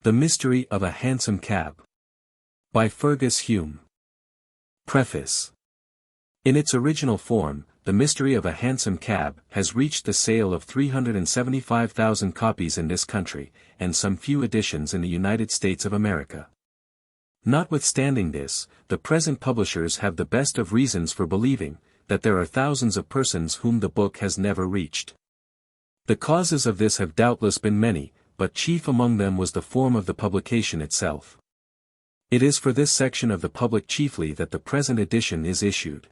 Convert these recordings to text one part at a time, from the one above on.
The Mystery of a Hansom Cab. By Fergus Hume. Preface. In its original form, The Mystery of a Hansom Cab has reached the sale of 375,000 copies in this country, and some few editions in the United States of America. Notwithstanding this, the present publishers have the best of reasons for believing that there are thousands of persons whom the book has never reached. The causes of this have doubtless been many, but chief among them was the form of the publication itself. It is for this section of the public chiefly that the present edition is issued.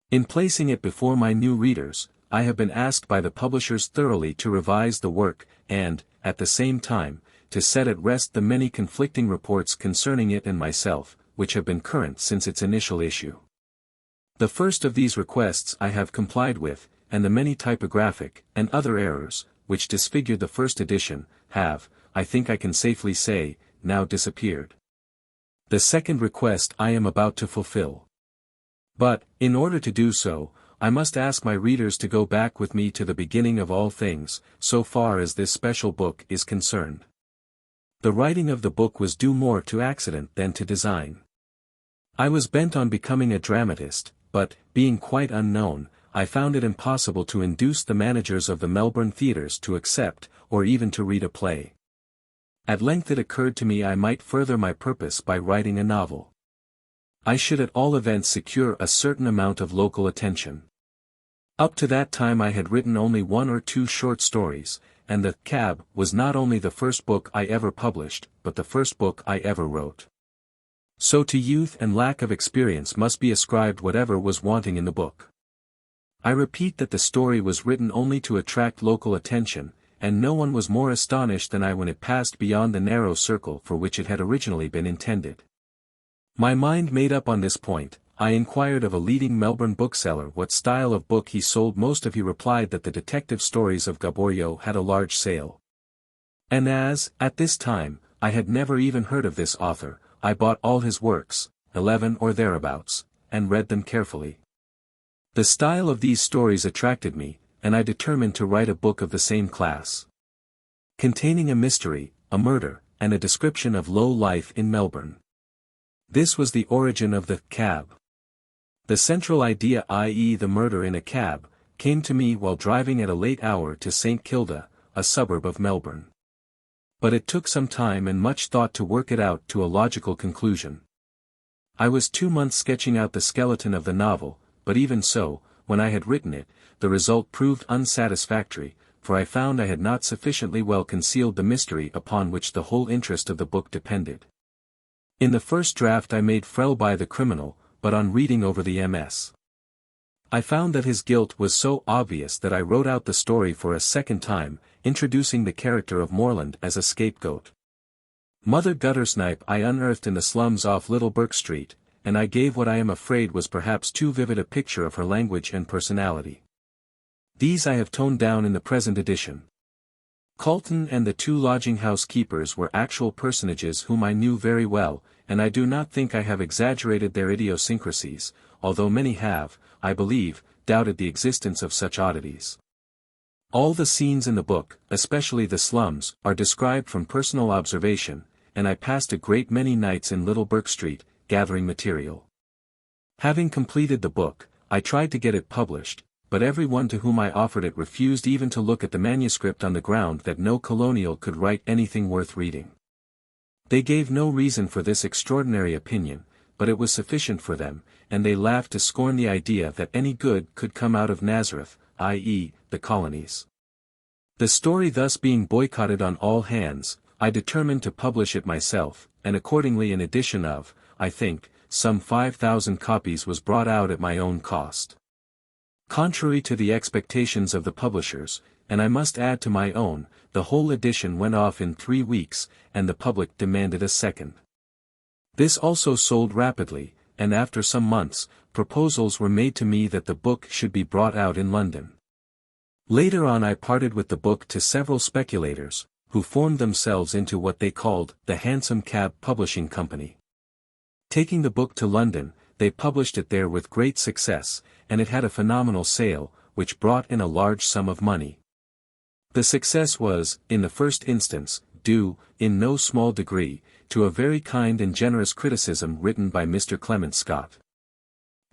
In placing it before my new readers, I have been asked by the publishers thoroughly to revise the work, and, at the same time, to set at rest the many conflicting reports concerning it and myself, which have been current since its initial issue. The first of these requests I have complied with, and the many typographic and other errors, which disfigured the first edition, have, I think I can safely say, now disappeared. The second request I am about to fulfill. But, in order to do so, I must ask my readers to go back with me to the beginning of all things, so far as this special book is concerned. The writing of the book was due more to accident than to design. I was bent on becoming a dramatist, but, being quite unknown, I found it impossible to induce the managers of the Melbourne theatres to accept, or even to read a play. At length it occurred to me I might further my purpose by writing a novel. I should at all events secure a certain amount of local attention. Up to that time I had written only one or two short stories, and The Cab was not only the first book I ever published, but the first book I ever wrote. So to youth and lack of experience must be ascribed whatever was wanting in the book. I repeat that the story was written only to attract local attention, and no one was more astonished than I when it passed beyond the narrow circle for which it had originally been intended. My mind made up on this point, I inquired of a leading Melbourne bookseller what style of book he sold most of. He replied that the detective stories of Gorby had a large sale. And as, at this time, I had never even heard of this author, I bought all his works, 11 or thereabouts, and read them carefully. The style of these stories attracted me, and I determined to write a book of the same class. Containing a mystery, a murder, and a description of low life in Melbourne. This was the origin of The Cab. The central idea, i.e. the murder in a cab, came to me while driving at a late hour to St. Kilda, a suburb of Melbourne. But it took some time and much thought to work it out to a logical conclusion. I was 2 months sketching out the skeleton of the novel, but even so, when I had written it, the result proved unsatisfactory, for I found I had not sufficiently well concealed the mystery upon which the whole interest of the book depended. In the first draft I made Frettlby the criminal, but on reading over the MS. I found that his guilt was so obvious that I wrote out the story for a second time, introducing the character of Moreland as a scapegoat. Mother Guttersnipe I unearthed in the slums off Little Burke Street, and I gave what I am afraid was perhaps too vivid a picture of her language and personality. These I have toned down in the present edition. Calton and the 2 lodging-house keepers were actual personages whom I knew very well, and I do not think I have exaggerated their idiosyncrasies, although many have, I believe, doubted the existence of such oddities. All the scenes in the book, especially the slums, are described from personal observation, and I passed a great many nights in Little Burke Street, gathering material. Having completed the book, I tried to get it published, but everyone to whom I offered it refused even to look at the manuscript on the ground that no colonial could write anything worth reading. They gave no reason for this extraordinary opinion, but it was sufficient for them, and they laughed to scorn the idea that any good could come out of Nazareth, i.e., the colonies. The story thus being boycotted on all hands, I determined to publish it myself, and accordingly an edition of, I think, some 5,000 copies was brought out at my own cost. Contrary to the expectations of the publishers, and I must add to my own, the whole edition went off in 3 weeks, and the public demanded a second. This also sold rapidly, and after some months, proposals were made to me that the book should be brought out in London. Later on I parted with the book to several speculators, who formed themselves into what they called the Hansom Cab Publishing Company. Taking the book to London, they published it there with great success, and it had a phenomenal sale, which brought in a large sum of money. The success was, in the first instance, due, in no small degree, to a very kind and generous criticism written by Mr. Clement Scott.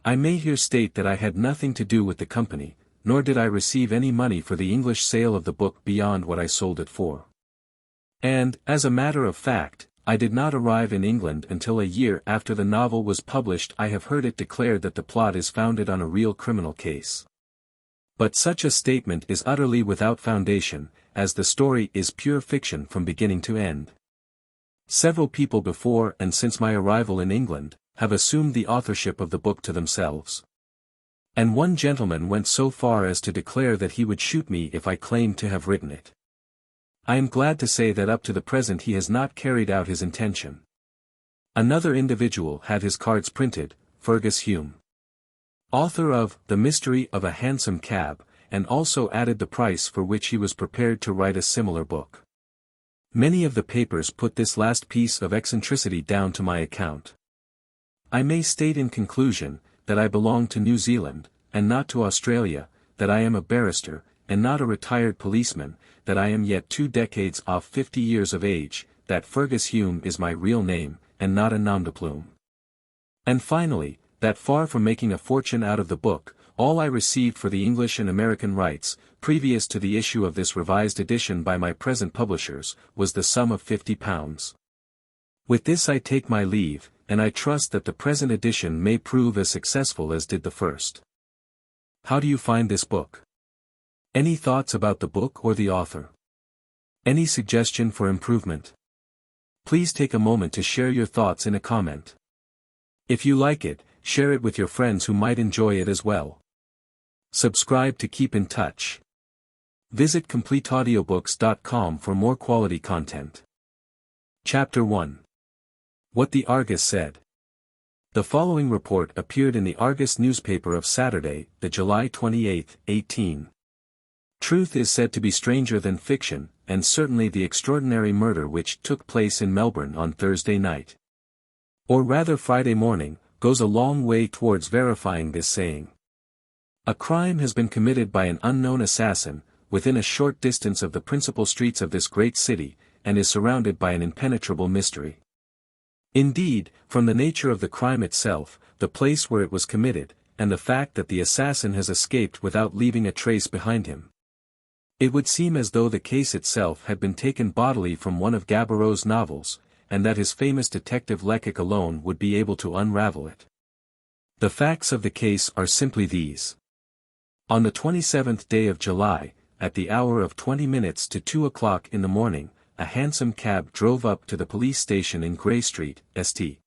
I may here state that I had nothing to do with the company, nor did I receive any money for the English sale of the book beyond what I sold it for. And, as a matter of fact, I did not arrive in England until a year after the novel was published. I have heard it declared that the plot is founded on a real criminal case. But such a statement is utterly without foundation, as the story is pure fiction from beginning to end. Several people before and since my arrival in England, have assumed the authorship of the book to themselves. And one gentleman went so far as to declare that he would shoot me if I claimed to have written it. I am glad to say that up to the present he has not carried out his intention. Another individual had his cards printed, Fergus Hume, author of The Mystery of a Hansom Cab, and also added the price for which he was prepared to write a similar book. Many of the papers put this last piece of eccentricity down to my account. I may state in conclusion, that I belong to New Zealand, and not to Australia, that I am a barrister, and not a retired policeman, that I am yet 2 decades off 50 years of age, that Fergus Hume is my real name, and not a nom de plume. And finally, that far from making a fortune out of the book, all I received for the English and American rights, previous to the issue of this revised edition by my present publishers, was the sum of £50. With this I take my leave, and I trust that the present edition may prove as successful as did the first. How do you find this book? Any thoughts about the book or the author? Any suggestion for improvement? Please take a moment to share your thoughts in a comment. If you like it, share it with your friends who might enjoy it as well. Subscribe to keep in touch. Visit CompleteAudiobooks.com for more quality content. Chapter 1. What the Argus Said. The following report appeared in the Argus newspaper of Saturday, the July 28, 18. Truth is said to be stranger than fiction, and certainly the extraordinary murder which took place in Melbourne on Thursday night, or rather Friday morning, goes a long way towards verifying this saying. A crime has been committed by an unknown assassin, within a short distance of the principal streets of this great city, and is surrounded by an impenetrable mystery. Indeed, from the nature of the crime itself, the place where it was committed, and the fact that the assassin has escaped without leaving a trace behind him, it would seem as though the case itself had been taken bodily from one of Gaboriau's novels, and that his famous detective Lecoq alone would be able to unravel it. The facts of the case are simply these. On the 27th day of July, at the hour of 20 minutes to 2 o'clock in the morning, a hansom cab drove up to the police station in Grey Street, St.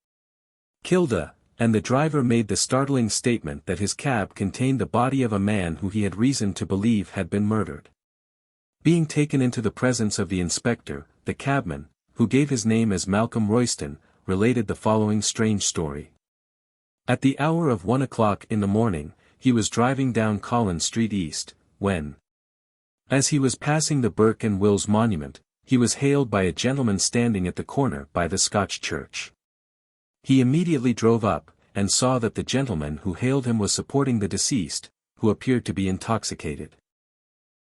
Kilda, and the driver made the startling statement that his cab contained the body of a man who he had reason to believe had been murdered. Being taken into the presence of the inspector, the cabman, who gave his name as Malcolm Royston, related the following strange story. At the hour of 1 o'clock in the morning, he was driving down Collins Street East, when, as he was passing the Burke and Wills monument, he was hailed by a gentleman standing at the corner by the Scotch church. He immediately drove up, and saw that the gentleman who hailed him was supporting the deceased, who appeared to be intoxicated.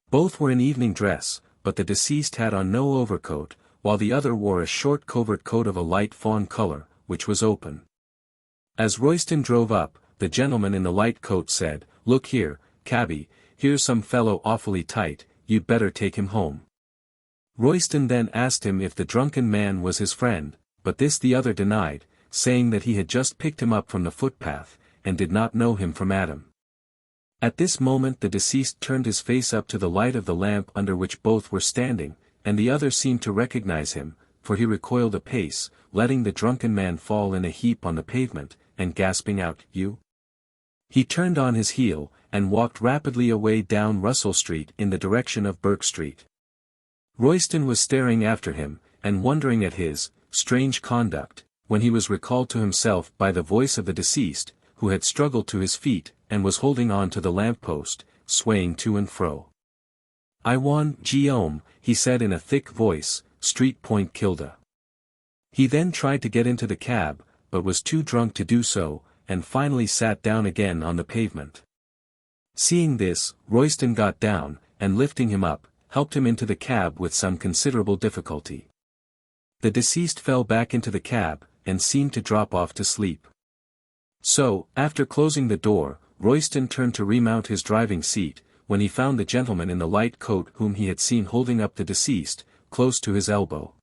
Both were in evening dress, but the deceased had on no overcoat, while the other wore a short covert coat of a light fawn color, which was open. As Royston drove up, the gentleman in the light coat said, "Look here, cabby, here's some fellow awfully tight, you'd better take him home." Royston then asked him if the drunken man was his friend, but this the other denied, saying that he had just picked him up from the footpath, and did not know him from Adam. At this moment the deceased turned his face up to the light of the lamp under which both were standing, and the other seemed to recognize him, for he recoiled a pace, letting the drunken man fall in a heap on the pavement, and gasping out, "You?" He turned on his heel, and walked rapidly away down Russell Street in the direction of Burke Street. Royston was staring after him, and wondering at his strange conduct, when he was recalled to himself by the voice of the deceased, who had struggled to his feet, and was holding on to the lamp-post, swaying to and fro. "I want Guillaume," he said in a thick voice, "Street Point Kilda." He then tried to get into the cab, but was too drunk to do so, and finally sat down again on the pavement. Seeing this, Royston got down, and lifting him up, helped him into the cab with some considerable difficulty. The deceased fell back into the cab, and seemed to drop off to sleep. So, after closing the door, Royston turned to remount his driving seat, when he found the gentleman in the light coat whom he had seen holding up the deceased, close to his elbow.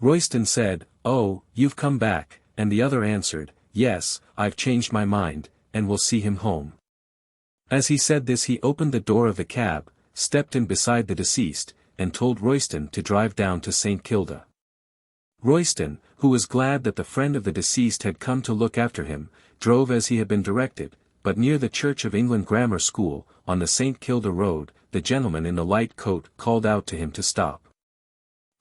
Royston said, "Oh, you've come back," and the other answered, "Yes, I've changed my mind, and will see him home." As he said this he opened the door of the cab, stepped in beside the deceased, and told Royston to drive down to St. Kilda. Royston, who was glad that the friend of the deceased had come to look after him, drove as he had been directed, but near the Church of England Grammar School, on the St. Kilda road, the gentleman in the light coat called out to him to stop.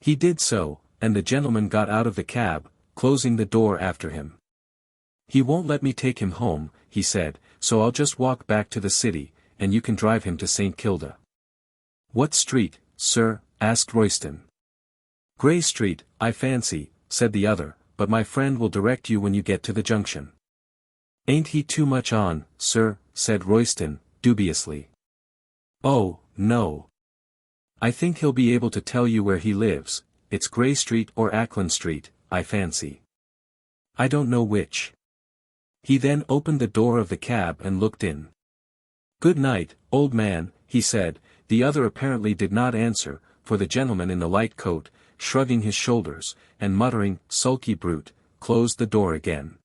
He did so, and the gentleman got out of the cab, closing the door after him. "He won't let me take him home," he said, "so I'll just walk back to the city, and you can drive him to St. Kilda." "What street, sir?" asked Royston. "Grey Street, I fancy," said the other, "but my friend will direct you when you get to the junction." "Ain't he too much on, sir?" said Royston, dubiously. "Oh, no. I think he'll be able to tell you where he lives. It's Grey Street or Ackland Street, I fancy. I don't know which." He then opened the door of the cab and looked in. "Good night, old man," he said. The other apparently did not answer, for the gentleman in the light coat, shrugging his shoulders, and muttering, "Sulky brute," closed the door again.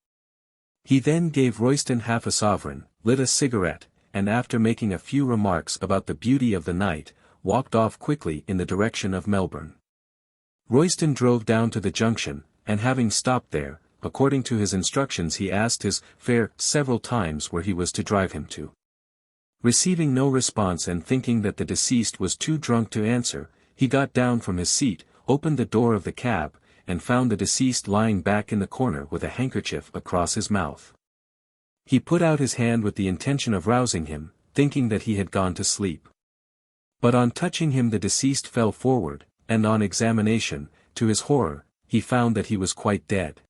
He then gave Royston half a sovereign, lit a cigarette, and after making a few remarks about the beauty of the night, walked off quickly in the direction of Melbourne. Royston drove down to the junction, and having stopped there, according to his instructions he asked his fare several times where he was to drive him to. Receiving no response and thinking that the deceased was too drunk to answer, he got down from his seat, opened the door of the cab, and found the deceased lying back in the corner with a handkerchief across his mouth. He put out his hand with the intention of rousing him, thinking that he had gone to sleep. But on touching him the deceased fell forward, and on examination, to his horror, he found that he was quite dead.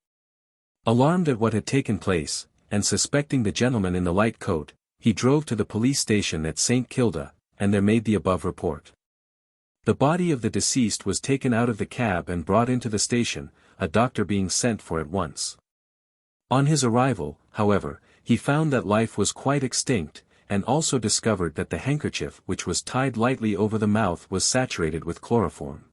Alarmed at what had taken place, and suspecting the gentleman in the light coat, he drove to the police station at St. Kilda, and there made the above report. The body of the deceased was taken out of the cab and brought into the station, a doctor being sent for at once. On his arrival, however, he found that life was quite extinct, and also discovered that the handkerchief which was tied lightly over the mouth was saturated with chloroform.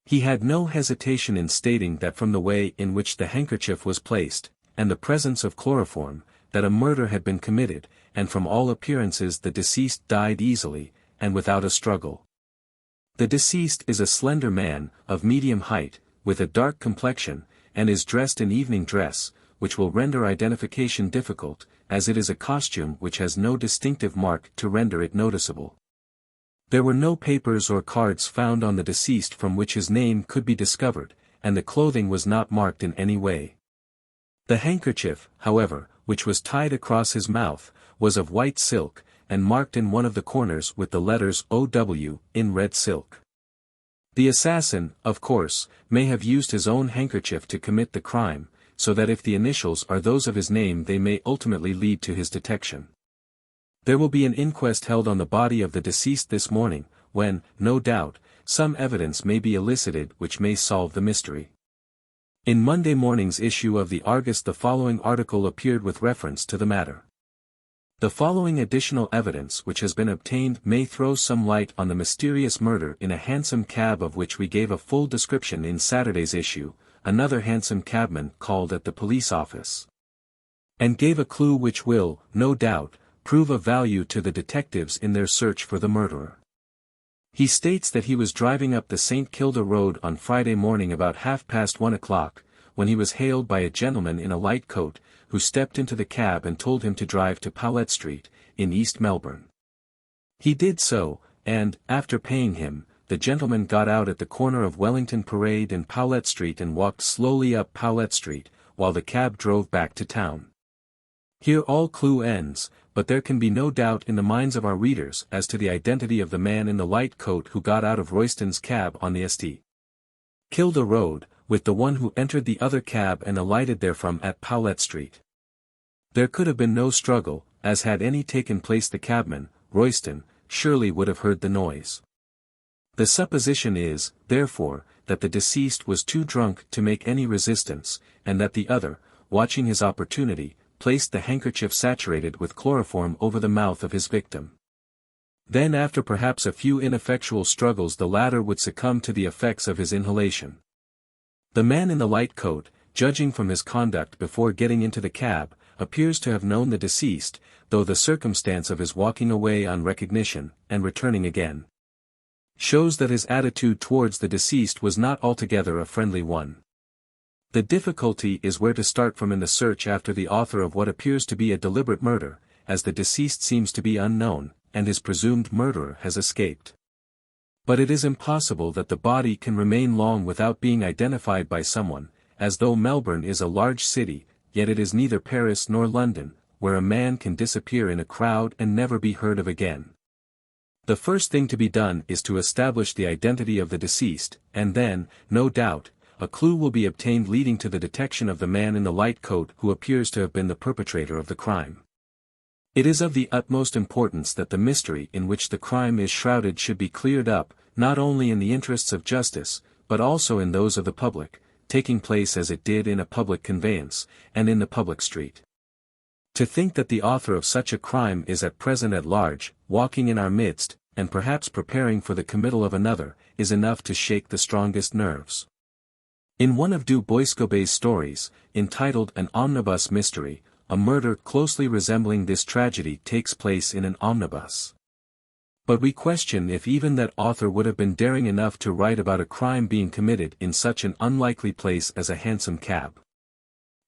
He had no hesitation in stating that from the way in which the handkerchief was placed, and the presence of chloroform, that a murder had been committed, and from all appearances the deceased died easily, and without a struggle. The deceased is a slender man, of medium height, with a dark complexion, and is dressed in evening dress, which will render identification difficult, as it is a costume which has no distinctive mark to render it noticeable. There were no papers or cards found on the deceased from which his name could be discovered, and the clothing was not marked in any way. The handkerchief, however, which was tied across his mouth, was of white silk, and marked in one of the corners with the letters O.W. in red silk. The assassin, of course, may have used his own handkerchief to commit the crime, so that if the initials are those of his name they may ultimately lead to his detection. There will be an inquest held on the body of the deceased this morning, when, no doubt, some evidence may be elicited which may solve the mystery. In Monday morning's issue of the Argus the following article appeared with reference to the matter. The following additional evidence which has been obtained may throw some light on the mysterious murder in a hansom cab of which we gave a full description in Saturday's issue. Another hansom cabman called at the police office, and gave a clue which will, no doubt, prove of value to the detectives in their search for the murderer. He states that he was driving up the St. Kilda road on Friday morning about 1:30, when he was hailed by a gentleman in a light coat, who stepped into the cab and told him to drive to Powlett Street, in East Melbourne. He did so, and, after paying him, the gentleman got out at the corner of Wellington Parade and Powlett Street and walked slowly up Powlett Street, while the cab drove back to town. Here all clue ends, but there can be no doubt in the minds of our readers as to the identity of the man in the light coat who got out of Royston's cab on the St. Kilda road, with the one who entered the other cab and alighted therefrom at Powlett Street. There could have been no struggle, as had any taken place the cabman, Royston, surely would have heard the noise. The supposition is, therefore, that the deceased was too drunk to make any resistance, and that the other, watching his opportunity, placed the handkerchief saturated with chloroform over the mouth of his victim. Then after perhaps a few ineffectual struggles the latter would succumb to the effects of his inhalation. The man in the light coat, judging from his conduct before getting into the cab, appears to have known the deceased, though the circumstance of his walking away on recognition, and returning again, shows that his attitude towards the deceased was not altogether a friendly one. The difficulty is where to start from in the search after the author of what appears to be a deliberate murder, as the deceased seems to be unknown, and his presumed murderer has escaped. But it is impossible that the body can remain long without being identified by someone, as though Melbourne is a large city, yet it is neither Paris nor London, where a man can disappear in a crowd and never be heard of again. The first thing to be done is to establish the identity of the deceased, and then, no doubt, a clue will be obtained leading to the detection of the man in the light coat who appears to have been the perpetrator of the crime. It is of the utmost importance that the mystery in which the crime is shrouded should be cleared up, not only in the interests of justice, but also in those of the public, taking place as it did in a public conveyance, and in the public street. To think that the author of such a crime is at present at large, walking in our midst, and perhaps preparing for the committal of another, is enough to shake the strongest nerves. In one of Du Boiscobé's stories, entitled An Omnibus Mystery, a murder closely resembling this tragedy takes place in an omnibus. But we question if even that author would have been daring enough to write about a crime being committed in such an unlikely place as a hansom cab.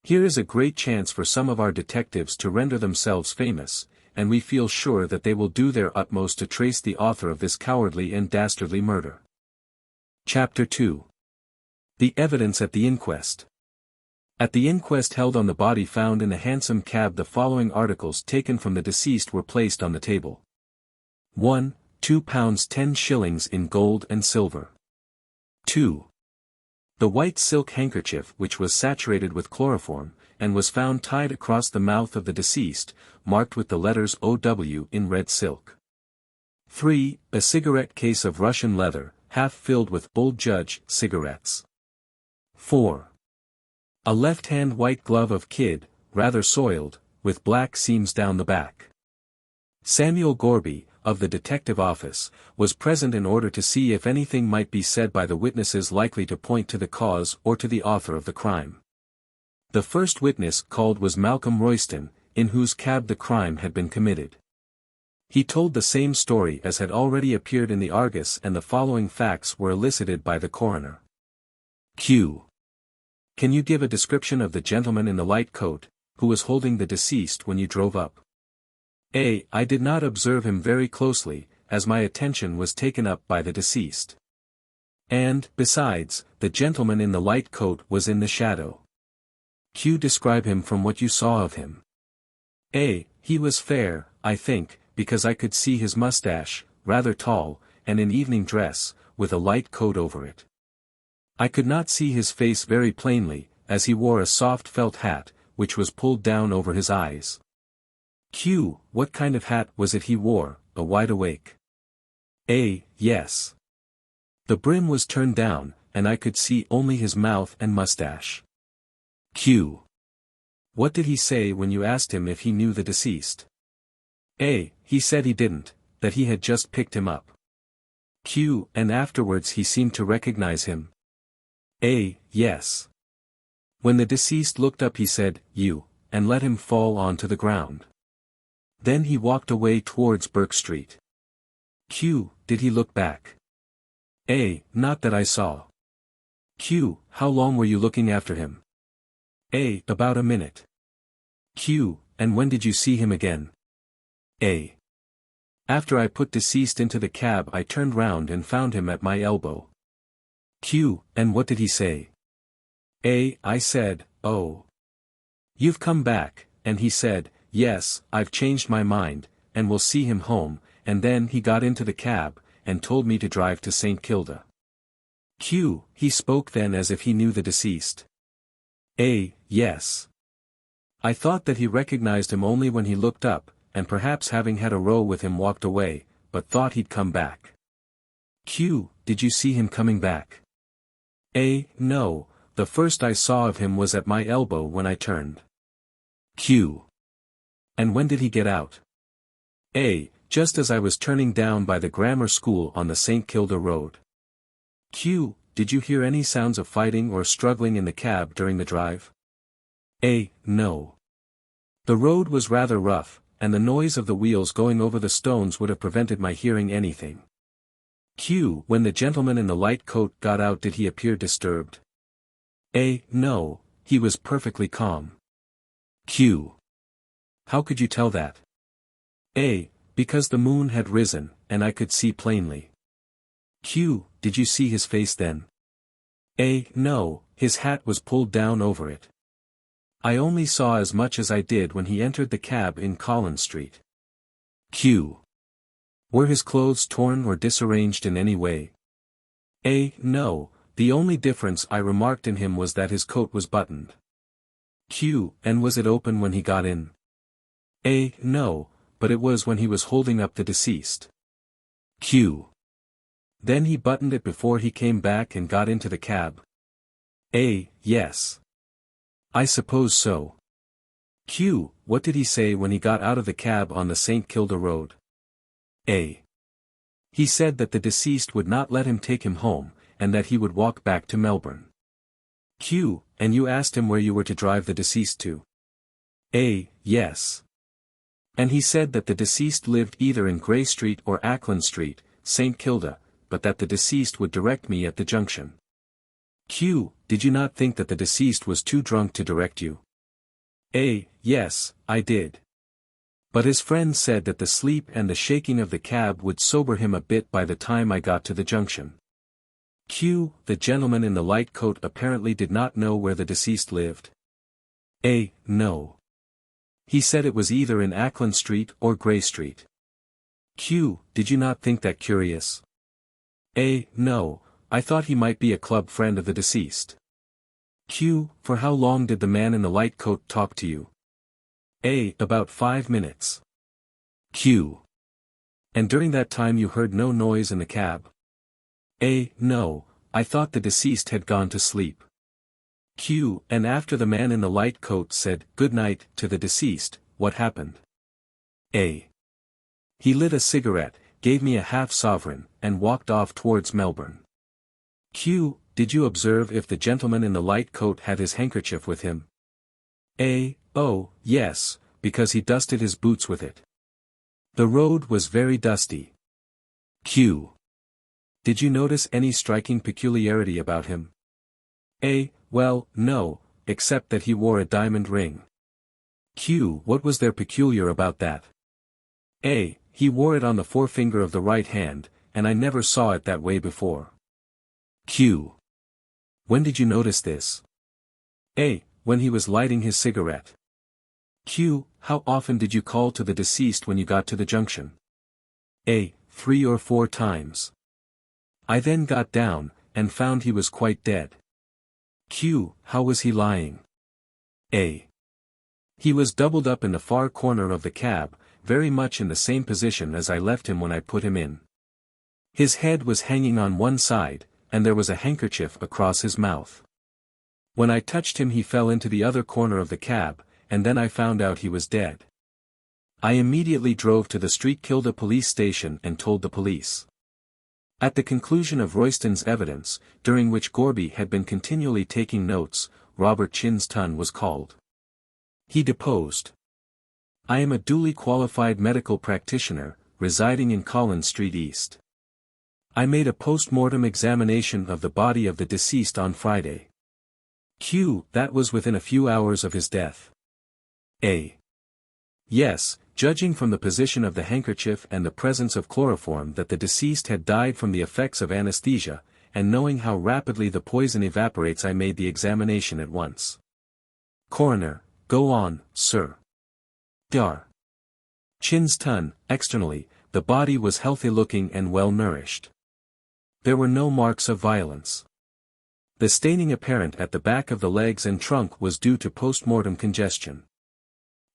Here is a great chance for some of our detectives to render themselves famous, and we feel sure that they will do their utmost to trace the author of this cowardly and dastardly murder. Chapter 2. The Evidence at the Inquest. At the inquest held on the body found in a hansom cab, the following articles taken from the deceased were placed on the table. 1. £2 10 in gold and silver. 2. The white silk handkerchief which was saturated with chloroform, and was found tied across the mouth of the deceased, marked with the letters OW in red silk. 3. A cigarette case of Russian leather, half filled with Old Judge cigarettes. 4. A left-hand white glove of kid, rather soiled, with black seams down the back. Samuel Gorby, of the detective office, was present in order to see if anything might be said by the witnesses likely to point to the cause or to the author of the crime. The first witness called was Malcolm Royston, in whose cab the crime had been committed. He told the same story as had already appeared in the Argus, and the following facts were elicited by the coroner. Q. Can you give a description of the gentleman in the light coat, who was holding the deceased when you drove up? A. I did not observe him very closely, as my attention was taken up by the deceased. And, besides, the gentleman in the light coat was in the shadow. Q. Describe him from what you saw of him. A. He was fair, I think, because I could see his mustache, rather tall, and in evening dress, with a light coat over it. I could not see his face very plainly, as he wore a soft felt hat, which was pulled down over his eyes. Q. What kind of hat was it he wore, a wide awake? A. Yes. The brim was turned down, and I could see only his mouth and mustache. Q. What did he say when you asked him if he knew the deceased? A. He said he didn't, that he had just picked him up. Q. And afterwards he seemed to recognize him. A. Yes. When the deceased looked up he said, "You," and let him fall onto the ground. Then he walked away towards Burke Street. Q. Did he look back? A. Not that I saw. Q. How long were you looking after him? A. About a minute. Q. And when did you see him again? A. After I put deceased into the cab I turned round and found him at my elbow. Q. And what did he say? A. I said, "Oh. You've come back," and he said, "Yes, I've changed my mind, and will see him home," and then he got into the cab, and told me to drive to St. Kilda. Q. He spoke then as if he knew the deceased. A. Yes. I thought that he recognized him only when he looked up, and perhaps having had a row with him walked away, but thought he'd come back. Q. Did you see him coming back? No, the first I saw of him was at my elbow when I turned. Q. And when did he get out? Just as I was turning down by the grammar school on the St. Kilda road. Q. Did you hear any sounds of fighting or struggling in the cab during the drive? No. The road was rather rough, and the noise of the wheels going over the stones would have prevented my hearing anything. Q. When the gentleman in the light coat got out, did he appear disturbed? No, he was perfectly calm. Q. How could you tell that? Because the moon had risen, and I could see plainly. Q. Did you see his face then? No, his hat was pulled down over it. I only saw as much as I did when he entered the cab in Collins Street. Q. Were his clothes torn or disarranged in any way? No, the only difference I remarked in him was that his coat was buttoned. Q. And was it open when he got in? No, but it was when he was holding up the deceased. Q. Then he buttoned it before he came back and got into the cab? Yes. I suppose so. Q. What did he say when he got out of the cab on the St. Kilda road? He said that the deceased would not let him take him home, and that he would walk back to Melbourne. Q. And you asked him where you were to drive the deceased to? Yes. And he said that the deceased lived either in Grey Street or Ackland Street, St. Kilda, but that the deceased would direct me at the junction. Q. Did you not think that the deceased was too drunk to direct you? Yes, I did. But his friend said that the sleep and the shaking of the cab would sober him a bit by the time I got to the junction. Q. The gentleman in the light coat apparently did not know where the deceased lived? No. He said it was either in Ackland Street or Grey Street. Q. Did you not think that curious? No, I thought he might be a club friend of the deceased. Q. For how long did the man in the light coat talk to you? About 5 minutes. Q. And during that time you heard no noise in the cab? No, I thought the deceased had gone to sleep. Q. And after the man in the light coat said, "Good night," to the deceased, what happened? He lit a cigarette, gave me a half-sovereign, and walked off towards Melbourne. Q. Did you observe if the gentleman in the light coat had his handkerchief with him? Oh, yes, because he dusted his boots with it. The road was very dusty. Q. Did you notice any striking peculiarity about him? Well, no, except that he wore a diamond ring. Q. What was there peculiar about that? He wore it on the forefinger of the right hand, and I never saw it that way before. Q. When did you notice this? When he was lighting his cigarette. Q. How often did you call to the deceased when you got to the junction? 3 or 4 times. I then got down, and found he was quite dead. Q. How was he lying? He was doubled up in the far corner of the cab, very much in the same position as I left him when I put him in. His head was hanging on one side, and there was a handkerchief across his mouth. When I touched him he fell into the other corner of the cab, and then I found out he was dead. I immediately drove to the St. Kilda police station and told the police. At the conclusion of Royston's evidence, during which Gorby had been continually taking notes, Robert Chinston was called. He deposed. I am a duly qualified medical practitioner, residing in Collins Street East. I made a post-mortem examination of the body of the deceased on Friday. Q. That was within a few hours of his death. Yes, judging from the position of the handkerchief and the presence of chloroform that the deceased had died from the effects of anesthesia, and knowing how rapidly the poison evaporates, I made the examination at once. Coroner. Go on, sir. Dar. Chinston. Externally, the body was healthy-looking and well-nourished. There were no marks of violence. The staining apparent at the back of the legs and trunk was due to post-mortem congestion.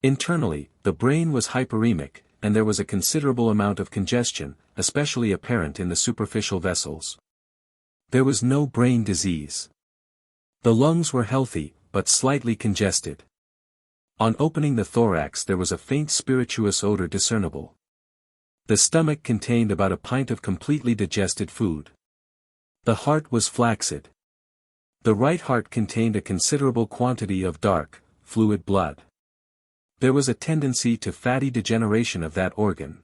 Internally, the brain was hyperemic, and there was a considerable amount of congestion, especially apparent in the superficial vessels. There was no brain disease. The lungs were healthy, but slightly congested. On opening the thorax there was a faint spirituous odor discernible. The stomach contained about a pint of completely digested food. The heart was flaccid. The right heart contained a considerable quantity of dark, fluid blood. There was a tendency to fatty degeneration of that organ.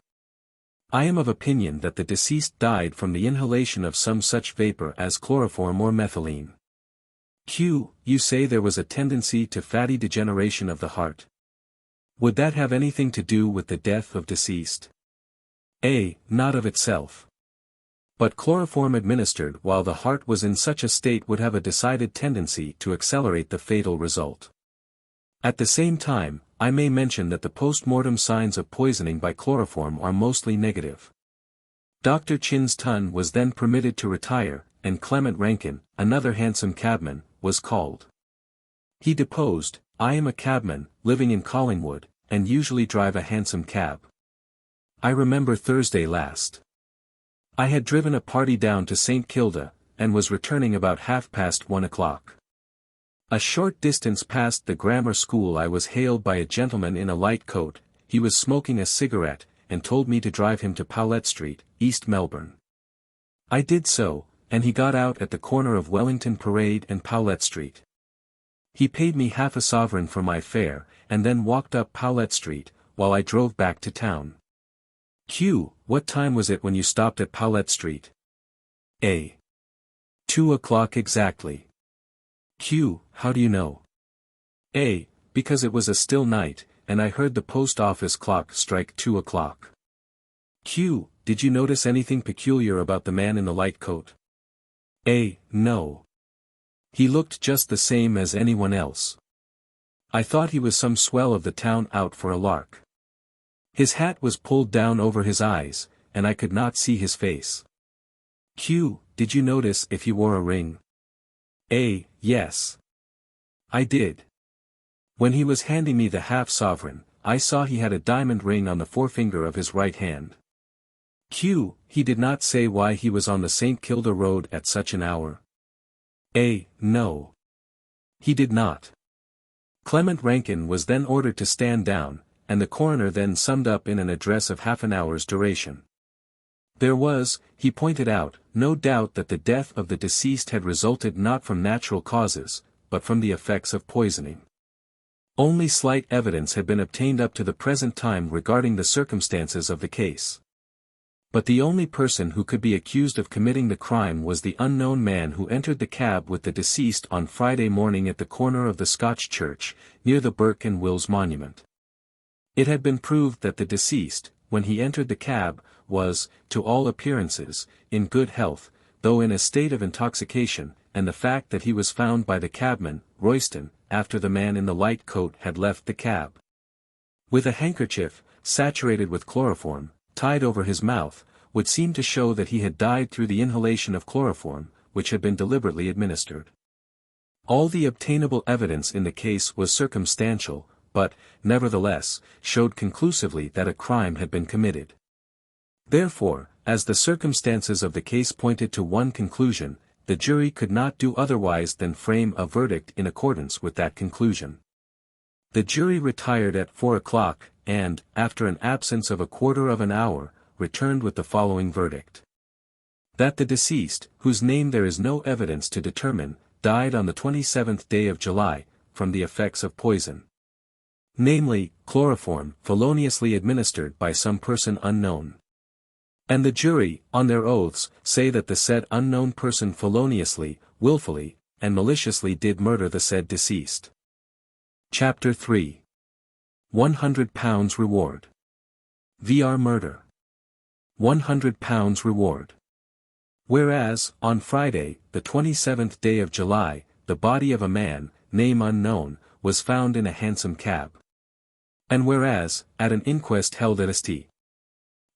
I am of opinion that the deceased died from the inhalation of some such vapor as chloroform or methylene. Q. You say there was a tendency to fatty degeneration of the heart. Would that have anything to do with the death of deceased? A. Not of itself. But chloroform administered while the heart was in such a state would have a decided tendency to accelerate the fatal result. At the same time, I may mention that the post-mortem signs of poisoning by chloroform are mostly negative. Dr. Chinston was then permitted to retire, and Clement Rankin, another hansom cabman, was called. He deposed, I am a cabman, living in Collingwood, and usually drive a hansom cab. I remember Thursday last. I had driven a party down to St. Kilda, and was returning about 1:30. A short distance past the grammar school I was hailed by a gentleman in a light coat. He was smoking a cigarette, and told me to drive him to Powlett Street, East Melbourne. I did so, and he got out at the corner of Wellington Parade and Powlett Street. He paid me half a sovereign for my fare, and then walked up Powlett Street, while I drove back to town. Q. What time was it when you stopped at Powlett Street? A. 2:00 exactly. Q. How do you know? A. Because it was a still night, and I heard the post office clock strike 2:00. Q. Did you notice anything peculiar about the man in the light coat? A. No. He looked just the same as anyone else. I thought he was some swell of the town out for a lark. His hat was pulled down over his eyes, and I could not see his face. Q. Did you notice if he wore a ring? A. Yes. I did. When he was handing me the half-sovereign, I saw he had a diamond ring on the forefinger of his right hand. Q. He did not say why he was on the St. Kilda road at such an hour? A. No. He did not. Clement Rankin was then ordered to stand down, and the coroner then summed up in an address of half an hour's duration. There was, he pointed out, no doubt that the death of the deceased had resulted not from natural causes, but from the effects of poisoning. Only slight evidence had been obtained up to the present time regarding the circumstances of the case. But the only person who could be accused of committing the crime was the unknown man who entered the cab with the deceased on Friday morning at the corner of the Scotch Church, near the Burke and Wills Monument. It had been proved that the deceased, when he entered the cab, was, to all appearances, in good health, though in a state of intoxication, and the fact that he was found by the cabman, Royston, after the man in the light coat had left the cab, with a handkerchief, saturated with chloroform, tied over his mouth, would seem to show that he had died through the inhalation of chloroform, which had been deliberately administered. All the obtainable evidence in the case was circumstantial, but, nevertheless, showed conclusively that a crime had been committed. Therefore, as the circumstances of the case pointed to one conclusion, the jury could not do otherwise than frame a verdict in accordance with that conclusion. The jury retired at 4:00, and, after an absence of a quarter of an hour, returned with the following verdict. That the deceased, whose name there is no evidence to determine, died on the 27th day of July, from the effects of poison. Namely, chloroform, feloniously administered by some person unknown. And the jury, on their oaths, say that the said unknown person feloniously, wilfully, and maliciously did murder the said deceased. Chapter 3. £100 Reward. VR Murder. £100 Reward. Whereas, on Friday, the 27th day of July, the body of a man, name unknown, was found in a hansom cab. And whereas, at an inquest held at St.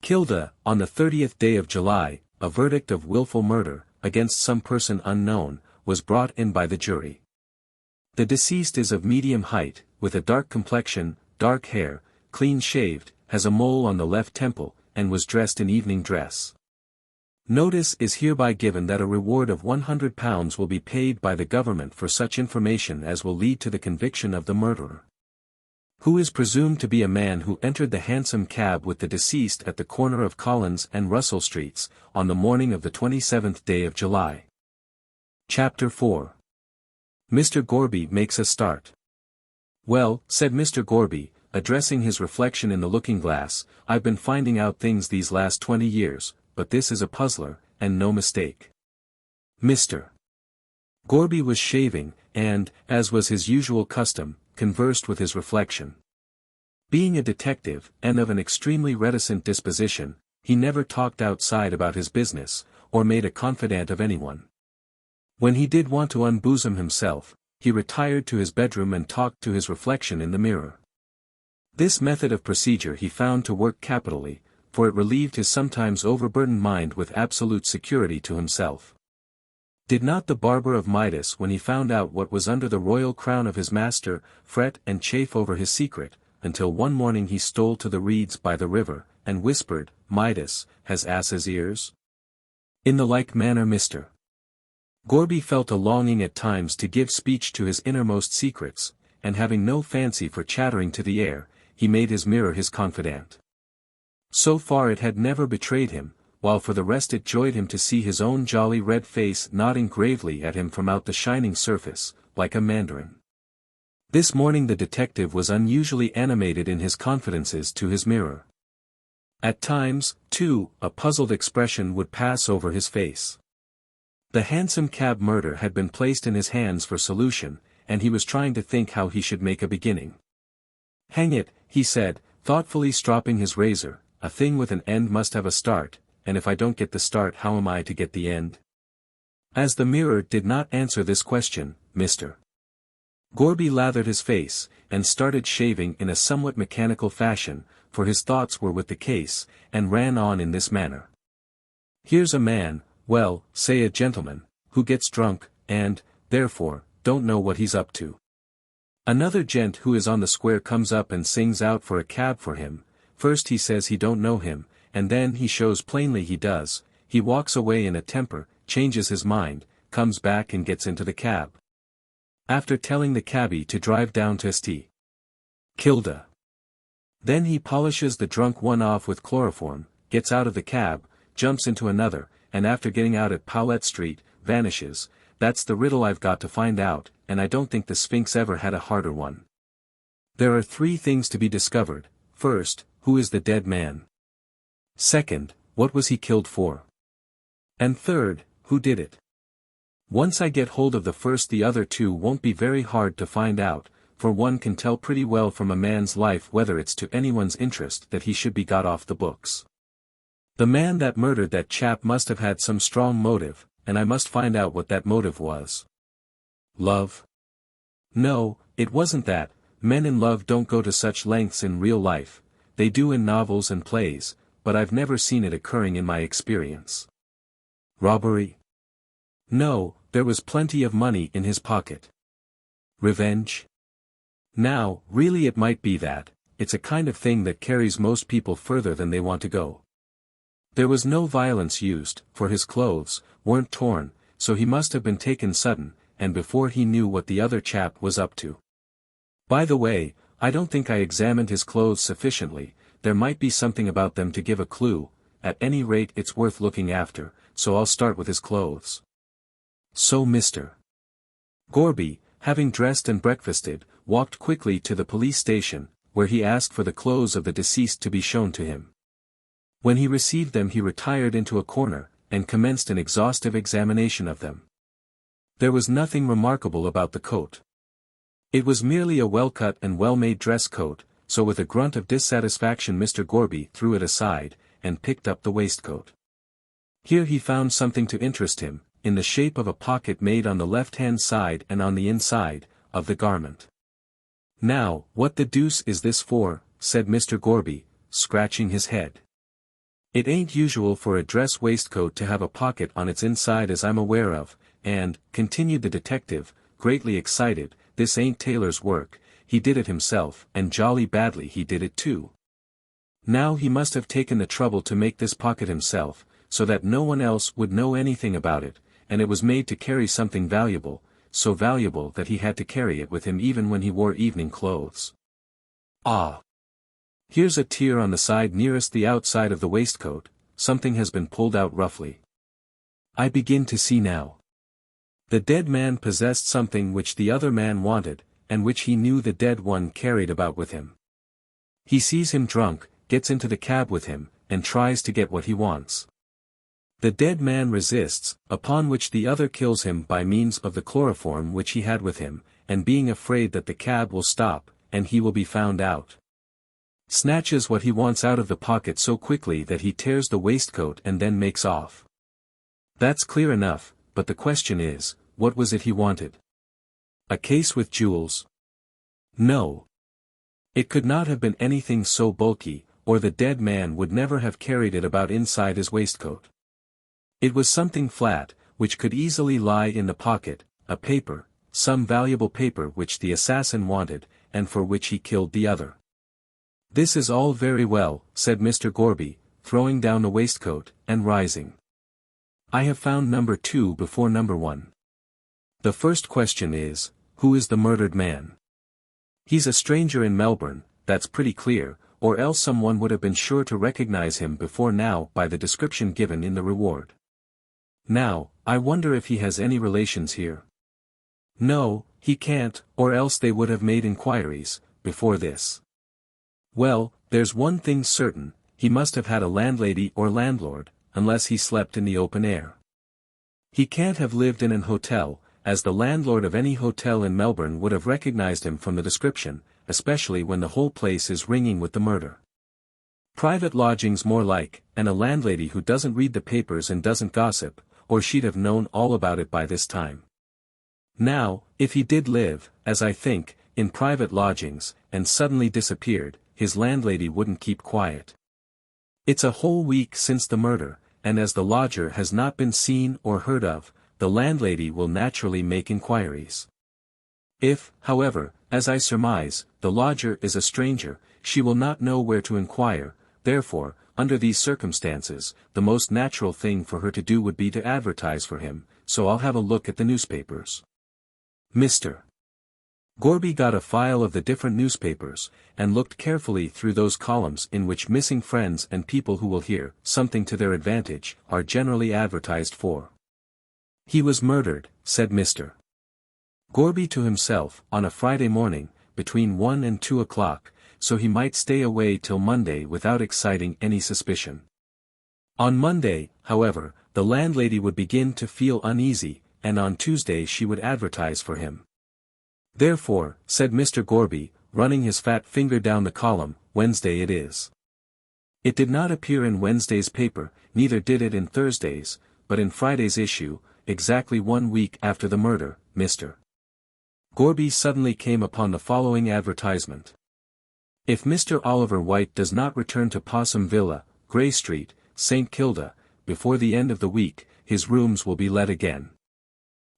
Kilda, on the 30th day of July, a verdict of wilful murder, against some person unknown, was brought in by the jury. The deceased is of medium height, with a dark complexion, dark hair, clean shaved, has a mole on the left temple, and was dressed in evening dress. Notice is hereby given that a reward of £100 will be paid by the government for such information as will lead to the conviction of the murderer, who is presumed to be a man who entered the hansom cab with the deceased at the corner of Collins and Russell Streets, on the morning of the 27th day of July. Chapter 4. Mr. Gorby makes a start. "Well," said Mr. Gorby, addressing his reflection in the looking-glass, "I've been finding out things these last 20 years, but this is a puzzler, and no mistake." Mr. Gorby was shaving, and, as was his usual custom, conversed with his reflection. Being a detective, and of an extremely reticent disposition, he never talked outside about his business, or made a confidant of anyone. When he did want to unbosom himself, he retired to his bedroom and talked to his reflection in the mirror. This method of procedure he found to work capitally, for it relieved his sometimes overburdened mind with absolute security to himself. Did not the barber of Midas, when he found out what was under the royal crown of his master, fret and chafe over his secret, until one morning he stole to the reeds by the river, and whispered, "Midas, has ass's ears?" In the like manner Mr. Gorby felt a longing at times to give speech to his innermost secrets, and having no fancy for chattering to the air, he made his mirror his confidant. So far it had never betrayed him, while for the rest it joyed him to see his own jolly red face nodding gravely at him from out the shining surface, like a mandarin. This morning the detective was unusually animated in his confidences to his mirror. At times, too, a puzzled expression would pass over his face. The hansom cab murder had been placed in his hands for solution, and he was trying to think how he should make a beginning. "Hang it," he said, thoughtfully stropping his razor, "a thing with an end must have a start, and if I don't get the start, how am I to get the end?" As the mirror did not answer this question, Mr. Gorby lathered his face, and started shaving in a somewhat mechanical fashion, for his thoughts were with the case, and ran on in this manner. "Here's a man, well, say a gentleman, who gets drunk, and, therefore, don't know what he's up to. Another gent who is on the square comes up and sings out for a cab for him. First he says he don't know him, and then he shows plainly he does. He walks away in a temper, changes his mind, comes back and gets into the cab. After telling the cabby to drive down to St. Kilda. Then he polishes the drunk one off with chloroform, gets out of the cab, jumps into another, and after getting out at Powlett Street, vanishes. That's the riddle I've got to find out, and I don't think the Sphinx ever had a harder one. There are 3 things to be discovered. First, who is the dead man? Second, what was he killed for? And third, who did it? Once I get hold of the first, the other 2 won't be very hard to find out, for one can tell pretty well from a man's life whether it's to anyone's interest that he should be got off the books. The man that murdered that chap must have had some strong motive, and I must find out what that motive was. Love? No, it wasn't that. Men in love don't go to such lengths in real life. They do in novels and plays, but I've never seen it occurring in my experience. Robbery? No, there was plenty of money in his pocket. Revenge? Now, really it might be that. It's a kind of thing that carries most people further than they want to go. There was no violence used, for his clothes weren't torn, so he must have been taken sudden, and before he knew what the other chap was up to. By the way, I don't think I examined his clothes sufficiently. There might be something about them to give a clue. At any rate it's worth looking after, so I'll start with his clothes. So Mr. Gorby, having dressed and breakfasted, walked quickly to the police station, where he asked for the clothes of the deceased to be shown to him. When he received them he retired into a corner, and commenced an exhaustive examination of them. There was nothing remarkable about the coat. It was merely a well-cut and well-made dress coat, so with a grunt of dissatisfaction Mr. Gorby threw it aside, and picked up the waistcoat. Here he found something to interest him, in the shape of a pocket made on the left-hand side and on the inside, of the garment. "Now, what the deuce is this for?" said Mr. Gorby, scratching his head. "It ain't usual for a dress waistcoat to have a pocket on its inside as I'm aware of, and," continued the detective, greatly excited, "this ain't Taylor's work, he did it himself, and jolly badly he did it too. Now he must have taken the trouble to make this pocket himself, so that no one else would know anything about it, and it was made to carry something valuable, so valuable that he had to carry it with him even when he wore evening clothes. Ah! Here's a tear on the side nearest the outside of the waistcoat, something has been pulled out roughly. I begin to see now. The dead man possessed something which the other man wanted, and which he knew the dead one carried about with him. He sees him drunk, gets into the cab with him, and tries to get what he wants. The dead man resists, upon which the other kills him by means of the chloroform which he had with him, and being afraid that the cab will stop, and he will be found out, snatches what he wants out of the pocket so quickly that he tears the waistcoat and then makes off. That's clear enough, but the question is, what was it he wanted? A case with jewels? No. It could not have been anything so bulky, or the dead man would never have carried it about inside his waistcoat. It was something flat, which could easily lie in the pocket, a paper, some valuable paper which the assassin wanted, and for which he killed the other. This is all very well, said Mr. Gorby, throwing down the waistcoat, and rising. I have found number 2 before number 1. The first question is, who is the murdered man? He's a stranger in Melbourne, that's pretty clear, or else someone would have been sure to recognize him before now by the description given in the reward. Now, I wonder if he has any relations here. No, he can't, or else they would have made inquiries, before this. Well, there's one thing certain, he must have had a landlady or landlord, unless he slept in the open air. He can't have lived in an hotel, as the landlord of any hotel in Melbourne would have recognized him from the description, especially when the whole place is ringing with the murder. Private lodgings more like, and a landlady who doesn't read the papers and doesn't gossip, or she'd have known all about it by this time. Now, if he did live, as I think, in private lodgings, and suddenly disappeared, his landlady wouldn't keep quiet. It's a whole week since the murder, and as the lodger has not been seen or heard of, the landlady will naturally make inquiries. If, however, as I surmise, the lodger is a stranger, she will not know where to inquire, therefore, under these circumstances, the most natural thing for her to do would be to advertise for him, so I'll have a look at the newspapers. Mr. Gorby got a file of the different newspapers, and looked carefully through those columns in which missing friends and people who will hear something to their advantage are generally advertised for. He was murdered, said Mr. Gorby to himself, on a Friday morning, between 1 and 2 o'clock, so he might stay away till Monday without exciting any suspicion. On Monday, however, the landlady would begin to feel uneasy, and on Tuesday she would advertise for him. Therefore, said Mr. Gorby, running his fat finger down the column, Wednesday it is. It did not appear in Wednesday's paper, neither did it in Thursday's, but in Friday's issue, exactly 1 week after the murder, Mr. Gorby suddenly came upon the following advertisement. If Mr. Oliver White does not return to Possum Villa, Grey Street, St. Kilda, before the end of the week, his rooms will be let again.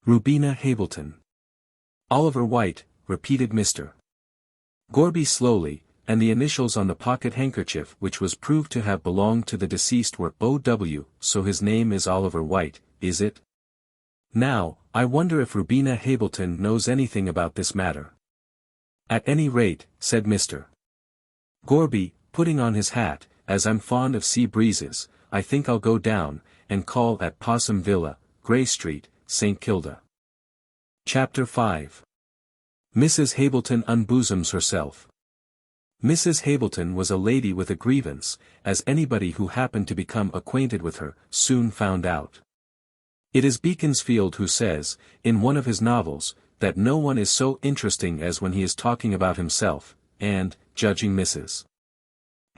Rubina Hableton. Oliver White, repeated Mr. Gorby slowly, and the initials on the pocket handkerchief which was proved to have belonged to the deceased were O.W., so his name is Oliver White, is it? Now, I wonder if Rubina Hableton knows anything about this matter. At any rate, said Mr. Gorby, putting on his hat, as I'm fond of sea breezes, I think I'll go down, and call at Possum Villa, Grey Street, St. Kilda. Chapter 5. Mrs. Hableton unbosoms herself. Mrs. Hableton was a lady with a grievance, as anybody who happened to become acquainted with her, soon found out. It is Beaconsfield who says, in one of his novels, that no one is so interesting as when he is talking about himself, and, judging Mrs.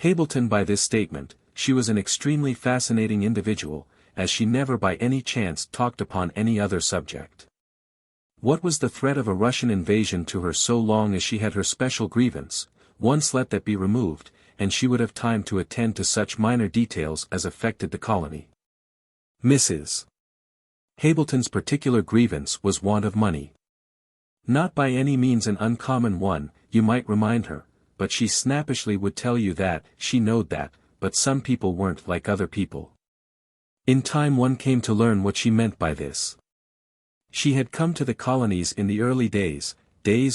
Hableton by this statement, she was an extremely fascinating individual, as she never by any chance talked upon any other subject. What was the threat of a Russian invasion to her so long as she had her special grievance? Once let that be removed, and she would have time to attend to such minor details as affected the colony. Mrs. Hableton's particular grievance was want of money. Not by any means an uncommon one, you might remind her, but she snappishly would tell you that she knowed that, but some people weren't like other people. In time one came to learn what she meant by this. She had come to the colonies in the early days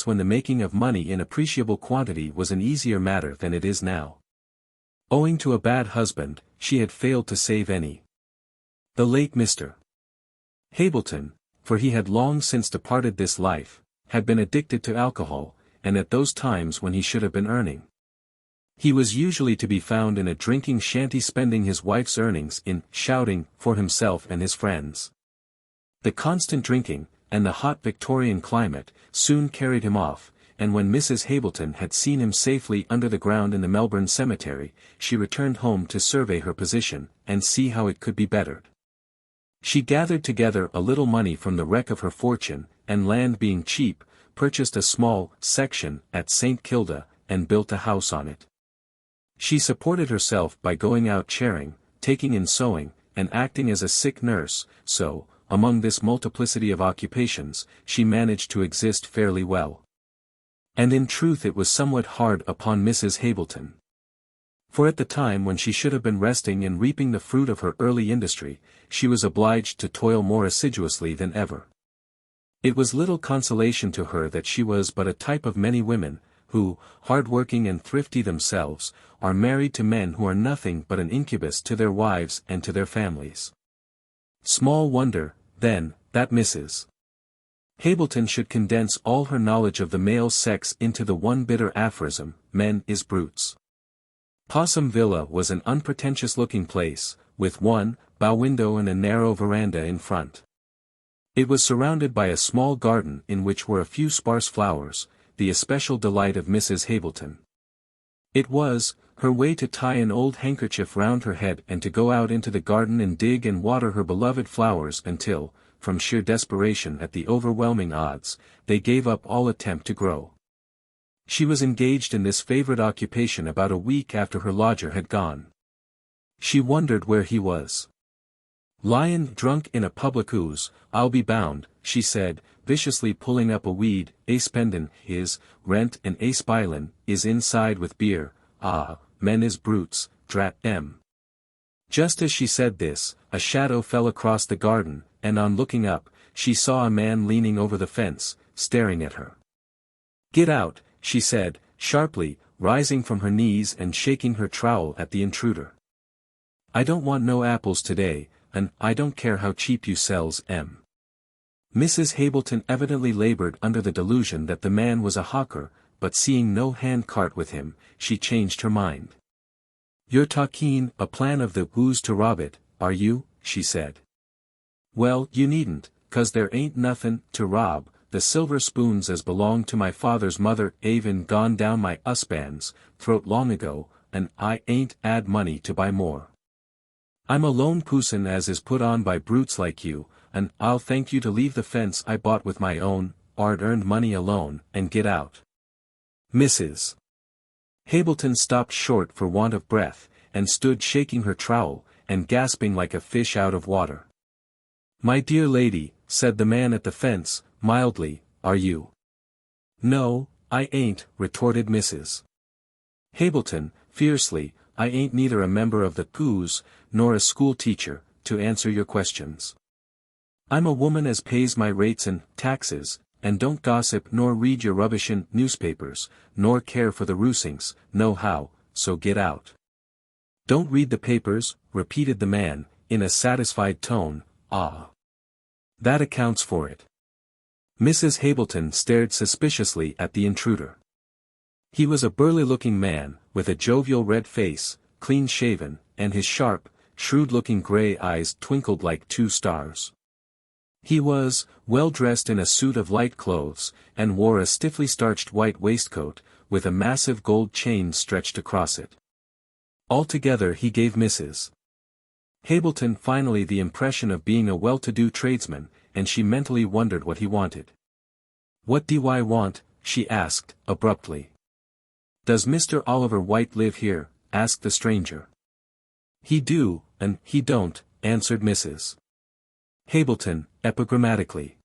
when the making of money in appreciable quantity was an easier matter than it is now. Owing to a bad husband, she had failed to save any. The late Mr. Hableton, for he had long since departed this life, had been addicted to alcohol, and at those times when he should have been earning. He was usually to be found in a drinking shanty spending his wife's earnings in shouting for himself and his friends. The constant drinking, and the hot Victorian climate, soon carried him off, and when Mrs. Hableton had seen him safely under the ground in the Melbourne cemetery, she returned home to survey her position, and see how it could be bettered. She gathered together a little money from the wreck of her fortune, and land being cheap, purchased a small section at St. Kilda, and built a house on it. She supported herself by going out charing, taking in sewing, and acting as a sick nurse, so, among this multiplicity of occupations, she managed to exist fairly well. And in truth it was somewhat hard upon Mrs. Hableton. For at the time when she should have been resting and reaping the fruit of her early industry, she was obliged to toil more assiduously than ever. It was little consolation to her that she was but a type of many women, who, hard-working and thrifty themselves, are married to men who are nothing but an incubus to their wives and to their families. Small wonder, then, that Mrs. Hableton should condense all her knowledge of the male sex into the one bitter aphorism, men is brutes. Possum Villa was an unpretentious-looking place, with one bow window and a narrow veranda in front. It was surrounded by a small garden in which were a few sparse flowers, the especial delight of Mrs. Hableton. It was her way to tie an old handkerchief round her head and to go out into the garden and dig and water her beloved flowers until, from sheer desperation at the overwhelming odds, they gave up all attempt to grow. She was engaged in this favorite occupation about a week after her lodger had gone. She wondered where he was. "Lyin' drunk in a public 'ouse, I'll be bound," she said, viciously pulling up a weed. "A spendin' his rent and a spilin' is inside with beer. Ah, men is brutes, drat 'em." Just as she said this, a shadow fell across the garden, and on looking up, she saw a man leaning over the fence, staring at her. "Get out," she said, sharply, rising from her knees and shaking her trowel at the intruder. "I don't want no apples today, and I don't care how cheap you sells 'em." Mrs. Hableton evidently labored under the delusion that the man was a hawker, but seeing no hand cart with him, she changed her mind. "You're talking a plan of the 'who's to rob it, are you?" she said. "Well, you needn't, 'cause there ain't nothin' to rob. The silver spoons as belonged to my father's mother avin gone down my 'usband's throat long ago, and I ain't 'ad money to buy more. I'm a lone poosin as is put on by brutes like you, and I'll thank you to leave the fence I bought with my own, hard-earned money alone, and get out." Mrs. Hableton stopped short for want of breath, and stood shaking her trowel, and gasping like a fish out of water. "My dear lady," said the man at the fence, mildly, "are you?" "No, I ain't," retorted Mrs. Hableton, fiercely, "I ain't neither a member of the 'who's, nor a school teacher, to answer your questions. I'm a woman as pays my rates and taxes, and don't gossip nor read your rubbishin' newspapers, nor care for the roosings, nohow, so get out." "Don't read the papers," repeated the man, in a satisfied tone. "Ah. That accounts for it." Mrs. Hableton stared suspiciously at the intruder. He was a burly-looking man, with a jovial red face, clean-shaven, and his sharp, shrewd-looking grey eyes twinkled like two stars. He was well dressed in a suit of light clothes, and wore a stiffly starched white waistcoat, with a massive gold chain stretched across it. Altogether he gave Mrs. Hableton finally the impression of being a well-to-do tradesman, and she mentally wondered what he wanted. "What do I want?" she asked, abruptly. "Does Mr. Oliver White live here?" asked the stranger. "He do, and he don't," answered Mrs. Hableton, epigrammatically.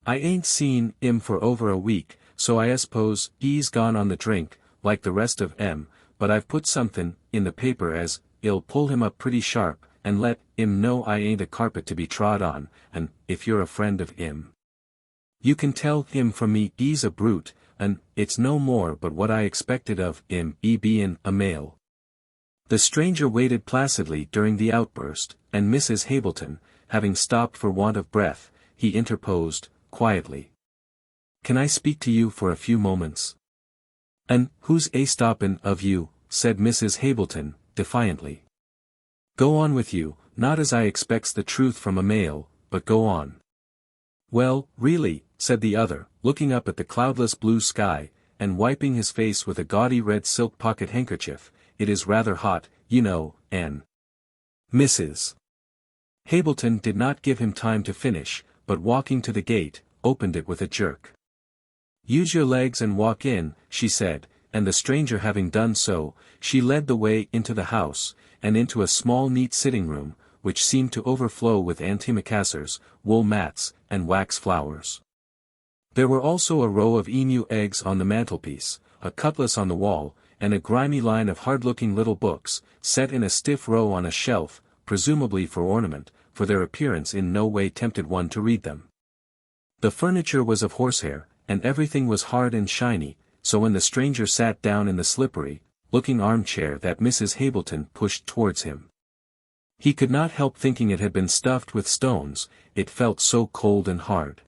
"I ain't seen 'im for over a week, so I suppose he's gone on the drink, like the rest of 'em, but I've put somethin' in the paper as 'll pull him up pretty sharp, and let 'im know I ain't a carpet to be trod on, and, if you're a friend of 'im, you can tell him from me 'e's a brute, and it's no more but what I expected of 'im, 'e bein' a male." The stranger waited placidly during the outburst, and Mrs. Hableton, having stopped for want of breath, he interposed, quietly. "Can I speak to you for a few moments?" "And who's a stoppin' of you?" said Mrs. Hableton, defiantly. "Go on with you, not as I expects the truth from a male, but go on." "Well, really," said the other, looking up at the cloudless blue sky, and wiping his face with a gaudy red silk pocket handkerchief, "it is rather hot, you know, and—" Mrs. Hableton did not give him time to finish, but walking to the gate, opened it with a jerk. "Use your legs and walk in," she said, and the stranger having done so, she led the way into the house, and into a small neat sitting room, which seemed to overflow with antimacassars, wool mats, and wax flowers. There were also a row of emu eggs on the mantelpiece, a cutlass on the wall, and a grimy line of hard-looking little books, set in a stiff row on a shelf, presumably for ornament, for their appearance in no way tempted one to read them. The furniture was of horsehair, and everything was hard and shiny, so when the stranger sat down in the slippery, looking armchair that Mrs. Hableton pushed towards him, he could not help thinking it had been stuffed with stones, it felt so cold and hard.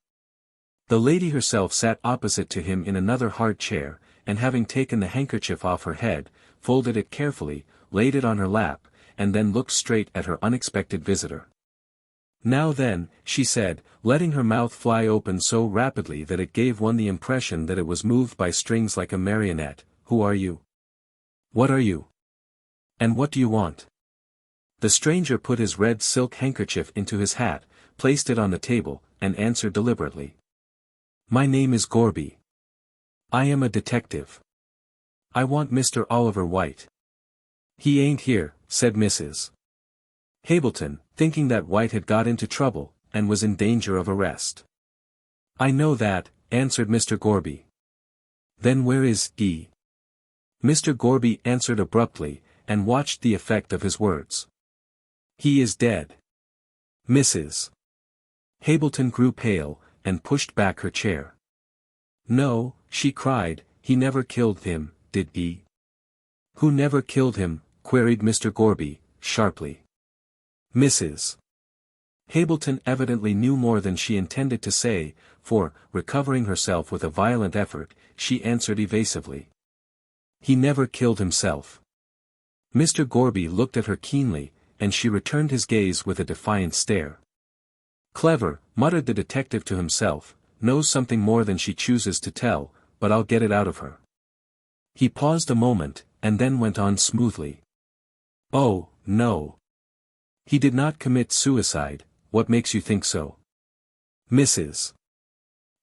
The lady herself sat opposite to him in another hard chair, and having taken the handkerchief off her head, folded it carefully, laid it on her lap, and then looked straight at her unexpected visitor. "Now then," she said, letting her mouth fly open so rapidly that it gave one the impression that it was moved by strings like a marionette, "who are you? What are you? And what do you want?" The stranger put his red silk handkerchief into his hat, placed it on the table, and answered deliberately. "My name is Gorby. I am a detective. I want Mr. Oliver White." "He ain't here," said Mrs. Hableton, thinking that White had got into trouble, and was in danger of arrest. "I know that," answered Mr. Gorby. "Then where is he?" Mr. Gorby answered abruptly, and watched the effect of his words. "He is dead." Mrs. Hableton grew pale, and pushed back her chair. "No," she cried, "he never killed him, did he?" "Who never killed him?" queried Mr. Gorby, sharply. Mrs. Hableton evidently knew more than she intended to say, for, recovering herself with a violent effort, she answered evasively. "He never killed himself." Mr. Gorby looked at her keenly, and she returned his gaze with a defiant stare. "Clever," muttered the detective to himself, "knows something more than she chooses to tell, but I'll get it out of her." He paused a moment, and then went on smoothly. "Oh, no. He did not commit suicide. What makes you think so?" Mrs.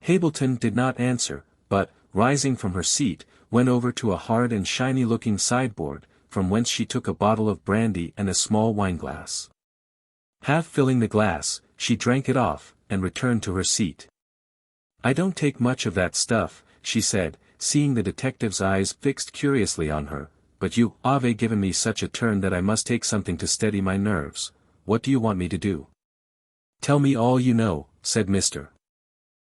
Hableton did not answer, but, rising from her seat, went over to a hard and shiny-looking sideboard, from whence she took a bottle of brandy and a small wineglass. Half filling the glass, she drank it off, and returned to her seat. "I don't take much of that stuff," she said, seeing the detective's eyes fixed curiously on her, "but you have given me such a turn that I must take something to steady my nerves. What do you want me to do?" "Tell me all you know," said Mr.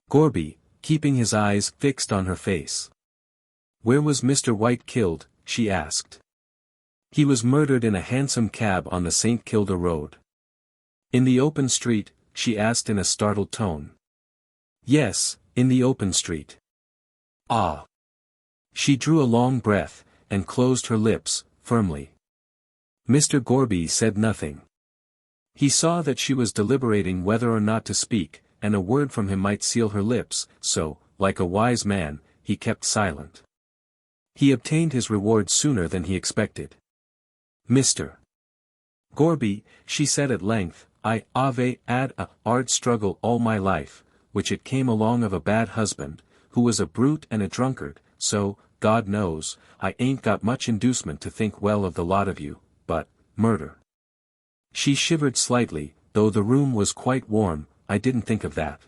Gorby, keeping his eyes fixed on her face. "Where was Mr. White killed?" she asked. "He was murdered in a hansom cab on the St. Kilda road." "In the open street?" she asked in a startled tone. "Yes, in the open street." "Ah!" She drew a long breath, and closed her lips, firmly. Mr. Gorby said nothing. He saw that she was deliberating whether or not to speak, and a word from him might seal her lips, so, like a wise man, he kept silent. He obtained his reward sooner than he expected. "Mr. Gorby," she said at length, "I have had a hard struggle all my life, which it came along of a bad husband, who was a brute and a drunkard, so, God knows, I ain't got much inducement to think well of the lot of you, but, murder." She shivered slightly, though the room was quite warm. "I didn't think of that."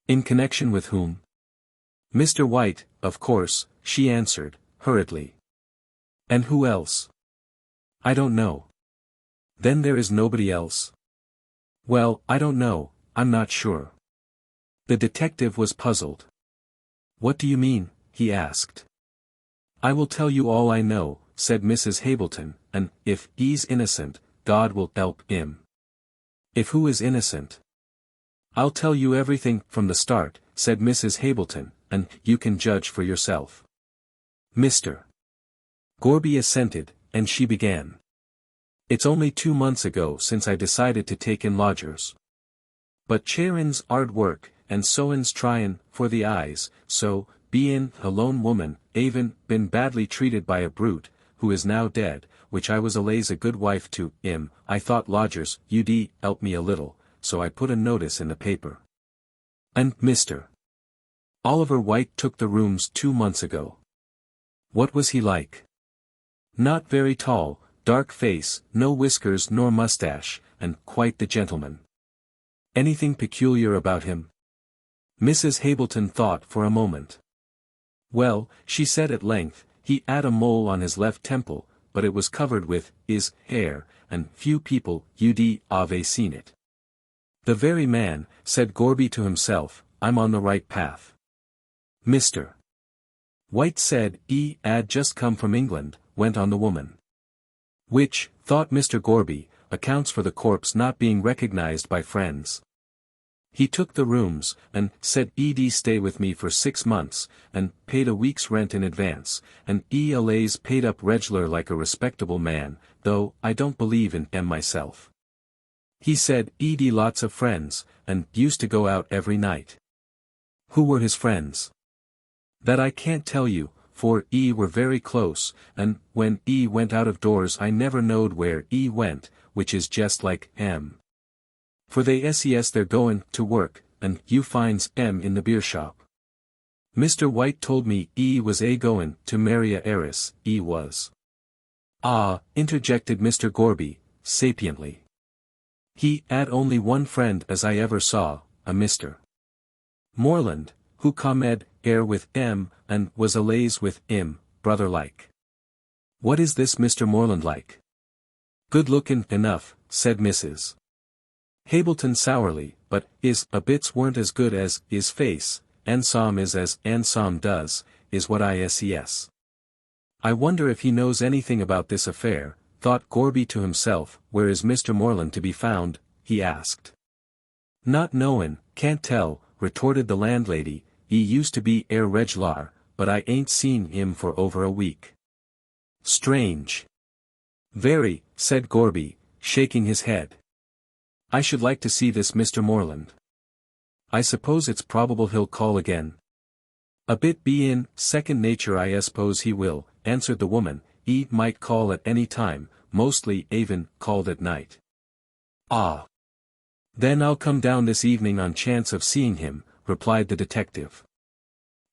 "In connection with whom?" "Mr. White, of course," she answered, hurriedly. "And who else?" "I don't know." Then there is nobody else? Well, I don't know, I'm not sure. The detective was puzzled. What do you mean? He asked. I will tell you all I know, said Mrs. Hableton, and, if he's innocent, God will help him. If who is innocent? I'll tell you everything from the start, said Mrs. Hableton, and you can judge for yourself. Mr. Gorby assented, and she began. It's only 2 months ago since I decided to take in lodgers. But chairin's 'ard work, and sewin's tryin' for the eyes, so, bein' a lone woman, avin' been badly treated by a brute, who is now dead, which I was allays a good wife to 'im, I thought lodgers, you'd help me a little, so I put a notice in the paper. And Mr. Oliver White took the rooms 2 months ago. What was he like? Not very tall, dark face, no whiskers nor mustache, and quite the gentleman. Anything peculiar about him? Mrs. Hableton thought for a moment. Well, she said at length, he 'ad a mole on his left temple, but it was covered with his hair, and few people you'd have seen it. The very man, said Gorby to himself, I'm on the right path. Mr. White said he 'ad just come from England, went on the woman. Which, thought Mr. Gorby, accounts for the corpse not being recognized by friends. He took the rooms, and said he'd stay with me for 6 months, and paid a week's rent in advance, and he allays paid up reg'lar like a respectable man, though I don't believe in 'em myself. He said he'd lots of friends, and used to go out every night. Who were his friends? That I can't tell you, for were very close, and when went out of doors I never knowed where went, which is just like 'em. For they ses they're goin' to work, and you finds 'em in the beer shop. Mr. White told me was goin' to marry a heiress, was. Ah, interjected Mr. Gorby, sapiently. He 'ad only one friend as I ever saw, a Mr. Morland, who comed with 'em, and was allays with 'im, brother like. What is this Mr. Morland like? Good-lookin' enough, said Mrs. Hableton sourly, but his bits weren't as good as his face, Hansom is as Hansom does, is what I ses. I wonder if he knows anything about this affair, thought Gorby to himself. Where is Mr. Morland to be found? He asked. Not knowin', can't tell, retorted the landlady, he used to be reg'lar, but I ain't seen him for over a week. Strange. Very, said Gorby, shaking his head. I should like to see this Mr. Morland. I suppose it's probable he'll call again. A bit bein' second nature I suppose he will, answered the woman, he might call at any time, mostly avin called at night. Ah. Then I'll come down this evening on chance of seeing him, replied the detective.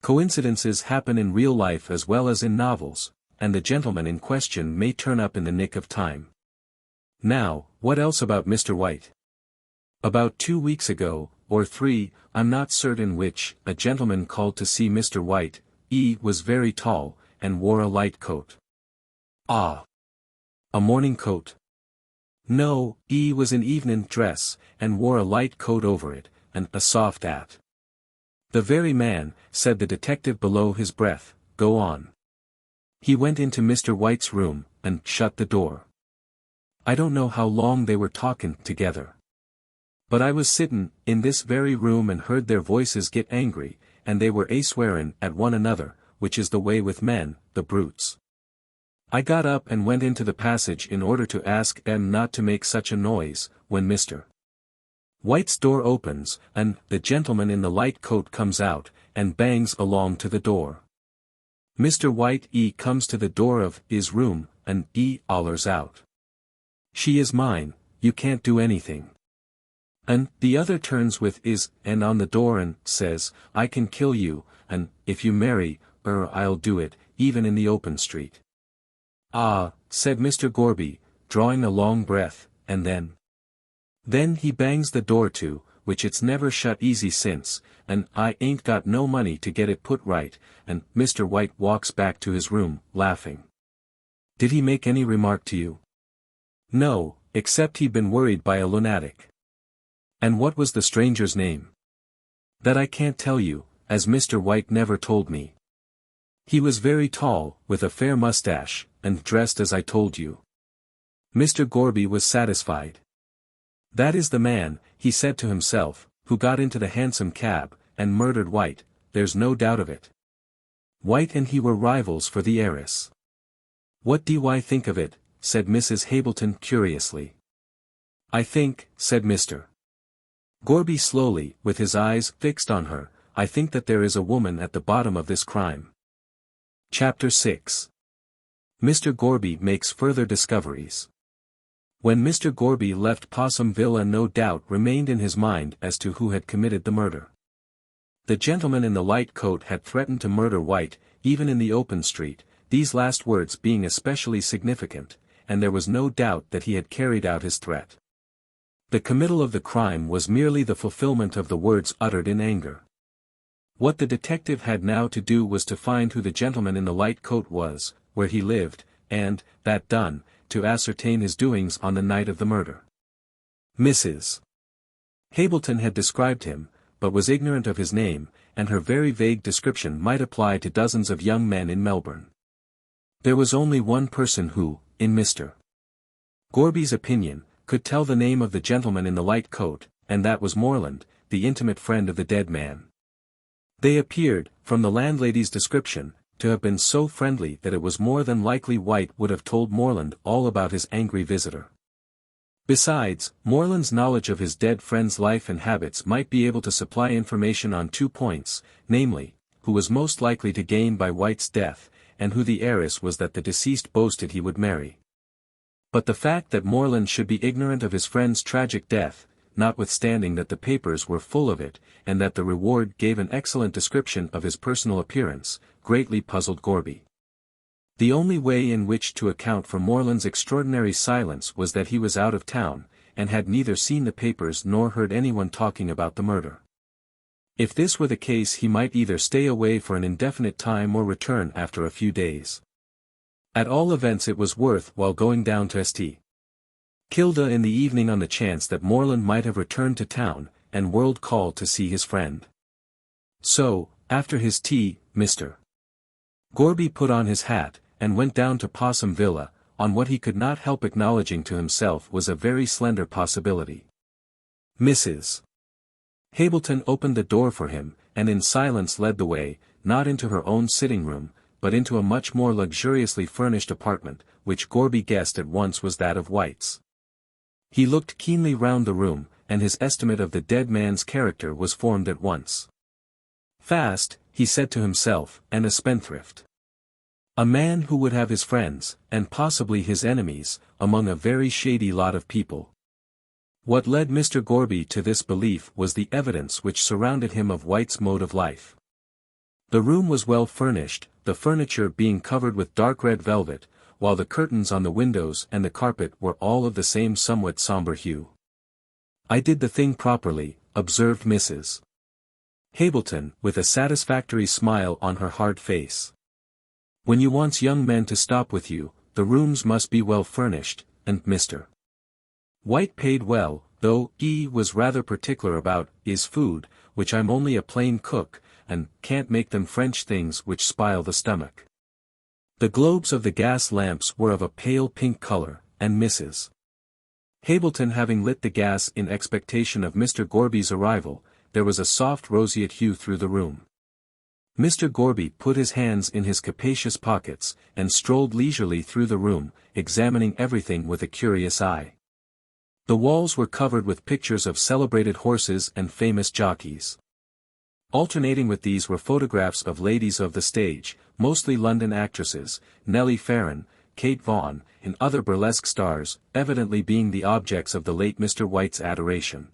Coincidences happen in real life as well as in novels, and the gentleman in question may turn up in the nick of time. Now, what else about Mr. White? About 2 weeks ago, or 3, I'm not certain which, a gentleman called to see Mr. White. He was very tall, and wore a light coat. Ah. A morning coat? No, he was in evening dress, and wore a light coat over it, and a soft hat. The very man, said the detective below his breath, go on. He went into Mr. White's room, and shut the door. I don't know how long they were talking together. But I was sittin' in this very room and heard their voices get angry, and they were swearin' at one another, which is the way with men, the brutes. I got up and went into the passage in order to ask 'em not to make such a noise, when Mr. White's door opens, and the gentleman in the light coat comes out, and bangs along to the door. Mr. White comes to the door of his room, and hollers out. She is mine, you can't do anything. And the other turns with his hand on the door and says, I can kill you, and if you marry her I'll do it, even in the open street. Ah, said Mr. Gorby, drawing a long breath, and then. Then he bangs the door to, which it's never shut easy since, and I ain't got no money to get it put right, and Mr. White walks back to his room, laughing. Did he make any remark to you? No, except he'd been worried by a lunatic. And what was the stranger's name? That I can't tell you, as Mr. White never told me. He was very tall, with a fair mustache, and dressed as I told you. Mr. Gorby was satisfied. That is the man, he said to himself, who got into the hansom cab, and murdered White, there's no doubt of it. White and he were rivals for the heiress. What do I think of it? Said Mrs. Hableton curiously. I think, said Mr. Gorby slowly, with his eyes fixed on her, I think that there is a woman at the bottom of this crime. Chapter 6. Mr. Gorby makes further discoveries. When Mr. Gorby left Possum Villa, no doubt remained in his mind as to who had committed the murder. The gentleman in the light coat had threatened to murder White, even in the open street, these last words being especially significant, and there was no doubt that he had carried out his threat. The committal of the crime was merely the fulfillment of the words uttered in anger. What the detective had now to do was to find who the gentleman in the light coat was, where he lived, and, that done, to ascertain his doings on the night of the murder. Mrs. Hableton had described him, but was ignorant of his name, and her very vague description might apply to dozens of young men in Melbourne. There was only one person who, in Mr. Gorby's opinion, could tell the name of the gentleman in the light coat, and that was Morland, the intimate friend of the dead man. They appeared, from the landlady's description, to have been so friendly that it was more than likely White would have told Morland all about his angry visitor. Besides, Morland's knowledge of his dead friend's life and habits might be able to supply information on 2 points, namely, who was most likely to gain by White's death, and who the heiress was that the deceased boasted he would marry. But the fact that Morland should be ignorant of his friend's tragic death, notwithstanding that the papers were full of it, and that the reward gave an excellent description of his personal appearance, greatly puzzled Gorby. The only way in which to account for Morland's extraordinary silence was that he was out of town, and had neither seen the papers nor heard anyone talking about the murder. If this were the case, he might either stay away for an indefinite time or return after a few days. At all events, it was worth while going down to St. Kilda in the evening on the chance that Morland might have returned to town, and world call to see his friend. So, after his tea, Mr. Gorby put on his hat, and went down to Possum Villa, on what he could not help acknowledging to himself was a very slender possibility. Mrs. Hableton opened the door for him, and in silence led the way, not into her own sitting room, but into a much more luxuriously furnished apartment, which Gorby guessed at once was that of White's. He looked keenly round the room, and his estimate of the dead man's character was formed at once. Fast, he said to himself, and a spendthrift. A man who would have his friends, and possibly his enemies, among a very shady lot of people. What led Mr. Gorby to this belief was the evidence which surrounded him of White's mode of life. The room was well furnished, the furniture being covered with dark red velvet, while the curtains on the windows and the carpet were all of the same somewhat somber hue. I did the thing properly, observed Mrs. Hableton, with a satisfactory smile on her hard face. When you wants young men to stop with you, the rooms must be well furnished, and Mr. White paid well, though he was rather particular about his food, which I'm only a plain cook, and can't make them French things which spile the stomach. The globes of the gas lamps were of a pale pink color, and Mrs. Hableton having lit the gas in expectation of Mr. Gorby's arrival, there was a soft roseate hue through the room. Mr. Gorby put his hands in his capacious pockets, and strolled leisurely through the room, examining everything with a curious eye. The walls were covered with pictures of celebrated horses and famous jockeys. Alternating with these were photographs of ladies of the stage, mostly London actresses, Nellie Farren, Kate Vaughan, and other burlesque stars, evidently being the objects of the late Mr. White's adoration.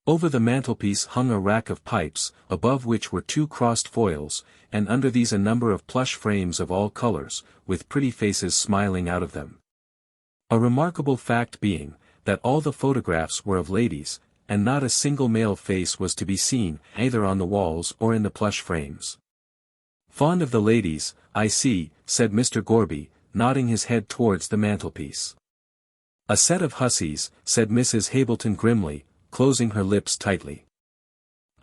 Over the mantelpiece hung a rack of pipes, above which were 2 crossed foils, and under these a number of plush frames of all colors, with pretty faces smiling out of them. A remarkable fact being, that all the photographs were of ladies, and not a single male face was to be seen, either on the walls or in the plush frames. Fond of the ladies, I see, said Mr. Gorby, nodding his head towards the mantelpiece. A set of hussies, said Mrs. Hableton grimly, closing her lips tightly.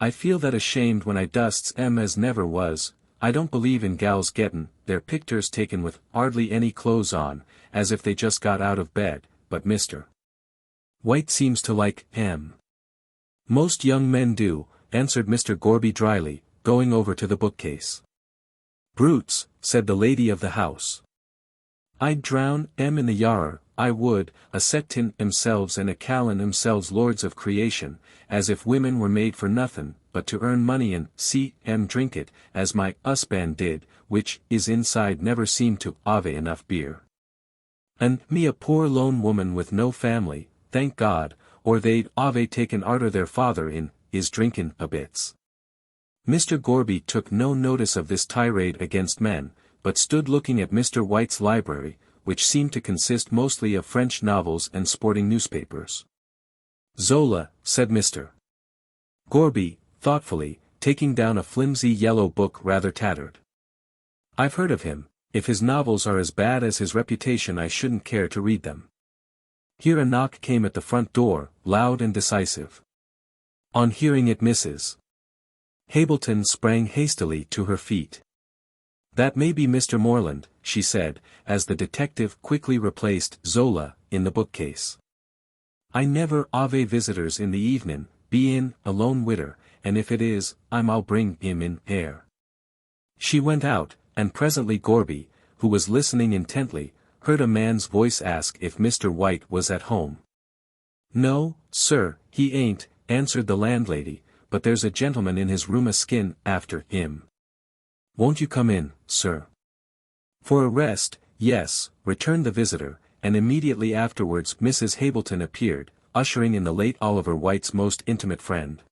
I feel that ashamed when I dusts 'em as never was. I don't believe in gals gettin' their pictures taken with hardly any clothes on, as if they just got out of bed, but Mr. White seems to like 'em. Most young men do, answered Mr. Gorby dryly, going over to the bookcase. Brutes, said the lady of the house. I'd drown 'em in the Yarrer, I would, a settin' 'emselves and a callin' 'emselves lords of creation, as if women were made for nothin', but to earn money and see 'em drink it, as my husband did, which is inside never seemed to ave enough beer. And me a poor lone woman with no family, thank God, or they'd ave taken arter their father in, is drinkin' a bits. Mr. Gorby took no notice of this tirade against men, but stood looking at Mr. White's library, which seemed to consist mostly of French novels and sporting newspapers. Zola, said Mr. Gorby, thoughtfully, taking down a flimsy yellow book rather tattered. I've heard of him. If his novels are as bad as his reputation I shouldn't care to read them. Here a knock came at the front door, loud and decisive. On hearing it Mrs. Hableton sprang hastily to her feet. That may be Mr. Morland, she said, as the detective quickly replaced Zola in the bookcase. I never ave visitors in the evenin', be in, alone widder, and if it is, I'll bring him in here. She went out, and presently Gorby, who was listening intently, heard a man's voice ask if Mr. White was at home. No, sir, he ain't, answered the landlady, but there's a gentleman in his room a-skin after him. Won't you come in, sir? For a rest, yes, returned the visitor, and immediately afterwards Mrs. Hableton appeared, ushering in the late Oliver White's most intimate friend.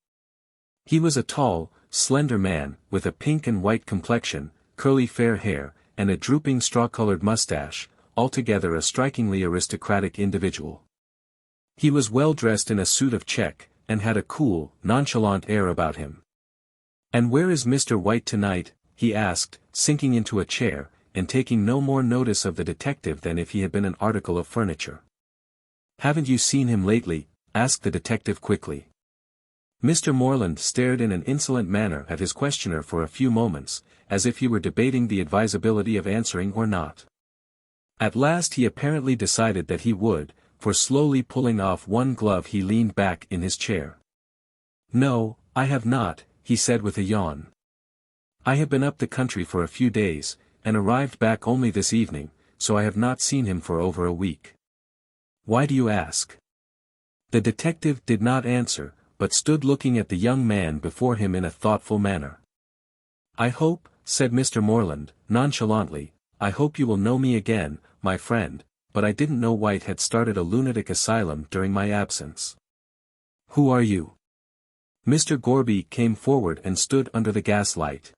He was a tall, slender man, with a pink and white complexion, curly fair hair, and a drooping straw-colored mustache, altogether a strikingly aristocratic individual. He was well dressed in a suit of check, and had a cool, nonchalant air about him. And where is Mr. White tonight? He asked, sinking into a chair, and taking no more notice of the detective than if he had been an article of furniture. Haven't you seen him lately? Asked the detective quickly. Mr. Morland stared in an insolent manner at his questioner for a few moments, as if he were debating the advisability of answering or not. At last he apparently decided that he would, for slowly pulling off one glove he leaned back in his chair. No, I have not, he said with a yawn. I have been up the country for a few days, and arrived back only this evening, so I have not seen him for over a week. Why do you ask? The detective did not answer, but stood looking at the young man before him in a thoughtful manner. I hope, said Mr. Morland, nonchalantly, I hope you will know me again, my friend, but I didn't know White had started a lunatic asylum during my absence. Who are you? Mr. Gorby came forward and stood under the gaslight.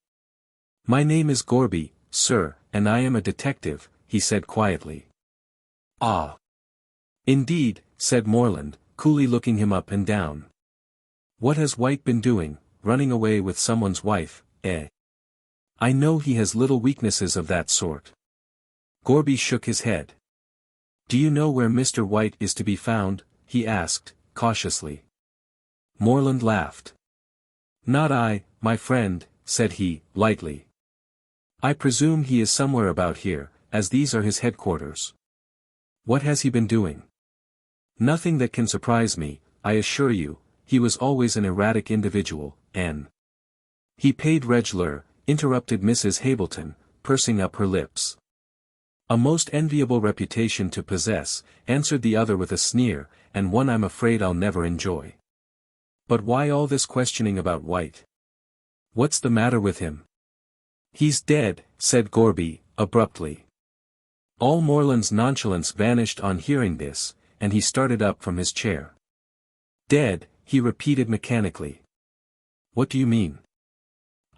My name is Gorby, sir, and I am a detective, he said quietly. Ah. Indeed, said Morland, coolly looking him up and down. What has White been doing, running away with someone's wife, eh? I know he has little weaknesses of that sort. Gorby shook his head. Do you know where Mr. White is to be found? He asked, cautiously. Morland laughed. Not I, my friend, said he, lightly. I presume he is somewhere about here, as these are his headquarters. What has he been doing? Nothing that can surprise me, I assure you. He was always an erratic individual, and he paid regular, interrupted Mrs. Hableton, pursing up her lips. A most enviable reputation to possess, answered the other with a sneer, and one I'm afraid I'll never enjoy. But why all this questioning about White? What's the matter with him? He's dead, said Gorby, abruptly. All Morland's nonchalance vanished on hearing this, and he started up from his chair. Dead, he repeated mechanically. What do you mean?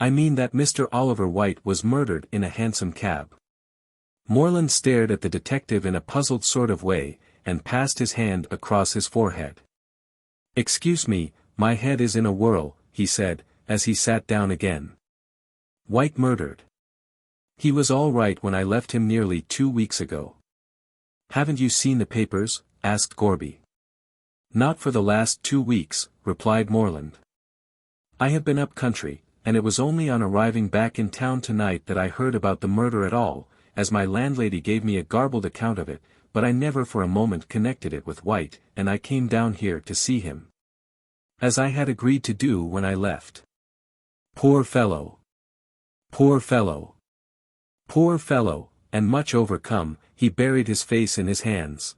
I mean that Mr. Oliver White was murdered in a hansom cab. Morland stared at the detective in a puzzled sort of way, and passed his hand across his forehead. Excuse me, my head is in a whirl, he said, as he sat down again. White murdered. He was all right when I left him nearly 2 weeks ago. Haven't you seen the papers? asked Gorby. Not for the last 2 weeks, replied Moreland. I have been up country, and it was only on arriving back in town tonight that I heard about the murder at all, as my landlady gave me a garbled account of it, but I never for a moment connected it with White, and I came down here to see him. As I had agreed to do when I left. Poor fellow. Poor fellow. Poor fellow, and much overcome, he buried his face in his hands.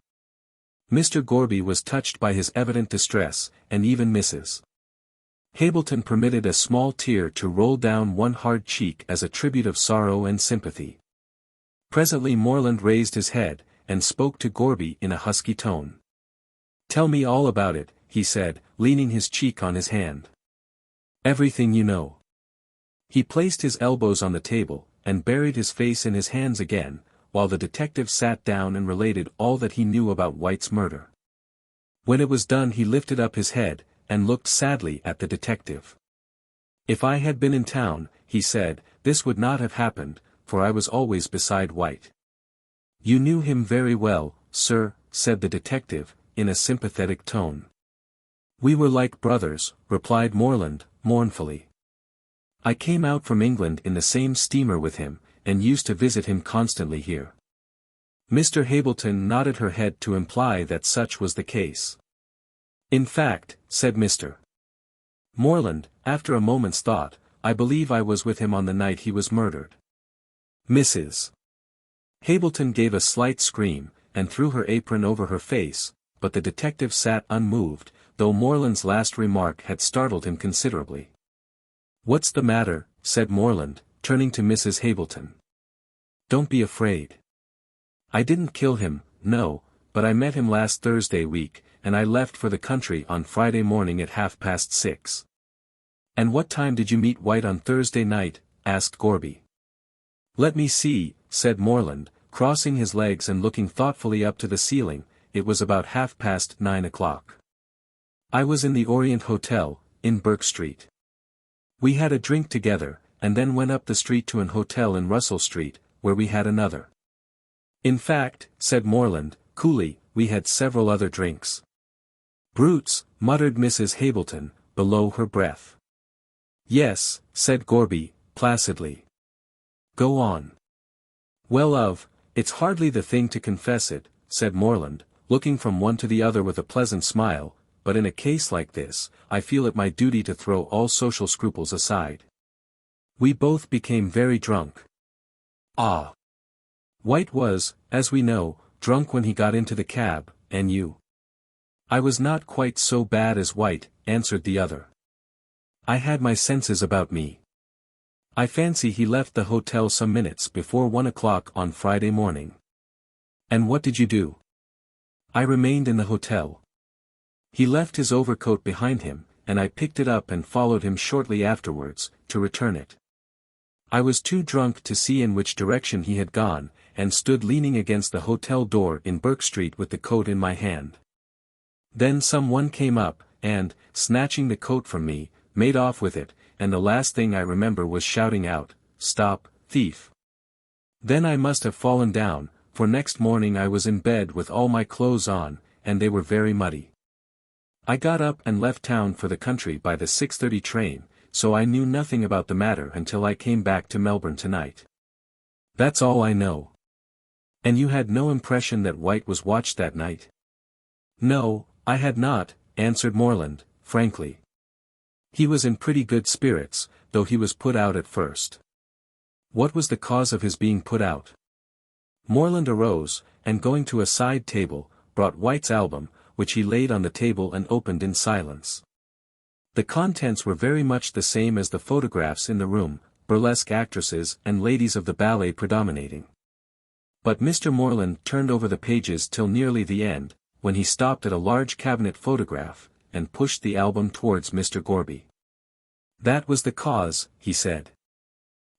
Mr. Gorby was touched by his evident distress, and even Mrs. Hableton permitted a small tear to roll down one hard cheek as a tribute of sorrow and sympathy. Presently Moreland raised his head, and spoke to Gorby in a husky tone. Tell me all about it, he said, leaning his cheek on his hand. Everything you know. He placed his elbows on the table, and buried his face in his hands again, while the detective sat down and related all that he knew about White's murder. When it was done he lifted up his head, and looked sadly at the detective. If I had been in town, he said, this would not have happened, for I was always beside White. You knew him very well, sir, said the detective, in a sympathetic tone. We were like brothers, replied Moreland, mournfully. I came out from England in the same steamer with him, and used to visit him constantly here. Mr. Hableton nodded her head to imply that such was the case. In fact, said Mr. Moreland, after a moment's thought, I believe I was with him on the night he was murdered. Mrs. Hableton gave a slight scream, and threw her apron over her face, but the detective sat unmoved, though Moreland's last remark had startled him considerably. What's the matter, said Moreland, turning to Mrs. Hableton. Don't be afraid. I didn't kill him, no, but I met him last Thursday week, and I left for the country on Friday morning at 6:30. And what time did you meet White on Thursday night? Asked Gorby. Let me see, said Moreland, crossing his legs and looking thoughtfully up to the ceiling. It was about 9:30. I was in the Orient Hotel, in Burke Street. We had a drink together, and then went up the street to an hotel in Russell Street, where we had another. In fact, said Moreland, coolly, we had several other drinks. Brutes, muttered Mrs. Hableton, below her breath. Yes, said Gorby, placidly. Go on. Well, it's hardly the thing to confess it, said Moreland, looking from one to the other with a pleasant smile, but in a case like this, I feel it my duty to throw all social scruples aside. We both became very drunk. Ah. White was, as we know, drunk when he got into the cab, and you? I was not quite so bad as White, answered the other. I had my senses about me. I fancy he left the hotel some minutes before 1 o'clock on Friday morning. And what did you do? I remained in the hotel. He left his overcoat behind him, and I picked it up and followed him shortly afterwards, to return it. I was too drunk to see in which direction he had gone, and stood leaning against the hotel door in Burke Street with the coat in my hand. Then someone came up, and, snatching the coat from me, made off with it, and the last thing I remember was shouting out, "Stop, thief!" Then I must have fallen down, for next morning I was in bed with all my clothes on, and they were very muddy. I got up and left town for the country by the 6:30 train, so I knew nothing about the matter until I came back to Melbourne tonight. That's all I know. And you had no impression that White was watched that night? No, I had not, answered Moreland, frankly. He was in pretty good spirits, though he was put out at first. What was the cause of his being put out? Moreland arose, and going to a side table, brought White's album, which he laid on the table and opened in silence. The contents were very much the same as the photographs in the room, burlesque actresses and ladies of the ballet predominating. But Mr. Moreland turned over the pages till nearly the end, when he stopped at a large cabinet photograph, and pushed the album towards Mr. Gorby. That was the cause, he said.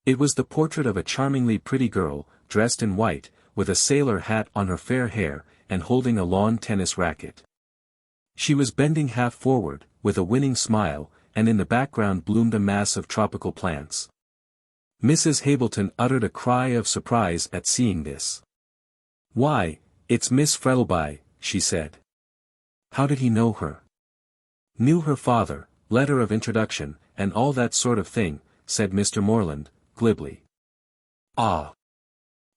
It was the portrait of a charmingly pretty girl, dressed in white, with a sailor hat on her fair hair, and holding a lawn tennis racket. She was bending half forward, with a winning smile, and in the background bloomed a mass of tropical plants. Mrs. Hableton uttered a cry of surprise at seeing this. "Why, it's Miss Frettlby," she said. How did he know her? Knew her father, letter of introduction, and all that sort of thing, said Mr. Morland, glibly. Ah.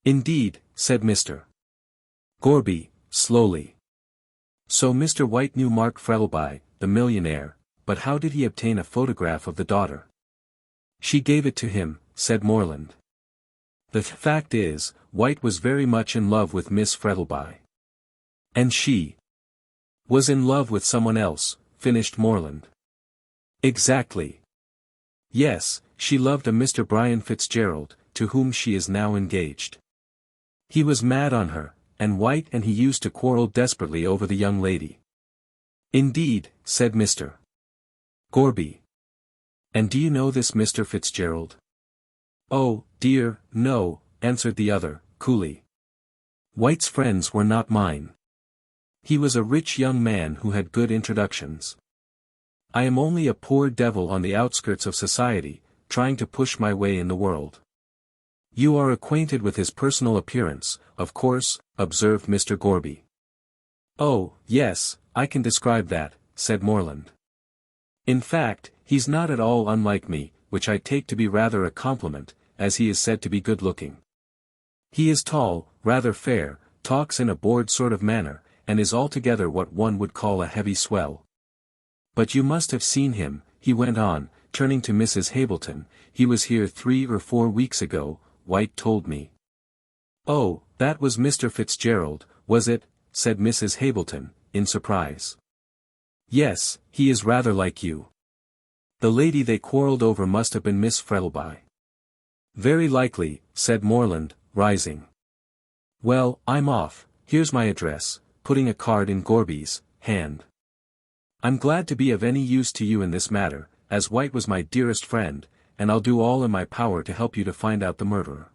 Indeed, said Mr. Gorby, slowly. So Mr. White knew Mark Frettlby, the millionaire, but how did he obtain a photograph of the daughter? She gave it to him, said Morland. The fact is, White was very much in love with Miss Frettlby. And she was in love with someone else, finished Morland. Exactly. Yes, she loved a Mr. Brian Fitzgerald, to whom she is now engaged. He was mad on her, and White and he used to quarrel desperately over the young lady. Indeed, said Mr. Gorby. And do you know this Mr. Fitzgerald? Oh, dear, no, answered the other, coolly. White's friends were not mine. He was a rich young man who had good introductions. I am only a poor devil on the outskirts of society, trying to push my way in the world. You are acquainted with his personal appearance, of course, observed Mr. Gorby. Oh, yes, I can describe that, said Morland. In fact, he's not at all unlike me, which I take to be rather a compliment, as he is said to be good-looking. He is tall, rather fair, talks in a bored sort of manner, and is altogether what one would call a heavy swell. But you must have seen him, he went on, turning to Mrs. Hableton, he was here 3 or 4 weeks ago, White told me. Oh, that was Mr. Fitzgerald, was it? Said Mrs. Hableton, in surprise. Yes, he is rather like you. The lady they quarrelled over must have been Miss Frettlby. Very likely, said Morland, rising. Well, I'm off, here's my address, putting a card in Gorby's hand. I'm glad to be of any use to you in this matter, as White was my dearest friend, and I'll do all in my power to help you to find out the murderer.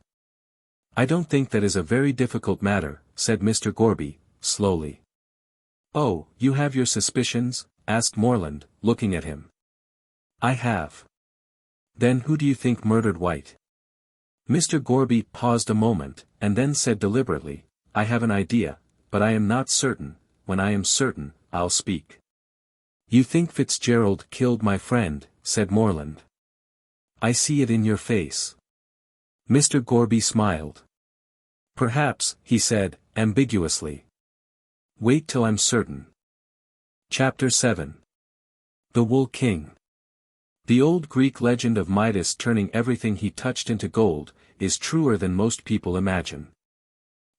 I don't think that is a very difficult matter, said Mr. Gorby, slowly. Oh, you have your suspicions? Asked Morland, looking at him. I have. Then who do you think murdered White? Mr. Gorby paused a moment, and then said deliberately, I have an idea, but I am not certain. When I am certain, I'll speak. You think Fitzgerald killed my friend, said Morland. I see it in your face. Mr. Gorby smiled. Perhaps, he said, ambiguously. Wait till I'm certain. Chapter 7. The Wool King. The old Greek legend of Midas turning everything he touched into gold, is truer than most people imagine.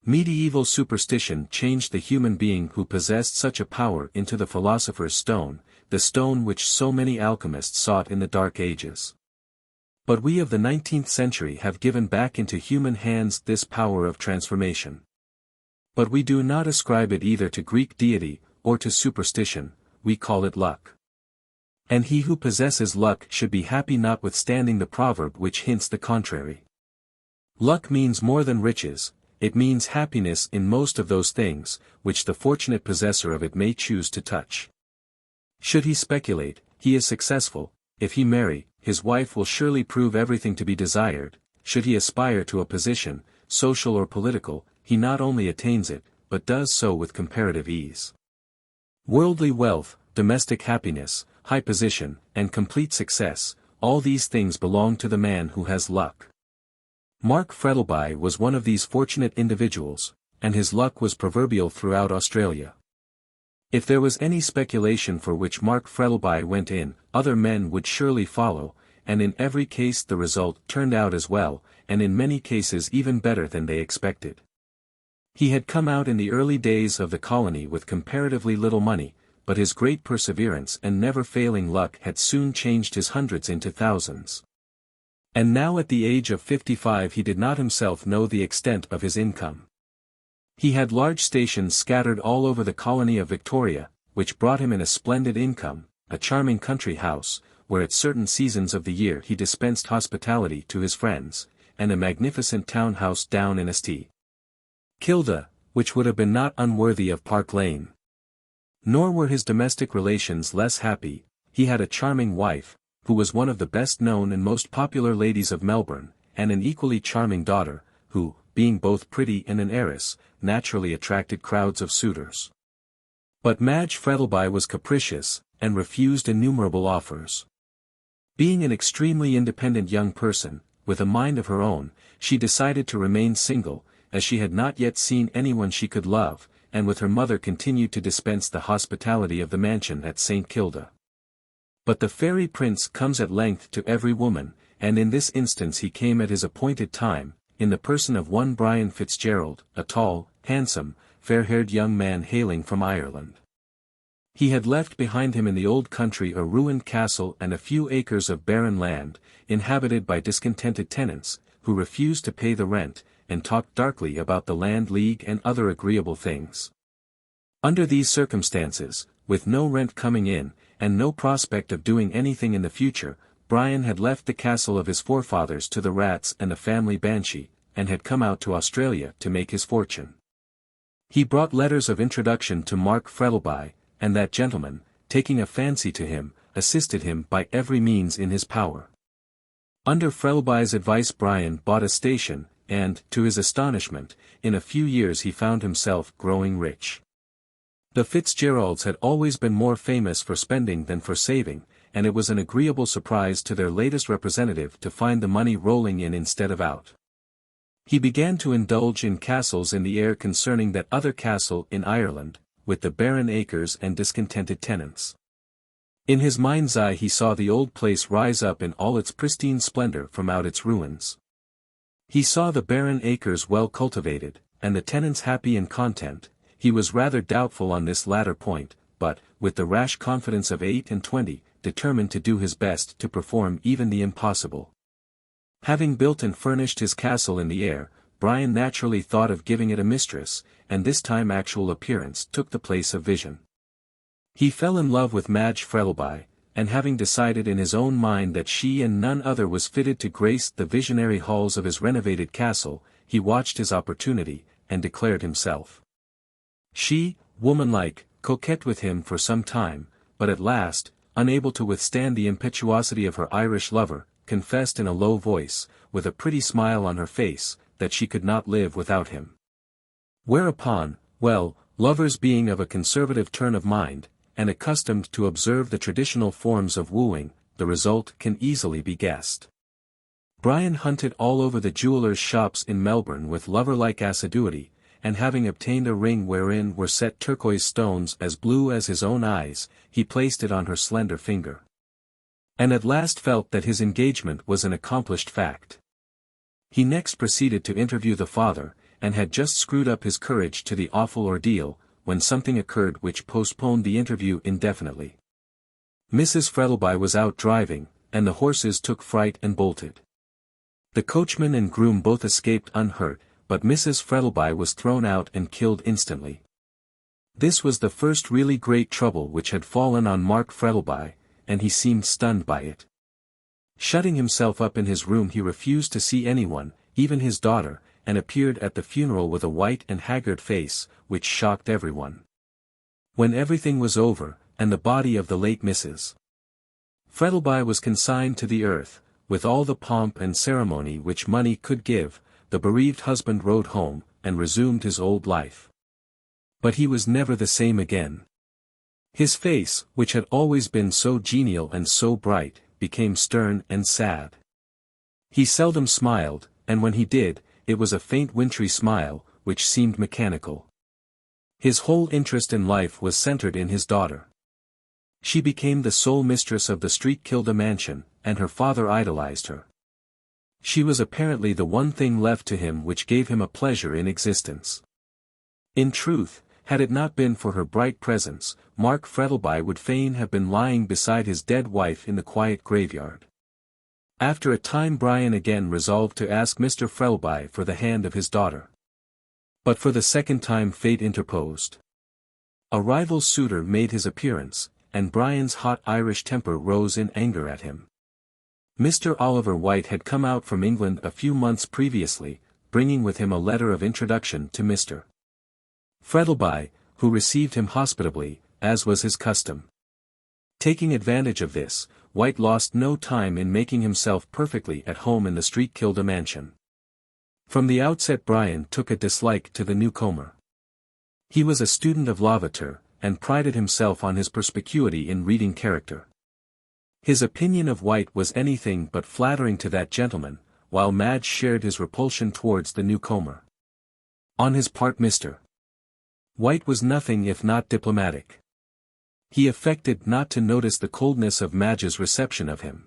Medieval superstition changed the human being who possessed such a power into the philosopher's stone, the stone which so many alchemists sought in the Dark Ages. But we of the 19th century have given back into human hands this power of transformation. But we do not ascribe it either to Greek deity, or to superstition, we call it luck. And he who possesses luck should be happy notwithstanding the proverb which hints the contrary. Luck means more than riches, it means happiness in most of those things, which the fortunate possessor of it may choose to touch. Should he speculate, he is successful, if he marry, his wife will surely prove everything to be desired, should he aspire to a position, social or political, he not only attains it, but does so with comparative ease. Worldly wealth, domestic happiness, high position, and complete success, all these things belong to the man who has luck. Mark Frettlby was one of these fortunate individuals, and his luck was proverbial throughout Australia. If there was any speculation for which Mark Frettlby went in, other men would surely follow, and in every case the result turned out as well, and in many cases even better than they expected. He had come out in the early days of the colony with comparatively little money, but his great perseverance and never-failing luck had soon changed his hundreds into thousands. And now at the age of 55 he did not himself know the extent of his income. He had large stations scattered all over the colony of Victoria, which brought him in a splendid income, a charming country house, where at certain seasons of the year he dispensed hospitality to his friends, and a magnificent town house down in St. Kilda, which would have been not unworthy of Park Lane. Nor were his domestic relations less happy. He had a charming wife, who was one of the best known and most popular ladies of Melbourne, and an equally charming daughter, who, being both pretty and an heiress, naturally attracted crowds of suitors. But Madge Frettlby was capricious, and refused innumerable offers. Being an extremely independent young person, with a mind of her own, she decided to remain single, as she had not yet seen anyone she could love, and with her mother continued to dispense the hospitality of the mansion at St. Kilda. But the fairy prince comes at length to every woman, and in this instance he came at his appointed time, in the person of one Brian Fitzgerald, a tall, handsome, fair-haired young man hailing from Ireland. He had left behind him in the old country a ruined castle and a few acres of barren land, inhabited by discontented tenants, who refused to pay the rent, and talked darkly about the land league and other agreeable things. Under these circumstances, with no rent coming in, and no prospect of doing anything in the future, Brian had left the castle of his forefathers to the rats and the family banshee, and had come out to Australia to make his fortune. He brought letters of introduction to Mark Frettlby, and that gentleman, taking a fancy to him, assisted him by every means in his power. Under Frettlby's advice Brian bought a station, and, to his astonishment, in a few years he found himself growing rich. The Fitzgeralds had always been more famous for spending than for saving, and it was an agreeable surprise to their latest representative to find the money rolling in instead of out. He began to indulge in castles in the air concerning that other castle in Ireland, with the barren acres and discontented tenants. In his mind's eye he saw the old place rise up in all its pristine splendor from out its ruins. He saw the barren acres well cultivated, and the tenants happy and content. He was rather doubtful on this latter point, but, with the rash confidence of 28, determined to do his best to perform even the impossible. Having built and furnished his castle in the air, Brian naturally thought of giving it a mistress, and this time actual appearance took the place of vision. He fell in love with Madge Frettlby, and having decided in his own mind that she and none other was fitted to grace the visionary halls of his renovated castle, he watched his opportunity, and declared himself. She, womanlike, coquetted with him for some time, but at last, unable to withstand the impetuosity of her Irish lover, confessed in a low voice, with a pretty smile on her face, that she could not live without him. Whereupon, well, lovers being of a conservative turn of mind, and accustomed to observe the traditional forms of wooing, the result can easily be guessed. Brian hunted all over the jewelers' shops in Melbourne with lover-like assiduity, and having obtained a ring wherein were set turquoise stones as blue as his own eyes, he placed it on her slender finger. And at last felt that his engagement was an accomplished fact. He next proceeded to interview the father, and had just screwed up his courage to the awful ordeal, when something occurred which postponed the interview indefinitely. Mrs. Frettlby was out driving, and the horses took fright and bolted. The coachman and groom both escaped unhurt, but Mrs. Frettlby was thrown out and killed instantly. This was the first really great trouble which had fallen on Mark Frettlby, and he seemed stunned by it. Shutting himself up in his room he refused to see anyone, even his daughter, and appeared at the funeral with a white and haggard face, which shocked everyone. When everything was over, and the body of the late Mrs. Frettlby was consigned to the earth, with all the pomp and ceremony which money could give, the bereaved husband rode home, and resumed his old life. But he was never the same again. His face, which had always been so genial and so bright, became stern and sad. He seldom smiled, and when he did, it was a faint wintry smile, which seemed mechanical. His whole interest in life was centered in his daughter. She became the sole mistress of the Street Kilda mansion, and her father idolized her. She was apparently the one thing left to him which gave him a pleasure in existence. In truth, had it not been for her bright presence, Mark Frettlby would fain have been lying beside his dead wife in the quiet graveyard. After a time Brian again resolved to ask Mr. Frettlby for the hand of his daughter. But for the second time fate interposed. A rival suitor made his appearance, and Brian's hot Irish temper rose in anger at him. Mr. Oliver White had come out from England a few months previously, bringing with him a letter of introduction to Mr. Frettlby, who received him hospitably, as was his custom. Taking advantage of this, White lost no time in making himself perfectly at home in the Street Kilda mansion. From the outset Brian took a dislike to the newcomer. He was a student of Lavater, and prided himself on his perspicuity in reading character. His opinion of White was anything but flattering to that gentleman, while Madge shared his repulsion towards the newcomer. On his part Mr. White was nothing if not diplomatic. He affected not to notice the coldness of Madge's reception of him.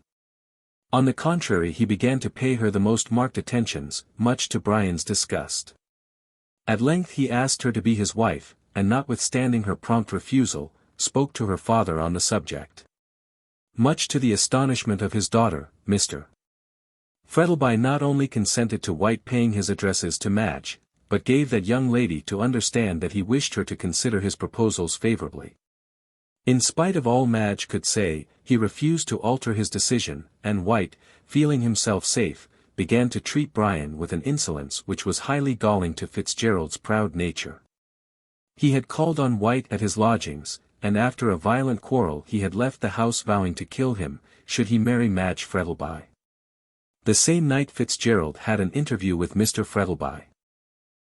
On the contrary, he began to pay her the most marked attentions, much to Brian's disgust. At length he asked her to be his wife, and notwithstanding her prompt refusal, spoke to her father on the subject. Much to the astonishment of his daughter, Mr. Frettlby not only consented to White paying his addresses to Madge, but gave that young lady to understand that he wished her to consider his proposals favourably. In spite of all Madge could say, he refused to alter his decision, and White, feeling himself safe, began to treat Brian with an insolence which was highly galling to Fitzgerald's proud nature. He had called on White at his lodgings, and after a violent quarrel he had left the house vowing to kill him, should he marry Madge Frettlby. The same night Fitzgerald had an interview with Mr. Frettlby.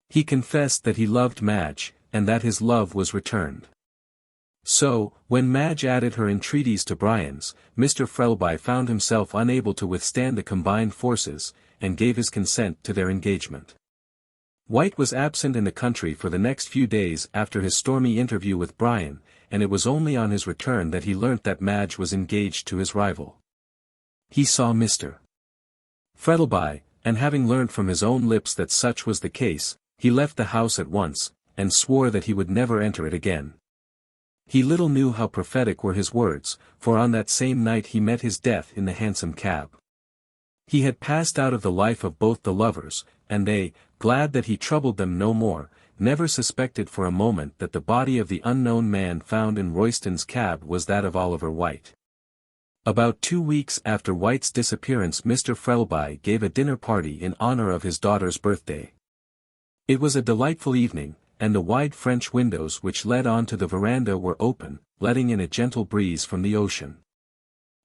He confessed that he loved Madge, and that his love was returned. So, when Madge added her entreaties to Brian's, Mr. Frettlby found himself unable to withstand the combined forces, and gave his consent to their engagement. White was absent in the country for the next few days after his stormy interview with Brian, and it was only on his return that he learnt that Madge was engaged to his rival. He saw Mr. Frettlby, and having learnt from his own lips that such was the case, he left the house at once, and swore that he would never enter it again. He little knew how prophetic were his words, for on that same night he met his death in the hansom cab. He had passed out of the life of both the lovers, and they, glad that he troubled them no more, never suspected for a moment that the body of the unknown man found in Royston's cab was that of Oliver White. About 2 weeks after White's disappearance Mr. Frettlby gave a dinner party in honour of his daughter's birthday. It was a delightful evening, and the wide French windows which led on to the veranda were open, letting in a gentle breeze from the ocean.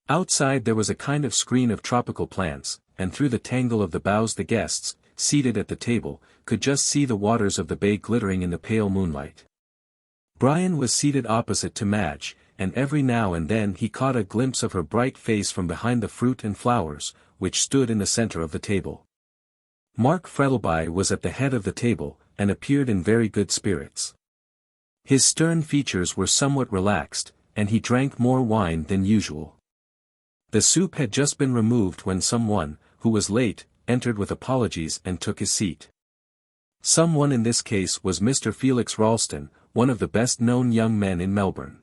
Outside there was a kind of screen of tropical plants, and through the tangle of the boughs the guests, seated at the table, could just see the waters of the bay glittering in the pale moonlight. Brian was seated opposite to Madge, and every now and then he caught a glimpse of her bright face from behind the fruit and flowers, which stood in the centre of the table. Mark Frettlby was at the head of the table, and appeared in very good spirits. His stern features were somewhat relaxed, and he drank more wine than usual. The soup had just been removed when someone, who was late, entered with apologies and took his seat. Someone in this case was Mr. Felix Ralston, one of the best-known young men in Melbourne.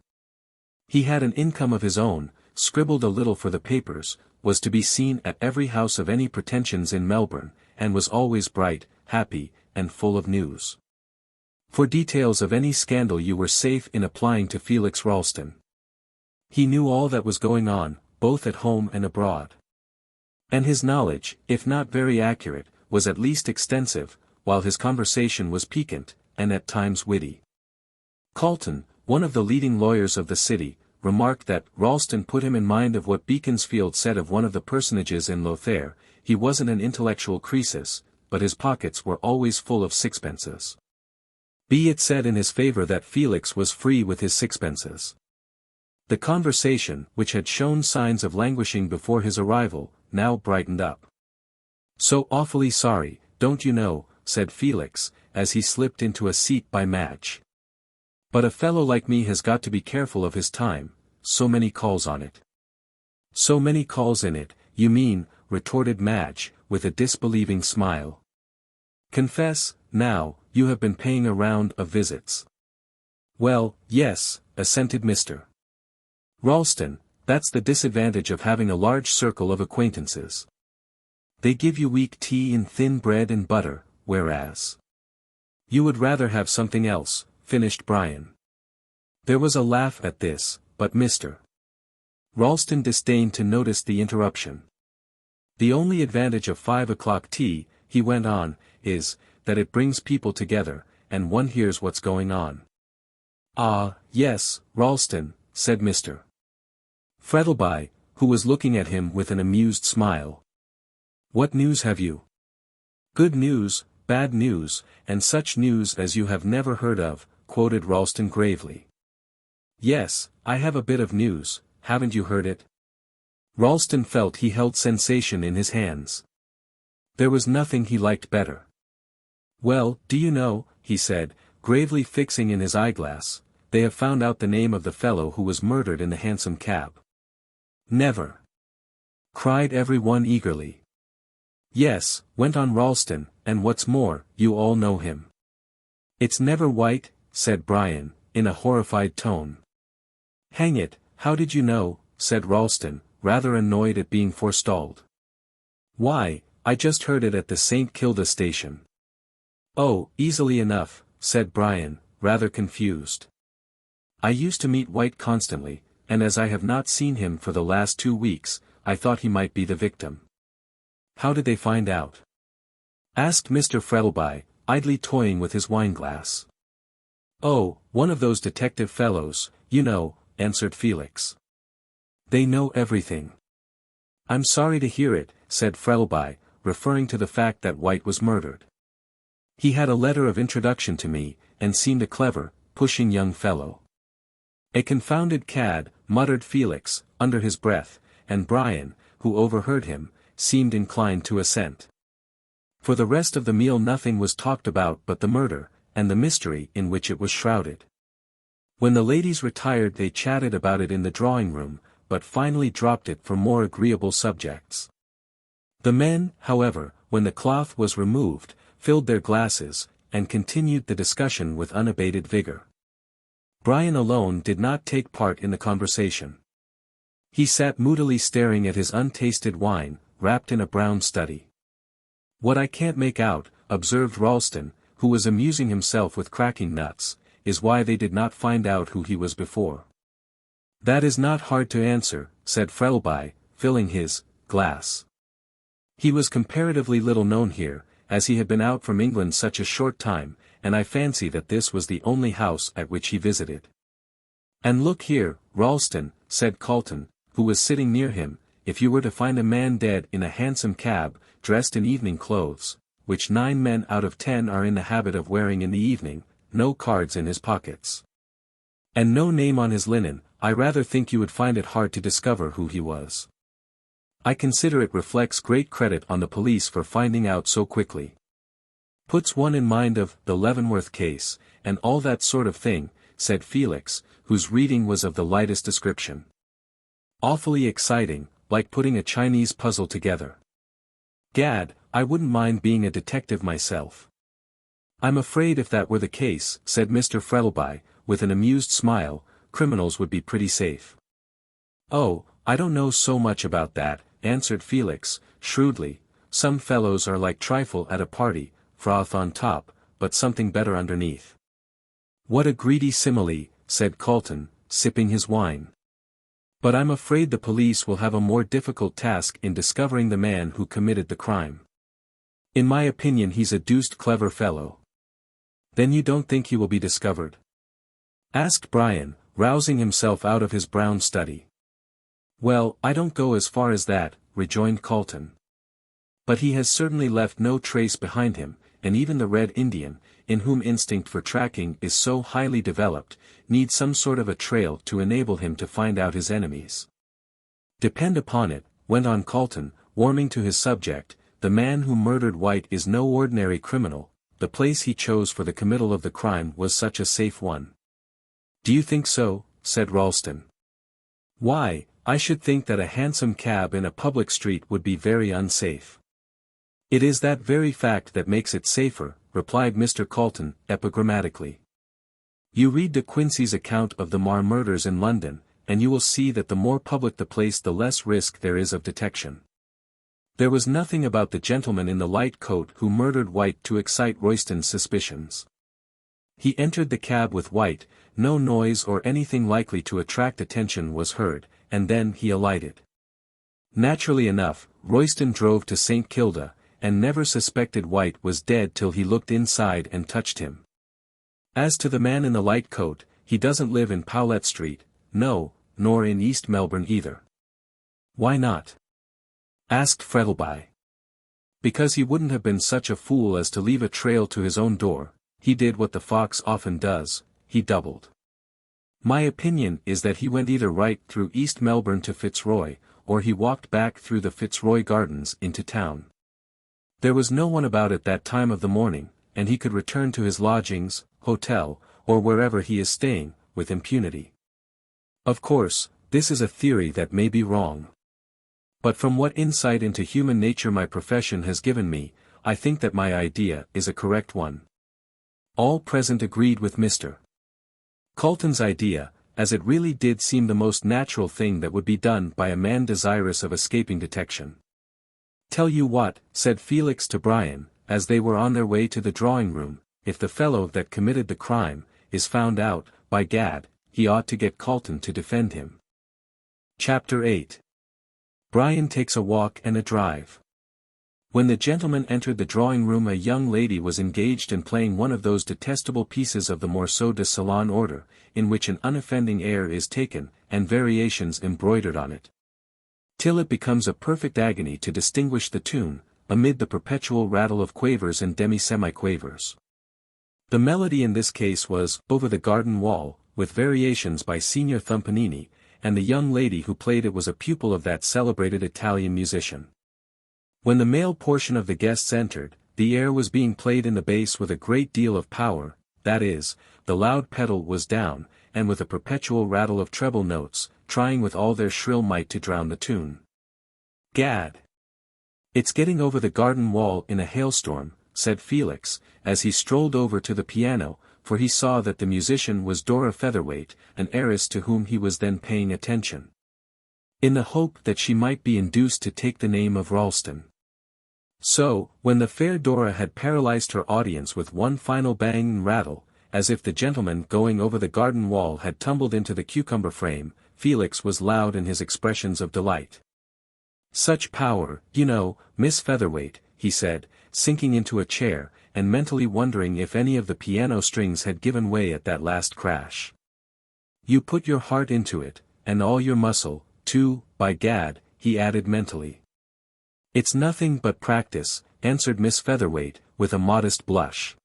He had an income of his own, scribbled a little for the papers, was to be seen at every house of any pretensions in Melbourne, and was always bright, happy, and full of news. For details of any scandal you were safe in applying to Felix Ralston. He knew all that was going on, both at home and abroad. And his knowledge, if not very accurate, was at least extensive, while his conversation was piquant, and at times witty. Calton, one of the leading lawyers of the city, remarked that Ralston put him in mind of what Beaconsfield said of one of the personages in Lothair: he wasn't an intellectual Croesus, but his pockets were always full of sixpences. Be it said in his favour that Felix was free with his sixpences. The conversation, which had shown signs of languishing before his arrival, now brightened up. "So awfully sorry, don't you know," said Felix, as he slipped into a seat by Madge. "But a fellow like me has got to be careful of his time, so many calls on it." "So many calls in it, you mean," retorted Madge, with a disbelieving smile. "Confess, now, you have been paying a round of visits." "Well, yes," assented Mr. Ralston, "that's the disadvantage of having a large circle of acquaintances. They give you weak tea and thin bread and butter, whereas—" "You would rather have something else," finished Brian. There was a laugh at this, but Mr. Ralston disdained to notice the interruption. "The only advantage of 5 o'clock tea," he went on, "is, that it brings people together, and one hears what's going on." "Ah, yes, Ralston," said Mr. Frettlby, who was looking at him with an amused smile. "What news have you?" "Good news, bad news, and such news as you have never heard of," quoted Ralston gravely. Yes, I have a bit of news, haven't you heard it? Ralston felt he held sensation in his hands. There was nothing he liked better. Well, do you know, he said, gravely fixing in his eyeglass, they have found out the name of the fellow who was murdered in the hansom cab. Never! Cried everyone eagerly. Yes, went on Ralston, and what's more, you all know him. It's never White, said Brian, in a horrified tone. Hang it, how did you know, said Ralston, rather annoyed at being forestalled. Why, I just heard it at the St. Kilda station. Oh, easily enough, said Brian, rather confused. I used to meet White constantly, and as I have not seen him for the last 2 weeks, I thought he might be the victim. How did they find out? Asked Mr. Frettlby, idly toying with his wineglass. Oh, one of those detective fellows, you know, answered Felix. They know everything. I'm sorry to hear it, said Frettlby, referring to the fact that White was murdered. He had a letter of introduction to me, and seemed a clever, pushing young fellow. A confounded cad, muttered Felix, under his breath, and Brian, who overheard him, seemed inclined to assent. For the rest of the meal nothing was talked about but the murder, and the mystery in which it was shrouded. When the ladies retired they chatted about it in the drawing-room, but finally dropped it for more agreeable subjects. The men, however, when the cloth was removed, filled their glasses, and continued the discussion with unabated vigor. Brian alone did not take part in the conversation. He sat moodily staring at his untasted wine, wrapped in a brown study. What I can't make out, observed Ralston, who was amusing himself with cracking nuts, is why they did not find out who he was before. That is not hard to answer, said Frettlby, filling his glass. He was comparatively little known here, as he had been out from England such a short time, and I fancy that this was the only house at which he visited. And look here, Ralston, said Calton, who was sitting near him, if you were to find a man dead in a hansom cab, dressed in evening clothes, which 9 men out of 10 are in the habit of wearing in the evening, no cards in his pockets, and no name on his linen, I rather think you would find it hard to discover who he was. I consider it reflects great credit on the police for finding out so quickly. Puts one in mind of the Leavenworth case, and all that sort of thing, said Felix, whose reading was of the lightest description. Awfully exciting, like putting a Chinese puzzle together. Gad, I wouldn't mind being a detective myself. I'm afraid if that were the case, said Mr. Frettlby, with an amused smile, criminals would be pretty safe. Oh, I don't know so much about that, answered Felix, shrewdly. Some fellows are like trifle at a party, froth on top, but something better underneath. What a greedy simile, said Calton, sipping his wine. But I'm afraid the police will have a more difficult task in discovering the man who committed the crime. In my opinion he's a deuced clever fellow. Then you don't think he will be discovered? Asked Brian, rousing himself out of his brown study. Well, I don't go as far as that, rejoined Calton. But he has certainly left no trace behind him, and even the Red Indian, in whom instinct for tracking is so highly developed, needs some sort of a trail to enable him to find out his enemies. Depend upon it, went on Calton, warming to his subject, the man who murdered White is no ordinary criminal, the place he chose for the committal of the crime was such a safe one. Do you think so? Said Ralston. Why, I should think that a hansom cab in a public street would be very unsafe. It is that very fact that makes it safer, replied Mr. Calton, epigrammatically. You read De Quincey's account of the Mar murders in London, and you will see that the more public the place the less risk there is of detection. There was nothing about the gentleman in the light coat who murdered White to excite Royston's suspicions. He entered the cab with White, no noise or anything likely to attract attention was heard, and then he alighted. Naturally enough, Royston drove to St. Kilda, and never suspected White was dead till he looked inside and touched him. As to the man in the light coat, he doesn't live in Powlett Street, no, nor in East Melbourne either. Why not? Asked Frettlby. Because he wouldn't have been such a fool as to leave a trail to his own door, he did what the fox often does, he doubled. My opinion is that he went either right through East Melbourne to Fitzroy, or he walked back through the Fitzroy Gardens into town. There was no one about at that time of the morning, and he could return to his lodgings, hotel, or wherever he is staying, with impunity. Of course, this is a theory that may be wrong. But from what insight into human nature my profession has given me, I think that my idea is a correct one. All present agreed with Mr. Calton's idea, as it really did seem the most natural thing that would be done by a man desirous of escaping detection. "Tell you what," said Felix to Brian, as they were on their way to the drawing-room, "if the fellow that committed the crime is found out, by gad, he ought to get Calton to defend him." Chapter 8. Brian takes a walk and a drive. When the gentleman entered the drawing-room, a young lady was engaged in playing one of those detestable pieces of the morceau de salon order, in which an unoffending air is taken, and variations embroidered on it, till it becomes a perfect agony to distinguish the tune, amid the perpetual rattle of quavers and demi-semi-quavers. The melody in this case was "Over the Garden Wall," with variations by Signor Thumpanini, and the young lady who played it was a pupil of that celebrated Italian musician. When the male portion of the guests entered, the air was being played in the bass with a great deal of power, that is, the loud pedal was down, and with a perpetual rattle of treble notes, trying with all their shrill might to drown the tune. "Gad! It's getting over the garden wall in a hailstorm," said Felix, as he strolled over to the piano, for he saw that the musician was Dora Featherweight, an heiress to whom he was then paying attention, in the hope that she might be induced to take the name of Ralston. So, when the fair Dora had paralyzed her audience with one final bang and rattle, as if the gentleman going over the garden wall had tumbled into the cucumber frame, Felix was loud in his expressions of delight. "Such power, you know, Miss Featherweight," he said, sinking into a chair, and mentally wondering if any of the piano strings had given way at that last crash. "You put your heart into it, and all your muscle, too, by gad," he added mentally. "It's nothing but practice," answered Miss Featherweight, with a modest blush.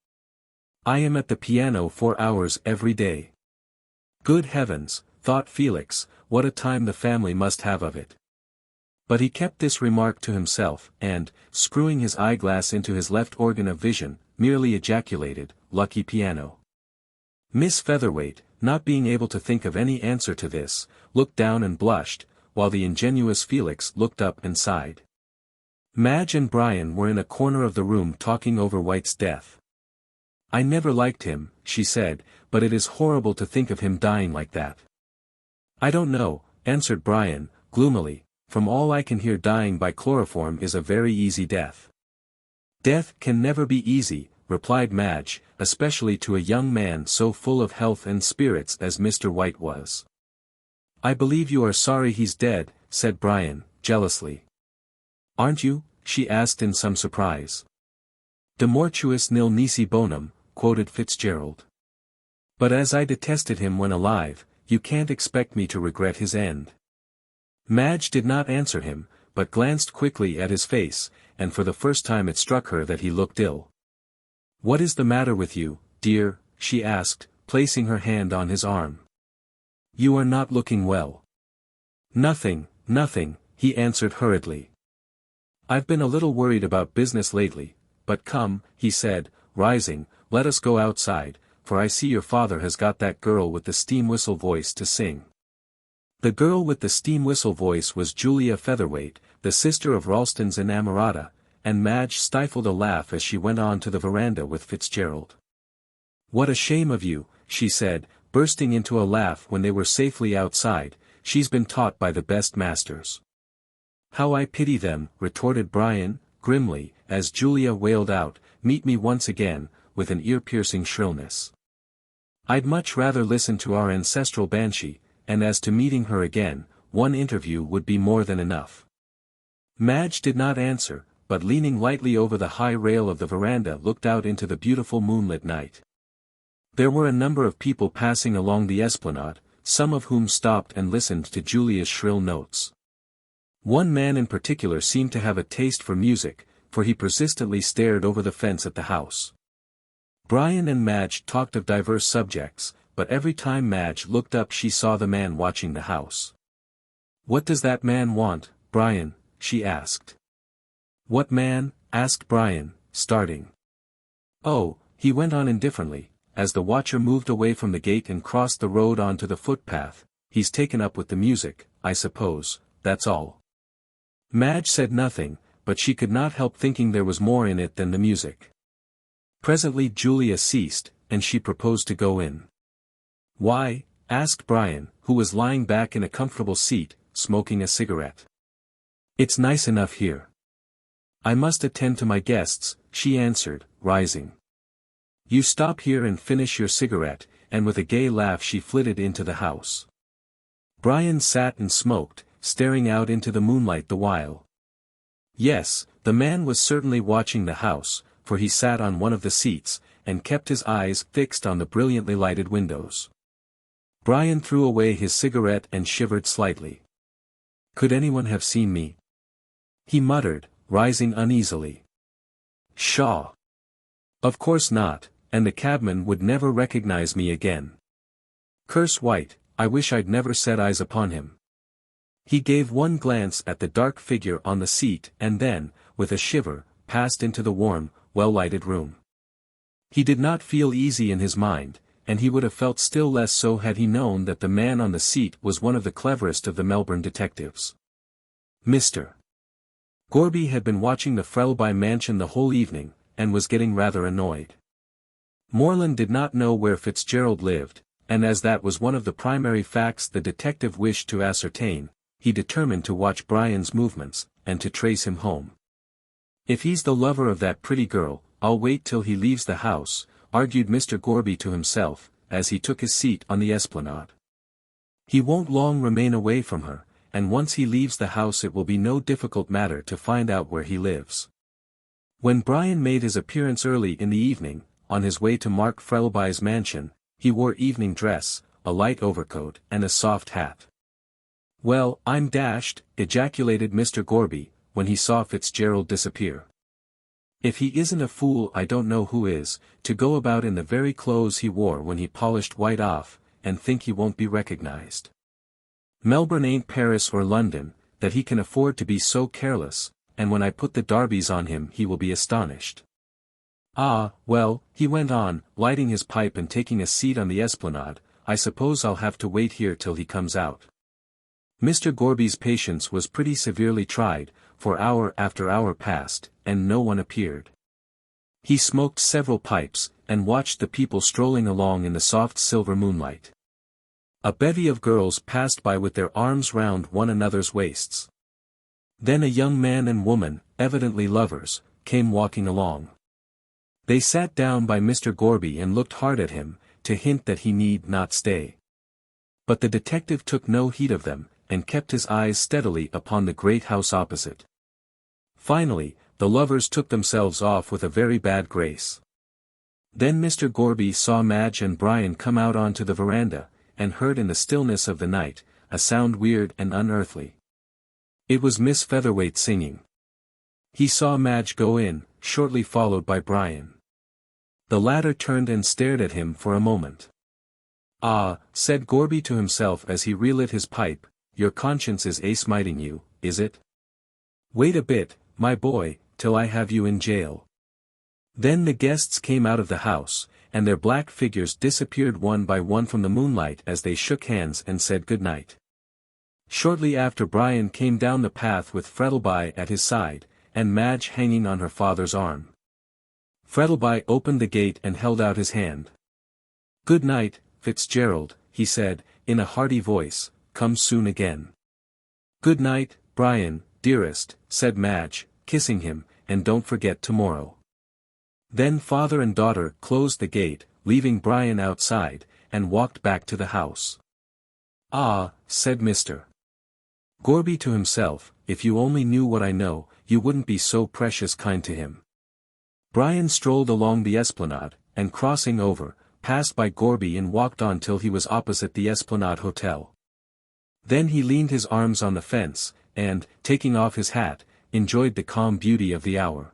"I am at the piano 4 hours every day." Good heavens, thought Felix, what a time the family must have of it. But he kept this remark to himself, and, screwing his eyeglass into his left organ of vision, merely ejaculated, "Lucky piano." Miss Featherweight, not being able to think of any answer to this, looked down and blushed, while the ingenuous Felix looked up and sighed. Madge and Brian were in a corner of the room talking over White's death. "I never liked him," she said, "but it is horrible to think of him dying like that." "I don't know," answered Brian, gloomily, "from all I can hear dying by chloroform is a very easy death." "Death can never be easy," replied Madge, "especially to a young man so full of health and spirits as Mr. White was." "I believe you are sorry he's dead," said Brian, jealously. "Aren't you?" she asked in some surprise. "De mortuis nil nisi bonum," quoted Fitzgerald. "But as I detested him when alive, you can't expect me to regret his end." Madge did not answer him, but glanced quickly at his face, and for the first time it struck her that he looked ill. "What is the matter with you, dear?" she asked, placing her hand on his arm. "You are not looking well." "Nothing, nothing," he answered hurriedly. "I've been a little worried about business lately, but come," he said, rising, "let us go outside, for I see your father has got that girl with the steam whistle voice to sing." The girl with the steam whistle voice was Julia Featherweight, the sister of Ralston's inamorata, and Madge stifled a laugh as she went on to the veranda with Fitzgerald. "What a shame of you," she said, bursting into a laugh when they were safely outside, "she's been taught by the best masters." "How I pity them," retorted Brian, grimly, as Julia wailed out, "Meet me once again," with an ear-piercing shrillness. "I'd much rather listen to our ancestral banshee, and as to meeting her again, one interview would be more than enough." Madge did not answer, but leaning lightly over the high rail of the veranda looked out into the beautiful moonlit night. There were a number of people passing along the esplanade, some of whom stopped and listened to Julia's shrill notes. One man in particular seemed to have a taste for music, for he persistently stared over the fence at the house. Brian and Madge talked of diverse subjects, but every time Madge looked up she saw the man watching the house. "What does that man want, Brian?" she asked. "What man?" asked Brian, starting. "Oh," he went on indifferently, as the watcher moved away from the gate and crossed the road onto the footpath, "he's taken up with the music, I suppose, that's all." Madge said nothing, but she could not help thinking there was more in it than the music. Presently Julia ceased, and she proposed to go in. "Why?" asked Brian, who was lying back in a comfortable seat, smoking a cigarette. "It's nice enough here." "I must attend to my guests," she answered, rising. "You stop here and finish your cigarette," and with a gay laugh she flitted into the house. Brian sat and smoked, staring out into the moonlight the while. Yes, the man was certainly watching the house, for he sat on one of the seats, and kept his eyes fixed on the brilliantly lighted windows. Brian threw away his cigarette and shivered slightly. "Could anyone have seen me?" he muttered, rising uneasily. "Pshaw! Of course not, and the cabman would never recognize me again. Curse White, I wish I'd never set eyes upon him." He gave one glance at the dark figure on the seat and then, with a shiver, passed into the warm, well-lighted room. He did not feel easy in his mind, and he would have felt still less so had he known that the man on the seat was one of the cleverest of the Melbourne detectives. Mr. Gorby had been watching the Frettlby mansion the whole evening, and was getting rather annoyed. Moreland did not know where Fitzgerald lived, and as that was one of the primary facts the detective wished to ascertain, he determined to watch Brian's movements, and to trace him home. "If he's the lover of that pretty girl, I'll wait till he leaves the house," argued Mr. Gorby to himself, as he took his seat on the esplanade. "He won't long remain away from her, and once he leaves the house it will be no difficult matter to find out where he lives." When Brian made his appearance early in the evening, on his way to Mark Frettlby's mansion, he wore evening dress, a light overcoat and a soft hat. "Well, I'm dashed," ejaculated Mr. Gorby, when he saw Fitzgerald disappear. "If he isn't a fool I don't know who is, to go about in the very clothes he wore when he polished White off, and think he won't be recognized. Melbourne ain't Paris or London, that he can afford to be so careless, and when I put the darbies on him he will be astonished. Ah, well," he went on, lighting his pipe and taking a seat on the esplanade, "I suppose I'll have to wait here till he comes out." Mr. Gorby's patience was pretty severely tried, for hour after hour passed, and no one appeared. He smoked several pipes, and watched the people strolling along in the soft silver moonlight. A bevy of girls passed by with their arms round one another's waists. Then a young man and woman, evidently lovers, came walking along. They sat down by Mr. Gorby and looked hard at him, to hint that he need not stay. But the detective took no heed of them, and kept his eyes steadily upon the great house opposite. Finally, the lovers took themselves off with a very bad grace. Then Mr. Gorby saw Madge and Brian come out onto the veranda, and heard in the stillness of the night, a sound weird and unearthly. It was Miss Featherweight singing. He saw Madge go in, shortly followed by Brian. The latter turned and stared at him for a moment. "Ah," said Gorby to himself as he relit his pipe, "your conscience is smiting you, is it? Wait a bit, my boy, till I have you in jail." Then the guests came out of the house, and their black figures disappeared one by one from the moonlight as they shook hands and said good night. Shortly after Brian came down the path with Frettlby at his side, and Madge hanging on her father's arm. Frettlby opened the gate and held out his hand. "Good night, Fitzgerald," he said, in a hearty voice, "come soon again." "Good night, Brian, dearest," said Madge, kissing him, "and don't forget tomorrow." Then father and daughter closed the gate, leaving Brian outside, and walked back to the house. "Ah," said Mr. Gorby to himself, "if you only knew what I know, you wouldn't be so precious kind to him." Brian strolled along the esplanade, and crossing over, passed by Gorby and walked on till he was opposite the Esplanade Hotel. Then he leaned his arms on the fence, and, taking off his hat, enjoyed the calm beauty of the hour.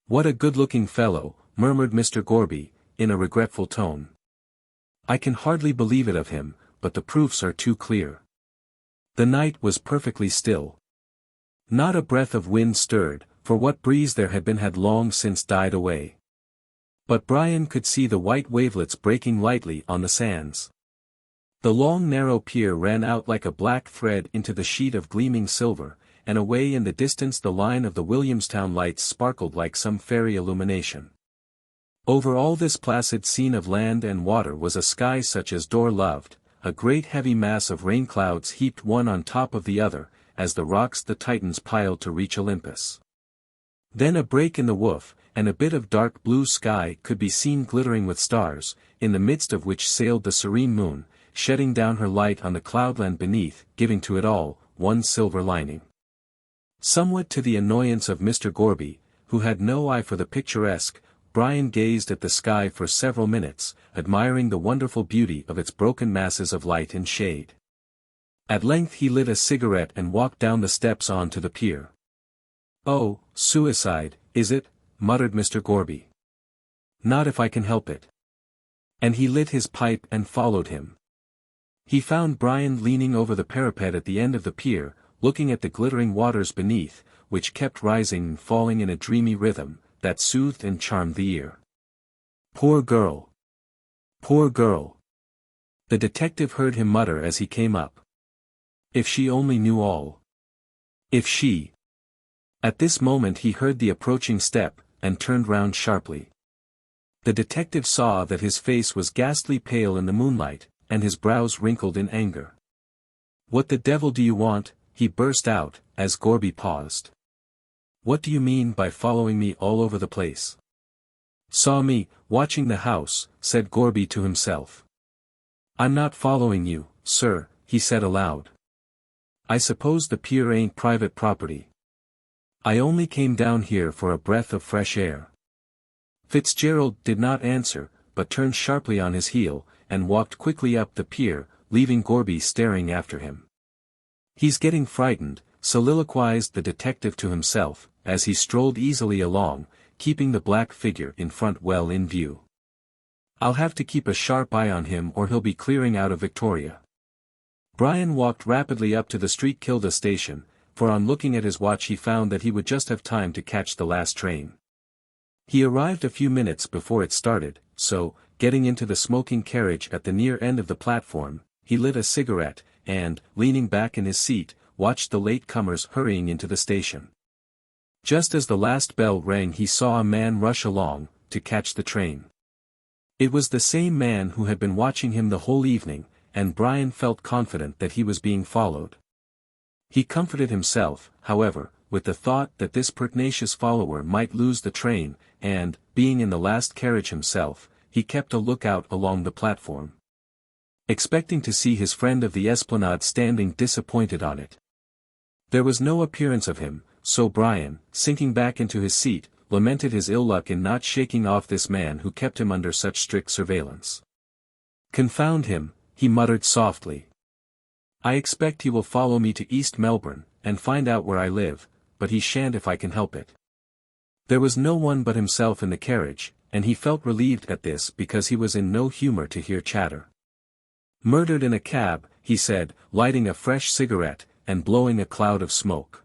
"What a good-looking fellow," murmured Mr. Gorby, in a regretful tone. I can hardly believe it of him, but the proofs are too clear. The night was perfectly still. Not a breath of wind stirred, for what breeze there had been had long since died away. But Brian could see the white wavelets breaking lightly on the sands. The long narrow pier ran out like a black thread into the sheet of gleaming silver, and away in the distance the line of the Williamstown lights sparkled like some fairy illumination. Over all this placid scene of land and water was a sky such as Dor loved, a great heavy mass of rain clouds heaped one on top of the other, as the rocks the Titans piled to reach Olympus. Then a break in the woof, and a bit of dark blue sky could be seen glittering with stars, in the midst of which sailed the serene moon, shedding down her light on the cloudland beneath, giving to it all one silver lining. Somewhat to the annoyance of Mr. Gorby, who had no eye for the picturesque, Brian gazed at the sky for several minutes, admiring the wonderful beauty of its broken masses of light and shade. At length he lit a cigarette and walked down the steps on to the pier. "Oh, suicide, is it?" muttered Mr. Gorby. "Not if I can help it." And he lit his pipe and followed him. He found Brian leaning over the parapet at the end of the pier, looking at the glittering waters beneath, which kept rising and falling in a dreamy rhythm, that soothed and charmed the ear. "Poor girl! Poor girl!" the detective heard him mutter as he came up. "If she only knew all. If she—" At this moment he heard the approaching step, and turned round sharply. The detective saw that his face was ghastly pale in the moonlight, and his brows wrinkled in anger. "What the devil do you want?" he burst out, as Gorby paused. "What do you mean by following me all over the place?" "Saw me, watching the house," said Gorby to himself. "I'm not following you, sir," he said aloud. "I suppose the pier ain't private property. I only came down here for a breath of fresh air." Fitzgerald did not answer, but turned sharply on his heel, and walked quickly up the pier, leaving Gorby staring after him. "He's getting frightened," soliloquized the detective to himself, as he strolled easily along, keeping the black figure in front well in view. "I'll have to keep a sharp eye on him or he'll be clearing out of Victoria." Brian walked rapidly up to the Street Kilda station, for on looking at his watch he found that he would just have time to catch the last train. He arrived a few minutes before it started, so, getting into the smoking carriage at the near end of the platform, he lit a cigarette, and, leaning back in his seat, watched the late-comers hurrying into the station. Just as the last bell rang he saw a man rush along, to catch the train. It was the same man who had been watching him the whole evening, and Brian felt confident that he was being followed. He comforted himself, however, with the thought that this pertinacious follower might lose the train, and, being in the last carriage himself, he kept a lookout along the platform, expecting to see his friend of the Esplanade standing disappointed on it. There was no appearance of him, so Brian, sinking back into his seat, lamented his ill luck in not shaking off this man who kept him under such strict surveillance. "Confound him," he muttered softly. "I expect he will follow me to East Melbourne, and find out where I live, but he shan't if I can help it." There was no one but himself in the carriage, and he felt relieved at this because he was in no humor to hear chatter. "Murdered in a cab," he said, lighting a fresh cigarette, and blowing a cloud of smoke.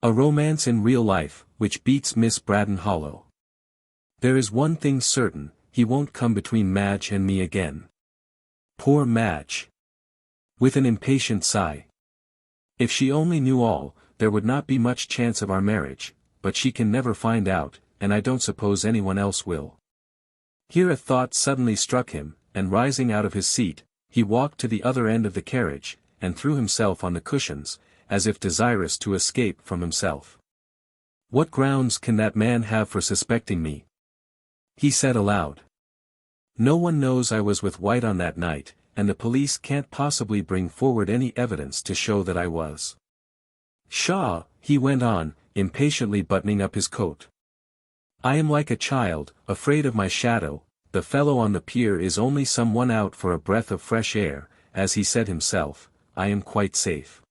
"A romance in real life, which beats Miss Braddon hollow. There is one thing certain, he won't come between Madge and me again. Poor Madge." With an impatient sigh. "If she only knew all, there would not be much chance of our marriage, but she can never find out, and I don't suppose anyone else will." Here a thought suddenly struck him, and rising out of his seat, he walked to the other end of the carriage, and threw himself on the cushions, as if desirous to escape from himself. "What grounds can that man have for suspecting me?" he said aloud. "No one knows I was with White on that night, and the police can't possibly bring forward any evidence to show that I was. Pshaw," he went on, impatiently buttoning up his coat. "I am like a child, afraid of my shadow. The fellow on the pier is only someone out for a breath of fresh air, as he said himself. I am quite safe."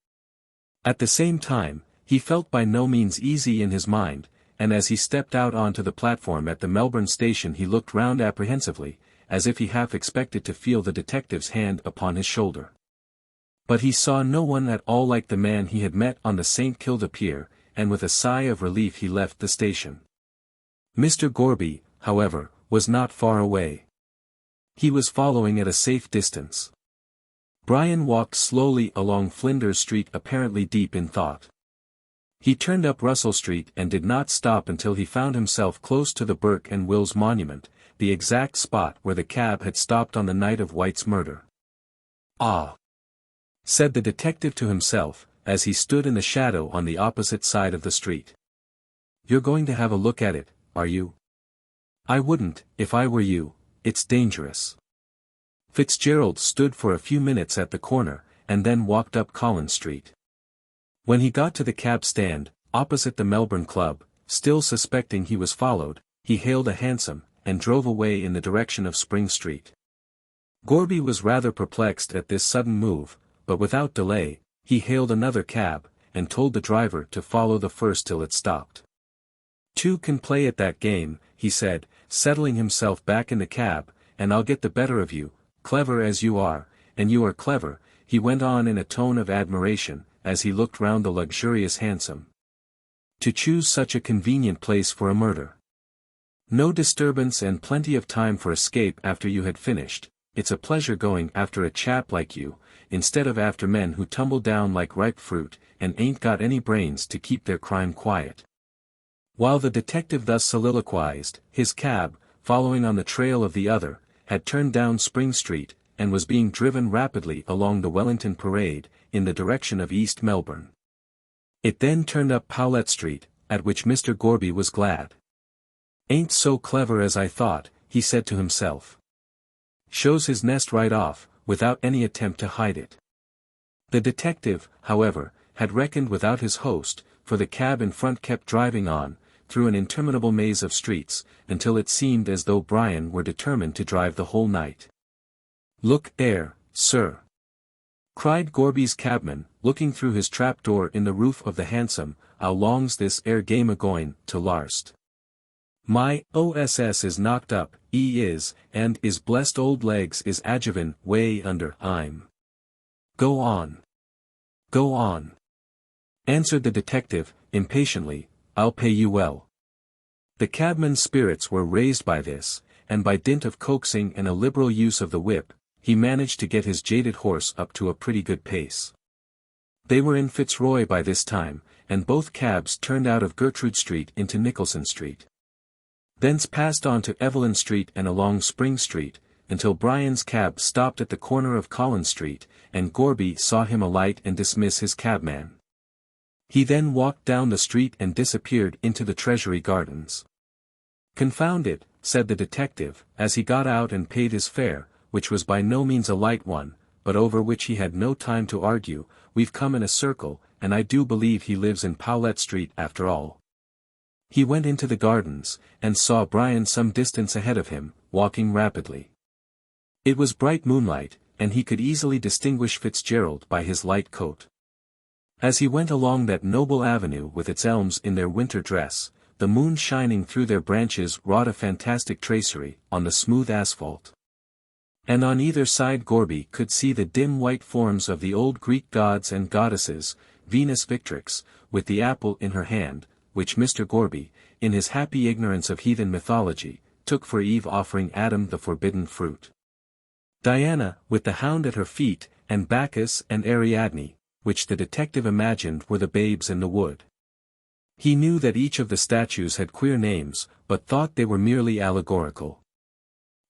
At the same time, he felt by no means easy in his mind, and as he stepped out onto the platform at the Melbourne station he looked round apprehensively, as if he half expected to feel the detective's hand upon his shoulder. But he saw no one at all like the man he had met on the St. Kilda pier, and with a sigh of relief he left the station. Mr. Gorby, however, was not far away. He was following at a safe distance. Brian walked slowly along Flinders Street, apparently deep in thought. He turned up Russell Street and did not stop until he found himself close to the Burke and Wills monument, the exact spot where the cab had stopped on the night of White's murder. "Ah!" said the detective to himself, as he stood in the shadow on the opposite side of the street. "You're going to have a look at it, are you?" "I wouldn't, if I were you, it's dangerous." Fitzgerald stood for a few minutes at the corner, and then walked up Collins Street. When he got to the cab stand, opposite the Melbourne Club, still suspecting he was followed, he hailed a hansom, and drove away in the direction of Spring Street. Gorby was rather perplexed at this sudden move, but without delay, he hailed another cab, and told the driver to follow the first till it stopped. "Two can play at that game," he said, settling himself back in the cab, "and I'll get the better of you, clever as you are, and you are clever," he went on in a tone of admiration, as he looked round the luxurious hansom. "To choose such a convenient place for a murder. No disturbance and plenty of time for escape after you had finished. It's a pleasure going after a chap like you, instead of after men who tumble down like ripe fruit, and ain't got any brains to keep their crime quiet." While the detective thus soliloquized, his cab, following on the trail of the other, had turned down Spring Street, and was being driven rapidly along the Wellington Parade, in the direction of East Melbourne. It then turned up Powlett Street, at which Mr. Gorby was glad. "Ain't so clever as I thought," he said to himself. "Shows his nest right off, without any attempt to hide it." The detective, however, had reckoned without his host, for the cab in front kept driving on, through an interminable maze of streets, until it seemed as though Brian were determined to drive the whole night. "Look there, sir!" cried Gorby's cabman, looking through his trap-door in the roof of the hansom, "how long's this 'ere game a-going to larst? My OSS is knocked up, 'e is, and 'is blessed old legs is agivin' way under, I'm." "Go on. Go on," answered the detective, impatiently, "I'll pay you well." The cabman's spirits were raised by this, and by dint of coaxing and a liberal use of the whip, he managed to get his jaded horse up to a pretty good pace. They were in Fitzroy by this time, and both cabs turned out of Gertrude Street into Nicholson Street. Thence passed on to Evelyn Street and along Spring Street, until Brian's cab stopped at the corner of Collins Street, and Gorby saw him alight and dismiss his cabman. He then walked down the street and disappeared into the Treasury Gardens. "Confound it," said the detective, as he got out and paid his fare, which was by no means a light one, but over which he had no time to argue, "we've come in a circle, and I do believe he lives in Powlett Street after all." He went into the gardens, and saw Brian some distance ahead of him, walking rapidly. It was bright moonlight, and he could easily distinguish Fitzgerald by his light coat. As he went along that noble avenue with its elms in their winter dress, the moon shining through their branches wrought a fantastic tracery on the smooth asphalt. And on either side Gorby could see the dim white forms of the old Greek gods and goddesses, Venus Victrix, with the apple in her hand, which Mr. Gorby, in his happy ignorance of heathen mythology, took for Eve offering Adam the forbidden fruit. Diana, with the hound at her feet, and Bacchus and Ariadne, which the detective imagined were the babes in the wood. He knew that each of the statues had queer names, but thought they were merely allegorical.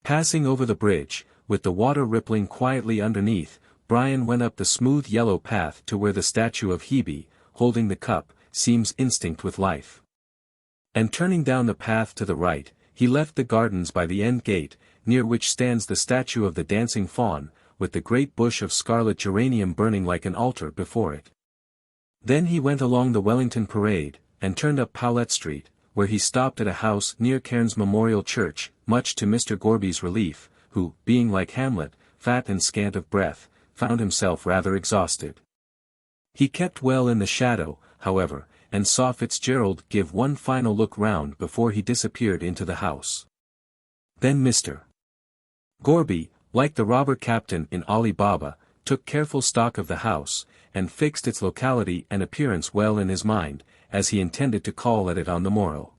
Passing over the bridge, with the water rippling quietly underneath, Brian went up the smooth yellow path to where the statue of Hebe, holding the cup, seems instinct with life. And turning down the path to the right, he left the gardens by the end gate, near which stands the statue of the dancing faun, with the great bush of scarlet geranium burning like an altar before it. Then he went along the Wellington Parade, and turned up Powlett Street, where he stopped at a house near Cairns Memorial Church, much to Mr. Gorby's relief, who, being like Hamlet, fat and scant of breath, found himself rather exhausted. He kept well in the shadow, however, and saw Fitzgerald give one final look round before he disappeared into the house. Then Mr. Gorby, like the robber captain in Ali Baba, took careful stock of the house, and fixed its locality and appearance well in his mind, as he intended to call at it on the morrow.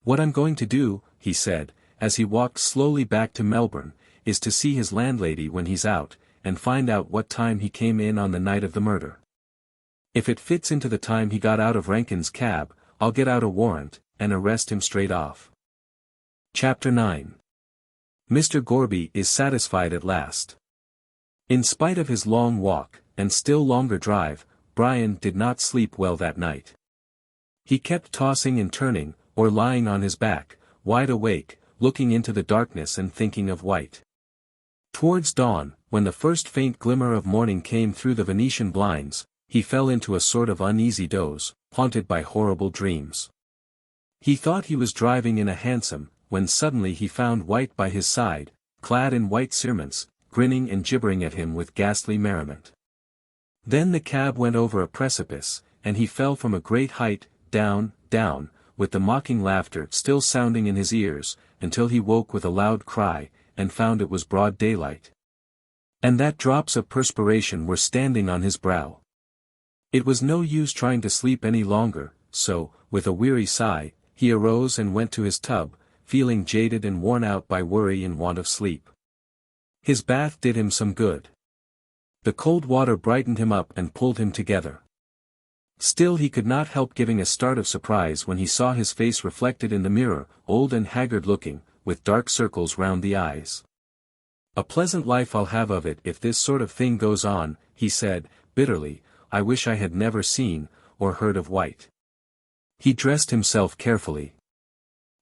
"What I'm going to do," he said, as he walked slowly back to Melbourne, "is to see his landlady when he's out, and find out what time he came in on the night of the murder. If it fits into the time he got out of Rankin's cab, I'll get out a warrant, and arrest him straight off." Chapter 9. Mr. Gorby is satisfied at last. In spite of his long walk, and still longer drive, Brian did not sleep well that night. He kept tossing and turning, or lying on his back, wide awake, looking into the darkness and thinking of White. Towards dawn, when the first faint glimmer of morning came through the Venetian blinds, he fell into a sort of uneasy doze, haunted by horrible dreams. He thought he was driving in a hansom, when suddenly he found White by his side, clad in white cerements, grinning and gibbering at him with ghastly merriment. Then the cab went over a precipice, and he fell from a great height, down, down, with the mocking laughter still sounding in his ears, until he woke with a loud cry, and found it was broad daylight. And that drops of perspiration were standing on his brow. It was no use trying to sleep any longer, so, with a weary sigh, he arose and went to his tub, feeling jaded and worn out by worry and want of sleep. His bath did him some good. The cold water brightened him up and pulled him together. Still he could not help giving a start of surprise when he saw his face reflected in the mirror, old and haggard looking, with dark circles round the eyes. "A pleasant life I'll have of it if this sort of thing goes on," he said, bitterly. "I wish I had never seen, or heard of White." He dressed himself carefully.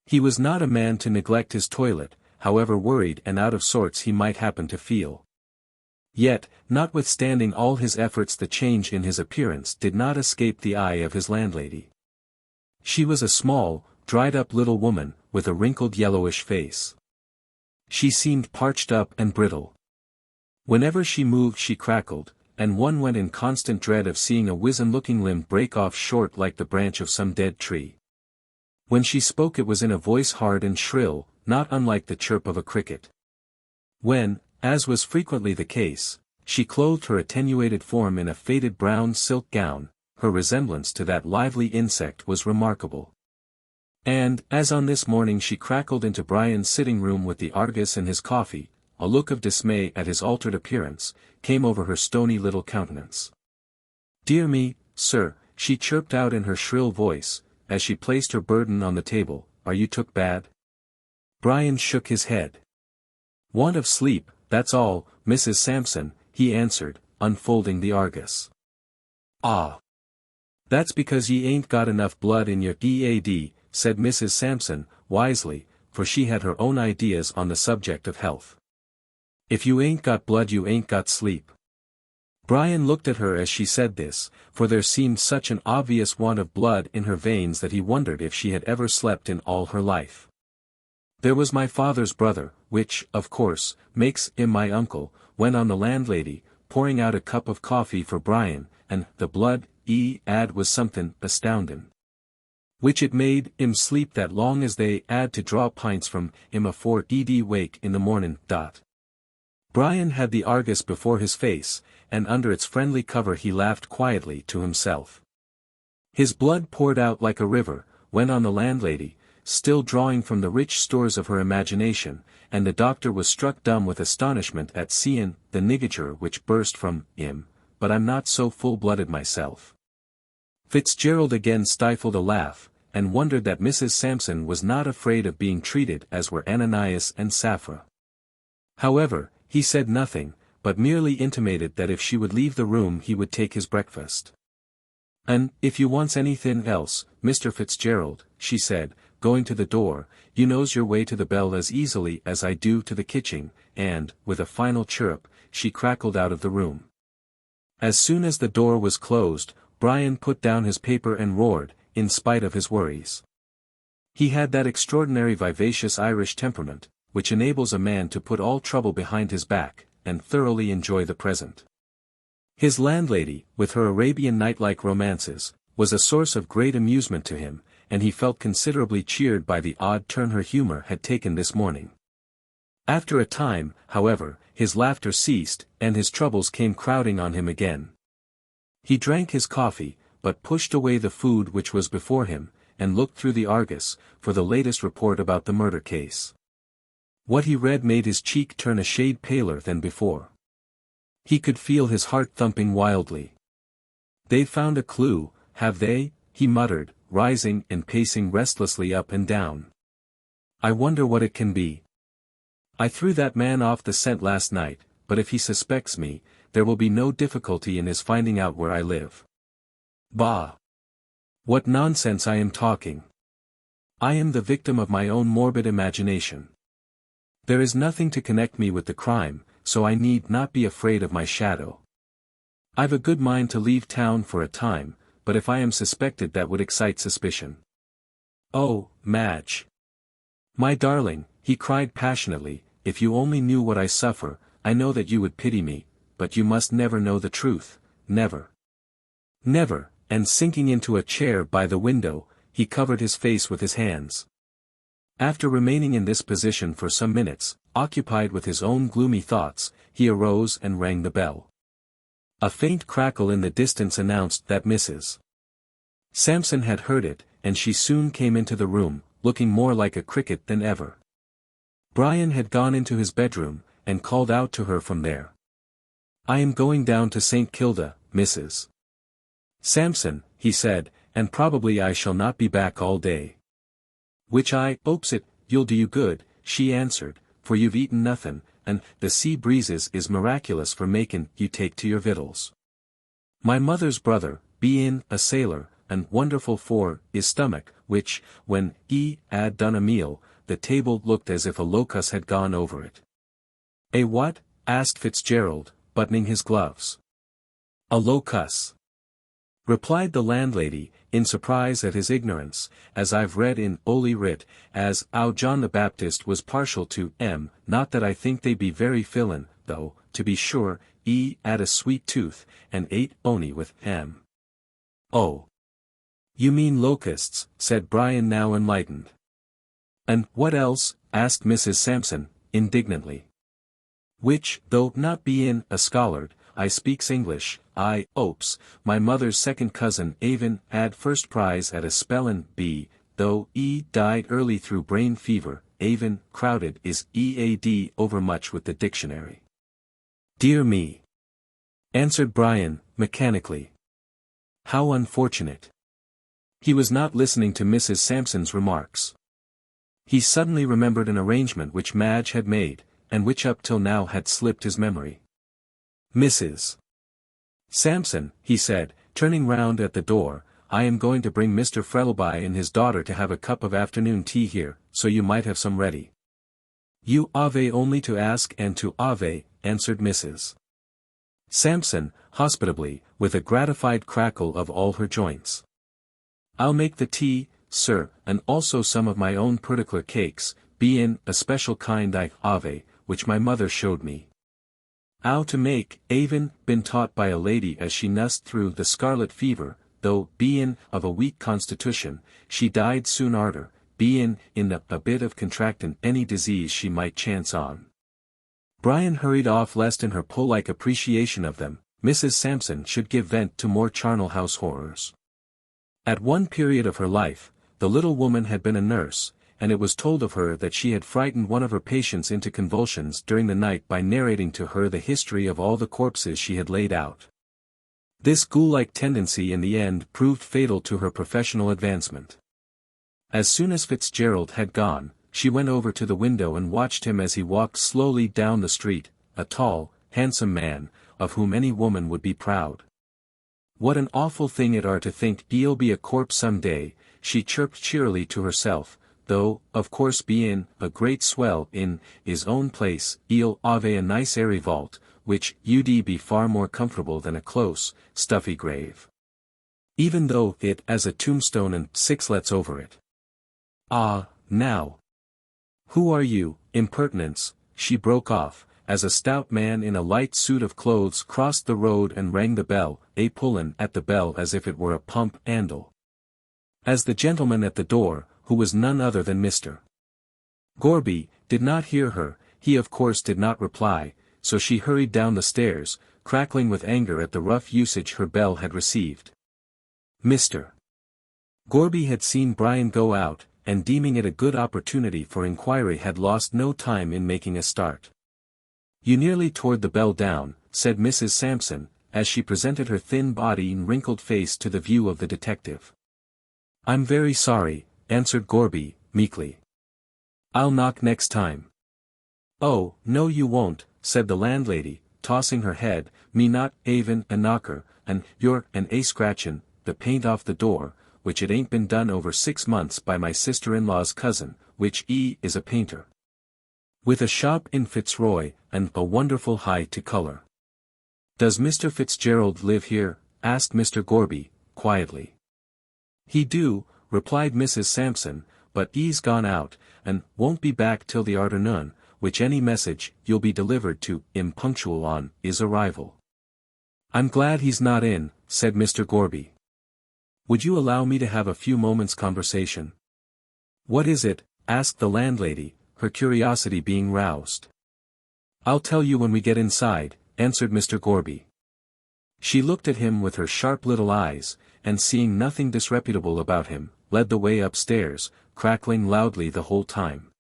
He was not a man to neglect his toilet, however worried and out of sorts he might happen to feel. Yet, notwithstanding all his efforts, the change in his appearance did not escape the eye of his landlady. She was a small, dried-up little woman, with a wrinkled yellowish face. She seemed parched up and brittle. Whenever she moved she crackled, and one went in constant dread of seeing a wizen-looking limb break off short like the branch of some dead tree. When she spoke it was in a voice hard and shrill, not unlike the chirp of a cricket. When, as was frequently the case, she clothed her attenuated form in a faded brown silk gown, her resemblance to that lively insect was remarkable. And, as on this morning she crackled into Brian's sitting-room with the Argus and his coffee, a look of dismay at his altered appearance came over her stony little countenance. "Dear me, sir," she chirped out in her shrill voice, as she placed her burden on the table, "are you took bad?" Brian shook his head. "Want of sleep, that's all, Mrs. Sampson," he answered, unfolding the Argus. "Ah! That's because ye ain't got enough blood in your EAD," said Mrs. Sampson, wisely, for she had her own ideas on the subject of health. "If you ain't got blood you ain't got sleep." Brian looked at her as she said this, for there seemed such an obvious want of blood in her veins that he wondered if she had ever slept in all her life. "There was my father's brother, which, of course, makes him my uncle," went on the landlady, pouring out a cup of coffee for Brian, "and the blood ad was somethin' astoundin'. Which it made him sleep that long as they 'ad to draw pints from him afore he'd wake in the mornin'. Brian had the Argus before his face, and under its friendly cover he laughed quietly to himself. "His blood poured out like a river," went on the landlady, still drawing from the rich stores of her imagination, and the doctor was struck dumb with astonishment at seein' the nigature which burst from him, "but I'm not so full-blooded myself." Fitzgerald again stifled a laugh, and wondered that Mrs. Sampson was not afraid of being treated as were Ananias and Sapphira. However, he said nothing, but merely intimated that if she would leave the room he would take his breakfast. "And, if you wants anythin' else, Mr. Fitzgerald," she said, going to the door, "you knows your way to the bell as easily as I do to the kitchen," and, with a final chirrup, she crackled out of the room. As soon as the door was closed, Brian put down his paper and roared, in spite of his worries. He had that extraordinary vivacious Irish temperament, which enables a man to put all trouble behind his back, and thoroughly enjoy the present. His landlady, with her Arabian Night-like romances, was a source of great amusement to him, and he felt considerably cheered by the odd turn her humor had taken this morning. After a time, however, his laughter ceased, and his troubles came crowding on him again. He drank his coffee, but pushed away the food which was before him, and looked through the Argus, for the latest report about the murder case. What he read made his cheek turn a shade paler than before. He could feel his heart thumping wildly. "They've found a clue, have they?" he muttered, rising and pacing restlessly up and down. "I wonder what it can be. I threw that man off the scent last night, but if he suspects me, there will be no difficulty in his finding out where I live. Bah! What nonsense I am talking. I am the victim of my own morbid imagination. There is nothing to connect me with the crime, so I need not be afraid of my shadow. I've a good mind to leave town for a time, but if I am suspected that would excite suspicion. Oh, Madge! My darling," he cried passionately, "if you only knew what I suffer, I know that you would pity me, but you must never know the truth, never. Never," and sinking into a chair by the window, he covered his face with his hands. After remaining in this position for some minutes, occupied with his own gloomy thoughts, he arose and rang the bell. A faint crackle in the distance announced that Mrs. Sampson had heard it, and she soon came into the room, looking more like a cricket than ever. Brian had gone into his bedroom, and called out to her from there. "I am going down to St. Kilda, Mrs. Sampson," he said, "and probably I shall not be back all day." "Which I 'opes you'll do you good," she answered, "for you've eaten nothin', and the sea breezes is miraculous for makin' you take to your victuals. My mother's brother, bein' a sailor, and wonderful for 'is stomach, which, when 'e 'ad done a meal, the table looked as if a locust had gone over it." "A what?" asked Fitzgerald, buttoning his gloves. "A locust," replied the landlady, in surprise at his ignorance, "as I've read in 'Oly Writ, as 'ow John the Baptist was partial to 'em, not that I think they be very fillin', though, to be sure, 'e 'ad a sweet tooth, and ate on'y with 'em." "Oh! You mean locusts," said Brian, now enlightened. "And what else?" asked Mrs. Sampson, indignantly. "Which, though not bein' a scholard, I speaks English, I 'opes, my mother's second cousin Avon 'ad first prize at a spellin' bee, though 'e died early through brain fever. Avon, crowded is EAD overmuch with the dictionary." "Dear me!" answered Brian, mechanically. "How unfortunate." He was not listening to Mrs. Sampson's remarks. He suddenly remembered an arrangement which Madge had made, and which up till now had slipped his memory. "Mrs. Sampson," he said, turning round at the door, "I am going to bring Mr. Frettlby and his daughter to have a cup of afternoon tea here, so you might have some ready." "You ave only to ask and to ave," answered Mrs. Sampson, hospitably, with a gratified crackle of all her joints. "I'll make the tea, sir, and also some of my own particular cakes, bein' a special kind I ave, which my mother showed me 'ow to make, avin' been taught by a lady as she nussed through the scarlet fever, though, bein' of a weak constitution, she died soon arter, bein' in a bit of contractin' any disease she might chance on." Brian hurried off lest in her polite appreciation of them, Mrs. Sampson should give vent to more charnel house horrors. At one period of her life, the little woman had been a nurse, and it was told of her that she had frightened one of her patients into convulsions during the night by narrating to her the history of all the corpses she had laid out. This ghoul-like tendency in the end proved fatal to her professional advancement. As soon as Fitzgerald had gone, she went over to the window and watched him as he walked slowly down the street, a tall, handsome man, of whom any woman would be proud. "What an awful thing it are to think he'll be a corpse some day," she chirped cheerily to herself, "though, of course bein' a great swell in 'is own place, 'e'll ave a nice airy vault, which 'ud be far more comfortable than a close, stuffy grave. Even though it 'as a tombstone and 6 lets over it. Ah, now. Who are you, impertinence?" she broke off, as a stout man in a light suit of clothes crossed the road and rang the bell, pullin' at the bell as if it were a pump handle. As the gentleman at the door, who was none other than Mr. Gorby, did not hear her, he of course did not reply, so she hurried down the stairs, crackling with anger at the rough usage her bell had received. Mr. Gorby had seen Brian go out, and deeming it a good opportunity for inquiry had lost no time in making a start. "You nearly tore the bell down," said Mrs. Sampson, as she presented her thin body and wrinkled face to the view of the detective. "I'm very sorry," answered Gorby, meekly. "I'll knock next time." "Oh, no you won't," said the landlady, tossing her head, "me not aven a knocker, and you're an a-scratchin' the paint off the door, which it ain't been done over 6 months by my sister-in-law's cousin, which is a painter. With a shop in Fitzroy, and a wonderful high to colour." "Does Mr. Fitzgerald live here?" asked Mr. Gorby, quietly. "He do," replied Mrs. Sampson, "but 'e's gone out, and won't be back till the arternoon, which any message you'll be delivered to 'im punctual on his arrival." "I'm glad he's not in," said Mr. Gorby. "Would you allow me to have a few moments' conversation?" "What is it?" asked the landlady, her curiosity being roused. "I'll tell you when we get inside," answered Mr. Gorby. She looked at him with her sharp little eyes, and seeing nothing disreputable about him, led the way upstairs, crackling loudly the whole time.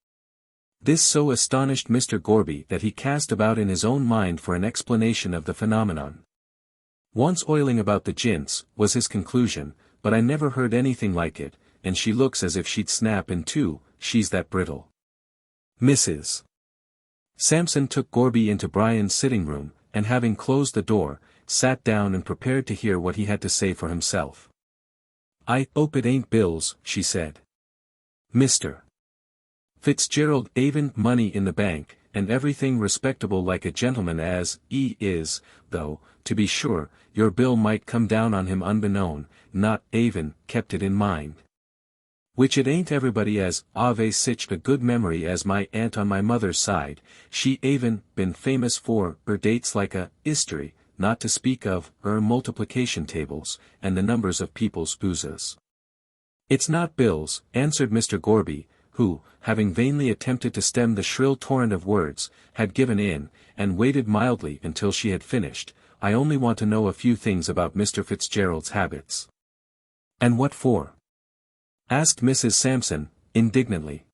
This so astonished Mr. Gorby that he cast about in his own mind for an explanation of the phenomenon. "Once oiling about the jints," was his conclusion, "but I never heard anything like it, and she looks as if she'd snap in two, she's that brittle." Mrs. Sampson took Gorby into Brian's sitting room, and having closed the door, sat down and prepared to hear what he had to say for himself. "I 'ope it ain't bills," she said. "Mr. Fitzgerald aven't money in the bank, and everything respectable like a gentleman as he is, though, to be sure, your bill might come down on him unbeknown, not aven kept it in mind. Which it ain't everybody as ave sich a good memory as my aunt on my mother's side, she aven been famous for dates like a history, not to speak of multiplication tables, and the numbers of people's boozes." "It's not bills," answered Mr. Gorby, who, having vainly attempted to stem the shrill torrent of words, had given in, and waited mildly until she had finished. "I only want to know a few things about Mr. Fitzgerald's habits." "And what for?" asked Mrs. Sampson, indignantly.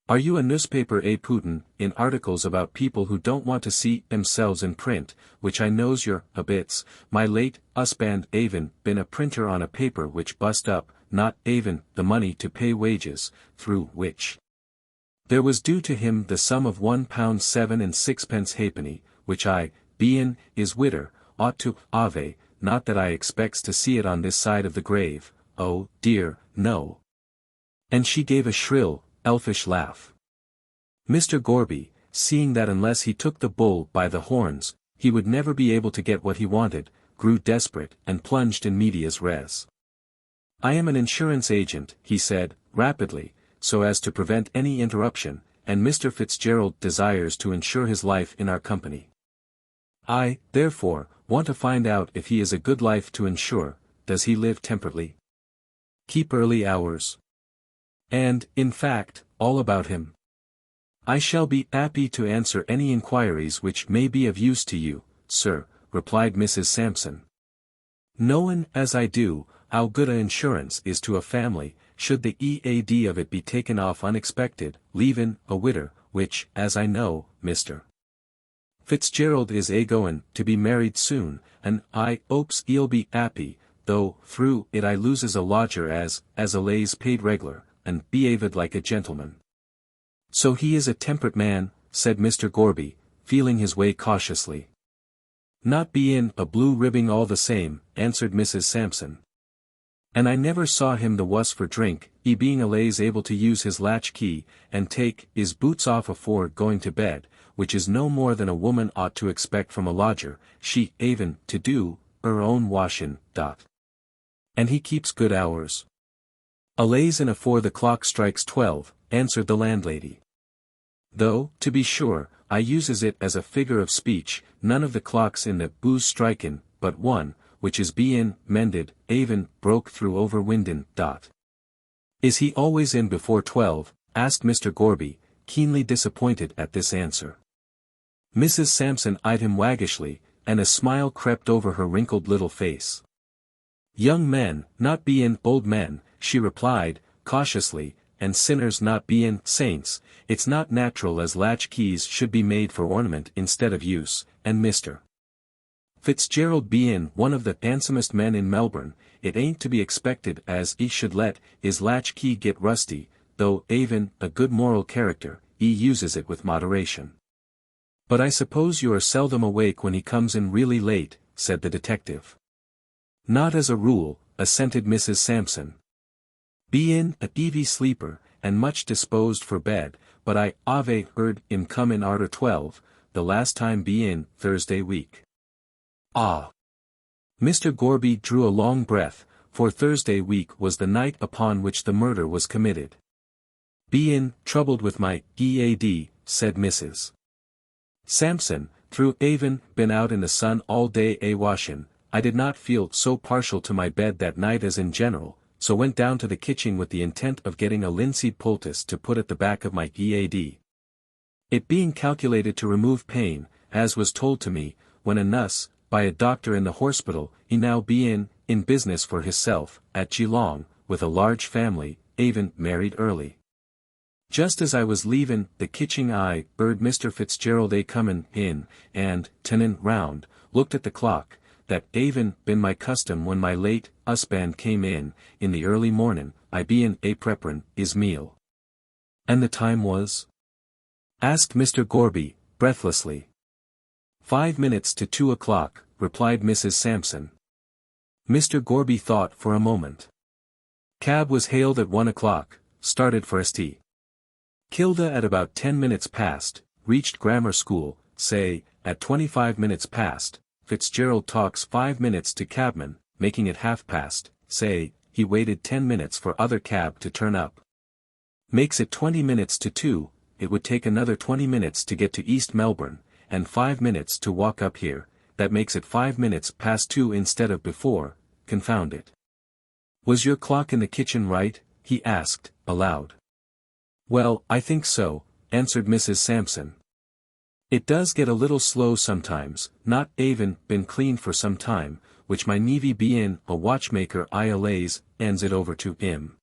"Are you a newspaper puttin' in articles about people who don't want to see themselves in print, which I knows you're a bits? My late 'usband aven been a printer on a paper which bust up, not aven the money to pay wages, through which there was due to him the sum of £1 7 and 6 halfpenny, which I, bein' is widder, ought to ave, not that I expects to see it on this side of the grave, oh, dear, no." And she gave a shrill, elfish laugh. Mr. Gorby, seeing that unless he took the bull by the horns, he would never be able to get what he wanted, grew desperate and plunged in medias res. "I am an insurance agent," he said, rapidly, so as to prevent any interruption, "and Mr. Fitzgerald desires to insure his life in our company. I, therefore, want to find out if he is a good life to insure. Does he live temperately? Keep early hours? And, in fact, all about him. I shall be happy to answer any inquiries which may be of use to you, sir," replied Mrs. Sampson. "Knowin' as I do, how good a insurance is to a family, should the EAD of it be taken off unexpected, leavin' a widder, which, as I know, Mr. Fitzgerald is a-goin' to be married soon, and I 'opes 'e'll be 'appy, though through it I loses a lodger as a lays paid reg'lar, and be'aved like a gentleman." "So he is a temperate man," said Mr. Gorby, feeling his way cautiously. "Not bein' a blue ribbing all the same," answered Mrs. Sampson. "And I never saw him the wuss for drink, he being allays able to use his latch key, and take his boots off afore going to bed, which is no more than a woman ought to expect from a lodger, she aven to do her own washin'. And he keeps good hours?" "Allays in afore the clock strikes 12, answered the landlady. "Though, to be sure, I uses it as a figure of speech, none of the clocks in the booze strikin', but one, which is bein' mended, aven broke through over windin'. Is he always in before 12, asked Mr. Gorby, keenly disappointed at this answer. Mrs. Sampson eyed him waggishly, and a smile crept over her wrinkled little face. "Young men, not bein' old men," she replied, cautiously, "and sinners not bein' saints, it's not natural as latch keys should be made for ornament instead of use, and Mr. Fitzgerald bein' one of the handsomest men in Melbourne, it ain't to be expected as he should let his latch key get rusty, though even a good moral character, he uses it with moderation." "But I suppose you are seldom awake when he comes in really late," said the detective. "Not as a rule," assented Mrs. Sampson. "Bein' a heavy sleeper, and much disposed for bed, but I ave heard him come in arter 12, the last time bein' Thursday week." "Ah!" Mr. Gorby drew a long breath, for Thursday week was the night upon which the murder was committed. "Bein' troubled with my EAD," said Mrs. Sampson, "through havin' been out in the sun all day washin', I did not feel so partial to my bed that night as in general, so went down to the kitchen with the intent of getting a linseed poultice to put at the back of my EAD. It being calculated to remove pain, as was told to me, when a nuss, by a doctor in the horspital, he now bein' in business for hisself, at Geelong, with a large family, havin' married early. Just as I was leavin' the kitchen I heard Mr. Fitzgerald comin' in, and, turnin' round, looked at the clock, that havin' been my custom when my late husband came in the early mornin', I bein' preparin' his meal." "And the time was?" asked Mr. Gorby, breathlessly. 5 minutes to 2 o'clock, replied Mrs. Sampson. Mr. Gorby thought for a moment. "Cab was hailed at 1 o'clock, started for St. Kilda at about 10 minutes past, reached grammar school, say, at 25 minutes past, Fitzgerald talks 5 minutes to cabman, making it half past, say, he waited 10 minutes for other cab to turn up. Makes it 20 minutes to 2, it would take another 20 minutes to get to East Melbourne, and 5 minutes to walk up here, that makes it 5 minutes past 2 instead of before, confound it. Was your clock in the kitchen right?" he asked, aloud. "Well, I think so," answered Mrs. Sampson. "It does get a little slow sometimes, not havin' been cleaned for some time, which my nevy bein' a watchmaker I allays hands it over to him."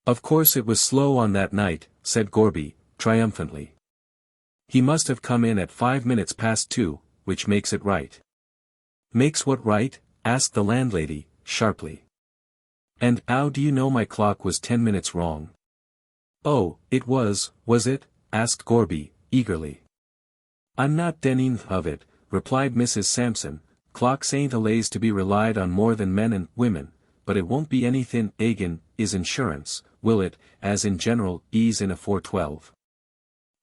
"Of course it was slow on that night," said Gorby, triumphantly. "He must have come in at 5 minutes past 2, which makes it right." "Makes what right?" asked the landlady, sharply. "And how do you know my clock was 10 minutes wrong?" "Oh, it was it?" asked Gorby, eagerly. "I'm not denying of it," replied Mrs. Sampson, "clocks ain't allays to be relied on more than men and women, but it won't be anythin' agin is insurance, will it, as in general ease in a 412.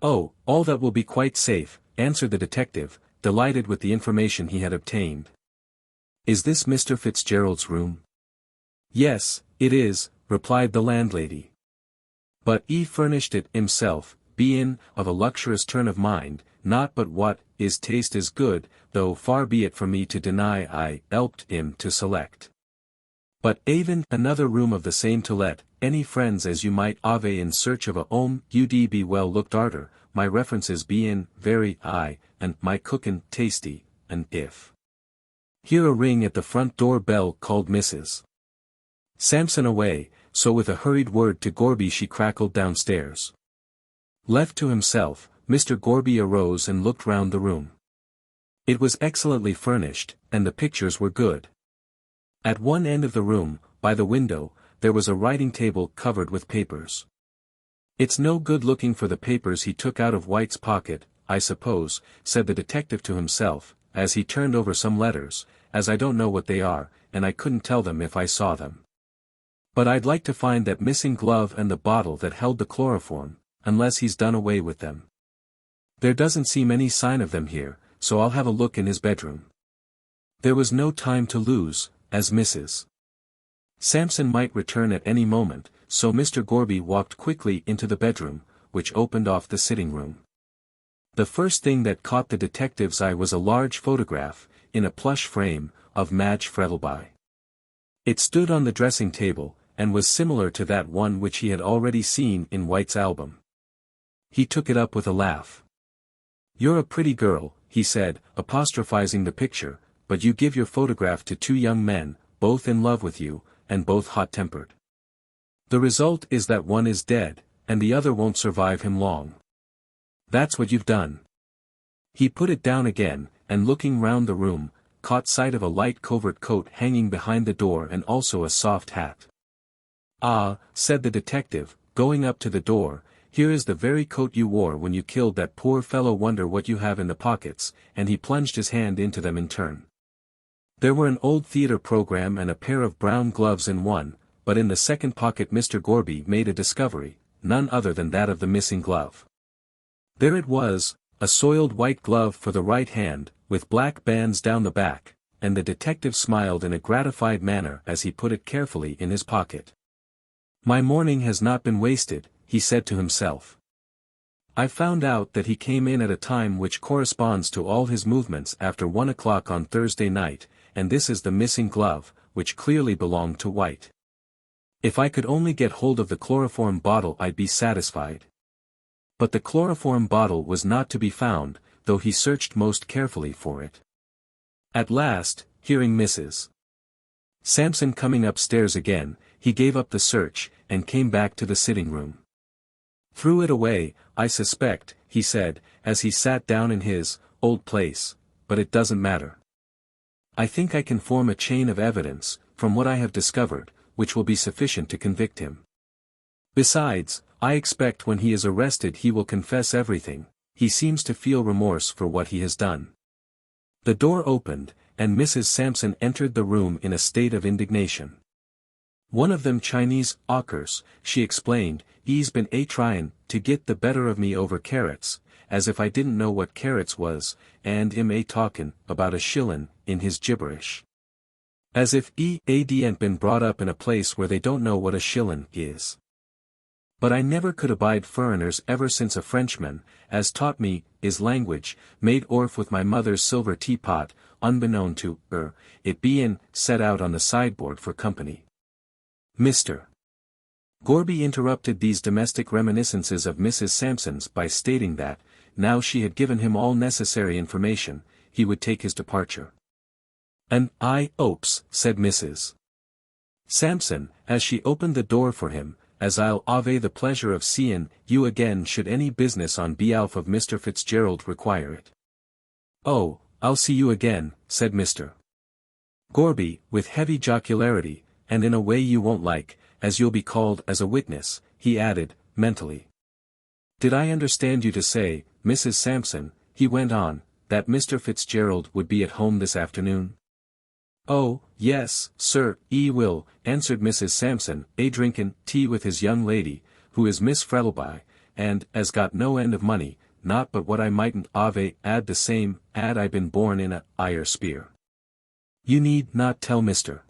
"Oh, all that will be quite safe," answered the detective, delighted with the information he had obtained. "Is this Mr. Fitzgerald's room?" "Yes, it is," replied the landlady. "But he furnished it himself, bein' of a luxurious turn of mind, not but what his taste is good, though far be it from me to deny I helped him to select. But havin' another room of the same to let, any friends as you might ave in search of a 'ome you'd be well looked arter, my references bein' very high, and my cookin' tasty, and if." Here a ring at the front door bell called Mrs. Sampson away, so with a hurried word to Gorby she crackled downstairs. Left to himself, Mr. Gorby arose and looked round the room. It was excellently furnished, and the pictures were good. At one end of the room, by the window, there was a writing table covered with papers. "It's no good looking for the papers he took out of White's pocket, I suppose," said the detective to himself, as he turned over some letters, "as I don't know what they are, and I couldn't tell them if I saw them. But I'd like to find that missing glove and the bottle that held the chloroform, unless he's done away with them. There doesn't seem any sign of them here, so I'll have a look in his bedroom." There was no time to lose, as Mrs. Sampson might return at any moment, so Mr. Gorby walked quickly into the bedroom, which opened off the sitting room. The first thing that caught the detective's eye was a large photograph, in a plush frame, of Madge Frettlby. It stood on the dressing table, and was similar to that one which he had already seen in White's album. he took it up with a laugh. "You're a pretty girl," he said, apostrophizing the picture, "but you give your photograph to two young men, both in love with you, and both hot-tempered. The result is that one is dead, and the other won't survive him long. That's what you've done." He put it down again, and looking round the room, caught sight of a light covert coat hanging behind the door and also a soft hat. "Ah," said the detective, going up to the door, "here is the very coat you wore when you killed that poor fellow. Wonder what you have in the pockets," and he plunged his hand into them in turn. There were an old theatre program and a pair of brown gloves in one, but in the second pocket Mr. Gorby made a discovery, none other than that of the missing glove. There it was, a soiled white glove for the right hand, with black bands down the back, and the detective smiled in a gratified manner as he put it carefully in his pocket. "My morning has not been wasted," he said to himself. "I found out that he came in at a time which corresponds to all his movements after 1 o'clock on Thursday night, and this is the missing glove, which clearly belonged to White. If I could only get hold of the chloroform bottle I'd be satisfied." But the chloroform bottle was not to be found, though he searched most carefully for it. At last, hearing Mrs. Sampson coming upstairs again, he gave up the search, and came back to the sitting room. "Threw it away, I suspect," he said, as he sat down in his old place, "but it doesn't matter. I think I can form a chain of evidence, from what I have discovered, which will be sufficient to convict him. Besides, I expect when he is arrested he will confess everything. He seems to feel remorse for what he has done." The door opened, and Mrs. Sampson entered the room in a state of indignation. "One of them Chinese hawkers," she explained, "'e's been tryin' to get the better of me over carrots, as if I didn't know what carrots was, and 'im talkin' about a shillin' in his gibberish. As if ain't been brought up in a place where they don't know what a shillin' is. But I never could abide furriners ever since a Frenchman, as taught me, is language, made orf with my mother's silver teapot, unbeknown to it bein' set out on the sideboard for company." Mr. Gorby interrupted these domestic reminiscences of Mrs. Sampson's by stating that, now she had given him all necessary information, he would take his departure. "And I 'opes," said Mrs. Sampson, as she opened the door for him, "as I'll 'ave the pleasure of seein' you again should any business on behalf of Mr. Fitzgerald require it." "Oh, I'll see you again," said Mr. Gorby, with heavy jocularity, "and in a way you won't like, as you'll be called as a witness," he added, mentally. "Did I understand you to say, Mrs. Sampson," he went on, "that Mr. Fitzgerald would be at home this afternoon?" "Oh, yes, sir, 'e will," answered Mrs. Sampson, "drinkin' tea with his young lady, who is Miss Frettlby, and as got no end of money, not but what I mightn't ave 'ad the same, 'ad I been born in a 'igher spear. You need not tell Mr.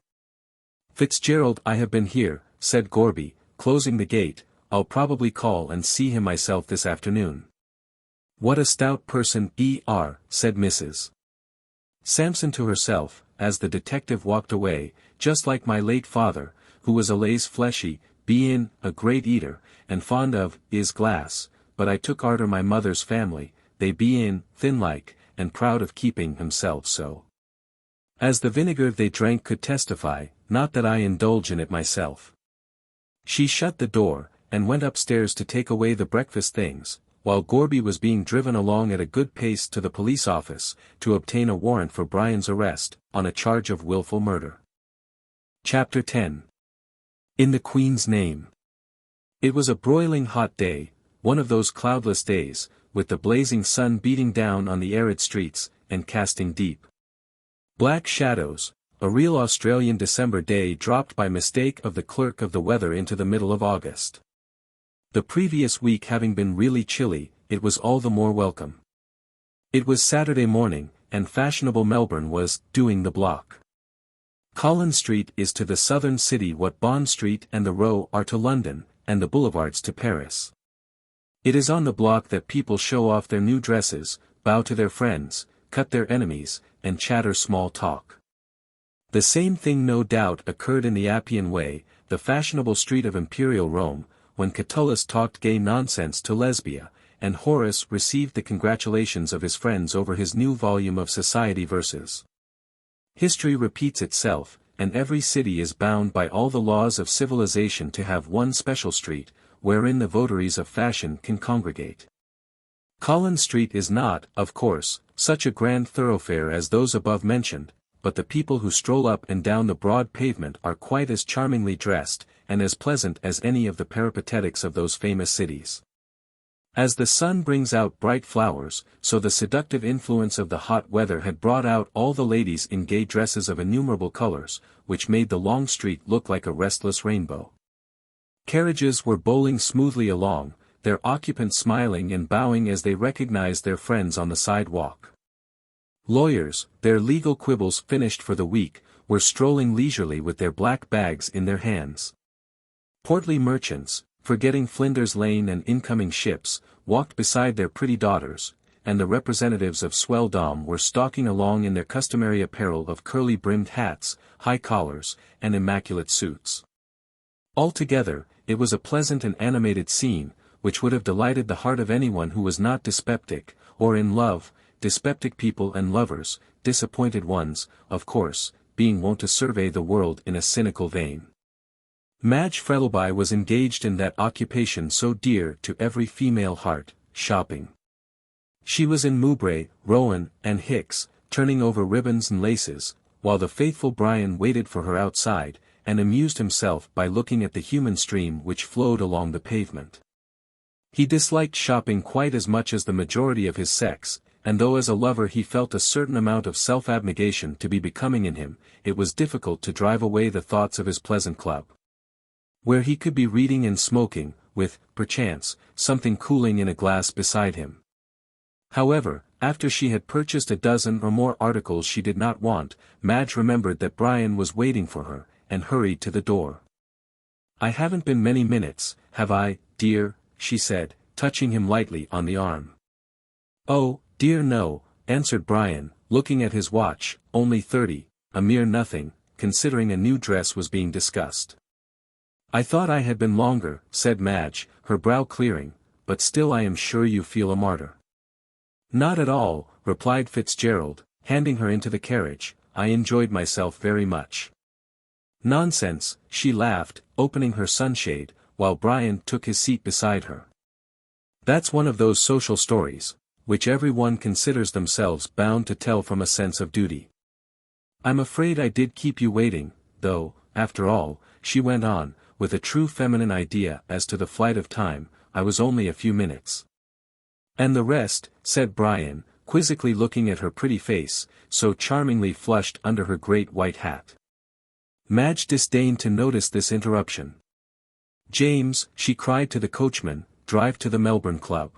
Fitzgerald I have been here," said Gorby, closing the gate. "I'll probably call and see him myself this afternoon." "What a stout person are," said Mrs. Sampson to herself, as the detective walked away, "just like my late father, who was allays fleshy, bein' a great eater, and fond of 'is glass, but I took arter my mother's family, they bein' thin-like, and proud of keeping themselves so. As the vinegar they drank could testify, not that I indulge in it myself." She shut the door, and went upstairs to take away the breakfast things, while Gorby was being driven along at a good pace to the police office, to obtain a warrant for Brian's arrest, on a charge of wilful murder. Chapter 10. In the Queen's Name. It was a broiling hot day, one of those cloudless days, with the blazing sun beating down on the arid streets, and casting deep black shadows, a real Australian December day dropped by mistake of the clerk of the weather into the middle of August. The previous week having been really chilly, it was all the more welcome. It was Saturday morning, and fashionable Melbourne was "doing the block." Collins Street is to the southern city what Bond Street and the Row are to London, and the boulevards to Paris. It is on the block that people show off their new dresses, bow to their friends, cut their enemies, and chatter small talk. The same thing no doubt occurred in the Appian Way, the fashionable street of Imperial Rome, when Catullus talked gay nonsense to Lesbia, and Horace received the congratulations of his friends over his new volume of society verses. History repeats itself, and every city is bound by all the laws of civilization to have one special street, wherein the votaries of fashion can congregate. Collins Street is not, of course, such a grand thoroughfare as those above mentioned, but the people who stroll up and down the broad pavement are quite as charmingly dressed, and as pleasant as any of the peripatetics of those famous cities. As the sun brings out bright flowers, so the seductive influence of the hot weather had brought out all the ladies in gay dresses of innumerable colors, which made the long street look like a restless rainbow. Carriages were bowling smoothly along, their occupants smiling and bowing as they recognized their friends on the sidewalk. Lawyers, their legal quibbles finished for the week, were strolling leisurely with their black bags in their hands. Portly merchants, forgetting Flinders Lane and incoming ships, walked beside their pretty daughters, and the representatives of swelldom were stalking along in their customary apparel of curly-brimmed hats, high collars, and immaculate suits. Altogether, it was a pleasant and animated scene, which would have delighted the heart of anyone who was not dyspeptic, or in love, dyspeptic people and lovers, disappointed ones, of course, being wont to survey the world in a cynical vein. Madge Frettlby was engaged in that occupation so dear to every female heart, shopping. She was in Mowbray, Rowan, and Hicks, turning over ribbons and laces, while the faithful Brian waited for her outside, and amused himself by looking at the human stream which flowed along the pavement. He disliked shopping quite as much as the majority of his sex, and though as a lover he felt a certain amount of self-abnegation to be becoming in him, it was difficult to drive away the thoughts of his pleasant club, where he could be reading and smoking, with, perchance, something cooling in a glass beside him. However, after she had purchased a dozen or more articles she did not want, Madge remembered that Brian was waiting for her, and hurried to the door. "I haven't been many minutes, have I, dear?" she said, touching him lightly on the arm. "Oh, dear no," answered Brian, looking at his watch, "only 30, a mere nothing, considering a new dress was being discussed." "I thought I had been longer," said Madge, her brow clearing, "but still I am sure you feel a martyr." "Not at all," replied Fitzgerald, handing her into the carriage, "I enjoyed myself very much." "Nonsense," she laughed, opening her sunshade, while Brian took his seat beside her. "That's one of those social stories, which every one considers themselves bound to tell from a sense of duty. I'm afraid I did keep you waiting, though, after all," she went on, with a true feminine idea as to the flight of time, "I was only a few minutes." "And the rest," said Brian, quizzically looking at her pretty face, so charmingly flushed under her great white hat. Madge disdained to notice this interruption. "James," she cried to the coachman, "drive to the Melbourne Club.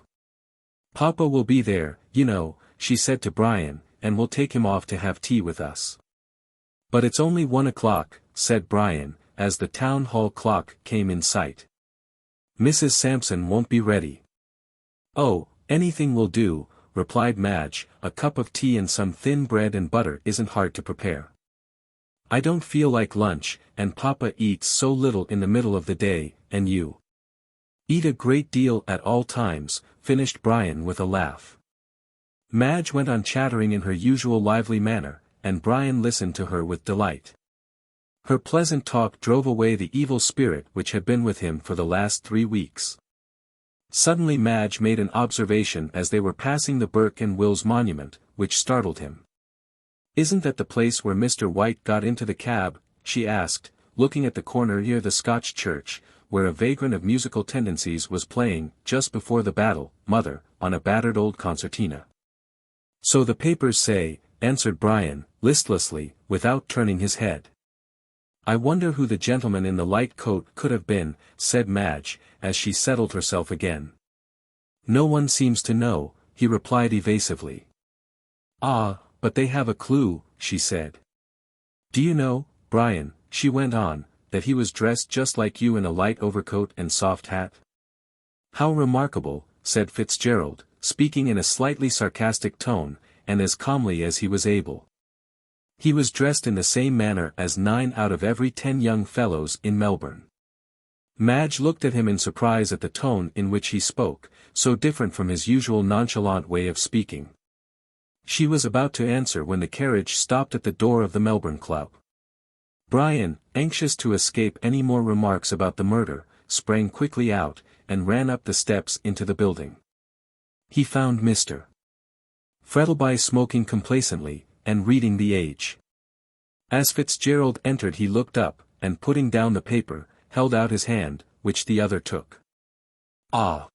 Papa will be there, you know," she said to Brian, "and we'll take him off to have tea with us." "But it's only 1 o'clock, said Brian, as the town hall clock came in sight. "Mrs. Sampson won't be ready." "Oh, anything will do," replied Madge, "a cup of tea and some thin bread and butter isn't hard to prepare. I don't feel like lunch, and Papa eats so little in the middle of the day, and you eat a great deal at all times," finished Brian with a laugh. Madge went on chattering in her usual lively manner, and Brian listened to her with delight. Her pleasant talk drove away the evil spirit which had been with him for the last 3 weeks. Suddenly Madge made an observation as they were passing the Burke and Wills monument, which startled him. "Isn't that the place where Mr. White got into the cab?" she asked, looking at the corner near the Scotch church, where a vagrant of musical tendencies was playing, just before the battle, Mother, on a battered old concertina. "So the papers say," answered Brian, listlessly, without turning his head. "I wonder who the gentleman in the light coat could have been," said Madge, as she settled herself again. "No one seems to know," he replied evasively. "Ah, but they have a clue," she said. "Do you know, Brian," she went on, "that he was dressed just like you in a light overcoat and soft hat?" "How remarkable," said Fitzgerald, speaking in a slightly sarcastic tone, and as calmly as he was able. "He was dressed in the same manner as 9 out of every 10 young fellows in Melbourne." Madge looked at him in surprise at the tone in which he spoke, so different from his usual nonchalant way of speaking. She was about to answer when the carriage stopped at the door of the Melbourne Club. Brian, anxious to escape any more remarks about the murder, sprang quickly out, and ran up the steps into the building. He found Mr. Frettlby smoking complacently, and reading The Age. As Fitzgerald entered he looked up, and putting down the paper, held out his hand, which the other took. "Ah!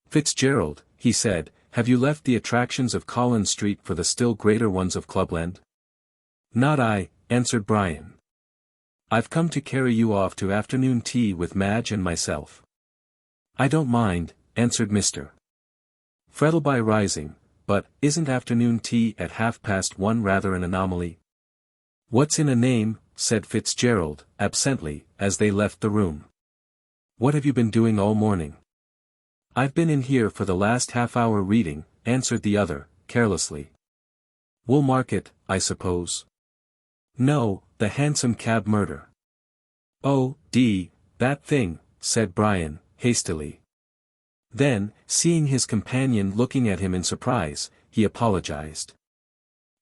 Fitzgerald," he said, "have you left the attractions of Collins Street for the still greater ones of Clubland?" "Not I," answered Brian. "I've come to carry you off to afternoon tea with Madge and myself." "I don't mind," answered Mr. Frettlby rising, "but isn't afternoon tea at 1:30 rather an anomaly?" "What's in a name?" said Fitzgerald, absently, as they left the room. "What have you been doing all morning?" "I've been in here for the last half-hour reading," answered the other, carelessly. "Woolmarket, I suppose?" "No, the Hansom Cab murder." "Oh, that thing," said Brian, hastily. Then, seeing his companion looking at him in surprise, he apologized.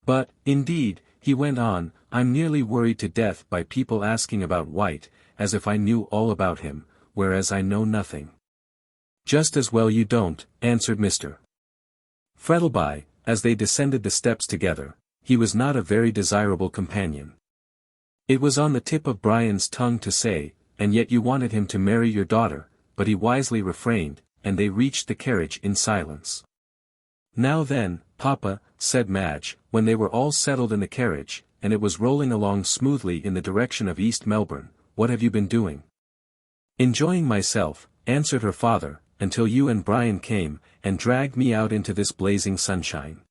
"But, indeed," he went on, "I'm nearly worried to death by people asking about White, as if I knew all about him, whereas I know nothing." "Just as well you don't," answered Mr. Frettlby, as they descended the steps together. He was not a very desirable companion. It was on the tip of Brian's tongue to say, "And yet you wanted him to marry your daughter," but he wisely refrained, and they reached the carriage in silence. "Now then, Papa," said Madge, when they were all settled in the carriage, and it was rolling along smoothly in the direction of East Melbourne, "what have you been doing?" "Enjoying myself," answered her father, "until you and Brian came, and dragged me out into this blazing sunshine."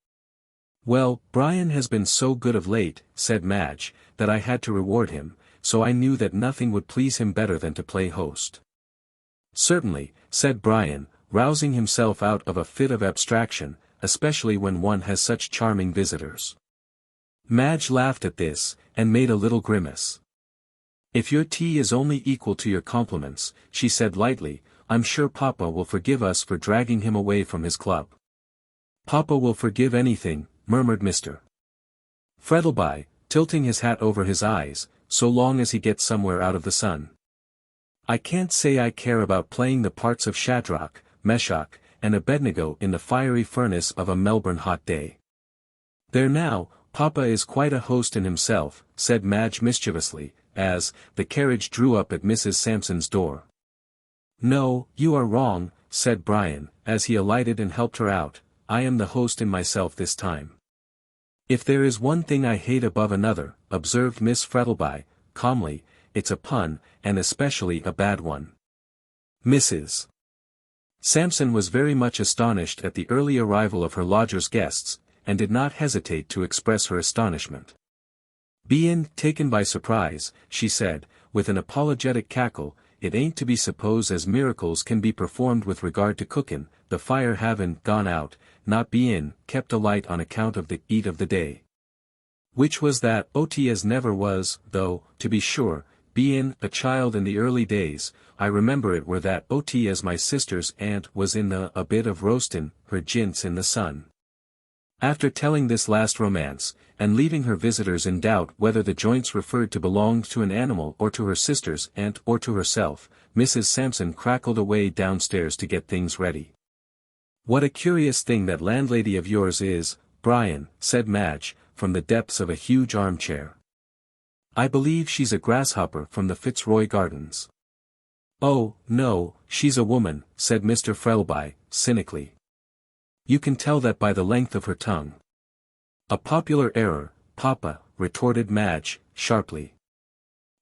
"Well, Brian has been so good of late," said Madge, "that I had to reward him, so I knew that nothing would please him better than to play host." "Certainly," said Brian, rousing himself out of a fit of abstraction, "especially when one has such charming visitors." Madge laughed at this, and made a little grimace. "If your tea is only equal to your compliments," she said lightly, "I'm sure Papa will forgive us for dragging him away from his club." "Papa will forgive anything," murmured Mr. Frettlby, tilting his hat over his eyes, "so long as he gets somewhere out of the sun. I can't say I care about playing the parts of Shadrach, Meshach, and Abednego in the fiery furnace of a Melbourne hot day." "There now, Papa is quite a host in himself," said Madge mischievously, as the carriage drew up at Mrs. Sampson's door. "No, you are wrong," said Brian, as he alighted and helped her out, "I am the host in myself this time." "If there is one thing I hate above another," observed Miss Frettlby, calmly, "it's a pun, and especially a bad one." Mrs. Sampson was very much astonished at the early arrival of her lodger's guests, and did not hesitate to express her astonishment. "Bein' taken by surprise," she said, with an apologetic cackle, "it ain't to be supposed as miracles can be performed with regard to cookin', the fire havin' gone out, not bein' kept alight on account of the heat of the day. Which was that ot as never was, though, to be sure, bein' a child in the early days, I remember it were that ot as my sister's aunt was in a bit of roastin' her jints in the sun." After telling this last romance, and leaving her visitors in doubt whether the joints referred to belonged to an animal or to her sister's aunt or to herself, Mrs. Sampson crackled away downstairs to get things ready. "What a curious thing that landlady of yours is, Brian," said Madge, from the depths of a huge armchair. "I believe she's a grasshopper from the Fitzroy Gardens." "Oh, no, she's a woman," said Mr. Frettlby, cynically. "You can tell that by the length of her tongue." "A popular error, Papa," retorted Madge, sharply.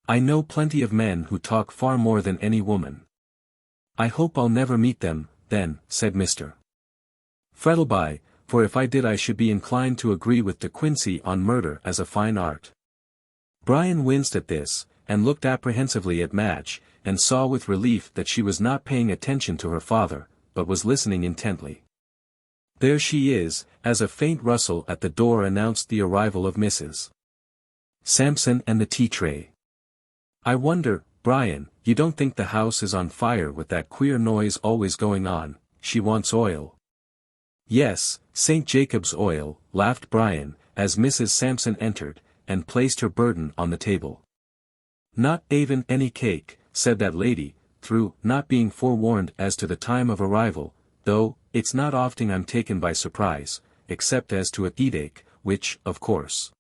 "I know plenty of men who talk far more than any woman." "I hope I'll never meet them, then," said Mr. Frettlby, "for if I did I should be inclined to agree with De Quincey on murder as a fine art." Brian winced at this, and looked apprehensively at Madge, and saw with relief that she was not paying attention to her father, but was listening intently. "There she is," as a faint rustle at the door announced the arrival of Mrs. Sampson and the tea tray. "I wonder, Brian, you don't think the house is on fire with that queer noise always going on," she wants oil. Yes, St. Jacob's oil, laughed Brian, as Mrs. Sampson entered, and placed her burden on the table. Not even any cake, said that lady, through not being forewarned as to the time of arrival, though, it's not often I'm taken by surprise, except as to a headache, which, of course,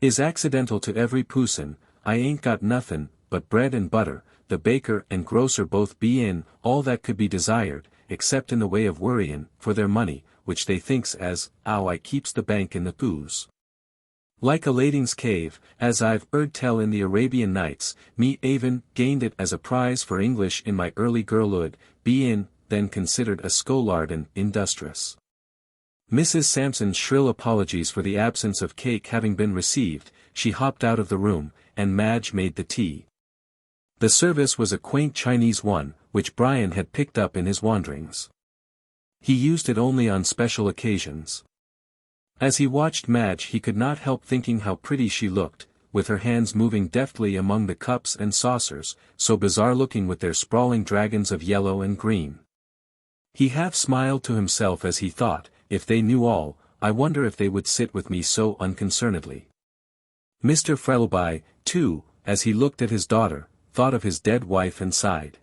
is accidental to every pusson. I ain't got nothin' but bread and butter, the baker and grocer both be in, all that could be desired, except in the way of worryin' for their money, which they thinks as, 'ow I keeps the bank in the booze. Like Aladdin's cave, as I've 'eard tell in the Arabian Nights, me even gained it as a prize for English in my early girlhood, bein' then considered a scholard and industrious. Mrs. Sampson's shrill apologies for the absence of cake having been received, she hopped out of the room, and Madge made the tea. The service was a quaint Chinese one, which Brian had picked up in his wanderings. He used it only on special occasions. As he watched Madge he could not help thinking how pretty she looked, with her hands moving deftly among the cups and saucers, so bizarre-looking with their sprawling dragons of yellow and green. He half smiled to himself as he thought, if they knew all, I wonder if they would sit with me so unconcernedly. Mr. Frettlby, too, as he looked at his daughter, thought of his dead wife and sighed.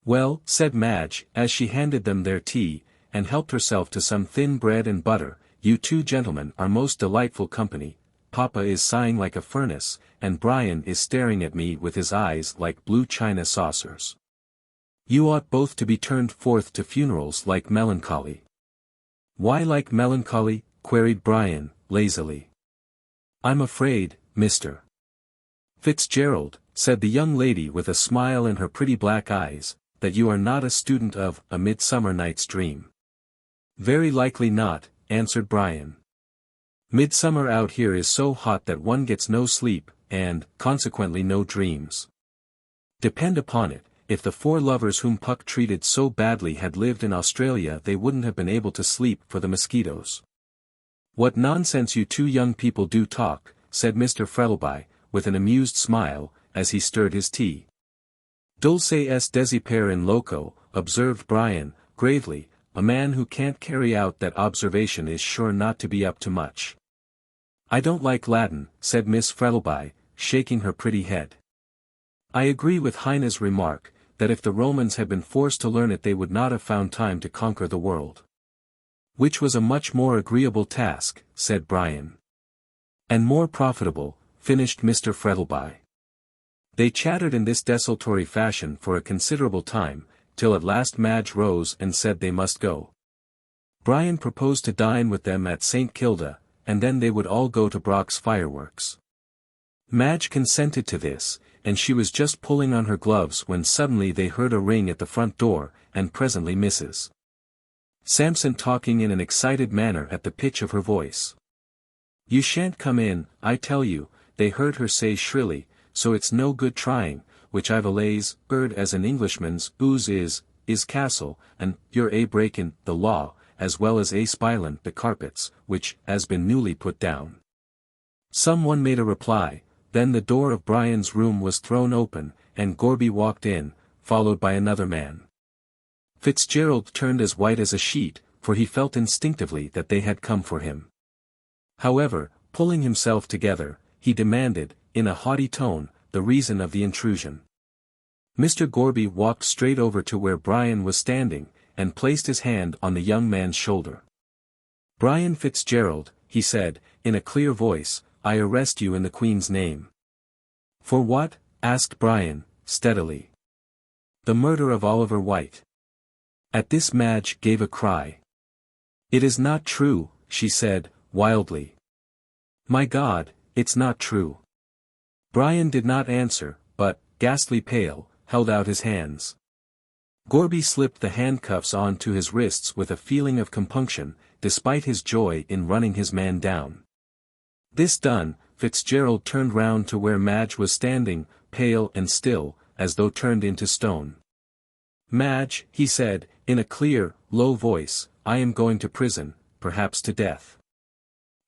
Well, said Madge, as she handed them their tea, and helped herself to some thin bread and butter, you two gentlemen are most delightful company. Papa is sighing like a furnace, and Brian is staring at me with his eyes like blue china saucers. You ought both to be turned forth to funerals like melancholy. Why like melancholy? Queried Brian, lazily. I'm afraid, Mr. Fitzgerald, said the young lady with a smile in her pretty black eyes, that you are not a student of A Midsummer Night's Dream. Very likely not, answered Brian. Midsummer out here is so hot that one gets no sleep, and, consequently no dreams. Depend upon it, if the four lovers whom Puck treated so badly had lived in Australia they wouldn't have been able to sleep for the mosquitoes. What nonsense you two young people do talk, said Mr. Frettlby, with an amused smile, as he stirred his tea. Dulce est desipere in loco, observed Brian, gravely, a man who can't carry out that observation is sure not to be up to much. I don't like Latin, said Miss Frettlby, shaking her pretty head. I agree with Heine's remark, that if the Romans had been forced to learn it they would not have found time to conquer the world. Which was a much more agreeable task, said Brian. And more profitable, finished Mr. Frettlby. They chattered in this desultory fashion for a considerable time, till at last Madge rose and said they must go. Brian proposed to dine with them at St. Kilda, and then they would all go to Brock's fireworks. Madge consented to this, and she was just pulling on her gloves when suddenly they heard a ring at the front door, and presently Mrs. Sampson talking in an excited manner at the pitch of her voice. You shan't come in, I tell you, they heard her say shrilly, so it's no good trying, which I've allays 'eard as an Englishman's ooze is castle, and you're a breakin' the law, as well as a spilin' the carpets, which has been newly put down. Some one made a reply, then the door of Brian's room was thrown open, and Gorby walked in, followed by another man. Fitzgerald turned as white as a sheet, for he felt instinctively that they had come for him. However, pulling himself together, he demanded, in a haughty tone, the reason of the intrusion. Mr. Gorby walked straight over to where Brian was standing, and placed his hand on the young man's shoulder. Brian Fitzgerald, he said, in a clear voice, I arrest you in the Queen's name. For what? Asked Brian, steadily. The murder of Oliver White. At this Madge gave a cry. It is not true, she said, wildly. My God, it's not true. Brian did not answer, but, ghastly pale, held out his hands. Gorby slipped the handcuffs on to his wrists with a feeling of compunction, despite his joy in running his man down. This done, Fitzgerald turned round to where Madge was standing, pale and still, as though turned into stone. Madge, he said, in a clear, low voice, I am going to prison, perhaps to death.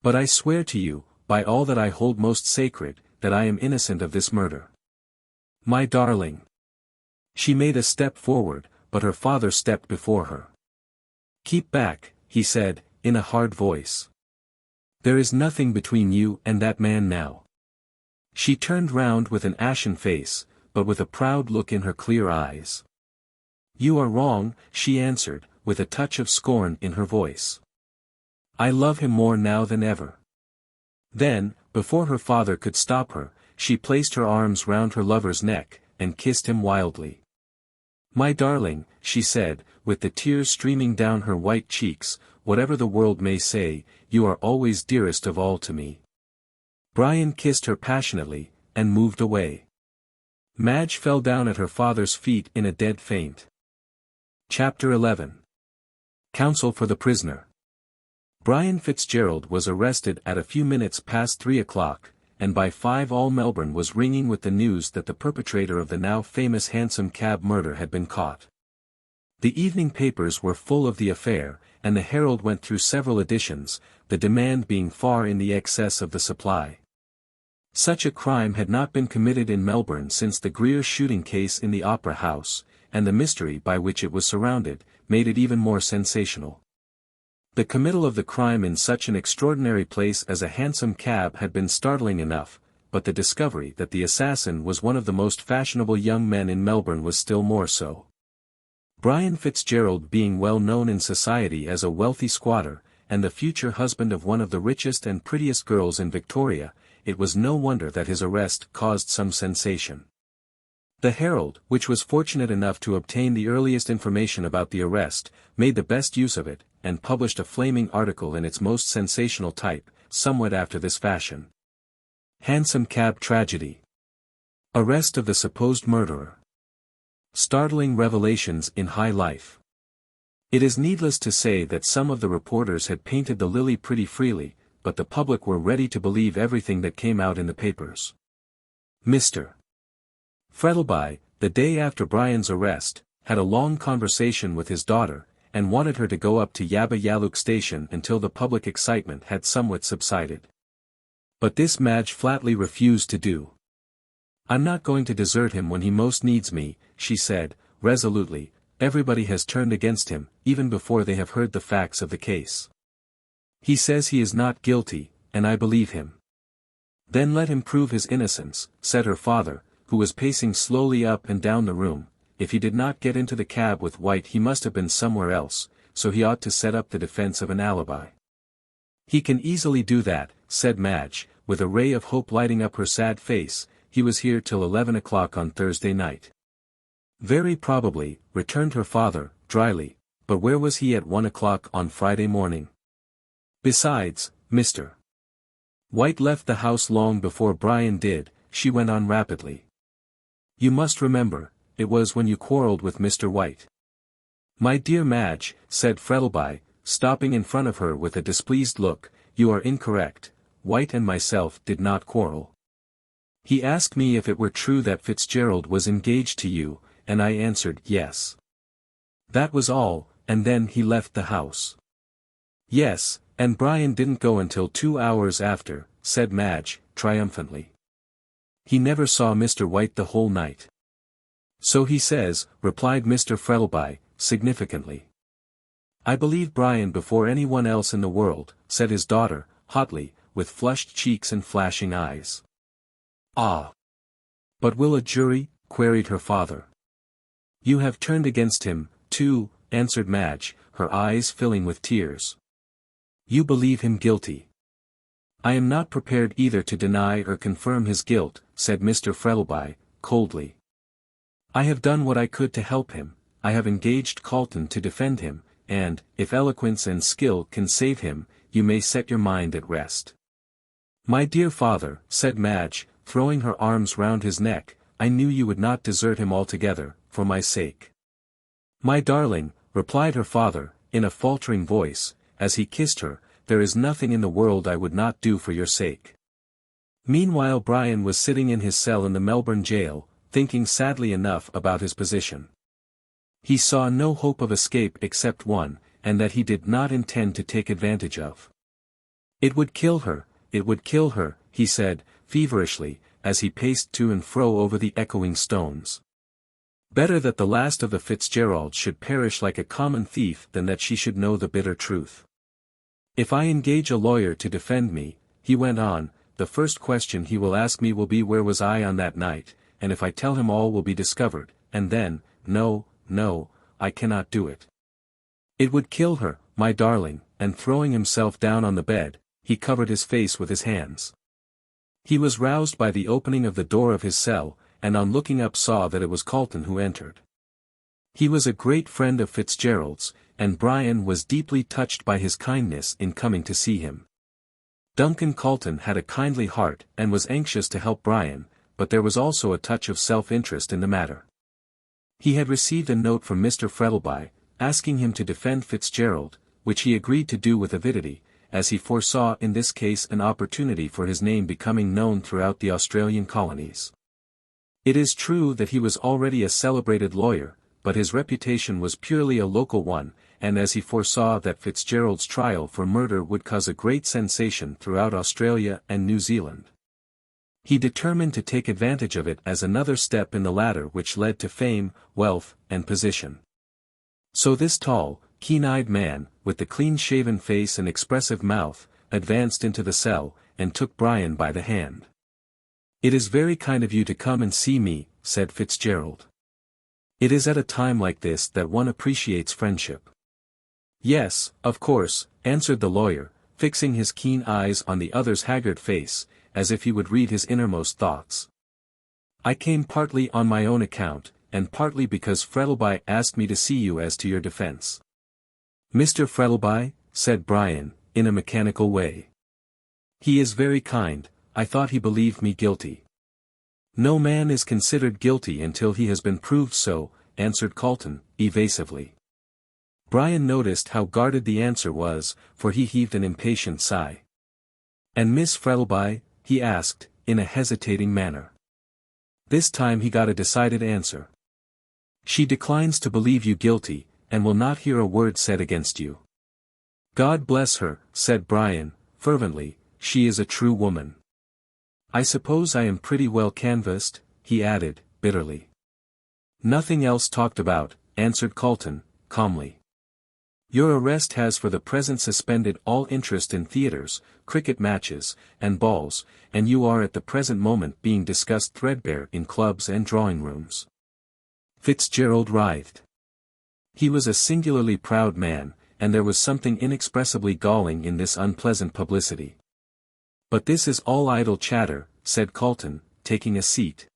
But I swear to you, by all that I hold most sacred, that I am innocent of this murder. My darling. She made a step forward, but her father stepped before her. "Keep back," he said, in a hard voice. "There is nothing between you and that man now." She turned round with an ashen face, but with a proud look in her clear eyes. "You are wrong," she answered, with a touch of scorn in her voice. "I love him more now than ever." Then, before her father could stop her, she placed her arms round her lover's neck, and kissed him wildly. "My darling," she said, with the tears streaming down her white cheeks, "whatever the world may say, you are always dearest of all to me." Brian kissed her passionately, and moved away. Madge fell down at her father's feet in a dead faint. Chapter 11. Counsel for the prisoner. Brian Fitzgerald was arrested at a few minutes past 3 o'clock, and by 5 all Melbourne was ringing with the news that the perpetrator of the now famous Hansom Cab murder had been caught. The evening papers were full of the affair, and the Herald went through several editions, the demand being far in the excess of the supply. Such a crime had not been committed in Melbourne since the Greer shooting case in the Opera House, and the mystery by which it was surrounded, made it even more sensational. The committal of the crime in such an extraordinary place as a hansom cab had been startling enough, but the discovery that the assassin was one of the most fashionable young men in Melbourne was still more so. Brian Fitzgerald being well known in society as a wealthy squatter, and the future husband of one of the richest and prettiest girls in Victoria, it was no wonder that his arrest caused some sensation. The Herald, which was fortunate enough to obtain the earliest information about the arrest, made the best use of it, and published a flaming article in its most sensational type, somewhat after this fashion. Hansom Cab Tragedy. Arrest of the supposed murderer. Startling revelations in high life. It is needless to say that some of the reporters had painted the lily pretty freely, but the public were ready to believe everything that came out in the papers. Mr. Frettlby, the day after Brian's arrest, had a long conversation with his daughter, and wanted her to go up to Yabba Yaluk station until the public excitement had somewhat subsided. But this Madge flatly refused to do. "I'm not going to desert him when he most needs me," she said, resolutely. "Everybody has turned against him, even before they have heard the facts of the case. He says he is not guilty, and I believe him." "Then let him prove his innocence," said her father, who was pacing slowly up and down the room. "If he did not get into the cab with White he must have been somewhere else, so he ought to set up the defense of an alibi." "He can easily do that," said Madge, with a ray of hope lighting up her sad face. "He was here till 11 o'clock on Thursday night." "Very probably," returned her father, dryly, "but where was he at 1 o'clock on Friday morning? Besides, Mr. White left the house long before Brian did," she went on rapidly. "You must remember, it was when you quarrelled with Mr. White." "My dear Madge," said Frettlby, stopping in front of her with a displeased look, "you are incorrect. White and myself did not quarrel. He asked me if it were true that Fitzgerald was engaged to you, and I answered yes. That was all, and then he left the house." "Yes, and Brian didn't go until 2 hours after," said Madge, triumphantly. "He never saw Mr. White the whole night." "So he says," replied Mr. Frettlby, significantly. "I believe Brian before anyone else in the world," said his daughter, hotly, with flushed cheeks and flashing eyes. "Ah! But will a jury?" queried her father. "You have turned against him, too," answered Madge, her eyes filling with tears. "You believe him guilty." "I am not prepared either to deny or confirm his guilt," said Mr. Frettlby, coldly. "I have done what I could to help him. I have engaged Calton to defend him, and, if eloquence and skill can save him, you may set your mind at rest." "My dear father," said Madge, throwing her arms round his neck, "I knew you would not desert him altogether, for my sake." "My darling," replied her father, in a faltering voice, as he kissed her, "there is nothing in the world I would not do for your sake." Meanwhile Brian was sitting in his cell in the Melbourne jail, thinking sadly enough about his position. He saw no hope of escape except one, and that he did not intend to take advantage of. "It would kill her, he said, feverishly, as he paced to and fro over the echoing stones. Better that the last of the Fitzgeralds should perish like a common thief than that she should know the bitter truth. If I engage a lawyer to defend me, he went on, the first question he will ask me will be where was I on that night, and if I tell him all will be discovered, and then, no, I cannot do it. It would kill her, my darling, and throwing himself down on the bed, he covered his face with his hands. He was roused by the opening of the door of his cell, and on looking up saw that it was Calton who entered. He was a great friend of Fitzgerald's, and Brian was deeply touched by his kindness in coming to see him. Duncan Calton had a kindly heart and was anxious to help Brian, but there was also a touch of self-interest in the matter. He had received a note from Mr. Frettlby, asking him to defend Fitzgerald, which he agreed to do with avidity, as he foresaw in this case an opportunity for his name becoming known throughout the Australian colonies. It is true that he was already a celebrated lawyer, but his reputation was purely a local one, and as he foresaw that Fitzgerald's trial for murder would cause a great sensation throughout Australia and New Zealand, he determined to take advantage of it as another step in the ladder which led to fame, wealth, and position. So this tall, keen-eyed man, with the clean-shaven face and expressive mouth, advanced into the cell, and took Brian by the hand. "It is very kind of you to come and see me," said Fitzgerald. "It is at a time like this that one appreciates friendship." "Yes, of course," answered the lawyer, fixing his keen eyes on the other's haggard face, as if he would read his innermost thoughts. "I came partly on my own account, and partly because Frettlby asked me to see you as to your defense." "Mr. Frettlby?" said Brian, in a mechanical way. "He is very kind. I thought he believed me guilty." "No man is considered guilty until he has been proved so," answered Calton, evasively. Brian noticed how guarded the answer was, for he heaved an impatient sigh. "And Miss Frettlby?" he asked, in a hesitating manner. This time he got a decided answer. "She declines to believe you guilty, and will not hear a word said against you." "God bless her," said Brian, fervently, "she is a true woman." "I suppose I am pretty well canvassed," he added, bitterly. "Nothing else talked about," answered Calton, calmly. "Your arrest has for the present suspended all interest in theatres, cricket matches, and balls, and you are at the present moment being discussed threadbare in clubs and drawing-rooms." Fitzgerald writhed. He was a singularly proud man, and there was something inexpressibly galling in this unpleasant publicity. "But this is all idle chatter," said Calton, taking a seat.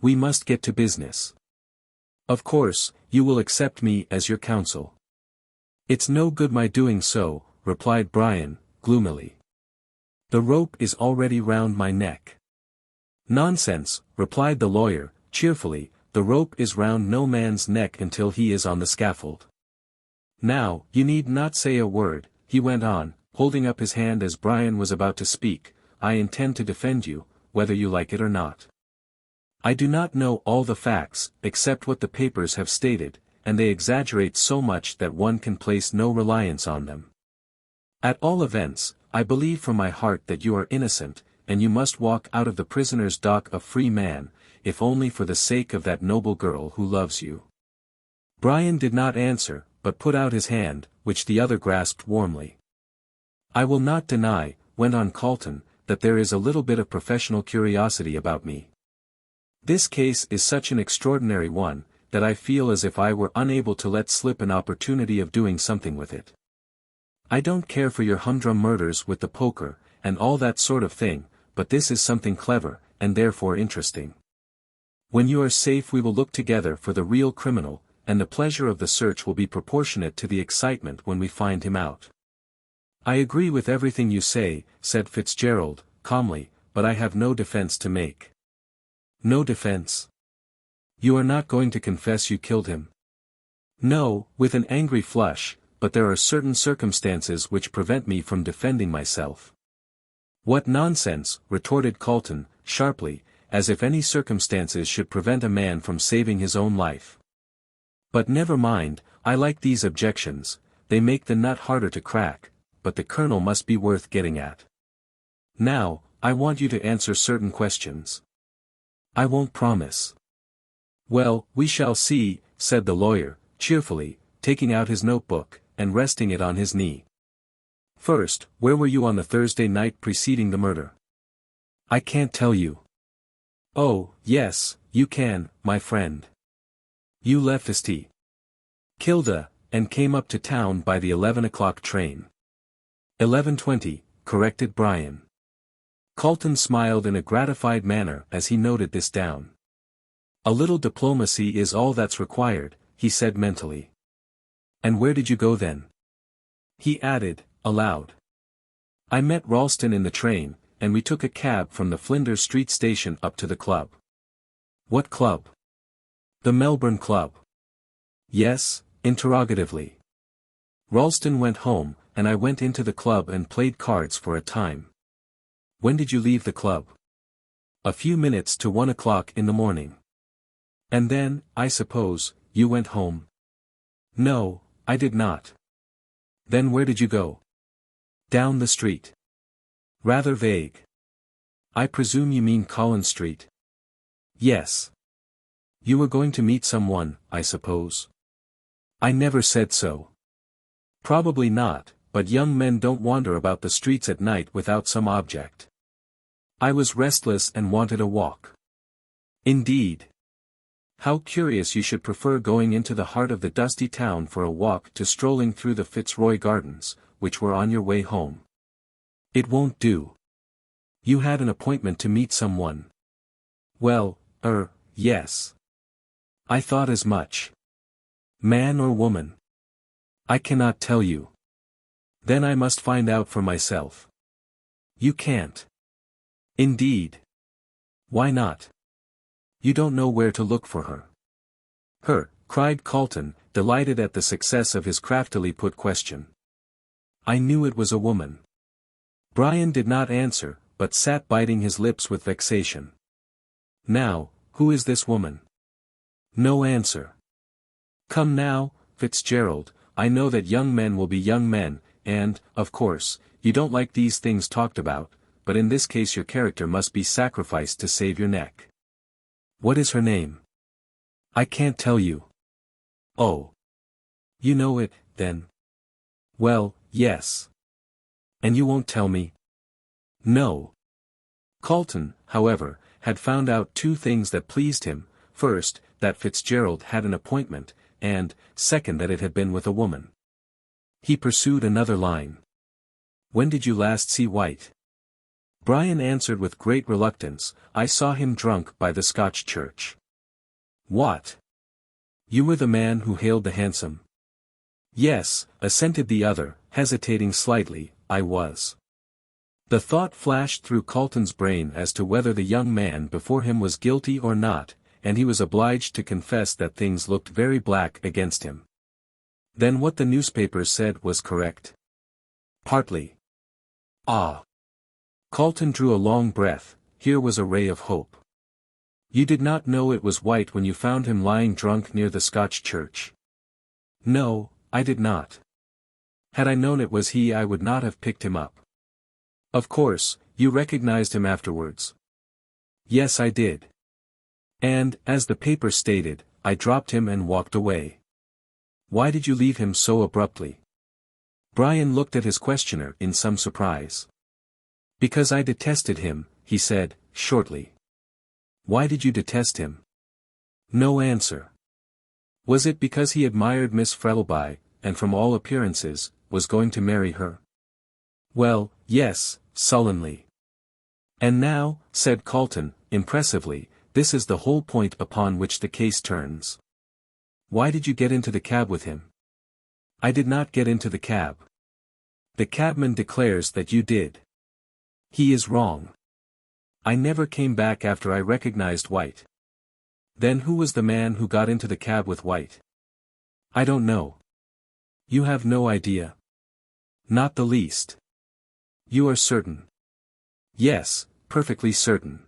"We must get to business. Of course, you will accept me as your counsel." "It's no good my doing so," replied Brian, gloomily. "The rope is already round my neck." "Nonsense," replied the lawyer, cheerfully, "the rope is round no man's neck until he is on the scaffold. Now, you need not say a word," he went on, holding up his hand as Brian was about to speak, "I intend to defend you, whether you like it or not. I do not know all the facts, except what the papers have stated, and they exaggerate so much that one can place no reliance on them. At all events, I believe from my heart that you are innocent, and you must walk out of the prisoner's dock a free man, if only for the sake of that noble girl who loves you." Brian did not answer, but put out his hand, which the other grasped warmly. "I will not deny," went on Calton, "that there is a little bit of professional curiosity about me. This case is such an extraordinary one, that I feel as if I were unable to let slip an opportunity of doing something with it. I don't care for your humdrum murders with the poker, and all that sort of thing, but this is something clever, and therefore interesting. When you are safe we will look together for the real criminal, and the pleasure of the search will be proportionate to the excitement when we find him out." "I agree with everything you say," said Fitzgerald, calmly, "but I have no defense to make." "No defense? You are not going to confess you killed him?" "No," with an angry flush, "but there are certain circumstances which prevent me from defending myself." "What nonsense," retorted Calton, sharply, "as if any circumstances should prevent a man from saving his own life. But never mind, I like these objections, they make the nut harder to crack, but the kernel must be worth getting at. Now, I want you to answer certain questions." "I won't promise." Well, we shall see, said the lawyer, cheerfully, taking out his notebook, and resting it on his knee. First, where were you on the Thursday night preceding the murder? I can't tell you. Oh, yes, you can, my friend. You left St. Kilda, and came up to town by the 11 o'clock train. 11:20, corrected Brian. Calton smiled in a gratified manner as he noted this down. A little diplomacy is all that's required, he said mentally. And where did you go then? He added, aloud. I met Ralston in the train, and we took a cab from the Flinders Street station up to the club. What club? The Melbourne Club. Yes, interrogatively. Ralston went home, and I went into the club and played cards for a time. When did you leave the club? A few minutes to 1 o'clock in the morning. And then, I suppose, you went home? No, I did not. Then where did you go? Down the street. Rather vague. I presume you mean Collins Street? Yes. You were going to meet someone, I suppose. I never said so. Probably not, but young men don't wander about the streets at night without some object. I was restless and wanted a walk. Indeed. How curious you should prefer going into the heart of the dusty town for a walk to strolling through the Fitzroy Gardens, which were on your way home. It won't do. You had an appointment to meet someone. Well, yes. I thought as much. Man or woman? I cannot tell you. Then I must find out for myself. You can't. Indeed. Why not? You don't know where to look for her. Her, cried Calton, delighted at the success of his craftily put question. I knew it was a woman. Brian did not answer, but sat biting his lips with vexation. Now, who is this woman? No answer. Come now, Fitzgerald, I know that young men will be young men, and, of course, you don't like these things talked about, but in this case your character must be sacrificed to save your neck. What is her name? I can't tell you. Oh. You know it, then? Well, yes. And you won't tell me? No. Calton, however, had found out two things that pleased him: first, that Fitzgerald had an appointment, and, second, that it had been with a woman. He pursued another line. When did you last see White? Brian answered with great reluctance, I saw him drunk by the Scotch church. What? You were the man who hailed the hansom? Yes, assented the other, hesitating slightly, I was. The thought flashed through Calton's brain as to whether the young man before him was guilty or not, and he was obliged to confess that things looked very black against him. Then what the newspapers said was correct? Partly. Ah. Calton drew a long breath. Here was a ray of hope. You did not know it was White when you found him lying drunk near the Scotch church? No, I did not. Had I known it was he I would not have picked him up. Of course, you recognized him afterwards. Yes, I did. And, as the paper stated, I dropped him and walked away. Why did you leave him so abruptly? Brian looked at his questioner in some surprise. Because I detested him, he said, shortly. Why did you detest him? No answer. Was it because he admired Miss Frettlby, and from all appearances, was going to marry her? Well, yes, sullenly. And now, said Calton, impressively, this is the whole point upon which the case turns. Why did you get into the cab with him? I did not get into the cab. The cabman declares that you did. He is wrong. I never came back after I recognized White. Then who was the man who got into the cab with White? I don't know. You have no idea? Not the least. You are certain? Yes, perfectly certain.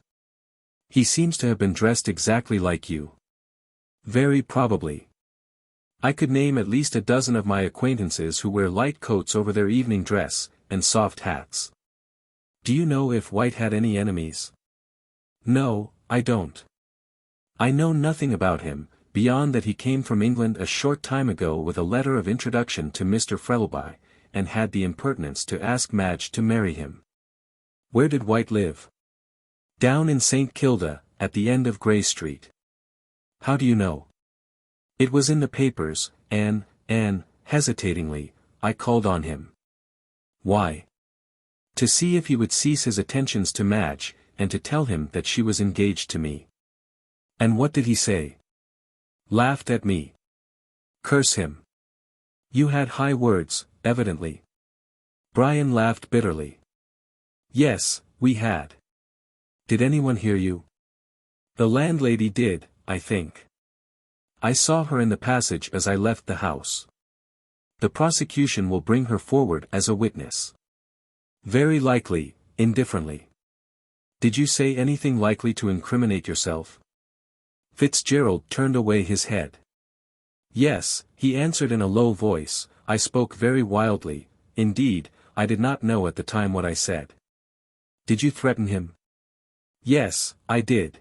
He seems to have been dressed exactly like you. Very probably. I could name at least a dozen of my acquaintances who wear light coats over their evening dress, and soft hats. Do you know if White had any enemies? No, I don't. I know nothing about him, beyond that he came from England a short time ago with a letter of introduction to Mr. Frettlby, and had the impertinence to ask Madge to marry him. Where did White live? Down in St. Kilda, at the end of Grey Street. How do you know? It was in the papers, and, hesitatingly, I called on him. Why? To see if he would cease his attentions to Madge, and to tell him that she was engaged to me. And what did he say? Laughed at me. Curse him. You had high words, evidently. Brian laughed bitterly. Yes, we had. Did anyone hear you? The landlady did, I think. I saw her in the passage as I left the house. The prosecution will bring her forward as a witness. Very likely, indifferently. Did you say anything likely to incriminate yourself? Fitzgerald turned away his head. Yes, he answered in a low voice. I spoke very wildly, indeed, I did not know at the time what I said. Did you threaten him? Yes, I did.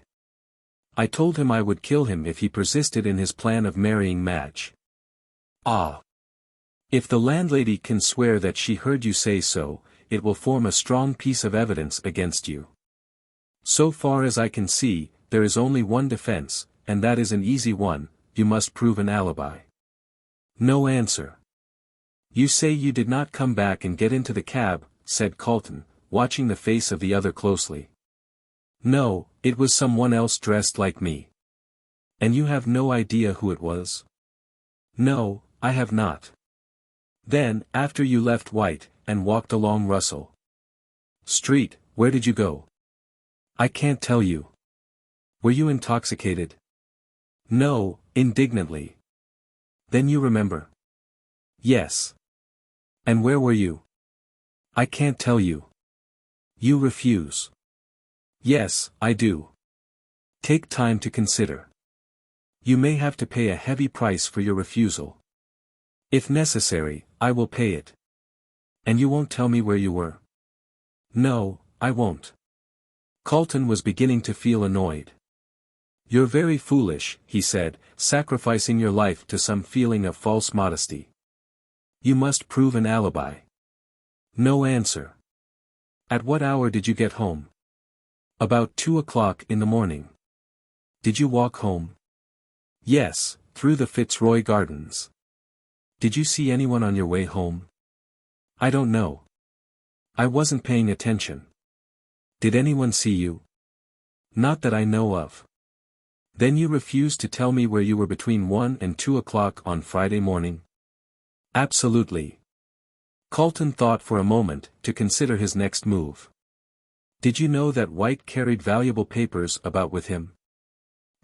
I told him I would kill him if he persisted in his plan of marrying Madge. Ah! If the landlady can swear that she heard you say so, it will form a strong piece of evidence against you. So far as I can see, there is only one defense, and that is an easy one, you must prove an alibi. No answer. You say you did not come back and get into the cab, said Calton, watching the face of the other closely. No, it was someone else dressed like me. And you have no idea who it was? No, I have not. Then, after you left White, and walked along Russell Street, where did you go? I can't tell you. Were you intoxicated? No, indignantly. Then you remember? Yes. And where were you? I can't tell you. You refuse. Yes, I do. Take time to consider. You may have to pay a heavy price for your refusal. If necessary, I will pay it. And you won't tell me where you were? No, I won't. Calton was beginning to feel annoyed. You're very foolish, he said, sacrificing your life to some feeling of false modesty. You must prove an alibi. No answer. At what hour did you get home? About 2 o'clock in the morning. Did you walk home? Yes, through the Fitzroy Gardens. Did you see anyone on your way home? I don't know. I wasn't paying attention. Did anyone see you? Not that I know of. Then you refused to tell me where you were between 1 and 2 o'clock on Friday morning? Absolutely. Calton thought for a moment, to consider his next move. Did you know that White carried valuable papers about with him?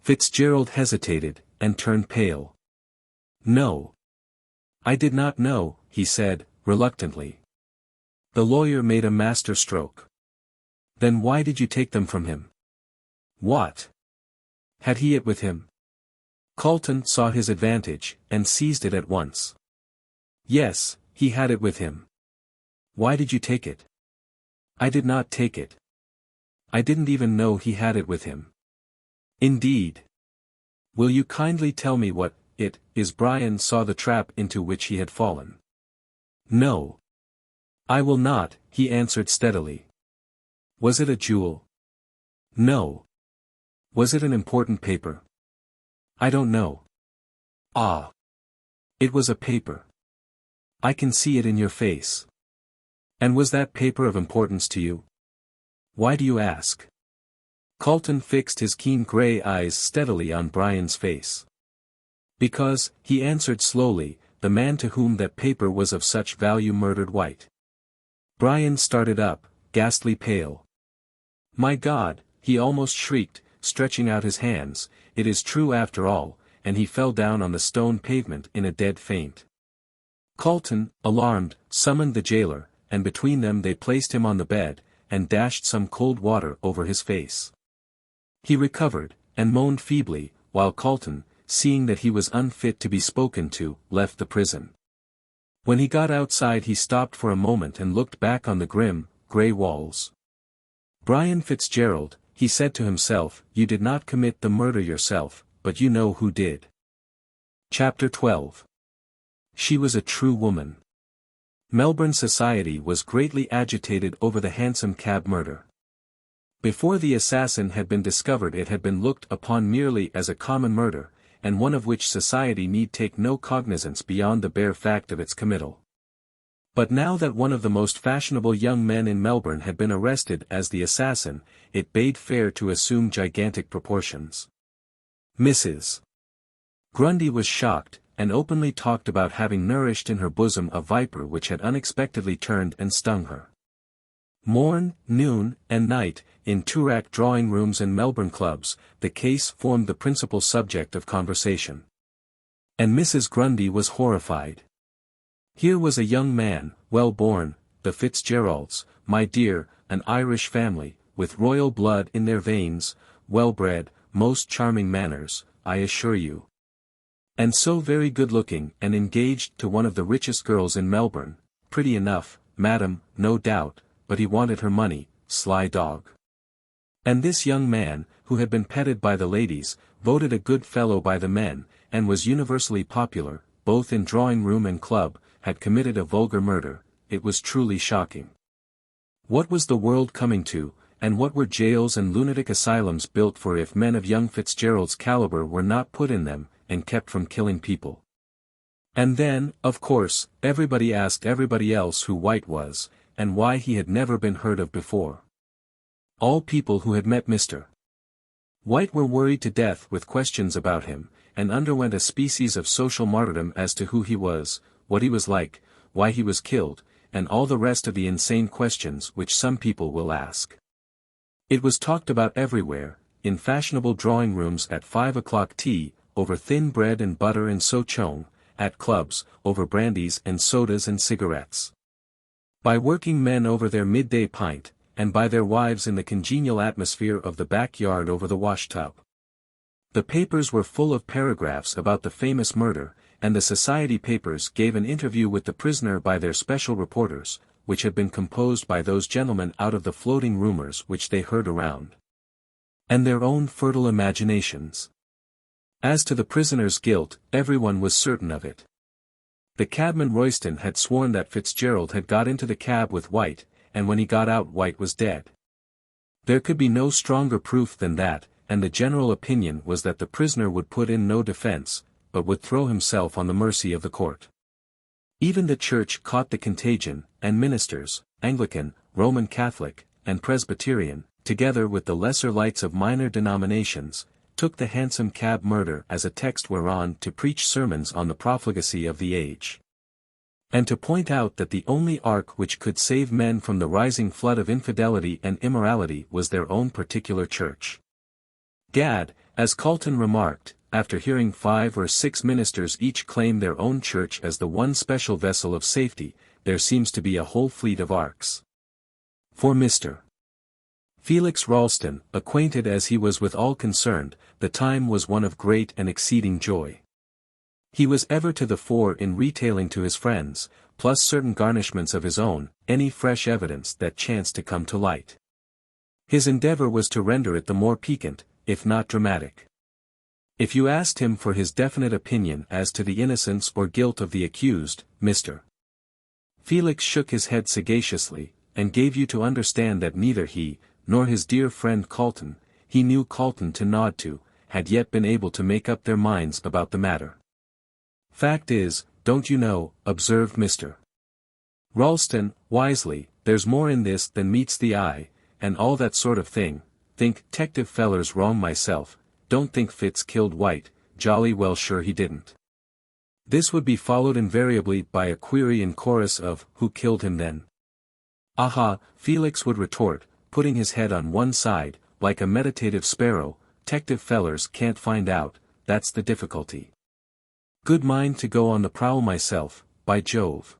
Fitzgerald hesitated, and turned pale. No. I did not know, he said, reluctantly. The lawyer made a master stroke. Then why did you take them from him? What? Had he it with him? Calton saw his advantage, and seized it at once. Yes, he had it with him. Why did you take it? I did not take it. I didn't even know he had it with him. Indeed. Will you kindly tell me what it is? Brian saw the trap into which he had fallen. No. I will not, he answered steadily. Was it a jewel? No. Was it an important paper? I don't know. Ah. It was a paper. I can see it in your face. And was that paper of importance to you? Why do you ask? Calton fixed his keen grey eyes steadily on Brian's face. Because, he answered slowly, the man to whom that paper was of such value murdered White. Brian started up, ghastly pale. My God, he almost shrieked, stretching out his hands, it is true after all, and he fell down on the stone pavement in a dead faint. Calton, alarmed, summoned the jailer, and between them they placed him on the bed, and dashed some cold water over his face. He recovered, and moaned feebly, while Calton, seeing that he was unfit to be spoken to, left the prison. When he got outside he stopped for a moment and looked back on the grim, grey walls. Brian Fitzgerald, he said to himself, you did not commit the murder yourself, but you know who did. Chapter 12. She was a true woman. Melbourne society was greatly agitated over the Hansom Cab murder. Before the assassin had been discovered, it had been looked upon merely as a common murder, and one of which society need take no cognizance beyond the bare fact of its committal. But now that one of the most fashionable young men in Melbourne had been arrested as the assassin, it bade fair to assume gigantic proportions. Mrs. Grundy was shocked, and openly talked about having nourished in her bosom a viper which had unexpectedly turned and stung her. Morn, noon, and night, in Toorak drawing rooms and Melbourne clubs, the case formed the principal subject of conversation. And Mrs. Grundy was horrified. Here was a young man, well born, the Fitzgeralds, my dear, an Irish family, with royal blood in their veins, well-bred, most charming manners, I assure you. And so very good-looking and engaged to one of the richest girls in Melbourne, pretty enough, madam, no doubt, but he wanted her money, sly dog. And this young man, who had been petted by the ladies, voted a good fellow by the men, and was universally popular, both in drawing-room and club, had committed a vulgar murder. It was truly shocking. What was the world coming to, and what were jails and lunatic asylums built for if men of young Fitzgerald's caliber were not put in them, and kept from killing people? And then, of course, everybody asked everybody else who White was, and why he had never been heard of before. All people who had met Mr. White were worried to death with questions about him, and underwent a species of social martyrdom as to who he was, what he was like, why he was killed, and all the rest of the insane questions which some people will ask. It was talked about everywhere, in fashionable drawing-rooms at 5 o'clock tea, over thin bread and butter and souchong, at clubs, over brandies and sodas and cigarettes. By working men over their midday pint, and by their wives in the congenial atmosphere of the backyard over the washtub. The papers were full of paragraphs about the famous murder, and the society papers gave an interview with the prisoner by their special reporters, which had been composed by those gentlemen out of the floating rumors which they heard around. And their own fertile imaginations. As to the prisoner's guilt, everyone was certain of it. The cabman Royston had sworn that Fitzgerald had got into the cab with White, and when he got out White was dead. There could be no stronger proof than that, and the general opinion was that the prisoner would put in no defense, but would throw himself on the mercy of the court. Even the Church caught the contagion, and ministers, Anglican, Roman Catholic, and Presbyterian, together with the lesser lights of minor denominations, took the Hansom Cab murder as a text whereon to preach sermons on the profligacy of the age. And to point out that the only ark which could save men from the rising flood of infidelity and immorality was their own particular church. Gad, as Calton remarked, after hearing 5 or 6 ministers each claim their own church as the one special vessel of safety, there seems to be a whole fleet of arks. For Mr. Felix Ralston, acquainted as he was with all concerned, the time was one of great and exceeding joy. He was ever to the fore in retailing to his friends, plus certain garnishments of his own, any fresh evidence that chanced to come to light. His endeavor was to render it the more piquant, if not dramatic. If you asked him for his definite opinion as to the innocence or guilt of the accused, Mr. Felix shook his head sagaciously, and gave you to understand that neither he, nor his dear friend Calton, he knew Calton to nod to, had yet been able to make up their minds about the matter. Fact is, don't you know, observed Mr. Ralston, wisely, there's more in this than meets the eye, and all that sort of thing. Think 'tective fellers wrong myself, don't think Fitz killed White, jolly well sure he didn't. This would be followed invariably by a query in chorus of, who killed him then? Aha, Felix would retort, putting his head on one side, like a meditative sparrow, 'tective fellers can't find out, that's the difficulty. Good mind to go on the prowl myself, by Jove.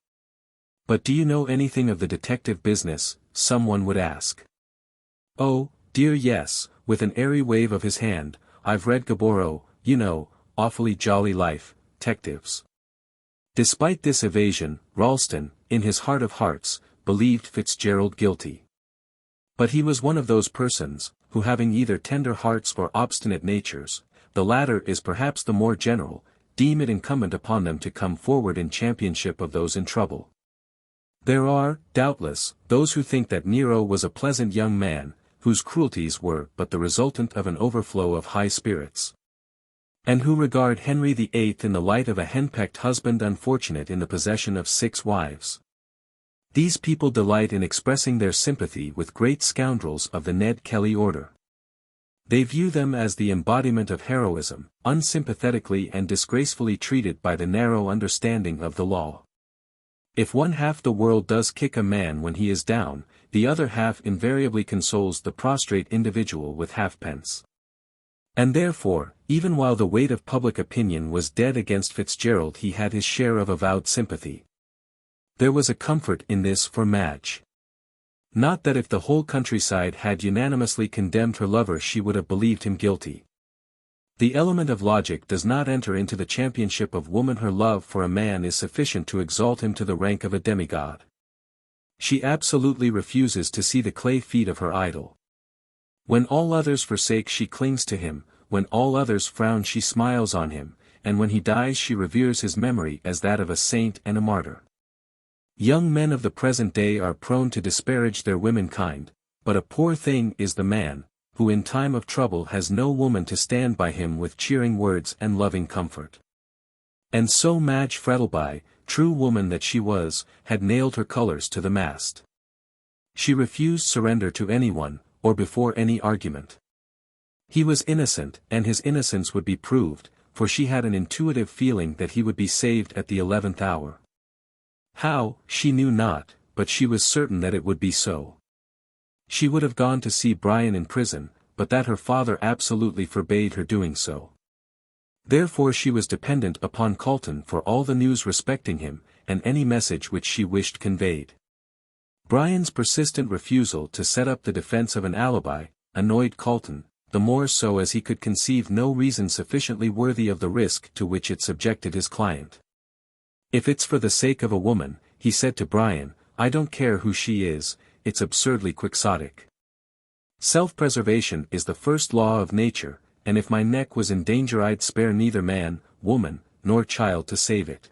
But do you know anything of the detective business, someone would ask. Oh, dear yes, with an airy wave of his hand, I've read Gaboro, you know, awfully jolly life, detectives. Despite this evasion, Ralston, in his heart of hearts, believed Fitzgerald guilty. But he was one of those persons, who having either tender hearts or obstinate natures, the latter is perhaps the more general, deem it incumbent upon them to come forward in championship of those in trouble. There are, doubtless, those who think that Nero was a pleasant young man, whose cruelties were but the resultant of an overflow of high spirits. And who regard Henry VIII in the light of a henpecked husband unfortunate in the possession of 6 wives. These people delight in expressing their sympathy with great scoundrels of the Ned Kelly order. They view them as the embodiment of heroism, unsympathetically and disgracefully treated by the narrow understanding of the law. If one half the world does kick a man when he is down, the other half invariably consoles the prostrate individual with halfpence. And therefore, even while the weight of public opinion was dead against Fitzgerald, he had his share of avowed sympathy. There was a comfort in this for Madge. Not that if the whole countryside had unanimously condemned her lover she would have believed him guilty. The element of logic does not enter into the championship of woman. Her love for a man is sufficient to exalt him to the rank of a demigod. She absolutely refuses to see the clay feet of her idol. When all others forsake she clings to him, when all others frown she smiles on him, and when he dies she reveres his memory as that of a saint and a martyr. Young men of the present day are prone to disparage their womenkind, but a poor thing is the man, who in time of trouble has no woman to stand by him with cheering words and loving comfort. And so Madge Frettlby, true woman that she was, had nailed her colours to the mast. She refused surrender to anyone, or before any argument. He was innocent, and his innocence would be proved, for she had an intuitive feeling that he would be saved at the 11th hour. How, she knew not, but she was certain that it would be so. She would have gone to see Brian in prison, but that her father absolutely forbade her doing so. Therefore she was dependent upon Calton for all the news respecting him, and any message which she wished conveyed. Brian's persistent refusal to set up the defense of an alibi, annoyed Calton, the more so as he could conceive no reason sufficiently worthy of the risk to which it subjected his client. If it's for the sake of a woman, he said to Brian, I don't care who she is, it's absurdly quixotic. Self-preservation is the first law of nature, and if my neck was in danger I'd spare neither man, woman, nor child to save it.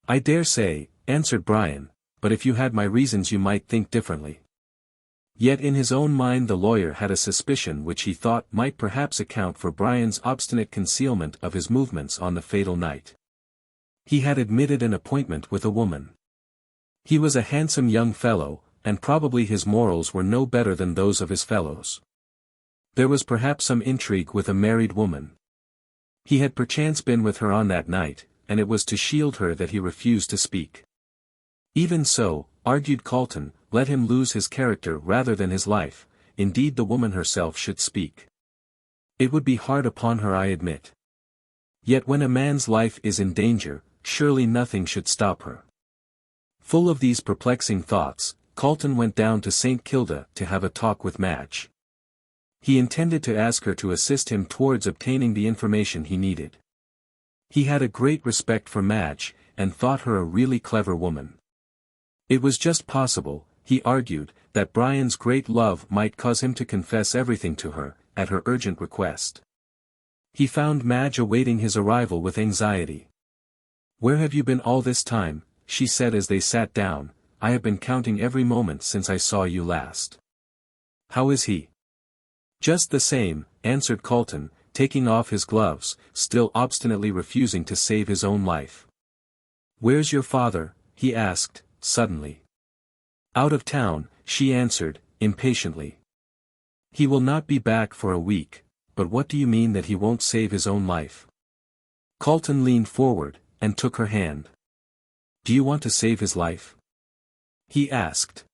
I dare say, answered Brian, but if you had my reasons you might think differently. Yet in his own mind the lawyer had a suspicion which he thought might perhaps account for Brian's obstinate concealment of his movements on the fatal night. He had admitted an appointment with a woman. He was a handsome young fellow, and probably his morals were no better than those of his fellows. There was perhaps some intrigue with a married woman. He had perchance been with her on that night, and it was to shield her that he refused to speak. Even so, argued Calton, let him lose his character rather than his life, indeed the woman herself should speak. It would be hard upon her I admit. Yet when a man's life is in danger, surely nothing should stop her. Full of these perplexing thoughts, Calton went down to St. Kilda to have a talk with Madge. He intended to ask her to assist him towards obtaining the information he needed. He had a great respect for Madge, and thought her a really clever woman. It was just possible, he argued, that Brian's great love might cause him to confess everything to her, at her urgent request. He found Madge awaiting his arrival with anxiety. Where have you been all this time? She said as they sat down. I have been counting every moment since I saw you last. How is he? Just the same, answered Calton, taking off his gloves, still obstinately refusing to save his own life. Where's your father? He asked, suddenly. Out of town, she answered, impatiently. He will not be back for a week, but what do you mean that he won't save his own life? Calton leaned forward, and took her hand. Do you want to save his life? He asked.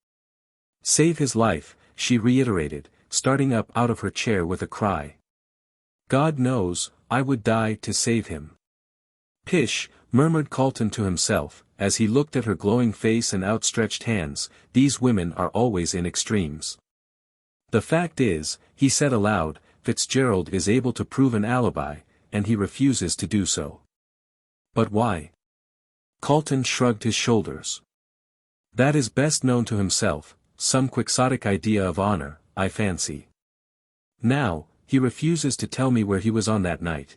Save his life, she reiterated, starting up out of her chair with a cry. God knows, I would die to save him. Pish, murmured Calton to himself, as he looked at her glowing face and outstretched hands, these women are always in extremes. The fact is, he said aloud, Fitzgerald is able to prove an alibi, and he refuses to do so. But why? Calton shrugged his shoulders. That is best known to himself, some quixotic idea of honor, I fancy. Now, he refuses to tell me where he was on that night.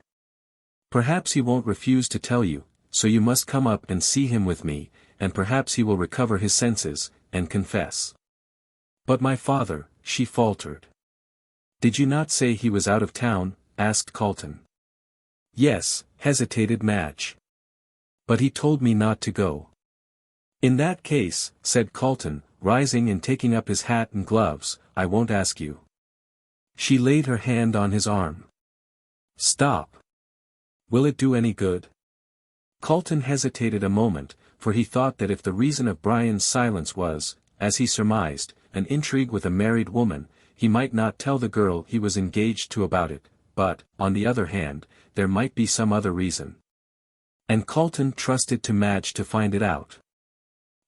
Perhaps he won't refuse to tell you, so you must come up and see him with me, and perhaps he will recover his senses, and confess. But my father, she faltered. Did you not say he was out of town? Asked Calton. Yes, hesitated Madge. But he told me not to go. In that case, said Calton, rising and taking up his hat and gloves, I won't ask you. She laid her hand on his arm. Stop. Will it do any good? Calton hesitated a moment, for he thought that if the reason of Brian's silence was, as he surmised, an intrigue with a married woman, he might not tell the girl he was engaged to about it, but, on the other hand, there might be some other reason. And Calton trusted to Madge to find it out.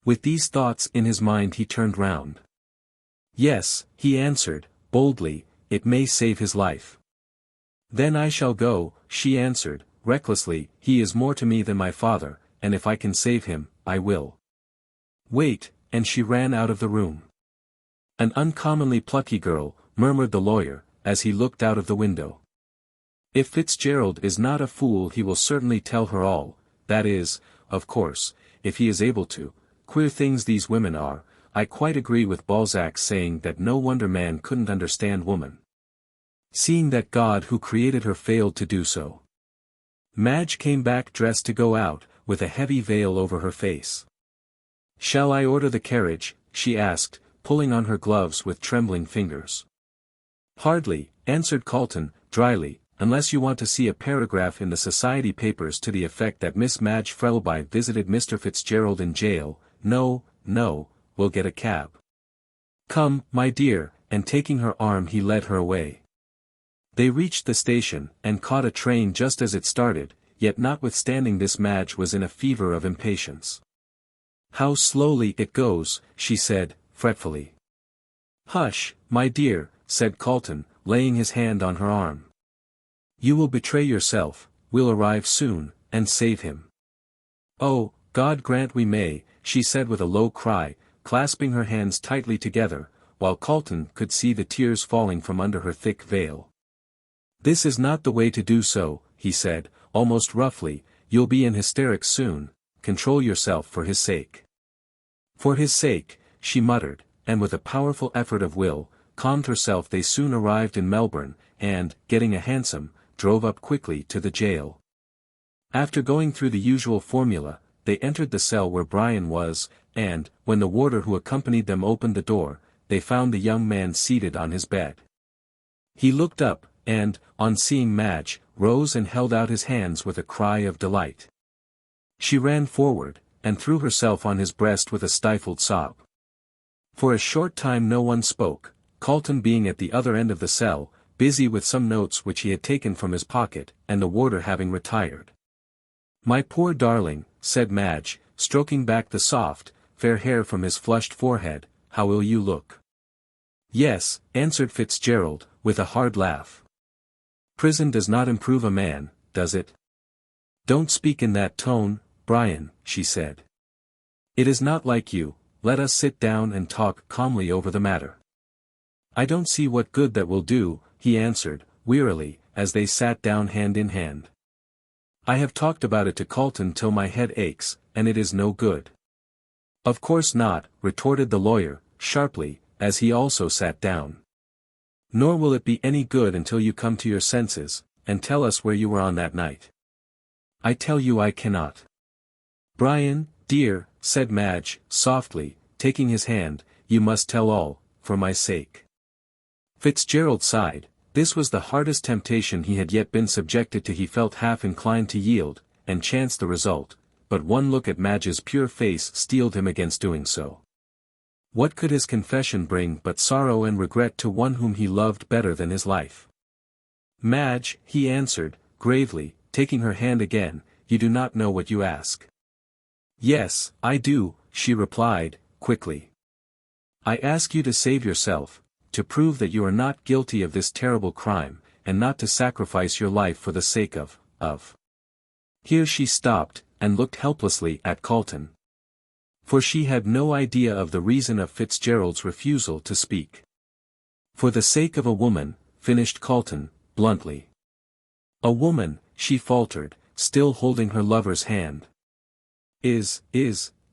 With these thoughts in his mind he turned round. Yes, he answered, boldly, it may save his life. Then I shall go, she answered, recklessly, he is more to me than my father, and if I can save him, I will. Wait, and she ran out of the room. An uncommonly plucky girl, murmured the lawyer, as he looked out of the window. If Fitzgerald is not a fool he will certainly tell her all, that is, of course, if he is able to. Queer things these women are. I quite agree with Balzac's saying that no wonder man couldn't understand woman. Seeing that God who created her failed to do so. Madge came back dressed to go out, with a heavy veil over her face. Shall I order the carriage? She asked, pulling on her gloves with trembling fingers. Hardly, answered Calton, dryly, unless you want to see a paragraph in the society papers to the effect that Miss Madge Frettlby visited Mr. Fitzgerald in jail. No, no, we'll get a cab. Come, my dear, and taking her arm he led her away. They reached the station, and caught a train just as it started, yet notwithstanding this Madge was in a fever of impatience. How slowly it goes, she said, fretfully. Hush, my dear, said Calton, laying his hand on her arm. You will betray yourself, we'll arrive soon, and save him. Oh, God grant we may, she said with a low cry, clasping her hands tightly together, while Calton could see the tears falling from under her thick veil. This is not the way to do so, he said, almost roughly, you'll be in hysterics soon, control yourself for his sake. For his sake, she muttered, and with a powerful effort of will, calmed herself. They soon arrived in Melbourne, and, getting a hansom, drove up quickly to the jail. After going through the usual formula, they entered the cell where Brian was, and, when the warder who accompanied them opened the door, they found the young man seated on his bed. He looked up, and, on seeing Madge, rose and held out his hands with a cry of delight. She ran forward, and threw herself on his breast with a stifled sob. For a short time no one spoke, Calton being at the other end of the cell, busy with some notes which he had taken from his pocket, and the warder having retired. My poor darling, said Madge, stroking back the soft, fair hair from his flushed forehead, how ill you look. Yes, answered Fitzgerald, with a hard laugh. Prison does not improve a man, does it? Don't speak in that tone, Brian, she said. It is not like you, let us sit down and talk calmly over the matter. I don't see what good that will do, he answered, wearily, as they sat down hand in hand. I have talked about it to Calton till my head aches, and it is no good. Of course not, retorted the lawyer, sharply, as he also sat down. Nor will it be any good until you come to your senses, and tell us where you were on that night. I tell you I cannot. Brian, dear, said Madge, softly, taking his hand, you must tell all, for my sake. Fitzgerald sighed. This was the hardest temptation he had yet been subjected to. He felt half inclined to yield, and chance the result, but one look at Madge's pure face steeled him against doing so. What could his confession bring but sorrow and regret to one whom he loved better than his life? Madge, he answered, gravely, taking her hand again, you do not know what you ask. Yes, I do, she replied, quickly. I ask you to save yourself, to prove that you are not guilty of this terrible crime, and not to sacrifice your life for the sake of. Here she stopped, and looked helplessly at Calton. For she had no idea of the reason of Fitzgerald's refusal to speak. For the sake of a woman, finished Calton, bluntly. A woman, she faltered, still holding her lover's hand. Is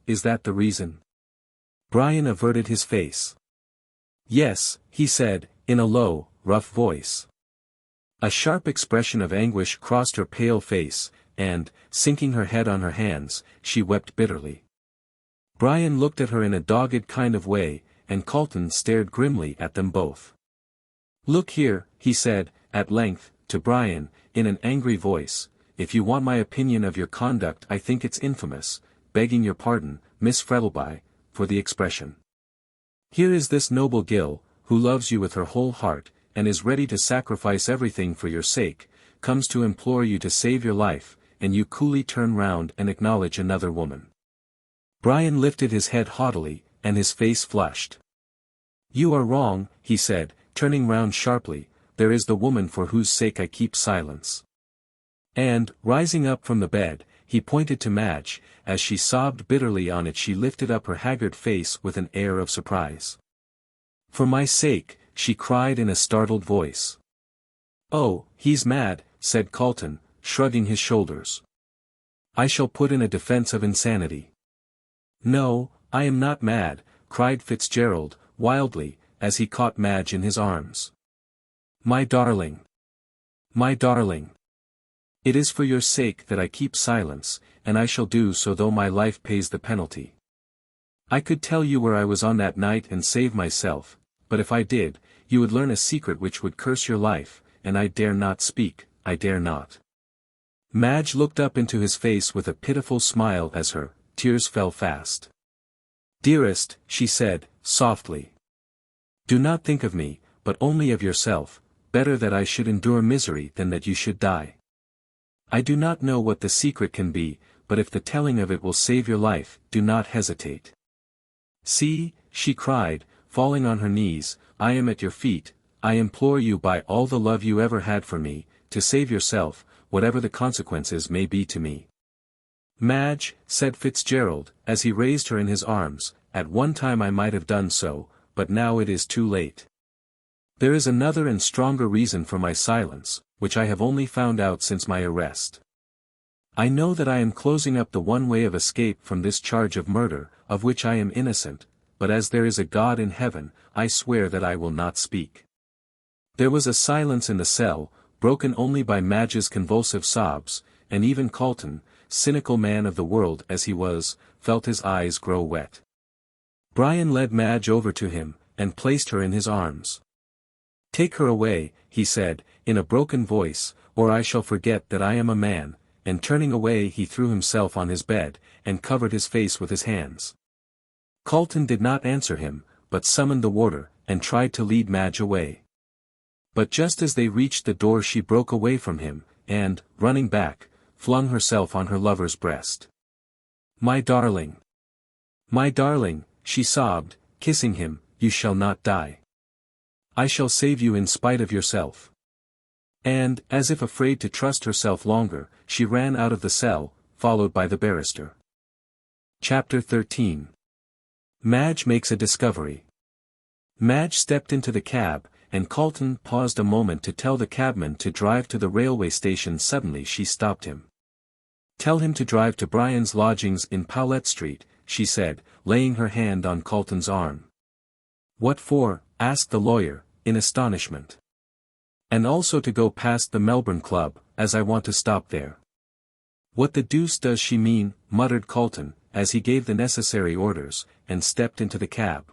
that the reason? Brian averted his face. Yes, he said, in a low, rough voice. A sharp expression of anguish crossed her pale face, and, sinking her head on her hands, she wept bitterly. Brian looked at her in a dogged kind of way, and Calton stared grimly at them both. Look here, he said, at length, to Brian, in an angry voice, if you want my opinion of your conduct I think it's infamous, begging your pardon, Miss Frettlby, for the expression. Here is this noble Gill, who loves you with her whole heart, and is ready to sacrifice everything for your sake, comes to implore you to save your life, and you coolly turn round and acknowledge another woman. Brian lifted his head haughtily, and his face flushed. You are wrong, he said, turning round sharply, there is the woman for whose sake I keep silence. And, rising up from the bed, he pointed to Madge, as she sobbed bitterly on it she lifted up her haggard face with an air of surprise. For my sake, she cried in a startled voice. Oh, he's mad, said Calton, shrugging his shoulders. I shall put in a defense of insanity. No, I am not mad, cried Fitzgerald, wildly, as he caught Madge in his arms. My darling. My darling. It is for your sake that I keep silence, and I shall do so though my life pays the penalty. I could tell you where I was on that night and save myself, but if I did, you would learn a secret which would curse your life, and I dare not speak, I dare not. Madge looked up into his face with a pitiful smile as her tears fell fast. Dearest, she said, softly. Do not think of me, but only of yourself, better that I should endure misery than that you should die. I do not know what the secret can be, but if the telling of it will save your life, do not hesitate. See, she cried, falling on her knees, I am at your feet, I implore you by all the love you ever had for me, to save yourself, whatever the consequences may be to me. Madge, said Fitzgerald, as he raised her in his arms, at one time I might have done so, but now it is too late. There is another and stronger reason for my silence, which I have only found out since my arrest. I know that I am closing up the one way of escape from this charge of murder, of which I am innocent, but as there is a God in heaven, I swear that I will not speak. There was a silence in the cell, broken only by Madge's convulsive sobs, and even Calton, cynical man of the world as he was, felt his eyes grow wet. Brian led Madge over to him, and placed her in his arms. Take her away, he said, in a broken voice, or I shall forget that I am a man, and turning away he threw himself on his bed, and covered his face with his hands. Calton did not answer him, but summoned the warder, and tried to lead Madge away. But just as they reached the door she broke away from him, and, running back, flung herself on her lover's breast. My darling! My darling, she sobbed, kissing him, you shall not die. I shall save you in spite of yourself. And, as if afraid to trust herself longer, she ran out of the cell, followed by the barrister. Chapter 13. Madge makes a discovery. Madge stepped into the cab, and Calton paused a moment to tell the cabman to drive to the railway station. Suddenly she stopped him. Tell him to drive to Brian's lodgings in Powlett Street, she said, laying her hand on Calton's arm. What for? Asked the lawyer, in astonishment. And also to go past the Melbourne Club, as I want to stop there. What the deuce does she mean? Muttered Calton, as he gave the necessary orders, and stepped into the cab.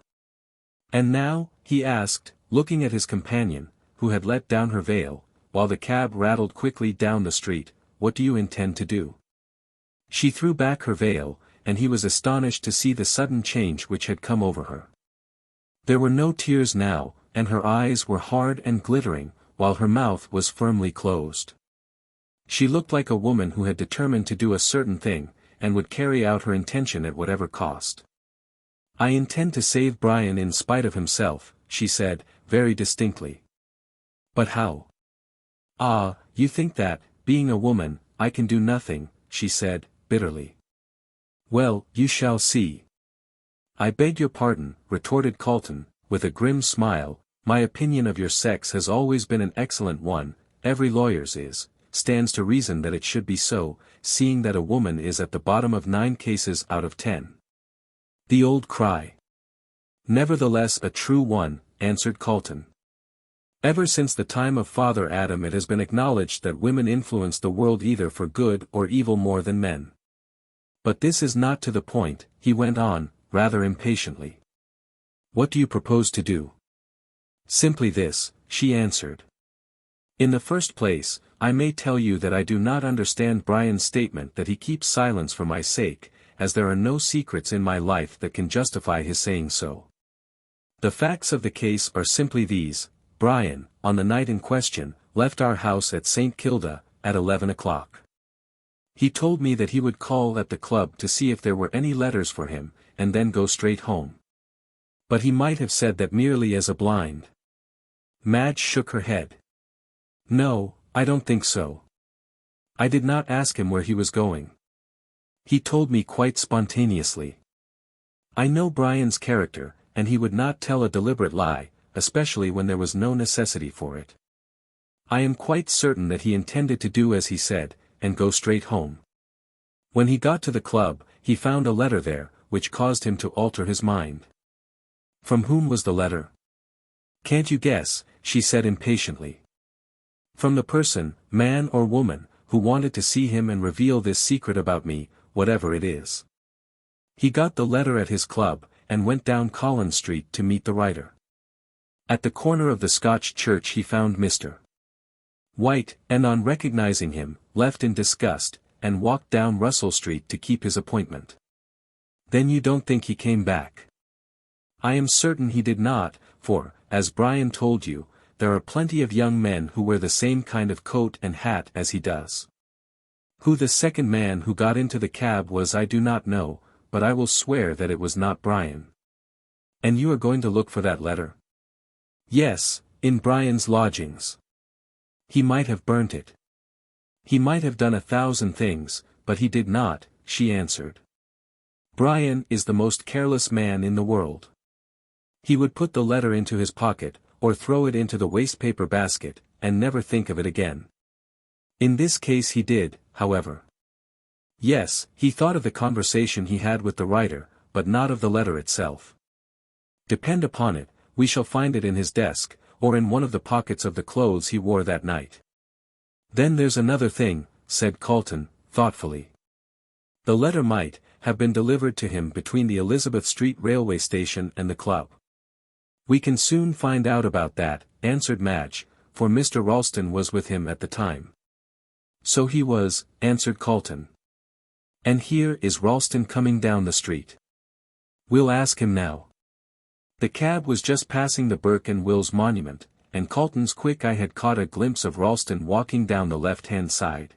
And now, he asked, looking at his companion, who had let down her veil, while the cab rattled quickly down the street, what do you intend to do? She threw back her veil, and he was astonished to see the sudden change which had come over her. There were no tears now, and her eyes were hard and glittering, while her mouth was firmly closed. She looked like a woman who had determined to do a certain thing, and would carry out her intention at whatever cost. I intend to save Brian in spite of himself, she said, very distinctly. But how? Ah, you think that, being a woman, I can do nothing, she said, bitterly. Well, you shall see. "I beg your pardon," retorted Calton, with a grim smile, "my opinion of your sex has always been an excellent one, every lawyer's is, stands to reason that it should be so, seeing that a woman is at the bottom of 9 cases out of 10. The old cry. Nevertheless a true one, answered Calton. Ever since the time of Father Adam it has been acknowledged that women influence the world either for good or evil more than men. But this is not to the point, he went on, rather impatiently. What do you propose to do? Simply this, she answered. In the first place, I may tell you that I do not understand Brian's statement that he keeps silence for my sake, as there are no secrets in my life that can justify his saying so. The facts of the case are simply these. Brian, on the night in question, left our house at St. Kilda, at 11 o'clock. He told me that he would call at the club to see if there were any letters for him, and then go straight home. But he might have said that merely as a blind. Madge shook her head. No, I don't think so. I did not ask him where he was going. He told me quite spontaneously. I know Brian's character, and he would not tell a deliberate lie, especially when there was no necessity for it. I am quite certain that he intended to do as he said, and go straight home. When he got to the club, he found a letter there, which caused him to alter his mind. From whom was the letter? Can't you guess, she said impatiently. From the person, man or woman, who wanted to see him and reveal this secret about me, whatever it is. He got the letter at his club, and went down Collins Street to meet the writer. At the corner of the Scotch church he found Mr. White, and on recognizing him, left in disgust, and walked down Russell Street to keep his appointment. Then you don't think he came back? I am certain he did not, for, as Brian told you, there are plenty of young men who wear the same kind of coat and hat as he does. Who the second man who got into the cab was I do not know, but I will swear that it was not Brian. And you are going to look for that letter? Yes, in Brian's lodgings. He might have burnt it. He might have done 1,000 things, but he did not, she answered. Brian is the most careless man in the world. He would put the letter into his pocket, or throw it into the wastepaper basket, and never think of it again. In this case he did, however. Yes, he thought of the conversation he had with the writer, but not of the letter itself. Depend upon it, we shall find it in his desk, or in one of the pockets of the clothes he wore that night. Then there's another thing, said Calton, thoughtfully. The letter might have been delivered to him between the Elizabeth Street railway station and the club. We can soon find out about that, answered Madge, for Mr. Ralston was with him at the time. So he was, answered Calton. And here is Ralston coming down the street. We'll ask him now. The cab was just passing the Burke and Wills monument, and Calton's quick eye had caught a glimpse of Ralston walking down the left-hand side.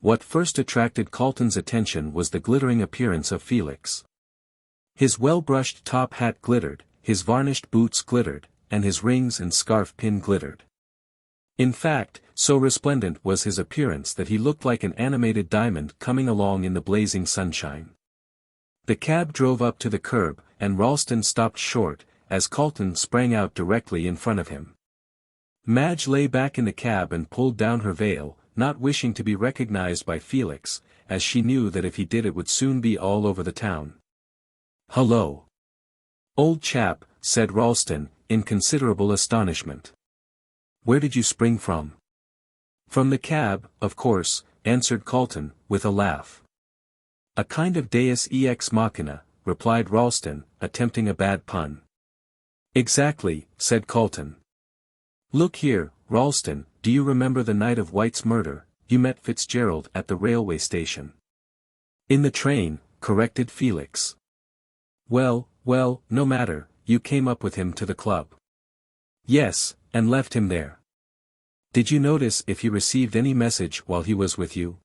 What first attracted Calton's attention was the glittering appearance of Felix. His well-brushed top hat glittered, his varnished boots glittered, and his rings and scarf pin glittered. In fact, so resplendent was his appearance that he looked like an animated diamond coming along in the blazing sunshine. The cab drove up to the curb, and Ralston stopped short, as Calton sprang out directly in front of him. Madge lay back in the cab and pulled down her veil, not wishing to be recognized by Felix, as she knew that if he did it would soon be all over the town. "Hullo! Old chap," said Ralston, in considerable astonishment. "Where did you spring from?" "From the cab, of course," answered Calton, with a laugh. "A kind of deus ex machina," replied Ralston, attempting a bad pun. "Exactly," said Calton. "Look here, Ralston, do you remember the night of White's murder? You met Fitzgerald at the railway station." "In the train," corrected Felix. Well, no matter, you came up with him to the club." "Yes, and left him there." "Did you notice if he received any message while he was with you?"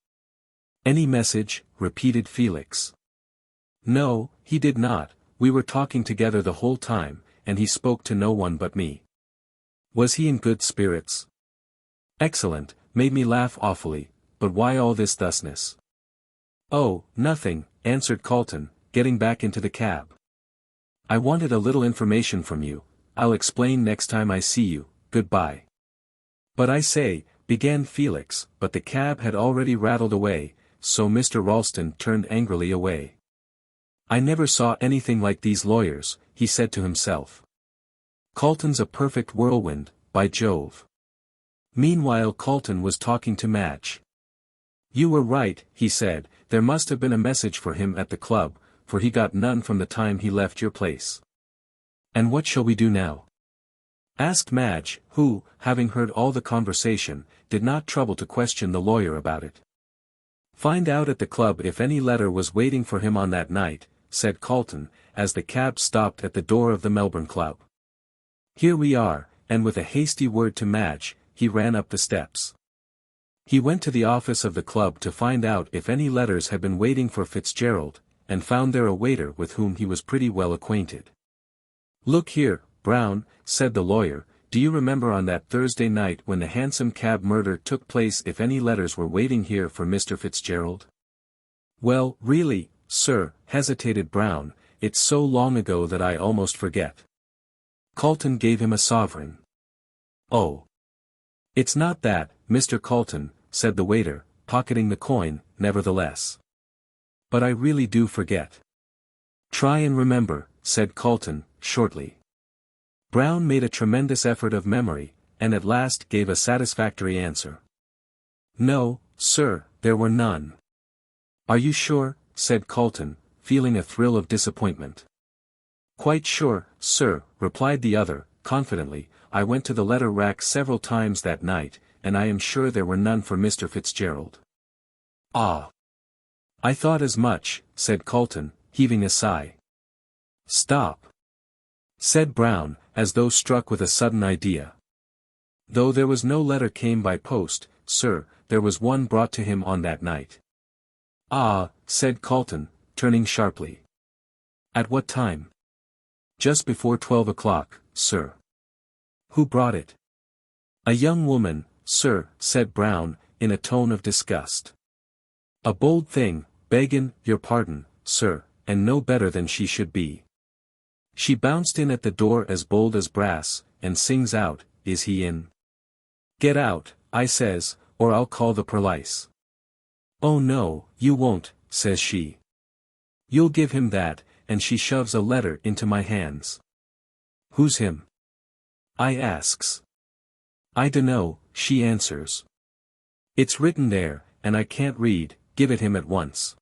"Any message?" repeated Felix. "No, he did not, we were talking together the whole time, and he spoke to no one but me." "Was he in good spirits?" "Excellent, made me laugh awfully, but why all this thusness?" "Oh, nothing," answered Calton, getting back into the cab. I wanted a little information from you. I'll explain next time I see you, goodbye. But I say, began Felix, but the cab had already rattled away, so Mr. Ralston turned angrily away. I never saw anything like these lawyers, he said to himself. Calton's a perfect whirlwind, by Jove. Meanwhile Calton was talking to Madge. You were right, he said, there must have been a message for him at the club, for he got none from the time he left your place. And what shall we do now? Asked Madge, who, having heard all the conversation, did not trouble to question the lawyer about it. Find out at the club if any letter was waiting for him on that night, said Calton, as the cab stopped at the door of the Melbourne club. Here we are, and with a hasty word to Madge, he ran up the steps. He went to the office of the club to find out if any letters had been waiting for Fitzgerald, and found there a waiter with whom he was pretty well acquainted. Look here, Brown, said the lawyer, do you remember on that Thursday night when the Hansom Cab murder took place if any letters were waiting here for Mr. Fitzgerald? Well, really, sir, hesitated Brown, it's so long ago that I almost forget. Calton gave him a sovereign. Oh. It's not that, Mr. Calton, said the waiter, pocketing the coin, nevertheless. But I really do forget. Try and remember, said Calton, shortly. Brown made a tremendous effort of memory, and at last gave a satisfactory answer. No, sir, there were none. Are you sure? Said Calton, feeling a thrill of disappointment. Quite sure, sir, replied the other, confidently, I went to the letter rack several times that night, and I am sure there were none for Mr. Fitzgerald. Ah! I thought as much, said Calton, heaving a sigh. Stop! Said Brown, as though struck with a sudden idea. Though there was no letter came by post, sir, there was one brought to him on that night. Ah, said Calton, turning sharply. At what time? Just before 12 o'clock, sir. Who brought it? A young woman, sir, said Brown, in a tone of disgust. A bold thing, beggin' your pardon, sir, and no better than she should be. She bounced in at the door as bold as brass, and sings out, is he in? Get out, I says, or I'll call the perlice. Oh no, you won't, says she. You'll give him that, and she shoves a letter into my hands. Who's him? I asks. I dunno, she answers. It's written there, and I can't read, give it him at once.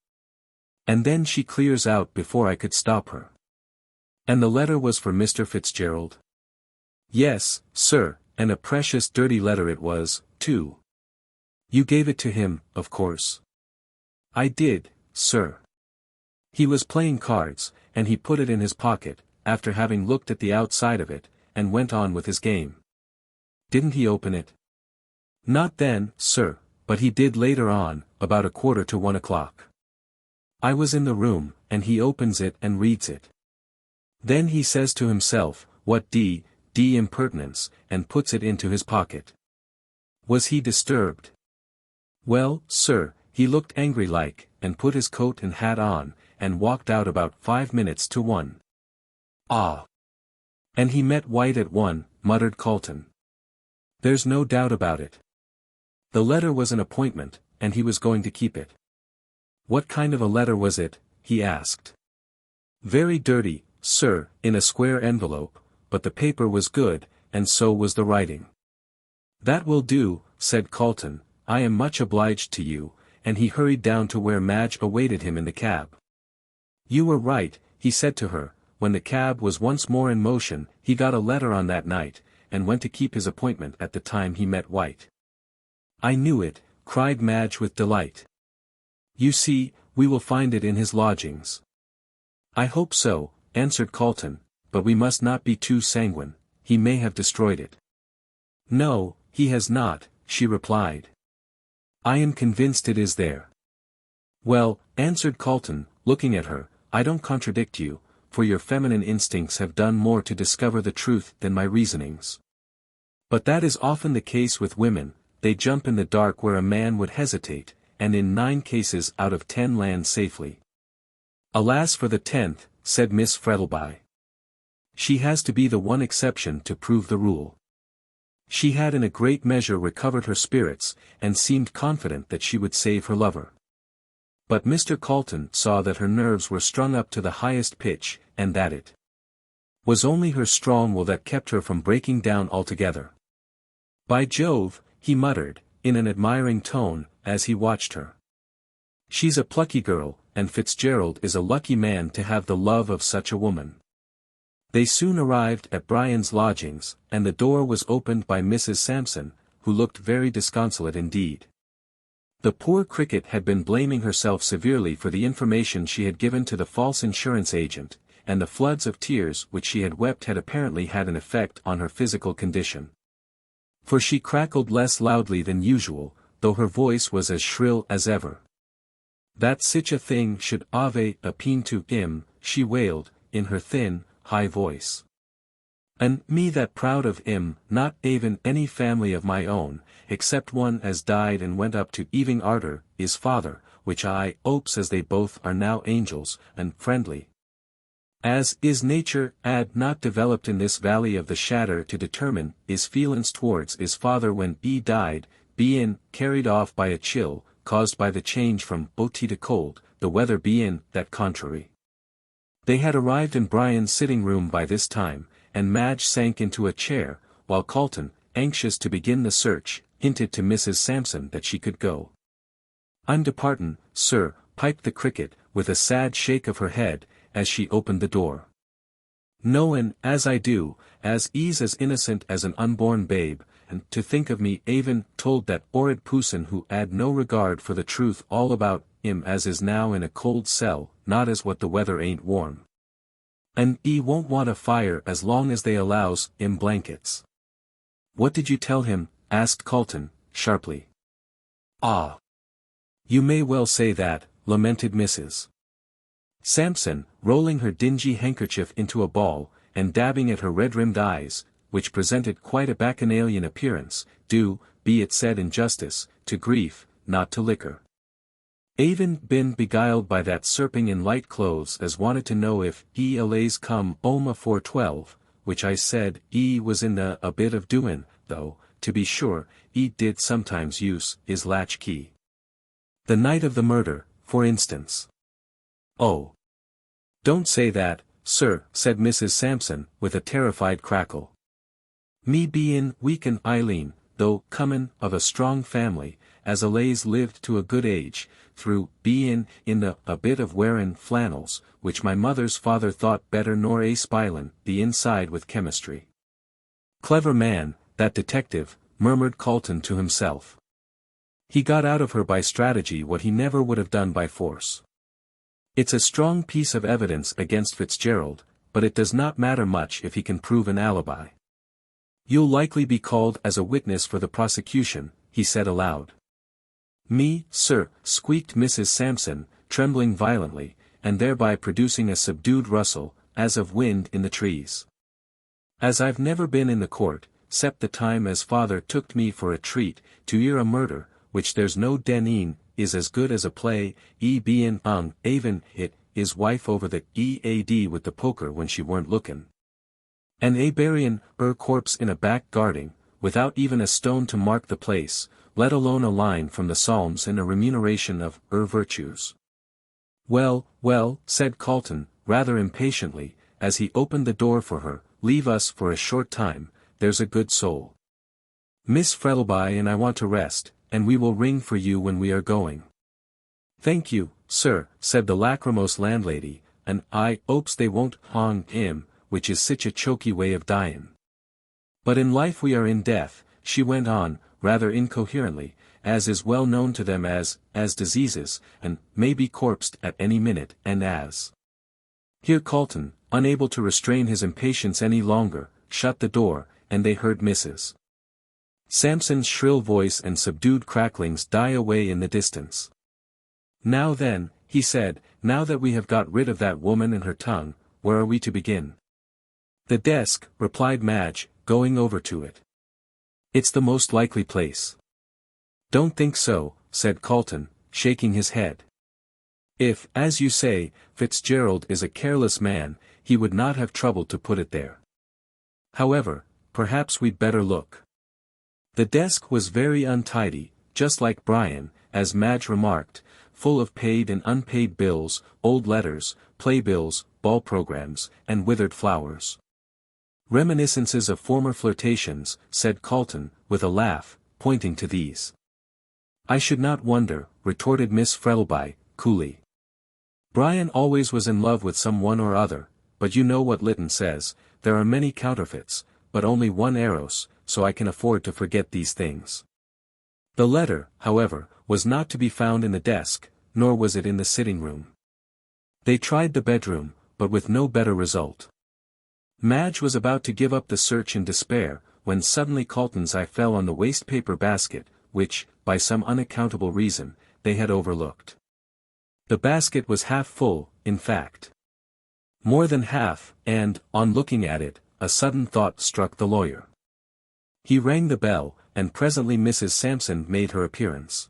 And then she clears out before I could stop her. And the letter was for Mr. Fitzgerald? Yes, sir, and a precious dirty letter it was, too. You gave it to him, of course. I did, sir. He was playing cards, and he put it in his pocket, after having looked at the outside of it, and went on with his game. Didn't he open it? Not then, sir, but he did later on, about 1:45. I was in the room, and he opens it and reads it. Then he says to himself, what d impertinence, and puts it into his pocket. Was he disturbed? Well, sir, he looked angry like, and put his coat and hat on, and walked out about 5 minutes to 1. Ah! And he met White at 1, muttered Calton. There's no doubt about it. The letter was an appointment, and he was going to keep it. What kind of a letter was it? He asked. Very dirty, sir, in a square envelope, but the paper was good, and so was the writing. That will do, said Calton, I am much obliged to you, and he hurried down to where Madge awaited him in the cab. You were right, he said to her, when the cab was once more in motion, he got a letter on that night, and went to keep his appointment at the time he met White. I knew it, cried Madge with delight. You see, we will find it in his lodgings. I hope so, answered Calton, but we must not be too sanguine, he may have destroyed it. No, he has not, she replied. I am convinced it is there. Well, answered Calton, looking at her, I don't contradict you, for your feminine instincts have done more to discover the truth than my reasonings. But that is often the case with women, they jump in the dark where a man would hesitate, and in 9 cases out of 10 land safely. Alas for the 10th, said Miss Frettlby. She has to be the one exception to prove the rule. She had in a great measure recovered her spirits, and seemed confident that she would save her lover. But Mr. Calton saw that her nerves were strung up to the highest pitch, and that it was only her strong will that kept her from breaking down altogether. "By Jove," he muttered, in an admiring tone, as he watched her. "She's a plucky girl, and Fitzgerald is a lucky man to have the love of such a woman." They soon arrived at Brian's lodgings, and the door was opened by Mrs. Sampson, who looked very disconsolate indeed. The poor cricket had been blaming herself severely for the information she had given to the false insurance agent, and the floods of tears which she had wept had apparently had an effect on her physical condition. For she crackled less loudly than usual, though her voice was as shrill as ever. "That sich a thing should ave appean to 'im," she wailed, in her thin, high voice. "And me that proud of 'im, not even any family of my own, except one as died and went up to Eving Arter, is father, which I 'opes as they both are now angels, and friendly. As is nature, not developed in this valley of the shadder to determine is feelin's towards is father when died, bein' carried off by a chill, caused by the change from hot to cold, the weather bein' that contrary." They had arrived in Brian's sitting-room by this time, and Madge sank into a chair, while Calton, anxious to begin the search, hinted to Mrs. Sampson that she could go. "I'm departin', sir," piped the cricket, with a sad shake of her head, as she opened the door. "Knowin', as I do, as 'e's as innocent as an unborn babe, and to think of me avin' told that 'orrid pooson who 'ad no regard for the truth all about 'im as is now in a cold cell, not as what the weather ain't warm. And 'e won't want a fire as long as they allows 'im blankets." "What did you tell him?" asked Calton, sharply. "Ah! You may well say that," lamented Mrs. Sampson, rolling her dingy handkerchief into a ball, and dabbing at her red-rimmed eyes, which presented quite a bacchanalian appearance, due, be it said in justice, to grief, not to liquor. "Avin been beguiled by that serping in light clothes as wanted to know if 'e allays come 'ome afore 12, which I said 'e was in a bit of doin', though, to be sure, 'e did sometimes use 'is latch-key. The night of the murder, for instance." "Oh! Don't say that, sir," said Mrs. Sampson, with a terrified crackle. "Me bein' weak and Eileen, though comin' of a strong family, as allays lived to a good age, through bein' in a bit of wearin' flannels, which my mother's father thought better nor a spilin' the inside with chemistry." "Clever man, that detective," murmured Calton to himself. "He got out of her by strategy what he never would have done by force. It's a strong piece of evidence against Fitzgerald, but it does not matter much if he can prove an alibi. You'll likely be called as a witness for the prosecution," he said aloud. "Me, sir," squeaked Mrs. Sampson, trembling violently, and thereby producing a subdued rustle, as of wind in the trees. "As I've never been in the court, 'cept the time as father tooked me for a treat, to 'ear a murder, which there's no denying, is as good as a play, bein' avin' hit, 'is wife over the EAD with the poker when she weren't lookin'. And buryin' 'er corpse in a back garden, without even a stone to mark the place, let alone a line from the Psalms in a remuneration of 'er virtues." "Well, well," said Calton, rather impatiently, as he opened the door for her, "leave us for a short time, there's a good soul. Miss Frettlby and I want to rest, and we will ring for you when we are going." "Thank you, sir," said the lachrymose landlady, "and I 'opes they won't hang 'im, which is sich a choky way of dyin'. But in life we are in death," she went on, rather incoherently, "as is well known to them as diseases, and may be corpsed at any minute, and as—" Here Calton, unable to restrain his impatience any longer, shut the door, and they heard Mrs. Sampson's shrill voice and subdued cracklings die away in the distance. "Now then," he said, "now that we have got rid of that woman and her tongue, where are we to begin?" "The desk," replied Madge, going over to it. "It's the most likely place." "Don't think so," said Calton, shaking his head. "If, as you say, Fitzgerald is a careless man, he would not have troubled to put it there. However, perhaps we'd better look. The desk was very untidy, just like Brian, as Madge remarked, full of paid and unpaid bills, old letters, playbills, ball programs, and withered flowers. Reminiscences of former flirtations, said Calton, with a laugh, pointing to these. I should not wonder, retorted Miss Frettlby, coolly. Brian always was in love with some one or other, but you know what Lytton says, there are many counterfeits, but only one Eros, so I can afford to forget these things. The letter, however, was not to be found in the desk, nor was it in the sitting room. They tried the bedroom, but with no better result. Madge was about to give up the search in despair, when suddenly Calton's eye fell on the waste-paper basket, which, by some unaccountable reason, they had overlooked. The basket was half full, in fact. More than half, and, on looking at it, a sudden thought struck the lawyer. He rang the bell, and presently Mrs. Sampson made her appearance.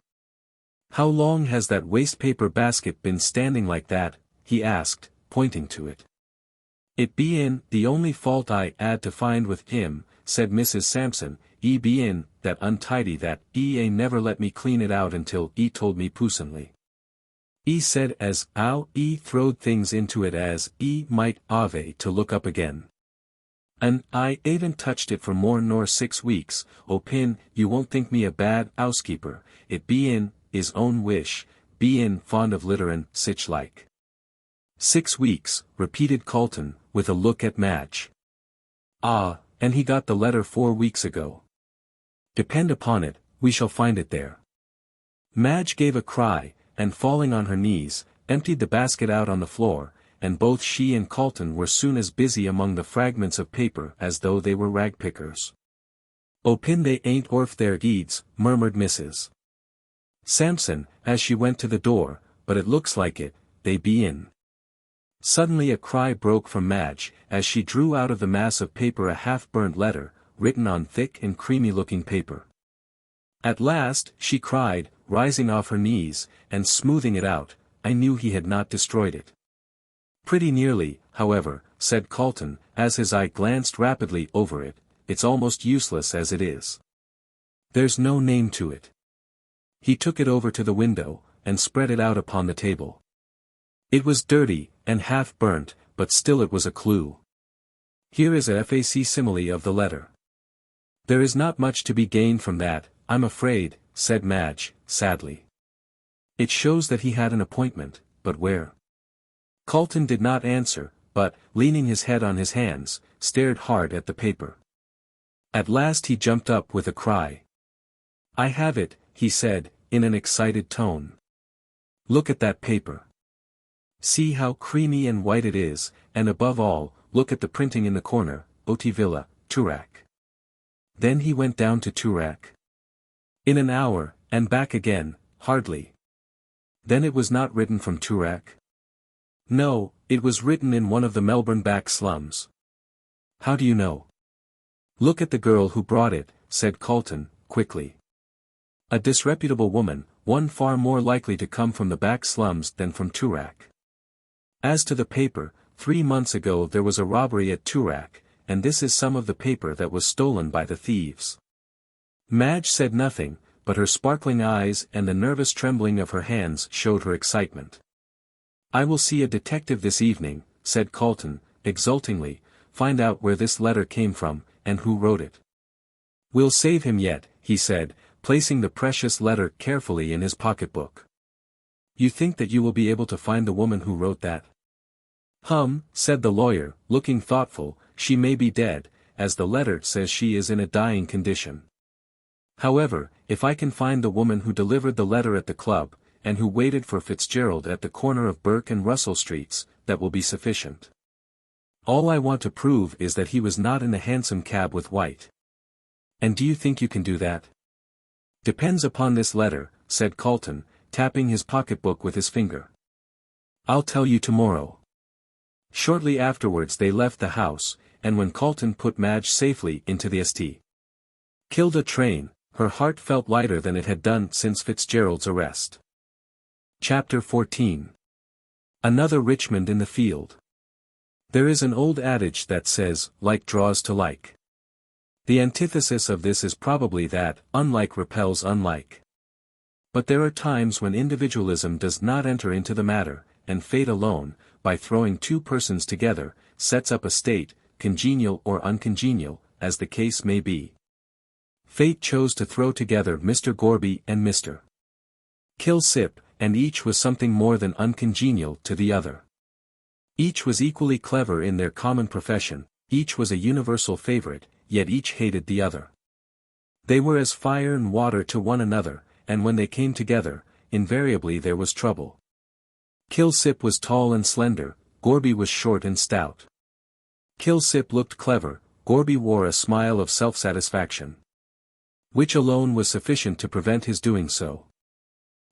How long has that waste-paper basket been standing like that? He asked, pointing to it. It be in, the only fault I 'ad to find with him, said Mrs. Sampson, e be in, that untidy that, a never let me clean it out until e told me pussonly. E said as, ow, e throwed things into it as, e might ave to look up again. And I ain't touched it for more nor 6 weeks, O Pin, you won't think me a bad 'ousekeeper, it be in, 'is own wish, be in fond of litter and sich like. 6 weeks, repeated Calton, with a look at Madge. Ah, and he got the letter 4 weeks ago. Depend upon it, we shall find it there. Madge gave a cry, and falling on her knees, emptied the basket out on the floor, and both she and Calton were soon as busy among the fragments of paper as though they were rag-pickers. O Pin they ain't orf their deeds, murmured Mrs. Sampson, as she went to the door, but it looks like it, they be in. Suddenly a cry broke from Madge, as she drew out of the mass of paper a half-burnt letter, written on thick and creamy-looking paper. At last, she cried, rising off her knees, and smoothing it out, I knew he had not destroyed it. Pretty nearly, however, said Calton, as his eye glanced rapidly over it, it's almost useless as it is. There's no name to it. He took it over to the window, and spread it out upon the table. It was dirty, and half-burnt, but still it was a clue. Here is a facsimile of the letter. There is not much to be gained from that, I'm afraid, said Madge, sadly. It shows that he had an appointment, but where? Calton did not answer, but, leaning his head on his hands, stared hard at the paper. At last he jumped up with a cry. I have it, he said, in an excited tone. Look at that paper. See how creamy and white it is, and above all, look at the printing in the corner, Otivilla, Toorak. Then he went down to Toorak. In an hour, and back again, hardly. Then it was not written from Toorak? No, it was written in one of the Melbourne back slums. How do you know? Look at the girl who brought it, said Calton, quickly. A disreputable woman, one far more likely to come from the back slums than from Toorak. As to the paper, 3 months ago there was a robbery at Toorak, and this is some of the paper that was stolen by the thieves. Madge said nothing, but her sparkling eyes and the nervous trembling of her hands showed her excitement. I will see a detective this evening, said Calton, exultingly, find out where this letter came from, and who wrote it. We'll save him yet, he said, placing the precious letter carefully in his pocketbook. You think that you will be able to find the woman who wrote that? Said the lawyer, looking thoughtful, she may be dead, as the letter says she is in a dying condition. However, if I can find the woman who delivered the letter at the club, and who waited for Fitzgerald at the corner of Burke and Russell Streets, that will be sufficient. All I want to prove is that he was not in a hansom cab with White. And do you think you can do that? Depends upon this letter, said Calton, tapping his pocketbook with his finger. I'll tell you tomorrow. Shortly afterwards they left the house, and when Calton put Madge safely into the St. Kilda train, her heart felt lighter than it had done since Fitzgerald's arrest. Chapter 14. Another Richmond in the field. There is an old adage that says, like draws to like. The antithesis of this is probably that, unlike repels unlike. But there are times when individualism does not enter into the matter, and fate alone, by throwing two persons together, sets up a state, congenial or uncongenial, as the case may be. Fate chose to throw together Mr. Gorby and Mr. Kilsip, and each was something more than uncongenial to the other. Each was equally clever in their common profession, each was a universal favorite, yet each hated the other. They were as fire and water to one another, and when they came together, invariably there was trouble. Kilsip was tall and slender, Gorby was short and stout. Kilsip looked clever, Gorby wore a smile of self-satisfaction, which alone was sufficient to prevent his doing so.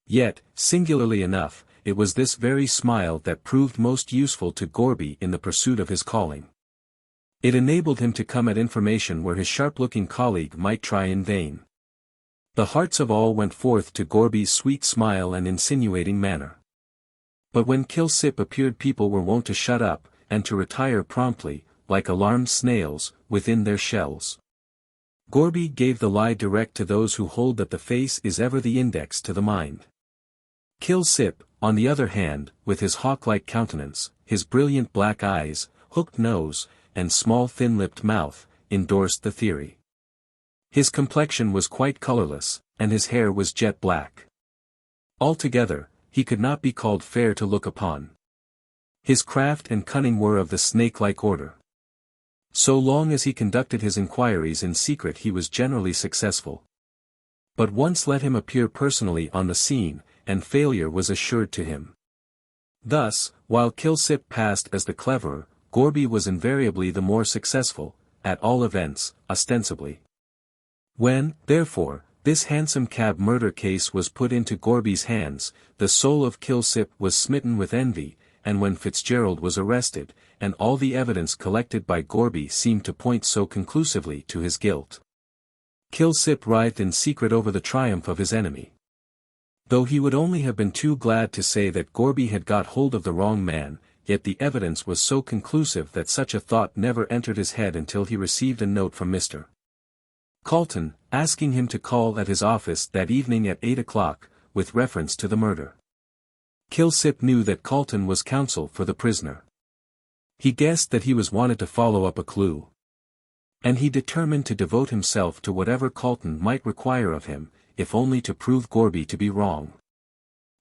Yet, singularly enough, it was this very smile that proved most useful to Gorby in the pursuit of his calling. It enabled him to come at information where his sharp-looking colleague might try in vain. The hearts of all went forth to Gorby's sweet smile and insinuating manner. But when Kilsip appeared, people were wont to shut up, and to retire promptly, like alarmed snails, within their shells. Gorby gave the lie direct to those who hold that the face is ever the index to the mind. Kilsip, on the other hand, with his hawk-like countenance, his brilliant black eyes, hooked nose, and small thin-lipped mouth, endorsed the theory. His complexion was quite colorless, and his hair was jet black. Altogether, he could not be called fair to look upon. His craft and cunning were of the snake-like order. So long as he conducted his inquiries in secret he was generally successful. But once let him appear personally on the scene, and failure was assured to him. Thus, while Kilsip passed as the cleverer, Gorby was invariably the more successful, at all events, ostensibly. When, therefore, this Hansom Cab murder case was put into Gorby's hands, the soul of Kilsip was smitten with envy, and when Fitzgerald was arrested, and all the evidence collected by Gorby seemed to point so conclusively to his guilt, Kilsip writhed in secret over the triumph of his enemy. Though he would only have been too glad to say that Gorby had got hold of the wrong man, yet the evidence was so conclusive that such a thought never entered his head until he received a note from Mr. Calton, asking him to call at his office that evening at 8 o'clock, with reference to the murder. Kilsip knew that Calton was counsel for the prisoner. He guessed that he was wanted to follow up a clue. And he determined to devote himself to whatever Calton might require of him, if only to prove Gorby to be wrong.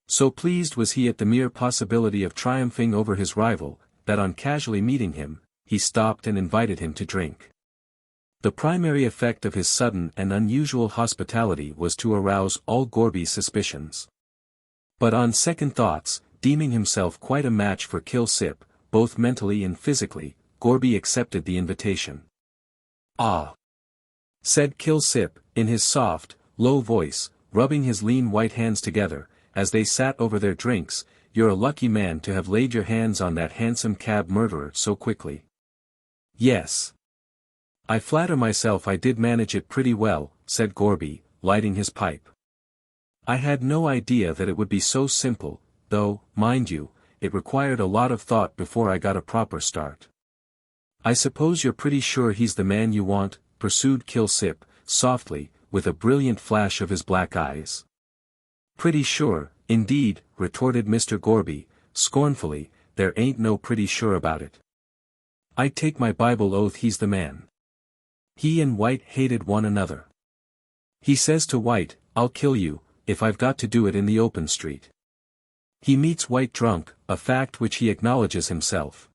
So pleased was he at the mere possibility of triumphing over his rival, that on casually meeting him, he stopped and invited him to drink. The primary effect of his sudden and unusual hospitality was to arouse all Gorby's suspicions. But on second thoughts, deeming himself quite a match for Kilsip, both mentally and physically, Gorby accepted the invitation. "Ah," said Kilsip, in his soft, low voice, rubbing his lean white hands together, as they sat over their drinks, "you're a lucky man to have laid your hands on that Hansom Cab murderer so quickly." "Yes. I flatter myself I did manage it pretty well," said Gorby, lighting his pipe. "I had no idea that it would be so simple, though, mind you, it required a lot of thought before I got a proper start." "I suppose you're pretty sure he's the man you want?" pursued Kilsip, softly, with a brilliant flash of his black eyes. "Pretty sure, indeed," retorted Mr. Gorby, scornfully, "there ain't no pretty sure about it. I'd take my Bible oath he's the man. He and White hated one another. He says to White, 'I'll kill you, if I've got to do it in the open street.' He meets White drunk, a fact which he acknowledges himself.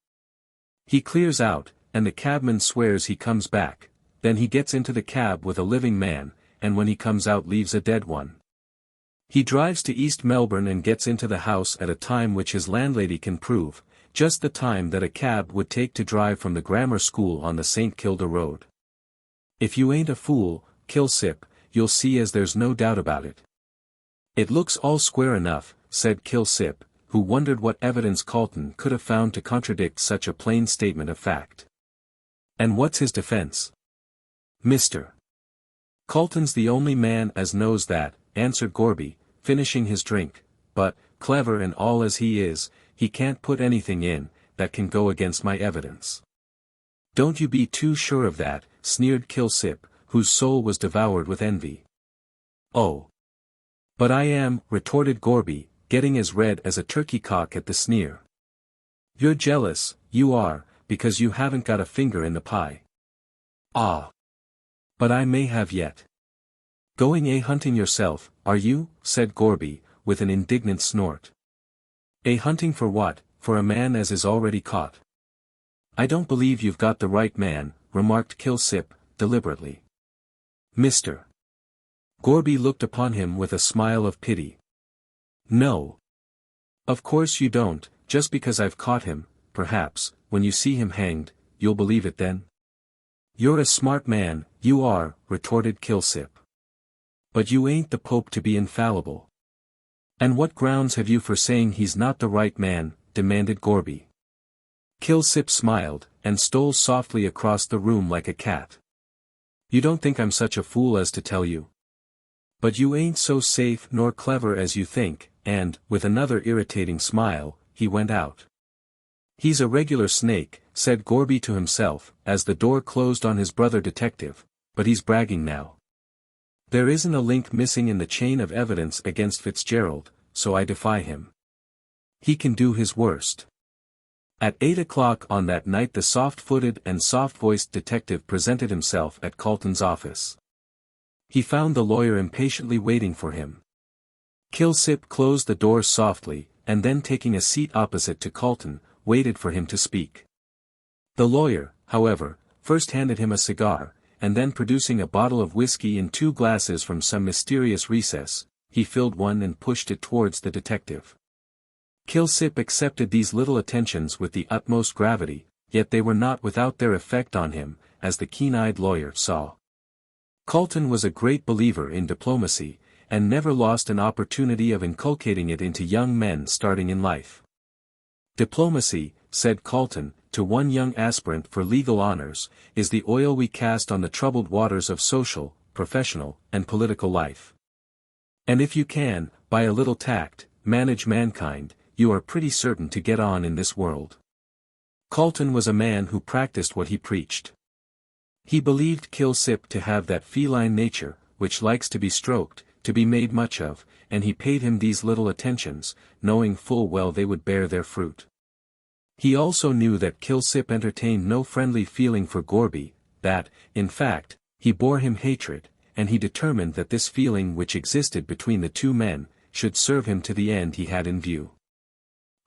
He clears out, and the cabman swears he comes back, then he gets into the cab with a living man, and when he comes out leaves a dead one. He drives to East Melbourne and gets into the house at a time which his landlady can prove, just the time that a cab would take to drive from the grammar school on the St. Kilda road. If you ain't a fool, Kilsip, you'll see as there's no doubt about it." "It looks all square enough," said Kilsip, who wondered what evidence Calton could have found to contradict such a plain statement of fact. "And what's his defense?" "Mr. Calton's the only man as knows that," answered Gorby, finishing his drink, "but, clever and all as he is, he can't put anything in, that can go against my evidence. Don't you be too sure of that, sneered Kilsip, whose soul was devoured with envy. Oh. But I am, retorted Gorby, getting as red as a turkey cock at the sneer. You're jealous, you are, because you haven't got a finger in the pie. Ah. But I may have yet. Going hunting yourself, are you? Said Gorby, with an indignant snort. Hunting for what, for a man as is already caught? I don't believe you've got the right man, remarked Kilsip, deliberately. Mr. Gorby looked upon him with a smile of pity. No. Of course you don't, just because I've caught him, perhaps, when you see him hanged, you'll believe it then? You're a smart man, you are, retorted Kilsip. But you ain't the Pope to be infallible. And what grounds have you for saying he's not the right man? Demanded Gorby. Kilsip smiled, and stole softly across the room like a cat. You don't think I'm such a fool as to tell you? But you ain't so safe nor clever as you think, and, with another irritating smile, he went out. He's a regular snake, said Gorby to himself, as the door closed on his brother detective, but he's bragging now. There isn't a link missing in the chain of evidence against Fitzgerald, so I defy him. He can do his worst. At 8 o'clock on that night the soft-footed and soft-voiced detective presented himself at Calton's office. He found the lawyer impatiently waiting for him. Kilsip closed the door softly, and then taking a seat opposite to Calton, waited for him to speak. The lawyer, however, first handed him a cigar, and then producing a bottle of whiskey in 2 glasses from some mysterious recess, he filled one and pushed it towards the detective. Kilsip accepted these little attentions with the utmost gravity, yet they were not without their effect on him, as the keen-eyed lawyer saw. Calton was a great believer in diplomacy, and never lost an opportunity of inculcating it into young men starting in life. Diplomacy, said Calton, to one young aspirant for legal honors, is the oil we cast on the troubled waters of social, professional, and political life. And if you can, by a little tact, manage mankind, you are pretty certain to get on in this world. Calton was a man who practiced what he preached. He believed Kilsip to have that feline nature, which likes to be stroked, to be made much of, and he paid him these little attentions, knowing full well they would bear their fruit. He also knew that Kilsip entertained no friendly feeling for Gorby, that, in fact, he bore him hatred, and he determined that this feeling which existed between the two men, should serve him to the end he had in view.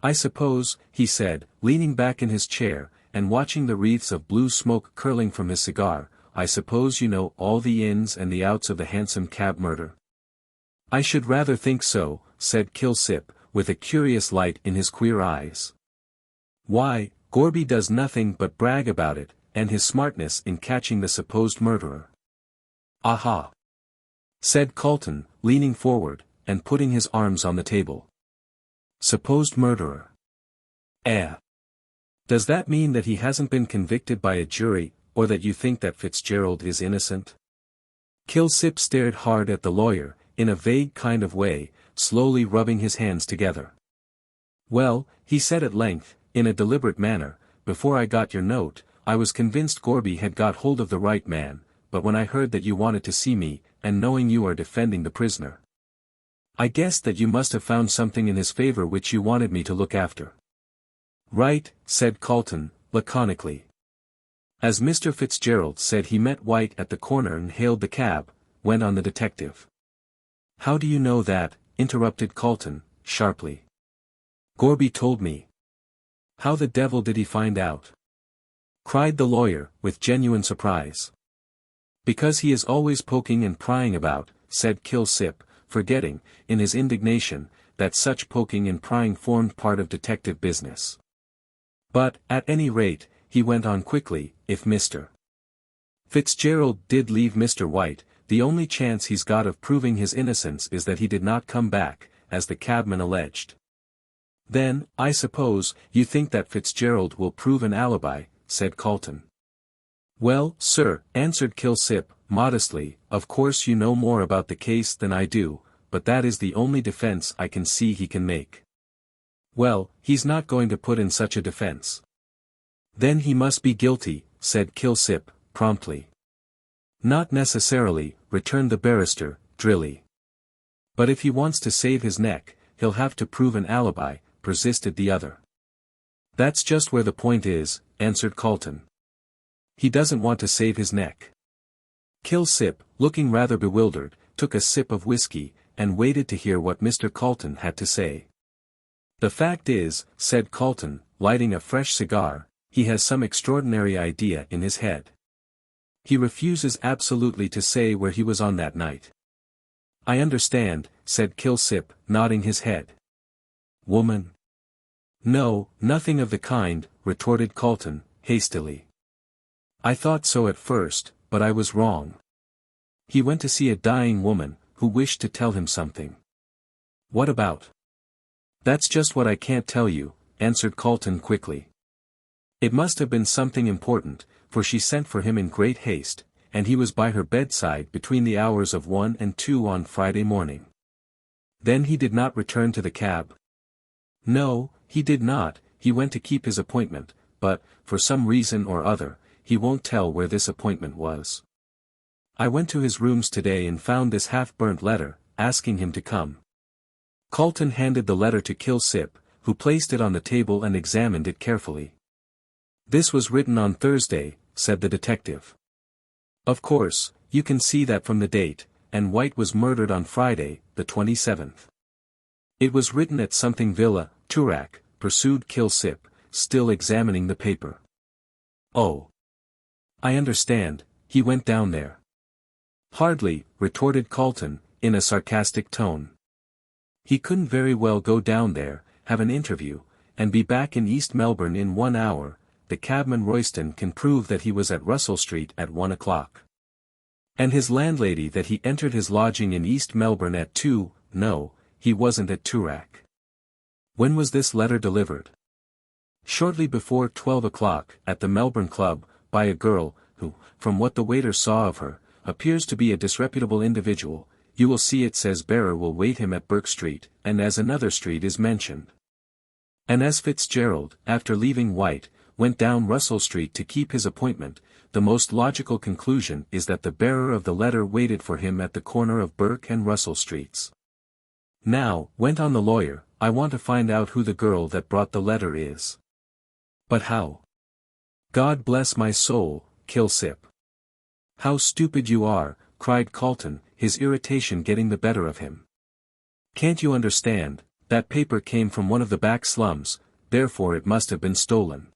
I suppose, he said, leaning back in his chair, and watching the wreaths of blue smoke curling from his cigar, I suppose you know all the ins and the outs of the Hansom Cab murder? I should rather think so, said Kilsip, with a curious light in his queer eyes. Why, Gorby does nothing but brag about it, and his smartness in catching the supposed murderer. Aha! Said Calton, leaning forward, and putting his arms on the table. Supposed murderer. Does that mean that he hasn't been convicted by a jury, or that you think that Fitzgerald is innocent? Kilsip stared hard at the lawyer, in a vague kind of way, slowly rubbing his hands together. Well, he said at length, in a deliberate manner, before I got your note, I was convinced Gorby had got hold of the right man, but when I heard that you wanted to see me, and knowing you are defending the prisoner, I guessed that you must have found something in his favor which you wanted me to look after. Right, said Calton, laconically. As Mr. Fitzgerald said he met White at the corner and hailed the cab, went on the detective. How do you know that? Interrupted Calton, sharply. Gorby told me. How the devil did he find out? Cried the lawyer, with genuine surprise. Because he is always poking and prying about, said Kilsip, forgetting, in his indignation, that such poking and prying formed part of detective business. But, at any rate, he went on quickly, if Mr. Fitzgerald did leave Mr. White, the only chance he's got of proving his innocence is that he did not come back, as the cabman alleged. Then, I suppose, you think that Fitzgerald will prove an alibi, said Calton. Well, sir, answered Kilsip, modestly, of course you know more about the case than I do, but that is the only defense I can see he can make. Well, he's not going to put in such a defense. Then he must be guilty, said Kilsip, promptly. Not necessarily, returned the barrister, drily. But if he wants to save his neck, he'll have to prove an alibi, persisted the other. That's just where the point is, answered Calton. He doesn't want to save his neck. Kilsip, looking rather bewildered, took a sip of whiskey, and waited to hear what Mr. Calton had to say. The fact is, said Calton, lighting a fresh cigar, he has some extraordinary idea in his head. He refuses absolutely to say where he was on that night. I understand, said Kilsip, nodding his head. Woman? No, nothing of the kind, retorted Calton, hastily. I thought so at first, but I was wrong. He went to see a dying woman, who wished to tell him something. What about? That's just what I can't tell you, answered Calton quickly. It must have been something important, for she sent for him in great haste, and he was by her bedside between the hours of 1 and 2 on Friday morning. Then he did not return to the cab? No, he did not, he went to keep his appointment, but, for some reason or other, he won't tell where this appointment was. I went to his rooms today and found this half-burnt letter, asking him to come. Calton handed the letter to Kilsip, who placed it on the table and examined it carefully. This was written on Thursday, said the detective. Of course, you can see that from the date, and White was murdered on Friday, the 27th. It was written at something Villa, Toorak, pursued Kilsip, still examining the paper. Oh. I understand, he went down there. Hardly, retorted Calton, in a sarcastic tone. He couldn't very well go down there, have an interview, and be back in East Melbourne in 1 hour. The cabman Royston can prove that he was at Russell Street at 1 o'clock. And his landlady that he entered his lodging in East Melbourne at 2, no, he wasn't at Toorak. When was this letter delivered? Shortly before 12 o'clock, at the Melbourne Club, by a girl, who, from what the waiter saw of her, appears to be a disreputable individual. You will see it says bearer will wait him at Burke Street, and as another street is mentioned. And as Fitzgerald, after leaving White, went down Russell Street to keep his appointment, the most logical conclusion is that the bearer of the letter waited for him at the corner of Burke and Russell Streets. Now, went on the lawyer, I want to find out who the girl that brought the letter is. But how? God bless my soul, Kilsip. How stupid you are, cried Calton, his irritation getting the better of him. Can't you understand, that paper came from one of the back slums, therefore it must have been stolen.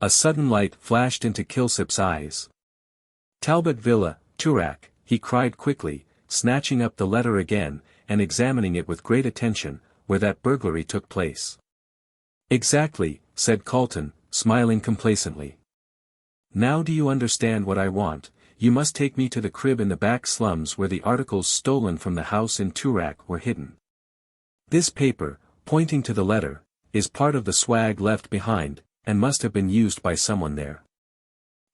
A sudden light flashed into Kilsip's eyes. Talbot Villa, Toorak, he cried quickly, snatching up the letter again, and examining it with great attention, where that burglary took place. Exactly, said Calton, smiling complacently. Now do you understand what I want? You must take me to the crib in the back slums where the articles stolen from the house in Toorak were hidden. This paper, pointing to the letter, is part of the swag left behind, and must have been used by someone there.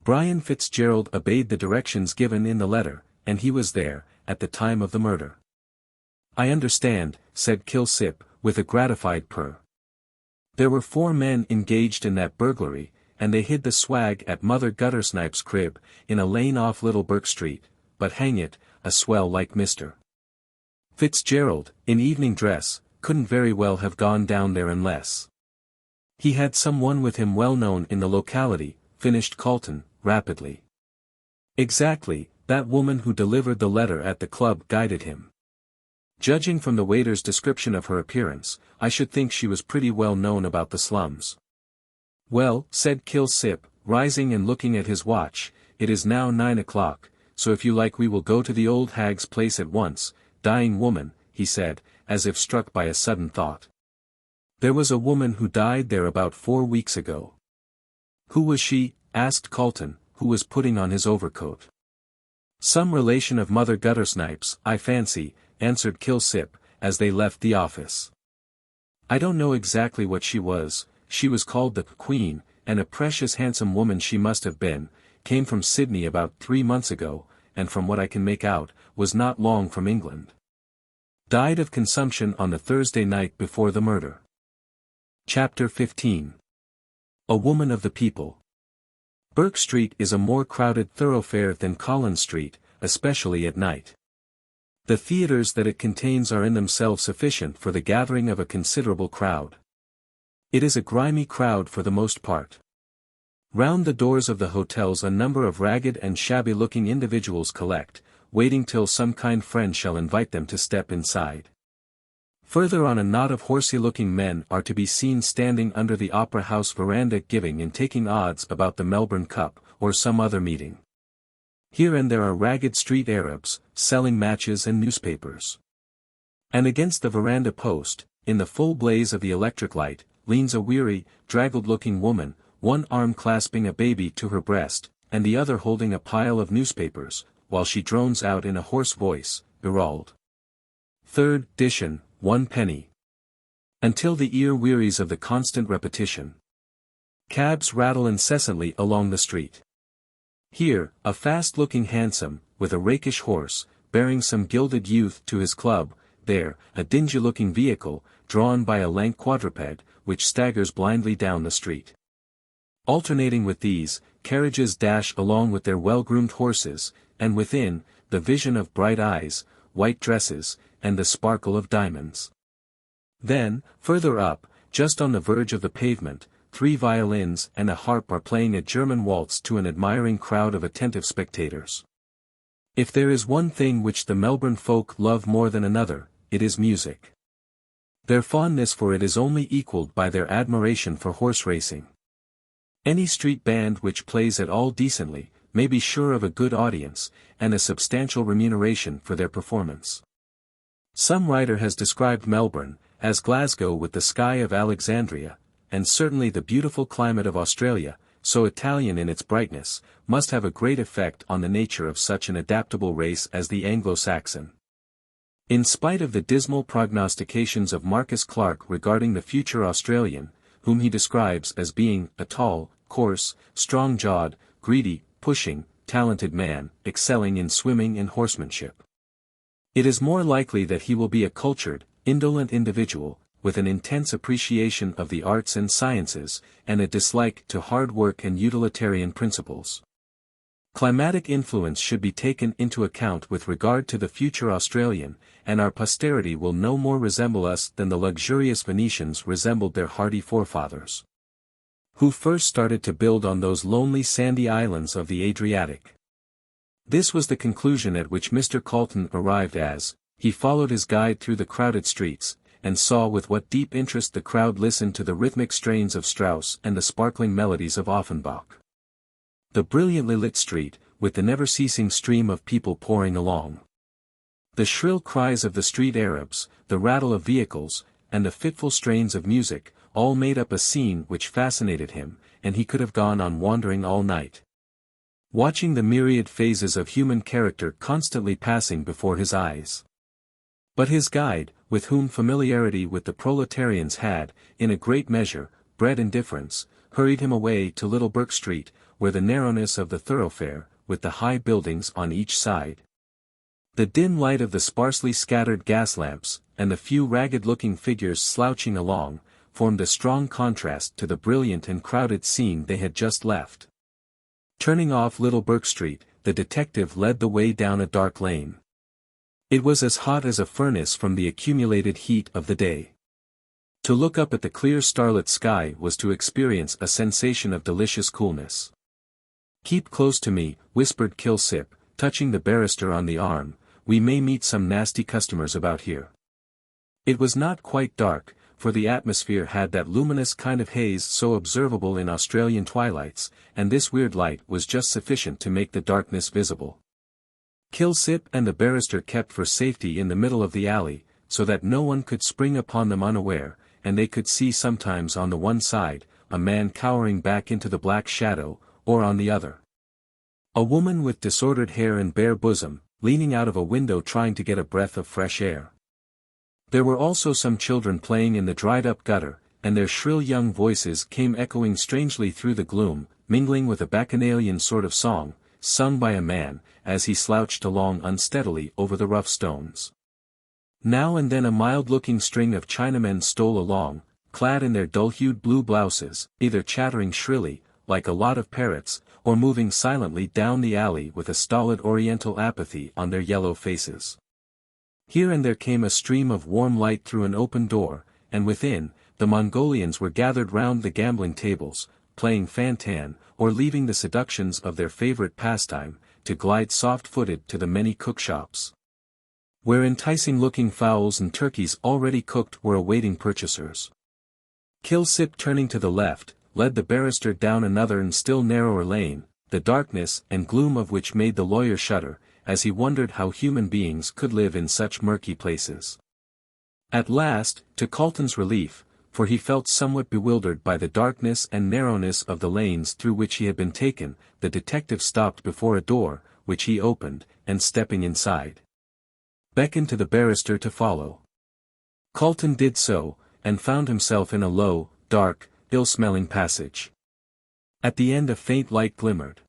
Brian Fitzgerald obeyed the directions given in the letter, and he was there, at the time of the murder. I understand, said Kilsip, with a gratified purr. There were 4 men engaged in that burglary, and they hid the swag at Mother Guttersnipe's crib, in a lane off Little Burke Street, but hang it, a swell like Mr. Fitzgerald, in evening dress, couldn't very well have gone down there unless he had someone with him well known in the locality, finished Calton, rapidly. Exactly, that woman who delivered the letter at the club guided him. Judging from the waiter's description of her appearance, I should think she was pretty well known about the slums. Well, said Kilsip, rising and looking at his watch, it is now 9 o'clock, so if you like we will go to the old hag's place at once. Dying woman, he said, as if struck by a sudden thought. There was a woman who died there about 4 weeks ago. Who was she? Asked Calton, who was putting on his overcoat. Some relation of Mother Guttersnipe's, I fancy, answered Kilsip, as they left the office. I don't know exactly what she was called the Queen, and a precious handsome woman she must have been, came from Sydney about 3 months ago, and from what I can make out, was not long from England. Died of consumption on the Thursday night before the murder. Chapter 15. A Woman of the People. Burke Street is a more crowded thoroughfare than Collins Street, especially at night. The theatres that it contains are in themselves sufficient for the gathering of a considerable crowd. It is a grimy crowd for the most part. Round the doors of the hotels a number of ragged and shabby-looking individuals collect, waiting till some kind friend shall invite them to step inside. Further on a knot of horsey-looking men are to be seen standing under the Opera House veranda giving and taking odds about the Melbourne Cup, or some other meeting. Here and there are ragged street Arabs, selling matches and newspapers. And against the veranda post, in the full blaze of the electric light, leans a weary, draggled-looking woman, one arm clasping a baby to her breast, and the other holding a pile of newspapers, while she drones out in a hoarse voice, "Herald. Third edition, 1 penny." Until the ear wearies of the constant repetition. Cabs rattle incessantly along the street. Here, a fast-looking hansom, with a rakish horse, bearing some gilded youth to his club; there, a dingy-looking vehicle, drawn by a lank quadruped, which staggers blindly down the street. Alternating with these, carriages dash along with their well-groomed horses, and within, the vision of bright eyes, white dresses, and the sparkle of diamonds. Then, further up, just on the verge of the pavement, 3 violins and a harp are playing a German waltz to an admiring crowd of attentive spectators. If there is one thing which the Melbourne folk love more than another, it is music. Their fondness for it is only equalled by their admiration for horse racing. Any street band which plays at all decently, may be sure of a good audience, and a substantial remuneration for their performance. Some writer has described Melbourne, as Glasgow with the sky of Alexandria, and certainly the beautiful climate of Australia, so Italian in its brightness, must have a great effect on the nature of such an adaptable race as the Anglo-Saxon. In spite of the dismal prognostications of Marcus Clarke regarding the future Australian, whom he describes as being a tall, coarse, strong-jawed, greedy, pushing, talented man, excelling in swimming and horsemanship, it is more likely that he will be a cultured, indolent individual, with an intense appreciation of the arts and sciences, and a dislike to hard work and utilitarian principles. Climatic influence should be taken into account with regard to the future Australian, and our posterity will no more resemble us than the luxurious Venetians resembled their hardy forefathers, who first started to build on those lonely sandy islands of the Adriatic. This was the conclusion at which Mr. Calton arrived as he followed his guide through the crowded streets, and saw with what deep interest the crowd listened to the rhythmic strains of Strauss and the sparkling melodies of Offenbach. The brilliantly lit street, with the never-ceasing stream of people pouring along. The shrill cries of the street Arabs, the rattle of vehicles, and the fitful strains of music, all made up a scene which fascinated him, and he could have gone on wandering all night, watching the myriad phases of human character constantly passing before his eyes. But his guide, with whom familiarity with the proletarians had, in a great measure, bred indifference, hurried him away to Little Burke Street, where the narrowness of the thoroughfare, with the high buildings on each side, the dim light of the sparsely scattered gas lamps, and the few ragged-looking figures slouching along, formed a strong contrast to the brilliant and crowded scene they had just left. Turning off Little Burke Street, the detective led the way down a dark lane. It was as hot as a furnace from the accumulated heat of the day. To look up at the clear starlit sky was to experience a sensation of delicious coolness. "Keep close to me," whispered Kilsip, touching the barrister on the arm, "we may meet some nasty customers about here." It was not quite dark, for the atmosphere had that luminous kind of haze so observable in Australian twilights, and this weird light was just sufficient to make the darkness visible. Kilsip and the barrister kept for safety in the middle of the alley, so that no one could spring upon them unaware, and they could see sometimes on the one side, a man cowering back into the black shadow, or on the other, a woman with disordered hair and bare bosom, leaning out of a window trying to get a breath of fresh air. There were also some children playing in the dried-up gutter, and their shrill young voices came echoing strangely through the gloom, mingling with a bacchanalian sort of song, sung by a man, as he slouched along unsteadily over the rough stones. Now and then a mild-looking string of Chinamen stole along, clad in their dull-hued blue blouses, either chattering shrilly, like a lot of parrots, or moving silently down the alley with a stolid oriental apathy on their yellow faces. Here and there came a stream of warm light through an open door, and within, the Mongolians were gathered round the gambling tables, playing fan-tan, or leaving the seductions of their favorite pastime, to glide soft-footed to the many cookshops, where enticing-looking fowls and turkeys already cooked were awaiting purchasers. Kilsip, turning to the left, led the barrister down another and still narrower lane, the darkness and gloom of which made the lawyer shudder, as he wondered how human beings could live in such murky places. At last, to Calton's relief, for he felt somewhat bewildered by the darkness and narrowness of the lanes through which he had been taken, the detective stopped before a door, which he opened, and stepping inside, beckoned to the barrister to follow. Calton did so, and found himself in a low, dark, ill-smelling passage. At the end a faint light glimmered.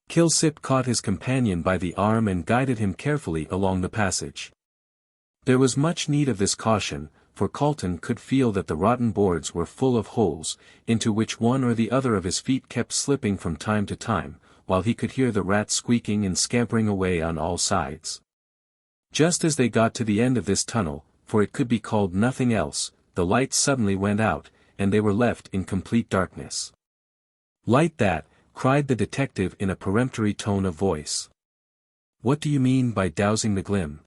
Kilsip caught his companion by the arm and guided him carefully along the passage. There was much need of this caution, for Calton could feel that the rotten boards were full of holes, into which one or the other of his feet kept slipping from time to time, while he could hear the rats squeaking and scampering away on all sides. Just as they got to the end of this tunnel, for it could be called nothing else, the light suddenly went out, and they were left in complete darkness. "Light that!" cried the detective in a peremptory tone of voice. "What do you mean by dousing the glim?"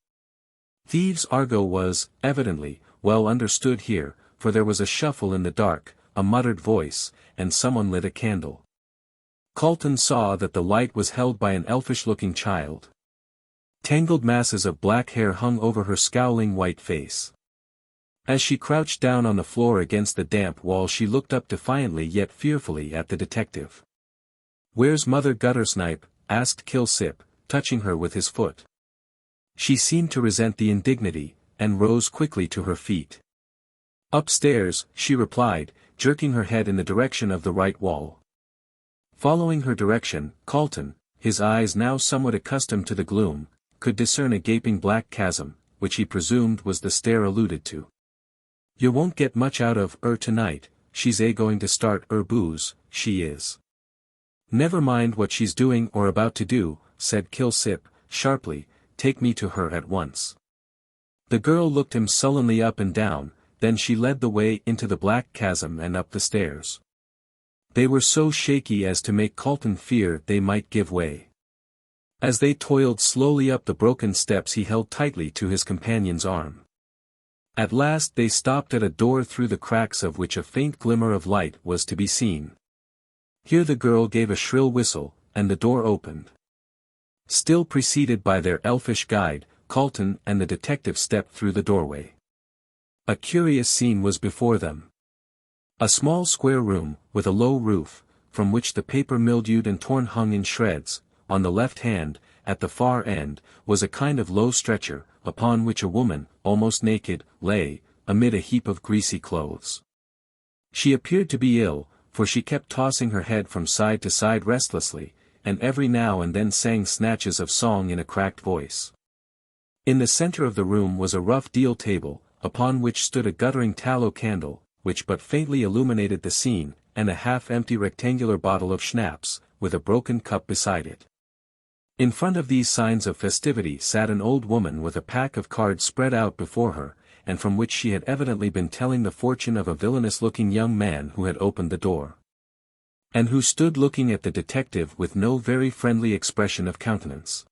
Thieves' argot was, evidently, well understood here, for there was a shuffle in the dark, a muttered voice, and someone lit a candle. Calton saw that the light was held by an elfish-looking child. Tangled masses of black hair hung over her scowling white face. As she crouched down on the floor against the damp wall she looked up defiantly yet fearfully at the detective. "Where's Mother Guttersnipe?" asked Kilsip, touching her with his foot. She seemed to resent the indignity, and rose quickly to her feet. "Upstairs," she replied, jerking her head in the direction of the right wall. Following her direction, Calton, his eyes now somewhat accustomed to the gloom, could discern a gaping black chasm, which he presumed was the stair alluded to. "You won't get much out of her tonight, she's going to start her booze, she is." "Never mind what she's doing or about to do," said Kilsip, sharply, "take me to her at once." The girl looked him sullenly up and down, then she led the way into the black chasm and up the stairs. They were so shaky as to make Calton fear they might give way. As they toiled slowly up the broken steps he held tightly to his companion's arm. At last they stopped at a door through the cracks of which a faint glimmer of light was to be seen. Here the girl gave a shrill whistle, and the door opened. Still preceded by their elfish guide, Calton and the detective stepped through the doorway. A curious scene was before them. A small square room, with a low roof, from which the paper mildewed and torn hung in shreds. On the left hand, at the far end, was a kind of low stretcher, upon which a woman, almost naked, lay, amid a heap of greasy clothes. She appeared to be ill, for she kept tossing her head from side to side restlessly, and every now and then sang snatches of song in a cracked voice. In the center of the room was a rough deal table, upon which stood a guttering tallow candle, which but faintly illuminated the scene, and a half-empty rectangular bottle of schnapps, with a broken cup beside it. In front of these signs of festivity sat an old woman with a pack of cards spread out before her, and from which she had evidently been telling the fortune of a villainous-looking young man who had opened the door, and who stood looking at the detective with no very friendly expression of countenance.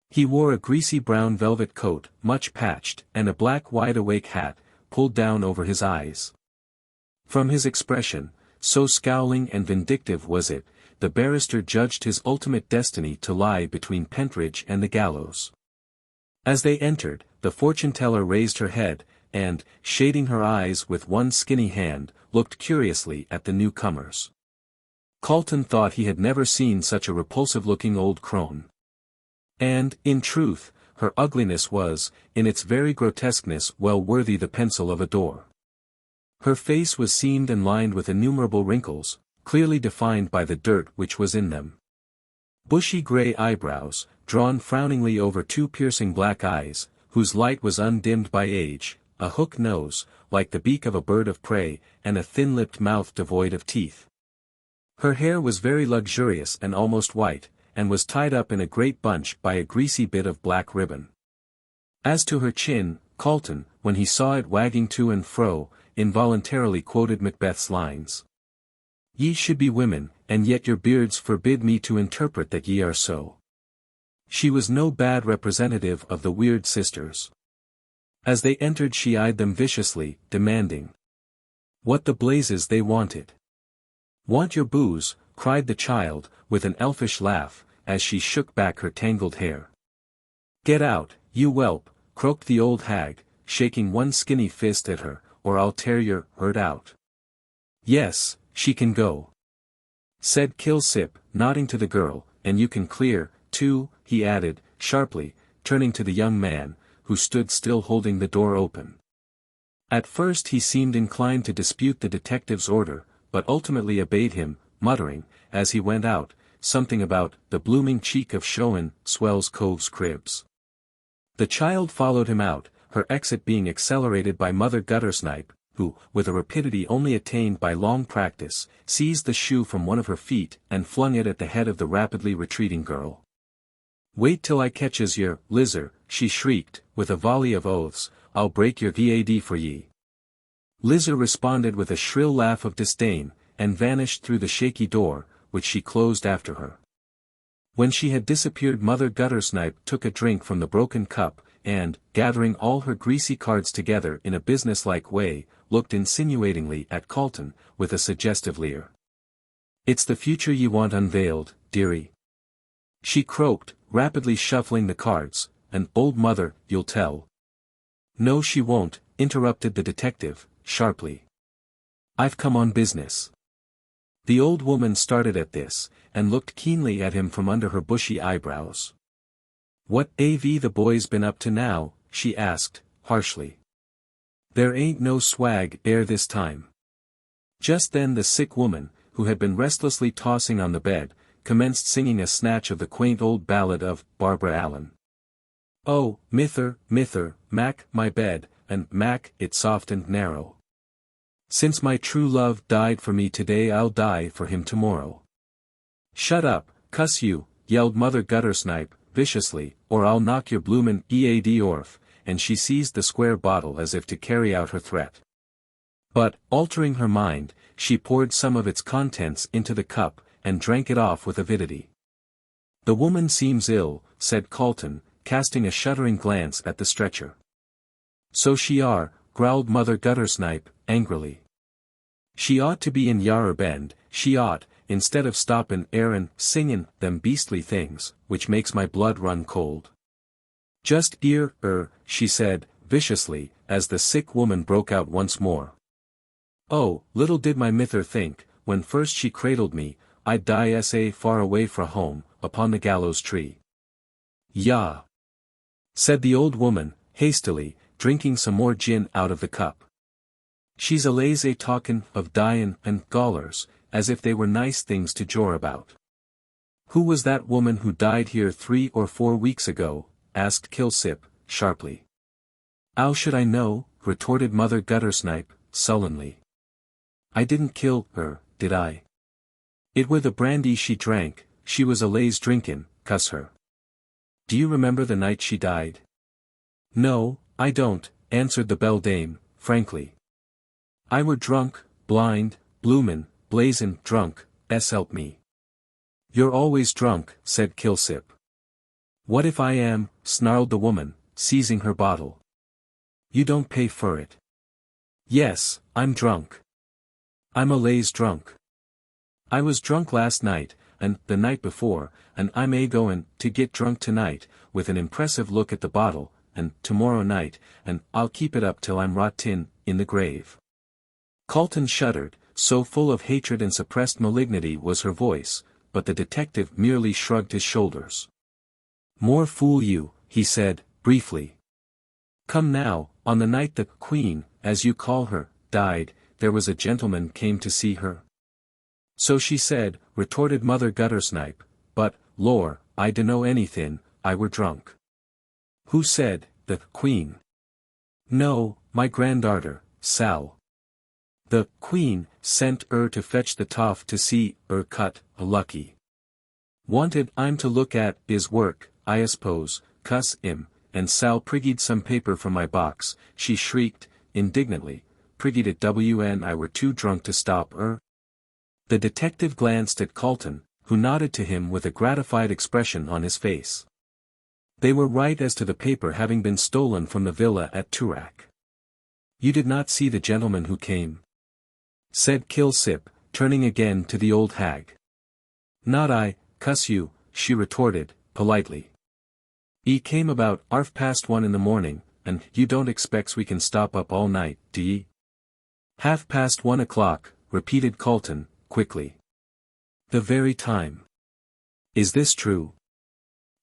He wore a greasy brown velvet coat, much patched, and a black wide-awake hat, pulled down over his eyes. From his expression, so scowling and vindictive was it, the barrister judged his ultimate destiny to lie between Pentridge and the gallows. As they entered, the fortune-teller raised her head, and, shading her eyes with one skinny hand, looked curiously at the newcomers. Calton thought he had never seen such a repulsive-looking old crone. And, in truth, her ugliness was, in its very grotesqueness, well worthy the pencil of a Dore. Her face was seamed and lined with innumerable wrinkles, clearly defined by the dirt which was in them. Bushy grey eyebrows, drawn frowningly over two piercing black eyes, whose light was undimmed by age, a hook nose, like the beak of a bird of prey, and a thin-lipped mouth devoid of teeth. Her hair was very luxurious and almost white, and was tied up in a great bunch by a greasy bit of black ribbon. As to her chin, Calton, when he saw it wagging to and fro, involuntarily quoted Macbeth's lines. "Ye should be women, and yet your beards forbid me to interpret that ye are so." She was no bad representative of the weird sisters. As they entered she eyed them viciously, demanding what the blazes they wanted. "Want your booze," cried the child, with an elfish laugh, as she shook back her tangled hair. "Get out, you whelp," croaked the old hag, shaking one skinny fist at her, "or I'll tear your heart out." "Yes, she can go," said Kilsip, nodding to the girl, "and you can clear, too," he added, sharply, turning to the young man, who stood still holding the door open. At first he seemed inclined to dispute the detective's order, but ultimately obeyed him, muttering, as he went out, something about "the blooming cheek of showin' swells cove's cribs." The child followed him out, her exit being accelerated by Mother Guttersnipe, who, with a rapidity only attained by long practice, seized the shoe from one of her feet and flung it at the head of the rapidly retreating girl. "Wait till I catches yer, Lizzer," she shrieked, with a volley of oaths, "I'll break your vad for ye." Lizzer responded with a shrill laugh of disdain, and vanished through the shaky door, which she closed after her. When she had disappeared Mother Guttersnipe took a drink from the broken cup, and, gathering all her greasy cards together in a businesslike way, looked insinuatingly at Calton, with a suggestive leer. "It's the future ye want unveiled, dearie," she croaked, rapidly shuffling the cards, "and old mother, you'll tell." "No she won't," interrupted the detective, sharply. "I've come on business." The old woman started at this, and looked keenly at him from under her bushy eyebrows. "What av the boys been up to now?" she asked, harshly. "There ain't no swag air this time." Just then the sick woman, who had been restlessly tossing on the bed, commenced singing a snatch of the quaint old ballad of Barbara Allen. "Oh, mither, mither, mak my bed, and mak it soft and narrow. Since my true love died for me today I'll die for him tomorrow." "Shut up, cuss you," yelled Mother Guttersnipe, viciously, "or I'll knock your bloomin' ead orf," and she seized the square bottle as if to carry out her threat. But, altering her mind, she poured some of its contents into the cup, and drank it off with avidity. "The woman seems ill," said Calton, casting a shuddering glance at the stretcher. "So she are," growled Mother Guttersnipe, angrily. "She ought to be in Yarrer Bend, she ought, instead of stoppin' and singin' them beastly things, which makes my blood run cold." "Just ear, she said, viciously, as the sick woman broke out once more. "Oh, little did my mither think, when first she cradled me, I'd die far away fra home, upon the gallows tree." "Yah!" said the old woman, hastily, drinking some more gin out of the cup. "She's allays talkin' of dyin' and gallers, as if they were nice things to jor about." "Who was that woman who died here 3 or 4 weeks ago?" asked Kilsip, sharply. "'Ow should I know?" retorted Mother Guttersnipe, sullenly. "I didn't kill her, did I? It were the brandy she drank, she was allays drinkin', cuss her. Do you remember the night she died?" "No, I don't," answered the beldame, frankly. "I were drunk, blind, bloomin', blazin' drunk, help me." "You're always drunk," said Kilsip. "What if I am?" snarled the woman, seizing her bottle. "You don't pay for it." "Yes, I'm drunk. I'm allays drunk. I was drunk last night, and the night before, and I'm goin' to get drunk tonight," with an impressive look at the bottle, "and tomorrow night, and I'll keep it up till I'm rottin' in the grave." Calton shuddered, so full of hatred and suppressed malignity was her voice, but the detective merely shrugged his shoulders. "More fool you," he said, briefly. "Come now, on the night the Queen, as you call her, died, there was a gentleman came to see her." "So she said," retorted Mother Guttersnipe, "but, lor, I dunno anythin', I were drunk." "Who said, the Queen?" No, my granddaughter, Sal. The Queen sent to fetch the toff to see cut, lucky. Wanted I'm to look at is work, I suppose, cuss 'im, and Sal priggied some paper from my box, she shrieked, indignantly, priggied it when I were too drunk to stop The detective glanced at Calton, who nodded to him with a gratified expression on his face. They were right as to the paper having been stolen from the villa at Toorak. You did not see the gentleman who came? Said Kilsip, turning again to the old hag. Not I, cuss you, she retorted, politely. He came about 1:30 in the morning, and you don't expects we can stop up all night, do ye? 1:30, repeated Calton, quickly. The very time. Is this true?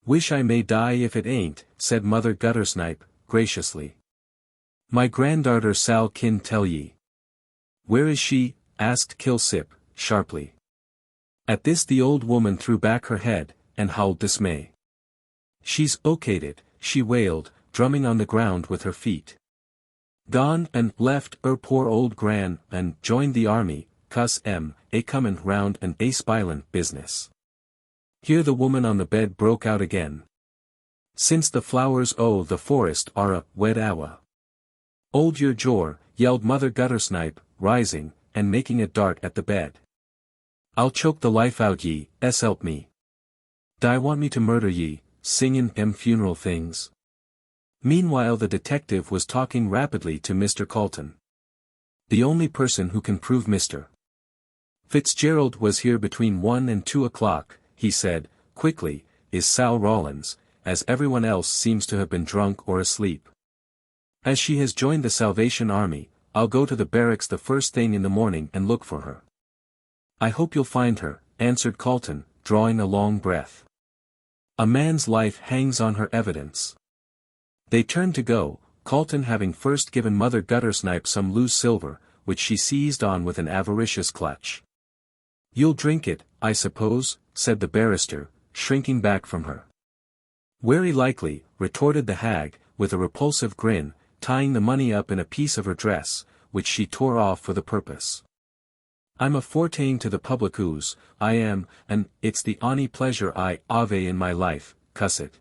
Wish I may die if it ain't, said Mother Guttersnipe, graciously. My granddaughter Sal kin tell ye. Where is she? Asked Kilsip, sharply. At this the old woman threw back her head, and howled dismay. She's okated, she wailed, drumming on the ground with her feet. Gone and left poor old gran, and joined the army, cuss a comin' round an spilin' business. Here the woman on the bed broke out again. Since the flowers o' the forest are a wed awa. Old your jor, yelled Mother Guttersnipe, rising, and making a dart at the bed. I'll choke the life out ye, help me. Die want me to murder ye, singin' funeral things? Meanwhile the detective was talking rapidly to Mr. Calton. The only person who can prove Mr. Fitzgerald was here between 1 and 2 o'clock, he said, quickly, is Sal Rawlins, as everyone else seems to have been drunk or asleep. As she has joined the Salvation Army, I'll go to the barracks the first thing in the morning and look for her. I hope you'll find her, answered Calton, drawing a long breath. A man's life hangs on her evidence. They turned to go, Calton having first given Mother Guttersnipe some loose silver, which she seized on with an avaricious clutch. You'll drink it, I suppose, said the barrister, shrinking back from her. Very likely, retorted the hag, with a repulsive grin, tying the money up in a piece of her dress, which she tore off for the purpose. I'm a fortain to the public ooze, I am, and it's the onny pleasure I ave in my life, cuss it.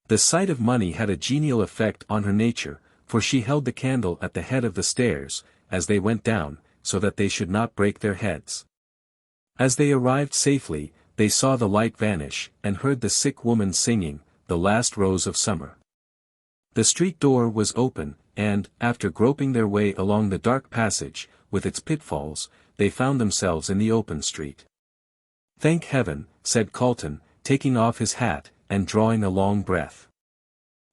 The sight of money had a genial effect on her nature, for she held the candle at the head of the stairs, as they went down, so that they should not break their heads. As they arrived safely, they saw the light vanish, and heard the sick woman singing, the last rose of summer. The street door was open, and, after groping their way along the dark passage, with its pitfalls, they found themselves in the open street. Thank heaven, said Calton, taking off his hat, and drawing a long breath.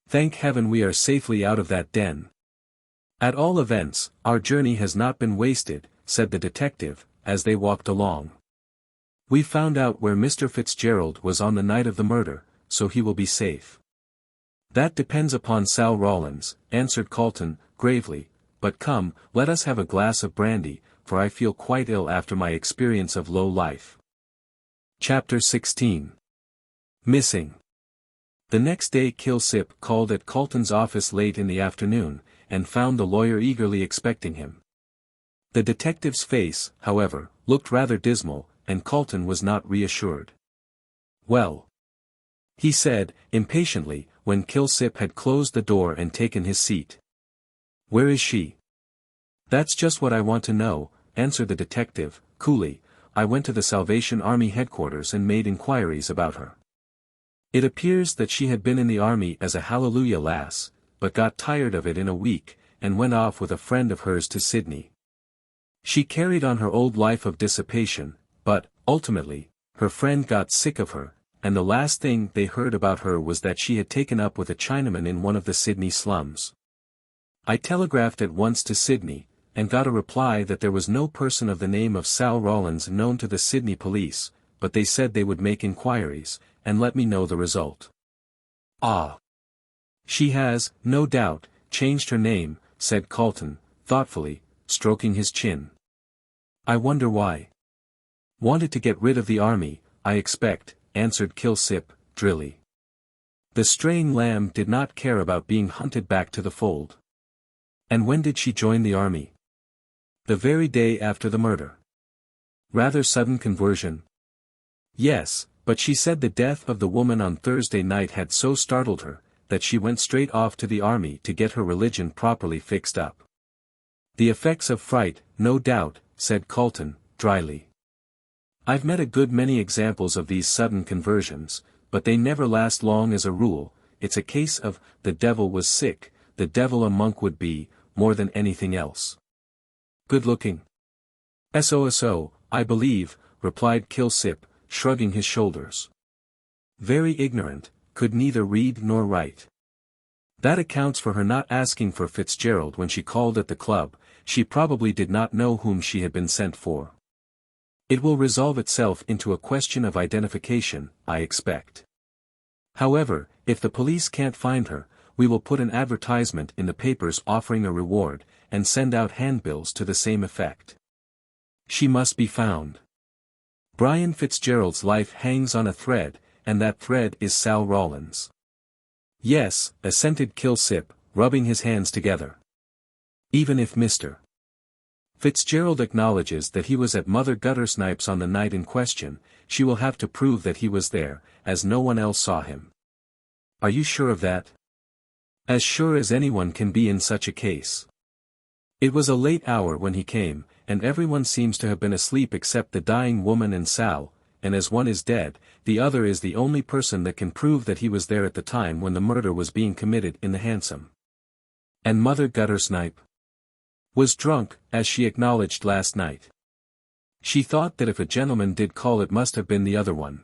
Thank heaven we are safely out of that den. At all events, our journey has not been wasted, said the detective, as they walked along. We found out where Mr. Fitzgerald was on the night of the murder, so he will be safe. That depends upon Sal Rawlins, answered Calton, gravely, but come, let us have a glass of brandy, for I feel quite ill after my experience of low life. Chapter 16. Missing. The next day Kilsip called at Calton's office late in the afternoon, and found the lawyer eagerly expecting him. The detective's face, however, looked rather dismal, and Calton was not reassured. Well, he said, impatiently, when Kilsip had closed the door and taken his seat. Where is she? That's just what I want to know, answered the detective, coolly. I went to the Salvation Army headquarters and made inquiries about her. It appears that she had been in the army as a hallelujah lass, but got tired of it in a week, and went off with a friend of hers to Sydney. She carried on her old life of dissipation, but, ultimately, her friend got sick of her, and the last thing they heard about her was that she had taken up with a Chinaman in one of the Sydney slums. I telegraphed at once to Sydney, and got a reply that there was no person of the name of Sal Rawlins known to the Sydney police, but they said they would make inquiries, and let me know the result. Ah! She has, no doubt, changed her name, said Calton, thoughtfully, stroking his chin. I wonder why. Wanted to get rid of the army, I expect, answered Kilsip, drily. The straying lamb did not care about being hunted back to the fold. And when did she join the army? The very day after the murder. Rather sudden conversion. Yes, but she said the death of the woman on Thursday night had so startled her, that she went straight off to the army to get her religion properly fixed up. The effects of fright, no doubt, said Calton, dryly. I've met a good many examples of these sudden conversions, but they never last long as a rule. It's a case of, the devil was sick, the devil a monk would be, more than anything else. Good looking? So, I believe, replied Kilsip, shrugging his shoulders. Very ignorant, could neither read nor write. That accounts for her not asking for Fitzgerald when she called at the club. She probably did not know whom she had been sent for. It will resolve itself into a question of identification, I expect. However, if the police can't find her, we will put an advertisement in the papers offering a reward, and send out handbills to the same effect. She must be found. Brian Fitzgerald's life hangs on a thread, and that thread is Sal Rawlins. Yes, assented Kilsip, rubbing his hands together. Even if Mr. Fitzgerald acknowledges that he was at Mother Guttersnipe's on the night in question, she will have to prove that he was there, as no one else saw him. Are you sure of that? As sure as anyone can be in such a case. It was a late hour when he came, and everyone seems to have been asleep except the dying woman and Sal, and as one is dead, the other is the only person that can prove that he was there at the time when the murder was being committed in the hansom. And Mother Guttersnipe was drunk, as she acknowledged last night. She thought that if a gentleman did call it must have been the other one.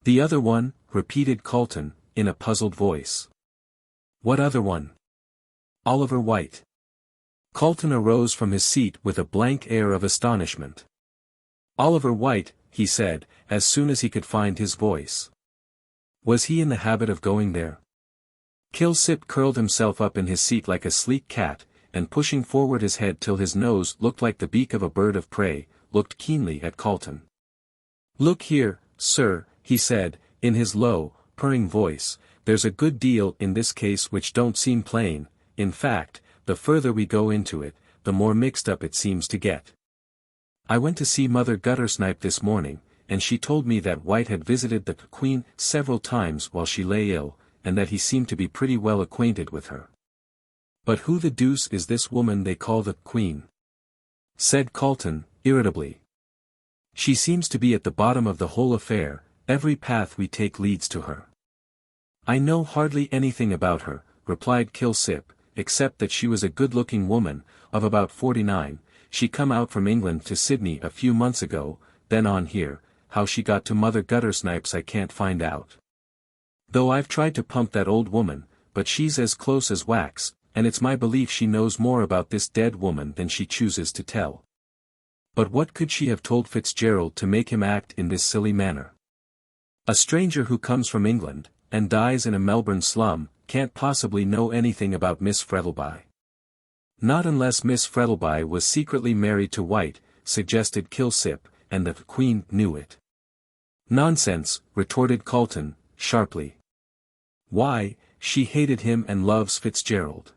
The other one, repeated Calton, in a puzzled voice. What other one? Oliver White. Calton arose from his seat with a blank air of astonishment. Oliver White, he said, as soon as he could find his voice. Was he in the habit of going there? Kilsip curled himself up in his seat like a sleek cat, and pushing forward his head till his nose looked like the beak of a bird of prey, looked keenly at Calton. Look here, sir, he said, in his low, purring voice, there's a good deal in this case which don't seem plain. In fact, the further we go into it, the more mixed up it seems to get. I went to see Mother Guttersnipe this morning, and she told me that White had visited the Queen several times while she lay ill, and that he seemed to be pretty well acquainted with her. But who the deuce is this woman they call the Queen? Said Calton, irritably. She seems to be at the bottom of the whole affair, every path we take leads to her. I know hardly anything about her, replied Kilsip, except that she was a good-looking woman, of about 49, she come out from England to Sydney a few months ago, then on here, how she got to Mother Guttersnipe's I can't find out. Though I've tried to pump that old woman, but she's as close as wax, and it's my belief she knows more about this dead woman than she chooses to tell. But what could she have told Fitzgerald to make him act in this silly manner? A stranger who comes from England, and dies in a Melbourne slum, can't possibly know anything about Miss Frettlby. Not unless Miss Frettlby was secretly married to White, suggested Kilsip, and the Queen knew it. Nonsense, retorted Calton, sharply. Why, she hated him and loves Fitzgerald.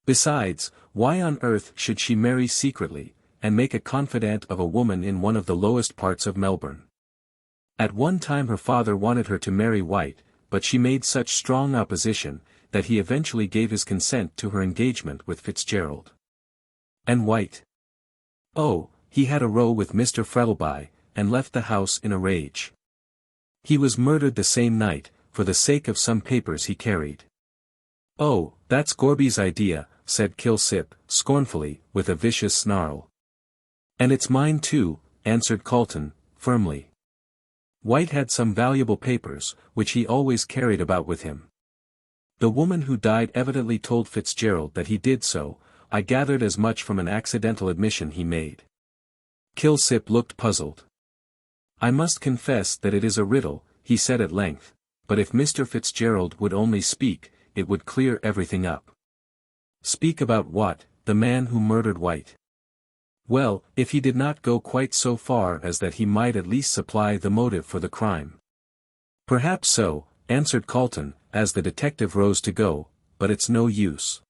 Besides, why on earth should she marry secretly, and make a confidant of a woman in one of the lowest parts of Melbourne? At one time her father wanted her to marry White, but she made such strong opposition, that he eventually gave his consent to her engagement with Fitzgerald. And White? Oh, he had a row with Mr. Frettlby, and left the house in a rage. He was murdered the same night, for the sake of some papers he carried. Oh, that's Gorby's idea, said Kilsip, scornfully, with a vicious snarl. And it's mine too, answered Calton, firmly. White had some valuable papers, which he always carried about with him. The woman who died evidently told Fitzgerald that he did so. I gathered as much from an accidental admission he made. Kilsip looked puzzled. I must confess that it is a riddle, he said at length, but if Mr. Fitzgerald would only speak, it would clear everything up. Speak about what, the man who murdered White? Well, if he did not go quite so far as that he might at least supply the motive for the crime. Perhaps so, answered Calton, as the detective rose to go, but it's no use.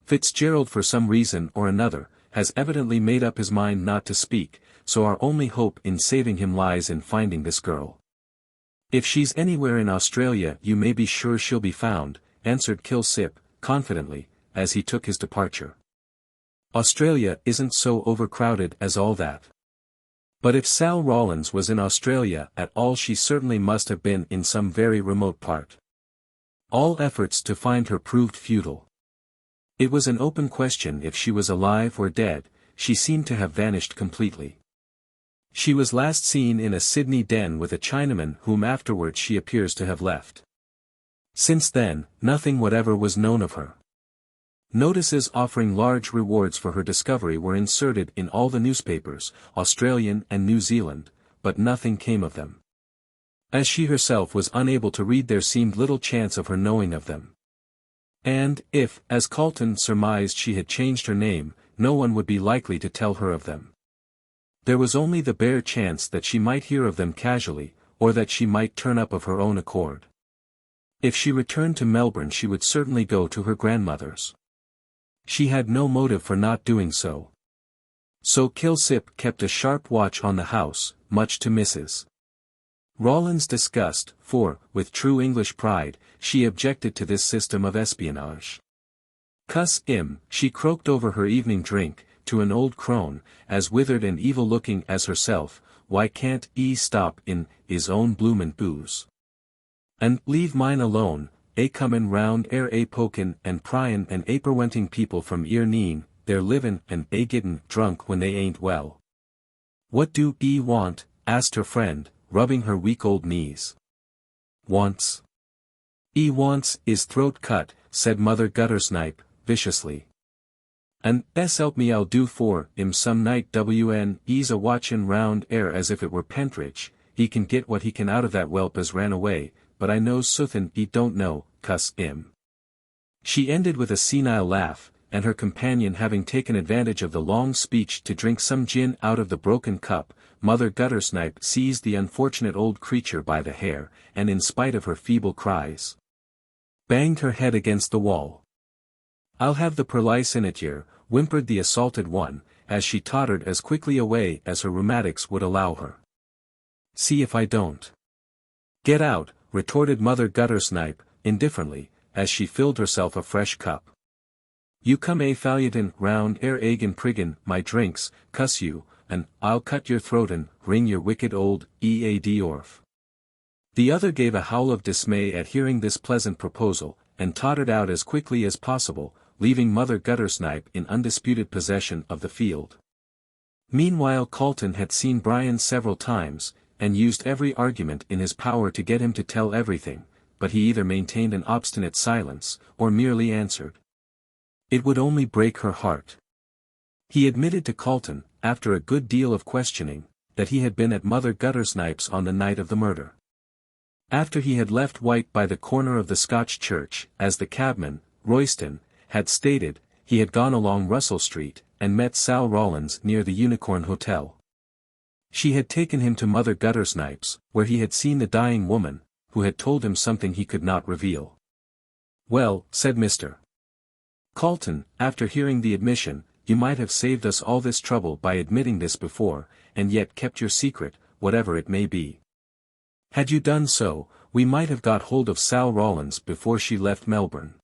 Fitzgerald for some reason or another, has evidently made up his mind not to speak, so our only hope in saving him lies in finding this girl. If she's anywhere in Australia you may be sure she'll be found, answered Kilsip, confidently, as he took his departure. Australia isn't so overcrowded as all that. But if Sal Rawlins was in Australia at all she certainly must have been in some very remote part. All efforts to find her proved futile. It was an open question if she was alive or dead, she seemed to have vanished completely. She was last seen in a Sydney den with a Chinaman whom afterwards she appears to have left. Since then, nothing whatever was known of her. Notices offering large rewards for her discovery were inserted in all the newspapers, Australian and New Zealand, but nothing came of them. As she herself was unable to read there seemed little chance of her knowing of them. And, if, as Calton surmised she had changed her name, no one would be likely to tell her of them. There was only the bare chance that she might hear of them casually, or that she might turn up of her own accord. If she returned to Melbourne she would certainly go to her grandmother's. She had no motive for not doing so. So Kilsip kept a sharp watch on the house, much to Mrs. Rawlins' disgust, for, with true English pride, she objected to this system of espionage. "Cuss 'im," she croaked over her evening drink, to an old crone, as withered and evil-looking as herself, "why can't 'e stop in 'is own bloomin' booze? And leave mine alone, a comin' round ere a pokin' and pryin' and a perwenting people from ear neeing, they're livin' and a gittin' drunk when they ain't well." "What do 'e want?" asked her friend, rubbing her weak old knees. "Wants? 'E wants 'is throat cut," said Mother Guttersnipe, viciously. "And, s'elp me I'll do for 'im some night when 'e's a watchin' round ere as if it were Pentridge, he can get what he can out of that whelp as ran away, but I knows suthin 'e don't know, cuss 'im." She ended with a senile laugh, and her companion having taken advantage of the long speech to drink some gin out of the broken cup, Mother Guttersnipe seized the unfortunate old creature by the hair, and in spite of her feeble cries, banged her head against the wall. "I'll have the perlice in it yer," whimpered the assaulted one, as she tottered as quickly away as her rheumatics would allow her. "See if I don't." "Get out," retorted Mother Guttersnipe, indifferently, as she filled herself a fresh cup. "You come a falliatin' round ere agin priggin' my drinks, cuss you, and I'll cut your throat and wring your wicked old ead orf." The other gave a howl of dismay at hearing this pleasant proposal, and tottered out as quickly as possible, leaving Mother Guttersnipe in undisputed possession of the field. Meanwhile Calton had seen Brian several times, and used every argument in his power to get him to tell everything, but he either maintained an obstinate silence, or merely answered. It would only break her heart. He admitted to Calton, after a good deal of questioning, that he had been at Mother Guttersnipe's on the night of the murder. After he had left White by the corner of the Scotch Church, as the cabman, Royston, had stated, he had gone along Russell Street, and met Sal Rawlins near the Unicorn Hotel. She had taken him to Mother Guttersnipe's, where he had seen the dying woman, who had told him something he could not reveal. "Well," said Mr. Calton, after hearing the admission, "you might have saved us all this trouble by admitting this before, and yet kept your secret, whatever it may be. Had you done so, we might have got hold of Sal Rawlins before she left Melbourne.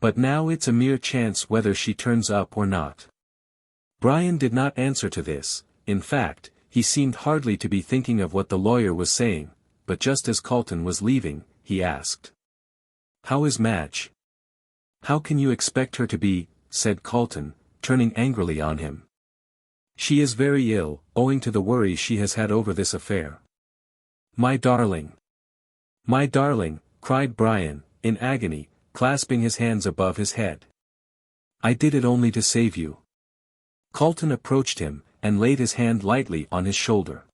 But now it's a mere chance whether she turns up or not." Brian did not answer to this. In fact, he seemed hardly to be thinking of what the lawyer was saying, but just as Calton was leaving, he asked, "How is Madge?" "How can you expect her to be?" said Calton, turning angrily on him. "She is very ill, owing to the worry she has had over this affair." "My darling! My darling!" cried Brian, in agony, clasping his hands above his head. "I did it only to save you." Calton approached him, and laid his hand lightly on his shoulder.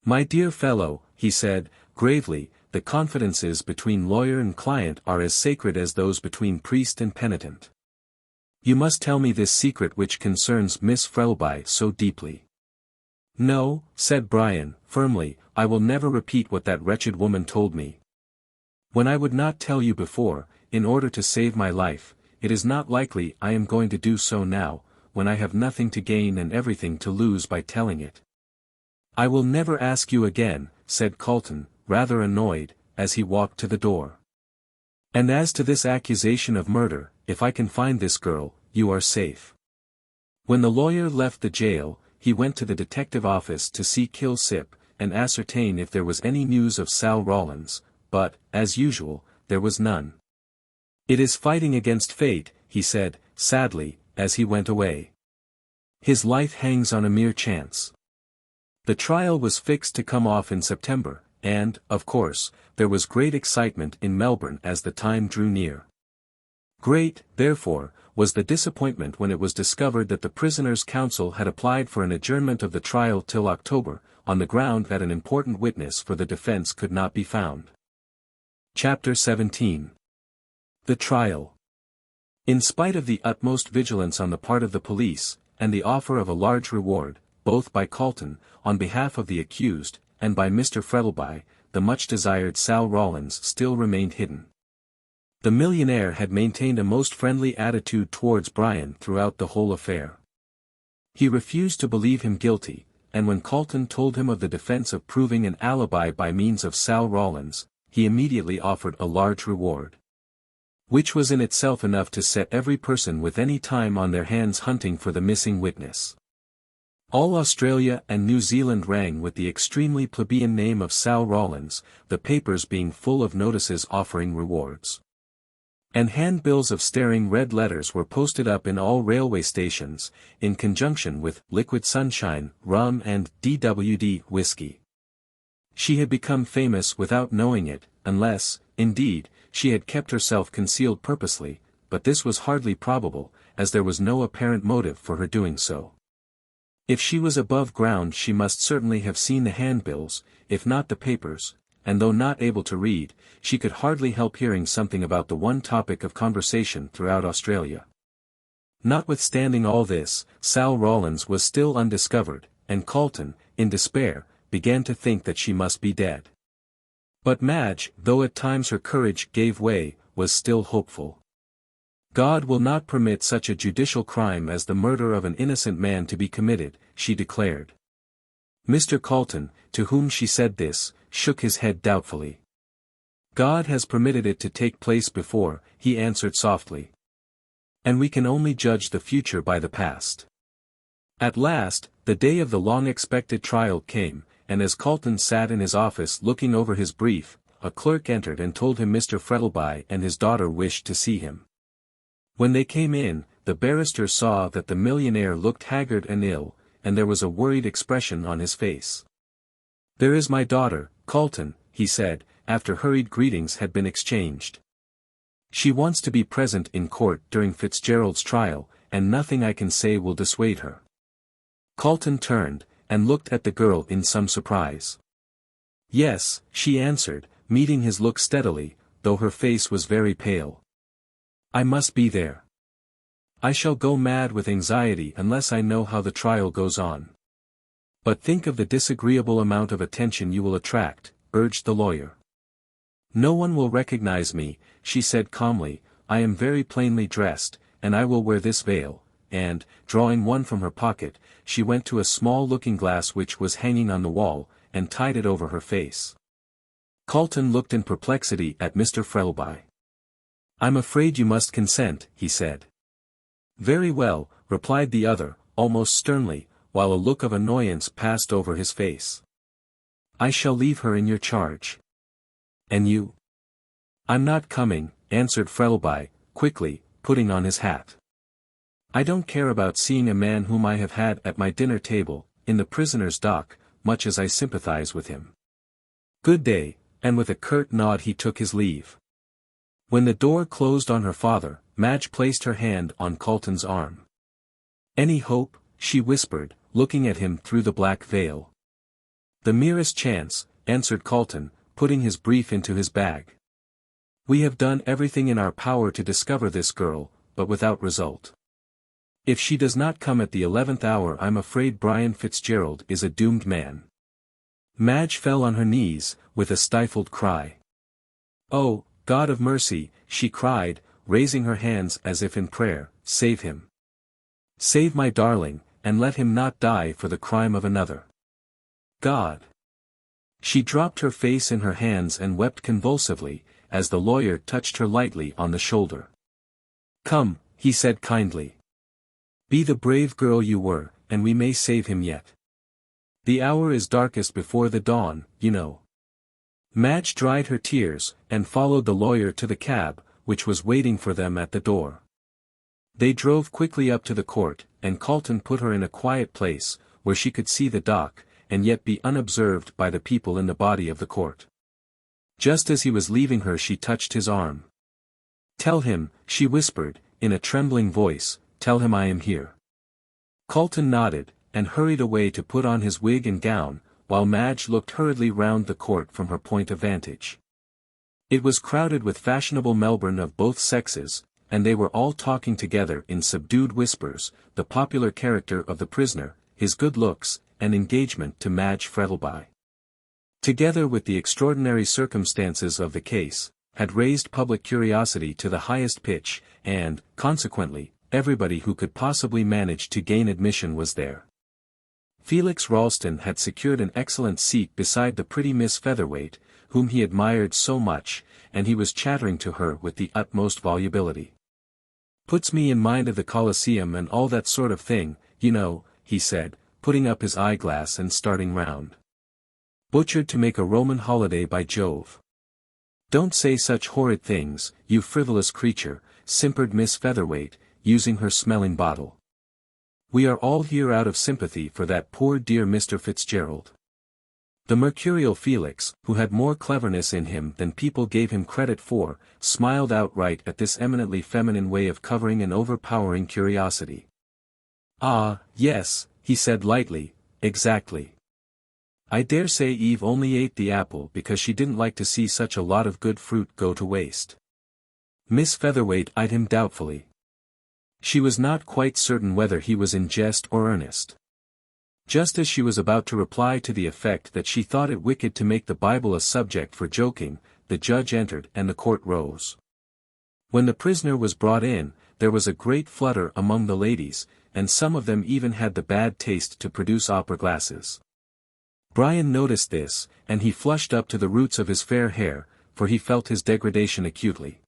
"My dear fellow," he said, gravely, "the confidences between lawyer and client are as sacred as those between priest and penitent. You must tell me this secret which concerns Miss Frettlby so deeply." "No," said Brian, firmly, "I will never repeat what that wretched woman told me. When I would not tell you before, in order to save my life, it is not likely I am going to do so now, when I have nothing to gain and everything to lose by telling it. I will never ask you again, said Calton, rather annoyed, as he walked to the door. And as to this accusation of murder, if I can find this girl, you are safe. When the lawyer left the jail, he went to the detective office to see Kilsip, and ascertain if there was any news of Sal Rawlins, but, as usual, there was none. It is fighting against fate, he said, sadly, as he went away. His life hangs on a mere chance. The trial was fixed to come off in September, and, of course, there was great excitement in Melbourne as the time drew near. Great, therefore, was the disappointment when it was discovered that the prisoner's counsel had applied for an adjournment of the trial till October, on the ground that an important witness for the defense could not be found. Chapter 17. The Trial. In spite of the utmost vigilance on the part of the police, and the offer of a large reward, both by Calton, on behalf of the accused, and by Mr. Frettlby, the much-desired Sal Rawlins still remained hidden. The millionaire had maintained a most friendly attitude towards Brian throughout the whole affair. He refused to believe him guilty, and when Calton told him of the defense of proving an alibi by means of Sal Rawlins, he immediately offered a large reward, which was in itself enough to set every person with any time on their hands hunting for the missing witness. All Australia and New Zealand rang with the extremely plebeian name of Sal Rawlins, the papers being full of notices offering rewards. And handbills of staring red letters were posted up in all railway stations, in conjunction with liquid sunshine, rum and DWD whiskey. She had become famous without knowing it, unless, indeed, she had kept herself concealed purposely, but this was hardly probable, as there was no apparent motive for her doing so. If she was above ground she must certainly have seen the handbills, if not the papers, and though not able to read, she could hardly help hearing something about the one topic of conversation throughout Australia. Notwithstanding all this, Sal Rawlins was still undiscovered, and Calton, in despair, began to think that she must be dead. But Madge, though at times her courage gave way, was still hopeful. God will not permit such a judicial crime as the murder of an innocent man to be committed, she declared. Mr. Calton, to whom she said this, shook his head doubtfully. God has permitted it to take place before, he answered softly. And we can only judge the future by the past. At last, the day of the long-expected trial came, and as Calton sat in his office looking over his brief, a clerk entered and told him Mr. Frettlby and his daughter wished to see him. When they came in, the barrister saw that the millionaire looked haggard and ill, and there was a worried expression on his face. "There is my daughter, Calton," he said, after hurried greetings had been exchanged. "She wants to be present in court during Fitzgerald's trial, and nothing I can say will dissuade her." Calton turned, and looked at the girl in some surprise. "Yes," she answered, meeting his look steadily, though her face was very pale. "I must be there. I shall go mad with anxiety unless I know how the trial goes on." "But think of the disagreeable amount of attention you will attract," urged the lawyer. "No one will recognize me," she said calmly. "I am very plainly dressed, and I will wear this veil," and, drawing one from her pocket, she went to a small looking-glass which was hanging on the wall, and tied it over her face. Calton looked in perplexity at Mr. Frettlby. "I'm afraid you must consent," he said. "Very well," replied the other, almost sternly, while a look of annoyance passed over his face. "I shall leave her in your charge." "And you?" "I'm not coming," answered Frettlby, quickly, putting on his hat. "I don't care about seeing a man whom I have had at my dinner table, in the prisoner's dock, much as I sympathize with him. Good day," and with a curt nod he took his leave. When the door closed on her father, Madge placed her hand on Calton's arm. "Any hope?" she whispered, looking at him through the black veil. "The merest chance," answered Calton, putting his brief into his bag. "We have done everything in our power to discover this girl, but without result. If she does not come at the 11th hour I'm afraid Brian Fitzgerald is a doomed man." Madge fell on her knees, with a stifled cry. "Oh, God of mercy," she cried, raising her hands as if in prayer, "Save him. Save my darling, and let him not die for the crime of another. God." She dropped her face in her hands and wept convulsively, as the lawyer touched her lightly on the shoulder. "Come," he said kindly. "Be the brave girl you were, and we may save him yet. The hour is darkest before the dawn, you know." Madge dried her tears, and followed the lawyer to the cab, which was waiting for them at the door. They drove quickly up to the court, and Calton put her in a quiet place, where she could see the dock, and yet be unobserved by the people in the body of the court. Just as he was leaving her she touched his arm. "Tell him," she whispered, in a trembling voice, "tell him I am here." Calton nodded, and hurried away to put on his wig and gown, while Madge looked hurriedly round the court from her point of vantage. It was crowded with fashionable Melbourne of both sexes, and they were all talking together in subdued whispers, the popular character of the prisoner, his good looks, and engagement to Madge Frettlby, together with the extraordinary circumstances of the case, had raised public curiosity to the highest pitch, and, consequently, everybody who could possibly manage to gain admission was there. Felix Ralston had secured an excellent seat beside the pretty Miss Featherweight, whom he admired so much, and he was chattering to her with the utmost volubility. "Puts me in mind of the Colosseum and all that sort of thing, you know," he said, putting up his eyeglass and starting round. "Butchered to make a Roman holiday, by Jove." "Don't say such horrid things, you frivolous creature," simpered Miss Featherweight, using her smelling bottle. "We are all here out of sympathy for that poor dear Mr. Fitzgerald." The mercurial Felix, who had more cleverness in him than people gave him credit for, smiled outright at this eminently feminine way of covering an overpowering curiosity. "Ah, yes," he said lightly, "exactly. I dare say Eve only ate the apple because she didn't like to see such a lot of good fruit go to waste." Miss Featherweight eyed him doubtfully. She was not quite certain whether he was in jest or earnest. Just as she was about to reply to the effect that she thought it wicked to make the Bible a subject for joking, the judge entered and the court rose. When the prisoner was brought in, there was a great flutter among the ladies, and some of them even had the bad taste to produce opera glasses. Brian noticed this, and he flushed up to the roots of his fair hair, for he felt his degradation acutely.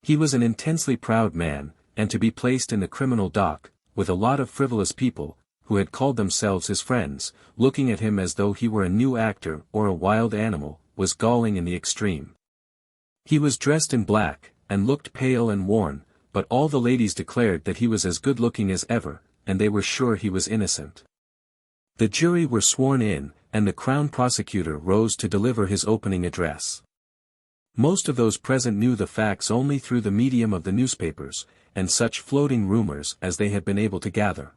He was an intensely proud man, and to be placed in the criminal dock, with a lot of frivolous people, who had called themselves his friends, looking at him as though he were a new actor or a wild animal, was galling in the extreme. He was dressed in black, and looked pale and worn, but all the ladies declared that he was as good-looking as ever, and they were sure he was innocent. The jury were sworn in, and the Crown Prosecutor rose to deliver his opening address. Most of those present knew the facts only through the medium of the newspapers, and such floating rumors as they had been able to gather.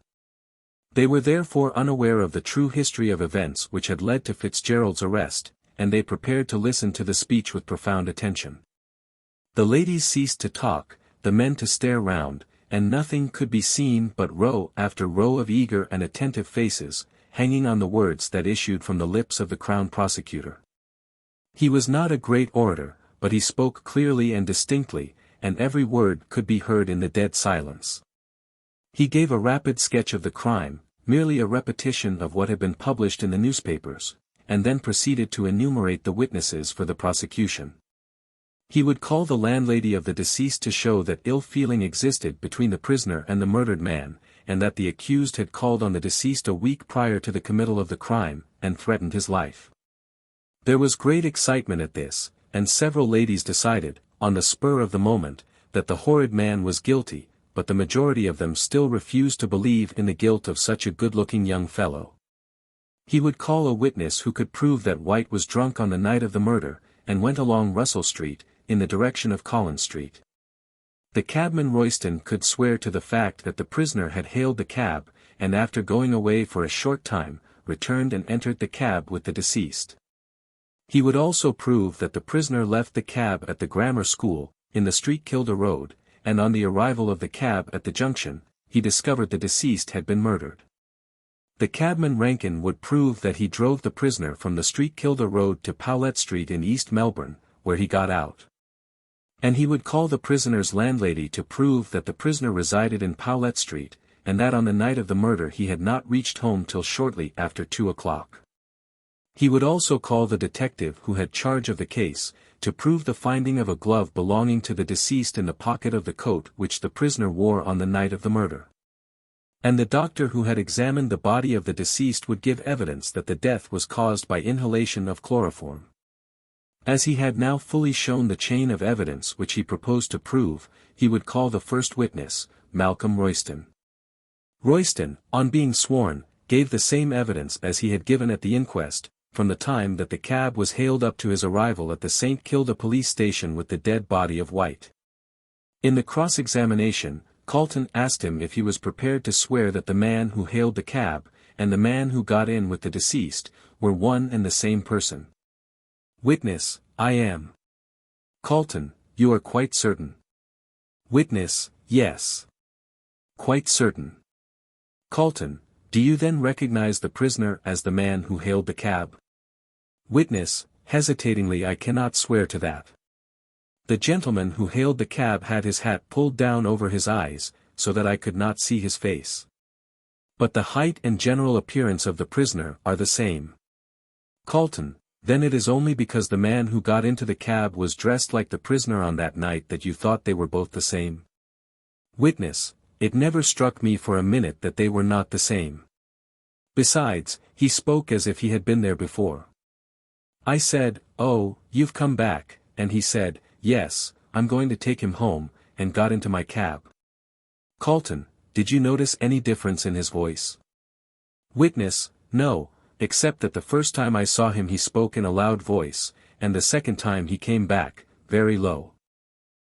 They were therefore unaware of the true history of events which had led to Fitzgerald's arrest, and they prepared to listen to the speech with profound attention. The ladies ceased to talk, the men to stare round, and nothing could be seen but row after row of eager and attentive faces, hanging on the words that issued from the lips of the Crown Prosecutor. He was not a great orator, but he spoke clearly and distinctly, and every word could be heard in the dead silence. He gave a rapid sketch of the crime, merely a repetition of what had been published in the newspapers, and then proceeded to enumerate the witnesses for the prosecution. He would call the landlady of the deceased to show that ill feeling existed between the prisoner and the murdered man, and that the accused had called on the deceased a week prior to the committal of the crime, and threatened his life. There was great excitement at this, and several ladies decided, on the spur of the moment, that the horrid man was guilty, but the majority of them still refused to believe in the guilt of such a good-looking young fellow. He would call a witness who could prove that White was drunk on the night of the murder, and went along Russell Street, in the direction of Collins Street. The cabman Royston could swear to the fact that the prisoner had hailed the cab, and after going away for a short time, returned and entered the cab with the deceased. He would also prove that the prisoner left the cab at the grammar school, in the Street Kilda Road, and on the arrival of the cab at the junction, he discovered the deceased had been murdered. The cabman Rankin would prove that he drove the prisoner from the Street Kilda Road to Powlett Street in East Melbourne, where he got out. And he would call the prisoner's landlady to prove that the prisoner resided in Powlett Street, and that on the night of the murder he had not reached home till shortly after 2 o'clock. He would also call the detective who had charge of the case, to prove the finding of a glove belonging to the deceased in the pocket of the coat which the prisoner wore on the night of the murder. And the doctor who had examined the body of the deceased would give evidence that the death was caused by inhalation of chloroform. As he had now fully shown the chain of evidence which he proposed to prove, he would call the first witness, Malcolm Royston. Royston, on being sworn, gave the same evidence as he had given at the inquest, from the time that the cab was hailed up to his arrival at the St. Kilda police station with the dead body of White. In the cross-examination, Calton asked him if he was prepared to swear that the man who hailed the cab, and the man who got in with the deceased, were one and the same person. Witness, I am. Calton, you are quite certain. Witness, yes. Quite certain. Calton, do you then recognize the prisoner as the man who hailed the cab? Witness, hesitatingly, I cannot swear to that. The gentleman who hailed the cab had his hat pulled down over his eyes, so that I could not see his face. But the height and general appearance of the prisoner are the same. Calton, then it is only because the man who got into the cab was dressed like the prisoner on that night that you thought they were both the same? Witness, it never struck me for a minute that they were not the same. Besides, he spoke as if he had been there before. I said, "Oh, you've come back," and he said, "Yes, I'm going to take him home," and got into my cab. Calton, did you notice any difference in his voice? Witness, no, except that the first time I saw him he spoke in a loud voice, and the second time he came back, very low.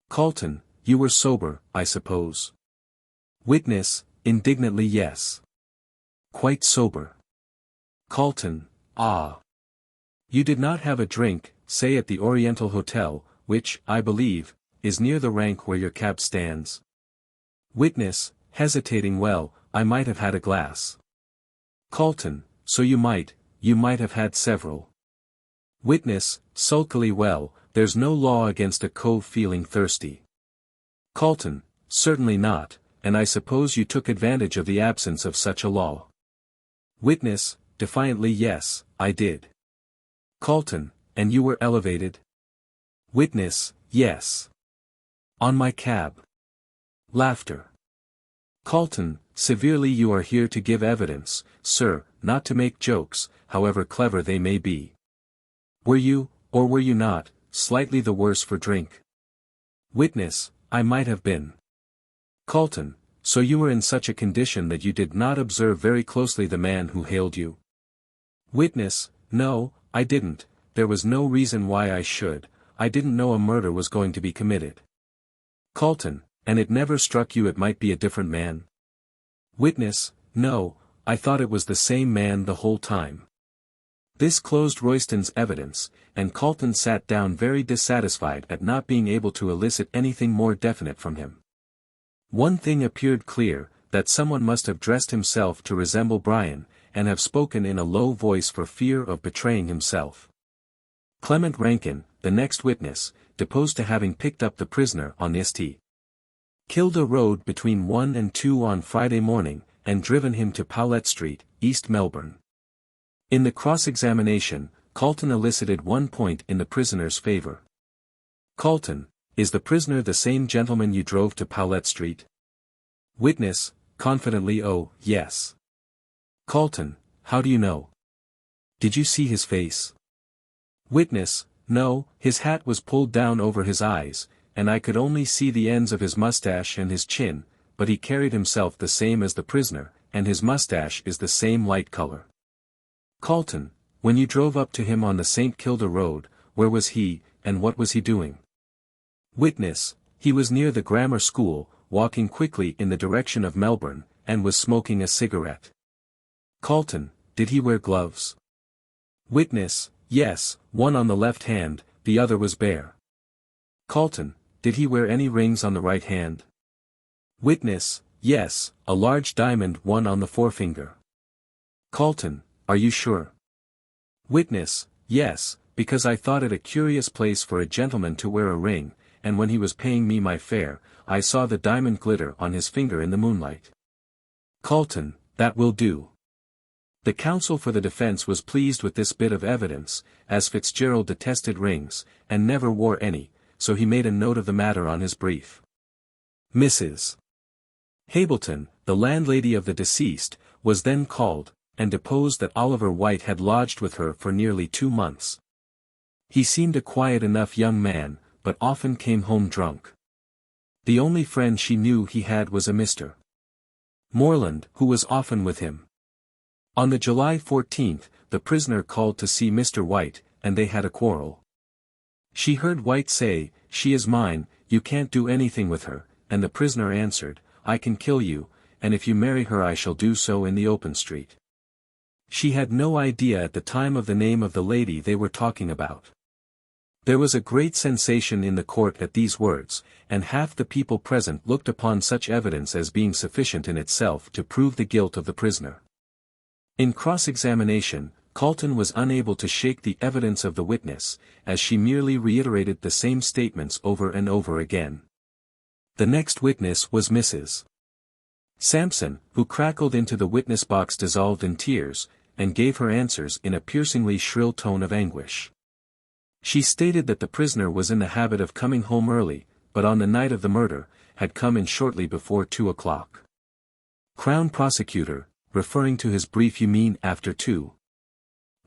Calton, you were sober, I suppose? Witness, indignantly yes. Quite sober. Calton, ah. You did not have a drink, say at the Oriental Hotel, which, I believe, is near the rank where your cab stands? Witness, hesitating, well, I might have had a glass. Calton, so you might have had several. Witness, sulkily, well, there's no law against a cove feeling thirsty. Calton, certainly not, and I suppose you took advantage of the absence of such a law. Witness, defiantly, yes, I did. Calton, and you were elevated? Witness, yes. On my cab. Laughter. Calton, severely, you are here to give evidence, sir, not to make jokes, however clever they may be. Were you, or were you not, slightly the worse for drink? Witness, I might have been. Calton, so you were in such a condition that you did not observe very closely the man who hailed you? Witness, no, I didn't, there was no reason why I should, I didn't know a murder was going to be committed. Calton, and it never struck you it might be a different man? Witness, no, I thought it was the same man the whole time. This closed Royston's evidence, and Calton sat down very dissatisfied at not being able to elicit anything more definite from him. One thing appeared clear, that someone must have dressed himself to resemble Brian, and have spoken in a low voice for fear of betraying himself. Clement Rankin, the next witness, deposed to having picked up the prisoner on the St. Kilda Road between 1 and 2 on Friday morning, and driven him to Powlett Street, East Melbourne. In the cross-examination, Calton elicited one point in the prisoner's favour. Calton, is the prisoner the same gentleman you drove to Powlett Street? Witness, confidently, oh, yes. Calton, how do you know? Did you see his face? Witness, no, his hat was pulled down over his eyes, and I could only see the ends of his mustache and his chin, but he carried himself the same as the prisoner, and his mustache is the same light colour. Calton, when you drove up to him on the St. Kilda Road, where was he, and what was he doing? Witness, he was near the grammar school, walking quickly in the direction of Melbourne, and was smoking a cigarette. Calton, did he wear gloves? Witness, yes, one on the left hand, the other was bare. Calton, did he wear any rings on the right hand? Witness, yes, a large diamond one on the forefinger. Calton, are you sure? Witness, yes, because I thought it a curious place for a gentleman to wear a ring, and when he was paying me my fare, I saw the diamond glitter on his finger in the moonlight. Calton, that will do. The counsel for the defense was pleased with this bit of evidence, as Fitzgerald detested rings, and never wore any, so he made a note of the matter on his brief. Mrs. Hableton, the landlady of the deceased, was then called, and deposed that Oliver White had lodged with her for nearly 2 months. He seemed a quiet enough young man, but often came home drunk. The only friend she knew he had was a Mr. Morland, who was often with him. On the July 14th, the prisoner called to see Mr. White, and they had a quarrel. She heard White say, "She is mine, you can't do anything with her," and the prisoner answered, "I can kill you, and if you marry her I shall do so in the open street." She had no idea at the time of the name of the lady they were talking about. There was a great sensation in the court at these words, and half the people present looked upon such evidence as being sufficient in itself to prove the guilt of the prisoner. In cross-examination, Calton was unable to shake the evidence of the witness, as she merely reiterated the same statements over and over again. The next witness was Mrs. Sampson, who crackled into the witness box dissolved in tears, and gave her answers in a piercingly shrill tone of anguish. She stated that the prisoner was in the habit of coming home early, but on the night of the murder, had come in shortly before 2 o'clock. Crown Prosecutor, referring to his brief, "You mean after 2?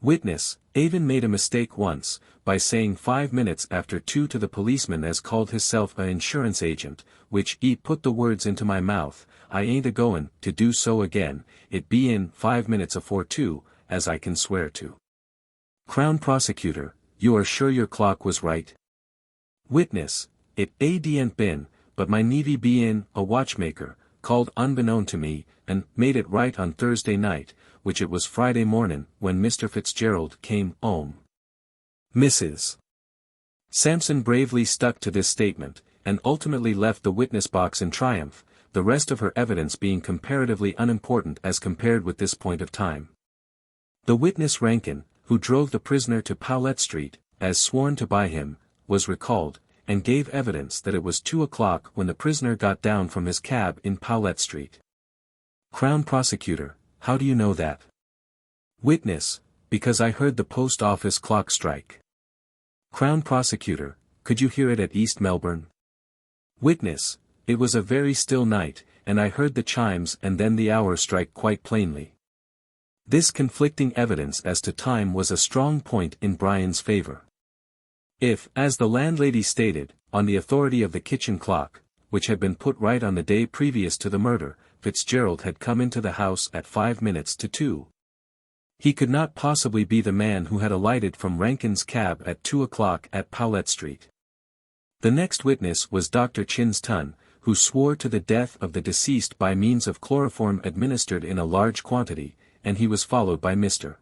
Witness, Avon made a mistake once, by saying 5 minutes after 2 to the policeman as called hisself a insurance agent, which he put the words into my mouth. I ain't a-goin' to do so again, it be in 5 minutes afore 2, as I can swear to." Crown Prosecutor, "You are sure your clock was right?" Witness, "It adn't been, but my nevy bein' a watchmaker, called unbeknown to me, and made it right on Thursday night, which it was Friday morning when Mr. Fitzgerald came home." Mrs. Sampson bravely stuck to this statement, and ultimately left the witness box in triumph, the rest of her evidence being comparatively unimportant as compared with this point of time. The witness Rankin, who drove the prisoner to Powlett Street, as sworn to by him, was recalled, and gave evidence that it was 2 o'clock when the prisoner got down from his cab in Powlett Street. Crown Prosecutor, "How do you know that?" Witness, "Because I heard the post office clock strike." Crown Prosecutor, "Could you hear it at East Melbourne?" Witness, "It was a very still night, and I heard the chimes and then the hour strike quite plainly." This conflicting evidence as to time was a strong point in Brian's favor. If, as the landlady stated, on the authority of the kitchen clock, which had been put right on the day previous to the murder, Fitzgerald had come into the house at 5 minutes to 2. He could not possibly be the man who had alighted from Rankin's cab at 2 o'clock at Powlett Street. The next witness was Dr. Chinston, who swore to the death of the deceased by means of chloroform administered in a large quantity, and he was followed by Mr.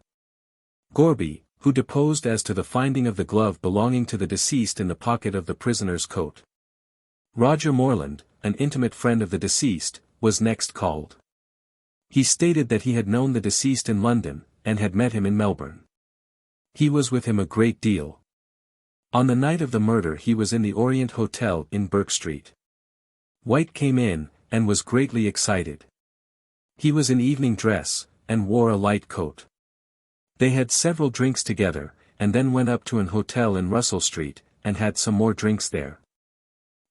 Gorby, who deposed as to the finding of the glove belonging to the deceased in the pocket of the prisoner's coat. Roger Morland, an intimate friend of the deceased, was next called. He stated that he had known the deceased in London, and had met him in Melbourne. He was with him a great deal. On the night of the murder he was in the Orient Hotel in Burke Street. White came in, and was greatly excited. He was in evening dress, and wore a light coat. They had several drinks together, and then went up to an hotel in Russell Street, and had some more drinks there.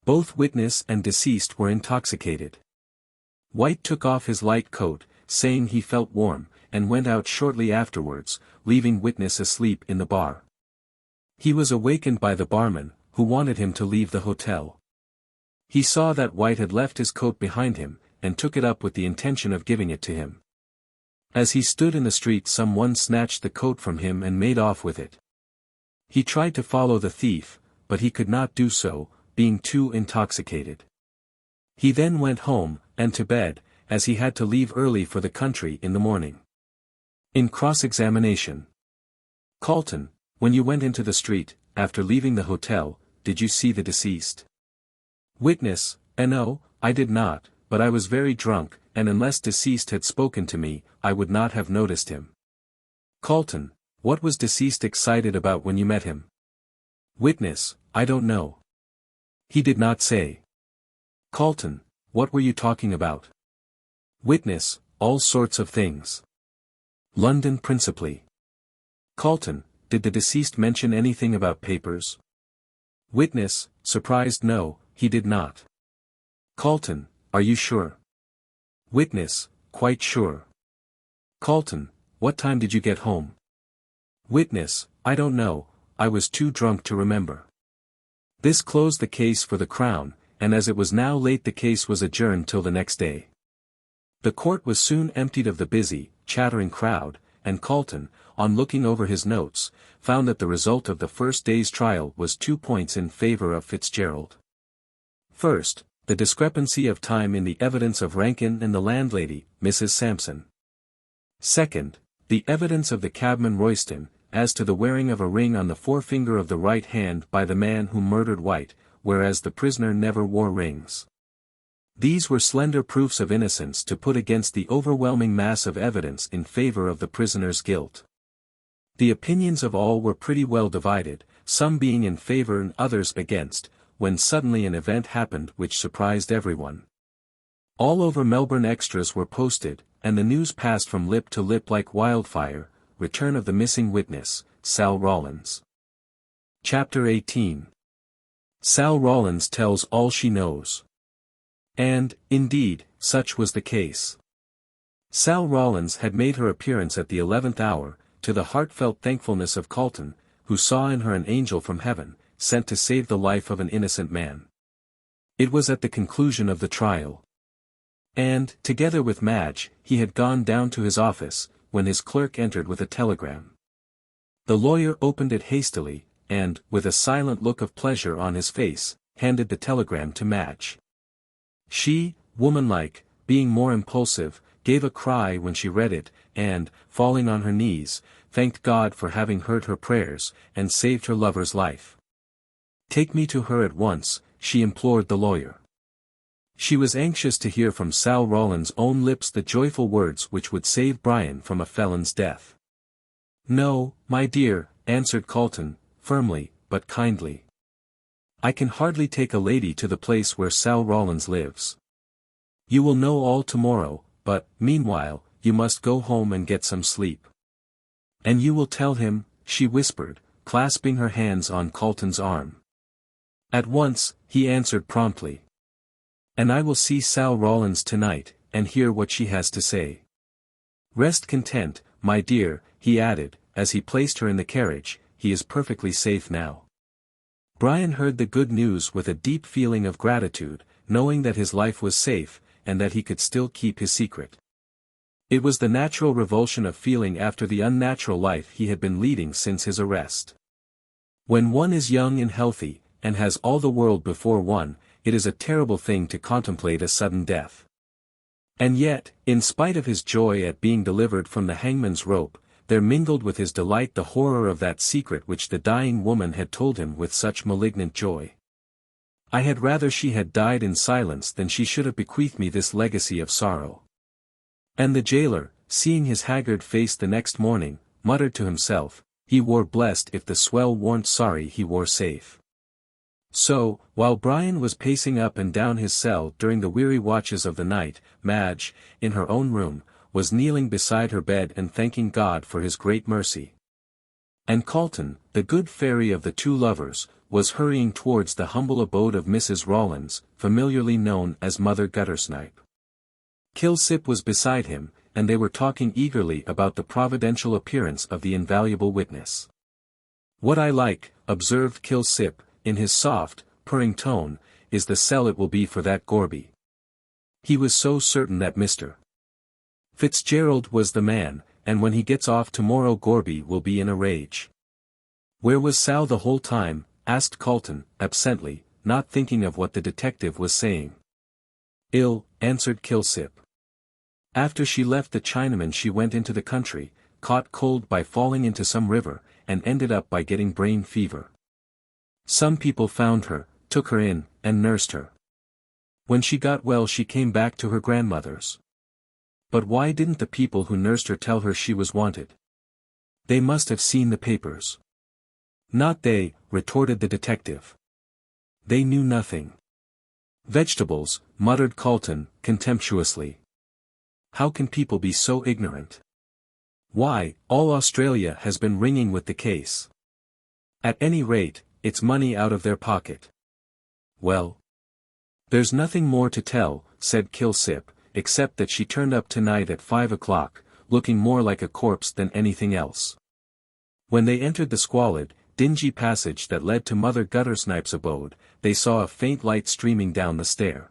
Both witness and deceased were intoxicated. White took off his light coat, saying he felt warm, and went out shortly afterwards, leaving witness asleep in the bar. He was awakened by the barman, who wanted him to leave the hotel. He saw that White had left his coat behind him, and took it up with the intention of giving it to him. As he stood in the street someone snatched the coat from him and made off with it. He tried to follow the thief, but he could not do so, being too intoxicated. He then went home, and to bed, as he had to leave early for the country in the morning. In cross-examination. Calton, when you went into the street, after leaving the hotel, did you see the deceased? Witness, no, I did not, but I was very drunk, and unless deceased had spoken to me, I would not have noticed him. Calton, what was deceased excited about when you met him? Witness, I don't know. He did not say. Calton, what were you talking about? Witness, all sorts of things. London principally. Calton, did the deceased mention anything about papers? Witness, surprised no, he did not. Calton, are you sure? Witness, quite sure. Calton, what time did you get home? Witness, I don't know, I was too drunk to remember. This closed the case for the Crown, and as it was now late the case was adjourned till the next day. The court was soon emptied of the busy, chattering crowd, and Calton, on looking over his notes, found that the result of the first day's trial was 2 points in favour of Fitzgerald. First, the discrepancy of time in the evidence of Rankin and the landlady, Mrs. Sampson. Second, the evidence of the cabman Royston, as to the wearing of a ring on the forefinger of the right hand by the man who murdered White, whereas the prisoner never wore rings. These were slender proofs of innocence to put against the overwhelming mass of evidence in favor of the prisoner's guilt. The opinions of all were pretty well divided, some being in favor and others against, when suddenly an event happened which surprised everyone. All over Melbourne extras were posted, and the news passed from lip to lip like wildfire: return of the missing witness, Sal Rawlins. Chapter 18. Sal Rawlins tells all she knows. And, indeed, such was the case. Sal Rawlins had made her appearance at the 11th hour, to the heartfelt thankfulness of Calton, who saw in her an angel from heaven, sent to save the life of an innocent man. It was at the conclusion of the trial. And, together with Madge, he had gone down to his office, when his clerk entered with a telegram. The lawyer opened it hastily, and, with a silent look of pleasure on his face, handed the telegram to Madge. She, womanlike, being more impulsive, gave a cry when she read it, and, falling on her knees, thanked God for having heard her prayers, and saved her lover's life. "Take me to her at once," she implored the lawyer. She was anxious to hear from Sal Rawlins' own lips the joyful words which would save Brian from a felon's death. "No, my dear," answered Calton, firmly, but kindly. "I can hardly take a lady to the place where Sal Rawlins lives. You will know all tomorrow, but, meanwhile, you must go home and get some sleep. And you will tell him," she whispered, clasping her hands on Calton's arm. "At once," he answered promptly. "And I will see Sal Rawlins tonight, and hear what she has to say. Rest content, my dear," he added, as he placed her in the carriage, "he is perfectly safe now." Brian heard the good news with a deep feeling of gratitude, knowing that his life was safe, and that he could still keep his secret. It was the natural revulsion of feeling after the unnatural life he had been leading since his arrest. When one is young and healthy, and has all the world before one, it is a terrible thing to contemplate a sudden death. And yet, in spite of his joy at being delivered from the hangman's rope, there mingled with his delight the horror of that secret which the dying woman had told him with such malignant joy. "I had rather she had died in silence than she should have bequeathed me this legacy of sorrow." And the jailer, seeing his haggard face the next morning, muttered to himself, "He wore blessed if the swell warn't sorry he wore safe." So, while Brian was pacing up and down his cell during the weary watches of the night, Madge, in her own room, was kneeling beside her bed and thanking God for his great mercy. And Calton, the good fairy of the two lovers, was hurrying towards the humble abode of Mrs. Rawlins, familiarly known as Mother Guttersnipe. Kilsip was beside him, and they were talking eagerly about the providential appearance of the invaluable witness. "What I like," observed Kilsip, in his soft, purring tone, "is the cell it will be for that Gorby. He was so certain that Mr. Fitzgerald was the man, and when he gets off tomorrow Gorby will be in a rage." "Where was Sal the whole time?" asked Calton, absently, not thinking of what the detective was saying. "Ill," answered Kilsip. "After she left the Chinaman she went into the country, caught cold by falling into some river, and ended up by getting brain fever. Some people found her, took her in, and nursed her. When she got well she came back to her grandmother's. But why didn't the people who nursed her tell her she was wanted? They must have seen the papers." "Not they," retorted the detective. They knew nothing. Vegetables, muttered Calton, contemptuously. How can people be so ignorant? Why, all Australia has been ringing with the case. At any rate, it's money out of their pocket. Well, there's nothing more to tell, said Kilsip, except that she turned up tonight at 5 o'clock, looking more like a corpse than anything else. When they entered the squalid, dingy passage that led to Mother Guttersnipe's abode, they saw a faint light streaming down the stair.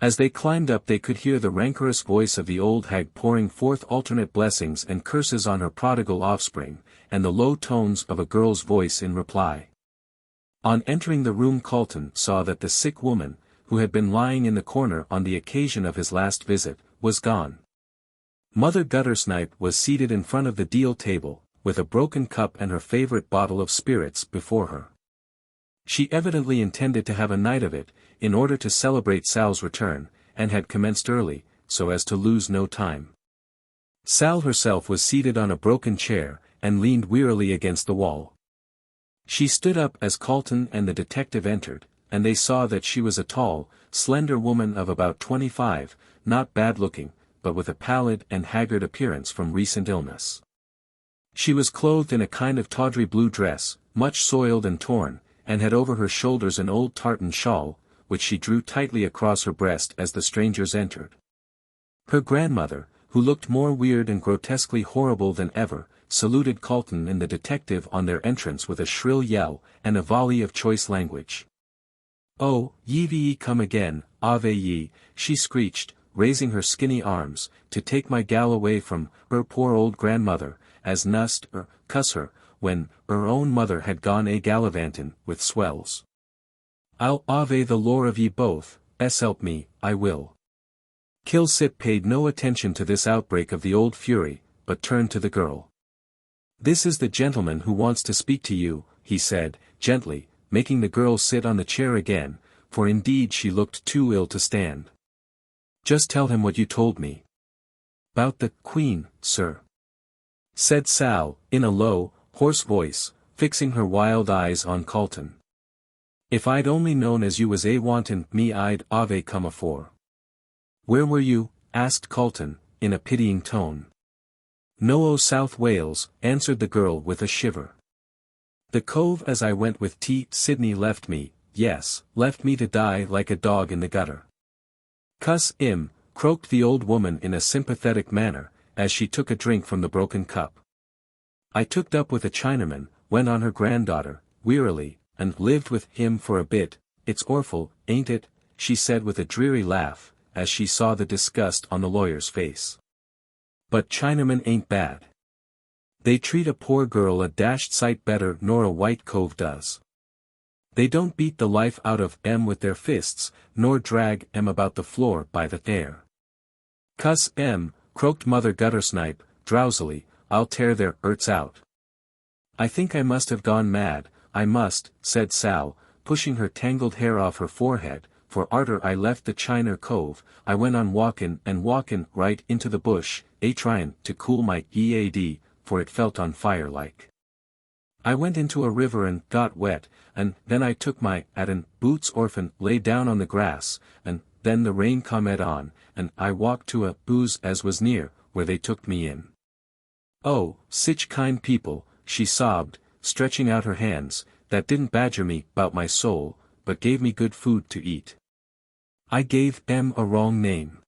As they climbed up they could hear the rancorous voice of the old hag pouring forth alternate blessings and curses on her prodigal offspring, and the low tones of a girl's voice in reply. On entering the room Calton saw that the sick woman, who had been lying in the corner on the occasion of his last visit, was gone. Mother Guttersnipe was seated in front of the deal table, with a broken cup and her favorite bottle of spirits before her. She evidently intended to have a night of it, in order to celebrate Sal's return, and had commenced early, so as to lose no time. Sal herself was seated on a broken chair, and leaned wearily against the wall. She stood up as Calton and the detective entered, and they saw that she was a tall, slender woman of about 25, not bad-looking, but with a pallid and haggard appearance from recent illness. She was clothed in a kind of tawdry blue dress, much soiled and torn, and had over her shoulders an old tartan shawl, which she drew tightly across her breast as the strangers entered. Her grandmother, who looked more weird and grotesquely horrible than ever, saluted Calton and the detective on their entrance with a shrill yell, and a volley of choice language. "Oh, ye come again, ave ye," she screeched, raising her skinny arms, "to take my gal away from her poor old grandmother, as nust cuss her, when her own mother had gone a gallivantin' with swells. I'll ave the lore of ye both, help me, I will." Kilsip paid no attention to this outbreak of the old fury, but turned to the girl. "This is the gentleman who wants to speak to you," he said, gently, making the girl sit on the chair again, for indeed she looked too ill to stand. "Just tell him what you told me." "'Bout the Queen, sir," said Sal, in a low, hoarse voice, fixing her wild eyes on Calton. "If I'd only known as you was wantin' me I'd ave come afore." "Where were you?" asked Calton, in a pitying tone. "No South Wales," answered the girl with a shiver. "The cove as I went with Sydney left me, yes, left me to die like a dog in the gutter." "Cuss 'im," croaked the old woman in a sympathetic manner, as she took a drink from the broken cup. "I tooked up with a Chinaman," went on her granddaughter, wearily, "and lived with him for a bit. It's orful, ain't it?" she said with a dreary laugh, as she saw the disgust on the lawyer's face. "But Chinamen ain't bad. They treat a poor girl a dashed sight better nor a white cove does. They don't beat the life out of 'em with their fists, nor drag 'em about the floor by the hair." "Cuss 'em," croaked Mother Guttersnipe, drowsily, "I'll tear their hurts out." "I think I must have gone mad, I must," said Sal, pushing her tangled hair off her forehead, "for arter I left the Chiner Cove, I went on walkin' and walkin' right into the bush, tryin' to cool my head, for it felt on fire like. I went into a river and got wet, and then I took my 'at and boots orphan lay down on the grass, and then the rain come on, and I walked to a booze as was near, where they took me in. Oh, sich kind people," she sobbed, stretching out her hands, "that didn't badger me 'bout my soul, but gave me good food to eat. I gave 'em a wrong name.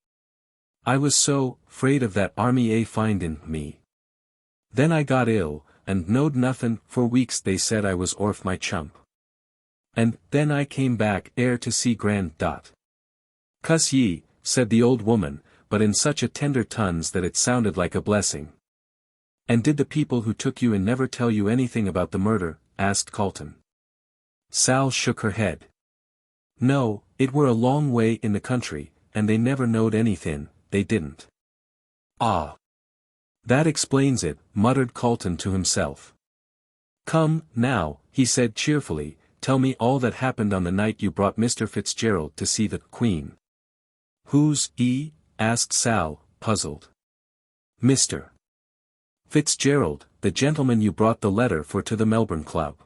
I was so 'fraid of that army findin' me. Then I got ill, and knowed nothin' for weeks. They said I was orf my chump. And then I came back to see Grand Dot." "Cuss ye," said the old woman, but in such a tender tones that it sounded like a blessing. "And did the people who took you in never tell you anything about the murder?" asked Calton. Sal shook her head. "No, it were a long way in the country, and they never knowed anythin', they didn't." "Ah! That explains it," muttered Calton to himself. "Come, now," he said cheerfully, "tell me all that happened on the night you brought Mr. Fitzgerald to see the Queen." "Who's he?" asked Sal, puzzled. "Mr. Fitzgerald, the gentleman you brought the letter for to the Melbourne Club."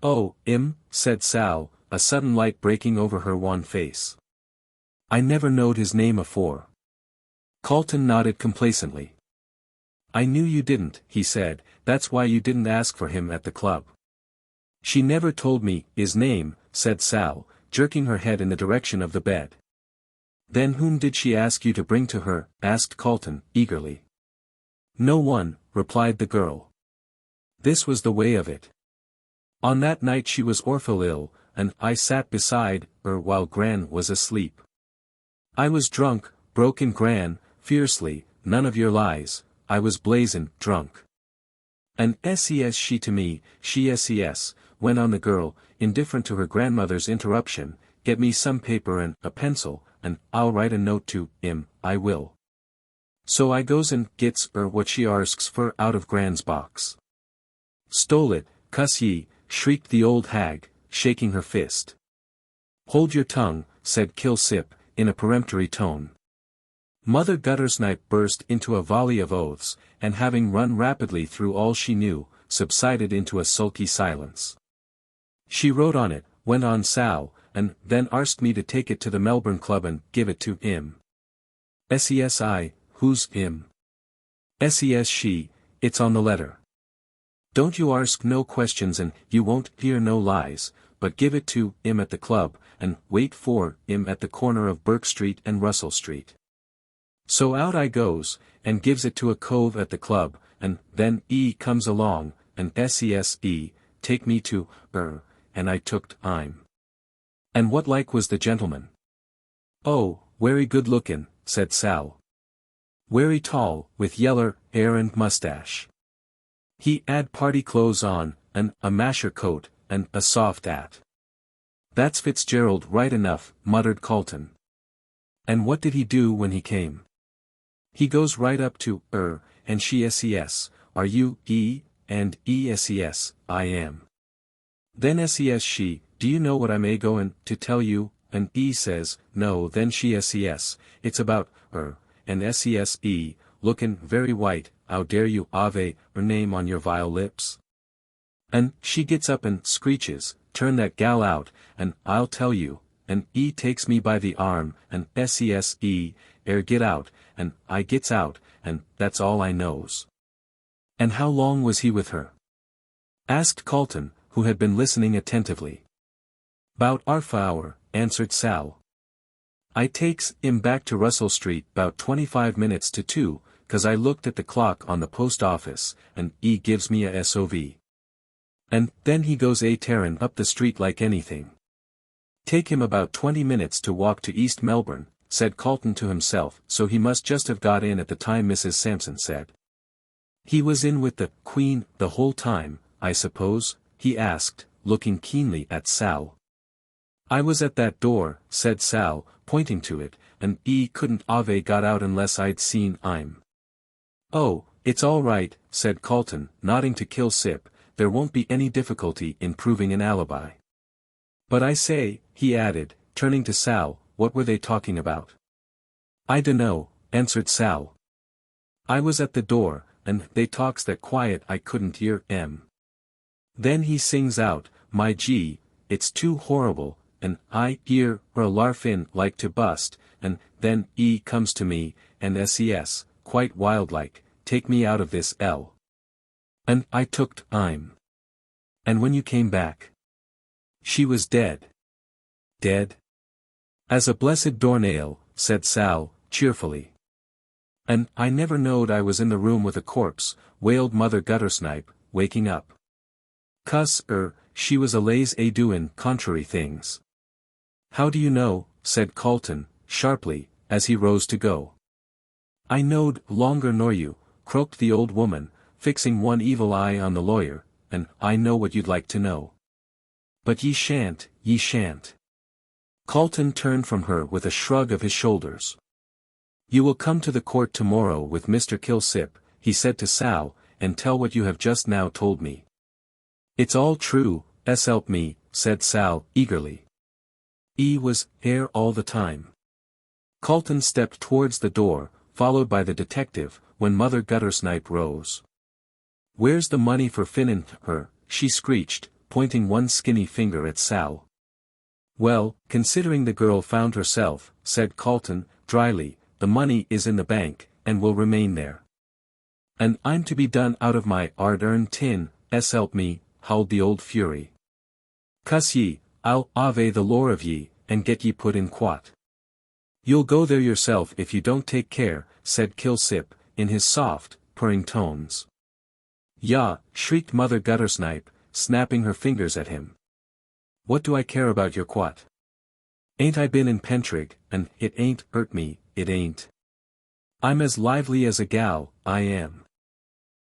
"Oh, 'im," said Sal, a sudden light breaking over her wan face. I never knowed his name afore. Calton nodded complacently. I knew you didn't, he said, that's why you didn't ask for him at the club. She never told me his name, said Sal, jerking her head in the direction of the bed. Then whom did she ask you to bring to her? Asked Calton, eagerly. No one, replied the girl. This was the way of it. On that night she was awful ill, and I sat beside her while Gran was asleep. I was drunk, broke in Gran, fiercely, none of your lies, I was blazin' drunk. And ses she to me, she ses, went on the girl, indifferent to her grandmother's interruption, get me some paper and a pencil, and I'll write a note to him, I will. So I goes and gets what she arsks for out of Gran's box. Stole it, cuss ye, shrieked the old hag, shaking her fist. Hold your tongue, said Kilsip, in a peremptory tone. Mother Guttersnipe burst into a volley of oaths, and having run rapidly through all she knew, subsided into a sulky silence. She wrote on it, went on Sal, and then asked me to take it to the Melbourne Club and give it to him. SESI, who's him? SES she, it's on the letter. Don't you ask no questions and you won't hear no lies, but give it to him at the club, and wait for him at the corner of Burke Street and Russell Street. So out I goes, and gives it to a cove at the club, and then comes along, and SESE, take me to her, and I tooked him. And what like was the gentleman? Oh, wery good lookin', said Sal. Wery tall, with yeller hair and mustache. He 'ad party clothes on, and a masher coat, and a soft 'at. That's Fitzgerald right enough, muttered Calton. And what did he do when he came? He goes right up to her, and she ses, are you and ses, I am. Then ses she, do you know what I may go in to tell you, and says, no, then she ses, it's about her, and ses lookin' very white, how dare you ave her name on your vile lips? And she gets up and screeches, turn that gal out, and I'll tell you, and takes me by the arm, and ses get out, and I gets out, and that's all I knows. And how long was he with her? Asked Calton, who had been listening attentively. 'Bout 'arf hour, answered Sal. I takes him back to Russell Street 'bout 25 minutes to 2, 'cause I looked at the clock on the post office, and gives me a SOV. And then he goes tearin' up the street like anything. Take him about 20 minutes to walk to East Melbourne, said Calton to himself, so he must just have got in at the time Mrs. Sampson said. He was in with the Queen the whole time, I suppose, he asked, looking keenly at Sal. I was at that door, said Sal, pointing to it, and couldn't have got out unless I'd seen him. Oh, it's all right, said Calton, nodding to Kilsip, there won't be any difficulty in proving an alibi. But I say, he added, turning to Sal, what were they talking about? I dunno, answered Sal. I was at the door, and they talks that quiet I couldn't hear 'em. Then he sings out, my gee, it's too horrible, and I hear her larfin like to bust, and then comes to me, and ses, quite wild-like, take me out of this L. And I tooked him. And when you came back? She was dead. Dead? As a blessed doornail, said Sal, cheerfully. And I never knowed I was in the room with a corpse, wailed Mother Guttersnipe, waking up. Cuss she was allays doin' contrary things. How do you know, said Calton, sharply, as he rose to go. I knowed longer nor you, croaked the old woman, fixing one evil eye on the lawyer, and I know what you'd like to know. But ye shan't, ye shan't. Calton turned from her with a shrug of his shoulders. You will come to the court tomorrow with Mr. Kilsip, he said to Sal, and tell what you have just now told me. It's all true, s'help me, said Sal, eagerly. Was here all the time. Calton stepped towards the door, followed by the detective, when Mother Guttersnipe rose. Where's the money for finnin' her, she screeched, pointing one skinny finger at Sal. Well, considering the girl found herself, said Calton, dryly, the money is in the bank, and will remain there. And I'm to be done out of my hard-earned tin, help me, howled the old fury. Cuss ye, I'll ave the lore of ye, and get ye put in quat. You'll go there yourself if you don't take care, said Kilsip, in his soft, purring tones. Yah, shrieked Mother Guttersnipe, snapping her fingers at him. What do I care about your quat? Ain't I been in Pentrig, and it ain't hurt me, it ain't. I'm as lively as a gal, I am.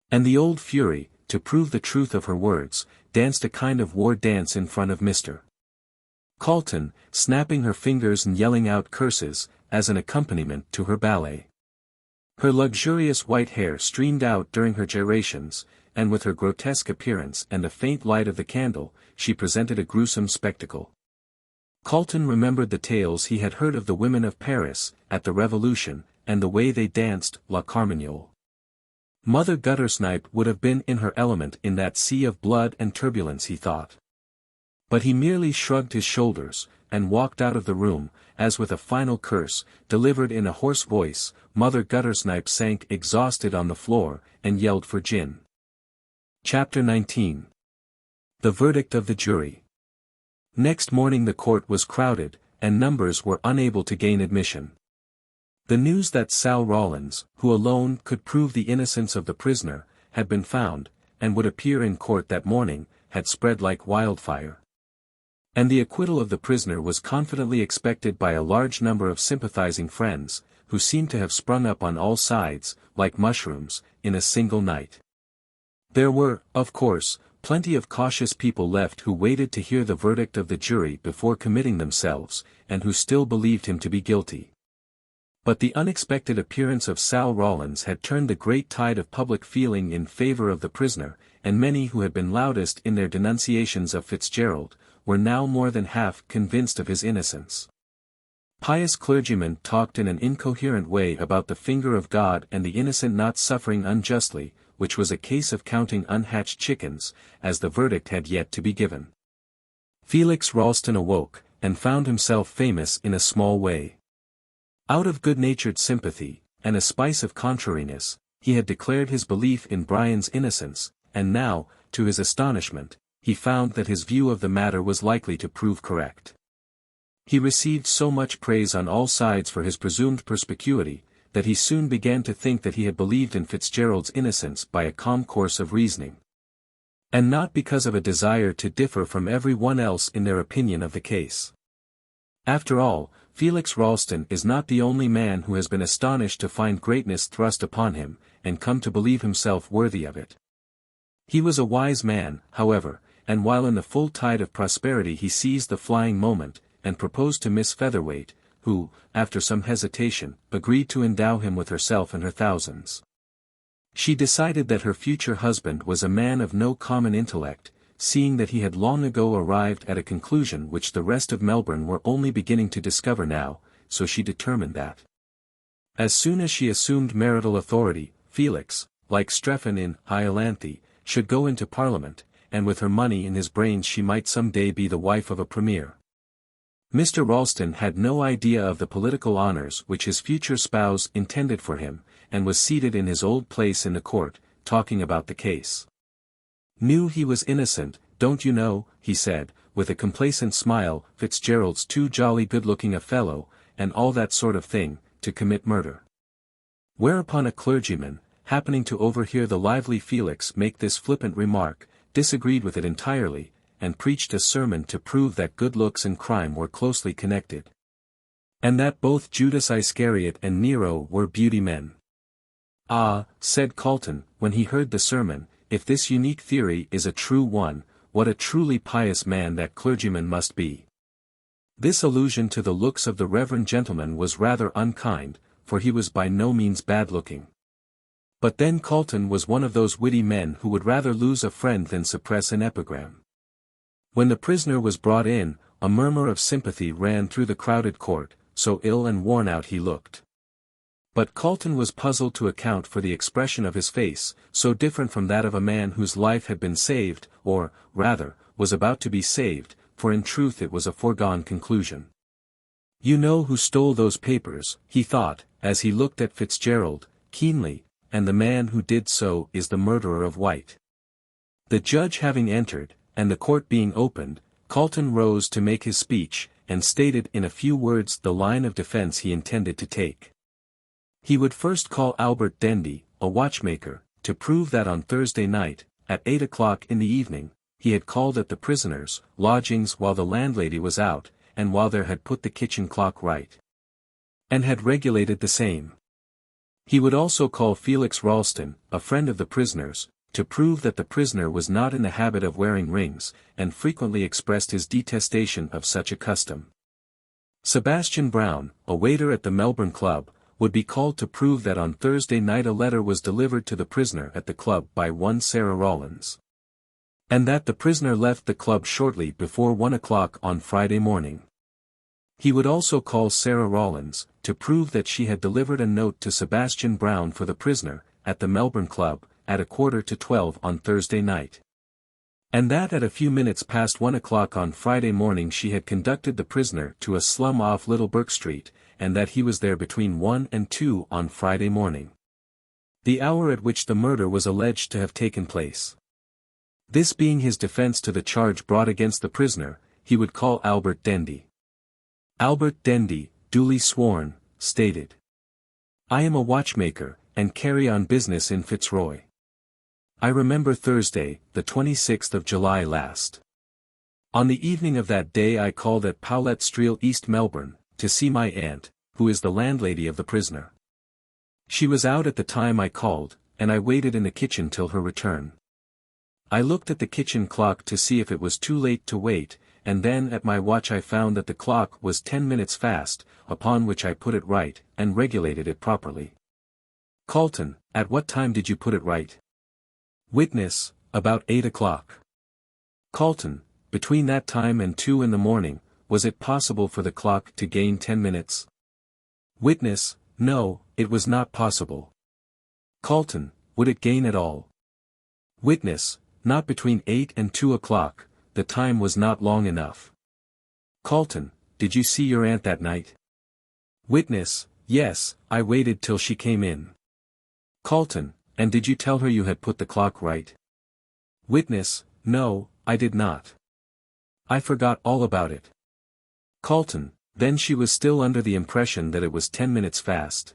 And the old fury, to prove the truth of her words, danced a kind of war dance in front of Mr. Calton, snapping her fingers and yelling out curses, as an accompaniment to her ballet. Her luxurious white hair streamed out during her gyrations, and with her grotesque appearance and the faint light of the candle, she presented a gruesome spectacle. Calton remembered the tales he had heard of the women of Paris, at the Revolution, and the way they danced, la Carmagnole. Mother Guttersnipe would have been in her element in that sea of blood and turbulence, he thought. But he merely shrugged his shoulders, and walked out of the room, as with a final curse, delivered in a hoarse voice, Mother Guttersnipe sank exhausted on the floor, and yelled for gin. Chapter 19. The verdict of the jury. Next morning the court was crowded, and numbers were unable to gain admission. The news that Sal Rawlins, who alone could prove the innocence of the prisoner, had been found, and would appear in court that morning, had spread like wildfire. And the acquittal of the prisoner was confidently expected by a large number of sympathizing friends, who seemed to have sprung up on all sides, like mushrooms, in a single night. There were, of course, plenty of cautious people left who waited to hear the verdict of the jury before committing themselves, and who still believed him to be guilty. But the unexpected appearance of Sal Rawlins had turned the great tide of public feeling in favor of the prisoner, and many who had been loudest in their denunciations of Fitzgerald, were now more than half convinced of his innocence. Pious clergymen talked in an incoherent way about the finger of God and the innocent not suffering unjustly, which was a case of counting unhatched chickens, as the verdict had yet to be given. Felix Ralston awoke, and found himself famous in a small way. Out of good-natured sympathy, and a spice of contrariness, he had declared his belief in Brian's innocence, and now, to his astonishment, he found that his view of the matter was likely to prove correct. He received so much praise on all sides for his presumed perspicuity, that he soon began to think that he had believed in Fitzgerald's innocence by a calm course of reasoning. And not because of a desire to differ from every one else in their opinion of the case. After all, Felix Ralston is not the only man who has been astonished to find greatness thrust upon him, and come to believe himself worthy of it. He was a wise man, however, and while in the full tide of prosperity he seized the flying moment, and proposed to Miss Featherweight, who, after some hesitation, agreed to endow him with herself and her thousands. She decided that her future husband was a man of no common intellect, seeing that he had long ago arrived at a conclusion which the rest of Melbourne were only beginning to discover now, so she determined that, as soon as she assumed marital authority, Felix, like Strephon in Hyolanthe, should go into Parliament, and with her money in his brains she might some day be the wife of a premier. Mr. Ralston had no idea of the political honours which his future spouse intended for him, and was seated in his old place in the court, talking about the case. Knew he was innocent, don't you know, he said, with a complacent smile, Fitzgerald's too jolly good-looking a fellow, and all that sort of thing, to commit murder. Whereupon a clergyman, happening to overhear the lively Felix make this flippant remark, disagreed with it entirely, and preached a sermon to prove that good looks and crime were closely connected. And that both Judas Iscariot and Nero were beauty men. Ah, said Calton, when he heard the sermon, if this unique theory is a true one, what a truly pious man that clergyman must be. This allusion to the looks of the reverend gentleman was rather unkind, for he was by no means bad-looking. But then Calton was one of those witty men who would rather lose a friend than suppress an epigram. When the prisoner was brought in, a murmur of sympathy ran through the crowded court, so ill and worn out he looked. But Calton was puzzled to account for the expression of his face, so different from that of a man whose life had been saved, or, rather, was about to be saved, for in truth it was a foregone conclusion. You know who stole those papers, he thought, as he looked at Fitzgerald, keenly, and the man who did so is the murderer of White. The judge having entered, and the court being opened, Calton rose to make his speech, and stated in a few words the line of defense he intended to take. He would first call Albert Dendy, a watchmaker, to prove that on Thursday night, at 8 o'clock in the evening, he had called at the prisoner's lodgings while the landlady was out, and while there had put the kitchen clock right, and had regulated the same. He would also call Felix Ralston, a friend of the prisoner's, to prove that the prisoner was not in the habit of wearing rings, and frequently expressed his detestation of such a custom. Sebastian Brown, a waiter at the Melbourne Club, would be called to prove that on Thursday night a letter was delivered to the prisoner at the club by one Sarah Rawlins, and that the prisoner left the club shortly before 1 o'clock on Friday morning. He would also call Sarah Rawlins, to prove that she had delivered a note to Sebastian Brown for the prisoner, at the Melbourne Club, at 11:45 on Thursday night, and that at a few minutes past 1 o'clock on Friday morning she had conducted the prisoner to a slum off Little Bourke Street, and that he was there between 1 and 2 on Friday morning, the hour at which the murder was alleged to have taken place. This being his defense to the charge brought against the prisoner, he would call Albert Dendy. Albert Dendy, duly sworn, stated, "I am a watchmaker, and carry on business in Fitzroy. I remember Thursday, the 26th of July last. On the evening of that day I called at Powlett Street, East Melbourne, to see my aunt, who is the landlady of the prisoner. She was out at the time I called, and I waited in the kitchen till her return. I looked at the kitchen clock to see if it was too late to wait, and then at my watch I found that the clock was 10 minutes fast, upon which I put it right, and regulated it properly." Calton, at what time did you put it right? Witness, about 8 o'clock. Calton, between that time and 2 in the morning, was it possible for the clock to gain 10 minutes? Witness, no, it was not possible. Calton, would it gain at all? Witness, not between 8 and 2 o'clock, the time was not long enough. Calton, did you see your aunt that night? Witness, yes, I waited till she came in. Calton, and did you tell her you had put the clock right? Witness, no, I did not. I forgot all about it. Calton, then she was still under the impression that it was 10 minutes fast.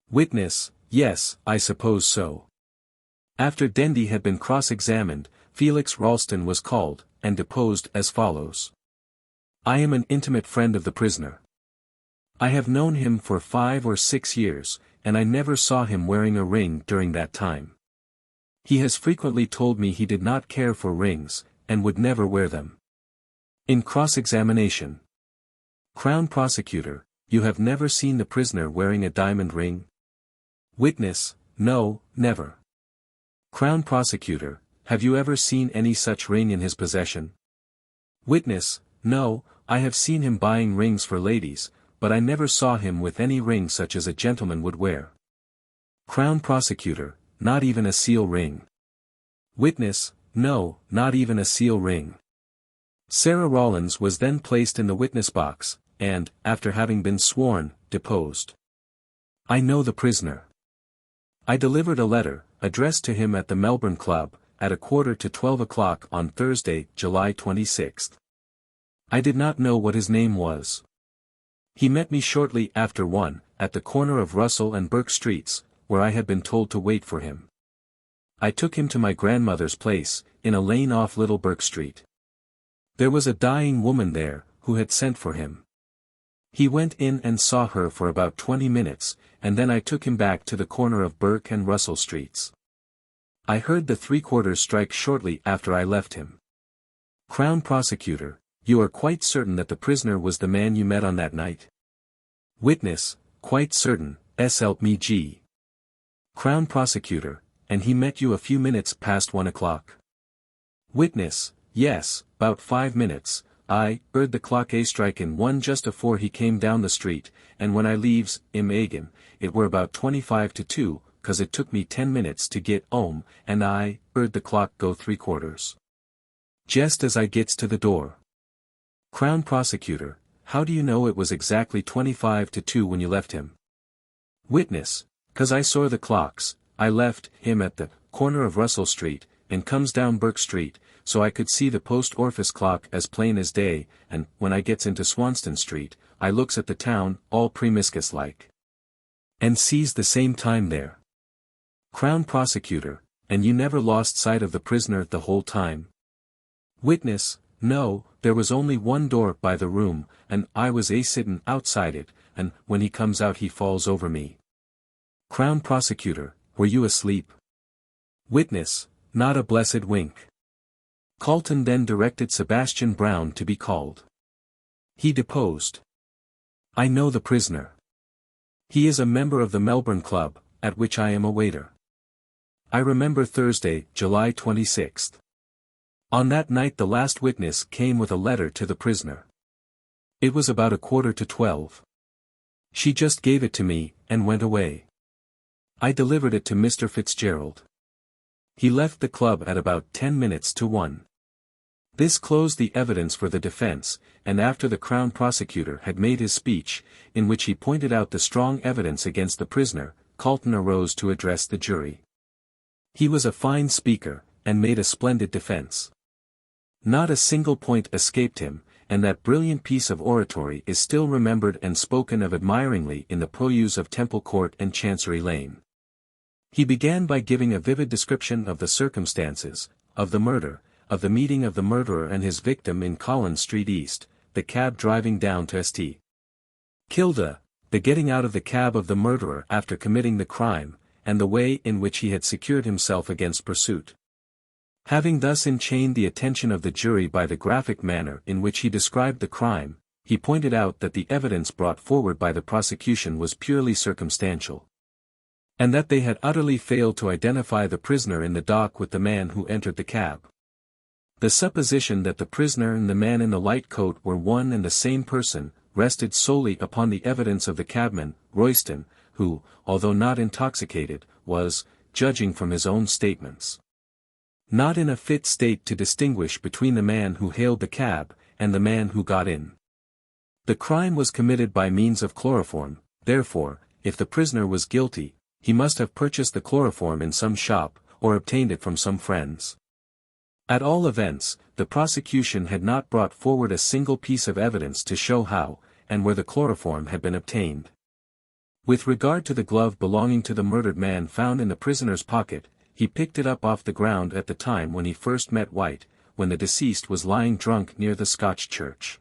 Witness, yes, I suppose so. After Dendy had been cross-examined, Felix Ralston was called, and deposed as follows. I am an intimate friend of the prisoner. I have known him for 5 or 6 years, and I never saw him wearing a ring during that time. He has frequently told me he did not care for rings, and would never wear them. In cross-examination. Crown Prosecutor, you have never seen the prisoner wearing a diamond ring? Witness, no, never. Crown Prosecutor, have you ever seen any such ring in his possession? Witness, no, I have seen him buying rings for ladies, but I never saw him with any ring such as a gentleman would wear. Crown Prosecutor, not even a seal ring. Witness, no, not even a seal ring. Sarah Rawlins was then placed in the witness box, and, after having been sworn, deposed. I know the prisoner. I delivered a letter, addressed to him at the Melbourne Club, at 11:45 o'clock on Thursday, July 26th. I did not know what his name was. He met me shortly after 1, at the corner of Russell and Bourke Streets, where I had been told to wait for him. I took him to my grandmother's place, in a lane off Little Bourke Street. There was a dying woman there, who had sent for him. He went in and saw her for about 20 minutes, and then I took him back to the corner of Bourke and Russell Streets. I heard the 3/4 strike shortly after I left him. Crown Prosecutor, you are quite certain that the prisoner was the man you met on that night? Witness, quite certain, s'help me G. Crown Prosecutor, and he met you a few minutes past 1 o'clock? Witness, yes, 'bout 5 minutes, I heard the clock a strike in 1 just afore he came down the street, and when I leaves, 'im again, it were about 25 to 2, 'cause it took me 10 minutes to get 'ome, and I heard the clock go 3/4. Just as I gets to the door. Crown Prosecutor, how do you know it was exactly 25 to 2 when you left him? Witness, 'cause I saw the clocks. I left him at the corner of Russell Street, and comes down Burke Street, so I could see the post office clock as plain as day, and, when I gets into Swanston Street, I looks at the town, all premiscus-like. And sees the same time there. Crown Prosecutor, and you never lost sight of the prisoner the whole time? Witness, no, there was only one door by the room, and I was sittin' outside it, and, when he comes out he falls over me. Crown Prosecutor, were you asleep? Witness, not a blessed wink. Calton then directed Sebastian Brown to be called. He deposed. I know the prisoner. He is a member of the Melbourne Club, at which I am a waiter. I remember Thursday, July 26th. On that night the last witness came with a letter to the prisoner. It was about 11:45. She just gave it to me, and went away. I delivered it to Mr. Fitzgerald. He left the club at about 10 minutes to 1. This closed the evidence for the defense, and after the Crown Prosecutor had made his speech, in which he pointed out the strong evidence against the prisoner, Calton arose to address the jury. He was a fine speaker, and made a splendid defense. Not a single point escaped him, and that brilliant piece of oratory is still remembered and spoken of admiringly in the purlieus of Temple Court and Chancery Lane. He began by giving a vivid description of the circumstances, of the murder, of the meeting of the murderer and his victim in Collins Street East, the cab driving down to St. Kilda, the getting out of the cab of the murderer after committing the crime, and the way in which he had secured himself against pursuit. Having thus enchained the attention of the jury by the graphic manner in which he described the crime, he pointed out that the evidence brought forward by the prosecution was purely circumstantial, and that they had utterly failed to identify the prisoner in the dock with the man who entered the cab. The supposition that the prisoner and the man in the light coat were one and the same person, rested solely upon the evidence of the cabman, Royston, who, although not intoxicated, was, judging from his own statements, not in a fit state to distinguish between the man who hailed the cab, and the man who got in. The crime was committed by means of chloroform, therefore, if the prisoner was guilty, he must have purchased the chloroform in some shop, or obtained it from some friends. At all events, the prosecution had not brought forward a single piece of evidence to show how, and where the chloroform had been obtained. With regard to the glove belonging to the murdered man found in the prisoner's pocket, he picked it up off the ground at the time when he first met White, when the deceased was lying drunk near the Scotch church.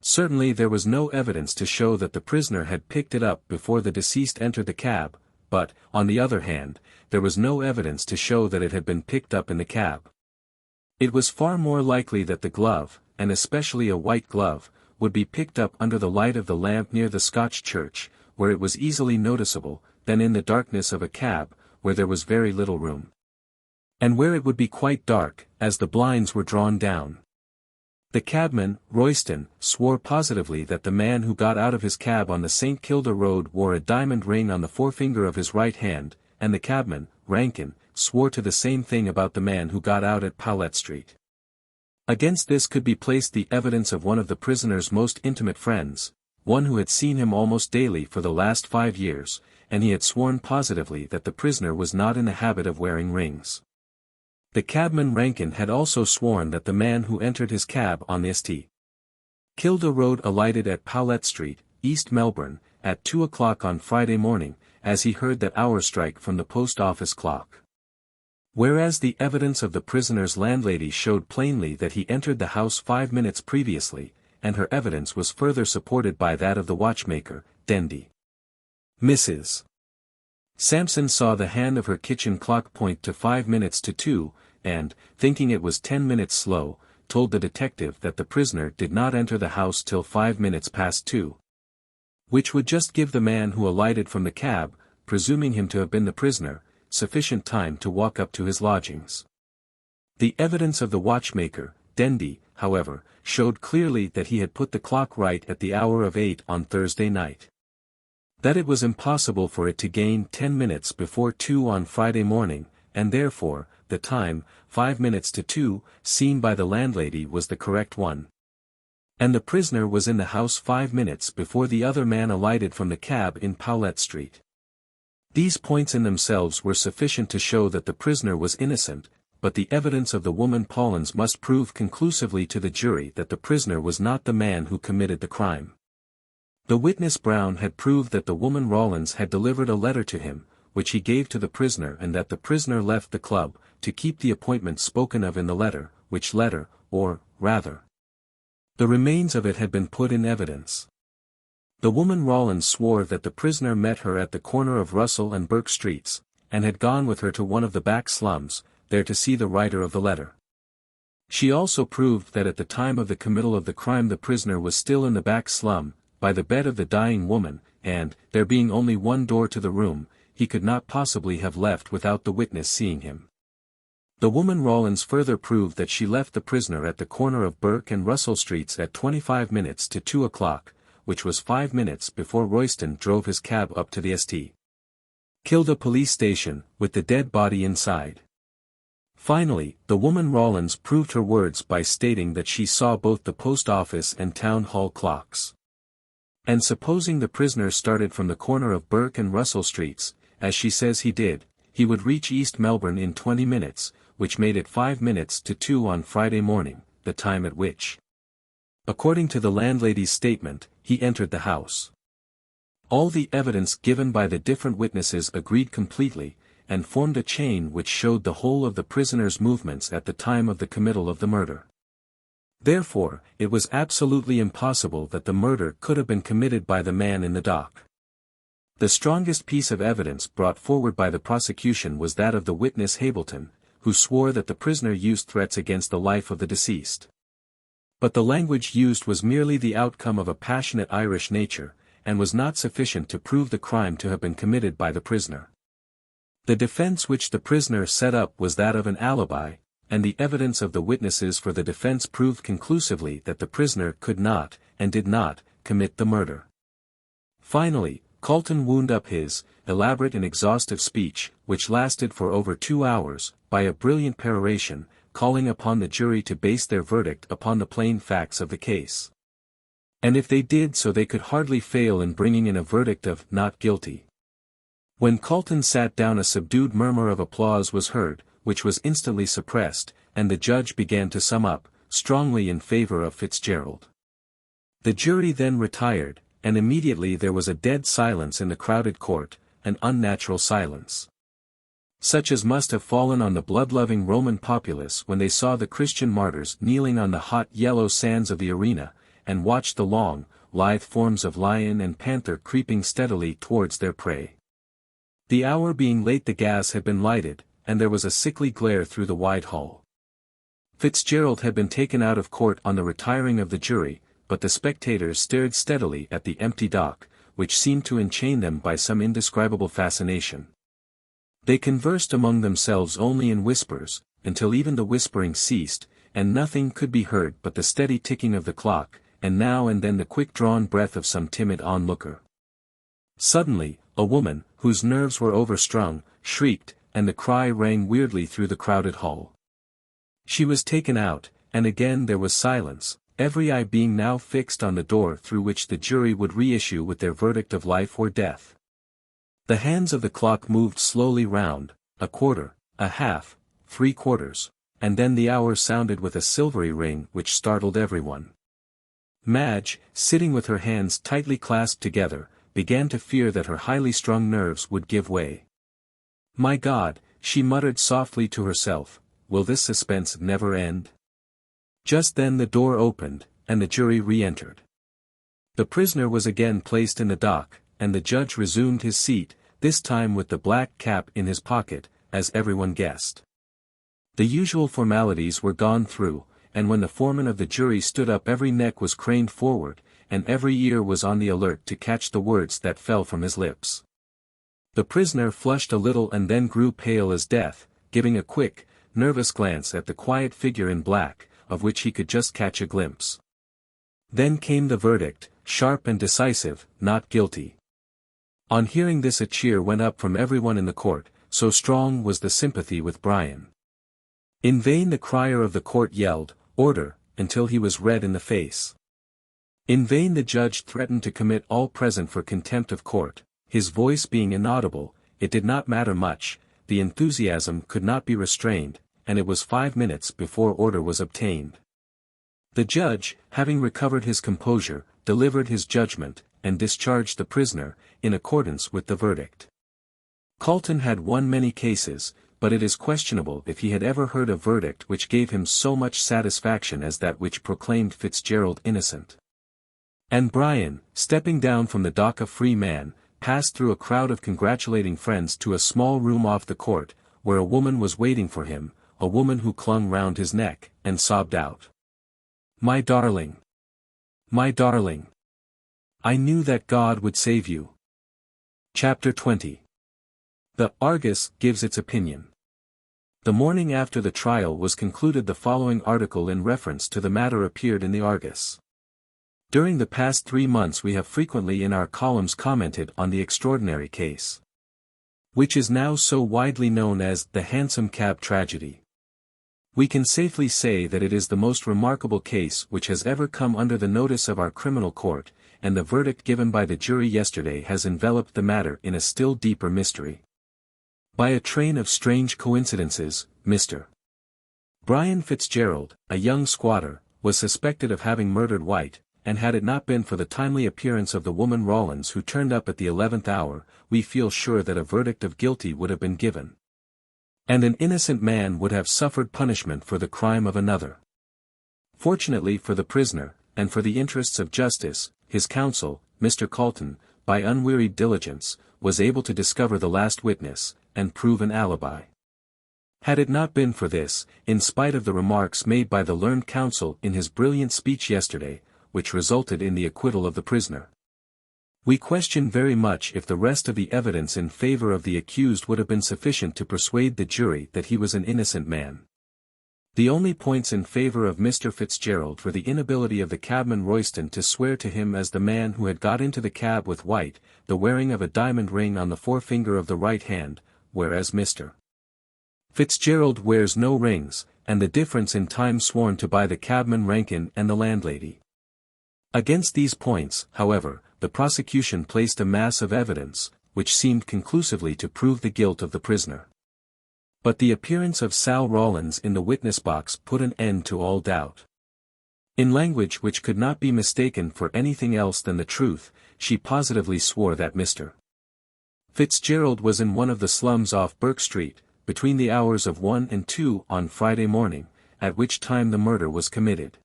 Certainly there was no evidence to show that the prisoner had picked it up before the deceased entered the cab, but, on the other hand, there was no evidence to show that it had been picked up in the cab. It was far more likely that the glove, and especially a white glove, would be picked up under the light of the lamp near the Scotch church, where it was easily noticeable, than in the darkness of a cab, where there was very little room, and where it would be quite dark, as the blinds were drawn down. The cabman, Royston, swore positively that the man who got out of his cab on the St. Kilda road wore a diamond ring on the forefinger of his right hand, and the cabman, Rankin, swore to the same thing about the man who got out at Powlett Street. Against this could be placed the evidence of one of the prisoner's most intimate friends, one who had seen him almost daily for the last 5 years, and he had sworn positively that the prisoner was not in the habit of wearing rings. The cabman Rankin had also sworn that the man who entered his cab on the St. Kilda road alighted at Powlett Street, East Melbourne, at 2 o'clock on Friday morning, as he heard that hour strike from the post office clock. Whereas the evidence of the prisoner's landlady showed plainly that he entered the house 5 minutes previously, and her evidence was further supported by that of the watchmaker, Dendy. Mrs. Sampson saw the hand of her kitchen clock point to 5 minutes to 2, and, thinking it was 10 minutes slow, told the detective that the prisoner did not enter the house till 5 minutes past 2. Which would just give the man who alighted from the cab, presuming him to have been the prisoner, sufficient time to walk up to his lodgings. The evidence of the watchmaker, Dendy, however, showed clearly that he had put the clock right at the hour of 8 on Thursday night. That it was impossible for it to gain 10 minutes before 2 on Friday morning, and therefore, the time, 5 minutes to 2, seen by the landlady was the correct one. And the prisoner was in the house 5 minutes before the other man alighted from the cab in Powlett Street. These points in themselves were sufficient to show that the prisoner was innocent, but the evidence of the woman Rawlins must prove conclusively to the jury that the prisoner was not the man who committed the crime. The witness Brown had proved that the woman Rawlins had delivered a letter to him, which he gave to the prisoner, and that the prisoner left the club, to keep the appointment spoken of in the letter, which letter, or, rather, the remains of it had been put in evidence. The woman Rawlins swore that the prisoner met her at the corner of Russell and Burke Streets, and had gone with her to one of the back slums, there to see the writer of the letter. She also proved that at the time of the committal of the crime the prisoner was still in the back slum, by the bed of the dying woman, and, there being only one door to the room, he could not possibly have left without the witness seeing him. The woman Rawlins further proved that she left the prisoner at the corner of Burke and Russell Streets at 25 minutes to 2 o'clock, which was 5 minutes before Royston drove his cab up to the St. Kilda police station, with the dead body inside. Finally, the woman Rawlins proved her words by stating that she saw both the post office and town hall clocks. And supposing the prisoner started from the corner of Burke and Russell Streets, as she says he did, he would reach East Melbourne in 20 minutes, which made it 5 minutes to 2 on Friday morning, the time at which, according to the landlady's statement, he entered the house. All the evidence given by the different witnesses agreed completely, and formed a chain which showed the whole of the prisoner's movements at the time of the committal of the murder. Therefore, it was absolutely impossible that the murder could have been committed by the man in the dock. The strongest piece of evidence brought forward by the prosecution was that of the witness Hableton, who swore that the prisoner used threats against the life of the deceased. But the language used was merely the outcome of a passionate Irish nature, and was not sufficient to prove the crime to have been committed by the prisoner. The defense which the prisoner set up was that of an alibi, and the evidence of the witnesses for the defense proved conclusively that the prisoner could not, and did not, commit the murder. Finally, Calton wound up his elaborate and exhaustive speech, which lasted for over 2 hours, by a brilliant peroration, calling upon the jury to base their verdict upon the plain facts of the case. And if they did so they could hardly fail in bringing in a verdict of not guilty. When Calton sat down a subdued murmur of applause was heard, which was instantly suppressed, and the judge began to sum up, strongly in favor of Fitzgerald. The jury then retired, and immediately there was a dead silence in the crowded court, an unnatural silence, such as must have fallen on the blood-loving Roman populace when they saw the Christian martyrs kneeling on the hot yellow sands of the arena, and watched the long, lithe forms of lion and panther creeping steadily towards their prey. The hour being late the gas had been lighted, and there was a sickly glare through the wide hall. Fitzgerald had been taken out of court on the retiring of the jury, but the spectators stared steadily at the empty dock, which seemed to enchain them by some indescribable fascination. They conversed among themselves only in whispers, until even the whispering ceased, and nothing could be heard but the steady ticking of the clock, and now and then the quick-drawn breath of some timid onlooker. Suddenly, a woman, whose nerves were overstrung, shrieked, and the cry rang weirdly through the crowded hall. She was taken out, and again there was silence, every eye being now fixed on the door through which the jury would reissue with their verdict of life or death. The hands of the clock moved slowly round, a quarter, a half, 3/4, and then the hour sounded with a silvery ring which startled everyone. Madge, sitting with her hands tightly clasped together, began to fear that her highly strung nerves would give way. "My God," she muttered softly to herself, "will this suspense never end?" Just then the door opened, and the jury re-entered. The prisoner was again placed in the dock, and the judge resumed his seat, this time with the black cap in his pocket, as everyone guessed. The usual formalities were gone through, and when the foreman of the jury stood up every neck was craned forward, and every ear was on the alert to catch the words that fell from his lips. The prisoner flushed a little and then grew pale as death, giving a quick, nervous glance at the quiet figure in black, of which he could just catch a glimpse. Then came the verdict, sharp and decisive, not guilty. On hearing this a cheer went up from everyone in the court, so strong was the sympathy with Brian. In vain the crier of the court yelled, "Order," until he was red in the face. In vain the judge threatened to commit all present for contempt of court, his voice being inaudible. It did not matter much, the enthusiasm could not be restrained, and it was 5 minutes before order was obtained. The judge, having recovered his composure, delivered his judgment, and discharged the prisoner, in accordance with the verdict. Calton had won many cases, but it is questionable if he had ever heard a verdict which gave him so much satisfaction as that which proclaimed Fitzgerald innocent. And Brian, stepping down from the dock a free man, passed through a crowd of congratulating friends to a small room off the court, where a woman was waiting for him, a woman who clung round his neck, and sobbed out, "My darling! My darling! I knew that God would save you." Chapter 20. The Argus gives its opinion. The morning after the trial was concluded the following article in reference to the matter appeared in the Argus. During the past 3 months we have frequently in our columns commented on the extraordinary case, which is now so widely known as the Hansom Cab tragedy. We can safely say that it is the most remarkable case which has ever come under the notice of our criminal court, and the verdict given by the jury yesterday has enveloped the matter in a still deeper mystery. By a train of strange coincidences, Mr. Brian Fitzgerald, a young squatter, was suspected of having murdered White, and had it not been for the timely appearance of the woman Rawlins who turned up at the 11th hour, we feel sure that a verdict of guilty would have been given, and an innocent man would have suffered punishment for the crime of another. Fortunately for the prisoner, and for the interests of justice, his counsel, Mr. Calton, by unwearied diligence, was able to discover the last witness, and prove an alibi. Had it not been for this, in spite of the remarks made by the learned counsel in his brilliant speech yesterday, which resulted in the acquittal of the prisoner, we question very much if the rest of the evidence in favor of the accused would have been sufficient to persuade the jury that he was an innocent man. The only points in favor of Mr. Fitzgerald were the inability of the cabman Royston to swear to him as the man who had got into the cab with White, the wearing of a diamond ring on the forefinger of the right hand, whereas Mr. Fitzgerald wears no rings, and the difference in time sworn to by the cabman Rankin and the landlady. Against these points, however, the prosecution placed a mass of evidence, which seemed conclusively to prove the guilt of the prisoner. But the appearance of Sal Rawlins in the witness box put an end to all doubt. In language which could not be mistaken for anything else than the truth, she positively swore that Mr. Fitzgerald was in one of the slums off Burke Street, between the hours of 1 and 2 on Friday morning, at which time the murder was committed.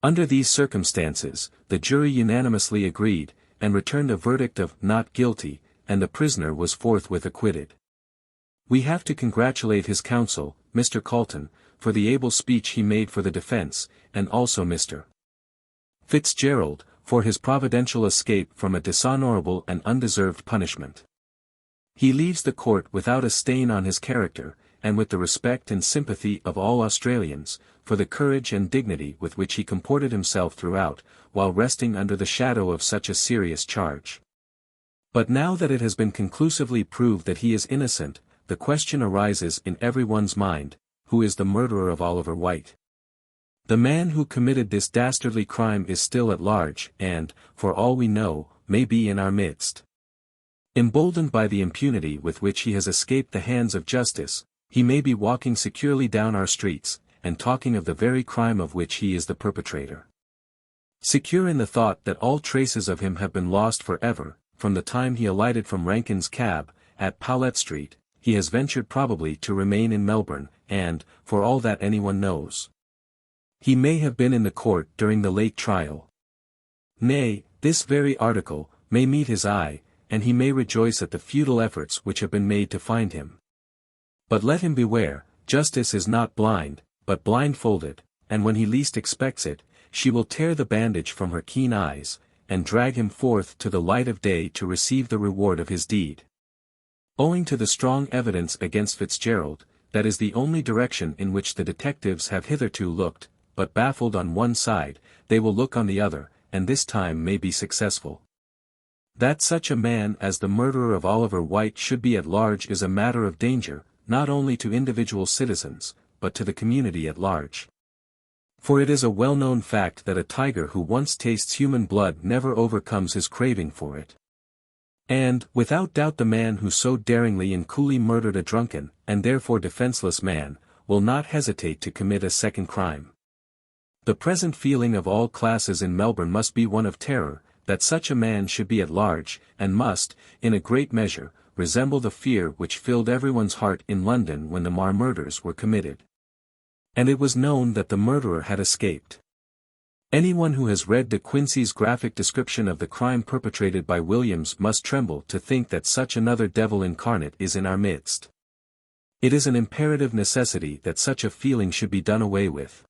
Under these circumstances, the jury unanimously agreed, and returned a verdict of not guilty, and the prisoner was forthwith acquitted. We have to congratulate his counsel, Mr. Calton, for the able speech he made for the defense, and also Mr. Fitzgerald, for his providential escape from a dishonorable and undeserved punishment. He leaves the court without a stain on his character, and with the respect and sympathy of all Australians, for the courage and dignity with which he comported himself throughout, while resting under the shadow of such a serious charge. But now that it has been conclusively proved that he is innocent, the question arises in everyone's mind, who is the murderer of Oliver White? The man who committed this dastardly crime is still at large, and, for all we know, may be in our midst. Emboldened by the impunity with which he has escaped the hands of justice, he may be walking securely down our streets, and talking of the very crime of which he is the perpetrator. Secure in the thought that all traces of him have been lost forever, from the time he alighted from Rankin's cab, at Powlett Street, he has ventured probably to remain in Melbourne, and, for all that anyone knows, he may have been in the court during the late trial. Nay, this very article may meet his eye, and he may rejoice at the futile efforts which have been made to find him. But let him beware, justice is not blind, but blindfolded, and when he least expects it, she will tear the bandage from her keen eyes, and drag him forth to the light of day to receive the reward of his deed. Owing to the strong evidence against Fitzgerald, that is the only direction in which the detectives have hitherto looked, but baffled on one side, they will look on the other, and this time may be successful. That such a man as the murderer of Oliver White should be at large is a matter of danger, not only to individual citizens, but to the community at large. For it is a well-known fact that a tiger who once tastes human blood never overcomes his craving for it. And, without doubt, the man who so daringly and coolly murdered a drunken, and therefore defenseless man, will not hesitate to commit a second crime. The present feeling of all classes in Melbourne must be one of terror, that such a man should be at large, and must, in a great measure, resemble the fear which filled everyone's heart in London when the Mar murders were committed. And it was known that the murderer had escaped. Anyone who has read De Quincey's graphic description of the crime perpetrated by Williams must tremble to think that such another devil incarnate is in our midst. It is an imperative necessity that such a feeling should be done away with.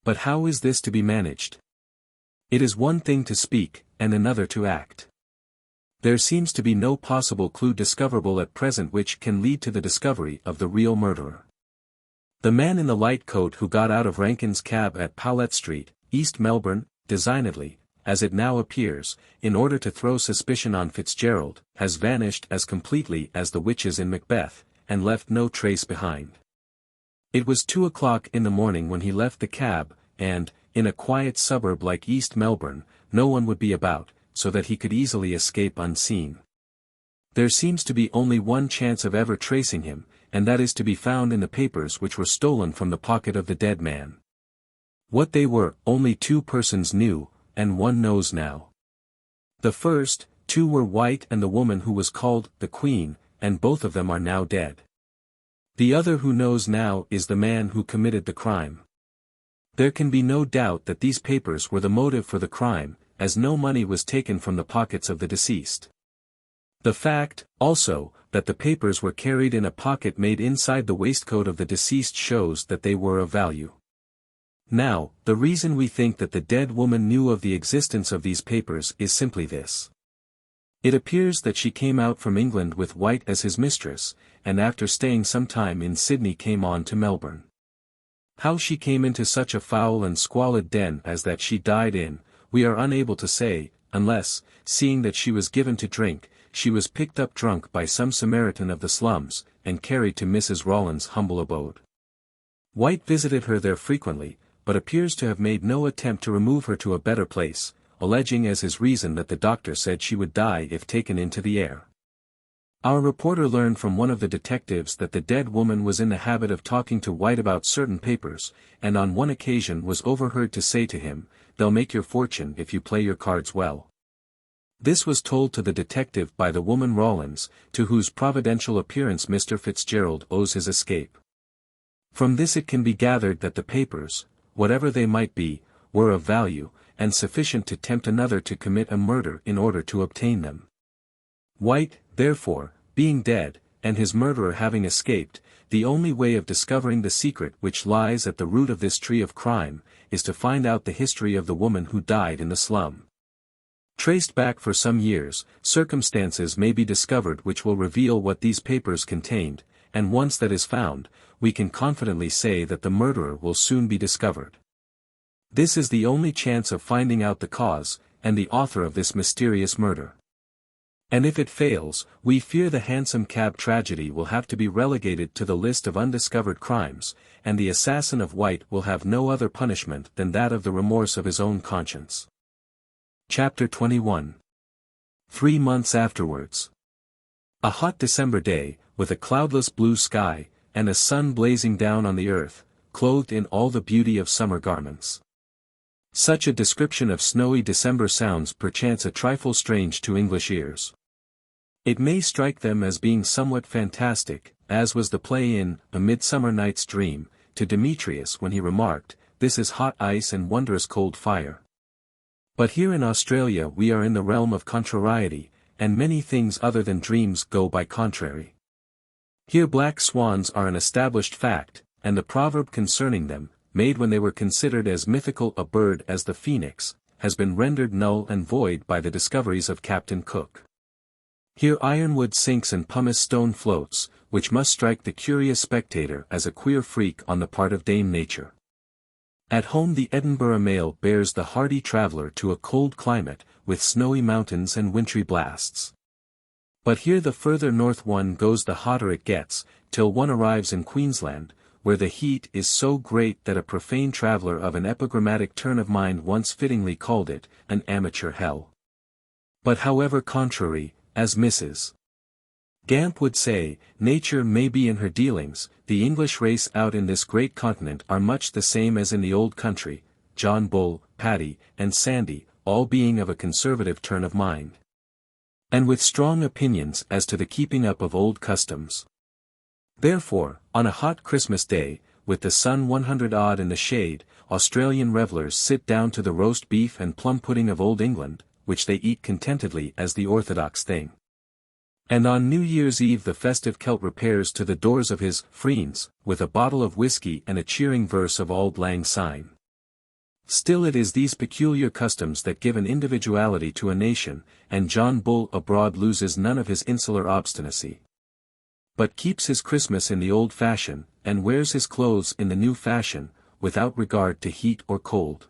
But how is this to be managed? It is one thing to speak, and another to act. There seems to be no possible clue discoverable at present which can lead to the discovery of the real murderer. The man in the light coat who got out of Rankin's cab at Powlett Street, East Melbourne, designedly, as it now appears, in order to throw suspicion on Fitzgerald, has vanished as completely as the witches in Macbeth, and left no trace behind. It was 2 o'clock in the morning when he left the cab, and, in a quiet suburb like East Melbourne, no one would be about, so that he could easily escape unseen. There seems to be only one chance of ever tracing him, and that is to be found in the papers which were stolen from the pocket of the dead man. What they were, only 2 persons knew, and one knows now. The first 2 were White and the woman who was called the Queen, and both of them are now dead. The other who knows now is the man who committed the crime. There can be no doubt that these papers were the motive for the crime, as no money was taken from the pockets of the deceased. The fact, also, that the papers were carried in a pocket made inside the waistcoat of the deceased shows that they were of value. Now, the reason we think that the dead woman knew of the existence of these papers is simply this. It appears that she came out from England with White as his mistress, and after staying some time in Sydney came on to Melbourne. How she came into such a foul and squalid den as that she died in, we are unable to say, unless, seeing that she was given to drink, she was picked up drunk by some Samaritan of the slums, and carried to Mrs. Rawlins' humble abode. White visited her there frequently, but appears to have made no attempt to remove her to a better place, alleging as his reason that the doctor said she would die if taken into the air. Our reporter learned from one of the detectives that the dead woman was in the habit of talking to White about certain papers, and on one occasion was overheard to say to him, "They'll make your fortune if you play your cards well." This was told to the detective by the woman Rawlins, to whose providential appearance Mr. Fitzgerald owes his escape. From this it can be gathered that the papers, whatever they might be, were of value, and sufficient to tempt another to commit a murder in order to obtain them. White, therefore, being dead, and his murderer having escaped, the only way of discovering the secret which lies at the root of this tree of crime, is to find out the history of the woman who died in the slum. Traced back for some years, circumstances may be discovered which will reveal what these papers contained, and once that is found, we can confidently say that the murderer will soon be discovered. This is the only chance of finding out the cause, and the author of this mysterious murder. And if it fails, we fear the Hansom Cab tragedy will have to be relegated to the list of undiscovered crimes, and the assassin of White will have no other punishment than that of the remorse of his own conscience. Chapter 21. 3 months afterwards. A hot December day, with a cloudless blue sky, and a sun blazing down on the earth, clothed in all the beauty of summer garments. Such a description of snowy December sounds perchance a trifle strange to English ears. It may strike them as being somewhat fantastic, as was the play in A Midsummer Night's Dream, to Demetrius when he remarked, "This is hot ice and wondrous cold fire." But here in Australia we are in the realm of contrariety, and many things other than dreams go by contrary. Here black swans are an established fact, and the proverb concerning them, made when they were considered as mythical a bird as the phoenix, has been rendered null and void by the discoveries of Captain Cook. Here ironwood sinks and pumice stone floats, which must strike the curious spectator as a queer freak on the part of Dame Nature. At home the Edinburgh mail bears the hardy traveller to a cold climate, with snowy mountains and wintry blasts. But here the further north one goes the hotter it gets, till one arrives in Queensland, where the heat is so great that a profane traveller of an epigrammatic turn of mind once fittingly called it, an amateur hell. But however contrary, as Mrs. Gamp would say, nature may be in her dealings, the English race out in this great continent are much the same as in the old country, John Bull, Paddy, and Sandy, all being of a conservative turn of mind. And with strong opinions as to the keeping up of old customs. Therefore, on a hot Christmas day, with the sun 100 odd in the shade, Australian revellers sit down to the roast beef and plum pudding of Old England, which they eat contentedly as the orthodox thing. And on New Year's Eve the festive Celt repairs to the doors of his friends, with a bottle of whisky and a cheering verse of Auld Lang Syne. Still it is these peculiar customs that give an individuality to a nation, and John Bull abroad loses none of his insular obstinacy, but keeps his Christmas in the old fashion, and wears his clothes in the new fashion, without regard to heat or cold.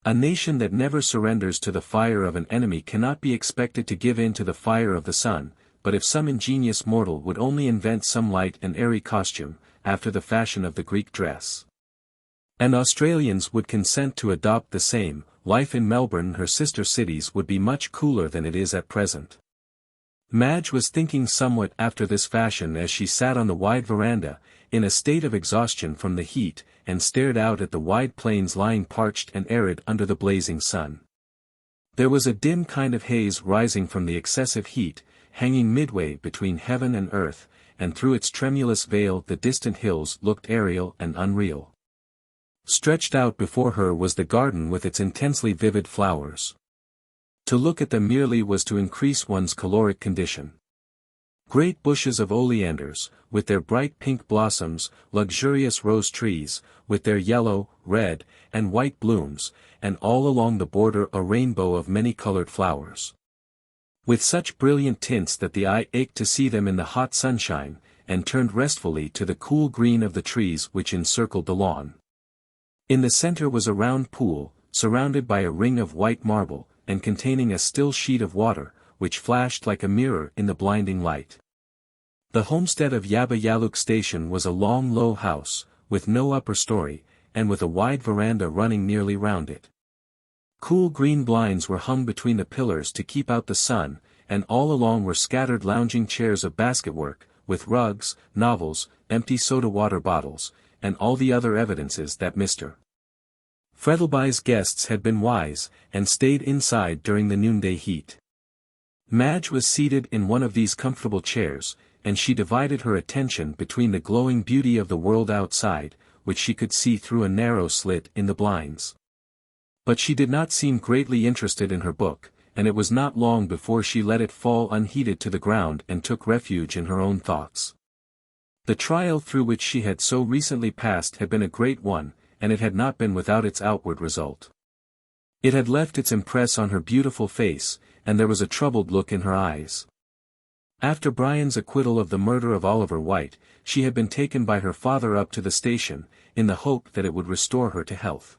A nation that never surrenders to the fire of an enemy cannot be expected to give in to the fire of the sun, but if some ingenious mortal would only invent some light and airy costume, after the fashion of the Greek dress, and Australians would consent to adopt the same, life in Melbourne and her sister cities would be much cooler than it is at present. Madge was thinking somewhat after this fashion as she sat on the wide veranda, in a state of exhaustion from the heat, and stared out at the wide plains lying parched and arid under the blazing sun. There was a dim kind of haze rising from the excessive heat, hanging midway between heaven and earth, and through its tremulous veil the distant hills looked aerial and unreal. Stretched out before her was the garden with its intensely vivid flowers. To look at them merely was to increase one's caloric condition. Great bushes of oleanders, with their bright pink blossoms, luxurious rose trees, with their yellow, red, and white blooms, and all along the border a rainbow of many-colored flowers, with such brilliant tints that the eye ached to see them in the hot sunshine, and turned restfully to the cool green of the trees which encircled the lawn. In the center was a round pool, surrounded by a ring of white marble, and containing a still sheet of water, which flashed like a mirror in the blinding light. The homestead of Yabba Yaluk Station was a long low house, with no upper story, and with a wide veranda running nearly round it. Cool green blinds were hung between the pillars to keep out the sun, and all along were scattered lounging chairs of basketwork, with rugs, novels, empty soda-water bottles, and all the other evidences that Mr. Frettlby's guests had been wise, and stayed inside during the noonday heat. Madge was seated in one of these comfortable chairs, and she divided her attention between the glowing beauty of the world outside, which she could see through a narrow slit in the blinds. But she did not seem greatly interested in her book, and it was not long before she let it fall unheeded to the ground and took refuge in her own thoughts. The trial through which she had so recently passed had been a great one, and it had not been without its outward result. It had left its impress on her beautiful face, and there was a troubled look in her eyes. After Brian's acquittal of the murder of Oliver White, she had been taken by her father up to the station, in the hope that it would restore her to health.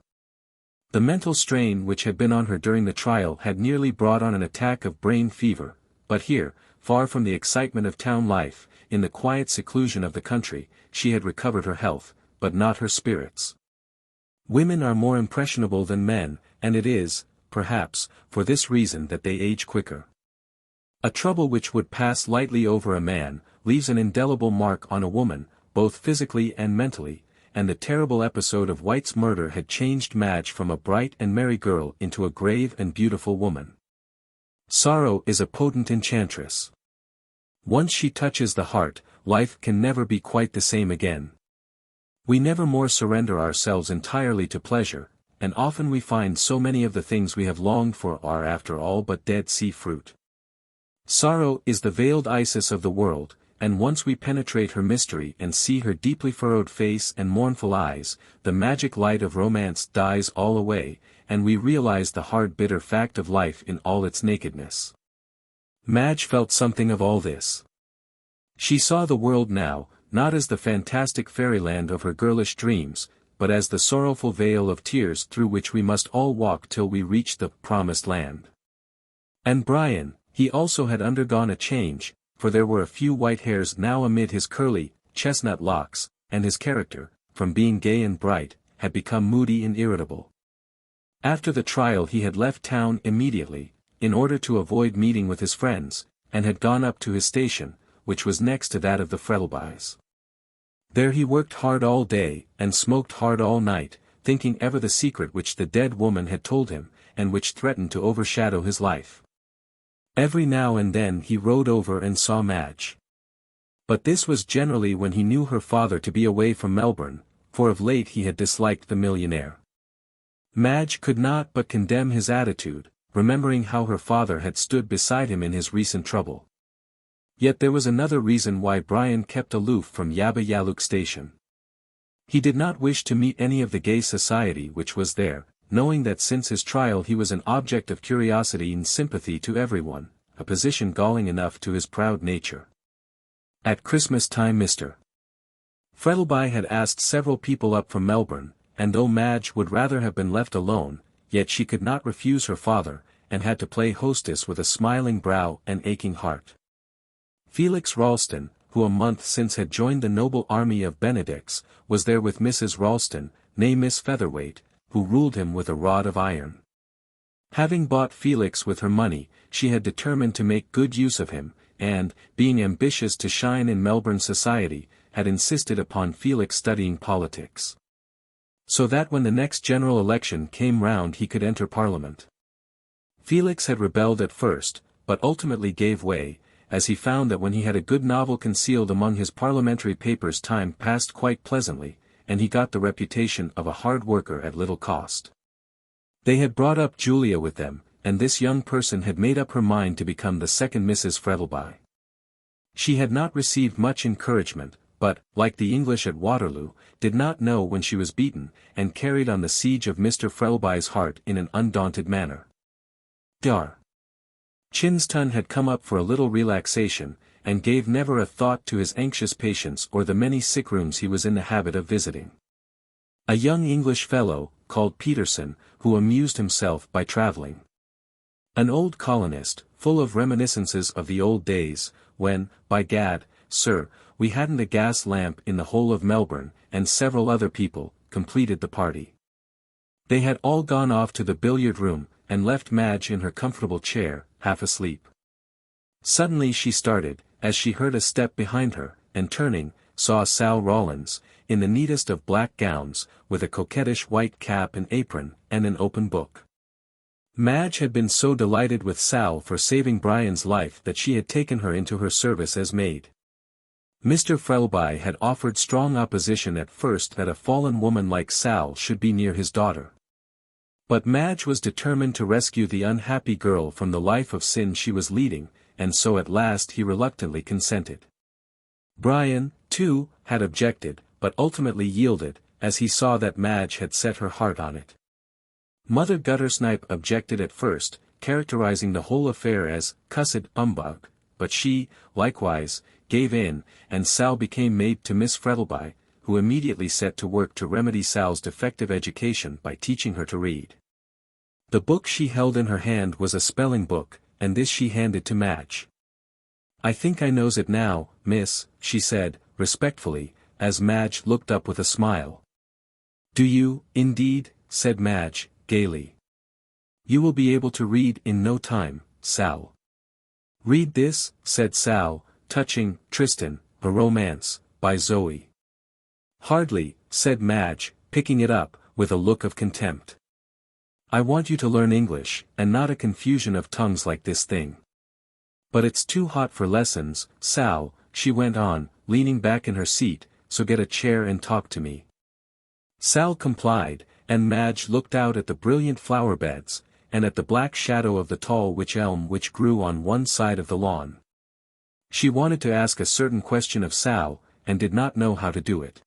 The mental strain which had been on her during the trial had nearly brought on an attack of brain fever, but here, far from the excitement of town life, in the quiet seclusion of the country, she had recovered her health, but not her spirits. Women are more impressionable than men, and it is, perhaps, for this reason that they age quicker. A trouble which would pass lightly over a man, leaves an indelible mark on a woman, both physically and mentally, and the terrible episode of White's murder had changed Madge from a bright and merry girl into a grave and beautiful woman. Sorrow is a potent enchantress. Once she touches the heart, life can never be quite the same again. We never more surrender ourselves entirely to pleasure, and often we find so many of the things we have longed for are after all but Dead Sea fruit. Sorrow is the veiled Isis of the world, and once we penetrate her mystery and see her deeply furrowed face and mournful eyes, the magic light of romance dies all away, and we realize the hard bitter fact of life in all its nakedness. Madge felt something of all this. She saw the world now, not as the fantastic fairyland of her girlish dreams, but as the sorrowful vale of tears through which we must all walk till we reach the promised land. And Brian, he also had undergone a change, for there were a few white hairs now amid his curly, chestnut locks, and his character, from being gay and bright, had become moody and irritable. After the trial he had left town immediately, in order to avoid meeting with his friends, and had gone up to his station, which was next to that of the Frettlbys. There he worked hard all day, and smoked hard all night, thinking ever the secret which the dead woman had told him, and which threatened to overshadow his life. Every now and then he rode over and saw Madge. But this was generally when he knew her father to be away from Melbourne, for of late he had disliked the millionaire. Madge could not but condemn his attitude, remembering how her father had stood beside him in his recent trouble. Yet there was another reason why Brian kept aloof from Yabba Yaluk station. He did not wish to meet any of the gay society which was there, knowing that since his trial he was an object of curiosity and sympathy to everyone, a position galling enough to his proud nature. At Christmas time Mr. Frettlby had asked several people up from Melbourne, and though Madge would rather have been left alone, yet she could not refuse her father, and had to play hostess with a smiling brow and aching heart. Felix Ralston, who a month since had joined the noble army of Benedicts, was there with Mrs. Ralston, née Miss Featherweight, who ruled him with a rod of iron. Having bought Felix with her money, she had determined to make good use of him, and, being ambitious to shine in Melbourne society, had insisted upon Felix studying politics. So that when the next general election came round he could enter Parliament. Felix had rebelled at first, but ultimately gave way, as he found that when he had a good novel concealed among his parliamentary papers time passed quite pleasantly, and he got the reputation of a hard worker at little cost. They had brought up Julia with them, and this young person had made up her mind to become the second Mrs. Frettlby. She had not received much encouragement, but, like the English at Waterloo, did not know when she was beaten, and carried on the siege of Mr. Frettlby's heart in an undaunted manner. Dar. Chinston had come up for a little relaxation, and gave never a thought to his anxious patients or the many sick rooms he was in the habit of visiting. A young English fellow, called Peterson, who amused himself by travelling. An old colonist, full of reminiscences of the old days, when, by gad, sir, we hadn't a gas lamp in the whole of Melbourne, and several other people, completed the party. They had all gone off to the billiard room, and left Madge in her comfortable chair, half asleep. Suddenly she started, as she heard a step behind her, and turning, saw Sal Rawlins, in the neatest of black gowns, with a coquettish white cap and apron, and an open book. Madge had been so delighted with Sal for saving Brian's life that she had taken her into her service as maid. Mr. Frettlby had offered strong opposition at first that a fallen woman like Sal should be near his daughter. But Madge was determined to rescue the unhappy girl from the life of sin she was leading, and so at last he reluctantly consented. Brian, too, had objected, but ultimately yielded, as he saw that Madge had set her heart on it. Mother Guttersnipe objected at first, characterizing the whole affair as "cussed humbug," but she, likewise, gave in, and Sal became maid to Miss Frettlby, who immediately set to work to remedy Sal's defective education by teaching her to read. The book she held in her hand was a spelling book, and this she handed to Madge. "I think I knows it now, miss," she said, respectfully, as Madge looked up with a smile. "Do you, indeed?" said Madge, gaily. "You will be able to read in no time, Sal." "Read this," said Sal, touching Tristan, a Romance, by Zoe. "Hardly," said Madge, picking it up, with a look of contempt. "I want you to learn English, and not a confusion of tongues like this thing. But it's too hot for lessons, Sal," she went on, leaning back in her seat, "so get a chair and talk to me." Sal complied, and Madge looked out at the brilliant flower beds, and at the black shadow of the tall wych elm which grew on one side of the lawn. She wanted to ask a certain question of Sal, and did not know how to do it.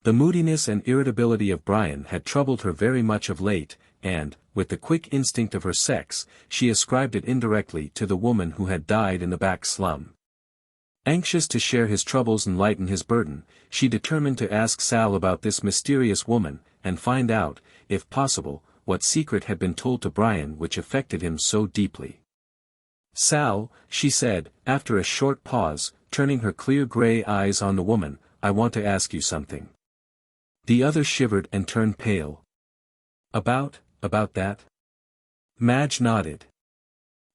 The moodiness and irritability of Brian had troubled her very much of late, and, with the quick instinct of her sex, she ascribed it indirectly to the woman who had died in the back slum. Anxious to share his troubles and lighten his burden, she determined to ask Sal about this mysterious woman, and find out, if possible, what secret had been told to Brian which affected him so deeply. "Sal," she said, after a short pause, turning her clear grey eyes on the woman, I want to ask you something." The other shivered and turned pale. About that?" Madge nodded.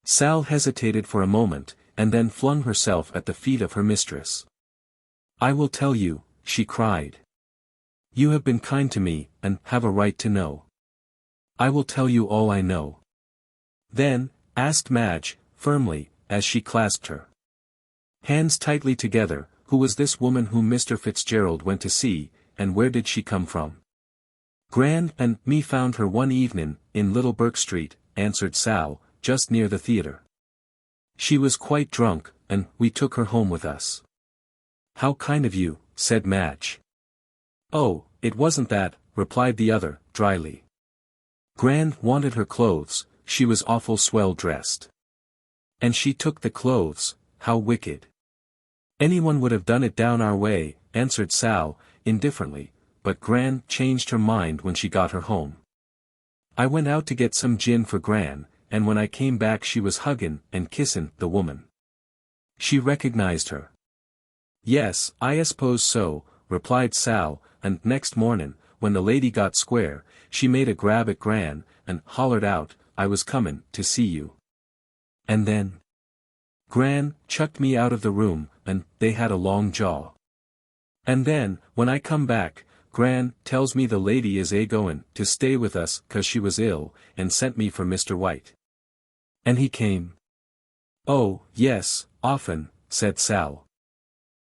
Sal hesitated for a moment, and then flung herself at the feet of her mistress. "I will tell you," she cried. "You have been kind to me, and have a right to know. I will tell you all I know." "Then," asked Madge, firmly, as she clasped her hands tightly together, "who was this woman whom Mr. Fitzgerald went to see, and where did she come from?" "Gran and me found her one evening, in Little Burke Street," answered Sal, "just near the theatre. She was quite drunk, and we took her home with us." "How kind of you," said Madge. "Oh, it wasn't that," replied the other, dryly. "Gran wanted her clothes, she was awful swell dressed. And she took the clothes, how wicked." "Anyone would have done it down our way," answered Sal, indifferently, "but Gran changed her mind when she got her home. I went out to get some gin for Gran, and when I came back she was huggin' and kissin' the woman." "She recognized her?" "Yes, I suppose so," replied Sal, "and next mornin', when the lady got square, she made a grab at Gran, and hollered out, 'I was comin' to see you.' And then Gran chucked me out of the room, and they had a long jaw. And then, when I come back, Gran tells me the lady is goin' to stay with us 'cause she was ill, and sent me for Mr. White." "And he came?" "Oh, yes, often," said Sal.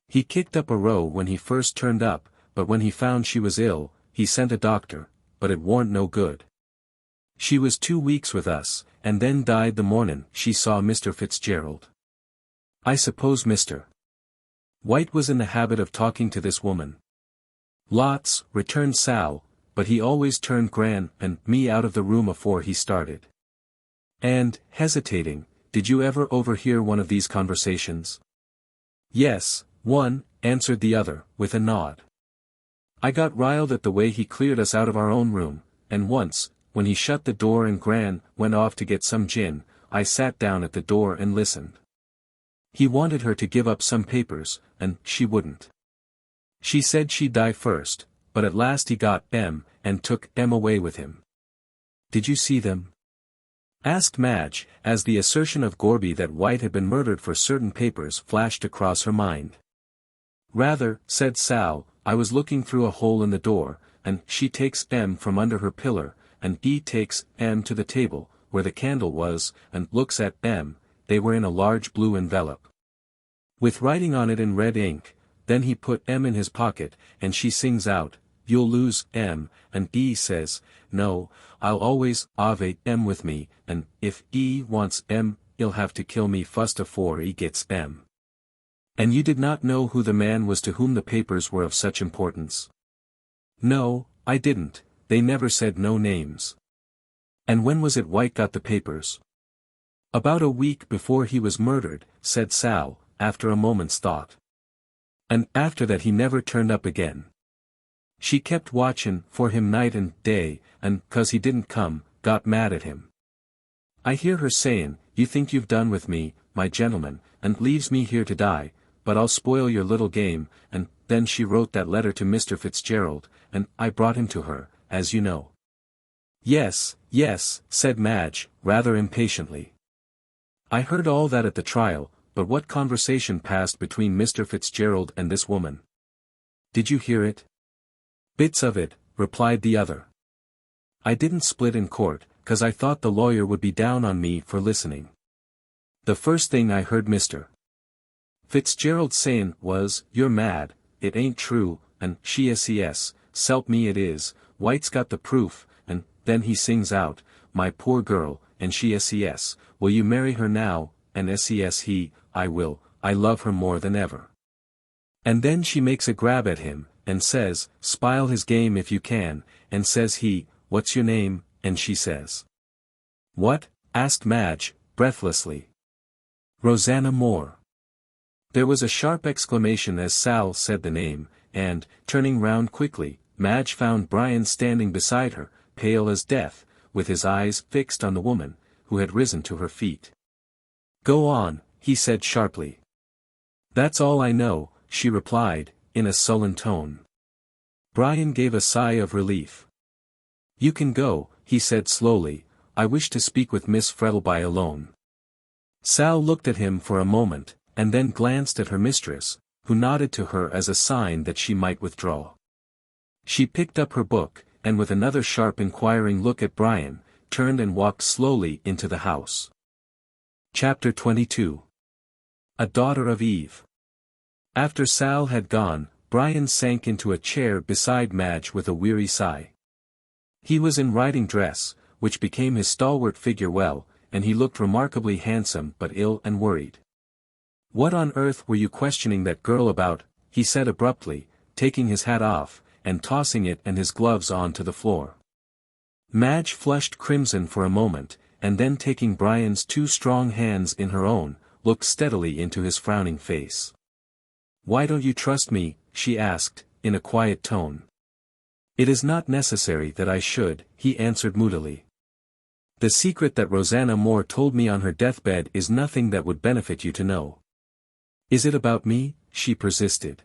"He kicked up a row when he first turned up, but when he found she was ill, he sent a doctor, but it warn't no good. She was 2 weeks with us, and then died the mornin' she saw Mr. Fitzgerald." "I suppose Mr. White was in the habit of talking to this woman?" "Lots," returned Sal, "but he always turned Gran and me out of the room afore he started." "And," hesitating, "did you ever overhear one of these conversations?" "Yes, one," answered the other, with a nod. "I got riled at the way he cleared us out of our own room, and once, when he shut the door and Gran went off to get some gin, I sat down at the door and listened. He wanted her to give up some papers, and she wouldn't. She said she'd die first, but at last he got M, and took M away with him." "Did you see them?" asked Madge, as the assertion of Gorby that White had been murdered for certain papers flashed across her mind. "Rather," said Sal, "I was looking through a hole in the door, and she takes M from under her pillar, and E takes M to the table, where the candle was, and looks at M, they were in a large blue envelope, with writing on it in red ink. Then he put M in his pocket, and she sings out, 'You'll lose M,' and E says, 'No, I'll always have M with me, and if E wants M, he'll have to kill me first afore he gets M.' And you did not know who the man was to whom the papers were of such importance?" "No, I didn't, they never said no names." "And when was it White got the papers?" "About a week before he was murdered," said Sal, after a moment's thought. "And after that he never turned up again. She kept watchin' for him night and day, and, 'cause he didn't come, got mad at him. I hear her sayin', 'You think you've done with me, my gentleman, and leaves me here to die, but I'll spoil your little game,' and then she wrote that letter to Mr. Fitzgerald, and I brought him to her, as you know." "Yes, yes," said Madge, rather impatiently. "I heard all that at the trial, but what conversation passed between Mr. Fitzgerald and this woman? Did you hear it?" "Bits of it," replied the other. "I didn't split in court, 'cause I thought the lawyer would be down on me for listening. The first thing I heard Mr. Fitzgerald sayin' was, 'You're mad, it ain't true,' and she says, 'S'elp me it is, White's got the proof,' and then he sings out, 'My poor girl,' and she says, 'Will you marry her now?' and says he, 'I will, I love her more than ever.' And then she makes a grab at him, and says, 'Spile his game if you can,' and says he, 'What's your name?' and she says." "What?" asked Madge, breathlessly. "Rosanna Moore." There was a sharp exclamation as Sal said the name, and, turning round quickly, Madge found Brian standing beside her, pale as death, with his eyes fixed on the woman, who had risen to her feet. "Go on," he said sharply. "That's all I know," she replied, in a sullen tone. Brian gave a sigh of relief. "You can go," he said slowly, "I wish to speak with Miss Frettlby alone." Sal looked at him for a moment, and then glanced at her mistress, who nodded to her as a sign that she might withdraw. She picked up her book, and with another sharp inquiring look at Brian, turned and walked slowly into the house. Chapter 22. A Daughter of Eve. After Sal had gone, Brian sank into a chair beside Madge with a weary sigh. He was in riding dress, which became his stalwart figure well, and he looked remarkably handsome but ill and worried. "What on earth were you questioning that girl about?" he said abruptly, taking his hat off, and tossing it and his gloves on to the floor. Madge flushed crimson for a moment, and then taking Brian's two strong hands in her own, looked steadily into his frowning face. "Why don't you trust me?" she asked, in a quiet tone. "It is not necessary that I should," he answered moodily. "The secret that Rosanna Moore told me on her deathbed is nothing that would benefit you to know." "Is it about me?" she persisted.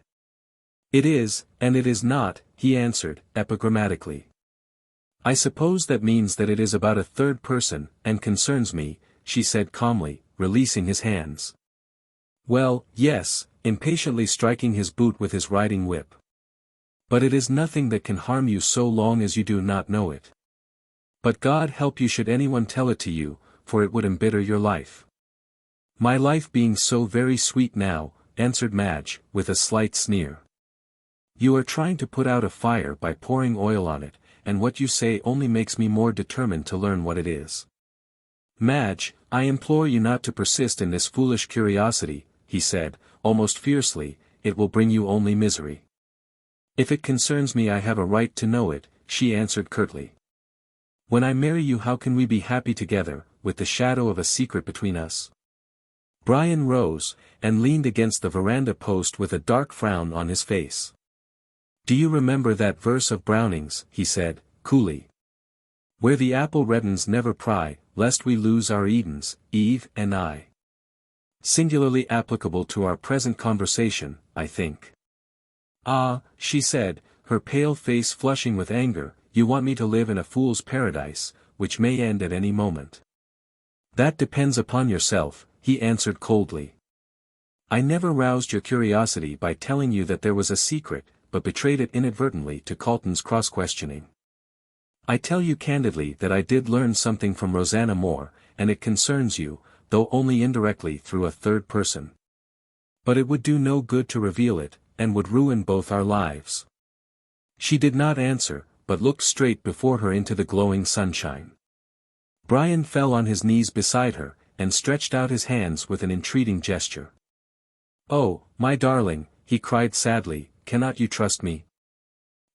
"It is, and it is not," he answered, epigrammatically. "I suppose that means that it is about a third person, and concerns me," she said calmly, releasing his hands. "Well, yes," impatiently striking his boot with his riding whip. "But it is nothing that can harm you so long as you do not know it. But God help you should anyone tell it to you, for it would embitter your life." "My life being so very sweet now," answered Madge, with a slight sneer. "You are trying to put out a fire by pouring oil on it, and what you say only makes me more determined to learn what it is." "Madge, I implore you not to persist in this foolish curiosity," he said, almost fiercely, "it will bring you only misery." "If it concerns me I have a right to know it," she answered curtly. "When I marry you how can we be happy together, with the shadow of a secret between us?" Brian rose, and leaned against the veranda post with a dark frown on his face. "Do you remember that verse of Browning's?" he said, coolly. "Where the apple reddens never pry, lest we lose our Edens, Eve and I." Singularly applicable to our present conversation, I think. "Ah," she said, her pale face flushing with anger, "you want me to live in a fool's paradise, which may end at any moment." "That depends upon yourself," he answered coldly. "I never roused your curiosity by telling you that there was a secret, but betrayed it inadvertently to Calton's cross-questioning. I tell you candidly that I did learn something from Rosanna Moore, and it concerns you, though only indirectly through a third person. But it would do no good to reveal it, and would ruin both our lives." She did not answer, but looked straight before her into the glowing sunshine. Brian fell on his knees beside her, and stretched out his hands with an entreating gesture. "Oh, my darling," he cried sadly, "cannot you trust me?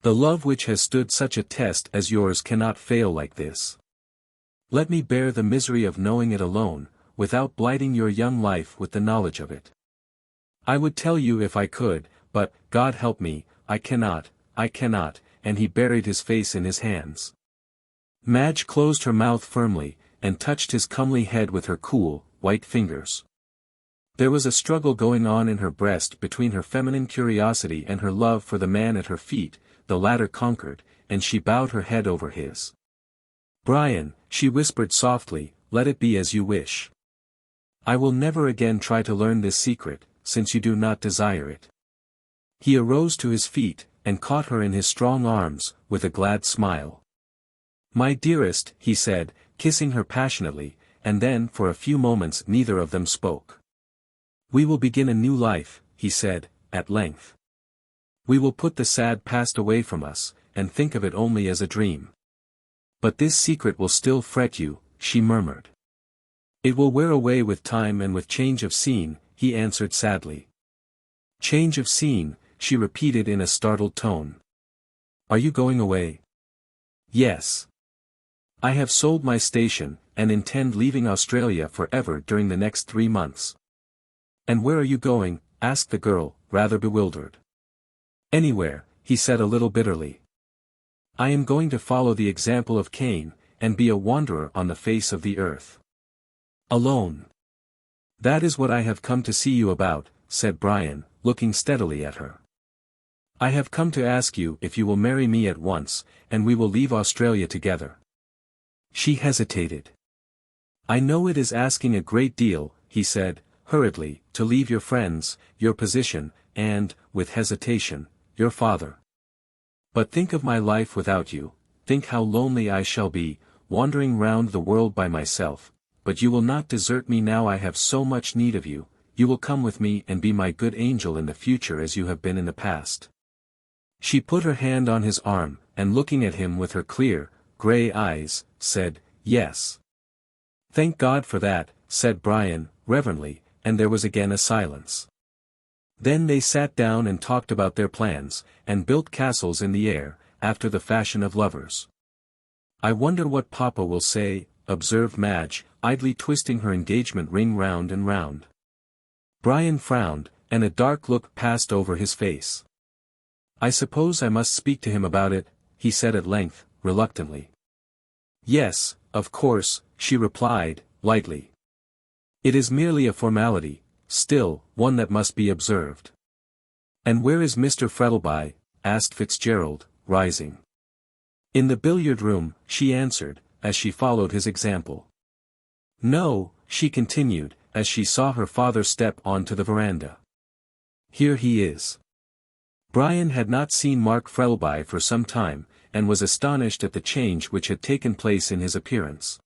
The love which has stood such a test as yours cannot fail like this. Let me bear the misery of knowing it alone, without blighting your young life with the knowledge of it. I would tell you if I could, but, God help me, I cannot, and he buried his face in his hands. Madge closed her mouth firmly, and touched his comely head with her cool, white fingers. There was a struggle going on in her breast between her feminine curiosity and her love for the man at her feet, the latter conquered, and she bowed her head over his. "Brian," she whispered softly, "let it be as you wish. I will never again try to learn this secret, since you do not desire it." He arose to his feet, and caught her in his strong arms, with a glad smile. "My dearest," he said, kissing her passionately, and then for a few moments neither of them spoke. "We will begin a new life," he said, at length. "We will put the sad past away from us, and think of it only as a dream. But this secret will still fret you," she murmured. "It will wear away with time and with change of scene," he answered sadly. "Change of scene," she repeated in a startled tone. "Are you going away?" "Yes. I have sold my station, and intend leaving Australia forever during the next 3 months." "And where are you going?" asked the girl, rather bewildered. "Anywhere," he said a little bitterly. "I am going to follow the example of Cain, and be a wanderer on the face of the earth. Alone." "That is what I have come to see you about," said Brian, looking steadily at her. I have come to ask you if you will marry me at once, and we will leave Australia together. She hesitated. I know it is asking a great deal, he said, hurriedly, to leave your friends, your position, and, with hesitation, your father. But think of my life without you, think how lonely I shall be, wandering round the world by myself, but you will not desert me now I have so much need of you, you will come with me and be my good angel in the future as you have been in the past. She put her hand on his arm, and looking at him with her clear, grey eyes, said, yes. Thank God for that, said Brian, reverently, and there was again a silence. Then they sat down and talked about their plans, and built castles in the air, after the fashion of lovers. I wonder what Papa will say, observed Madge, idly twisting her engagement ring round and round. Brian frowned, and a dark look passed over his face. I suppose I must speak to him about it, he said at length, reluctantly. Yes, of course, she replied, lightly. It is merely a formality, still, one that must be observed. And where is Mr. Frettlby? Asked Fitzgerald, rising. In the billiard room, she answered, as she followed his example. No, she continued, as she saw her father step on to the veranda. Here he is. Brian had not seen Mark Frettlby for some time, and was astonished at the change which had taken place in his appearance.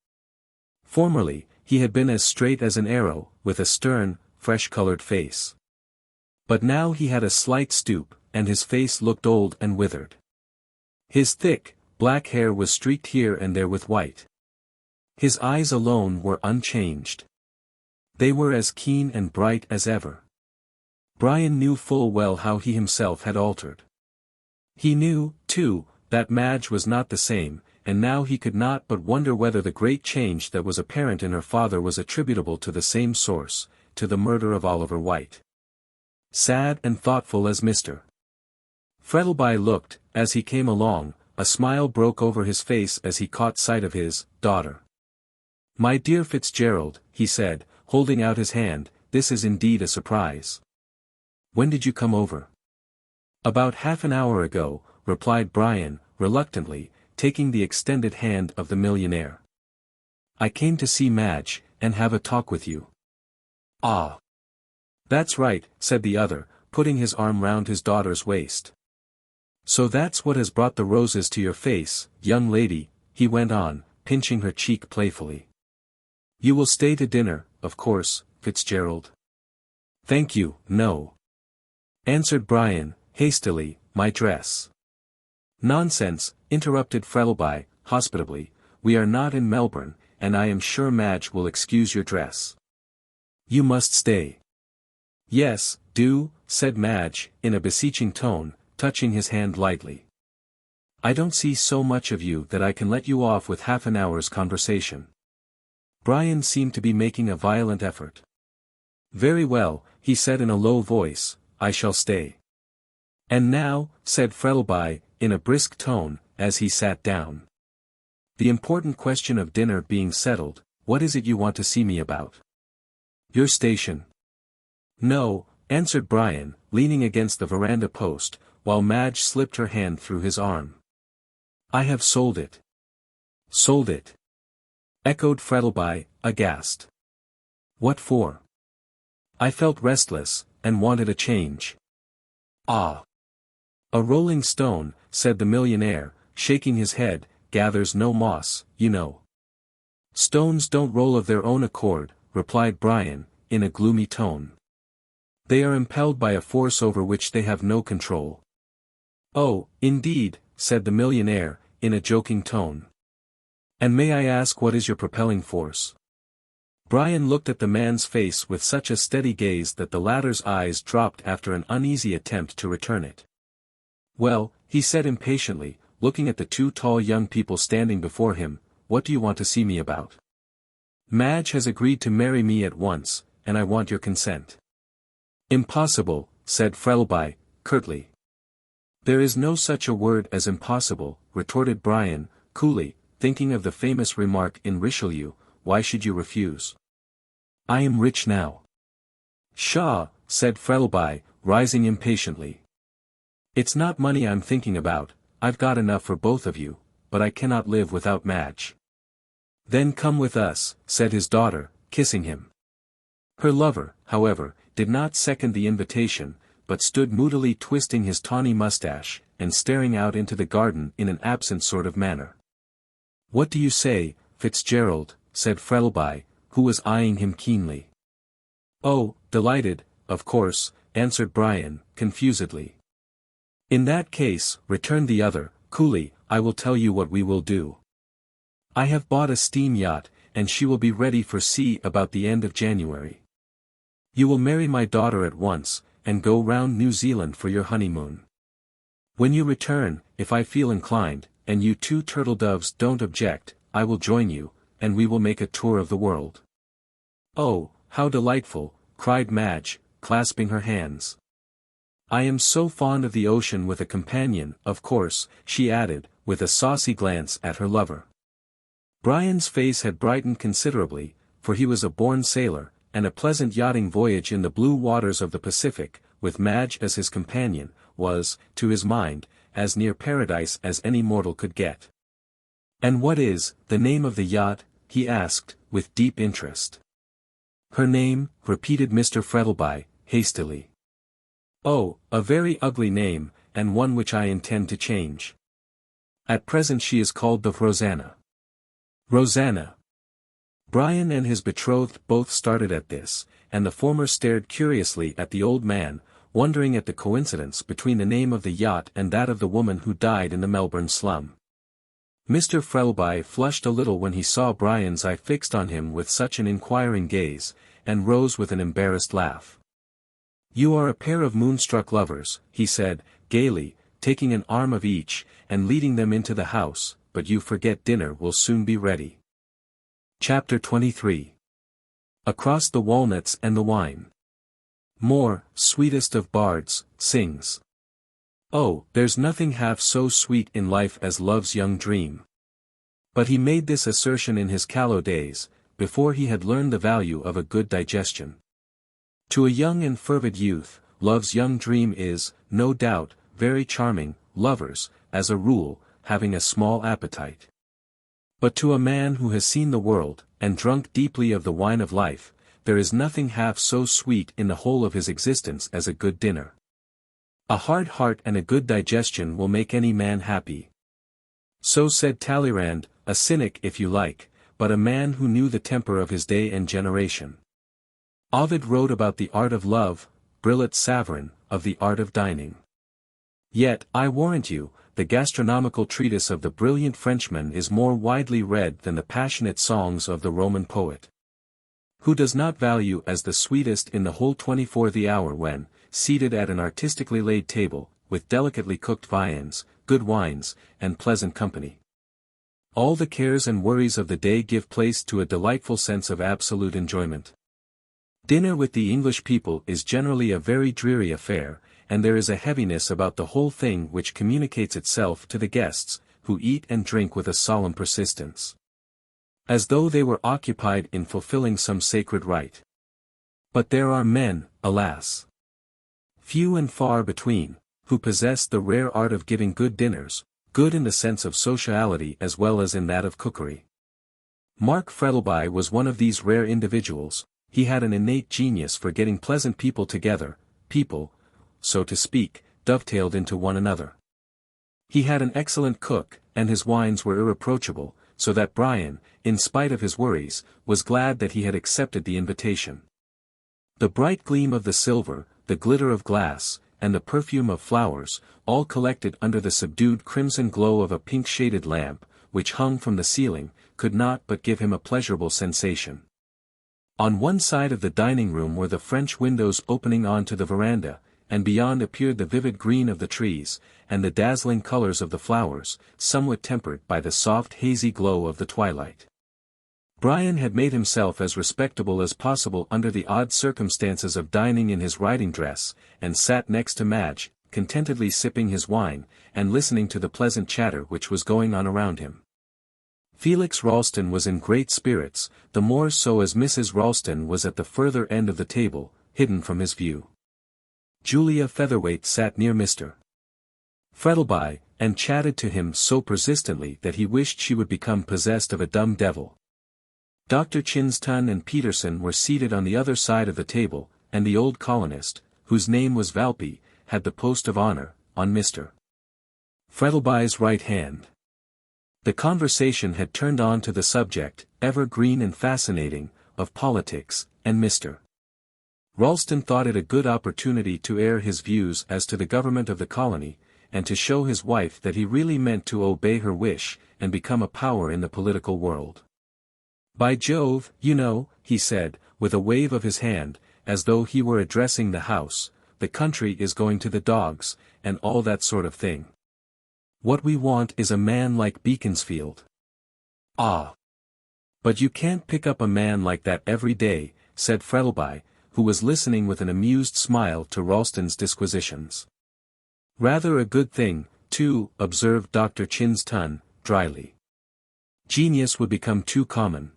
Formerly, he had been as straight as an arrow, with a stern, fresh-colored face. But now he had a slight stoop, and his face looked old and withered. His thick, black hair was streaked here and there with white. His eyes alone were unchanged. They were as keen and bright as ever. Brian knew full well how he himself had altered. He knew, too, that Madge was not the same, and now he could not but wonder whether the great change that was apparent in her father was attributable to the same source, to the murder of Oliver White. Sad and thoughtful as Mr. Frettlby looked, as he came along, a smile broke over his face as he caught sight of his daughter. My dear Fitzgerald, he said, holding out his hand, this is indeed a surprise. When did you come over? About half an hour ago, replied Brian, reluctantly, taking the extended hand of the millionaire. I came to see Madge, and have a talk with you. Ah. That's right, said the other, putting his arm round his daughter's waist. So that's what has brought the roses to your face, young lady, he went on, pinching her cheek playfully. You will stay to dinner, of course, Fitzgerald. Thank you, no. Answered Brian, hastily, my dress. Nonsense, interrupted Frettlby, hospitably, we are not in Melbourne, and I am sure Madge will excuse your dress. You must stay. Yes, do, said Madge, in a beseeching tone, touching his hand lightly. I don't see so much of you that I can let you off with half an hour's conversation. Brian seemed to be making a violent effort. Very well, he said in a low voice, I shall stay. And now, said Frettlby, in a brisk tone, as he sat down. The important question of dinner being settled, what is it you want to see me about? Your station. No, answered Brian, leaning against the veranda post, while Madge slipped her hand through his arm. I have sold it. Sold it? Echoed Frettlby, aghast. What for? I felt restless, and wanted a change. Ah. A rolling stone, said the millionaire, shaking his head, gathers no moss, you know. Stones don't roll of their own accord, replied Brian, in a gloomy tone. They are impelled by a force over which they have no control. Oh, indeed, said the millionaire, in a joking tone. And may I ask what is your propelling force? Brian looked at the man's face with such a steady gaze that the latter's eyes dropped after an uneasy attempt to return it. Well, he said impatiently, looking at the two tall young people standing before him, what do you want to see me about? Madge has agreed to marry me at once, and I want your consent. Impossible, said Frettlby, curtly. There is no such a word as impossible, retorted Brian, coolly, thinking of the famous remark in Richelieu, why should you refuse? I am rich now. Pshaw, said Frettlby, rising impatiently. It's not money I'm thinking about, I've got enough for both of you, but I cannot live without Madge. Then come with us, said his daughter, kissing him. Her lover, however, did not second the invitation, but stood moodily twisting his tawny mustache, and staring out into the garden in an absent sort of manner. What do you say, Fitzgerald, said Frettlby, who was eyeing him keenly. Oh, delighted, of course, answered Brian, confusedly. In that case, returned the other, coolly, I will tell you what we will do. I have bought a steam yacht, and she will be ready for sea about the end of January. You will marry my daughter at once, and go round New Zealand for your honeymoon. When you return, if I feel inclined, and you two turtle-doves don't object, I will join you, and we will make a tour of the world. Oh, how delightful, cried Madge, clasping her hands. I am so fond of the ocean with a companion, of course, she added, with a saucy glance at her lover. Brian's face had brightened considerably, for he was a born sailor, and a pleasant yachting voyage in the blue waters of the Pacific, with Madge as his companion, was, to his mind, as near paradise as any mortal could get. And what is the name of the yacht? He asked, with deep interest. Her name, repeated Mr. Frettlby, hastily. Oh, a very ugly name, and one which I intend to change. At present she is called the Rosanna. Rosanna. Brian and his betrothed both started at this, and the former stared curiously at the old man, wondering at the coincidence between the name of the yacht and that of the woman who died in the Melbourne slum. Mr. Frettlby flushed a little when he saw Brian's eye fixed on him with such an inquiring gaze, and rose with an embarrassed laugh. You are a pair of moonstruck lovers, he said, gaily, taking an arm of each, and leading them into the house, but you forget dinner will soon be ready. Chapter 23. Across the Walnuts and the Wine. Moore, sweetest of bards, sings. Oh, there's nothing half so sweet in life as love's young dream. But he made this assertion in his callow days, before he had learned the value of a good digestion. To a young and fervid youth, love's young dream is, no doubt, very charming, lovers, as a rule, having a small appetite. But to a man who has seen the world, and drunk deeply of the wine of life, there is nothing half so sweet in the whole of his existence as a good dinner. A hard heart and a good digestion will make any man happy. So said Talleyrand, a cynic if you like, but a man who knew the temper of his day and generation. Ovid wrote about the art of love, Brillat Savarin, of the art of dining. Yet, I warrant you, the gastronomical treatise of the brilliant Frenchman is more widely read than the passionate songs of the Roman poet. Who does not value as the sweetest in the whole 24 the hour when, seated at an artistically laid table, with delicately cooked viands, good wines, and pleasant company. All the cares and worries of the day give place to a delightful sense of absolute enjoyment. Dinner with the English people is generally a very dreary affair, and there is a heaviness about the whole thing which communicates itself to the guests, who eat and drink with a solemn persistence, as though they were occupied in fulfilling some sacred rite. But there are men, alas, few and far between, who possess the rare art of giving good dinners, good in the sense of sociality as well as in that of cookery. Mark Frettlby was one of these rare individuals. He had an innate genius for getting pleasant people together, people, so to speak, dovetailed into one another. He had an excellent cook, and his wines were irreproachable, so that Brian, in spite of his worries, was glad that he had accepted the invitation. The bright gleam of the silver, the glitter of glass, and the perfume of flowers, all collected under the subdued crimson glow of a pink-shaded lamp, which hung from the ceiling, could not but give him a pleasurable sensation. On one side of the dining room were the French windows opening onto the veranda, and beyond appeared the vivid green of the trees, and the dazzling colors of the flowers, somewhat tempered by the soft hazy glow of the twilight. Brian had made himself as respectable as possible under the odd circumstances of dining in his riding dress, and sat next to Madge, contentedly sipping his wine, and listening to the pleasant chatter which was going on around him. Felix Ralston was in great spirits, the more so as Mrs. Ralston was at the further end of the table, hidden from his view. Julia Featherweight sat near Mr. Frettlby, and chatted to him so persistently that he wished she would become possessed of a dumb devil. Dr. Chinston and Peterson were seated on the other side of the table, and the old colonist, whose name was Valpy, had the post of honor, on Mr. Frettlby's right hand. The conversation had turned on to the subject, ever green and fascinating, of politics, and Mr. Ralston thought it a good opportunity to air his views as to the government of the colony, and to show his wife that he really meant to obey her wish, and become a power in the political world. "By Jove, you know," he said, with a wave of his hand, as though he were addressing the house, "the country is going to the dogs, and all that sort of thing. What we want is a man like Beaconsfield." "Ah! But you can't pick up a man like that every day," said Frettlby, who was listening with an amused smile to Ralston's disquisitions. "Rather a good thing, too," observed Dr. Chinston, dryly. "Genius would become too common."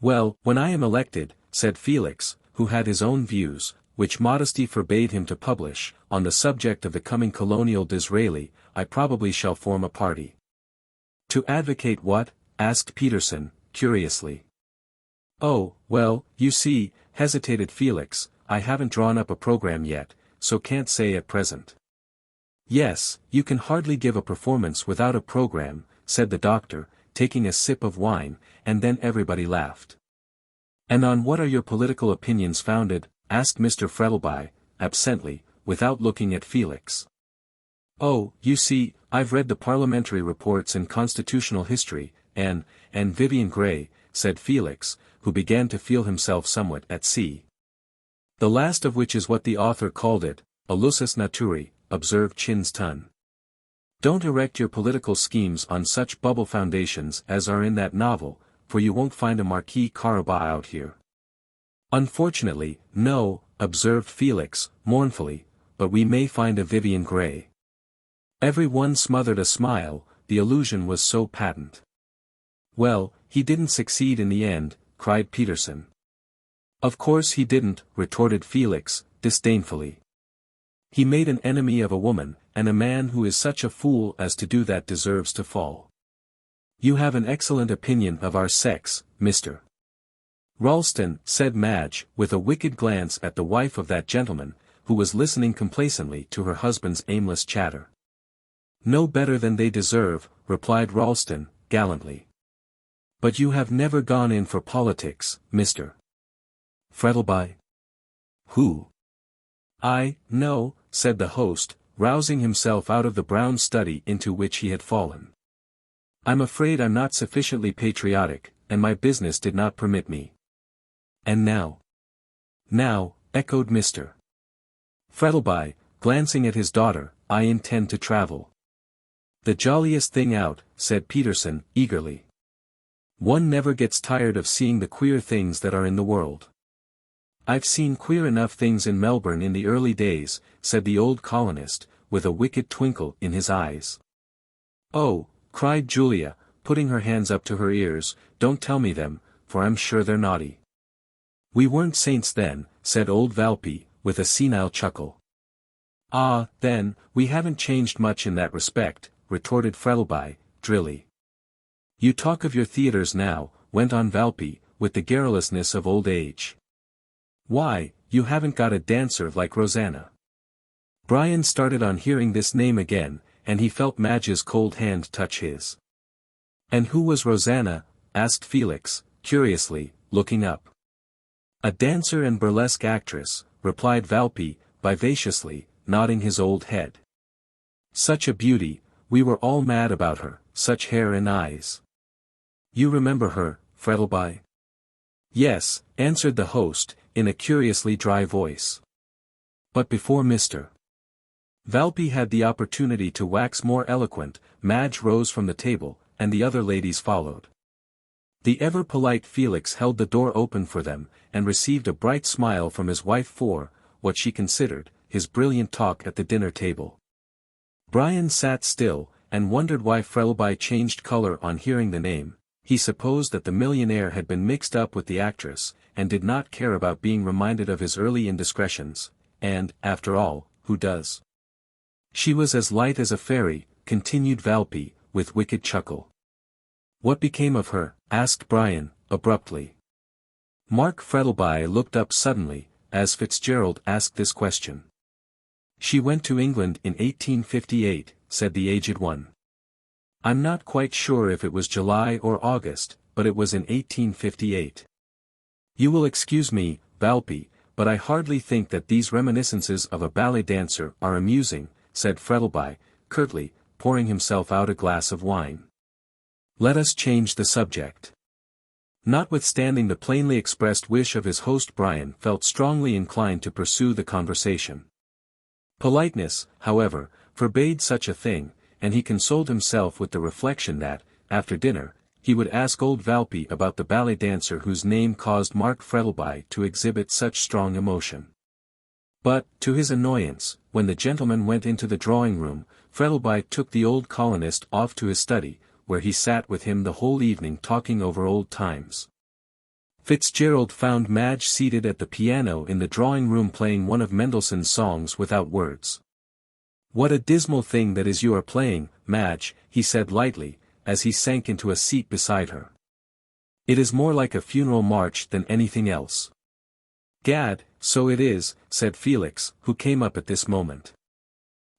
"Well, when I am elected," said Felix, who had his own views, which modesty forbade him to publish, on the subject of the coming colonial Disraeli, "I probably shall form a party." "To advocate what?" asked Peterson, curiously. "Oh, well, you see," hesitated Felix, "I haven't drawn up a program yet, so can't say at present." "Yes, you can hardly give a performance without a program," said the doctor, taking a sip of wine, and then everybody laughed. "And on what are your political opinions founded?" asked Mr. Frettlby, absently, without looking at Felix. "Oh, you see, I've read the parliamentary reports and constitutional history, and Vivian Grey," said Felix, who began to feel himself somewhat at sea. "The last of which is what the author called it, a lusus naturae," observed Chinston. "Don't erect your political schemes on such bubble foundations as are in that novel, for you won't find a Marquis Carabas out here." "Unfortunately, no," observed Felix, mournfully, "but we may find a Vivian Grey." Every one smothered a smile, the illusion was so patent. "Well, he didn't succeed in the end," cried Peterson. "Of course he didn't," retorted Felix, disdainfully. "He made an enemy of a woman, and a man who is such a fool as to do that deserves to fall." "You have an excellent opinion of our sex, Mr. Ralston," said Madge, with a wicked glance at the wife of that gentleman, who was listening complacently to her husband's aimless chatter. "No better than they deserve," replied Ralston, gallantly. "But you have never gone in for politics, Mr. Frettlby?" "Who?" "No," said the host, rousing himself out of the brown study into which he had fallen. "I'm afraid I'm not sufficiently patriotic, and my business did not permit me." "And now?" "Now," echoed Mr. Frettlby, glancing at his daughter, "I intend to travel." "The jolliest thing out," said Peterson, eagerly. "One never gets tired of seeing the queer things that are in the world." "I've seen queer enough things in Melbourne in the early days," said the old colonist, with a wicked twinkle in his eyes. "Oh," cried Julia, putting her hands up to her ears, "don't tell me them, for I'm sure they're naughty." "We weren't saints then," said old Valpy, with a senile chuckle. "Ah, then, we haven't changed much in that respect," retorted Frettlby, drily. "You talk of your theatres now," went on Valpy, with the garrulousness of old age. "Why, you haven't got a dancer like Rosanna." Brian started on hearing this name again, and he felt Madge's cold hand touch his. "And who was Rosanna?" asked Felix, curiously, looking up. "A dancer and burlesque actress," replied Valpy, vivaciously, nodding his old head. "Such a beauty, we were all mad about her, such hair and eyes." "You remember her, Frettlby?" "Yes," answered the host, in a curiously dry voice. But before Mr. Valpy had the opportunity to wax more eloquent, Madge rose from the table, and the other ladies followed. The ever-polite Felix held the door open for them, and received a bright smile from his wife for, what she considered, his brilliant talk at the dinner table. Brian sat still, and wondered why Frettlby changed color on hearing the name. He supposed that the millionaire had been mixed up with the actress, and did not care about being reminded of his early indiscretions, and, after all, who does? She was as light as a fairy, continued Valpy, with wicked chuckle. What became of her? Asked Brian, abruptly. Mark Frettlby looked up suddenly, as Fitzgerald asked this question. She went to England in 1858, said the aged one. I'm not quite sure if it was July or August, but it was in 1858. You will excuse me, Valpy, but I hardly think that these reminiscences of a ballet dancer are amusing, said Frettlby, curtly, pouring himself out a glass of wine. Let us change the subject. Notwithstanding the plainly expressed wish of his host, Brian felt strongly inclined to pursue the conversation. Politeness, however, forbade such a thing, and he consoled himself with the reflection that, after dinner, he would ask old Valpy about the ballet dancer whose name caused Mark Frettlby to exhibit such strong emotion. But, to his annoyance, when the gentleman went into the drawing-room, Frettlby took the old colonist off to his study, where he sat with him the whole evening talking over old times. Fitzgerald found Madge seated at the piano in the drawing-room playing one of Mendelssohn's songs without words. What a dismal thing that is you are playing, Madge, he said lightly, as he sank into a seat beside her. It is more like a funeral march than anything else. Gad, so it is, said Felix, who came up at this moment.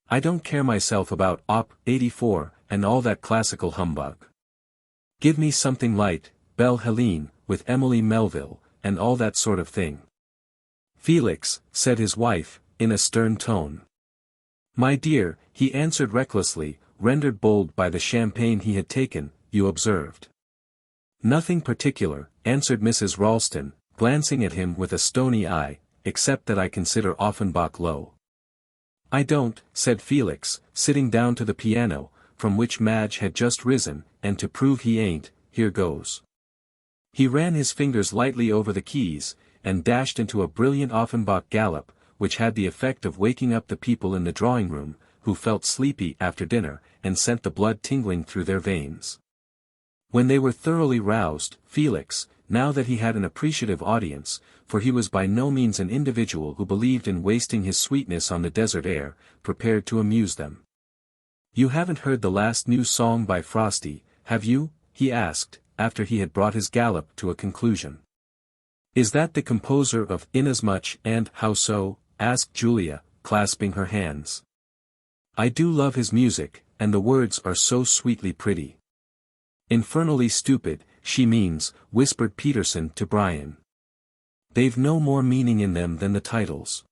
I don't care myself about Op. 84, and all that classical humbug. Give me something light, Belle Helene, with Emily Melville, and all that sort of thing. Felix, said his wife, in a stern tone. My dear, he answered recklessly, rendered bold by the champagne he had taken, you observed. Nothing particular, answered Mrs. Ralston, glancing at him with a stony eye, except that I consider Offenbach low. I don't, said Felix, sitting down to the piano, from which Madge had just risen, and to prove he ain't, here goes. He ran his fingers lightly over the keys, and dashed into a brilliant Offenbach gallop, which had the effect of waking up the people in the drawing-room, who felt sleepy after dinner, and sent the blood tingling through their veins. When they were thoroughly roused, Felix, now that he had an appreciative audience, for he was by no means an individual who believed in wasting his sweetness on the desert air, prepared to amuse them. You haven't heard the last new song by Frosty, have you? He asked, after he had brought his gallop to a conclusion. Is that the composer of Inasmuch and How So? Asked Julia, clasping her hands. I do love his music, and the words are so sweetly pretty. Infernally stupid, she means, whispered Peterson to Brian. They've no more meaning in them than the titles.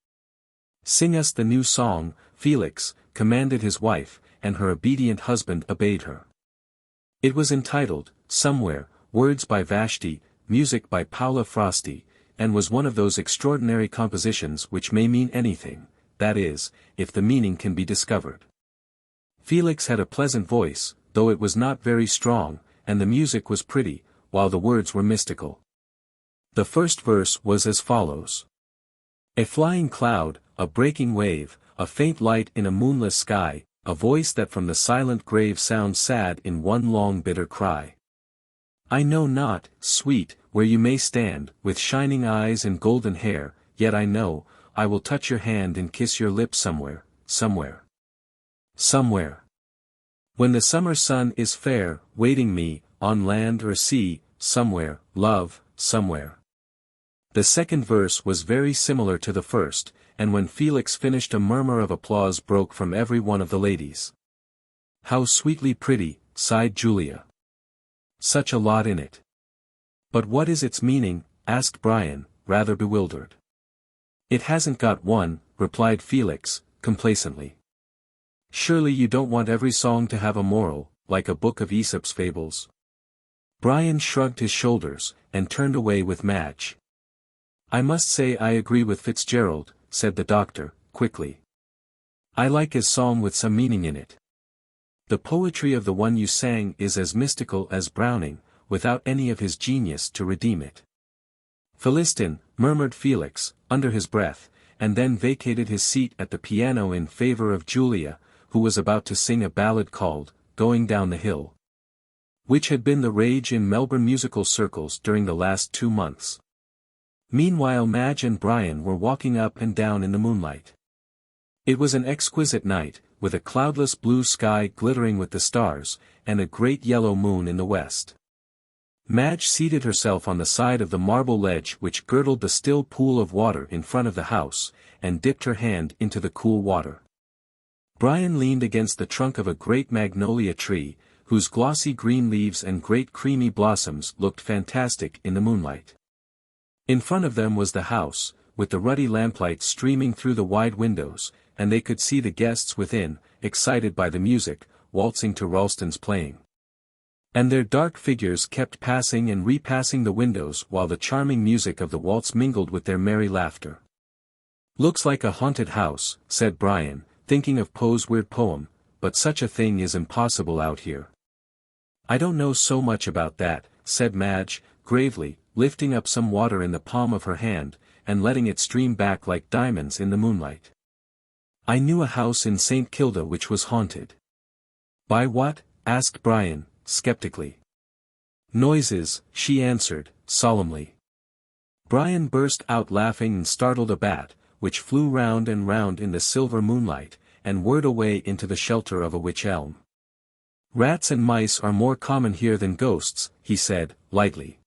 Sing us the new song, Felix, commanded his wife, and her obedient husband obeyed her. It was entitled, Somewhere, words by Vashti, music by Paula Frosty, and was one of those extraordinary compositions which may mean anything, that is, if the meaning can be discovered. Felix had a pleasant voice, though it was not very strong, and the music was pretty, while the words were mystical. The first verse was as follows. A flying cloud, a breaking wave, a faint light in a moonless sky, a voice that from the silent grave sounds sad in one long bitter cry. I know not, sweet, where you may stand, with shining eyes and golden hair, yet I know, I will touch your hand and kiss your lips somewhere, somewhere. Somewhere. When the summer sun is fair, waiting me, on land or sea, somewhere, love, somewhere. The second verse was very similar to the first, and when Felix finished a murmur of applause broke from every one of the ladies. How sweetly pretty, sighed Julia. Such a lot in it. But what is its meaning? Asked Brian, rather bewildered. It hasn't got one, replied Felix, complacently. Surely you don't want every song to have a moral, like a book of Aesop's fables. Brian shrugged his shoulders, and turned away with Madge. I must say I agree with Fitzgerald, said the doctor, quickly. I like his song with some meaning in it. The poetry of the one you sang is as mystical as Browning, without any of his genius to redeem it. Philistin, murmured Felix, under his breath, and then vacated his seat at the piano in favor of Julia, who was about to sing a ballad called, Going Down the Hill, which had been the rage in Melbourne musical circles during the last 2 months. Meanwhile Madge and Brian were walking up and down in the moonlight. It was an exquisite night, with a cloudless blue sky glittering with the stars, and a great yellow moon in the west. Madge seated herself on the side of the marble ledge which girdled the still pool of water in front of the house, and dipped her hand into the cool water. Brian leaned against the trunk of a great magnolia tree, whose glossy green leaves and great creamy blossoms looked fantastic in the moonlight. In front of them was the house, with the ruddy lamplight streaming through the wide windows, and they could see the guests within, excited by the music, waltzing to Ralston's playing. And their dark figures kept passing and repassing the windows while the charming music of the waltz mingled with their merry laughter. "Looks like a haunted house," said Brian, thinking of Poe's weird poem, "but such a thing is impossible out here." "I don't know so much about that," said Madge, gravely, lifting up some water in the palm of her hand, and letting it stream back like diamonds in the moonlight. "I knew a house in St. Kilda which was haunted." "By what?" asked Brian, skeptically. "Noises," she answered, solemnly. Brian burst out laughing and startled a bat, which flew round and round in the silver moonlight, and whirred away into the shelter of a wych elm. "Rats and mice are more common here than ghosts," he said, lightly.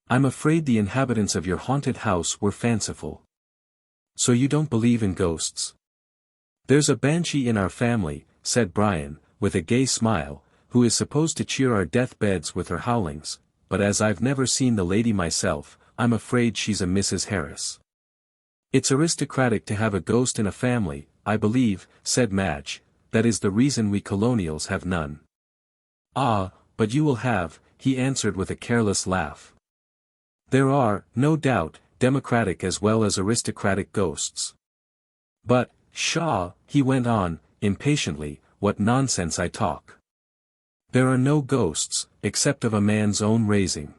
"I'm afraid the inhabitants of your haunted house were fanciful. So you don't believe in ghosts?" "There's a banshee in our family," said Brian, with a gay smile, "who is supposed to cheer our death-beds with her howlings, but as I've never seen the lady myself, I'm afraid she's a Mrs. Harris." "It's aristocratic to have a ghost in a family, I believe," said Madge, "that is the reason we colonials have none." "Ah, but you will have," he answered with a careless laugh. "There are, no doubt, democratic as well as aristocratic ghosts. But, pshaw," he went on, impatiently, "what nonsense I talk. There are no ghosts, except of a man's own raising.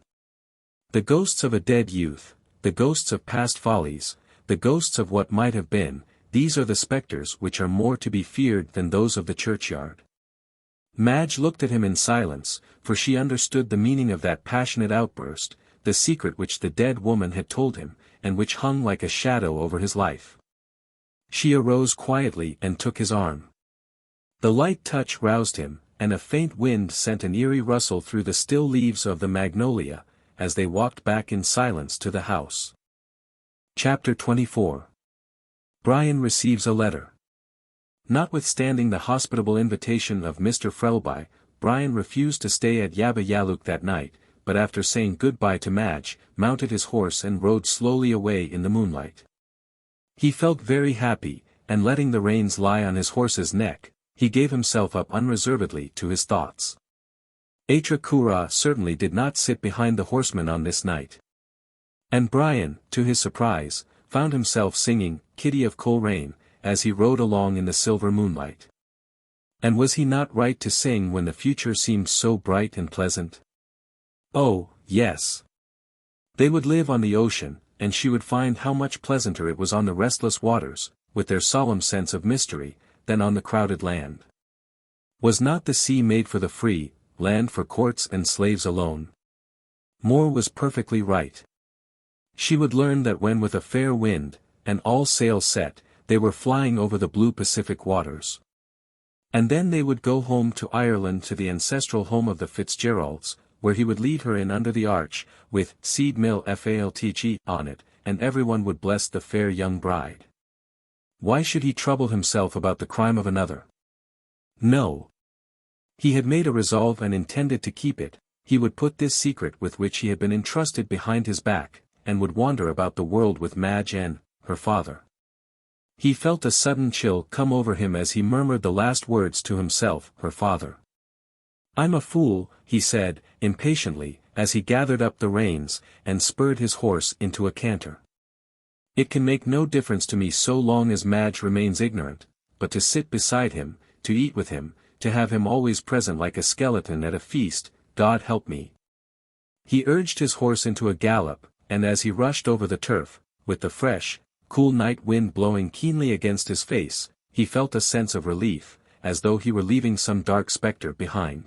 The ghosts of a dead youth, the ghosts of past follies, the ghosts of what might have been, these are the spectres which are more to be feared than those of the churchyard." Madge looked at him in silence, for she understood the meaning of that passionate outburst, the secret which the dead woman had told him, and which hung like a shadow over his life. She arose quietly and took his arm. The light touch roused him, and a faint wind sent an eerie rustle through the still leaves of the magnolia, as they walked back in silence to the house. Chapter 24. Brian receives a letter. Notwithstanding the hospitable invitation of Mr. Frettlby, Brian refused to stay at Yabba Yallook that night, but after saying goodbye to Madge, mounted his horse and rode slowly away in the moonlight. He felt very happy, and letting the reins lie on his horse's neck, he gave himself up unreservedly to his thoughts. Atra Kura certainly did not sit behind the horseman on this night. And Brian, to his surprise, found himself singing "Kitty of Coleraine," as he rode along in the silver moonlight. And was he not right to sing when the future seemed so bright and pleasant? Oh, yes. They would live on the ocean, and she would find how much pleasanter it was on the restless waters, with their solemn sense of mystery, than on the crowded land. Was not the sea made for the free, land for courts and slaves alone? Moore was perfectly right. She would learn that when with a fair wind, and all sails set, they were flying over the blue Pacific waters. And then they would go home to Ireland, to the ancestral home of the Fitzgeralds, where he would lead her in under the arch, with "Seed Mill Faltg" on it, and everyone would bless the fair young bride. Why should he trouble himself about the crime of another? No. He had made a resolve and intended to keep it. He would put this secret with which he had been entrusted behind his back, and would wander about the world with Madge and her father. He felt a sudden chill come over him as he murmured the last words to himself, her father. "I'm a fool," he said, impatiently, as he gathered up the reins, and spurred his horse into a canter. "It can make no difference to me so long as Madge remains ignorant, but to sit beside him, to eat with him, to have him always present like a skeleton at a feast, God help me." He urged his horse into a gallop, and as he rushed over the turf, with the fresh, cool night wind blowing keenly against his face, he felt a sense of relief, as though he were leaving some dark spectre behind.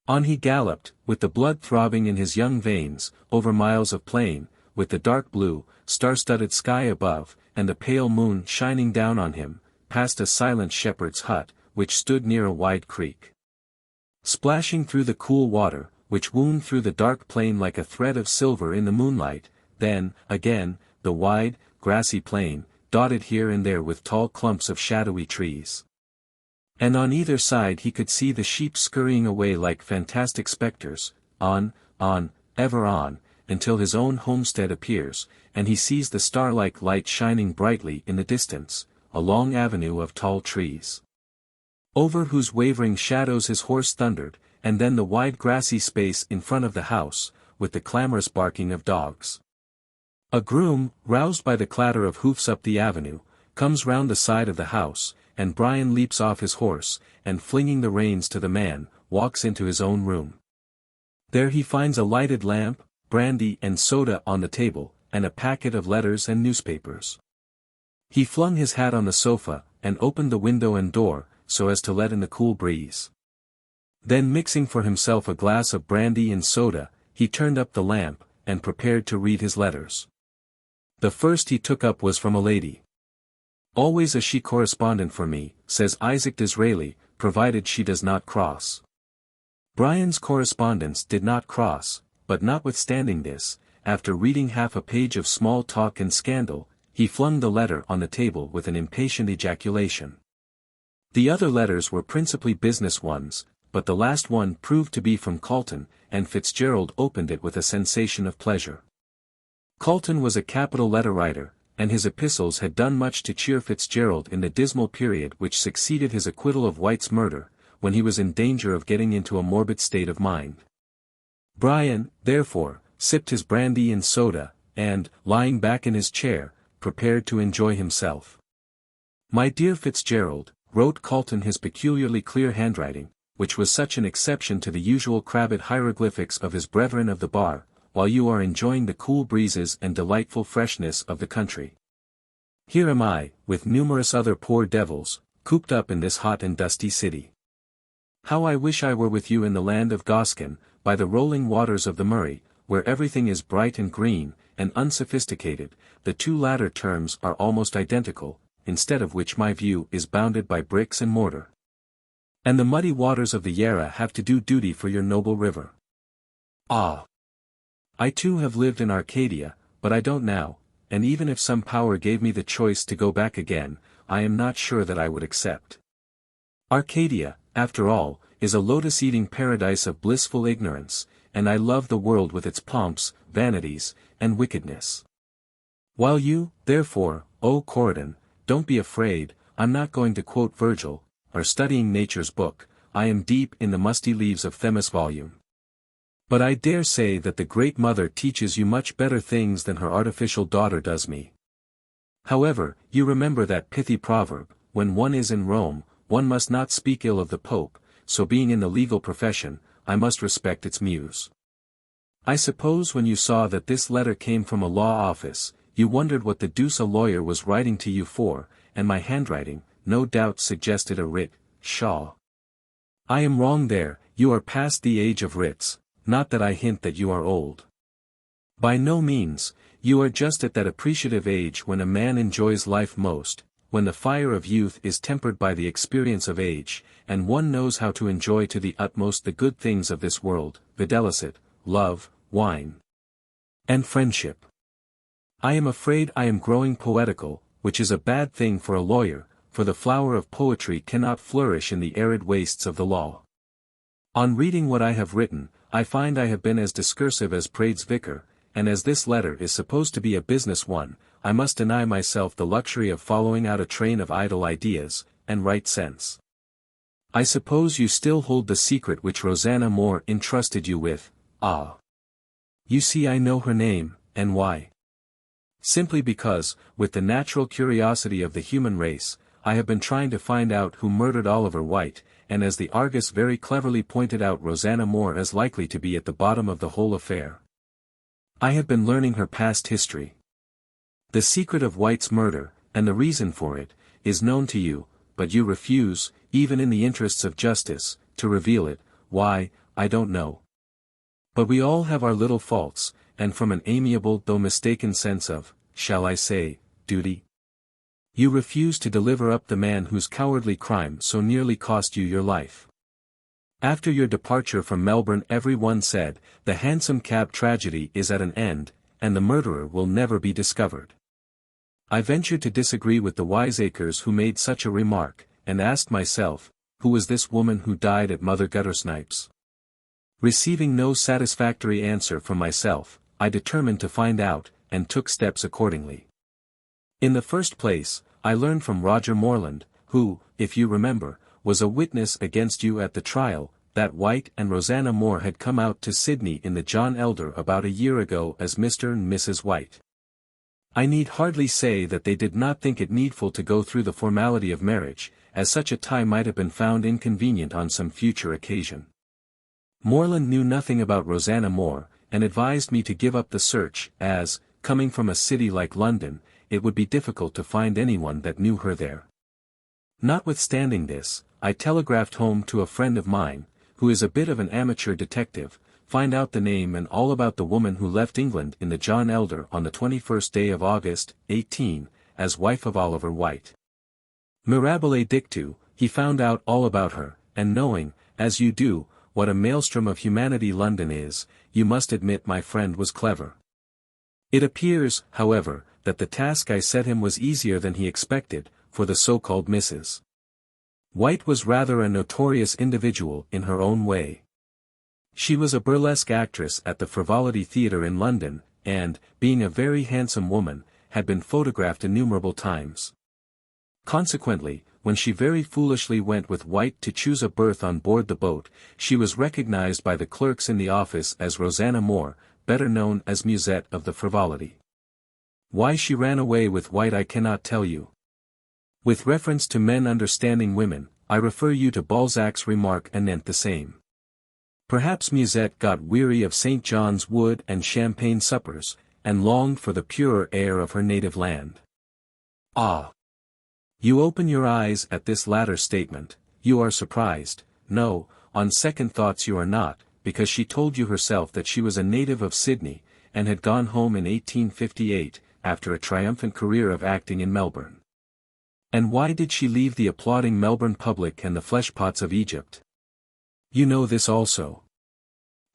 On he galloped, with the blood throbbing in his young veins, over miles of plain, with the dark blue, star-studded sky above, and the pale moon shining down on him, past a silent shepherd's hut, which stood near a wide creek. Splashing through the cool water, which wound through the dark plain like a thread of silver in the moonlight, then, again, the wide, grassy plain, dotted here and there with tall clumps of shadowy trees. And on either side he could see the sheep scurrying away like fantastic spectres, on, ever on, until his own homestead appears, and he sees the star-like light shining brightly in the distance, a long avenue of tall trees, over whose wavering shadows his horse thundered, and then the wide grassy space in front of the house, with the clamorous barking of dogs. A groom, roused by the clatter of hoofs up the avenue, comes round the side of the house, and Brian leaps off his horse, and flinging the reins to the man, walks into his own room. There he finds a lighted lamp, brandy and soda on the table, and a packet of letters and newspapers. He flung his hat on the sofa, and opened the window and door, so as to let in the cool breeze. Then mixing for himself a glass of brandy and soda, he turned up the lamp, and prepared to read his letters. The first he took up was from a lady. "Always a she correspondent for me," says Isaac Disraeli, "provided she does not cross." Brian's correspondence did not cross, but notwithstanding this, after reading half a page of small talk and scandal, he flung the letter on the table with an impatient ejaculation. The other letters were principally business ones, but the last one proved to be from Calton, and Fitzgerald opened it with a sensation of pleasure. Calton was a capital letter writer, and his epistles had done much to cheer Fitzgerald in the dismal period which succeeded his acquittal of White's murder, when he was in danger of getting into a morbid state of mind. Brian, therefore, sipped his brandy and soda, and, lying back in his chair, prepared to enjoy himself. "My dear Fitzgerald," wrote Calton his peculiarly clear handwriting, which was such an exception to the usual crabbed hieroglyphics of his brethren of the bar, "while you are enjoying the cool breezes and delightful freshness of the country. Here am I, with numerous other poor devils, cooped up in this hot and dusty city. How I wish I were with you in the land of Goskin, by the rolling waters of the Murray, where everything is bright and green, and unsophisticated, the two latter terms are almost identical, instead of which my view is bounded by bricks and mortar. And the muddy waters of the Yarra have to do duty for your noble river. Ah! I too have lived in Arcadia, but I don't now, and even if some power gave me the choice to go back again, I am not sure that I would accept. Arcadia, after all, is a lotus-eating paradise of blissful ignorance, and I love the world with its pomps, vanities, and wickedness. While you, therefore, O Corydon, don't be afraid, I'm not going to quote Virgil, or studying nature's book, I am deep in the musty leaves of Themis volume. But I dare say that the Great Mother teaches you much better things than her artificial daughter does me. However, you remember that pithy proverb, when one is in Rome, one must not speak ill of the Pope, so being in the legal profession, I must respect its muse. I suppose when you saw that this letter came from a law office, you wondered what the deuce a lawyer was writing to you for, and my handwriting, no doubt suggested a writ, Shaw. I am wrong there, you are past the age of writs. Not that I hint that you are old. By no means, you are just at that appreciative age when a man enjoys life most, when the fire of youth is tempered by the experience of age, and one knows how to enjoy to the utmost the good things of this world, videlicet, love, wine, and friendship. I am afraid I am growing poetical, which is a bad thing for a lawyer, for the flower of poetry cannot flourish in the arid wastes of the law. On reading what I have written, I find I have been as discursive as Praed's vicar, and as this letter is supposed to be a business one, I must deny myself the luxury of following out a train of idle ideas, and write sense. I suppose you still hold the secret which Rosanna Moore entrusted you with. Ah! You see I know her name, and why? Simply because, with the natural curiosity of the human race, I have been trying to find out who murdered Oliver White, and as the Argus very cleverly pointed out Rosanna Moore as likely to be at the bottom of the whole affair. I have been learning her past history. The secret of White's murder, and the reason for it, is known to you, but you refuse, even in the interests of justice, to reveal it. Why, I don't know. But we all have our little faults, and from an amiable though mistaken sense of, shall I say, duty? You refuse to deliver up the man whose cowardly crime so nearly cost you your life. After your departure from Melbourne, everyone said, the Hansom Cab tragedy is at an end, and the murderer will never be discovered. I ventured to disagree with the wiseacres who made such a remark, and asked myself, who was this woman who died at Mother Guttersnipe's? Receiving no satisfactory answer from myself, I determined to find out, and took steps accordingly. In the first place, I learned from Roger Morland, who, if you remember, was a witness against you at the trial, that White and Rosanna Moore had come out to Sydney in the John Elder about a year ago as Mr. and Mrs. White. I need hardly say that they did not think it needful to go through the formality of marriage, as such a tie might have been found inconvenient on some future occasion. Morland knew nothing about Rosanna Moore, and advised me to give up the search, as, coming from a city like London, it would be difficult to find anyone that knew her there. Notwithstanding this, I telegraphed home to a friend of mine, who is a bit of an amateur detective, find out the name and all about the woman who left England in the John Elder on the 21st day of August, 18, as wife of Oliver White. Mirabile dictu, he found out all about her, and knowing, as you do, what a maelstrom of humanity London is, you must admit my friend was clever. It appears, however, that the task I set him was easier than he expected, for the so-called Mrs. White was rather a notorious individual in her own way. She was a burlesque actress at the Frivolity Theatre in London, and, being a very handsome woman, had been photographed innumerable times. Consequently, when she very foolishly went with White to choose a berth on board the boat, she was recognized by the clerks in the office as Rosanna Moore, better known as Musette of the Frivolity. Why she ran away with White I cannot tell you. With reference to men understanding women, I refer you to Balzac's remark anent the same. Perhaps Musette got weary of St. John's Wood and champagne suppers, and longed for the purer air of her native land. Ah! You open your eyes at this latter statement, you are surprised, no, on second thoughts you are not, because she told you herself that she was a native of Sydney, and had gone home in 1858, after a triumphant career of acting in Melbourne. And why did she leave the applauding Melbourne public and the fleshpots of Egypt? You know this also.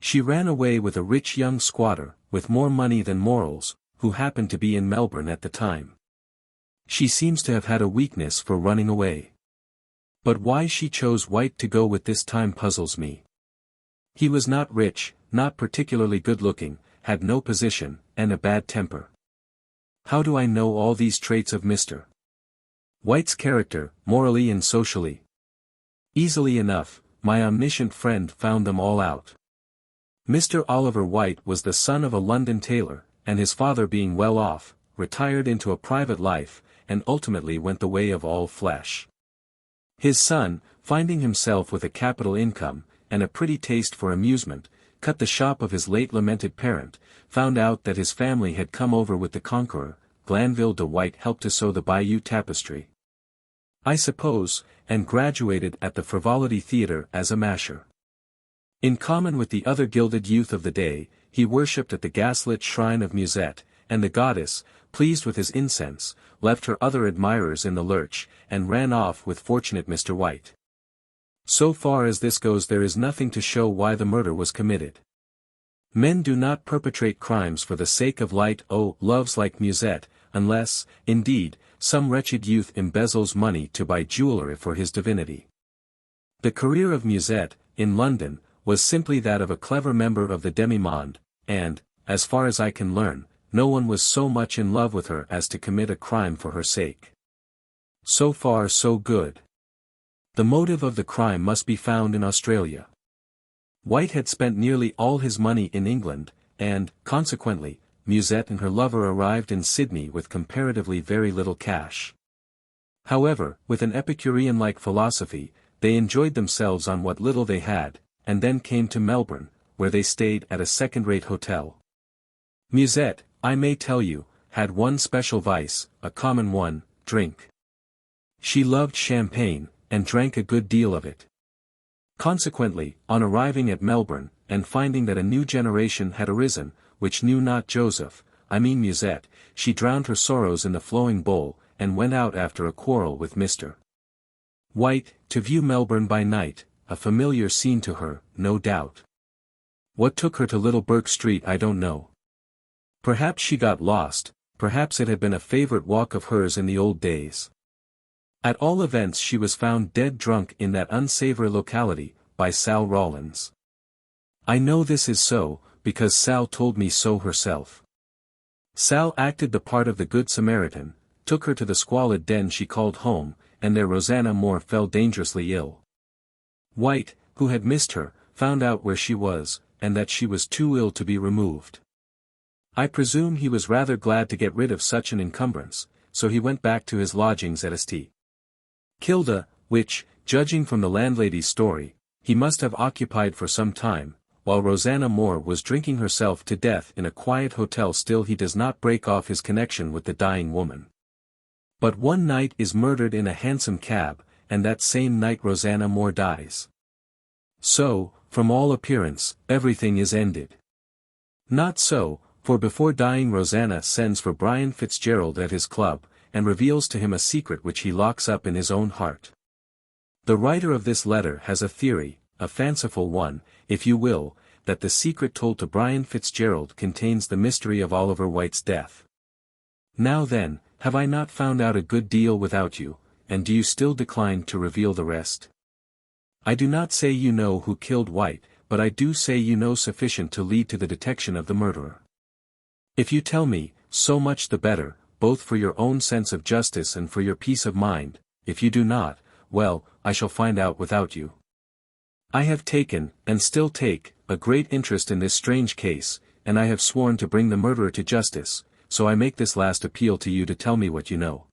She ran away with a rich young squatter, with more money than morals, who happened to be in Melbourne at the time. She seems to have had a weakness for running away. But why she chose White to go with this time puzzles me. He was not rich, not particularly good-looking, had no position, and a bad temper. How do I know all these traits of Mr. White's character, morally and socially? Easily enough, my omniscient friend found them all out. Mr. Oliver White was the son of a London tailor, and his father being well off, retired into a private life, and ultimately went the way of all flesh. His son, finding himself with a capital income, and a pretty taste for amusement, cut the shop of his late lamented parent, found out that his family had come over with the Conqueror, Glanville de White helped to sew the Bayeux tapestry, I suppose, and graduated at the Frivolity Theatre as a masher. In common with the other gilded youth of the day, he worshipped at the gaslit shrine of Musette, and the goddess, pleased with his incense, left her other admirers in the lurch, and ran off with fortunate Mr. White. So far as this goes there is nothing to show why the murder was committed. Men do not perpetrate crimes for the sake of light loves like Musette, unless, indeed, some wretched youth embezzles money to buy jewellery for his divinity. The career of Musette, in London, was simply that of a clever member of the demi-monde, and, as far as I can learn, no one was so much in love with her as to commit a crime for her sake. So far so good. The motive of the crime must be found in Australia. White had spent nearly all his money in England, and, consequently, Musette and her lover arrived in Sydney with comparatively very little cash. However, with an Epicurean-like philosophy, they enjoyed themselves on what little they had, and then came to Melbourne, where they stayed at a second-rate hotel. Musette, I may tell you, had one special vice, a common one, drink. She loved champagne, and drank a good deal of it. Consequently, on arriving at Melbourne, and finding that a new generation had arisen, which knew not Joseph, I mean Musette, she drowned her sorrows in the flowing bowl, and went out after a quarrel with Mr. White, to view Melbourne by night, a familiar scene to her, no doubt. What took her to Little Burke Street I don't know. Perhaps she got lost, perhaps it had been a favourite walk of hers in the old days. At all events she was found dead drunk in that unsavoury locality, by Sal Rawlins. I know this is so, because Sal told me so herself. Sal acted the part of the Good Samaritan, took her to the squalid den she called home, and there Rosanna Moore fell dangerously ill. White, who had missed her, found out where she was, and that she was too ill to be removed. I presume he was rather glad to get rid of such an encumbrance, so he went back to his lodgings at St. Kilda, which, judging from the landlady's story, he must have occupied for some time, while Rosanna Moore was drinking herself to death in a quiet hotel. Still he does not break off his connection with the dying woman. But one night is murdered in a hansom cab, and that same night Rosanna Moore dies. So, from all appearance, everything is ended. Not so, for before dying Rosanna sends for Brian Fitzgerald at his club, and reveals to him a secret which he locks up in his own heart. The writer of this letter has a theory, a fanciful one, if you will, that the secret told to Brian Fitzgerald contains the mystery of Oliver White's death. Now then, have I not found out a good deal without you, and do you still decline to reveal the rest? I do not say you know who killed White, but I do say you know sufficient to lead to the detection of the murderer. If you tell me, so much the better, both for your own sense of justice and for your peace of mind. If you do not, well, I shall find out without you. I have taken, and still take, a great interest in this strange case, and I have sworn to bring the murderer to justice, so I make this last appeal to you to tell me what you know.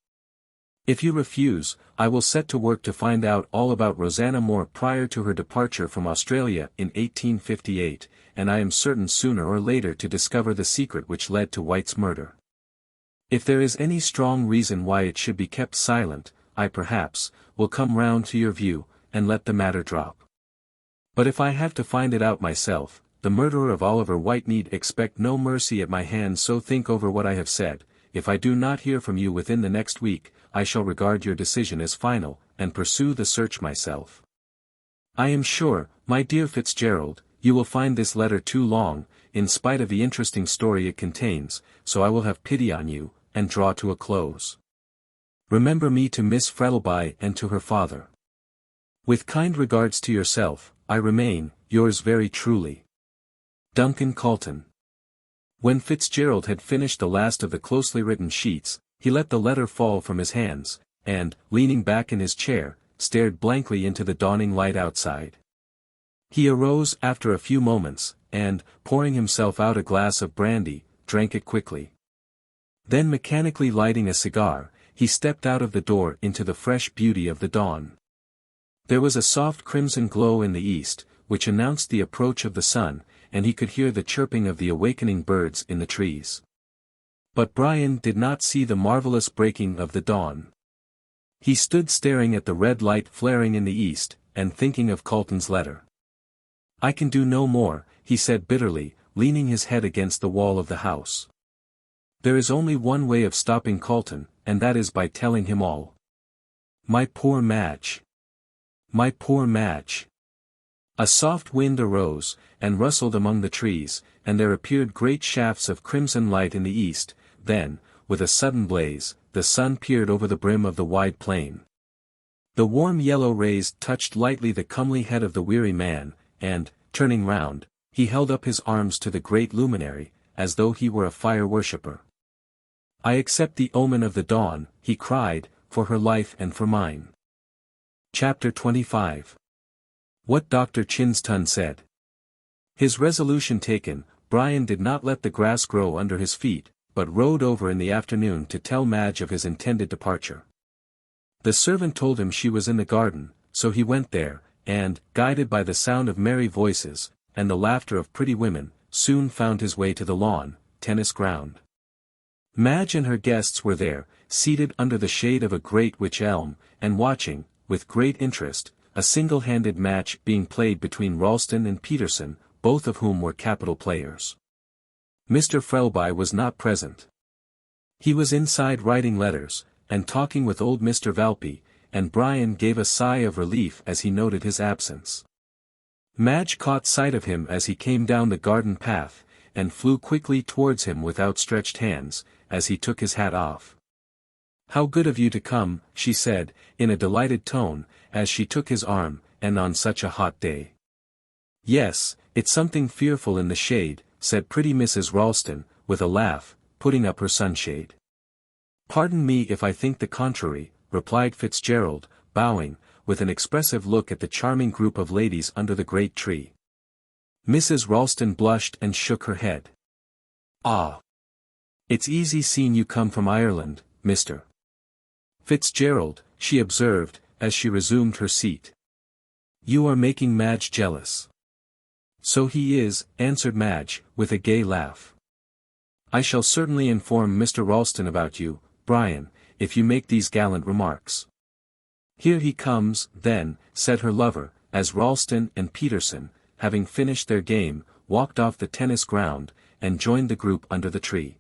If you refuse, I will set to work to find out all about Rosanna Moore prior to her departure from Australia in 1858, and I am certain sooner or later to discover the secret which led to White's murder. If there is any strong reason why it should be kept silent, I perhaps, will come round to your view, and let the matter drop. But if I have to find it out myself, the murderer of Oliver White need expect no mercy at my hands. So think over what I have said. If I do not hear from you within the next week, I shall regard your decision as final, and pursue the search myself. I am sure, my dear Fitzgerald, you will find this letter too long, in spite of the interesting story it contains, so I will have pity on you, and draw to a close. Remember me to Miss Frettlby and to her father. With kind regards to yourself, I remain, yours very truly, Duncan Calton. When Fitzgerald had finished the last of the closely written sheets, he let the letter fall from his hands, and, leaning back in his chair, stared blankly into the dawning light outside. He arose after a few moments, and, pouring himself out a glass of brandy, drank it quickly. Then mechanically lighting a cigar, he stepped out of the door into the fresh beauty of the dawn. There was a soft crimson glow in the east, which announced the approach of the sun, and he could hear the chirping of the awakening birds in the trees. But Brian did not see the marvelous breaking of the dawn. He stood staring at the red light flaring in the east, and thinking of Calton's letter. I can do no more, he said bitterly, leaning his head against the wall of the house. There is only one way of stopping Calton, and that is by telling him all. My poor Madge. My poor Madge. A soft wind arose, and rustled among the trees, and there appeared great shafts of crimson light in the east. Then, with a sudden blaze, the sun peered over the brim of the wide plain. The warm yellow rays touched lightly the comely head of the weary man, and, turning round, he held up his arms to the great luminary, as though he were a fire worshipper. I accept the omen of the dawn, he cried, for her life and for mine. Chapter 25. What Dr. Chinston said. His resolution taken, Brian did not let the grass grow under his feet, but rode over in the afternoon to tell Madge of his intended departure. The servant told him she was in the garden, so he went there, and, guided by the sound of merry voices, and the laughter of pretty women, soon found his way to the lawn, tennis ground. Madge and her guests were there, seated under the shade of a great wych elm, and watching, with great interest, a single-handed match being played between Ralston and Peterson, both of whom were capital players. Mr. Frettlby was not present. He was inside writing letters, and talking with old Mr. Valpy, and Brian gave a sigh of relief as he noted his absence. Madge caught sight of him as he came down the garden path, and flew quickly towards him with outstretched hands, as he took his hat off. "How good of you to come," she said, in a delighted tone, as she took his arm, "and on such a hot day." "Yes, it's something fearful in the shade," said pretty Mrs. Ralston, with a laugh, putting up her sunshade. "Pardon me if I think the contrary," replied Fitzgerald, bowing, with an expressive look at the charming group of ladies under the great tree. Mrs. Ralston blushed and shook her head. "Ah! It's easy seeing you come from Ireland, Mr. Fitzgerald," she observed, as she resumed her seat. "You are making Madge jealous." "So he is," answered Madge, with a gay laugh. "I shall certainly inform Mr. Ralston about you, Brian, if you make these gallant remarks." "Here he comes, then," said her lover, as Ralston and Peterson, having finished their game, walked off the tennis ground, and joined the group under the tree.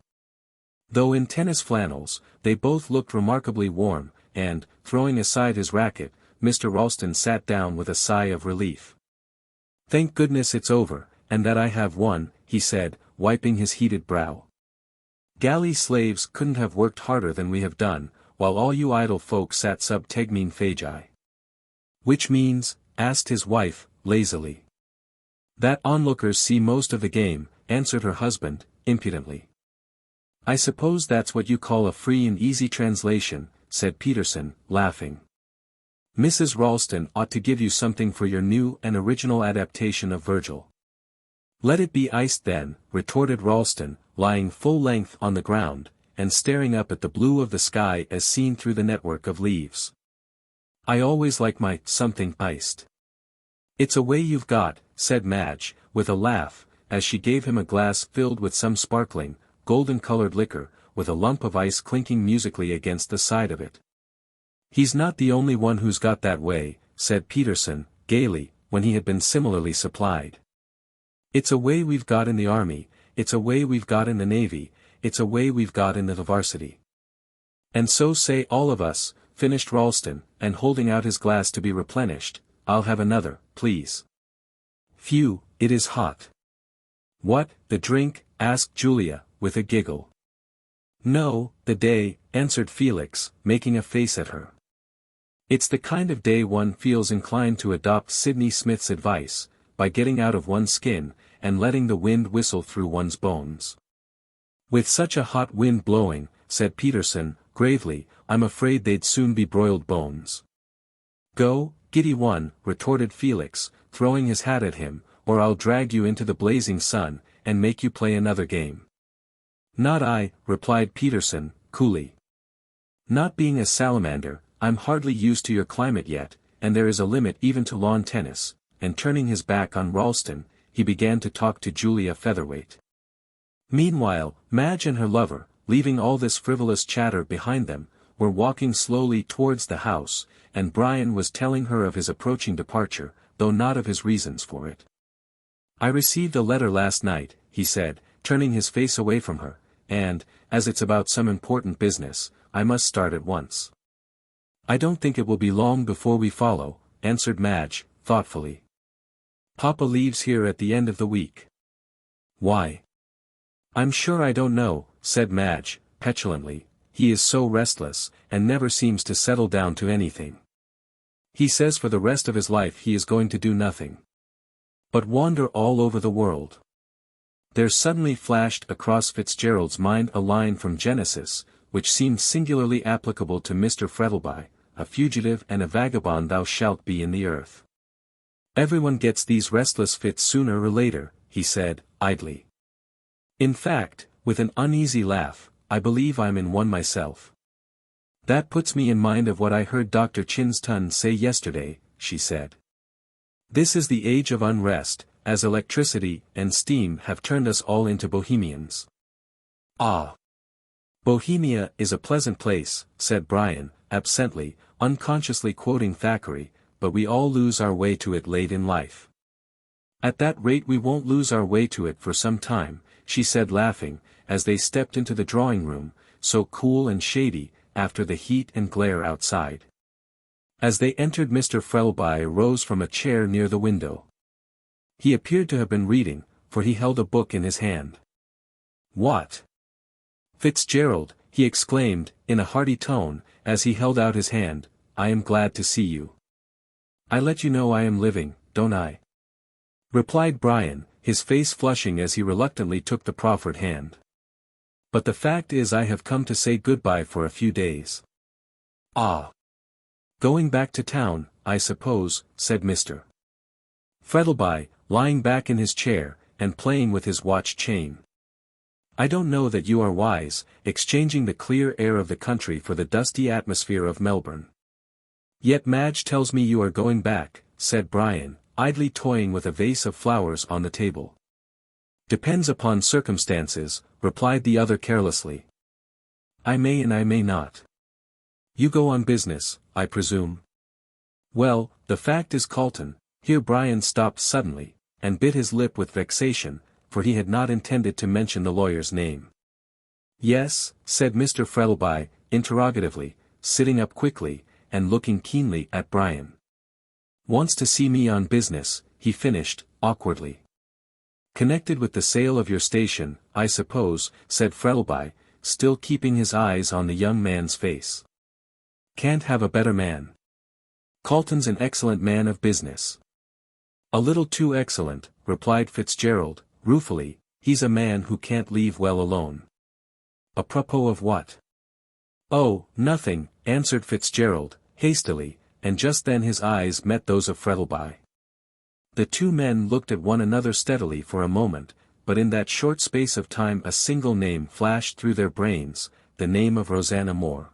Though in tennis flannels, they both looked remarkably warm, and, throwing aside his racket, Mr. Ralston sat down with a sigh of relief. "Thank goodness it's over, and that I have won," he said, wiping his heated brow. "Galley slaves couldn't have worked harder than we have done, while all you idle folk sat sub tegmine fagi." "Which means?" asked his wife, lazily. "That onlookers see most of the game," answered her husband, impudently. "I suppose that's what you call a free and easy translation," said Peterson, laughing. "Mrs. Ralston ought to give you something for your new and original adaptation of Virgil." "Let it be iced then," retorted Ralston, lying full length on the ground, and staring up at the blue of the sky as seen through the network of leaves. "I always like my something iced." "It's a way you've got," said Madge, with a laugh, as she gave him a glass filled with some sparkling, golden-colored liquor, with a lump of ice clinking musically against the side of it. "He's not the only one who's got that way," said Peterson, gaily, when he had been similarly supplied. "It's a way we've got in the army, it's a way we've got in the navy, it's a way we've got in the varsity." "And so say all of us," finished Ralston, and holding out his glass to be replenished. "I'll have another, please." "Phew, it is hot." "What, the drink?" asked Julia, with a giggle. "No, the day," answered Felix, making a face at her. "It's the kind of day one feels inclined to adopt Sydney Smith's advice, by getting out of one's skin, and letting the wind whistle through one's bones." "With such a hot wind blowing," said Peterson, gravely, "I'm afraid they'd soon be broiled bones." "Go, giddy one," retorted Felix, throwing his hat at him, "or I'll drag you into the blazing sun, and make you play another game." "Not I," replied Peterson, coolly. "Not being a salamander, I'm hardly used to your climate yet, and there is a limit even to lawn tennis," and turning his back on Ralston, he began to talk to Julia Featherweight. Meanwhile, Madge and her lover, leaving all this frivolous chatter behind them, were walking slowly towards the house, and Brian was telling her of his approaching departure, though not of his reasons for it. "I received a letter last night," he said, turning his face away from her, "and, as it's about some important business, I must start at once." "I don't think it will be long before we follow," answered Madge, thoughtfully. "Papa leaves here at the end of the week." "Why?" "I'm sure I don't know," said Madge, petulantly. "He is so restless, and never seems to settle down to anything. He says for the rest of his life he is going to do nothing but wander all over the world." There suddenly flashed across Fitzgerald's mind a line from Genesis, which seemed singularly applicable to Mr. Frettlby, "A fugitive and a vagabond thou shalt be in the earth." "Everyone gets these restless fits sooner or later," he said, idly. "In fact," with an uneasy laugh, "I believe I'm in one myself." "That puts me in mind of what I heard Dr. Chinston say yesterday," she said. "This is the age of unrest, as electricity and steam have turned us all into bohemians." "Ah! Bohemia is a pleasant place," said Brian, absently, unconsciously quoting Thackeray, "but we all lose our way to it late in life." "At that rate we won't lose our way to it for some time," she said laughing, as they stepped into the drawing-room, so cool and shady, after the heat and glare outside. As they entered, Mr. Frettlby rose from a chair near the window. He appeared to have been reading, for he held a book in his hand. "What? Fitzgerald," he exclaimed, in a hearty tone, as he held out his hand, "I am glad to see you." "I let you know I am living, don't I?" replied Brian, his face flushing as he reluctantly took the proffered hand. "But the fact is I have come to say goodbye for a few days." "Ah. Going back to town, I suppose," said Mr. Frettlby, lying back in his chair, and playing with his watch chain. "I don't know that you are wise, exchanging the clear air of the country for the dusty atmosphere of Melbourne." "Yet Madge tells me you are going back," said Brian, idly toying with a vase of flowers on the table. "Depends upon circumstances," replied the other carelessly. "I may and I may not." "You go on business, I presume?" "Well, the fact is Calton," here Brian stopped suddenly, and bit his lip with vexation, for he had not intended to mention the lawyer's name. "Yes," said Mr. Frettlby, interrogatively, sitting up quickly, and looking keenly at Brian. "Wants to see me on business," he finished, awkwardly. "Connected with the sale of your station, I suppose," said Frettlby, still keeping his eyes on the young man's face. "Can't have a better man. Calton's an excellent man of business." "A little too excellent," replied Fitzgerald, ruefully. "He's a man who can't leave well alone." "Apropos of what?" "Oh, nothing," answered Fitzgerald, hastily, and just then his eyes met those of Frettlby. The two men looked at one another steadily for a moment, but in that short space of time a single name flashed through their brains, the name of Rosanna Moore.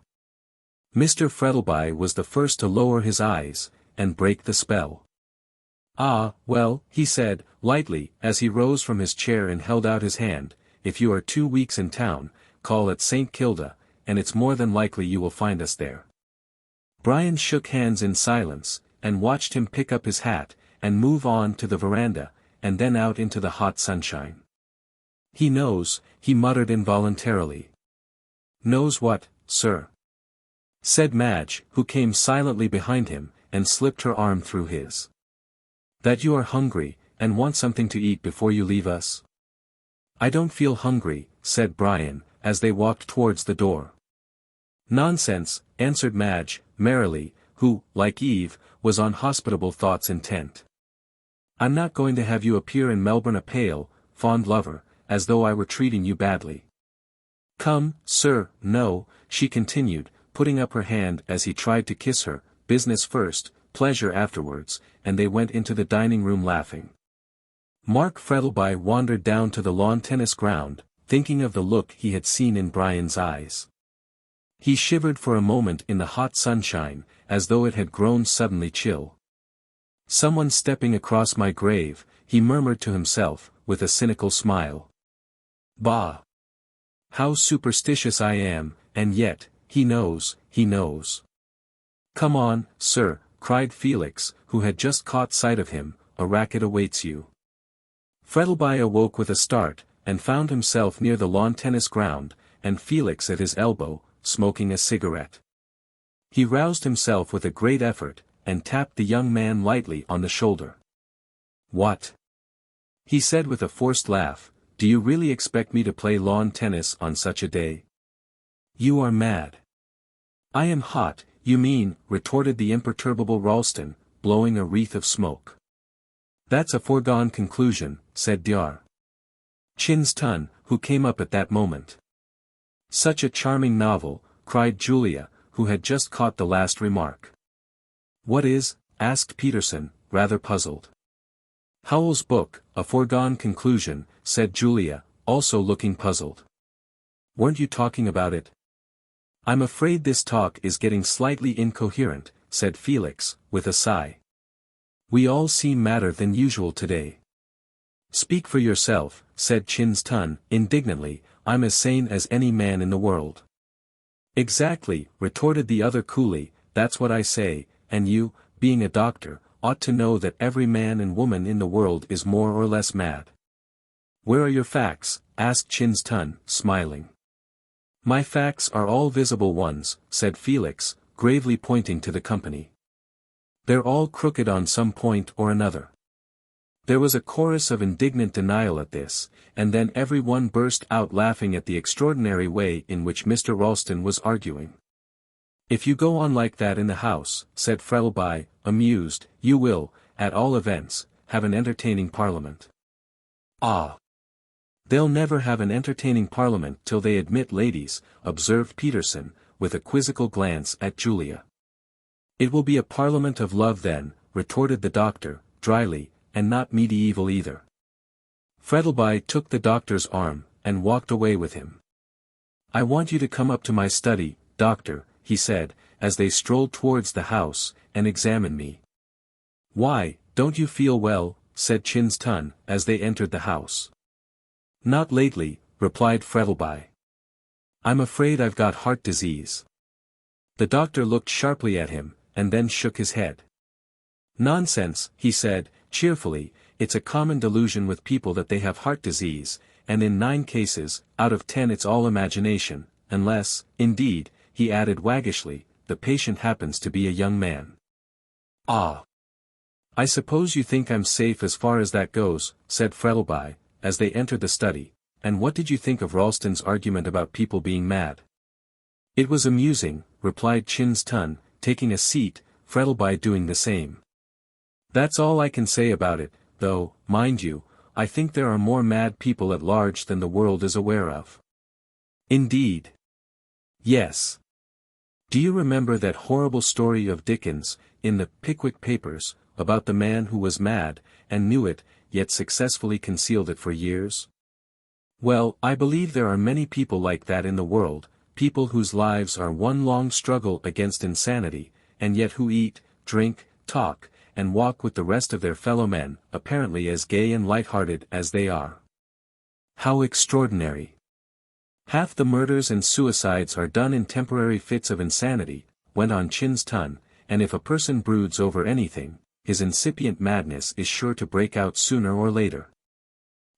Mr. Frettlby was the first to lower his eyes, and break the spell. "Ah, well," he said, lightly, as he rose from his chair and held out his hand, "if you are 2 weeks in town, call at St. Kilda, and it's more than likely you will find us there." Brian shook hands in silence, and watched him pick up his hat, and move on to the veranda, and then out into the hot sunshine. "He knows," he muttered involuntarily. "Knows what, sir?" said Madge, who came silently behind him, and slipped her arm through his. "That you are hungry, and want something to eat before you leave us?" "I don't feel hungry," said Brian, as they walked towards the door. "Nonsense," answered Madge, merrily, who, like Eve, was on hospitable thoughts intent. "I'm not going to have you appear in Melbourne a pale, fond lover, as though I were treating you badly." "Come, sir, no," she continued, putting up her hand as he tried to kiss her, "business first, pleasure afterwards," and they went into the dining room laughing. Mark Frettlby wandered down to the lawn tennis ground, thinking of the look he had seen in Brian's eyes. He shivered for a moment in the hot sunshine, as though it had grown suddenly chill. "Someone stepping across my grave," he murmured to himself, with a cynical smile. "Bah! How superstitious I am, and yet, he knows, he knows." "Come on, sir," cried Felix, who had just caught sight of him, "a racket awaits you." Frettlby awoke with a start, and found himself near the lawn tennis ground, and Felix at his elbow, smoking a cigarette. He roused himself with a great effort, and tapped the young man lightly on the shoulder. "What?" he said with a forced laugh, "do you really expect me to play lawn tennis on such a day? You are mad." "I am hot, you mean," retorted the imperturbable Ralston, blowing a wreath of smoke. "That's a foregone conclusion," said Dr. Chinston, who came up at that moment. "Such a charming novel," cried Julia, who had just caught the last remark. "What is?" asked Peterson, rather puzzled. "Howell's book, A Foregone Conclusion," said Julia, also looking puzzled. "Weren't you talking about it?" "I'm afraid this talk is getting slightly incoherent," said Felix, with a sigh. "We all seem madder than usual today." "Speak for yourself," said Chinston, indignantly, "I'm as sane as any man in the world." "Exactly," retorted the other coolly, "that's what I say, and you, being a doctor, ought to know that every man and woman in the world is more or less mad." "Where are your facts?" asked Chinston, smiling. My facts are all visible ones, said Felix, gravely pointing to the company. They're all crooked on some point or another. There was a chorus of indignant denial at this, and then every one burst out laughing at the extraordinary way in which Mr. Ralston was arguing. If you go on like that in the house, said Frettlby, amused, you will, at all events, have an entertaining parliament. Ah! They'll never have an entertaining parliament till they admit ladies, observed Peterson, with a quizzical glance at Julia. It will be a parliament of love then, retorted the doctor, dryly, and not medieval either. Frettlby took the doctor's arm, and walked away with him. I want you to come up to my study, doctor, he said, as they strolled towards the house, and examine me. Why, don't you feel well? Said Chinston, as they entered the house. Not lately, replied Frettlby. I'm afraid I've got heart disease. The doctor looked sharply at him, and then shook his head. Nonsense, he said, cheerfully, it's a common delusion with people that they have heart disease, and in 9 cases, out of 10 it's all imagination, unless, indeed, he added waggishly, the patient happens to be a young man. Ah! I suppose you think I'm safe as far as that goes, said Frettlby, as they entered the study, and what did you think of Ralston's argument about people being mad? It was amusing, replied Chinston, taking a seat, Frettlby doing the same. That's all I can say about it, though, mind you, I think there are more mad people at large than the world is aware of. Indeed. Yes. Do you remember that horrible story of Dickens, in the Pickwick Papers, about the man who was mad, and knew it, yet successfully concealed it for years? Well, I believe there are many people like that in the world, people whose lives are one long struggle against insanity, and yet who eat, drink, talk, and walk with the rest of their fellow men, apparently as gay and light-hearted as they are. How extraordinary! Half the murders and suicides are done in temporary fits of insanity, went on Chinston, and if a person broods over anything, his incipient madness is sure to break out sooner or later.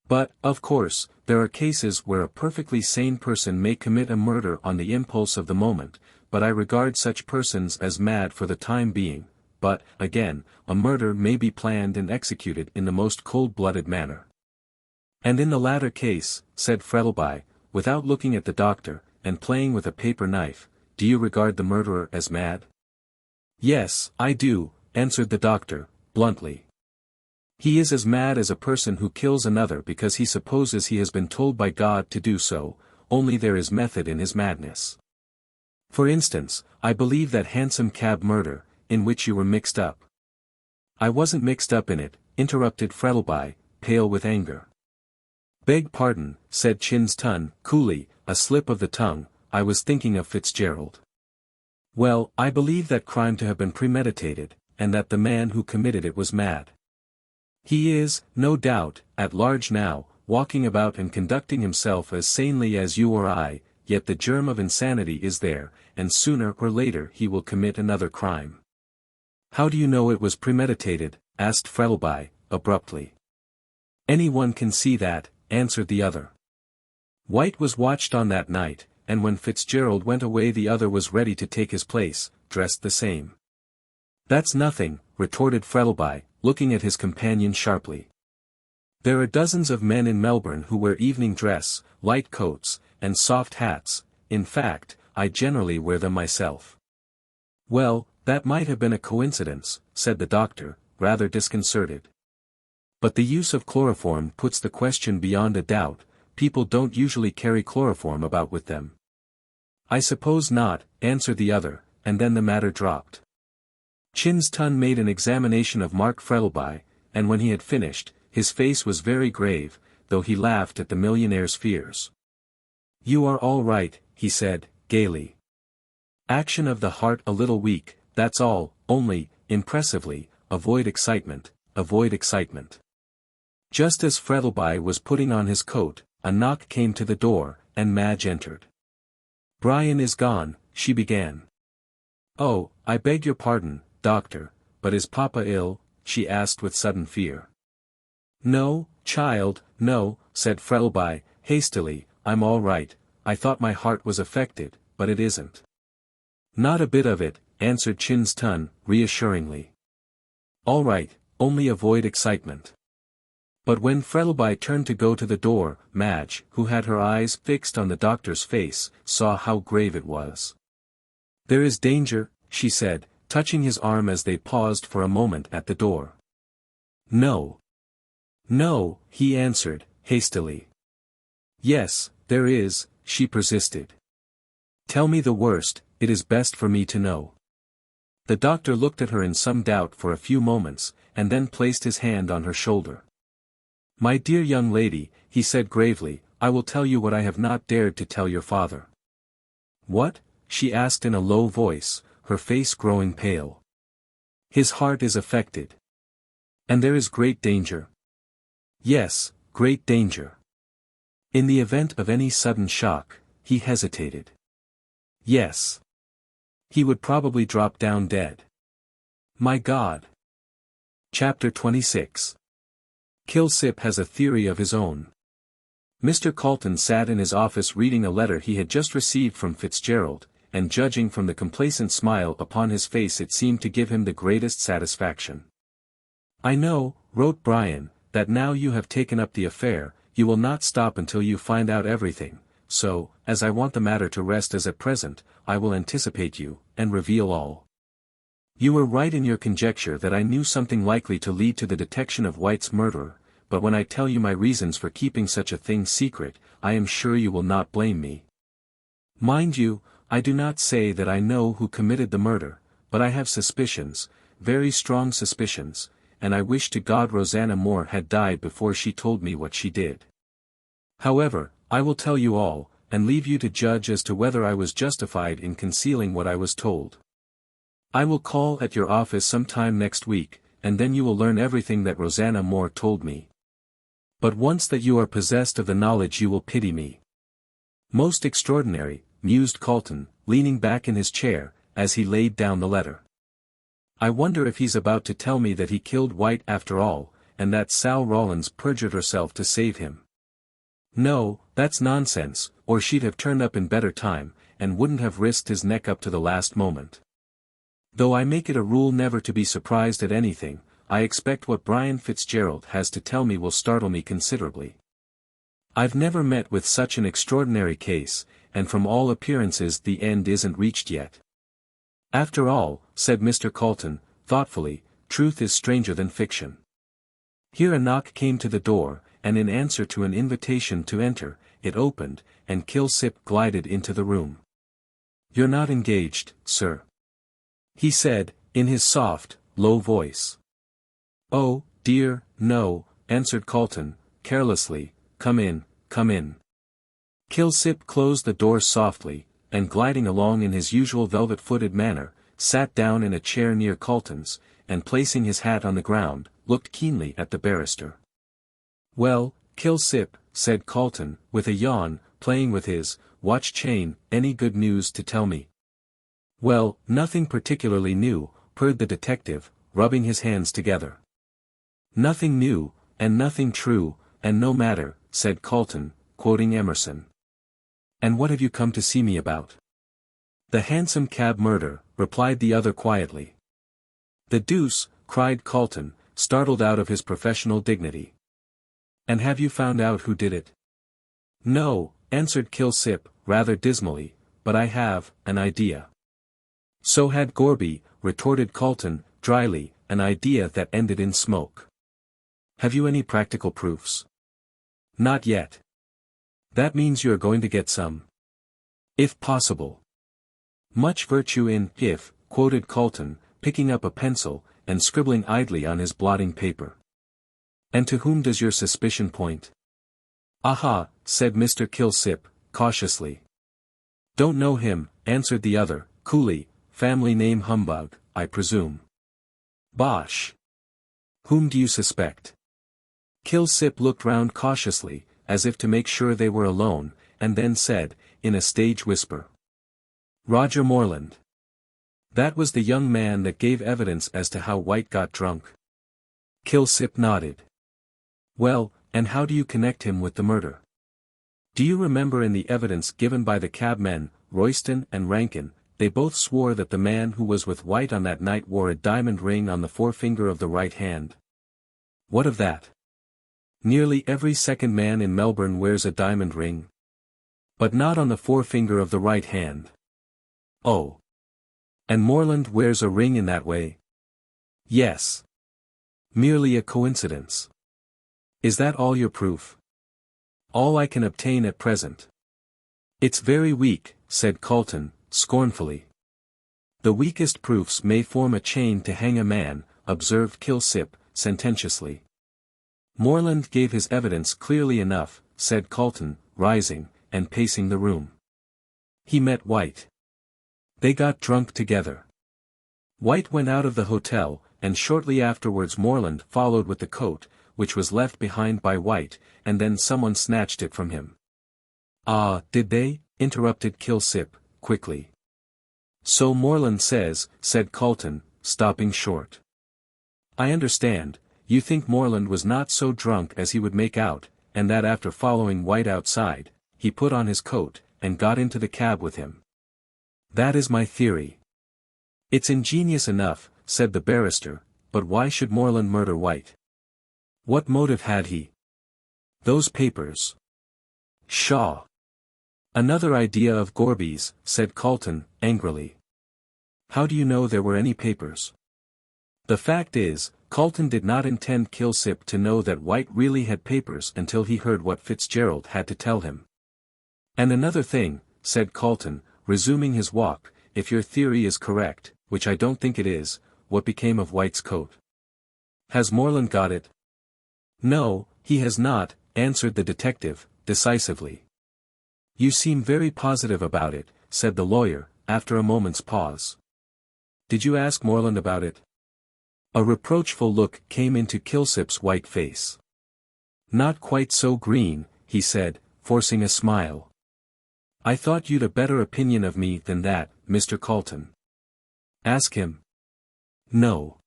But, of course, there are cases where a perfectly sane person may commit a murder on the impulse of the moment, but I regard such persons as mad for the time being. But, again, a murder may be planned and executed in the most cold-blooded manner. And in the latter case, said Frettlby, without looking at the doctor, and playing with a paper knife, do you regard the murderer as mad? Yes, I do, answered the doctor, bluntly. He is as mad as a person who kills another because he supposes he has been told by God to do so, only there is method in his madness. For instance, I believe that Hansom Cab murder, in which you were mixed up. I wasn't mixed up in it, interrupted Frettlby, pale with anger. Beg pardon, said Chinston, coolly, a slip of the tongue, I was thinking of Fitzgerald. Well, I believe that crime to have been premeditated, and that the man who committed it was mad. He is, no doubt, at large now, walking about and conducting himself as sanely as you or I, yet the germ of insanity is there, and sooner or later he will commit another crime. How do you know it was premeditated? Asked Frettlby, abruptly. Anyone can see that, answered the other. White was watched on that night, and when Fitzgerald went away the other was ready to take his place, dressed the same. That's nothing, retorted Frettlby, looking at his companion sharply. There are dozens of men in Melbourne who wear evening dress, light coats, and soft hats. In fact, I generally wear them myself. Well, that might have been a coincidence, said the doctor, rather disconcerted. But the use of chloroform puts the question beyond a doubt, people don't usually carry chloroform about with them. I suppose not, answered the other, and then the matter dropped. Chinston made an examination of Mark Frettlby, and when he had finished, his face was very grave, though he laughed at the millionaire's fears. You are all right, he said, gaily. Action of the heart a little weak, that's all, only, impressively, avoid excitement, avoid excitement. Just as Frettlby was putting on his coat, a knock came to the door, and Madge entered. Brian is gone, she began. Oh, I beg your pardon, doctor, but is Papa ill? She asked with sudden fear. No, child, no, said Frettlby, hastily, I'm all right, I thought my heart was affected, but it isn't. Not a bit of it, answered Chinston, reassuringly. All right, only avoid excitement. But when Frettlby turned to go to the door, Madge, who had her eyes fixed on the doctor's face, saw how grave it was. There is danger, she said, touching his arm as they paused for a moment at the door. No. No, he answered, hastily. Yes, there is, she persisted. Tell me the worst, it is best for me to know. The doctor looked at her in some doubt for a few moments, and then placed his hand on her shoulder. My dear young lady, he said gravely, I will tell you what I have not dared to tell your father. What? She asked in a low voice, her face growing pale. His heart is affected. And there is great danger. Yes, great danger. In the event of any sudden shock, he hesitated. Yes. He would probably drop down dead. My God. Chapter 26. Kilsip has a theory of his own. Mr. Calton sat in his office reading a letter he had just received from Fitzgerald, and judging from the complacent smile upon his face it seemed to give him the greatest satisfaction. I know, wrote Brian, that now you have taken up the affair, you will not stop until you find out everything, so, as I want the matter to rest as at present, I will anticipate you, and reveal all. You were right in your conjecture that I knew something likely to lead to the detection of White's murderer, but when I tell you my reasons for keeping such a thing secret, I am sure you will not blame me. Mind you, I do not say that I know who committed the murder, but I have suspicions, very strong suspicions, and I wish to God Rosanna Moore had died before she told me what she did. However, I will tell you all, and leave you to judge as to whether I was justified in concealing what I was told. I will call at your office some time next week, and then you will learn everything that Rosanna Moore told me. But once that you are possessed of the knowledge you will pity me. Most extraordinary, mused Calton, leaning back in his chair, as he laid down the letter. I wonder if he's about to tell me that he killed White after all, and that Sal Rawlins perjured herself to save him. No, that's nonsense, or she'd have turned up in better time, and wouldn't have risked his neck up to the last moment. Though I make it a rule never to be surprised at anything, I expect what Brian Fitzgerald has to tell me will startle me considerably. I've never met with such an extraordinary case, and from all appearances the end isn't reached yet. After all, said Mr. Calton, thoughtfully, truth is stranger than fiction. Here a knock came to the door, and in answer to an invitation to enter, it opened, and Kilsip glided into the room. You're not engaged, sir? He said, in his soft, low voice. Oh, dear, no, answered Calton, carelessly, come in, come in. Kilsip closed the door softly, and gliding along in his usual velvet-footed manner, sat down in a chair near Calton's, and placing his hat on the ground, looked keenly at the barrister. Well, Kilsip, said Calton, with a yawn, playing with his watch chain, any good news to tell me? Well, nothing particularly new, purred the detective, rubbing his hands together. Nothing new, and nothing true, and no matter, said Calton, quoting Emerson. And what have you come to see me about? The Hansom Cab murder, replied the other quietly. The deuce, cried Calton, startled out of his professional dignity. And have you found out who did it? No, answered Kilsip, rather dismally, but I have an idea. So had Gorby, retorted Calton, dryly, an idea that ended in smoke. Have you any practical proofs? Not yet. That means you are going to get some. If possible. Much virtue in if, quoted Calton, picking up a pencil, and scribbling idly on his blotting paper. And to whom does your suspicion point? Aha, said Mr. Kilsip, cautiously. Don't know him, answered the other, coolly, family name Humbug, I presume. Bosh. Whom do you suspect? Kilsip looked round cautiously, as if to make sure they were alone, and then said, in a stage whisper. Roger Morland. That was the young man that gave evidence as to how White got drunk. Kilsip nodded. Well, and how do you connect him with the murder? Do you remember in the evidence given by the cabmen, Royston and Rankin, they both swore that the man who was with White on that night wore a diamond ring on the forefinger of the right hand? What of that? Nearly every second man in Melbourne wears a diamond ring. But not on the forefinger of the right hand. Oh. And Moreland wears a ring in that way? Yes. Merely a coincidence. Is that all your proof? All I can obtain at present. It's very weak, said Calton, scornfully. The weakest proofs may form a chain to hang a man, observed Kilsip, sententiously. Moreland gave his evidence clearly enough, said Calton, rising, and pacing the room. He met White. They got drunk together. White went out of the hotel, and shortly afterwards Moreland followed with the coat, which was left behind by White, and then someone snatched it from him. Ah, did they? Interrupted Kilsip, quickly. So Moreland says, said Calton, stopping short. I understand, you think Moreland was not so drunk as he would make out, and that after following White outside, he put on his coat, and got into the cab with him. That is my theory. It's ingenious enough, said the barrister, but why should Moreland murder White? What motive had he? Those papers. Pshaw. Another idea of Gorby's, said Calton, angrily. How do you know there were any papers? The fact is, Calton did not intend Kilsip to know that White really had papers until he heard what Fitzgerald had to tell him. And another thing, said Calton, resuming his walk, if your theory is correct, which I don't think it is, what became of White's coat? Has Moreland got it? No, he has not, answered the detective, decisively. You seem very positive about it, said the lawyer, after a moment's pause. Did you ask Moreland about it? A reproachful look came into Kilsip's white face. Not quite so green, he said, forcing a smile. I thought you'd a better opinion of me than that, Mr. Calton. Ask him. No.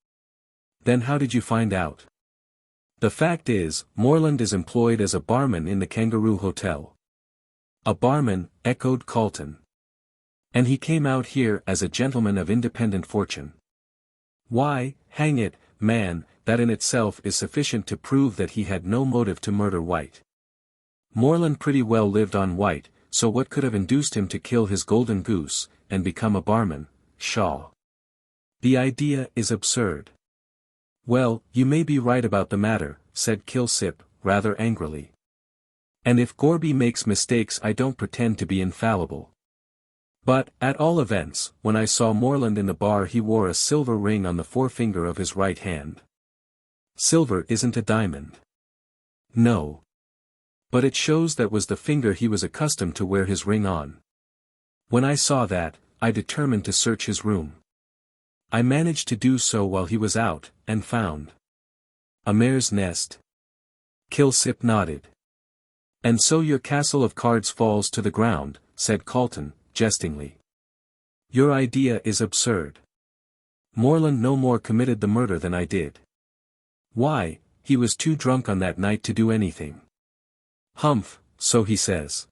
Then how did you find out? The fact is, Moreland is employed as a barman in the Kangaroo Hotel. A barman, echoed Calton. And he came out here as a gentleman of independent fortune. Why, hang it, man, that in itself is sufficient to prove that he had no motive to murder White. Moreland pretty well lived on White, so what could have induced him to kill his golden goose, and become a barman? Pshaw. The idea is absurd. Well, you may be right about the matter, said Kilsip, rather angrily. And if Gorby makes mistakes I don't pretend to be infallible. But, at all events, when I saw Moreland in the bar he wore a silver ring on the forefinger of his right hand. Silver isn't a diamond. No. But it shows that was the finger he was accustomed to wear his ring on. When I saw that, I determined to search his room. I managed to do so while he was out, and found a mare's nest. Kilsip nodded. And so your castle of cards falls to the ground, said Calton, jestingly. Your idea is absurd. Moreland no more committed the murder than I did. Why, he was too drunk on that night to do anything. Humph, so he says.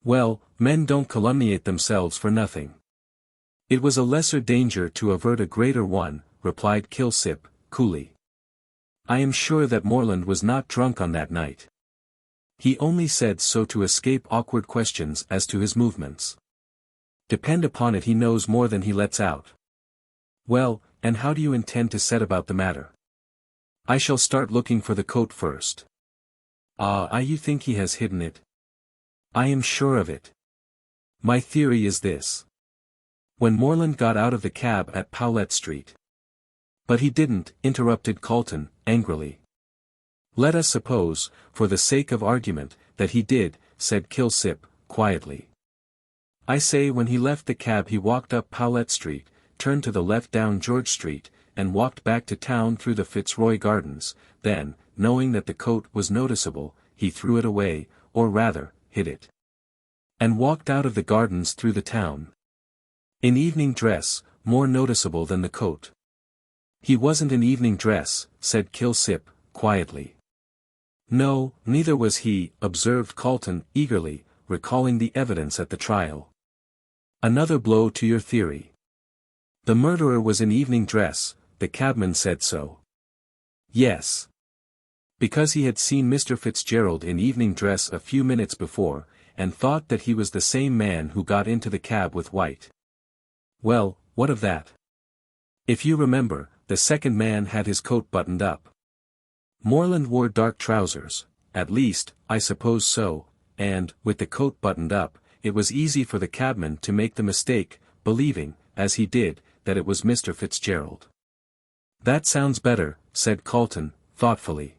Well, men don't calumniate themselves for nothing. It was a lesser danger to avert a greater one, replied Kilsip, coolly. I am sure that Moreland was not drunk on that night. He only said so to escape awkward questions as to his movements. Depend upon it he knows more than he lets out. Well, and how do you intend to set about the matter? I shall start looking for the coat first. You think he has hidden it? I am sure of it. My theory is this. When Moreland got out of the cab at Powlett Street. But he didn't, interrupted Calton, angrily. Let us suppose, for the sake of argument, that he did, said Kilsip, quietly. I say when he left the cab he walked up Powlett Street, turned to the left down George Street, and walked back to town through the Fitzroy Gardens, then, knowing that the coat was noticeable, he threw it away, or rather, hid it. And walked out of the gardens through the town. In evening dress, more noticeable than the coat. He wasn't in evening dress, said Kilsip, quietly. No, neither was he, observed Calton, eagerly, recalling the evidence at the trial. Another blow to your theory. The murderer was in evening dress, the cabman said so. Yes. Because he had seen Mr. Fitzgerald in evening dress a few minutes before, and thought that he was the same man who got into the cab with White. Well, what of that? If you remember, the second man had his coat buttoned up. Moreland wore dark trousers, at least, I suppose so, and, with the coat buttoned up, it was easy for the cabman to make the mistake, believing, as he did, that it was Mr. Fitzgerald. That sounds better, said Calton, thoughtfully.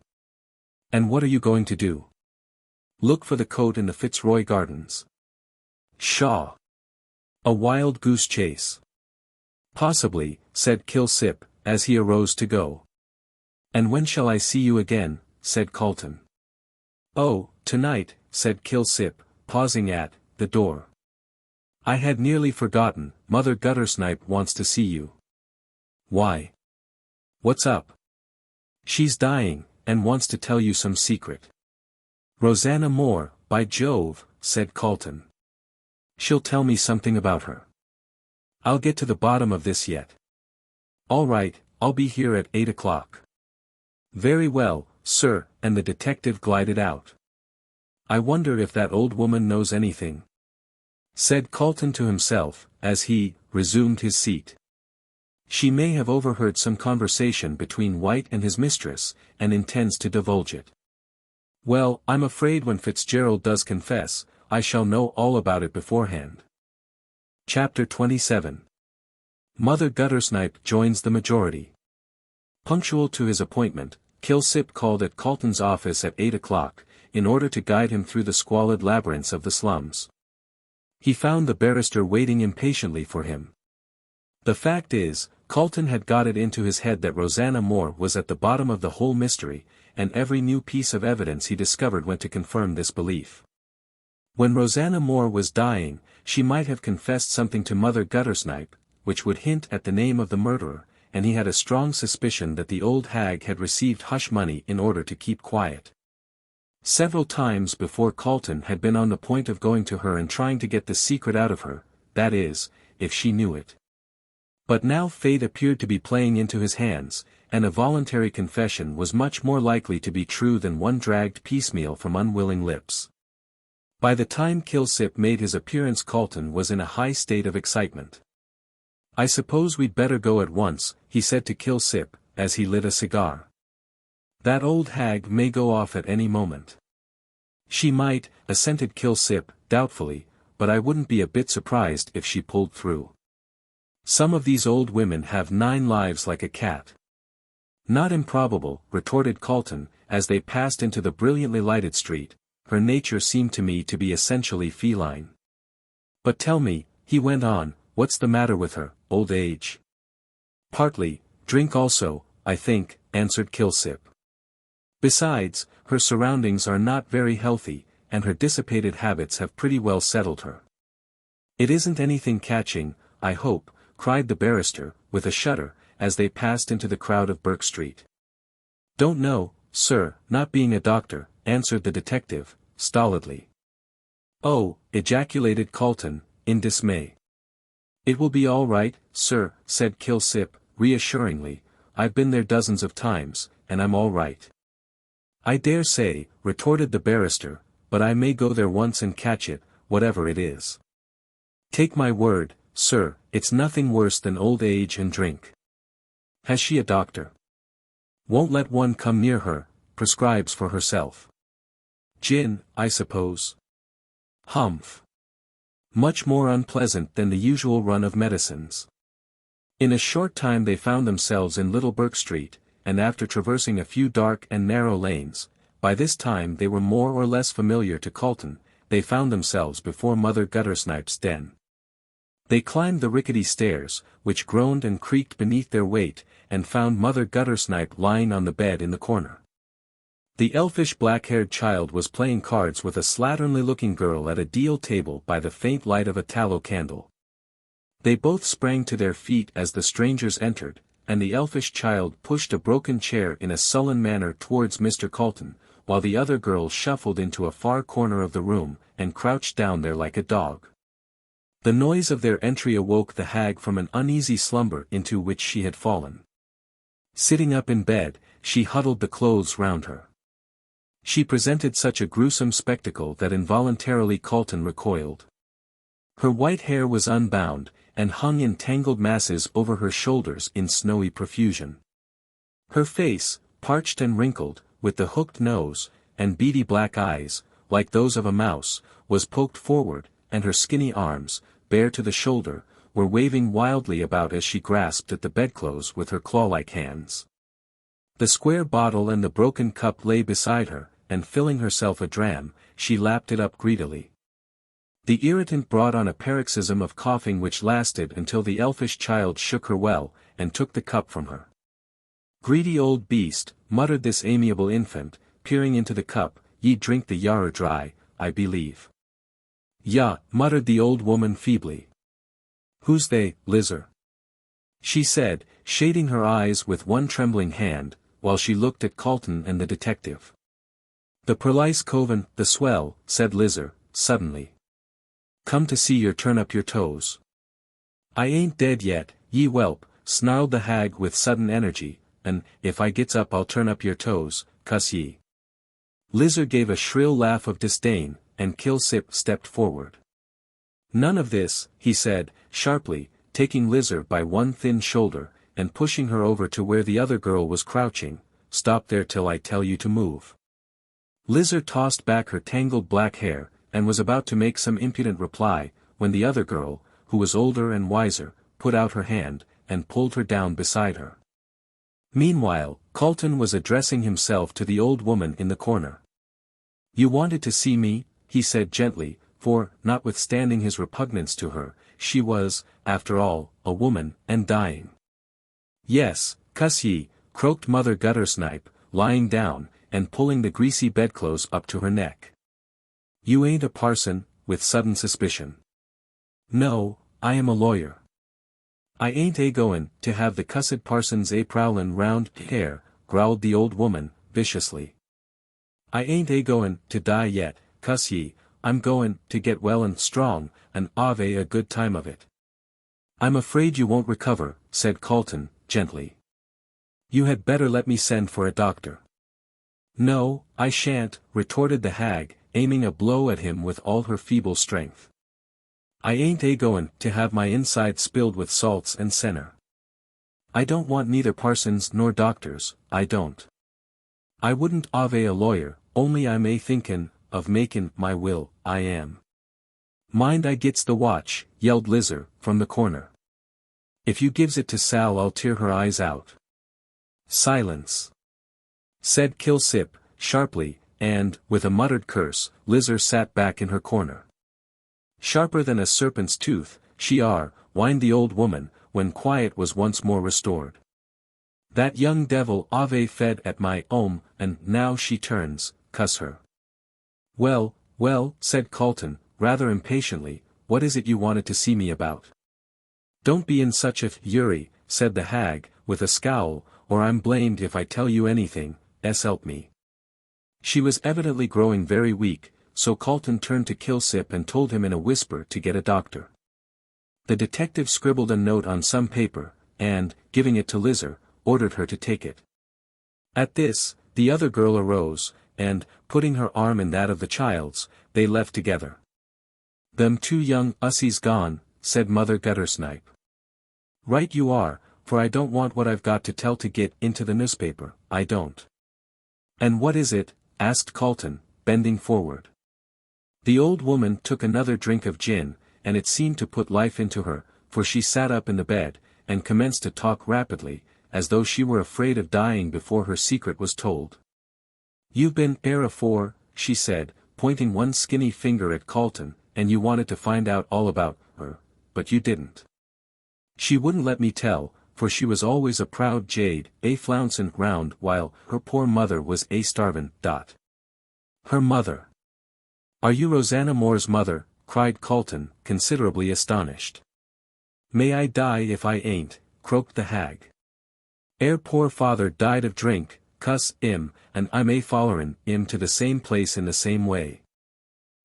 And what are you going to do? Look for the coat in the Fitzroy Gardens. Pshaw! A wild goose chase. Possibly, said Kilsip, as he arose to go. And when shall I see you again? Said Calton. Oh, tonight, said Kilsip, pausing at the door. I had nearly forgotten, Mother Guttersnipe wants to see you. Why? What's up? She's dying, and wants to tell you some secret. Rosanna Moore, by Jove, said Calton. She'll tell me something about her. I'll get to the bottom of this yet. All right, I'll be here at 8 o'clock. Very well, sir, and the detective glided out. I wonder if that old woman knows anything, said Calton to himself, as he resumed his seat. She may have overheard some conversation between White and his mistress, and intends to divulge it. Well, I'm afraid when Fitzgerald does confess, I shall know all about it beforehand. Chapter 27. Mother Guttersnipe joins the majority. Punctual to his appointment, Kilsip called at Calton's office at 8 o'clock, in order to guide him through the squalid labyrinths of the slums. He found the barrister waiting impatiently for him. The fact is, Calton had got it into his head that Rosanna Moore was at the bottom of the whole mystery, and every new piece of evidence he discovered went to confirm this belief. When Rosanna Moore was dying, she might have confessed something to Mother Guttersnipe, which would hint at the name of the murderer, and he had a strong suspicion that the old hag had received hush money in order to keep quiet. Several times before Calton had been on the point of going to her and trying to get the secret out of her, that is, if she knew it. But now fate appeared to be playing into his hands, and a voluntary confession was much more likely to be true than one dragged piecemeal from unwilling lips. By the time Kilsip made his appearance, Calton was in a high state of excitement. I suppose we'd better go at once, he said to Kilsip, as he lit a cigar. That old hag may go off at any moment. She might, assented Kilsip, doubtfully, but I wouldn't be a bit surprised if she pulled through. Some of these old women have 9 lives like a cat. Not improbable, retorted Calton, as they passed into the brilliantly lighted street. Her nature seemed to me to be essentially feline. But tell me, he went on, what's the matter with her, old age? Partly, drink also, I think, answered Kilsip. Besides, her surroundings are not very healthy, and her dissipated habits have pretty well settled her. It isn't anything catching, I hope, cried the barrister, with a shudder, as they passed into the crowd of Burke Street. Don't know, sir, not being a doctor, answered the detective, stolidly. Oh, ejaculated Calton, in dismay. It will be all right, sir, said Kilsip, reassuringly, I've been there dozens of times, and I'm all right. I dare say, retorted the barrister, but I may go there once and catch it, whatever it is. Take my word, sir, it's nothing worse than old age and drink. Has she a doctor? Won't let one come near her, prescribes for herself. Gin, I suppose. Humph. Much more unpleasant than the usual run of medicines. In a short time they found themselves in Little Burke Street, and after traversing a few dark and narrow lanes, by this time they were more or less familiar to Calton, they found themselves before Mother Guttersnipe's den. They climbed the rickety stairs, which groaned and creaked beneath their weight, and found Mother Guttersnipe lying on the bed in the corner. The elfish black-haired child was playing cards with a slatternly-looking girl at a deal table by the faint light of a tallow candle. They both sprang to their feet as the strangers entered, and the elfish child pushed a broken chair in a sullen manner towards Mr. Calton, while the other girl shuffled into a far corner of the room, and crouched down there like a dog. The noise of their entry awoke the hag from an uneasy slumber into which she had fallen. Sitting up in bed, she huddled the clothes round her. She presented such a gruesome spectacle that involuntarily Calton recoiled. Her white hair was unbound, and hung in tangled masses over her shoulders in snowy profusion. Her face, parched and wrinkled, with the hooked nose, and beady black eyes, like those of a mouse, was poked forward, and her skinny arms, bare to the shoulder, were waving wildly about as she grasped at the bedclothes with her claw-like hands. The square bottle and the broken cup lay beside her, and filling herself a dram, she lapped it up greedily. The irritant brought on a paroxysm of coughing which lasted until the elfish child shook her well, and took the cup from her. "Greedy old beast," muttered this amiable infant, peering into the cup, "ye drink the yarrow dry, I believe." "Yah," muttered the old woman feebly. "Who's they, Lizer?" she said, shading her eyes with one trembling hand, while she looked at Calton and the detective. "The Perlice Coven, the swell," said Lizer, suddenly. "Come to see yer turn up your toes." "I ain't dead yet, ye whelp," snarled the hag with sudden energy, "and, if I gets up I'll turn up your toes, cuss ye." Lizer gave a shrill laugh of disdain, and Kilsip stepped forward. "None of this," he said, sharply, taking Lizer by one thin shoulder, and pushing her over to where the other girl was crouching. "Stop there till I tell you to move." Lizer tossed back her tangled black hair, and was about to make some impudent reply, when the other girl, who was older and wiser, put out her hand, and pulled her down beside her. Meanwhile, Calton was addressing himself to the old woman in the corner. "You wanted to see me," he said gently, for, notwithstanding his repugnance to her, she was, after all, a woman, and dying. "Yes, cuss ye," croaked Mother Guttersnipe, lying down, and pulling the greasy bedclothes up to her neck. "You ain't a parson," with sudden suspicion. "No, I am a lawyer." "I ain't a-goin' to have the cussed parsons a-prowlin' round here," growled the old woman, viciously. "I ain't a-goin' to die yet, cuss ye, I'm goin' to get well and strong, and ave a good time of it." "I'm afraid you won't recover," said Calton, gently. "You had better let me send for a doctor." "No, I shan't," retorted the hag, aiming a blow at him with all her feeble strength. "I ain't a-goin' to have my inside spilled with salts and senner. I don't want neither parsons nor doctors, I don't. I wouldn't ave a lawyer, only I'm a-thinkin' of makin' my will, I am." "Mind I gets the watch," yelled Lizer, from the corner. "If you gives it to Sal I'll tear her eyes out." "Silence," said Kilsip, sharply, and, with a muttered curse, Lizer sat back in her corner. "Sharper than a serpent's tooth, she are," whined the old woman, when quiet was once more restored. "That young devil ave fed at my and now she turns, cuss her." "Well, well," said Calton, rather impatiently, "what is it you wanted to see me about?" "Don't be in such a fury," said the hag, with a scowl, "or I'm blamed if I tell you anything, help me." She was evidently growing very weak, so Calton turned to Kilsip and told him in a whisper to get a doctor. The detective scribbled a note on some paper, and, giving it to Lizer, ordered her to take it. At this, the other girl arose, and, putting her arm in that of the child's, they left together. "Them two young ussies gone," said Mother Guttersnipe. "Right you are, for I don't want what I've got to tell to get into the newspaper, I don't." "And what is it?" asked Calton, bending forward. The old woman took another drink of gin, and it seemed to put life into her, for she sat up in the bed, and commenced to talk rapidly, as though she were afraid of dying before her secret was told. "You've been 'ere afore," she said, pointing one skinny finger at Calton, "and you wanted to find out all about her, but you didn't. She wouldn't let me tell, for she was always a proud jade, flouncin' round while her poor mother was starvin'. Her mother? Are you Rosanna Moore's mother?" cried Calton, considerably astonished. "May I die if I ain't," croaked the hag. "Poor father died of drink," cuss 'im, and I may follerin' 'im to the same place in the same way.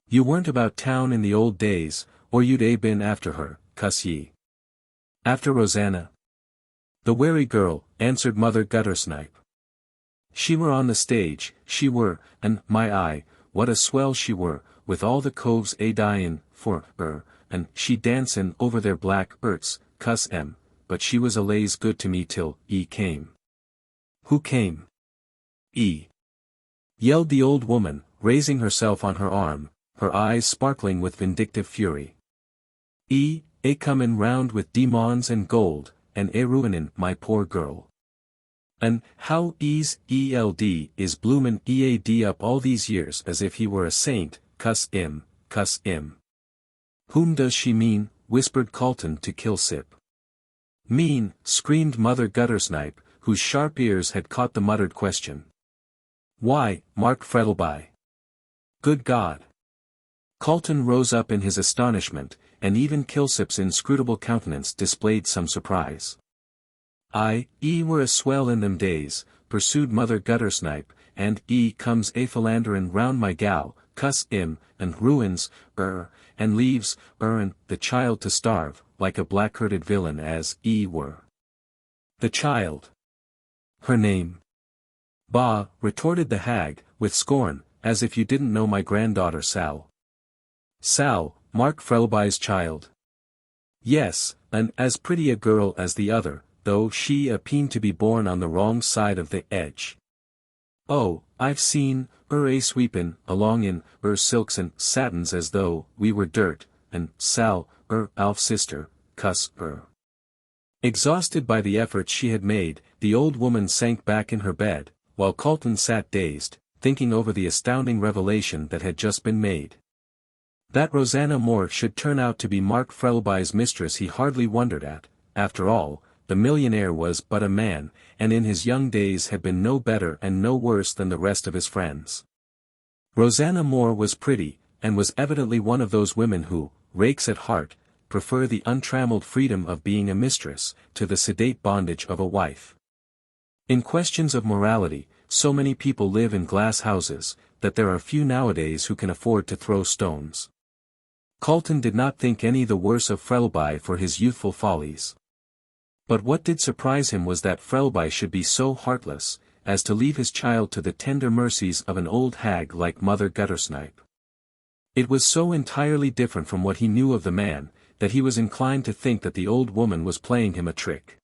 You weren't about town in the old days, or you'd been after her, cuss ye. After Rosanna? The wary girl, answered Mother Guttersnipe. She were on the stage, she were, and, my eye, what a swell she were, with all the coves dyin' for her, and she dancin' over their black erts, cuss 'em, but she was allays good to me till came. Who came? Yelled the old woman, raising herself on her arm, her eyes sparkling with vindictive fury. Comin' round with demons and gold, and ruinin' my poor girl. And how eld is bloomin' ead up all these years as if he were a saint, cuss 'im, cuss 'im. Whom does she mean? Whispered Calton to Kilsip. Mean, screamed Mother Guttersnipe, whose sharp ears had caught the muttered question. Why, Mark Frettlby. Good God! Calton rose up in his astonishment, and even Kilsip's inscrutable countenance displayed some surprise. Were a swell in them days, pursued Mother Guttersnipe, and comes philanderin' round my gal, cuss 'im, and ruins, and leaves, and the child to starve, like a black-hearted villain as were. The child. Her name. Bah, retorted the hag, with scorn, as if you didn't know my granddaughter Sal. Sal, Mark Frettlby's child. Yes, and as pretty a girl as the other, though she appeared to be born on the wrong side of the edge. Oh, I've seen sweepin' along in silks and satins as though we were dirt, and Sal, Alf's sister, cuss Exhausted by the efforts she had made, the old woman sank back in her bed, while Calton sat dazed, thinking over the astounding revelation that had just been made. That Rosanna Moore should turn out to be Mark Frettlby's mistress he hardly wondered at. After all, the millionaire was but a man, and in his young days had been no better and no worse than the rest of his friends. Rosanna Moore was pretty, and was evidently one of those women who, rakes at heart, prefer the untrammeled freedom of being a mistress, to the sedate bondage of a wife. In questions of morality, so many people live in glass houses, that there are few nowadays who can afford to throw stones. Calton did not think any the worse of Frettlby for his youthful follies. But what did surprise him was that Frettlby should be so heartless, as to leave his child to the tender mercies of an old hag like Mother Guttersnipe. It was so entirely different from what he knew of the man, that he was inclined to think that the old woman was playing him a trick.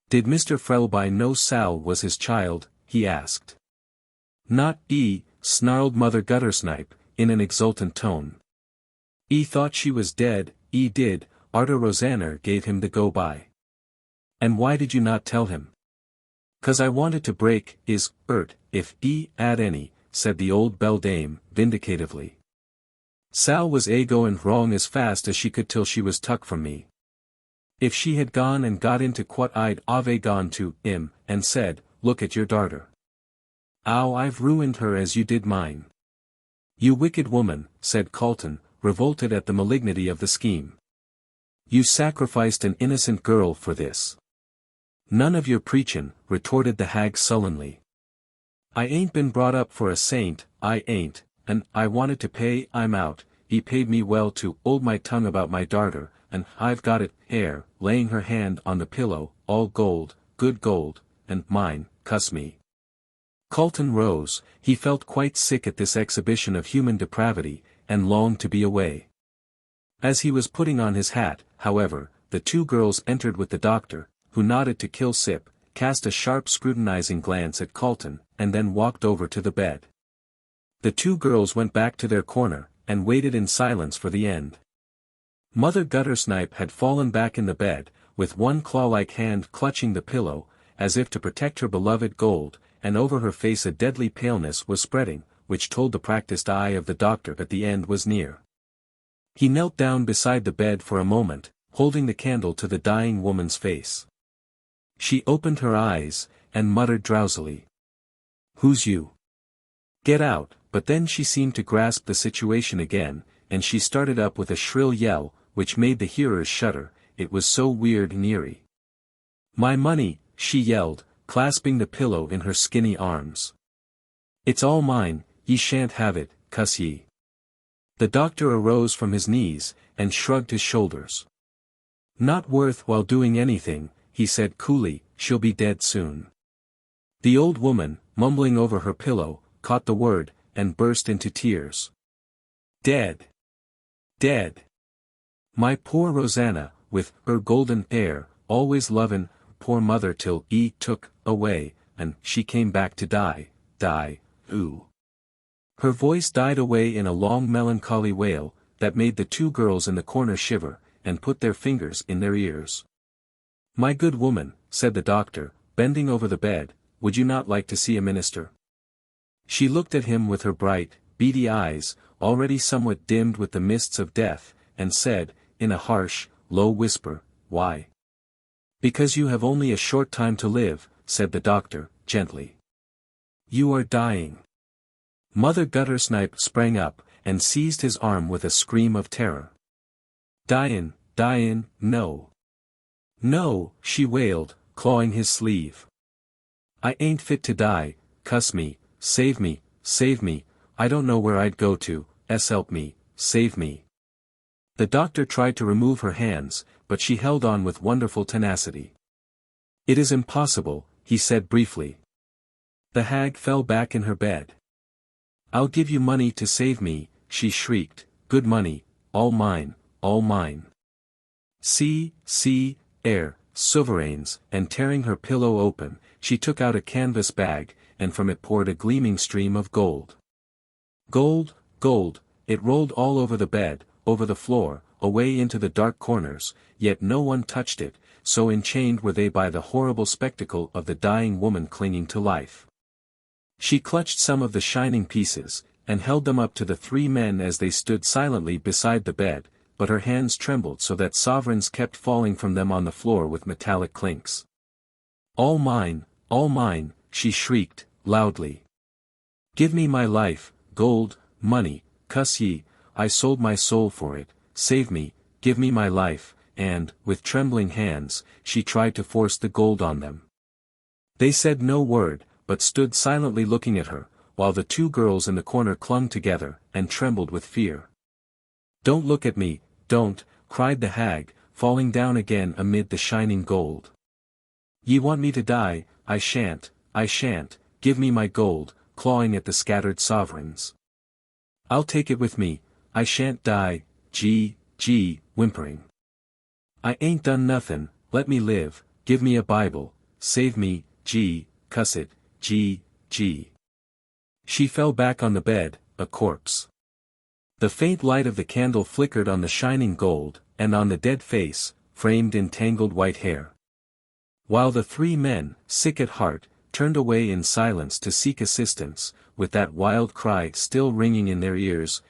Did Mr. Frettlby know Sal was his child? He asked. Not snarled Mother Guttersnipe, in an exultant tone. Thought she was dead, did, arter Rosanna gave him the go-by. And why did you not tell him? 'Cause I wanted to break his if had any, said the old beldame, vindicatively. Sal was goin' wrong as fast as she could till she was tuck from me. If she had gone and got into quat I'd ave gone to 'im, and said, look at your darter. Ow, I've ruined her as you did mine. You wicked woman, said Calton, revolted at the malignity of the scheme. You sacrificed an innocent girl for this. None of your preachin', retorted the hag sullenly. I ain't been brought up for a saint, I ain't, and I wanted to pay, I'm out, he paid me well to hold my tongue about my darter, and I've got it, laying her hand on the pillow, all gold, good gold, and mine, cuss me. Calton rose, he felt quite sick at this exhibition of human depravity, and longed to be away. As he was putting on his hat, however, the two girls entered with the doctor, who nodded to Kilsip, cast a sharp scrutinizing glance at Calton, and then walked over to the bed. The two girls went back to their corner, and waited in silence for the end. Mother Guttersnipe had fallen back in the bed, with one claw-like hand clutching the pillow, as if to protect her beloved gold, and over her face a deadly paleness was spreading, which told the practiced eye of the doctor that the end was near. He knelt down beside the bed for a moment, holding the candle to the dying woman's face. She opened her eyes, and muttered drowsily. Who's you? Get out, but then she seemed to grasp the situation again, and she started up with a shrill yell, which made the hearers shudder, it was so weird and eerie. My money, she yelled, clasping the pillow in her skinny arms. "It's all mine, ye shan't have it, cuss ye." The doctor arose from his knees, and shrugged his shoulders. "Not worth while doing anything," he said coolly, "she'll be dead soon." The old woman, mumbling over her pillow, caught the word, and burst into tears. "Dead! Dead! My poor Rosanna, with her golden hair, always lovin' poor mother till took away, and she came back to die, ooh." Her voice died away in a long melancholy wail, that made the two girls in the corner shiver, and put their fingers in their ears. "My good woman," said the doctor, bending over the bed, "would you not like to see a minister?" She looked at him with her bright, beady eyes, already somewhat dimmed with the mists of death, and said, in a harsh, low whisper, "Why?" "Because you have only a short time to live," said the doctor, gently. "You are dying." Mother Guttersnipe sprang up, and seized his arm with a scream of terror. "Dyin', no. No," she wailed, clawing his sleeve. "I ain't fit to die, cuss me, save me, I don't know where I'd go to, help me, save me." The doctor tried to remove her hands, but she held on with wonderful tenacity. "It is impossible," he said briefly. The hag fell back in her bed. "I'll give you money to save me," she shrieked, "good money, all mine, all mine. See, sovereigns," and tearing her pillow open, she took out a canvas bag, and from it poured a gleaming stream of gold. Gold, gold, it rolled all over the bed, over the floor, away into the dark corners, yet no one touched it, so enchained were they by the horrible spectacle of the dying woman clinging to life. She clutched some of the shining pieces, and held them up to the three men as they stood silently beside the bed, but her hands trembled so that sovereigns kept falling from them on the floor with metallic clinks. All mine, she shrieked, loudly. "Give me my life, gold, money, cuss ye, I sold my soul for it, save me, give me my life," and, with trembling hands, she tried to force the gold on them. They said no word, but stood silently looking at her, while the two girls in the corner clung together, and trembled with fear. "Don't look at me, don't," cried the hag, falling down again amid the shining gold. "Ye want me to die, I shan't, give me my gold," clawing at the scattered sovereigns. "I'll take it with me, I shan't die, whimpering. I ain't done nothin', let me live, give me a Bible, save me, cuss it, She fell back on the bed, a corpse. The faint light of the candle flickered on the shining gold, and on the dead face, framed in tangled white hair. While the three men, sick at heart, turned away in silence to seek assistance, with that wild cry still ringing in their ears,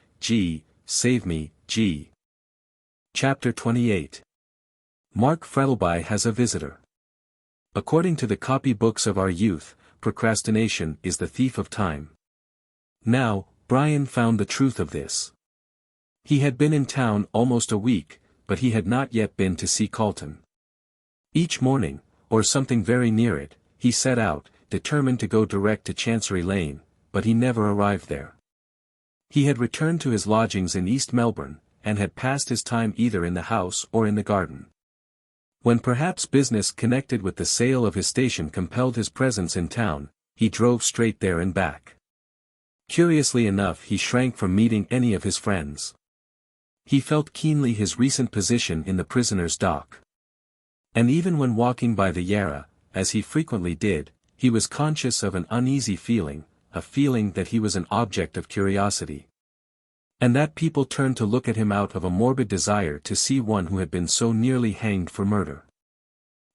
save me, Chapter 28. Mark Frettlby has a visitor. According to the copybooks of our youth, procrastination is the thief of time. Now, Brian found the truth of this. He had been in town almost a week, but he had not yet been to see Calton. Each morning, or something very near it, he set out, determined to go direct to Chancery Lane, but he never arrived there. He had returned to his lodgings in East Melbourne, and had passed his time either in the house or in the garden. When perhaps business connected with the sale of his station compelled his presence in town, he drove straight there and back. Curiously enough, he shrank from meeting any of his friends. He felt keenly his recent position in the prisoner's dock. And even when walking by the Yarra, as he frequently did, he was conscious of an uneasy feeling, a feeling that he was an object of curiosity. And that people turned to look at him out of a morbid desire to see one who had been so nearly hanged for murder.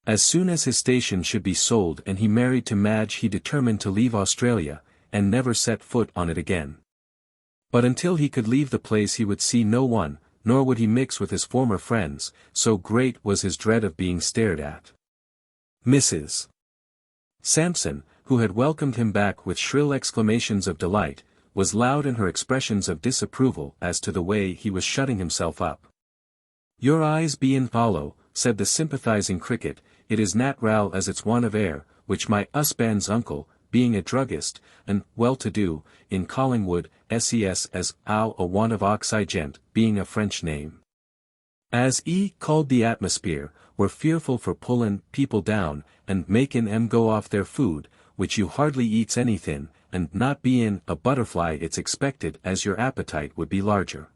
As soon as his station should be sold and he married to Madge, he determined to leave Australia, and never set foot on it again. But until he could leave the place he would see no one, nor would he mix with his former friends, so great was his dread of being stared at. Mrs. Sampson, who had welcomed him back with shrill exclamations of delight, was loud in her expressions of disapproval as to the way he was shutting himself up. "Your eyes be in hollow," said the sympathizing cricket, "it is natural as it's want of air, which my husband's uncle, being a druggist, and well-to-do, in Collingwood, ses as a want of oxygent, being a French name. As called the atmosphere, were fearful for pullin' people down, and makin' 'em go off their food, which you hardly eats anythin', and not bein' a butterfly it's expected as your appetite would be larger.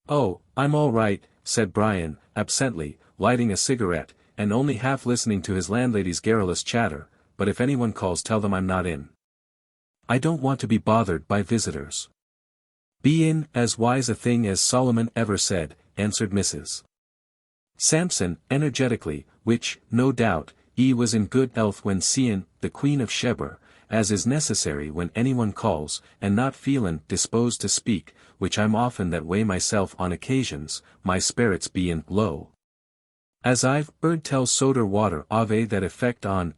Oh, I'm all right, said Brian, absently, lighting a cigarette, and only half listening to his landlady's garrulous chatter, but if anyone calls tell them I'm not in. I don't want to be bothered by visitors. Be in as wise a thing as Solomon ever said, answered Mrs. Sampson, energetically, which, no doubt, was in good health when seein' the Queen of Sheba, as is necessary when anyone calls, and not feelin' disposed to speak, which I'm often that way myself on occasions, my spirits bein' low. As I've heard tell soda water ave that effect on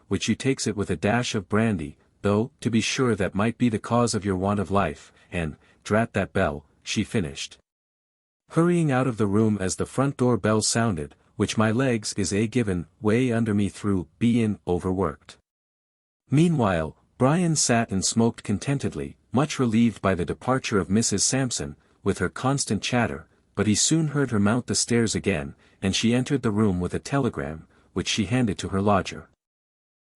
which you takes it with a dash of brandy, though, to be sure that might be the cause of your want of life, and, drat that bell, she finished. Hurrying out of the room as the front door bell sounded, which my legs is given way under me through bein' overworked. Meanwhile, Brian sat and smoked contentedly, much relieved by the departure of Mrs. Sampson, with her constant chatter, but he soon heard her mount the stairs again, and she entered the room with a telegram, which she handed to her lodger.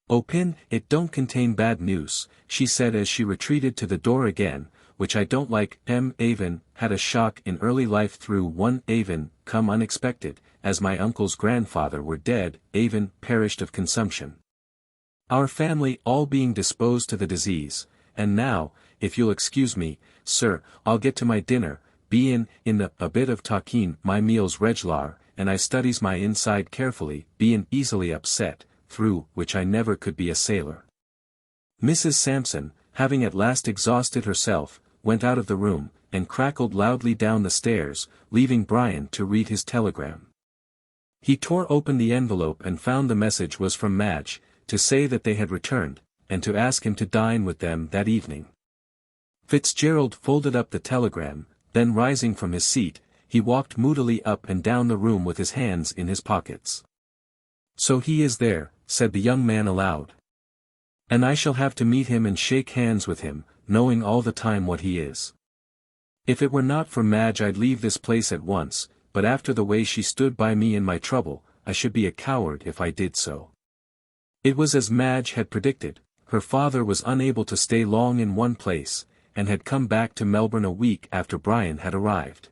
"Open, it don't contain bad news," she said as she retreated to the door again, "which I don't like. Avon had a shock in early life through one Avon, come unexpected, as my uncle's grandfather were dead, Avon perished of consumption. Our family all being disposed to the disease, and now, if you'll excuse me, sir, I'll get to my dinner, bein' in a bit of talking my meals reg'lar, and I studies my inside carefully, bein' easily upset, through which I never could be a sailor." Mrs. Sampson, having at last exhausted herself, went out of the room, and crackled loudly down the stairs, leaving Brian to read his telegram. He tore open the envelope and found the message was from Madge, to say that they had returned, and to ask him to dine with them that evening. Fitzgerald folded up the telegram, then rising from his seat, he walked moodily up and down the room with his hands in his pockets. "So he is there," said the young man aloud. "And I shall have to meet him and shake hands with him, knowing all the time what he is. If it were not for Madge I'd leave this place at once, but after the way she stood by me in my trouble, I should be a coward if I did so." It was as Madge had predicted, her father was unable to stay long in one place, and had come back to Melbourne a week after Brian had arrived.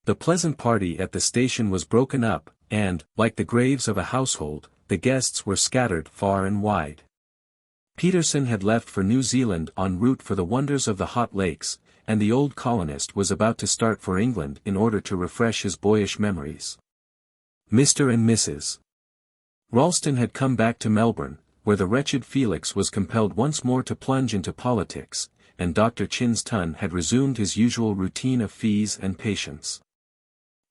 The pleasant party at the station was broken up, and, like the graves of a household, the guests were scattered far and wide. Peterson had left for New Zealand en route for the wonders of the hot lakes, and the old colonist was about to start for England in order to refresh his boyish memories. Mr. and Mrs. Ralston had come back to Melbourne, where the wretched Felix was compelled once more to plunge into politics, and Dr. Chinston had resumed his usual routine of fees and patients.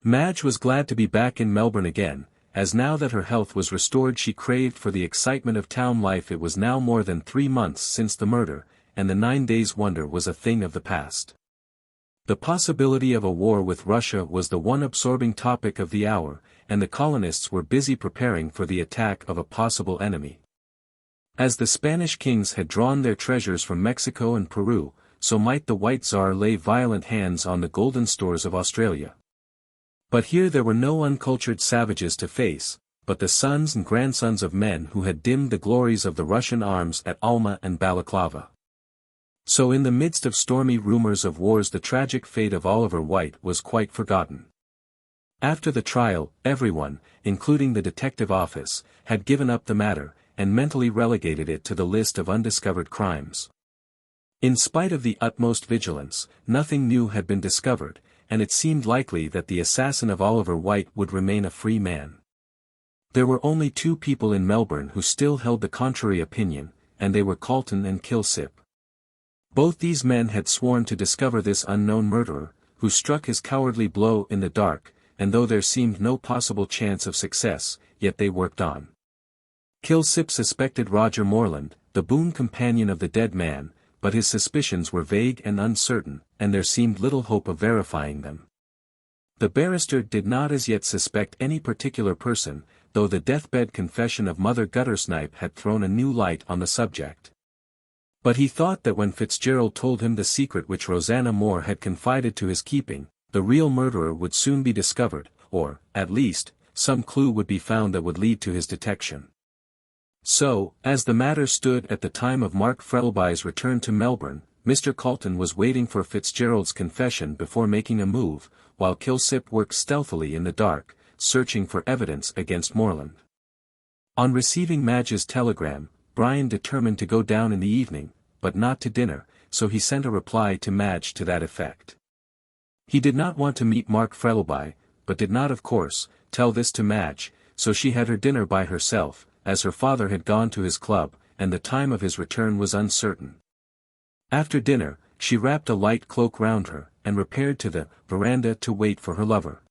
Madge was glad to be back in Melbourne again, as now that her health was restored she craved for the excitement of town life. It was now more than 3 months since the murder, and the 9 days' wonder was a thing of the past. The possibility of a war with Russia was the one absorbing topic of the hour, and the colonists were busy preparing for the attack of a possible enemy. As the Spanish kings had drawn their treasures from Mexico and Peru, so might the White Tsar lay violent hands on the golden stores of Australia. But here there were no uncultured savages to face, but the sons and grandsons of men who had dimmed the glories of the Russian arms at Alma and Balaclava. So in the midst of stormy rumors of wars the tragic fate of Oliver White was quite forgotten. After the trial, everyone, including the detective office, had given up the matter, and mentally relegated it to the list of undiscovered crimes. In spite of the utmost vigilance, nothing new had been discovered, and it seemed likely that the assassin of Oliver White would remain a free man. There were only 2 people in Melbourne who still held the contrary opinion, and they were Calton and Kilsip. Both these men had sworn to discover this unknown murderer, who struck his cowardly blow in the dark, and though there seemed no possible chance of success, yet they worked on. Kilsip suspected Roger Morland, the boon companion of the dead man, but his suspicions were vague and uncertain, and there seemed little hope of verifying them. The barrister did not as yet suspect any particular person, though the deathbed confession of Mother Guttersnipe had thrown a new light on the subject. But he thought that when Fitzgerald told him the secret which Rosanna Moore had confided to his keeping, the real murderer would soon be discovered, or, at least, some clue would be found that would lead to his detection. So, as the matter stood at the time of Mark Frettlby's return to Melbourne, Mr. Calton was waiting for Fitzgerald's confession before making a move, while Kilsip worked stealthily in the dark, searching for evidence against Moreland. On receiving Madge's telegram, Brian determined to go down in the evening, but not to dinner, so he sent a reply to Madge to that effect. He did not want to meet Mark Frettlby, but did not of course, tell this to Madge, so she had her dinner by herself, as her father had gone to his club, and the time of his return was uncertain. After dinner, she wrapped a light cloak round her, and repaired to the veranda to wait for her lover.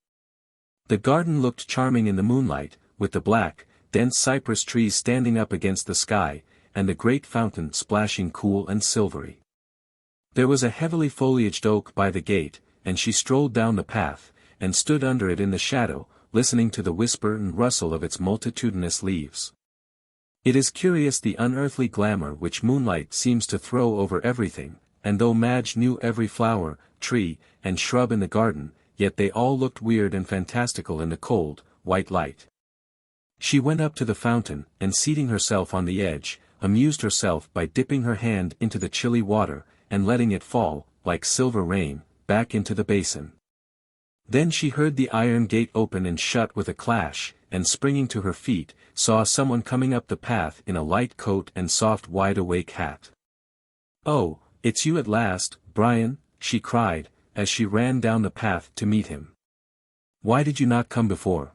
The garden looked charming in the moonlight, with the black, dense cypress trees standing up against the sky, and the great fountain splashing cool and silvery. There was a heavily foliaged oak by the gate, and she strolled down the path, and stood under it in the shadow, listening to the whisper and rustle of its multitudinous leaves. It is curious the unearthly glamour which moonlight seems to throw over everything, and though Madge knew every flower, tree, and shrub in the garden, yet they all looked weird and fantastical in the cold, white light. She went up to the fountain, and seating herself on the edge, amused herself by dipping her hand into the chilly water, and letting it fall, like silver rain, back into the basin. Then she heard the iron gate open and shut with a clash, and springing to her feet, saw someone coming up the path in a light coat and soft wide-awake hat. "Oh, it's you at last, Brian," she cried, as she ran down the path to meet him. "Why did you not come before?"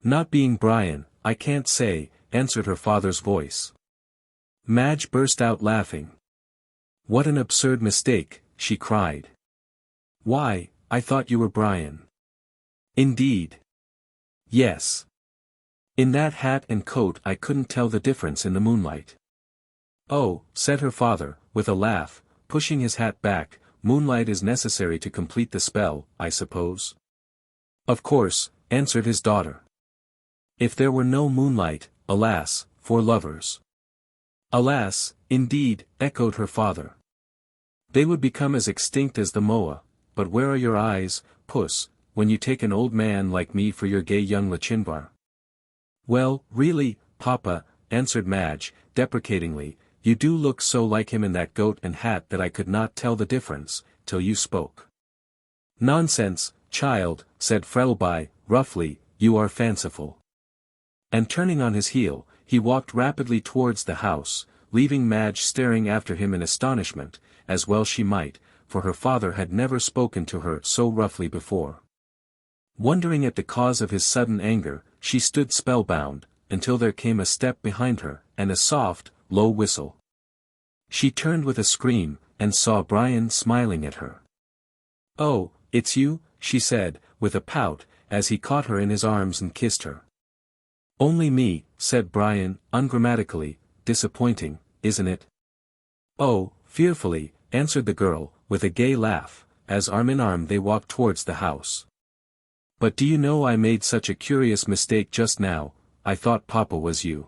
"Not being Brian, I can't say," answered her father's voice. Madge burst out laughing. "What an absurd mistake," she cried. "Why, I thought you were Brian." "Indeed?" "Yes. In that hat and coat I couldn't tell the difference in the moonlight." "Oh," said her father, with a laugh, pushing his hat back, "moonlight is necessary to complete the spell, I suppose?" "Of course," answered his daughter. "If there were no moonlight, alas, for lovers." "Alas, indeed," echoed her father. "They would become as extinct as the moa, but where are your eyes, puss, when you take an old man like me for your gay young Lachinvar?" "Well, really, papa," answered Madge, deprecatingly, "you do look so like him in that coat and hat that I could not tell the difference, till you spoke." "Nonsense, child," said Frettlby, roughly, "you are fanciful." And turning on his heel, he walked rapidly towards the house, leaving Madge staring after him in astonishment, as well she might, for her father had never spoken to her so roughly before. Wondering at the cause of his sudden anger, she stood spellbound, until there came a step behind her, and a soft, low whistle. She turned with a scream, and saw Brian smiling at her. "Oh, it's you," she said, with a pout, as he caught her in his arms and kissed her. "Only me," said Brian, ungrammatically, "disappointing, isn't it?" "Oh, fearfully," answered the girl, with a gay laugh, as arm in arm they walked towards the house. "But do you know I made such a curious mistake just now, I thought Papa was you."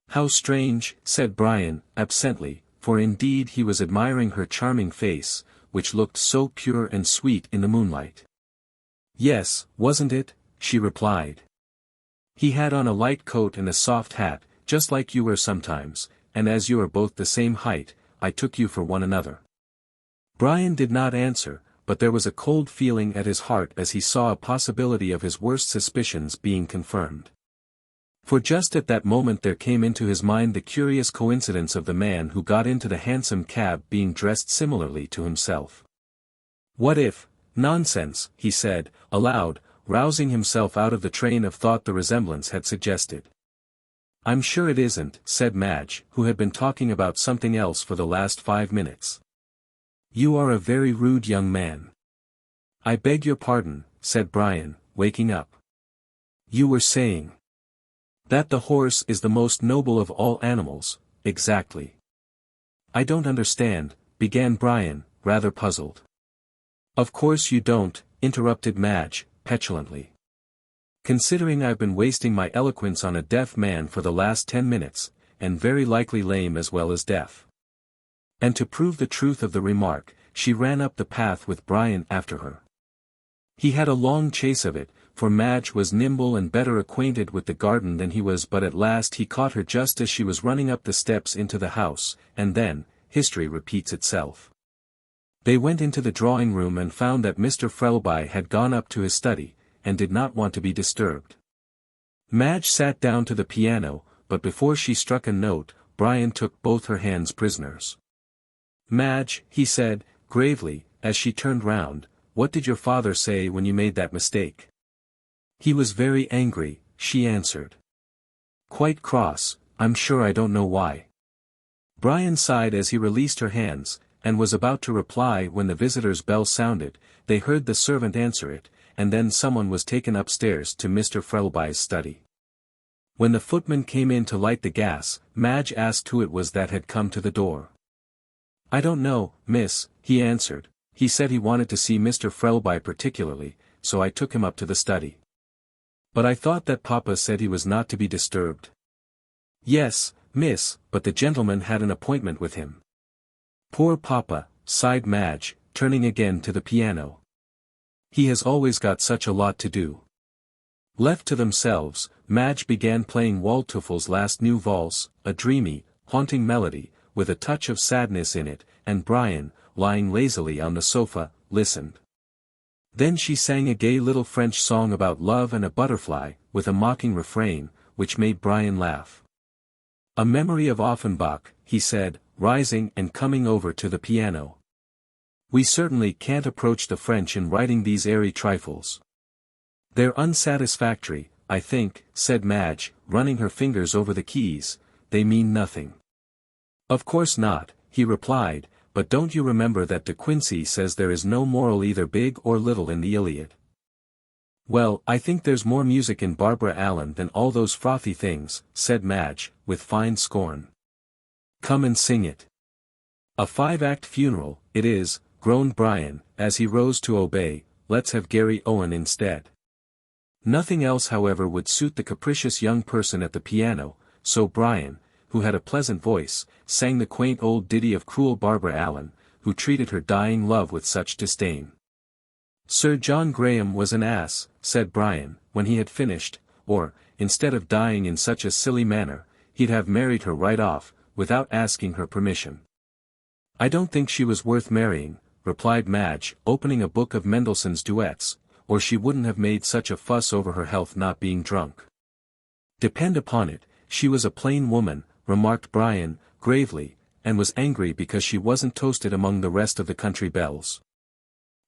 "How strange," said Brian, absently, for indeed he was admiring her charming face, which looked so pure and sweet in the moonlight. "Yes, wasn't it?" she replied. "He had on a light coat and a soft hat, just like you wear sometimes, and as you are both the same height, I took you for one another." Brian did not answer, but there was a cold feeling at his heart as he saw a possibility of his worst suspicions being confirmed. For just at that moment there came into his mind the curious coincidence of the man who got into the hansom cab being dressed similarly to himself. "What if—" "Nonsense," he said, aloud, rousing himself out of the train of thought the resemblance had suggested. "I'm sure it isn't," said Madge, who had been talking about something else for the last 5 minutes. "You are a very rude young man." "I beg your pardon," said Brian, waking up. "You were saying—" "That the horse is the most noble of all animals, exactly." "I don't understand," began Brian, rather puzzled. "Of course you don't," interrupted Madge, petulantly. Considering I've been wasting my eloquence on a deaf man for the last 10 minutes, and very likely lame as well as deaf." And to prove the truth of the remark, she ran up the path with Brian after her. He had a long chase of it, for Madge was nimble and better acquainted with the garden than he was, but at last he caught her just as she was running up the steps into the house, and then, history repeats itself. They went into the drawing-room and found that Mr. Frettlby had gone up to his study, and did not want to be disturbed. Madge sat down to the piano, but before she struck a note, Brian took both her hands prisoners. "Madge," he said, gravely, as she turned round, "what did your father say when you made that mistake?" "He was very angry," she answered. "Quite cross, I'm sure. I don't know why." Brian sighed as he released her hands, and was about to reply when the visitor's bell sounded. They heard the servant answer it, and then someone was taken upstairs to Mr. Frettlby's study. When the footman came in to light the gas, Madge asked who it was that had come to the door. "I don't know, miss," he answered. "He said he wanted to see Mr. Frettlby particularly, so I took him up to the study." "But I thought that papa said he was not to be disturbed." "Yes, miss, but the gentleman had an appointment with him." "Poor papa," sighed Madge, turning again to the piano. "He has always got such a lot to do." Left to themselves, Madge began playing Waldteufel's last new valse, a dreamy, haunting melody, with a touch of sadness in it, and Brian, lying lazily on the sofa, listened. Then she sang a gay little French song about love and a butterfly, with a mocking refrain, which made Brian laugh. "A memory of Offenbach," he said, rising and coming over to the piano. "We certainly can't approach the French in writing these airy trifles." "They're unsatisfactory, I think," said Madge, running her fingers over the keys. "They mean nothing." "Of course not," he replied, "but don't you remember that De Quincey says there is no moral either big or little in the Iliad?" "Well, I think there's more music in Barbara Allen than all those frothy things," said Madge, with fine scorn. "Come and sing it." "A 5-act funeral, it is," groaned Brian, as he rose to obey. "Let's have Gary Owen instead." Nothing else however would suit the capricious young person at the piano, so Brian, who had a pleasant voice, sang the quaint old ditty of cruel Barbara Allen, who treated her dying love with such disdain. "Sir John Graham was an ass," said Brian, when he had finished, "or, instead of dying in such a silly manner, he'd have married her right off, without asking her permission." "I don't think she was worth marrying," replied Madge, opening a book of Mendelssohn's duets, "or she wouldn't have made such a fuss over her health not being drunk." "Depend upon it, she was a plain woman," remarked Brian, gravely, "and was angry because she wasn't toasted among the rest of the country belles.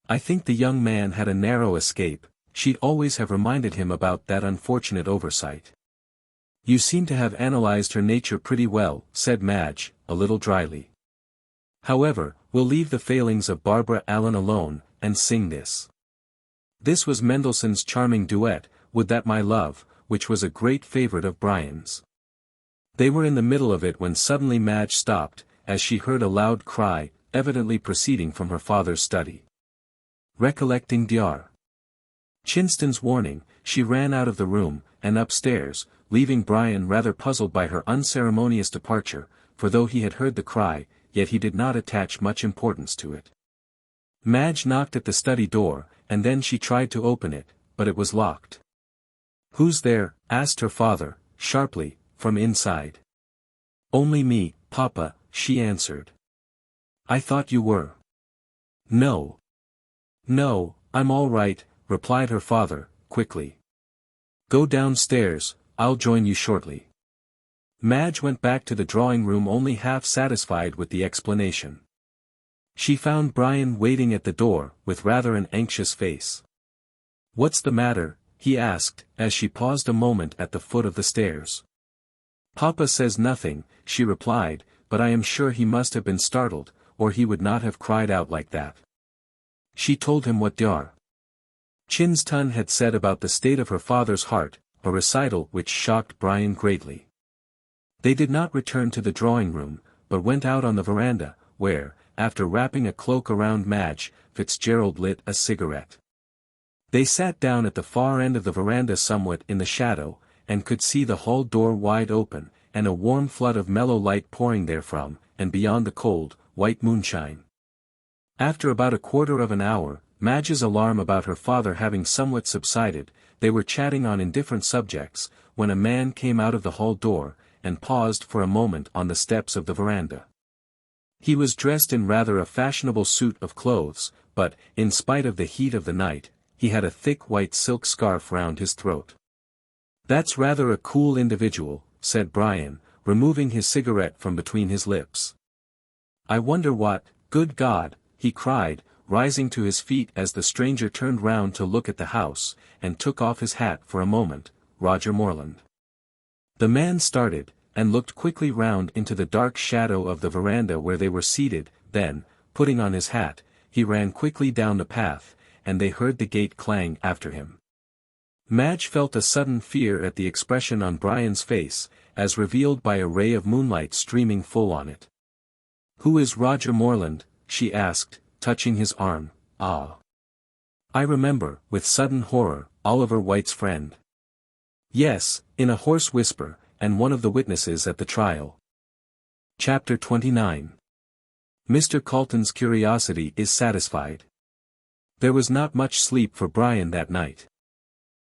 I think the young man had a narrow escape. She'd always have reminded him about that unfortunate oversight." "You seem to have analyzed her nature pretty well," said Madge, a little dryly. "However, we'll leave the failings of Barbara Allen alone, and sing this." This was Mendelssohn's charming duet, "Would That My Love," which was a great favorite of Brian's. They were in the middle of it when suddenly Madge stopped, as she heard a loud cry, evidently proceeding from her father's study. Recollecting Dr. Chinston's warning, she ran out of the room, and upstairs, leaving Brian rather puzzled by her unceremonious departure, for though he had heard the cry, yet he did not attach much importance to it. Madge knocked at the study door, and then she tried to open it, but it was locked. "Who's there?" asked her father, sharply, from inside. "Only me, Papa," she answered. "I thought you were." "No. No, I'm all right," replied her father, quickly. "Go downstairs, I'll join you shortly." Madge went back to the drawing-room only half satisfied with the explanation. She found Brian waiting at the door, with rather an anxious face. "What's the matter?" he asked, as she paused a moment at the foot of the stairs. "Papa says nothing," she replied, "but I am sure he must have been startled, or he would not have cried out like that." She told him what Dr. Chinston had said about the state of her father's heart, a recital which shocked Brian greatly. They did not return to the drawing-room, but went out on the veranda, where, after wrapping a cloak around Madge, Fitzgerald lit a cigarette. They sat down at the far end of the veranda somewhat in the shadow, and could see the hall door wide open, and a warm flood of mellow light pouring therefrom, and beyond the cold, white moonshine. After about a quarter of an hour, Madge's alarm about her father having somewhat subsided, they were chatting on indifferent subjects, when a man came out of the hall door, and paused for a moment on the steps of the veranda. He was dressed in rather a fashionable suit of clothes, but, in spite of the heat of the night, he had a thick white silk scarf round his throat. "That's rather a cool individual," said Brian, removing his cigarette from between his lips. "I wonder what, good God," he cried, rising to his feet as the stranger turned round to look at the house, and took off his hat for a moment, "Roger Morland." The man started, and looked quickly round into the dark shadow of the veranda where they were seated, then, putting on his hat, he ran quickly down the path, and they heard the gate clang after him. Madge felt a sudden fear at the expression on Brian's face, as revealed by a ray of moonlight streaming full on it. "Who is Roger Morland?" she asked, touching his arm. "Ah. I remember," with sudden horror, "Oliver White's friend." "Yes," in a hoarse whisper, "and one of the witnesses at the trial." Chapter 29. Mr. Calton's curiosity is satisfied. There was not much sleep for Brian that night.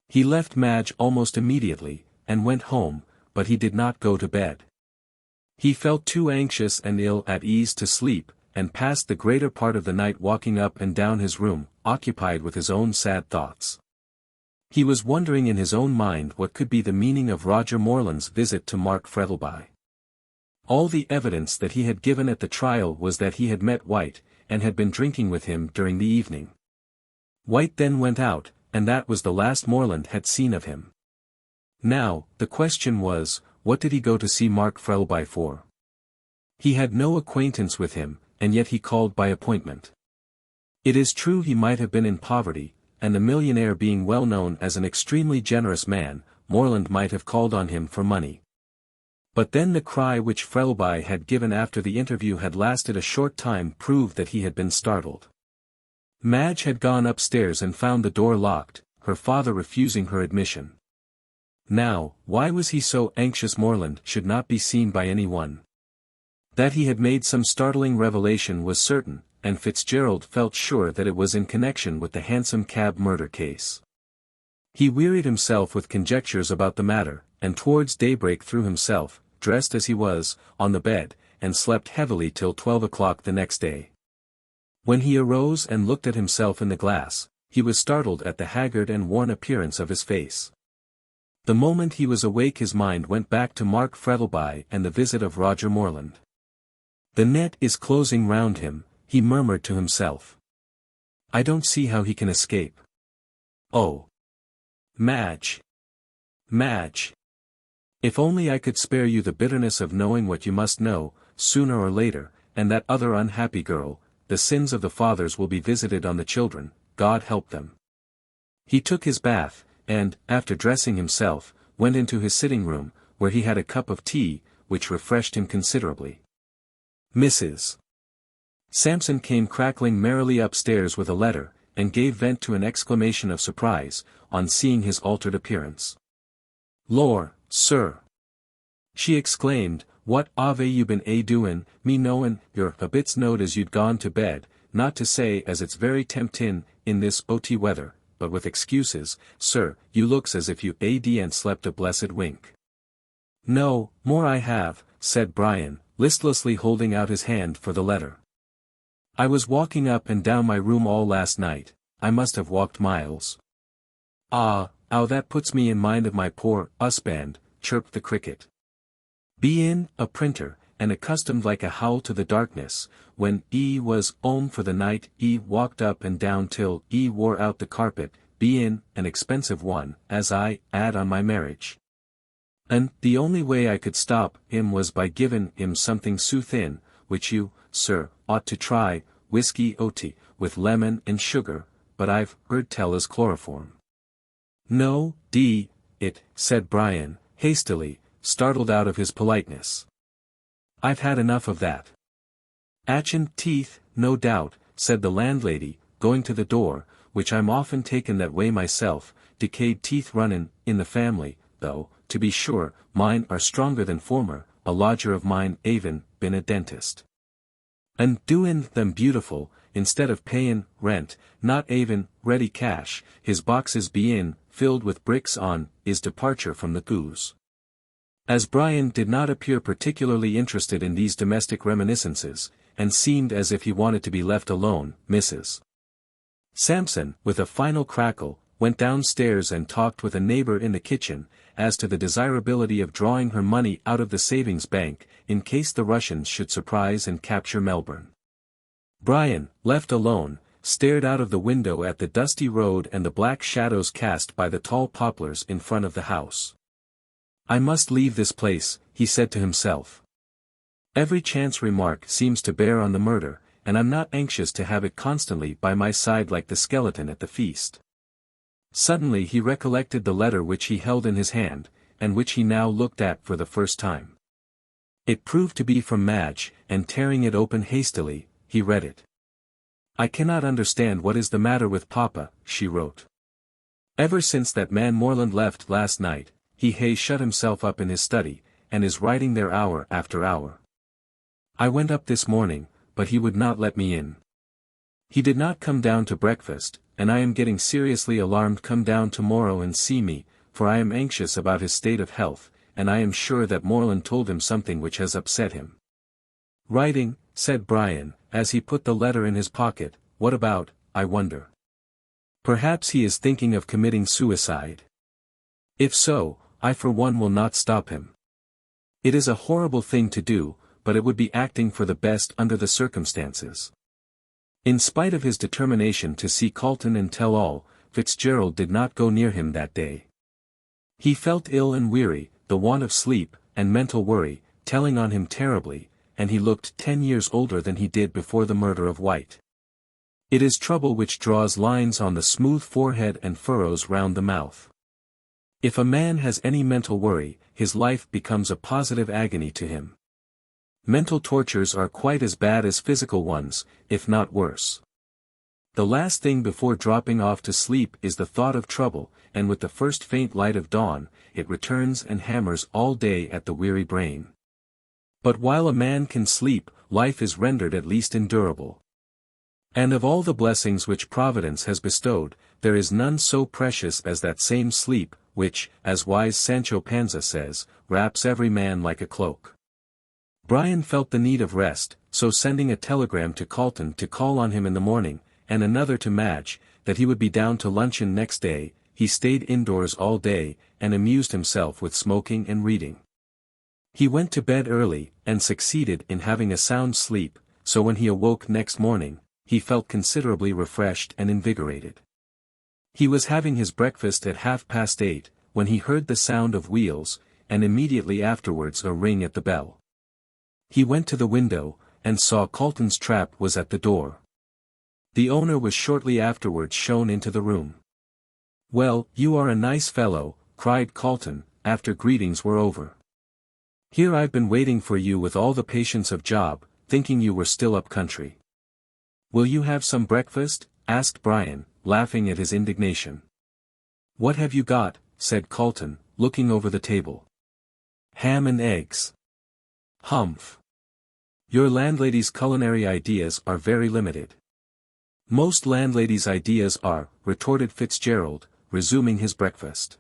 He left Madge almost immediately, and went home, but he did not go to bed. He felt too anxious and ill at ease to sleep, and passed the greater part of the night walking up and down his room, occupied with his own sad thoughts. He was wondering in his own mind what could be the meaning of Roger Morland's visit to Mark Frettlby. All the evidence that he had given at the trial was that he had met White, and had been drinking with him during the evening. White then went out, and that was the last Morland had seen of him. Now, the question was, what did he go to see Mark Frettlby for? He had no acquaintance with him, and yet he called by appointment. It is true he might have been in poverty, and the millionaire being well known as an extremely generous man, Morland might have called on him for money. But then the cry which Frettlby had given after the interview had lasted a short time proved that he had been startled. Madge had gone upstairs and found the door locked, her father refusing her admission. Now, why was he so anxious Morland should not be seen by anyone? That he had made some startling revelation was certain, and Fitzgerald felt sure that it was in connection with the Hansom Cab murder case. He wearied himself with conjectures about the matter, and towards daybreak threw himself, dressed as he was, on the bed, and slept heavily till 12 o'clock the next day. When he arose and looked at himself in the glass, he was startled at the haggard and worn appearance of his face. The moment he was awake his mind went back to Mark Frettlby and the visit of Roger Morland. "The net is closing round him," he murmured to himself. "I don't see how he can escape. Oh! Madge! Madge! If only I could spare you the bitterness of knowing what you must know, sooner or later, and that other unhappy girl, the sins of the fathers will be visited on the children, God help them." He took his bath, and, after dressing himself, went into his sitting room, where he had a cup of tea, which refreshed him considerably. Mrs. Sampson came crackling merrily upstairs with a letter, and gave vent to an exclamation of surprise, on seeing his altered appearance. "Lor, sir!" she exclaimed, "what ave you been doin', me knowin' you're a bit's knowed as you'd gone to bed, not to say as it's very temptin' in this ot weather, but with excuses, sir, you looks as if you and slept a blessed wink." "No, more I have," said Brian, listlessly holding out his hand for the letter. "I was walking up and down my room all last night, I must have walked miles." "Ah, ow that puts me in mind of my poor husband," chirped the cricket. "Bein' a printer, and accustomed like a howl to the darkness, when was 'ome for the night walked up and down till wore out the carpet, bein' an expensive one, as I 'ad on my marriage. And the only way I could stop him was by givin' him something soothin', which you, sir, ought to try, whiskey ot, with lemon and sugar, but I've heard tell as chloroform." "No, it," said Brian, hastily, startled out of his politeness. "I've had enough of that." "Atchin teeth, no doubt," said the landlady, going to the door, which I'm often taken that way myself, decayed teeth runnin' in the family, though, to be sure, mine are stronger than former, a lodger of mine avin been a dentist. And doin' them beautiful, instead of payin' rent, not avin ready cash, his boxes bein' filled with bricks on his departure from the goose. As Brian did not appear particularly interested in these domestic reminiscences, and seemed as if he wanted to be left alone, Mrs. Sampson, with a final crackle, went downstairs and talked with a neighbor in the kitchen, as to the desirability of drawing her money out of the savings bank, in case the Russians should surprise and capture Melbourne. Brian, left alone, stared out of the window at the dusty road and the black shadows cast by the tall poplars in front of the house. I must leave this place, he said to himself. Every chance remark seems to bear on the murder, and I'm not anxious to have it constantly by my side like the skeleton at the feast. Suddenly he recollected the letter which he held in his hand, and which he now looked at for the first time. It proved to be from Madge, and tearing it open hastily, he read it. I cannot understand what is the matter with Papa, she wrote. Ever since that man Morland left last night, he has shut himself up in his study, and is writing there hour after hour. I went up this morning, but he would not let me in. He did not come down to breakfast, and I am getting seriously alarmed. Come down tomorrow and see me, for I am anxious about his state of health, and I am sure that Morland told him something which has upset him. Writing, said Brian, as he put the letter in his pocket, what about, I wonder? Perhaps he is thinking of committing suicide. If so, I for one will not stop him. It is a horrible thing to do, but it would be acting for the best under the circumstances. In spite of his determination to see Calton and tell all, Fitzgerald did not go near him that day. He felt ill and weary, the want of sleep, and mental worry, telling on him terribly, and he looked 10 years older than he did before the murder of White. It is trouble which draws lines on the smooth forehead and furrows round the mouth. If a man has any mental worry, his life becomes a positive agony to him. Mental tortures are quite as bad as physical ones, if not worse. The last thing before dropping off to sleep is the thought of trouble, and with the first faint light of dawn, it returns and hammers all day at the weary brain. But while a man can sleep, life is rendered at least endurable. And of all the blessings which Providence has bestowed, there is none so precious as that same sleep, which, as wise Sancho Panza says, wraps every man like a cloak. Brian felt the need of rest, so sending a telegram to Calton to call on him in the morning, and another to Madge, that he would be down to luncheon next day, he stayed indoors all day, and amused himself with smoking and reading. He went to bed early, and succeeded in having a sound sleep, so when he awoke next morning, he felt considerably refreshed and invigorated. He was having his breakfast at 8:30, when he heard the sound of wheels, and immediately afterwards a ring at the bell. He went to the window, and saw Calton's trap was at the door. The owner was shortly afterwards shown into the room. "Well, you are a nice fellow," cried Calton, after greetings were over. "Here I've been waiting for you with all the patience of Job, thinking you were still up country." "Will you have some breakfast?" asked Brian, laughing at his indignation. "What have you got?" said Calton, looking over the table. "Ham and eggs." "Humph. Your landlady's culinary ideas are very limited." "Most landladies' ideas are," retorted Fitzgerald, resuming his breakfast.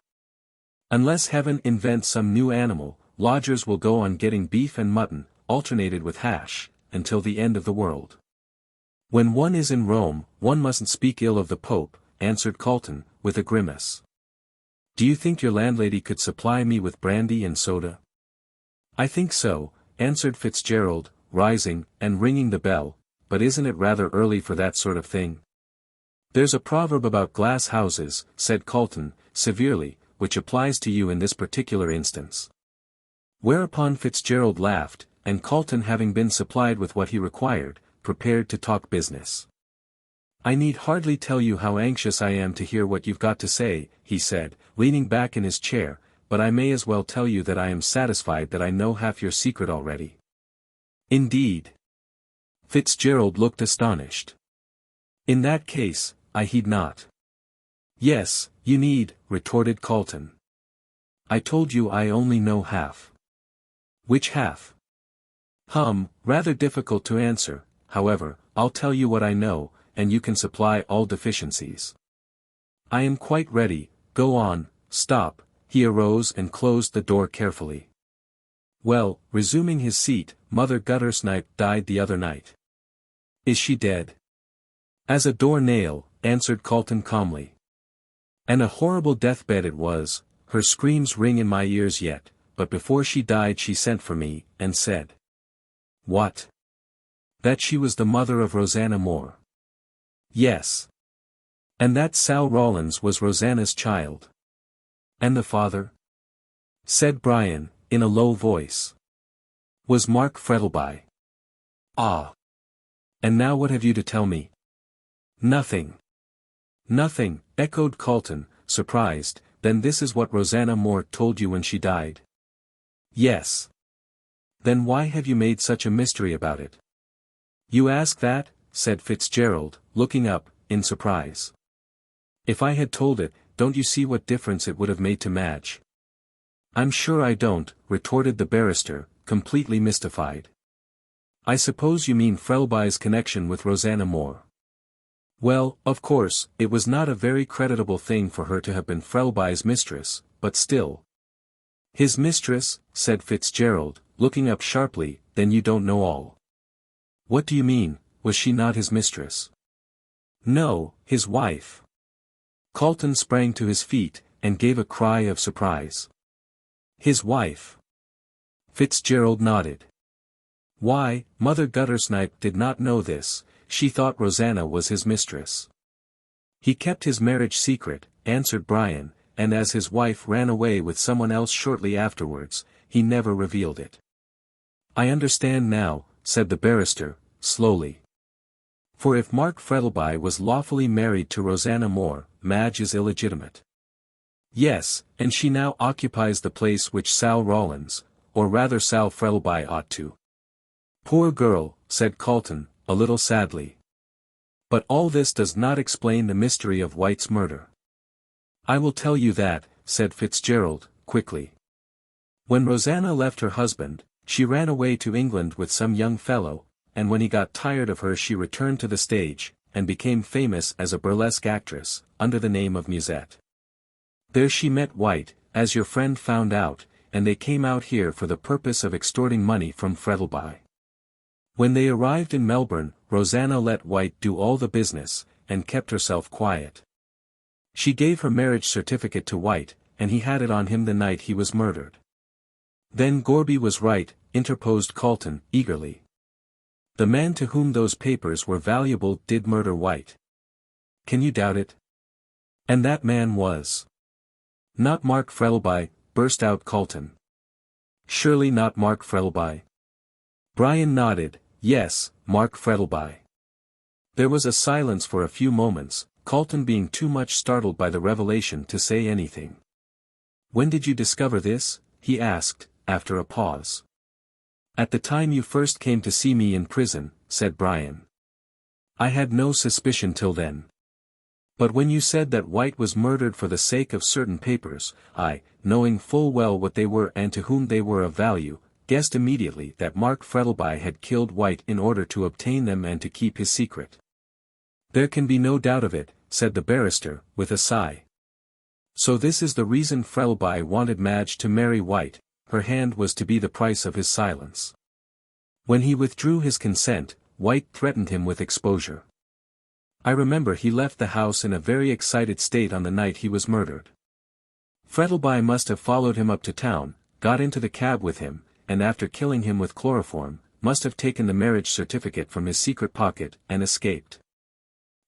"Unless heaven invents some new animal, lodgers will go on getting beef and mutton, alternated with hash, until the end of the world." "When one is in Rome, one mustn't speak ill of the Pope," answered Calton, with a grimace. "Do you think your landlady could supply me with brandy and soda?" "I think so," answered Fitzgerald, rising, and ringing the bell, "but isn't it rather early for that sort of thing?" "There's a proverb about glass houses," said Calton, severely, "which applies to you in this particular instance." Whereupon Fitzgerald laughed, and Calton, having been supplied with what he required, prepared to talk business. "I need hardly tell you how anxious I am to hear what you've got to say," he said, leaning back in his chair, "but I may as well tell you that I am satisfied that I know half your secret already." "Indeed?" Fitzgerald looked astonished. "In that case, I heed not. Yes, you need, retorted Calton. I told you I only know half. Which half? Rather difficult to answer, however, I'll tell you what I know, and you can supply all deficiencies. I am quite ready, go on, stop, he arose and closed the door carefully. Well, resuming his seat, Mother Guttersnipe died the other night. Is she dead? As a door-nail, answered Calton calmly. And a horrible deathbed it was, her screams ring in my ears yet, but before she died she sent for me, and said. What? That she was the mother of Rosanna Moore. Yes. And that Sal Rawlins was Rosanna's child. And the father? Said Brian, in a low voice. Was Mark Frettlby. Ah. And now what have you to tell me? Nothing. Nothing, echoed Calton, surprised, then this is what Rosanna Moore told you when she died? Yes. Then why have you made such a mystery about it? You ask that, said Fitzgerald, looking up, in surprise. If I had told it, don't you see what difference it would have made to Madge? I'm sure I don't, retorted the barrister, completely mystified. I suppose you mean Frettlby's connection with Rosanna Moore. Well, of course, it was not a very creditable thing for her to have been Frettlby's mistress, but still. His mistress, said Fitzgerald, looking up sharply, then you don't know all. What do you mean, was she not his mistress? No, his wife. Calton sprang to his feet, and gave a cry of surprise. His wife. Fitzgerald nodded. Why, Mother Guttersnipe did not know this, she thought Rosanna was his mistress. He kept his marriage secret, answered Brian, and as his wife ran away with someone else shortly afterwards, he never revealed it. I understand now, said the barrister, slowly. For if Mark Frettlby was lawfully married to Rosanna Moore, Madge is illegitimate. Yes, and she now occupies the place which Sal Rawlins, or rather Sal Frettlby ought to. Poor girl, said Calton, a little sadly. But all this does not explain the mystery of White's murder. I will tell you that, said Fitzgerald, quickly. When Rosanna left her husband, she ran away to England with some young fellow, and when he got tired of her she returned to the stage, and became famous as a burlesque actress, under the name of Musette. There she met White, as your friend found out, and they came out here for the purpose of extorting money from Frettlby. When they arrived in Melbourne, Rosanna let White do all the business, and kept herself quiet. She gave her marriage certificate to White, and he had it on him the night he was murdered. Then Gorby was right, interposed Calton, eagerly. The man to whom those papers were valuable did murder White. Can you doubt it? And that man was. Not Mark Frettlby, burst out Calton. Surely not Mark Frettlby. Brian nodded, yes, Mark Frettlby. There was a silence for a few moments, Calton being too much startled by the revelation to say anything. When did you discover this? He asked, after a pause. At the time you first came to see me in prison, said Brian. I had no suspicion till then. But when you said that White was murdered for the sake of certain papers, I, knowing full well what they were and to whom they were of value, guessed immediately that Mark Frettlby had killed White in order to obtain them and to keep his secret. There can be no doubt of it, said the barrister, with a sigh. So this is the reason Frettlby wanted Madge to marry White, her hand was to be the price of his silence. When he withdrew his consent, White threatened him with exposure. I remember he left the house in a very excited state on the night he was murdered. Frettlby must have followed him up to town, got into the cab with him, and after killing him with chloroform, must have taken the marriage certificate from his secret pocket and escaped.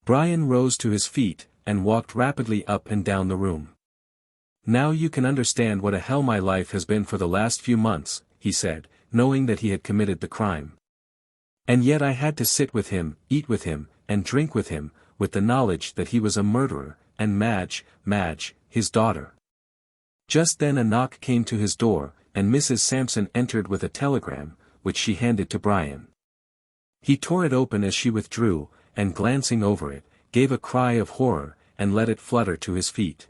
Brian rose to his feet, and walked rapidly up and down the room. Now you can understand what a hell my life has been for the last few months, he said, knowing that he had committed the crime. And yet I had to sit with him, eat with him, and drink with him, with the knowledge that he was a murderer, and Madge, his daughter. Just then a knock came to his door, and Mrs. Sampson entered with a telegram, which she handed to Brian. He tore it open as she withdrew, and glancing over it, gave a cry of horror, and let it flutter to his feet.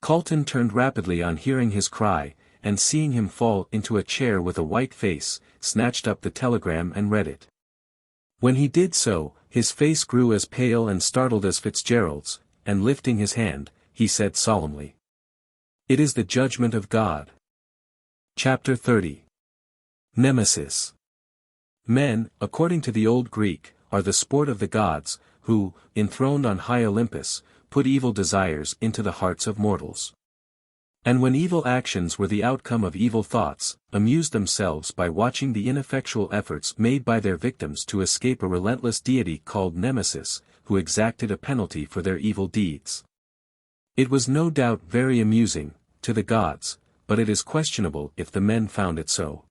Calton turned rapidly on hearing his cry, and seeing him fall into a chair with a white face, snatched up the telegram and read it. When he did so, his face grew as pale and startled as Fitzgerald's, and lifting his hand, he said solemnly, "It is the judgment of God." Chapter 30. Nemesis. Men, according to the old Greek, are the sport of the gods, who, enthroned on high Olympus, put evil desires into the hearts of mortals. And when evil actions were the outcome of evil thoughts, amused themselves by watching the ineffectual efforts made by their victims to escape a relentless deity called Nemesis, who exacted a penalty for their evil deeds. It was no doubt very amusing, to the gods, but it is questionable if the men found it so.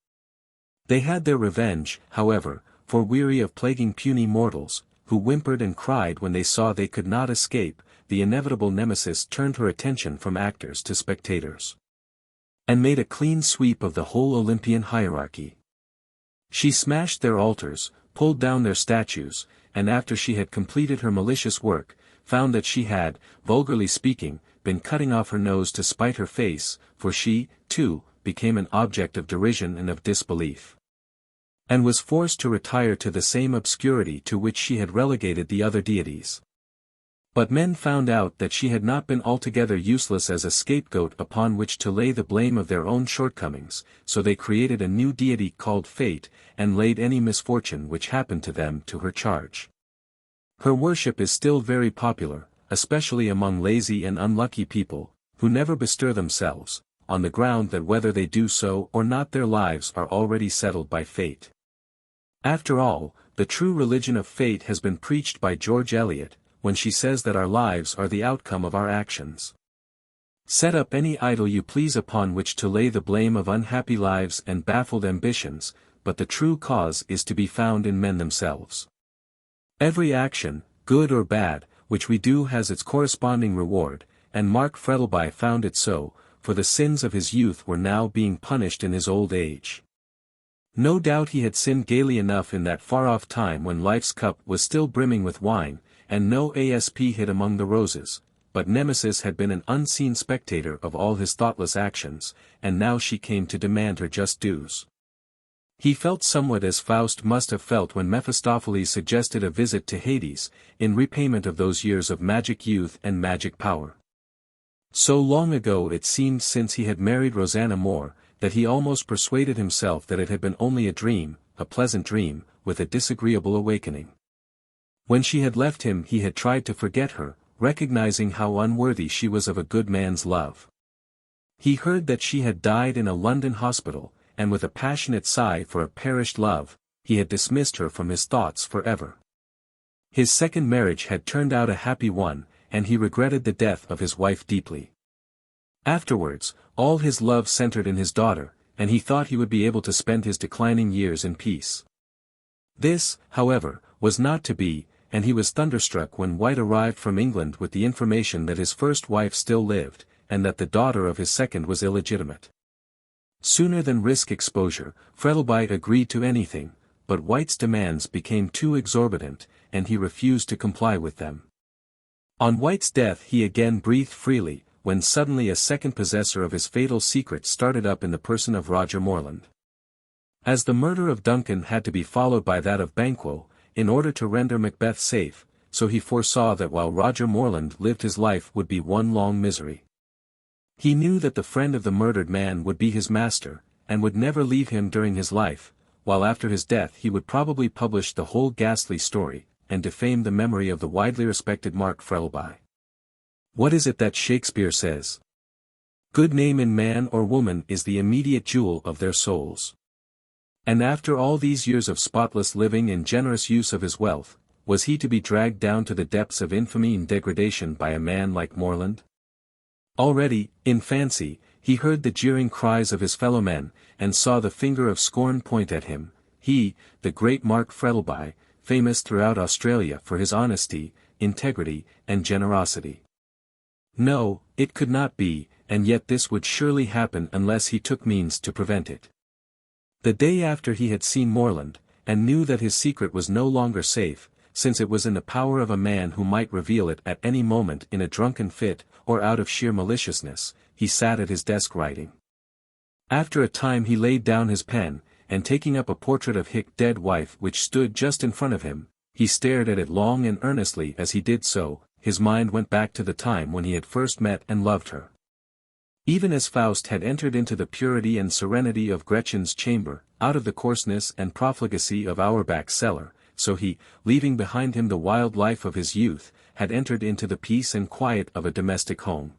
They had their revenge, however, for weary of plaguing puny mortals, who whimpered and cried when they saw they could not escape. The inevitable Nemesis turned her attention from actors to spectators, and made a clean sweep of the whole Olympian hierarchy. She smashed their altars, pulled down their statues, and after she had completed her malicious work, found that she had, vulgarly speaking, been cutting off her nose to spite her face, for she, too, became an object of derision and of disbelief, and was forced to retire to the same obscurity to which she had relegated the other deities. But men found out that she had not been altogether useless as a scapegoat upon which to lay the blame of their own shortcomings, so they created a new deity called Fate, and laid any misfortune which happened to them to her charge. Her worship is still very popular, especially among lazy and unlucky people, who never bestir themselves, on the ground that whether they do so or not their lives are already settled by fate. After all, the true religion of fate has been preached by George Eliot, when she says that our lives are the outcome of our actions. Set up any idol you please upon which to lay the blame of unhappy lives and baffled ambitions, but the true cause is to be found in men themselves. Every action, good or bad, which we do has its corresponding reward, and Mark Frettlby found it so, for the sins of his youth were now being punished in his old age. No doubt he had sinned gaily enough in that far-off time when life's cup was still brimming with wine, and no asp hid among the roses, but Nemesis had been an unseen spectator of all his thoughtless actions, and now she came to demand her just dues. He felt somewhat as Faust must have felt when Mephistopheles suggested a visit to Hades, in repayment of those years of magic youth and magic power. So long ago it seemed since he had married Rosanna Moore, that he almost persuaded himself that it had been only a dream, a pleasant dream, with a disagreeable awakening. When she had left him he had tried to forget her, recognizing how unworthy she was of a good man's love. He heard that she had died in a London hospital, and with a passionate sigh for a perished love, he had dismissed her from his thoughts forever. His second marriage had turned out a happy one, and he regretted the death of his wife deeply. Afterwards, all his love centered in his daughter, and he thought he would be able to spend his declining years in peace. This, however, was not to be, and he was thunderstruck when White arrived from England with the information that his first wife still lived, and that the daughter of his second was illegitimate. Sooner than risk exposure, Frettlby agreed to anything, but White's demands became too exorbitant, and he refused to comply with them. On White's death he again breathed freely, when suddenly a second possessor of his fatal secret started up in the person of Roger Morland. As the murder of Duncan had to be followed by that of Banquo, in order to render Macbeth safe, so he foresaw that while Roger Morland lived his life would be one long misery. He knew that the friend of the murdered man would be his master, and would never leave him during his life, while after his death he would probably publish the whole ghastly story, and defame the memory of the widely respected Mark Frettlby. What is it that Shakespeare says? Good name in man or woman is the immediate jewel of their souls. And after all these years of spotless living and generous use of his wealth, was he to be dragged down to the depths of infamy and degradation by a man like Morland? Already, in fancy, he heard the jeering cries of his fellow men, and saw the finger of scorn point at him, he, the great Mark Frettlby, famous throughout Australia for his honesty, integrity, and generosity. No, it could not be, and yet this would surely happen unless he took means to prevent it. The day after he had seen Morland, and knew that his secret was no longer safe, since it was in the power of a man who might reveal it at any moment in a drunken fit, or out of sheer maliciousness, he sat at his desk writing. After a time he laid down his pen, and taking up a portrait of Hick's dead wife which stood just in front of him, he stared at it long and earnestly. As he did so, his mind went back to the time when he had first met and loved her. Even as Faust had entered into the purity and serenity of Gretchen's chamber, out of the coarseness and profligacy of Auerbach's cellar, so he, leaving behind him the wild life of his youth, had entered into the peace and quiet of a domestic home.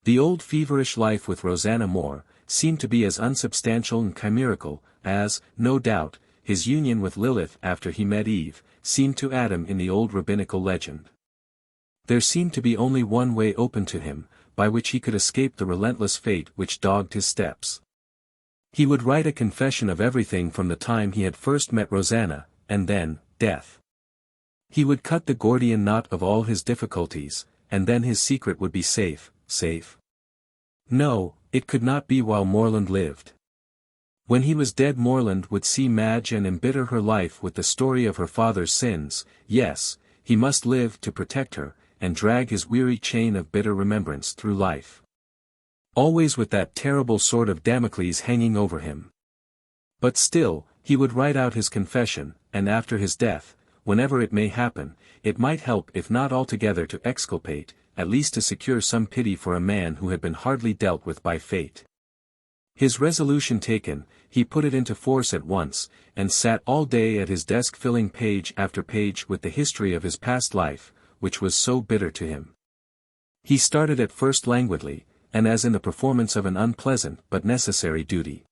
The old feverish life with Rosanna Moore seemed to be as unsubstantial and chimerical, as, no doubt, his union with Lilith after he met Eve, seemed to Adam in the old rabbinical legend. There seemed to be only one way open to him, by which he could escape the relentless fate which dogged his steps. He would write a confession of everything from the time he had first met Rosanna, and then, death. He would cut the Gordian knot of all his difficulties, and then his secret would be safe. No, it could not be while Moreland lived. When he was dead Moreland would see Madge and embitter her life with the story of her father's sins. Yes, he must live to protect her, and drag his weary chain of bitter remembrance through life. Always with that terrible sword of Damocles hanging over him. But still, he would write out his confession, and after his death, whenever it may happen, it might help if not altogether to exculpate, at least to secure some pity for a man who had been hardly dealt with by fate. His resolution taken, he put it into force at once, and sat all day at his desk filling page after page with the history of his past life, which was so bitter to him. He started at first languidly, and as in the performance of an unpleasant but necessary duty.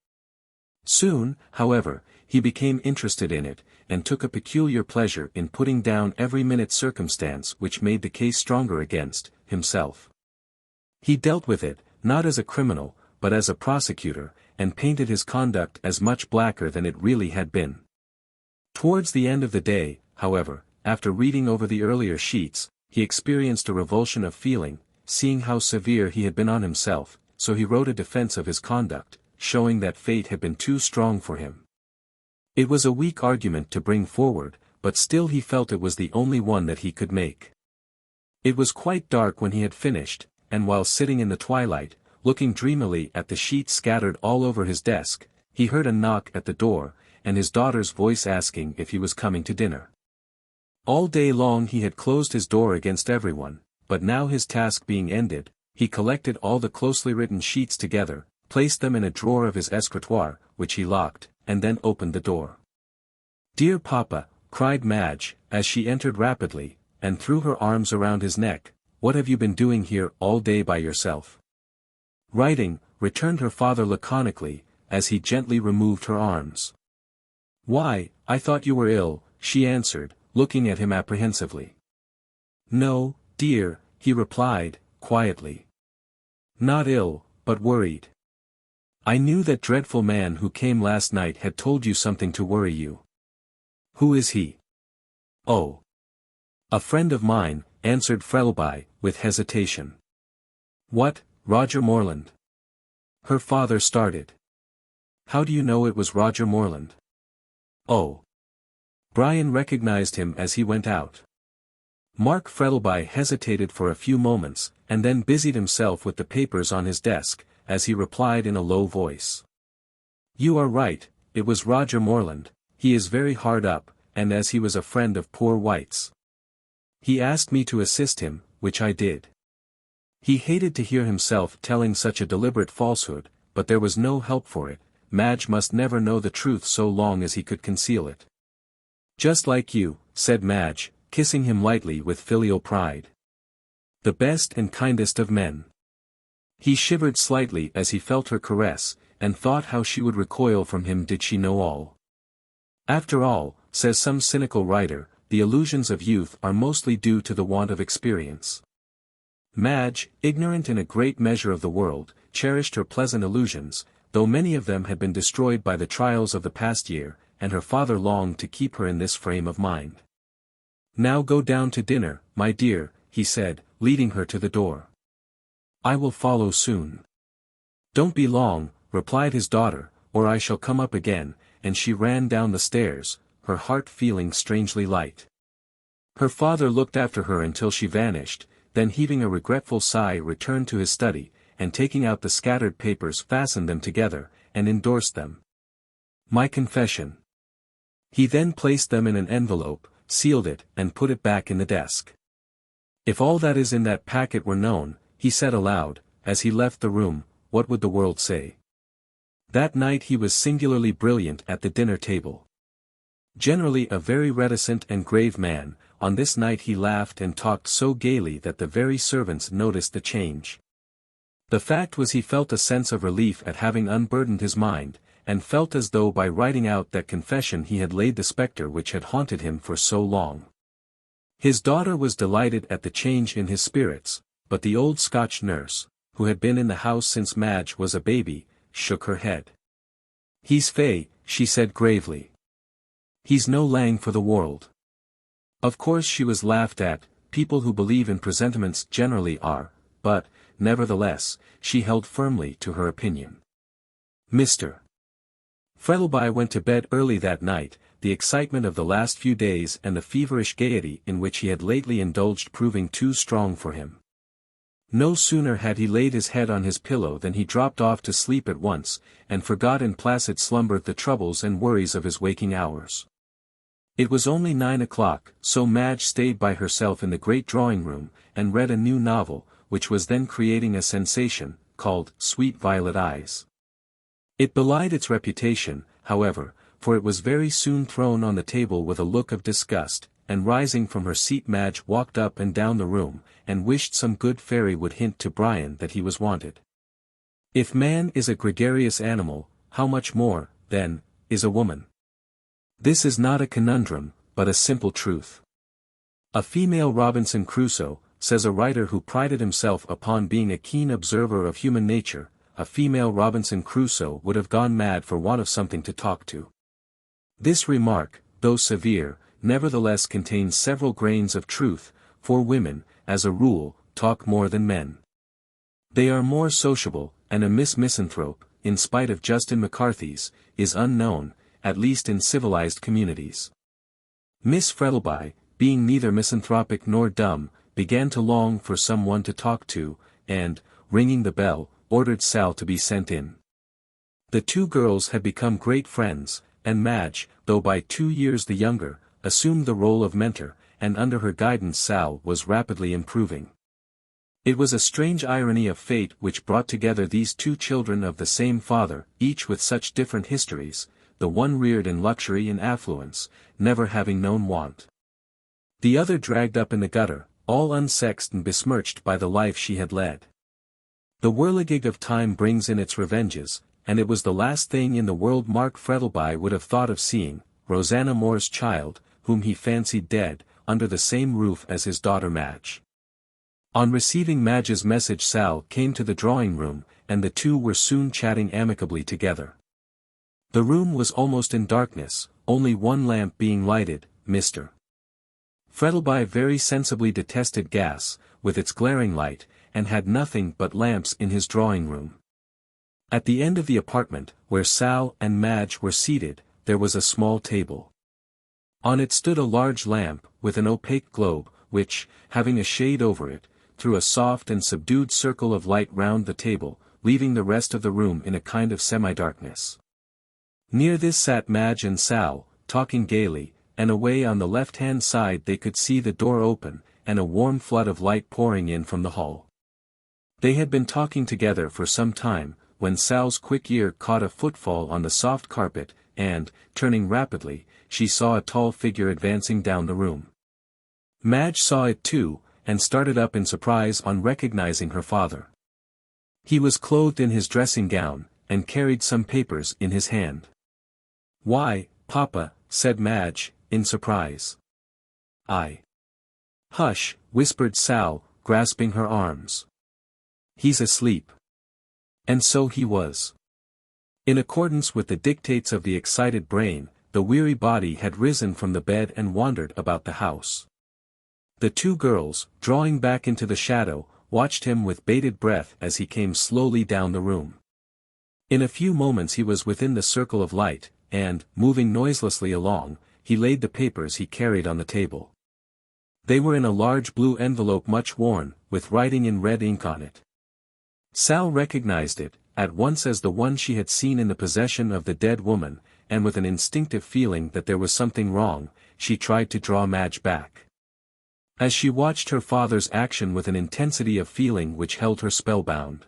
Soon, however, he became interested in it, and took a peculiar pleasure in putting down every minute circumstance which made the case stronger against himself. He dealt with it, not as a criminal, but as a prosecutor, and painted his conduct as much blacker than it really had been. Towards the end of the day, however, after reading over the earlier sheets, he experienced a revulsion of feeling, seeing how severe he had been on himself, so he wrote a defense of his conduct, showing that fate had been too strong for him. It was a weak argument to bring forward, but still he felt it was the only one that he could make. It was quite dark when he had finished, and while sitting in the twilight, looking dreamily at the sheets scattered all over his desk, he heard a knock at the door, and his daughter's voice asking if he was coming to dinner. All day long he had closed his door against everyone, but now his task being ended, he collected all the closely written sheets together, placed them in a drawer of his escritoire, which he locked, and then opened the door. "Dear Papa," cried Madge, as she entered rapidly, and threw her arms around his neck, "what have you been doing here all day by yourself?" "Writing," returned her father laconically, as he gently removed her arms. "Why, I thought you were ill," she answered, looking at him apprehensively. "No, dear," he replied, quietly. "Not ill, but worried. I knew that dreadful man who came last night had told you something to worry you." "Who is he?" "Oh. A friend of mine," answered Frettlby, with hesitation. "What, Roger Moreland?" Her father started. "How do you know it was Roger Moreland?" "Oh." Brian recognized him as he went out. Mark Frettlby hesitated for a few moments, and then busied himself with the papers on his desk, as he replied in a low voice. "You are right, it was Roger Moreland. He is very hard up, and as he was a friend of poor White's, he asked me to assist him, which I did. He hated to hear himself telling such a deliberate falsehood, but there was no help for it. Madge must never know the truth so long as he could conceal it." "Just like you," said Madge, kissing him lightly with filial pride. "The best and kindest of men." He shivered slightly as he felt her caress, and thought how she would recoil from him did she know all. After all, says some cynical writer, the illusions of youth are mostly due to the want of experience. Madge, ignorant in a great measure of the world, cherished her pleasant illusions, though many of them had been destroyed by the trials of the past year, and her father longed to keep her in this frame of mind. "Now go down to dinner, my dear," he said, leading her to the door. "I will follow soon." "Don't be long," replied his daughter, "or I shall come up again," and she ran down the stairs, her heart feeling strangely light. Her father looked after her until she vanished, then heaving a regretful sigh returned to his study, and taking out the scattered papers fastened them together, and endorsed them. My confession. He then placed them in an envelope, sealed it, and put it back in the desk. If all that is in that packet were known, he said aloud, as he left the room, what would the world say? That night he was singularly brilliant at the dinner table. Generally a very reticent and grave man, on this night he laughed and talked so gaily that the very servants noticed the change. The fact was he felt a sense of relief at having unburdened his mind, and felt as though by writing out that confession he had laid the spectre which had haunted him for so long. His daughter was delighted at the change in his spirits, but the old Scotch nurse, who had been in the house since Madge was a baby, shook her head. He's fey, she said gravely. He's no lang for the world. Of course she was laughed at, people who believe in presentiments generally are, but, nevertheless, she held firmly to her opinion. Mr. Frettlby went to bed early that night, the excitement of the last few days and the feverish gaiety in which he had lately indulged proving too strong for him. No sooner had he laid his head on his pillow than he dropped off to sleep at once, and forgot in placid slumber the troubles and worries of his waking hours. It was only 9 o'clock, so Madge stayed by herself in the great drawing-room, and read a new novel, which was then creating a sensation, called Sweet Violet Eyes. It belied its reputation, however, for it was very soon thrown on the table with a look of disgust, and rising from her seat Madge walked up and down the room, and wished some good fairy would hint to Brian that he was wanted. If man is a gregarious animal, how much more, then, is a woman? This is not a conundrum, but a simple truth. A female Robinson Crusoe, says a writer who prided himself upon being a keen observer of human nature, a female Robinson Crusoe would have gone mad for want of something to talk to. This remark, though severe, nevertheless contains several grains of truth, for women, as a rule, talk more than men. They are more sociable, and a Miss Misanthrope, in spite of Justin McCarthy's, is unknown, at least in civilized communities. Miss Frettlby, being neither misanthropic nor dumb, began to long for some one to talk to, and, ringing the bell, ordered Sal to be sent in. The two girls had become great friends, and Madge, though by 2 years the younger, assumed the role of mentor, and under her guidance Sal was rapidly improving. It was a strange irony of fate which brought together these two children of the same father, each with such different histories, the one reared in luxury and affluence, never having known want. The other dragged up in the gutter, all unsexed and besmirched by the life she had led. The whirligig of time brings in its revenges, and it was the last thing in the world Mark Frettlby would have thought of seeing, Rosanna Moore's child, whom he fancied dead, under the same roof as his daughter Madge. On receiving Madge's message Sal came to the drawing-room, and the two were soon chatting amicably together. The room was almost in darkness, only one lamp being lighted. Mr. Frettlby very sensibly detested gas, with its glaring light, and had nothing but lamps in his drawing-room. At the end of the apartment, where Sal and Madge were seated, there was a small table. On it stood a large lamp, with an opaque globe, which, having a shade over it, threw a soft and subdued circle of light round the table, leaving the rest of the room in a kind of semi-darkness. Near this sat Madge and Sal, talking gaily, and away on the left-hand side they could see the door open, and a warm flood of light pouring in from the hall. They had been talking together for some time, when Sal's quick ear caught a footfall on the soft carpet, and, turning rapidly, she saw a tall figure advancing down the room. Madge saw it too, and started up in surprise on recognizing her father. He was clothed in his dressing gown, and carried some papers in his hand. "Why, Papa," said Madge, in surprise. "Hush," whispered Sal, grasping her arms. "He's asleep." And so he was. In accordance with the dictates of the excited brain, the weary body had risen from the bed and wandered about the house. The two girls, drawing back into the shadow, watched him with bated breath as he came slowly down the room. In a few moments he was within the circle of light, and, moving noiselessly along, he laid the papers he carried on the table. They were in a large blue envelope much worn, with writing in red ink on it. Sal recognized it, at once as the one she had seen in the possession of the dead woman, and with an instinctive feeling that there was something wrong, she tried to draw Madge back. As she watched her father's action with an intensity of feeling which held her spellbound.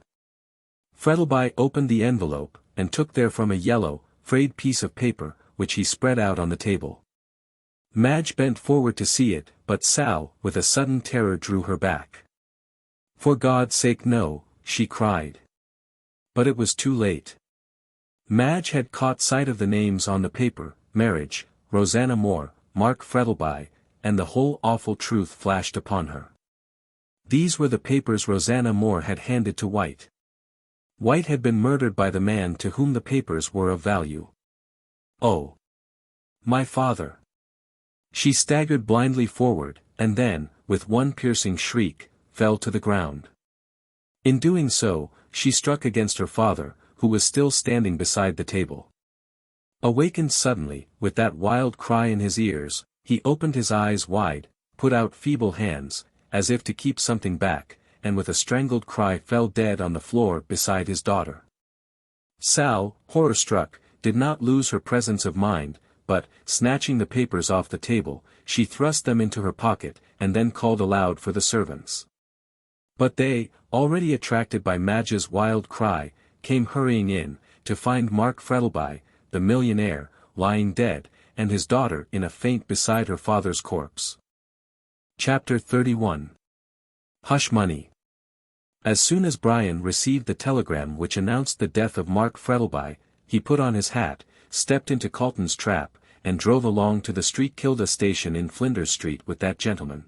Frettlby opened the envelope, and took therefrom a yellow, frayed piece of paper, which he spread out on the table. Madge bent forward to see it, but Sal, with a sudden terror, drew her back. "For God's sake, no," she cried. But it was too late. Madge had caught sight of the names on the paper: Marriage, Rosanna Moore, Mark Frettlby, and the whole awful truth flashed upon her. These were the papers Rosanna Moore had handed to White. White had been murdered by the man to whom the papers were of value. "Oh! My father!" She staggered blindly forward, and then, with one piercing shriek, fell to the ground. In doing so, she struck against her father, who was still standing beside the table. Awakened suddenly, with that wild cry in his ears, he opened his eyes wide, put out feeble hands, as if to keep something back, and with a strangled cry fell dead on the floor beside his daughter. Sal, horror-struck, did not lose her presence of mind, but, snatching the papers off the table, she thrust them into her pocket, and then called aloud for the servants. But they, already attracted by Madge's wild cry, came hurrying in, to find Mark Frettlby, the millionaire, lying dead, and his daughter in a faint beside her father's corpse. Chapter 31. Hush Money. As soon as Brian received the telegram which announced the death of Mark Frettlby, he put on his hat, stepped into Calton's trap, and drove along to the Street Kilda station in Flinders Street with that gentleman.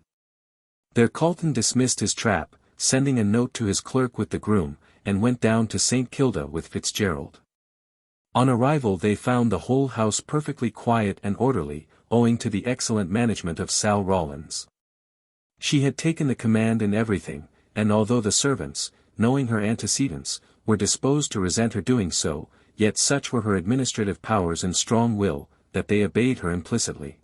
There Calton dismissed his trap, sending a note to his clerk with the groom, and went down to St. Kilda with Fitzgerald. On arrival they found the whole house perfectly quiet and orderly, owing to the excellent management of Sal Rawlins. She had taken the command in everything, and although the servants, knowing her antecedents, were disposed to resent her doing so, yet such were her administrative powers and strong will, that they obeyed her implicitly.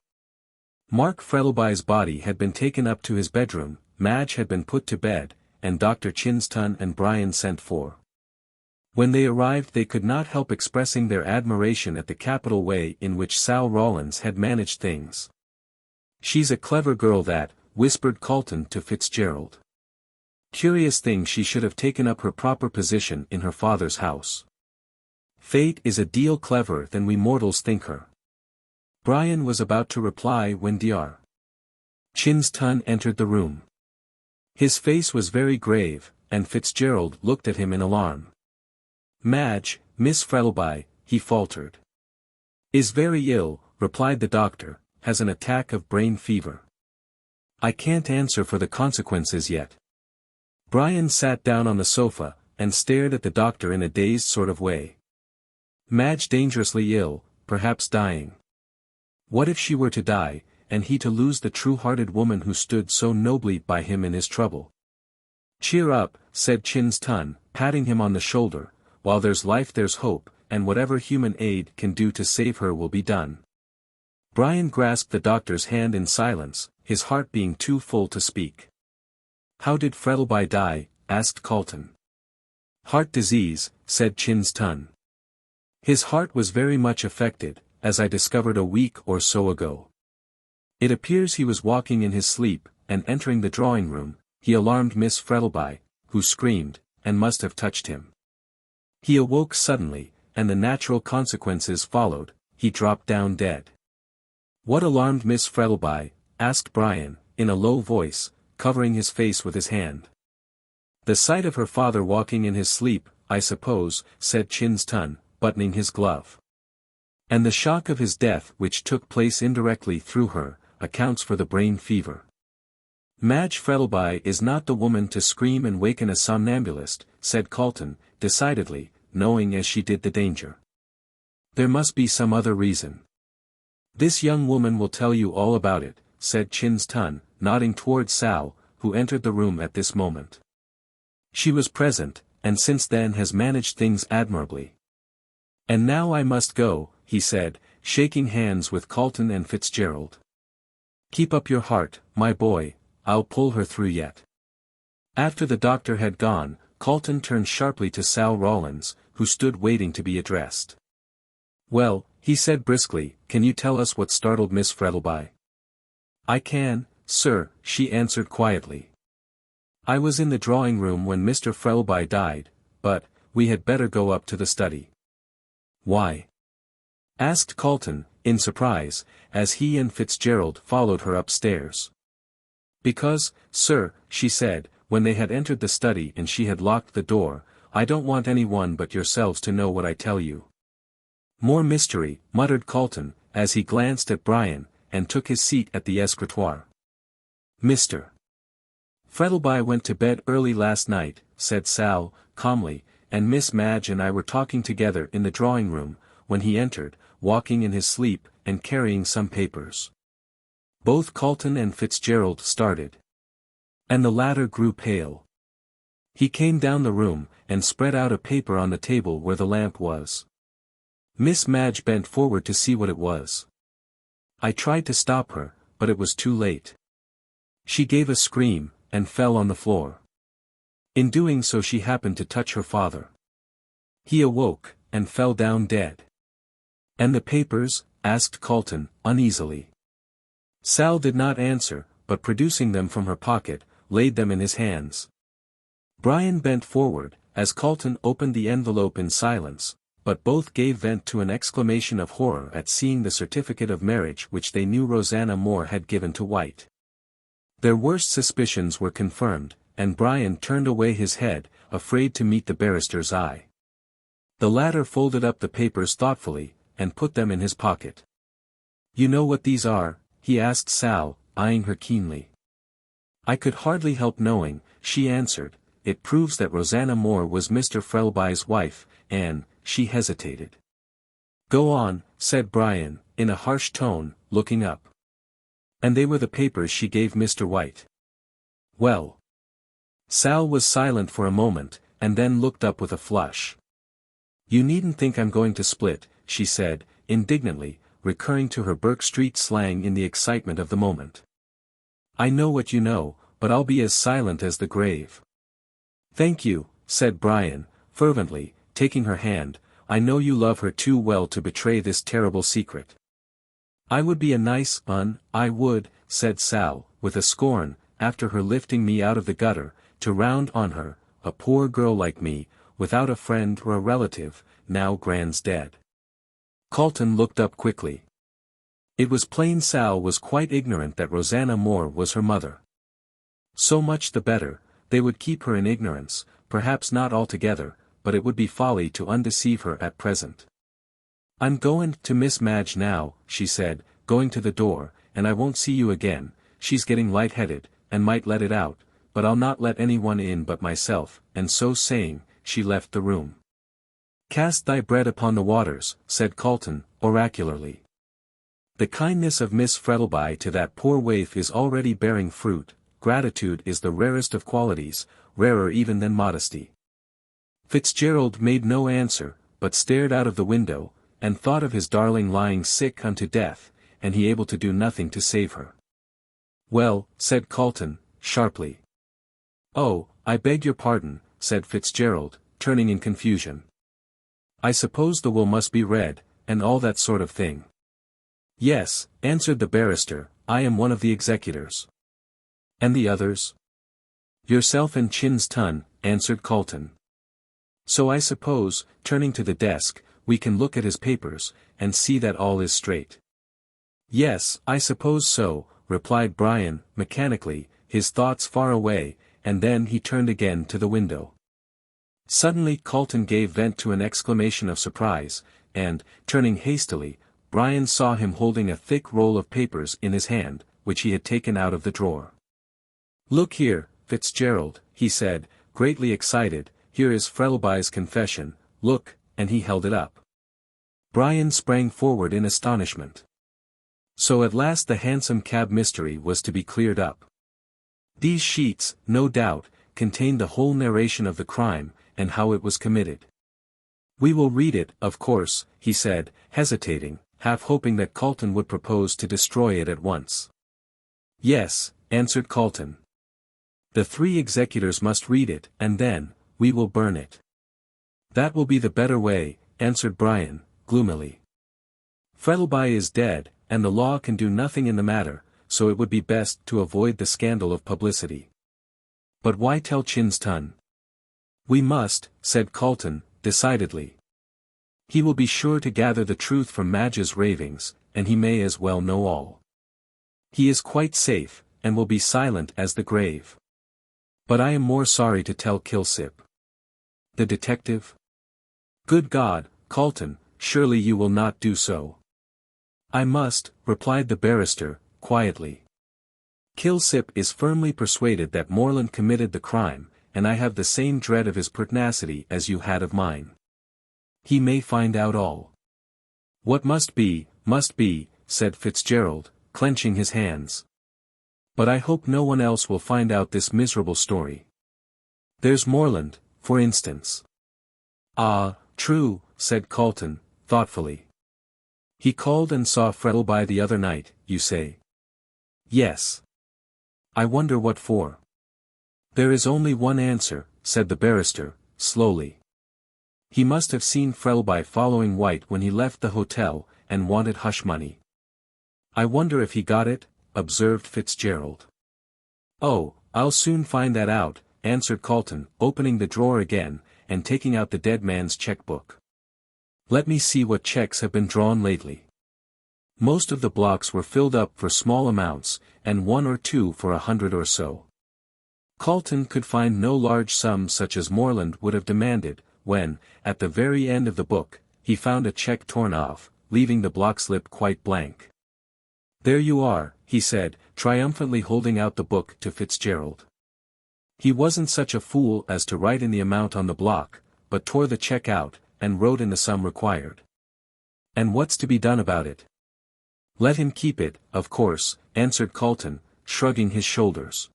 Mark Frettlby's body had been taken up to his bedroom, Madge had been put to bed, and Dr. Chinston and Brian sent for. When they arrived they could not help expressing their admiration at the capital way in which Sal Rawlins had managed things. "She's a clever girl that," whispered Calton to Fitzgerald. "Curious thing she should have taken up her proper position in her father's house. Fate is a deal cleverer than we mortals think her." Brian was about to reply when Dr. Chinston entered the room. His face was very grave, and Fitzgerald looked at him in alarm. "Madge, Miss Frettlby," he faltered. "Is very ill," replied the doctor, "has an attack of brain fever. I can't answer for the consequences yet." Brian sat down on the sofa, and stared at the doctor in a dazed sort of way. Madge dangerously ill, perhaps dying. What if she were to die, and he to lose the true-hearted woman who stood so nobly by him in his trouble? "Cheer up," said Chinston, patting him on the shoulder, "while there's life there's hope, and whatever human aid can do to save her will be done." Brian grasped the doctor's hand in silence, his heart being too full to speak. "How did Frettlby die?" asked Calton. "Heart disease," said Chinston. "His heart was very much affected, as I discovered a week or so ago. It appears he was walking in his sleep, and entering the drawing-room, he alarmed Miss Frettlby, who screamed, and must have touched him. He awoke suddenly, and the natural consequences followed, he dropped down dead." "What alarmed Miss Frettlby?" asked Brian, in a low voice, covering his face with his hand. "The sight of her father walking in his sleep, I suppose," said Chinston, buttoning his glove. "And the shock of his death which took place indirectly through her, accounts for the brain fever. Madge Frettlby is not the woman to scream and waken a somnambulist," said Calton, decidedly, knowing as she did the danger. "There must be some other reason." "This young woman will tell you all about it," said Chinston, nodding towards Sal, who entered the room at this moment. "She was present, and since then has managed things admirably. And now I must go," he said, shaking hands with Calton and Fitzgerald. Keep up your heart, my boy, I'll pull her through yet. After the doctor had gone, Calton turned sharply to Sal Rawlins, who stood waiting to be addressed. Well, he said briskly, can you tell us what startled Miss Frettlby? I can, sir, she answered quietly. I was in the drawing-room when Mr. Frettlby died, but, we had better go up to the study. Why? Asked Calton, in surprise, as he and Fitzgerald followed her upstairs. Because, sir, she said, when they had entered the study and she had locked the door, I don't want anyone but yourselves to know what I tell you. More mystery, muttered Calton, as he glanced at Brian, and took his seat at the escritoire. Mr. Frettlby went to bed early last night, said Sal, calmly, and Miss Madge and I were talking together in the drawing-room, when he entered, walking in his sleep, and carrying some papers. Both Calton and Fitzgerald started. And the latter grew pale. He came down the room, and spread out a paper on the table where the lamp was. Miss Madge bent forward to see what it was. I tried to stop her, but it was too late. She gave a scream, and fell on the floor. In doing so she happened to touch her father. He awoke, and fell down dead. And the papers? Asked Calton, uneasily. Sal did not answer, but producing them from her pocket, laid them in his hands. Brian bent forward, as Calton opened the envelope in silence, but both gave vent to an exclamation of horror at seeing the certificate of marriage which they knew Rosanna Moore had given to White. Their worst suspicions were confirmed, and Brian turned away his head, afraid to meet the barrister's eye. The latter folded up the papers thoughtfully, and put them in his pocket. You know what these are? He asked Sal, eyeing her keenly. I could hardly help knowing, she answered. It proves that Rosanna Moore was Mr. Frettlby's wife, and, she hesitated. Go on, said Brian, in a harsh tone, looking up. And they were the papers she gave Mr. White. Well. Sal was silent for a moment, and then looked up with a flush. You needn't think I'm going to split, she said, indignantly, recurring to her Burke Street slang in the excitement of the moment. I know what you know, but I'll be as silent as the grave. Thank you, said Brian, fervently, taking her hand, I know you love her too well to betray this terrible secret. I would be a nice I would, said Sal, with a scorn, after her lifting me out of the gutter, to round on her, a poor girl like me, without a friend or a relative, now Gran's dead. Calton looked up quickly. It was plain Sal was quite ignorant that Rosanna Moore was her mother. So much the better, they would keep her in ignorance, perhaps not altogether, but it would be folly to undeceive her at present. I'm going to Miss Madge now, she said, going to the door, and I won't see you again, she's getting light-headed, and might let it out, but I'll not let anyone in but myself, and so saying, she left the room. Cast thy bread upon the waters, said Calton, oracularly. The kindness of Miss Frettlby to that poor waif is already bearing fruit, gratitude is the rarest of qualities, rarer even than modesty. Fitzgerald made no answer, but stared out of the window, and thought of his darling lying sick unto death, and he able to do nothing to save her. Well, said Calton, sharply. Oh, I beg your pardon, said Fitzgerald, turning in confusion. I suppose the will must be read, and all that sort of thing. Yes, answered the barrister, I am one of the executors. And the others? Yourself and Chinston, answered Calton. So I suppose, turning to the desk, we can look at his papers, and see that all is straight. Yes, I suppose so, replied Brian, mechanically, his thoughts far away, and then he turned again to the window. Suddenly Calton gave vent to an exclamation of surprise, and, turning hastily, Brian saw him holding a thick roll of papers in his hand, which he had taken out of the drawer. Look here, Fitzgerald, he said, greatly excited, here is Frettlby's confession, look, and he held it up. Brian sprang forward in astonishment. So at last the Hansom Cab mystery was to be cleared up. These sheets, no doubt, contained the whole narration of the crime, and how it was committed. We will read it, of course, he said, hesitating, half hoping that Calton would propose to destroy it at once. Yes, answered Calton. The 3 executors must read it, and then, we will burn it. That will be the better way, answered Brian, gloomily. Frettlby is dead, and the law can do nothing in the matter, so it would be best to avoid the scandal of publicity. But why tell Chinston? We must, said Calton, decidedly. He will be sure to gather the truth from Madge's ravings, and he may as well know all. He is quite safe, and will be silent as the grave. But I am more sorry to tell Kilsip. The detective? Good God, Calton, surely you will not do so. I must, replied the barrister, quietly. Kilsip is firmly persuaded that Morland committed the crime, and I have the same dread of his pertinacity as you had of mine. He may find out all. What must be, said Fitzgerald, clenching his hands. But I hope no one else will find out this miserable story. There's Morland, for instance. Ah, true, said Calton, thoughtfully. He called and saw Frettlby the other night, you say? Yes. I wonder what for. There is only one answer, said the barrister, slowly. He must have seen Frettlby following White when he left the hotel, and wanted hush money. I wonder if he got it, observed Fitzgerald. Oh, I'll soon find that out, answered Calton, opening the drawer again, and taking out the dead man's checkbook. Let me see what checks have been drawn lately. Most of the blocks were filled up for small amounts, and 1 or 2 for 100 or so. Calton could find no large sum such as Morland would have demanded, when, at the very end of the book, he found a check torn off, leaving the block slip quite blank. There you are, he said, triumphantly holding out the book to Fitzgerald. He wasn't such a fool as to write in the amount on the block, but tore the check out, and wrote in the sum required. And what's to be done about it? Let him keep it, of course, answered Calton, shrugging his shoulders.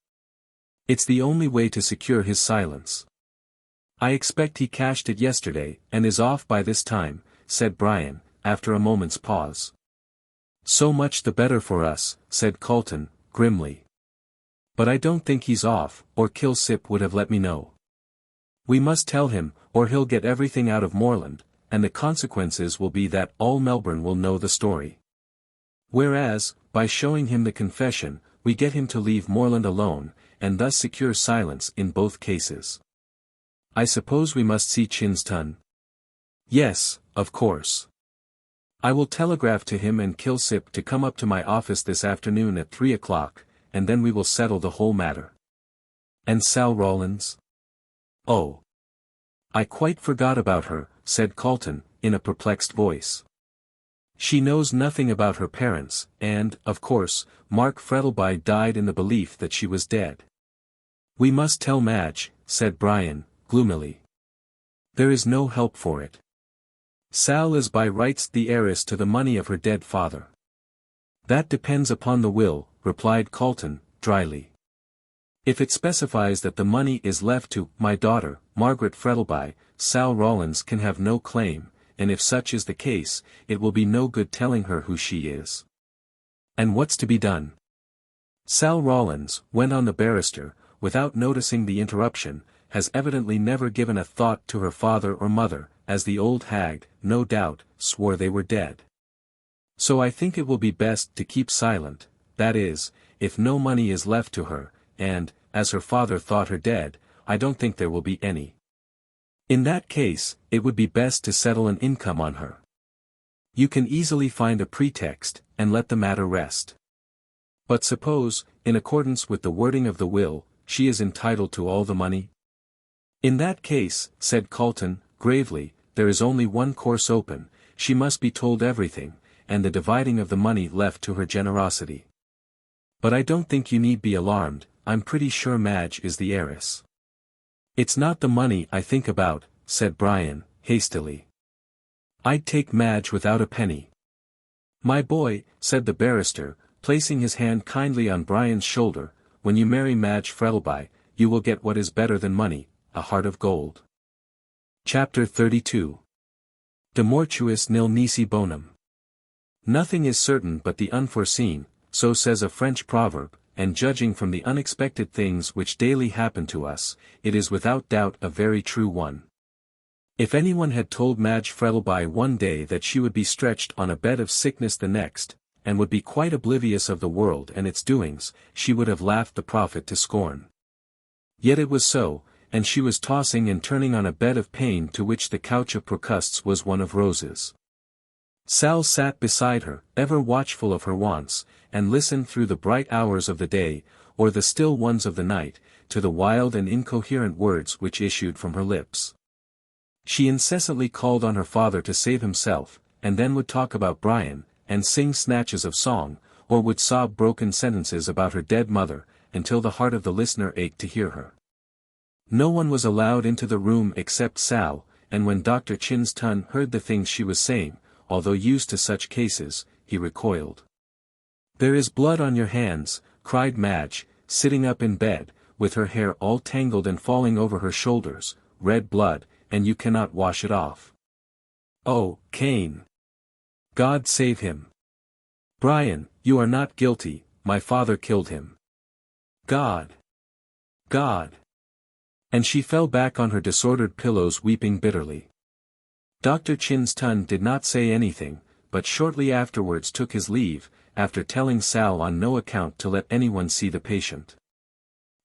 It's the only way to secure his silence. I expect he cashed it yesterday, and is off by this time, said Brian, after a moment's pause. So much the better for us, said Calton, grimly. But I don't think he's off, or Kilsip would have let me know. We must tell him, or he'll get everything out of Morland, and the consequences will be that all Melbourne will know the story. Whereas, by showing him the confession, we get him to leave Morland alone, and thus secure silence in both cases. I suppose we must see Chinston? Yes, of course. I will telegraph to him and Kilsip to come up to my office this afternoon at 3 o'clock, and then we will settle the whole matter. And Sal Rawlins? Oh. I quite forgot about her, said Calton, in a perplexed voice. She knows nothing about her parents, and, of course, Mark Frettlby died in the belief that she was dead. We must tell Madge, said Brian, gloomily. There is no help for it. Sal is by rights the heiress to the money of her dead father. That depends upon the will, replied Calton, dryly. If it specifies that the money is left to my daughter, Margaret Frettlby, Sal Rawlins can have no claim, and if such is the case, it will be no good telling her who she is. And what's to be done? Sal Rawlins, went on the barrister, without noticing the interruption, has evidently never given a thought to her father or mother, as the old hag, no doubt, swore they were dead. So I think it will be best to keep silent, that is, if no money is left to her, and, as her father thought her dead, I don't think there will be any. In that case, it would be best to settle an income on her. You can easily find a pretext, and let the matter rest. But suppose, in accordance with the wording of the will, she is entitled to all the money? In that case, said Calton, gravely, there is only one course open, she must be told everything, and the dividing of the money left to her generosity. But I don't think you need be alarmed, I'm pretty sure Madge is the heiress. It's not the money I think about, said Brian, hastily. I'd take Madge without a penny. My boy, said the barrister, placing his hand kindly on Brian's shoulder, when you marry Madge Frettlby, you will get what is better than money, a heart of gold. Chapter 32. De mortuis nil nisi bonum. Nothing is certain but the unforeseen, so says a French proverb, and judging from the unexpected things which daily happen to us, it is without doubt a very true one. If anyone had told Madge Frettlby one day that she would be stretched on a bed of sickness the next, and would be quite oblivious of the world and its doings, she would have laughed the prophet to scorn. Yet it was so, and she was tossing and turning on a bed of pain to which the couch of procusts was one of roses. Sal sat beside her, ever watchful of her wants, and listened through the bright hours of the day, or the still ones of the night, to the wild and incoherent words which issued from her lips. She incessantly called on her father to save himself, and then would talk about Brian, and sing snatches of song, or would sob broken sentences about her dead mother, until the heart of the listener ached to hear her. No one was allowed into the room except Sal, and when Dr. Chinston heard the things she was saying, although used to such cases, he recoiled. "There is blood on your hands," cried Madge, sitting up in bed, with her hair all tangled and falling over her shoulders, "red blood, and you cannot wash it off. Oh, Cain! God save him! Brian, you are not guilty, my father killed him. God! God!" And she fell back on her disordered pillows weeping bitterly. Dr. Chinston did not say anything, but shortly afterwards took his leave, after telling Sal on no account to let anyone see the patient.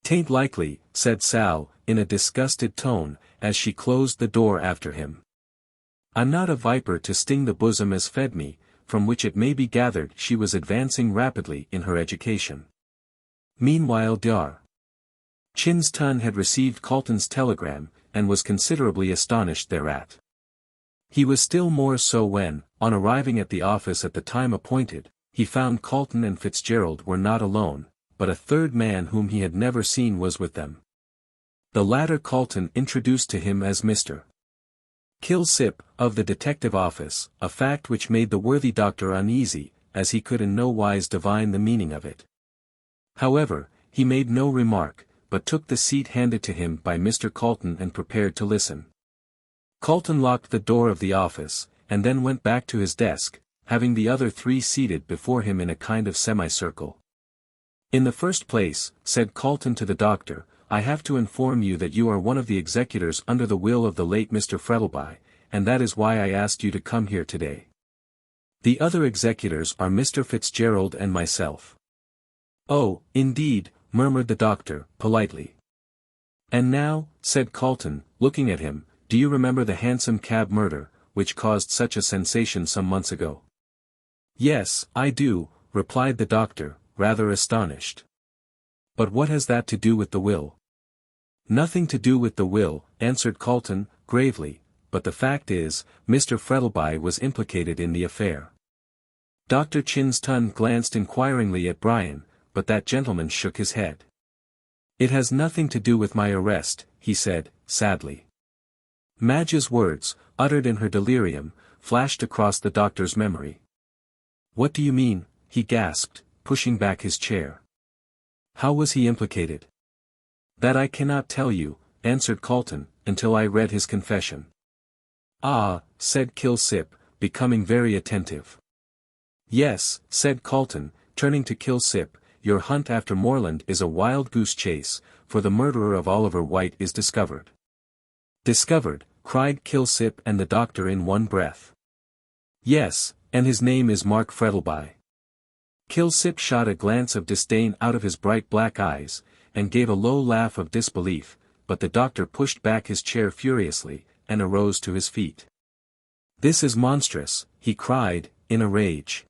"'Tain't likely," said Sal, in a disgusted tone, as she closed the door after him. "I'm not a viper to sting the bosom as fed me," from which it may be gathered she was advancing rapidly in her education. Meanwhile Dr. Chinston had received Calton's telegram, and was considerably astonished thereat. He was still more so when, on arriving at the office at the time appointed, he found Calton and Fitzgerald were not alone, but a third man whom he had never seen was with them. The latter Calton introduced to him as Mr. Kilsip, of the detective office, a fact which made the worthy doctor uneasy, as he could in no wise divine the meaning of it. However, he made no remark, but took the seat handed to him by Mr. Calton and prepared to listen. Calton locked the door of the office, and then went back to his desk, having the other three seated before him in a kind of semicircle. "In the first place," said Calton to the doctor, "I have to inform you that you are one of the executors under the will of the late Mr. Frettlby, and that is why I asked you to come here today. The other executors are Mr. Fitzgerald and myself." "Oh, indeed," murmured the doctor, politely. "And now," said Calton, looking at him, "do you remember the Hansom Cab murder, which caused such a sensation some months ago?" "Yes, I do," replied the doctor, rather astonished. "But what has that to do with the will?" "Nothing to do with the will," answered Calton, gravely, "but the fact is, Mr. Frettlby was implicated in the affair." Dr. Chinston glanced inquiringly at Brian, but that gentleman shook his head. "It has nothing to do with my arrest," he said, sadly. Madge's words, uttered in her delirium, flashed across the doctor's memory. "What do you mean?" he gasped, pushing back his chair. "How was he implicated?" "That I cannot tell you," answered Calton, "until I read his confession." "Ah," said Kilsip, becoming very attentive. "Yes," said Calton, turning to Kilsip, "your hunt after Moreland is a wild goose chase, for the murderer of Oliver White is discovered." "Discovered," cried Kilsip and the doctor in one breath. "Yes, and his name is Mark Frettlby." Kilsip shot a glance of disdain out of his bright black eyes, and gave a low laugh of disbelief, but the doctor pushed back his chair furiously, and arose to his feet. "This is monstrous," he cried, in a rage.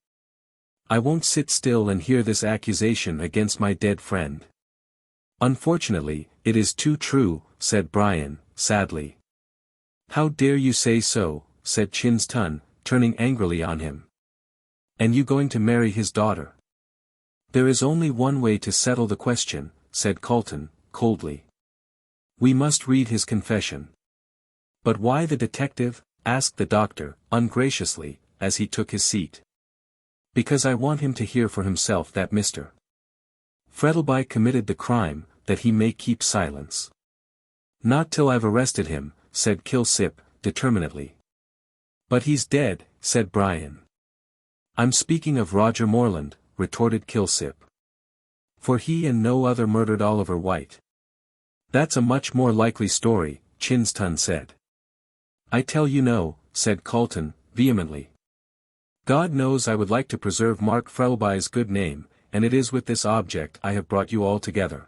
"I won't sit still and hear this accusation against my dead friend." "Unfortunately, it is too true," said Brian, sadly. "How dare you say so?" said Chinston, turning angrily on him. "And you going to marry his daughter?" "There is only one way to settle the question," said Calton, coldly. "We must read his confession." "But why the detective?" asked the doctor, ungraciously, as he took his seat. "Because I want him to hear for himself that Mr. Frettlby committed the crime, that he may keep silence." "Not till I've arrested him," said Kilsip, determinedly. "But he's dead," said Brian. "I'm speaking of Roger Moreland," retorted Kilsip. For he and no other murdered Oliver White. That's a much more likely story, Chinston said. I tell you no, said Calton, vehemently. God knows I would like to preserve Mark Frettlby's good name, and it is with this object I have brought you all together.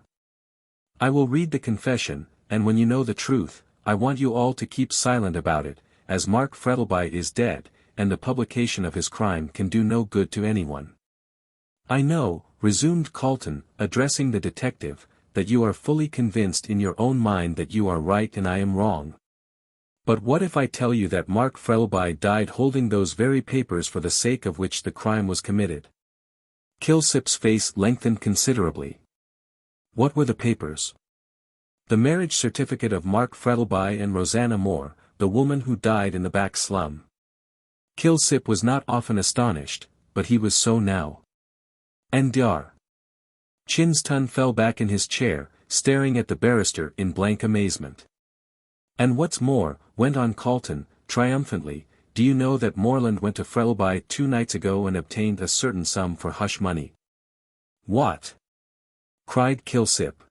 I will read the confession, and when you know the truth, I want you all to keep silent about it, as Mark Frettlby is dead, and the publication of his crime can do no good to anyone. I know, resumed Calton, addressing the detective, that you are fully convinced in your own mind that you are right and I am wrong. But what if I tell you that Mark Frettlby died holding those very papers for the sake of which the crime was committed? Kilsip's face lengthened considerably. What were the papers? The marriage certificate of Mark Frettlby and Rosanna Moore, the woman who died in the back slum. Kilsip was not often astonished, but he was so now. And Dar. Chinston fell back in his chair, staring at the barrister in blank amazement. And what's more, went on Calton, triumphantly, do you know that Moreland went to Frettlby 2 nights ago and obtained a certain sum for hush money? What? Cried Kilsip.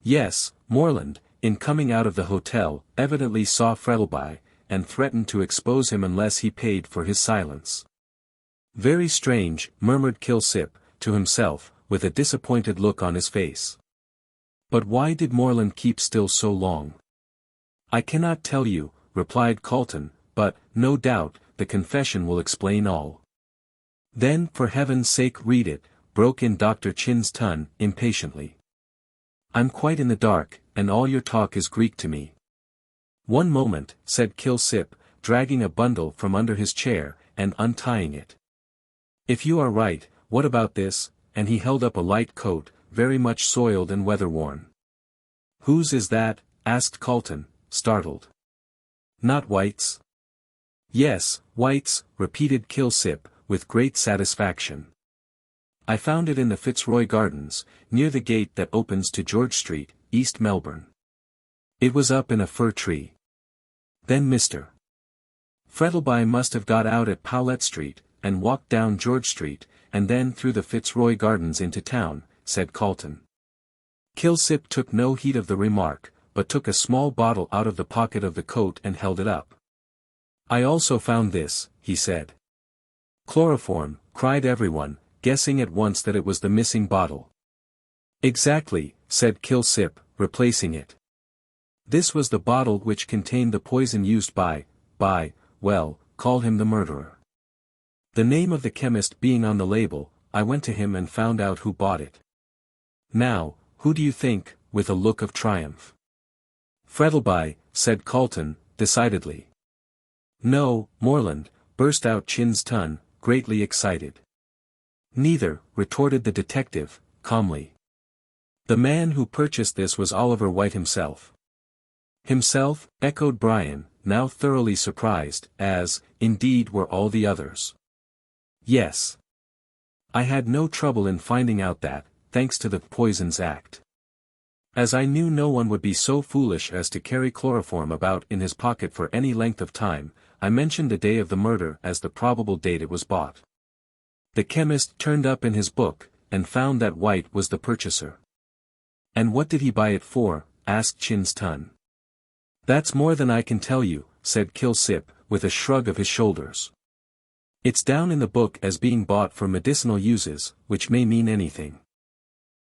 Yes, Moreland, in coming out of the hotel, evidently saw Frettlby, and threatened to expose him unless he paid for his silence. Very strange, murmured Kilsip, to himself, with a disappointed look on his face. But why did Moreland keep still so long? I cannot tell you, replied Calton, but, no doubt, the confession will explain all. Then for heaven's sake read it, broke in Dr. Chinston, impatiently. I'm quite in the dark, and all your talk is Greek to me. One moment, said Kilsip, dragging a bundle from under his chair, and untying it. If you are right, what about this? And he held up a light coat, very much soiled and weather-worn. Whose is that? Asked Calton, startled. Not White's? Yes, White's, repeated Kilsip, with great satisfaction. I found it in the Fitzroy Gardens, near the gate that opens to George Street, East Melbourne. It was up in a fir tree. Then Mr. Frettlby must have got out at Powlett Street, and walked down George Street, and then through the Fitzroy Gardens into town, said Calton. Kilsip took no heed of the remark, but took a small bottle out of the pocket of the coat and held it up. I also found this, he said. Chloroform, cried everyone, guessing at once that it was the missing bottle. Exactly, said Kilsip, replacing it. This was the bottle which contained the poison used by, well, call him the murderer. The name of the chemist being on the label, I went to him and found out who bought it. Now, who do you think, with a look of triumph? Frettlby, said Calton, decidedly. No, Moreland, burst out Chinston, greatly excited. Neither, retorted the detective, calmly. The man who purchased this was Oliver White himself. Himself, echoed Brian, now thoroughly surprised, as, indeed were all the others. Yes. I had no trouble in finding out that, thanks to the Poisons Act. As I knew no one would be so foolish as to carry chloroform about in his pocket for any length of time, I mentioned the day of the murder as the probable date it was bought. The chemist turned up in his book, and found that White was the purchaser. And what did he buy it for? Asked Chinston. That's more than I can tell you, said Kilsip, with a shrug of his shoulders. It's down in the book as being bought for medicinal uses, which may mean anything.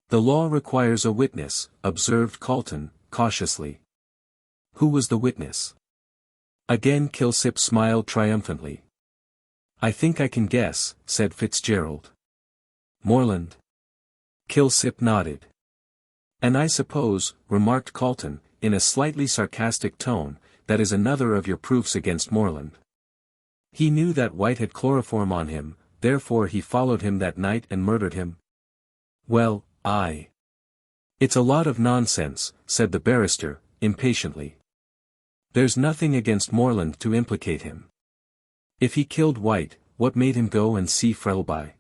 The law requires a witness, observed Calton, cautiously. Who was the witness? Again Kilsip smiled triumphantly. I think I can guess, said Fitzgerald. Moreland. Kilsip nodded. And I suppose, remarked Calton, in a slightly sarcastic tone, that is another of your proofs against Moreland. He knew that White had chloroform on him, therefore he followed him that night and murdered him? Well, aye. It's a lot of nonsense, said the barrister, impatiently. There's nothing against Moreland to implicate him. If he killed White, what made him go and see Frettlby?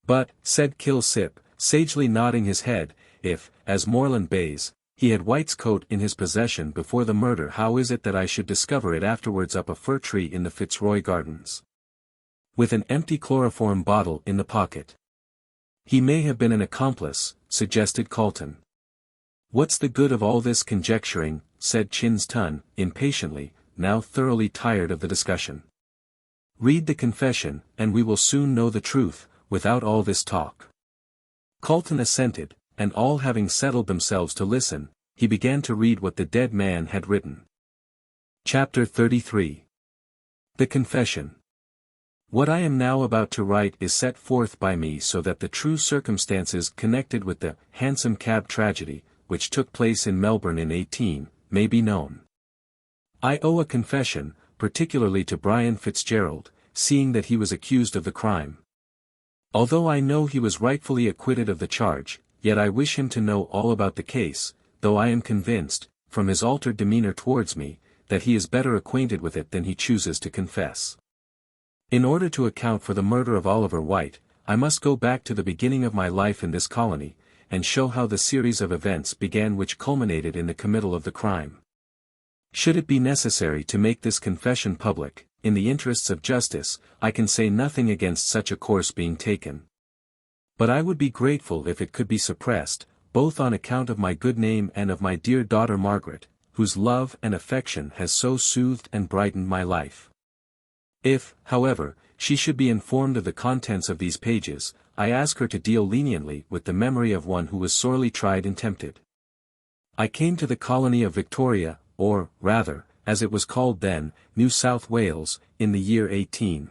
But, said Kilsip, sagely nodding his head, if, as Moreland bays, he had White's coat in his possession before the murder, how is it that I should discover it afterwards up a fir tree in the Fitzroy Gardens? With an empty chloroform bottle in the pocket. He may have been an accomplice, suggested Calton. What's the good of all this conjecturing, said Chinston, impatiently, now thoroughly tired of the discussion. Read the confession, and we will soon know the truth, without all this talk. Calton assented, and all having settled themselves to listen, he began to read what the dead man had written. Chapter 33. The Confession. What I am now about to write is set forth by me so that the true circumstances connected with the Hansom Cab tragedy, which took place in Melbourne in 18, may be known. I owe a confession, particularly to Brian Fitzgerald, seeing that he was accused of the crime. Although I know he was rightfully acquitted of the charge, yet I wish him to know all about the case, though I am convinced, from his altered demeanor towards me, that he is better acquainted with it than he chooses to confess. In order to account for the murder of Oliver White, I must go back to the beginning of my life in this colony, and show how the series of events began which culminated in the committal of the crime. Should it be necessary to make this confession public, in the interests of justice, I can say nothing against such a course being taken. But I would be grateful if it could be suppressed, both on account of my good name and of my dear daughter Margaret, whose love and affection has so soothed and brightened my life. If, however, she should be informed of the contents of these pages, I ask her to deal leniently with the memory of one who was sorely tried and tempted. I came to the colony of Victoria, or, rather, as it was called then, New South Wales, in the year 18.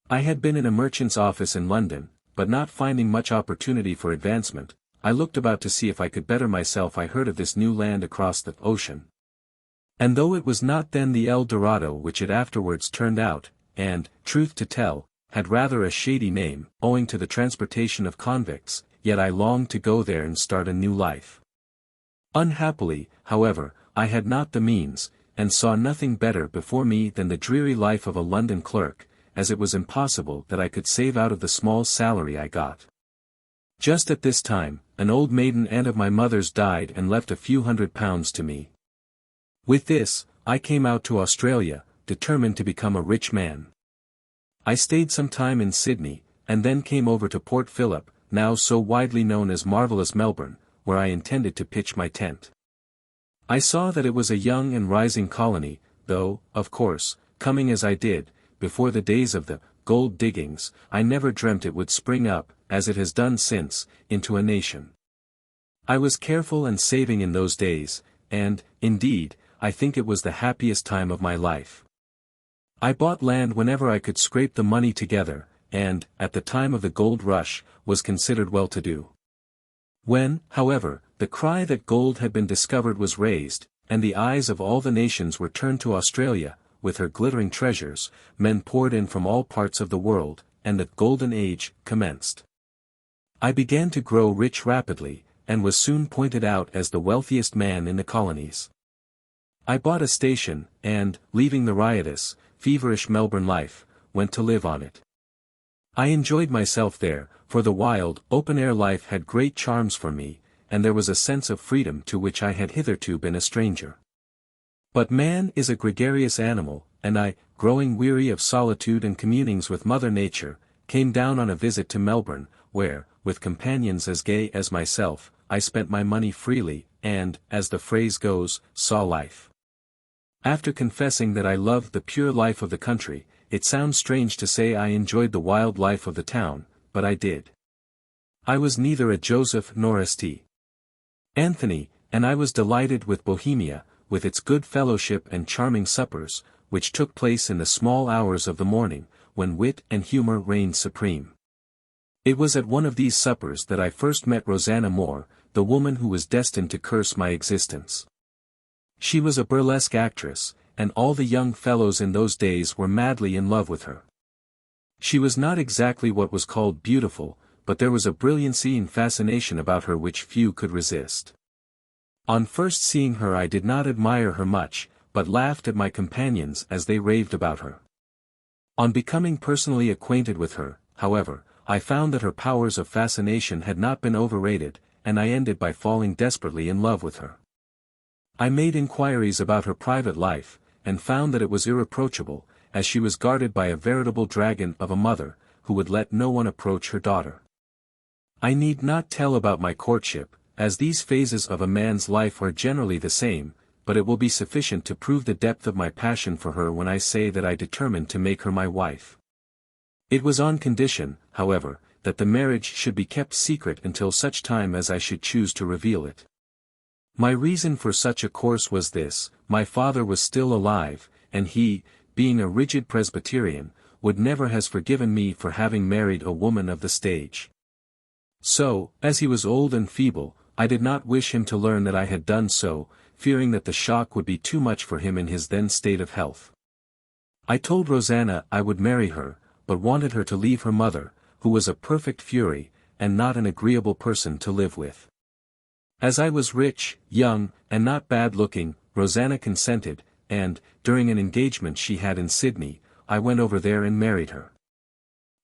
I had been in a merchant's office in London, but not finding much opportunity for advancement, I looked about to see if I could better myself. I heard of this new land across the ocean. And though it was not then the El Dorado which it afterwards turned out, and, truth to tell, had rather a shady name, owing to the transportation of convicts, yet I longed to go there and start a new life. Unhappily, however, I had not the means, and saw nothing better before me than the dreary life of a London clerk, as it was impossible that I could save out of the small salary I got. Just at this time, an old maiden aunt of my mother's died and left a few £100s to me. With this, I came out to Australia, determined to become a rich man. I stayed some time in Sydney, and then came over to Port Phillip, now so widely known as marvellous Melbourne, where I intended to pitch my tent. I saw that it was a young and rising colony, though, of course, coming as I did, before the days of the gold diggings, I never dreamt it would spring up, as it has done since, into a nation. I was careful and saving in those days, and, indeed, I think it was the happiest time of my life. I bought land whenever I could scrape the money together, and, at the time of the gold rush, was considered well-to-do. When, however, the cry that gold had been discovered was raised, and the eyes of all the nations were turned to Australia, with her glittering treasures, men poured in from all parts of the world, and the golden age commenced. I began to grow rich rapidly, and was soon pointed out as the wealthiest man in the colonies. I bought a station, and, leaving the riotous, feverish Melbourne life, went to live on it. I enjoyed myself there, for the wild, open-air life had great charms for me, and there was a sense of freedom to which I had hitherto been a stranger. But man is a gregarious animal, and I, growing weary of solitude and communings with Mother Nature, came down on a visit to Melbourne, where, with companions as gay as myself, I spent my money freely, and, as the phrase goes, saw life. After confessing that I loved the pure life of the country, it sounds strange to say I enjoyed the wild life of the town, but I did. I was neither a Joseph nor a St. Anthony, and I was delighted with Bohemia, with its good fellowship and charming suppers, which took place in the small hours of the morning, when wit and humour reigned supreme. It was at one of these suppers that I first met Rosanna Moore, the woman who was destined to curse my existence. She was a burlesque actress, and all the young fellows in those days were madly in love with her. She was not exactly what was called beautiful, but there was a brilliancy and fascination about her which few could resist. On first seeing her I did not admire her much, but laughed at my companions as they raved about her. On becoming personally acquainted with her, however, I found that her powers of fascination had not been overrated, and I ended by falling desperately in love with her. I made inquiries about her private life, and found that it was irreproachable, as she was guarded by a veritable dragon of a mother, who would let no one approach her daughter. I need not tell about my courtship, as these phases of a man's life are generally the same, but it will be sufficient to prove the depth of my passion for her when I say that I determined to make her my wife. It was on condition, however, that the marriage should be kept secret until such time as I should choose to reveal it. My reason for such a course was this: my father was still alive, and he, being a rigid Presbyterian, would never have forgiven me for having married a woman of the stage. So, as he was old and feeble, I did not wish him to learn that I had done so, fearing that the shock would be too much for him in his then state of health. I told Rosanna I would marry her, but wanted her to leave her mother, who was a perfect fury, and not an agreeable person to live with. As I was rich, young, and not bad-looking, Rosanna consented, and, during an engagement she had in Sydney, I went over there and married her.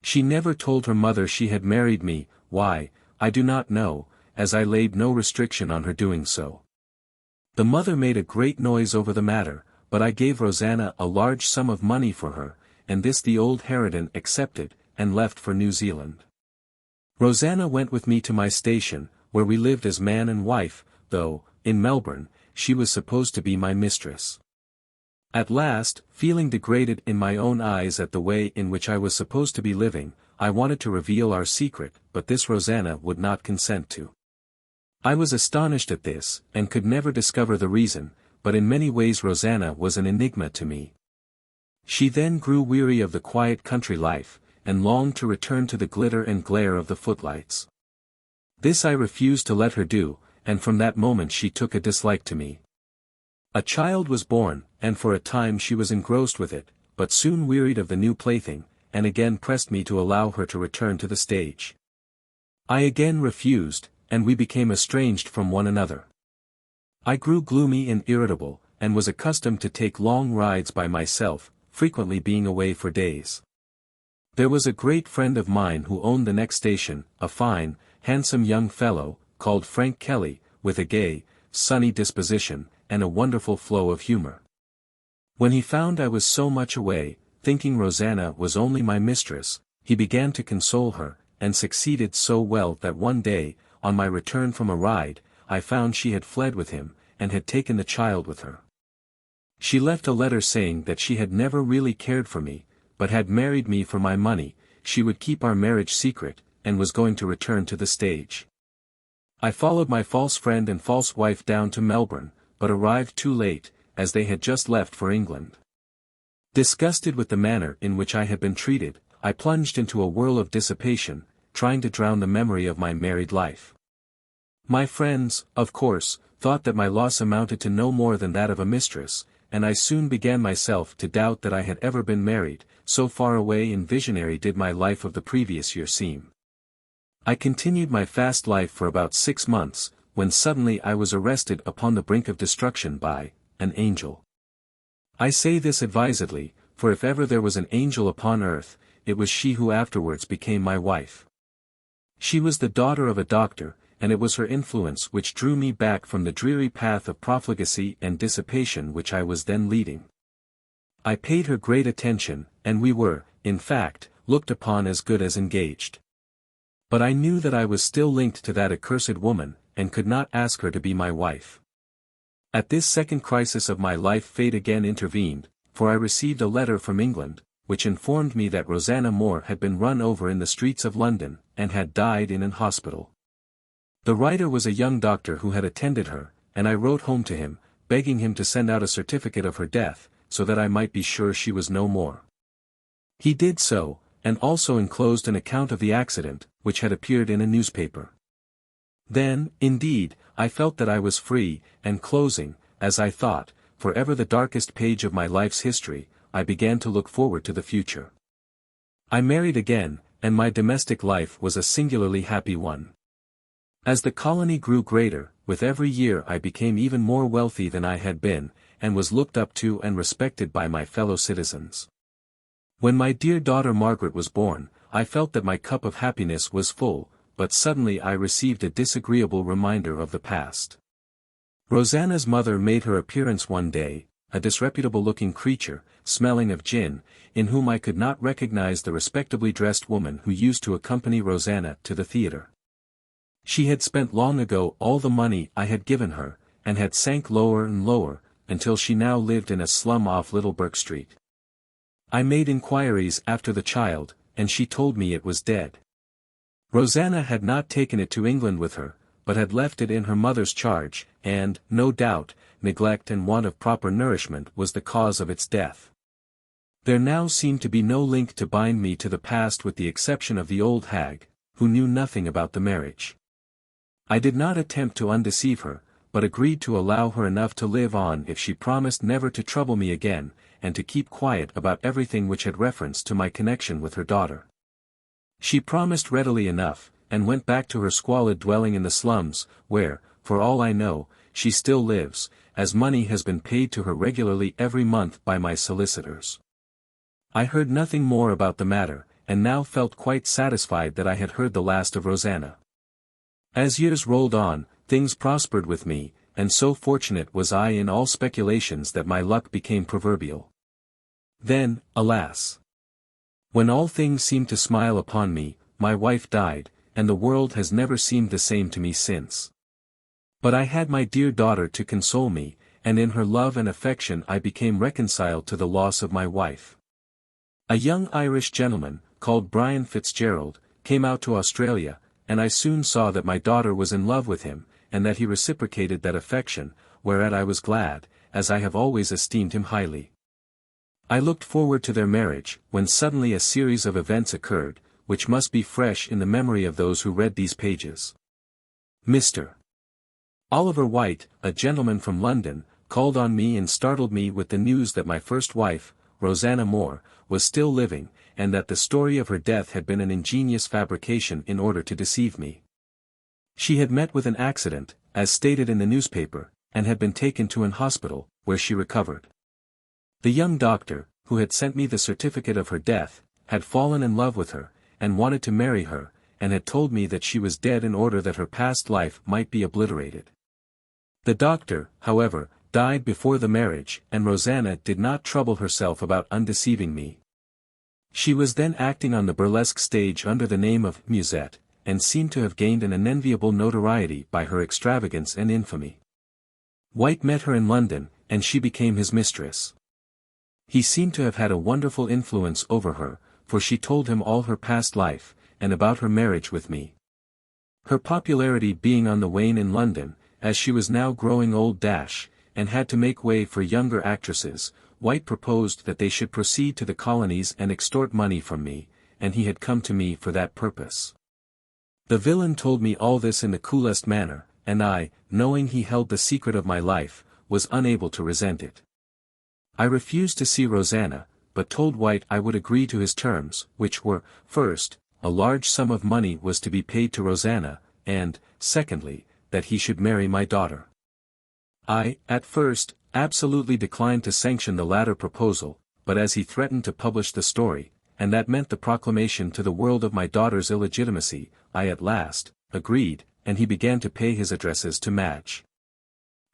She never told her mother she had married me. Why, I do not know, as I laid no restriction on her doing so. The mother made a great noise over the matter, but I gave Rosanna a large sum of money for her, and this the old harridan accepted, and left for New Zealand. Rosanna went with me to my station, where we lived as man and wife, though, in Melbourne, she was supposed to be my mistress. At last, feeling degraded in my own eyes at the way in which I was supposed to be living, I wanted to reveal our secret, but this Rosanna would not consent to. I was astonished at this, and could never discover the reason, but in many ways Rosanna was an enigma to me. She then grew weary of the quiet country life, and longed to return to the glitter and glare of the footlights. This I refused to let her do, and from that moment she took a dislike to me. A child was born, and for a time she was engrossed with it, but soon wearied of the new plaything, and again pressed me to allow her to return to the stage. I again refused, and we became estranged from one another. I grew gloomy and irritable, and was accustomed to take long rides by myself, frequently being away for days. There was a great friend of mine who owned the next station, a fine, handsome young fellow, called Frank Kelly, with a gay, sunny disposition, and a wonderful flow of humor. When he found I was so much away, thinking Rosanna was only my mistress, he began to console her, and succeeded so well that one day, on my return from a ride, I found she had fled with him, and had taken the child with her. She left a letter saying that she had never really cared for me, but had married me for my money. She would keep our marriage secret, and was going to return to the stage. I followed my false friend and false wife down to Melbourne, but arrived too late, as they had just left for England. Disgusted with the manner in which I had been treated, I plunged into a whirl of dissipation, trying to drown the memory of my married life. My friends, of course, thought that my loss amounted to no more than that of a mistress, and I soon began myself to doubt that I had ever been married, so far away and visionary did my life of the previous year seem. I continued my fast life for about 6 months, when suddenly I was arrested upon the brink of destruction by an angel. I say this advisedly, for if ever there was an angel upon earth, it was she who afterwards became my wife. She was the daughter of a doctor, and it was her influence which drew me back from the dreary path of profligacy and dissipation which I was then leading. I paid her great attention, and we were, in fact, looked upon as good as engaged. But I knew that I was still linked to that accursed woman, and could not ask her to be my wife. At this second crisis of my life fate again intervened, for I received a letter from England, which informed me that Rosanna Moore had been run over in the streets of London, and had died in an hospital. The writer was a young doctor who had attended her, and I wrote home to him, begging him to send out a certificate of her death, so that I might be sure she was no more. He did so, and also enclosed an account of the accident, which had appeared in a newspaper. Then, indeed, I felt that I was free, and closing, as I thought, for ever the darkest page of my life's history, I began to look forward to the future. I married again, and my domestic life was a singularly happy one. As the colony grew greater, with every year I became even more wealthy than I had been, and was looked up to and respected by my fellow citizens. When my dear daughter Margaret was born, I felt that my cup of happiness was full, but suddenly I received a disagreeable reminder of the past. Rosanna's mother made her appearance one day, a disreputable-looking creature, smelling of gin, in whom I could not recognize the respectably dressed woman who used to accompany Rosanna to the theatre. She had spent long ago all the money I had given her, and had sank lower and lower, until she now lived in a slum off Little Burke Street. I made inquiries after the child, and she told me it was dead. Rosanna had not taken it to England with her, but had left it in her mother's charge, and, no doubt, neglect and want of proper nourishment was the cause of its death. There now seemed to be no link to bind me to the past with the exception of the old hag, who knew nothing about the marriage. I did not attempt to undeceive her, but agreed to allow her enough to live on if she promised never to trouble me again, and to keep quiet about everything which had reference to my connection with her daughter. She promised readily enough, and went back to her squalid dwelling in the slums, where, for all I know, she still lives, as money has been paid to her regularly every month by my solicitors. I heard nothing more about the matter, and now felt quite satisfied that I had heard the last of Rosanna. As years rolled on, things prospered with me, and so fortunate was I in all speculations that my luck became proverbial. Then, alas! When all things seemed to smile upon me, my wife died, and the world has never seemed the same to me since. But I had my dear daughter to console me, and in her love and affection I became reconciled to the loss of my wife. A young Irish gentleman, called Brian Fitzgerald, came out to Australia, and I soon saw that my daughter was in love with him, and that he reciprocated that affection, whereat I was glad, as I have always esteemed him highly. I looked forward to their marriage, when suddenly a series of events occurred, which must be fresh in the memory of those who read these pages. Mr. Oliver White, a gentleman from London, called on me and startled me with the news that my first wife, Rosanna Moore, was still living, and that the story of her death had been an ingenious fabrication in order to deceive me. She had met with an accident, as stated in the newspaper, and had been taken to an hospital, where she recovered. The young doctor, who had sent me the certificate of her death, had fallen in love with her, and wanted to marry her, and had told me that she was dead in order that her past life might be obliterated. The doctor, however, died before the marriage, and Rosanna did not trouble herself about undeceiving me. She was then acting on the burlesque stage under the name of Musette, and seemed to have gained an unenviable notoriety by her extravagance and infamy. White met her in London, and she became his mistress. He seemed to have had a wonderful influence over her, for she told him all her past life, and about her marriage with me. Her popularity being on the wane in London, as she was now growing old and had to make way for younger actresses, White proposed that they should proceed to the colonies and extort money from me, and he had come to me for that purpose. The villain told me all this in the coolest manner, and I, knowing he held the secret of my life, was unable to resent it. I refused to see Rosanna, but told White I would agree to his terms, which were, first, a large sum of money was to be paid to Rosanna, and, secondly, that he should marry my daughter. I, at first, absolutely declined to sanction the latter proposal, but as he threatened to publish the story, and that meant the proclamation to the world of my daughter's illegitimacy, I at last, agreed, and he began to pay his addresses to Madge.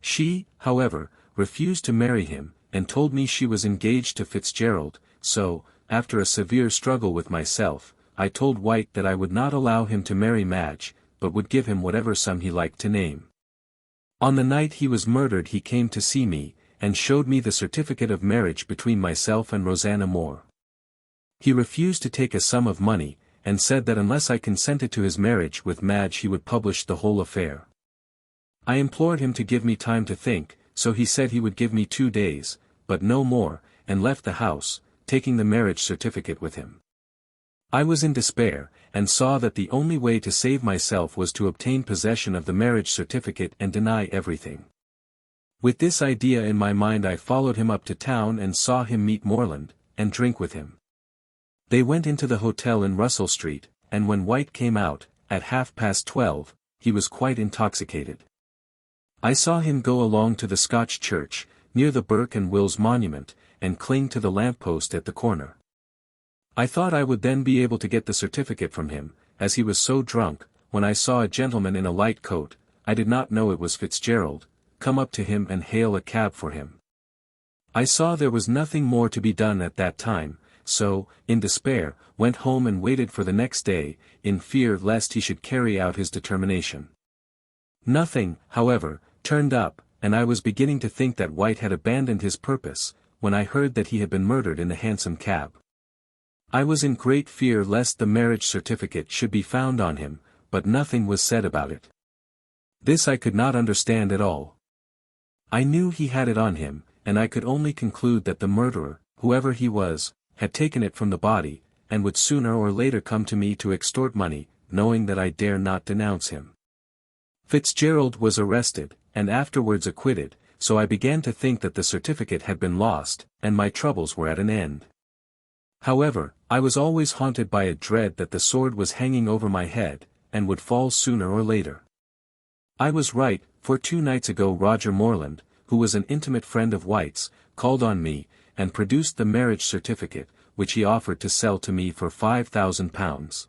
She, however, refused to marry him, and told me she was engaged to Fitzgerald, so, after a severe struggle with myself, I told White that I would not allow him to marry Madge, but would give him whatever sum he liked to name. On the night he was murdered he came to see me, and showed me the certificate of marriage between myself and Rosanna Moore. He refused to take a sum of money, and said that unless I consented to his marriage with Madge he would publish the whole affair. I implored him to give me time to think, so he said he would give me 2 days, but no more, and left the house, taking the marriage certificate with him. I was in despair, and saw that the only way to save myself was to obtain possession of the marriage certificate and deny everything. With this idea in my mind I followed him up to town and saw him meet Moreland, and drink with him. They went into the hotel in Russell Street, and when White came out, at 12:30, he was quite intoxicated. I saw him go along to the Scotch church, near the Burke and Wills monument, and cling to the lamp-post at the corner. I thought I would then be able to get the certificate from him, as he was so drunk, when I saw a gentleman in a light coat, I did not know it was Fitzgerald, come up to him and hail a cab for him. I saw there was nothing more to be done at that time, so, in despair, went home and waited for the next day, in fear lest he should carry out his determination. Nothing, however, turned up, and I was beginning to think that White had abandoned his purpose, when I heard that he had been murdered in the Hansom Cab. I was in great fear lest the marriage certificate should be found on him, but nothing was said about it. This I could not understand at all. I knew he had it on him, and I could only conclude that the murderer, whoever he was, had taken it from the body, and would sooner or later come to me to extort money, knowing that I dare not denounce him. Fitzgerald was arrested, and afterwards acquitted, so I began to think that the certificate had been lost, and my troubles were at an end. However, I was always haunted by a dread that the sword was hanging over my head, and would fall sooner or later. I was right, for 2 nights ago Roger Morland, who was an intimate friend of White's, called on me, and produced the marriage certificate, which he offered to sell to me for £5,000.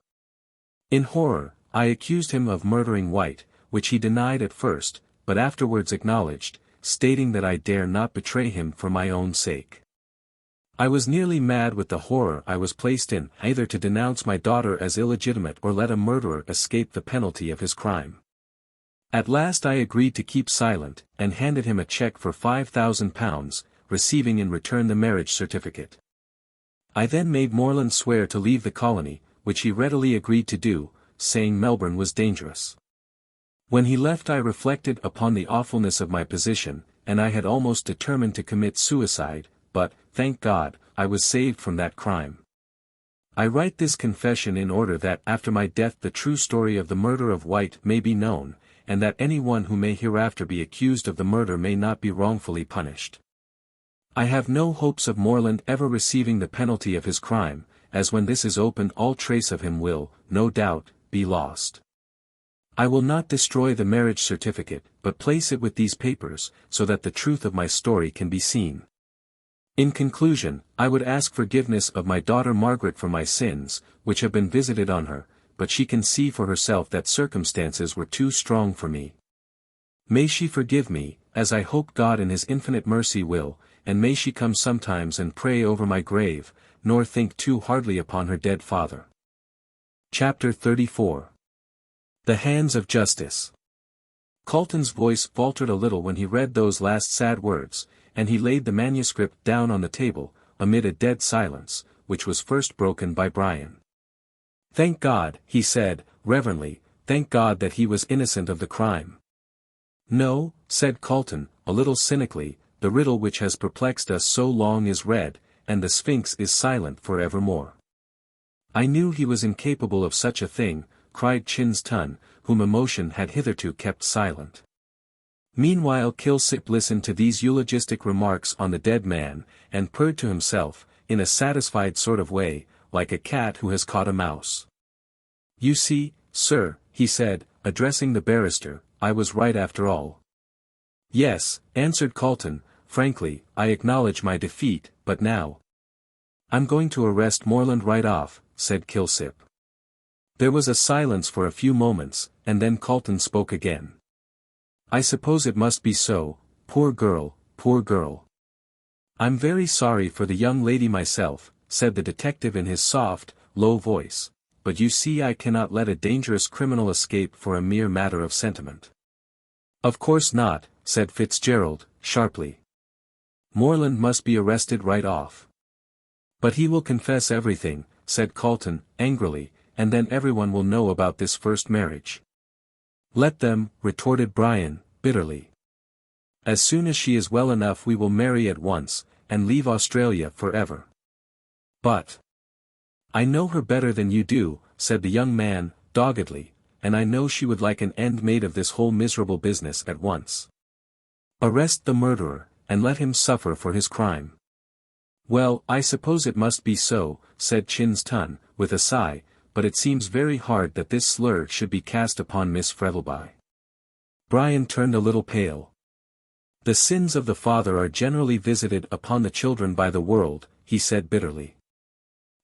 In horror, I accused him of murdering White, which he denied at first, but afterwards acknowledged, stating that I dare not betray him for my own sake. I was nearly mad with the horror I was placed in, either to denounce my daughter as illegitimate or let a murderer escape the penalty of his crime. At last I agreed to keep silent, and handed him a cheque for £5,000, receiving in return the marriage certificate. I then made Morland swear to leave the colony, which he readily agreed to do, saying Melbourne was dangerous. When he left I reflected upon the awfulness of my position, and I had almost determined to commit suicide, but, thank God, I was saved from that crime. I write this confession in order that after my death the true story of the murder of White may be known, and that anyone who may hereafter be accused of the murder may not be wrongfully punished. I have no hopes of Morland ever receiving the penalty of his crime, as when this is opened all trace of him will, no doubt, be lost. I will not destroy the marriage certificate, but place it with these papers, so that the truth of my story can be seen. In conclusion, I would ask forgiveness of my daughter Margaret for my sins, which have been visited on her, but she can see for herself that circumstances were too strong for me. May she forgive me, as I hope God in His infinite mercy will, and may she come sometimes and pray over my grave, nor think too hardly upon her dead father. Chapter 34. The Hands of Justice. Calton's voice faltered a little when he read those last sad words, and he laid the manuscript down on the table, amid a dead silence, which was first broken by Brian. "Thank God," he said, reverently, "thank God that he was innocent of the crime." "No," said Calton, a little cynically, "the riddle which has perplexed us so long is read, and the Sphinx is silent for evermore." "I knew he was incapable of such a thing," cried Chinston, whom emotion had hitherto kept silent. Meanwhile Kilsip listened to these eulogistic remarks on the dead man, and purred to himself, in a satisfied sort of way, like a cat who has caught a mouse. "You see, sir," he said, addressing the barrister, "I was right after all." "Yes," answered Calton, frankly, "I acknowledge my defeat, but now—" "I'm going to arrest Morland right off," said Kilsip. There was a silence for a few moments, and then Calton spoke again. "I suppose it must be so, poor girl, poor girl. I'm very sorry for the young lady myself," said the detective in his soft, low voice, "but you see I cannot let a dangerous criminal escape for a mere matter of sentiment." "Of course not," said Fitzgerald, sharply. "Morland must be arrested right off." "But he will confess everything," said Calton, angrily, "and then everyone will know about this first marriage." "Let them," retorted Brian, bitterly. "As soon as she is well enough we will marry at once, and leave Australia forever." "But—" "I know her better than you do," said the young man, doggedly, "and I know she would like an end made of this whole miserable business at once. Arrest the murderer, and let him suffer for his crime." "Well, I suppose it must be so," said Chinston, with a sigh, "but it seems very hard that this slur should be cast upon Miss Frettlby." Brian turned a little pale. "The sins of the father are generally visited upon the children by the world," he said bitterly.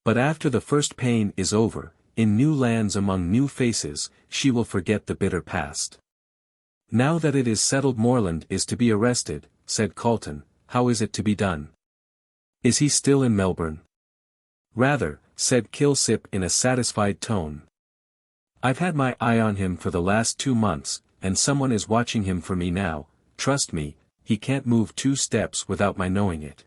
"But after the first pain is over, in new lands among new faces, she will forget the bitter past." "Now that it is settled Morland is to be arrested," said Calton, "how is it to be done? Is he still in Melbourne?" Rather, said Kilsip in a satisfied tone. I've had my eye on him for the last 2 months, and someone is watching him for me now. Trust me, he can't move 2 steps without my knowing it.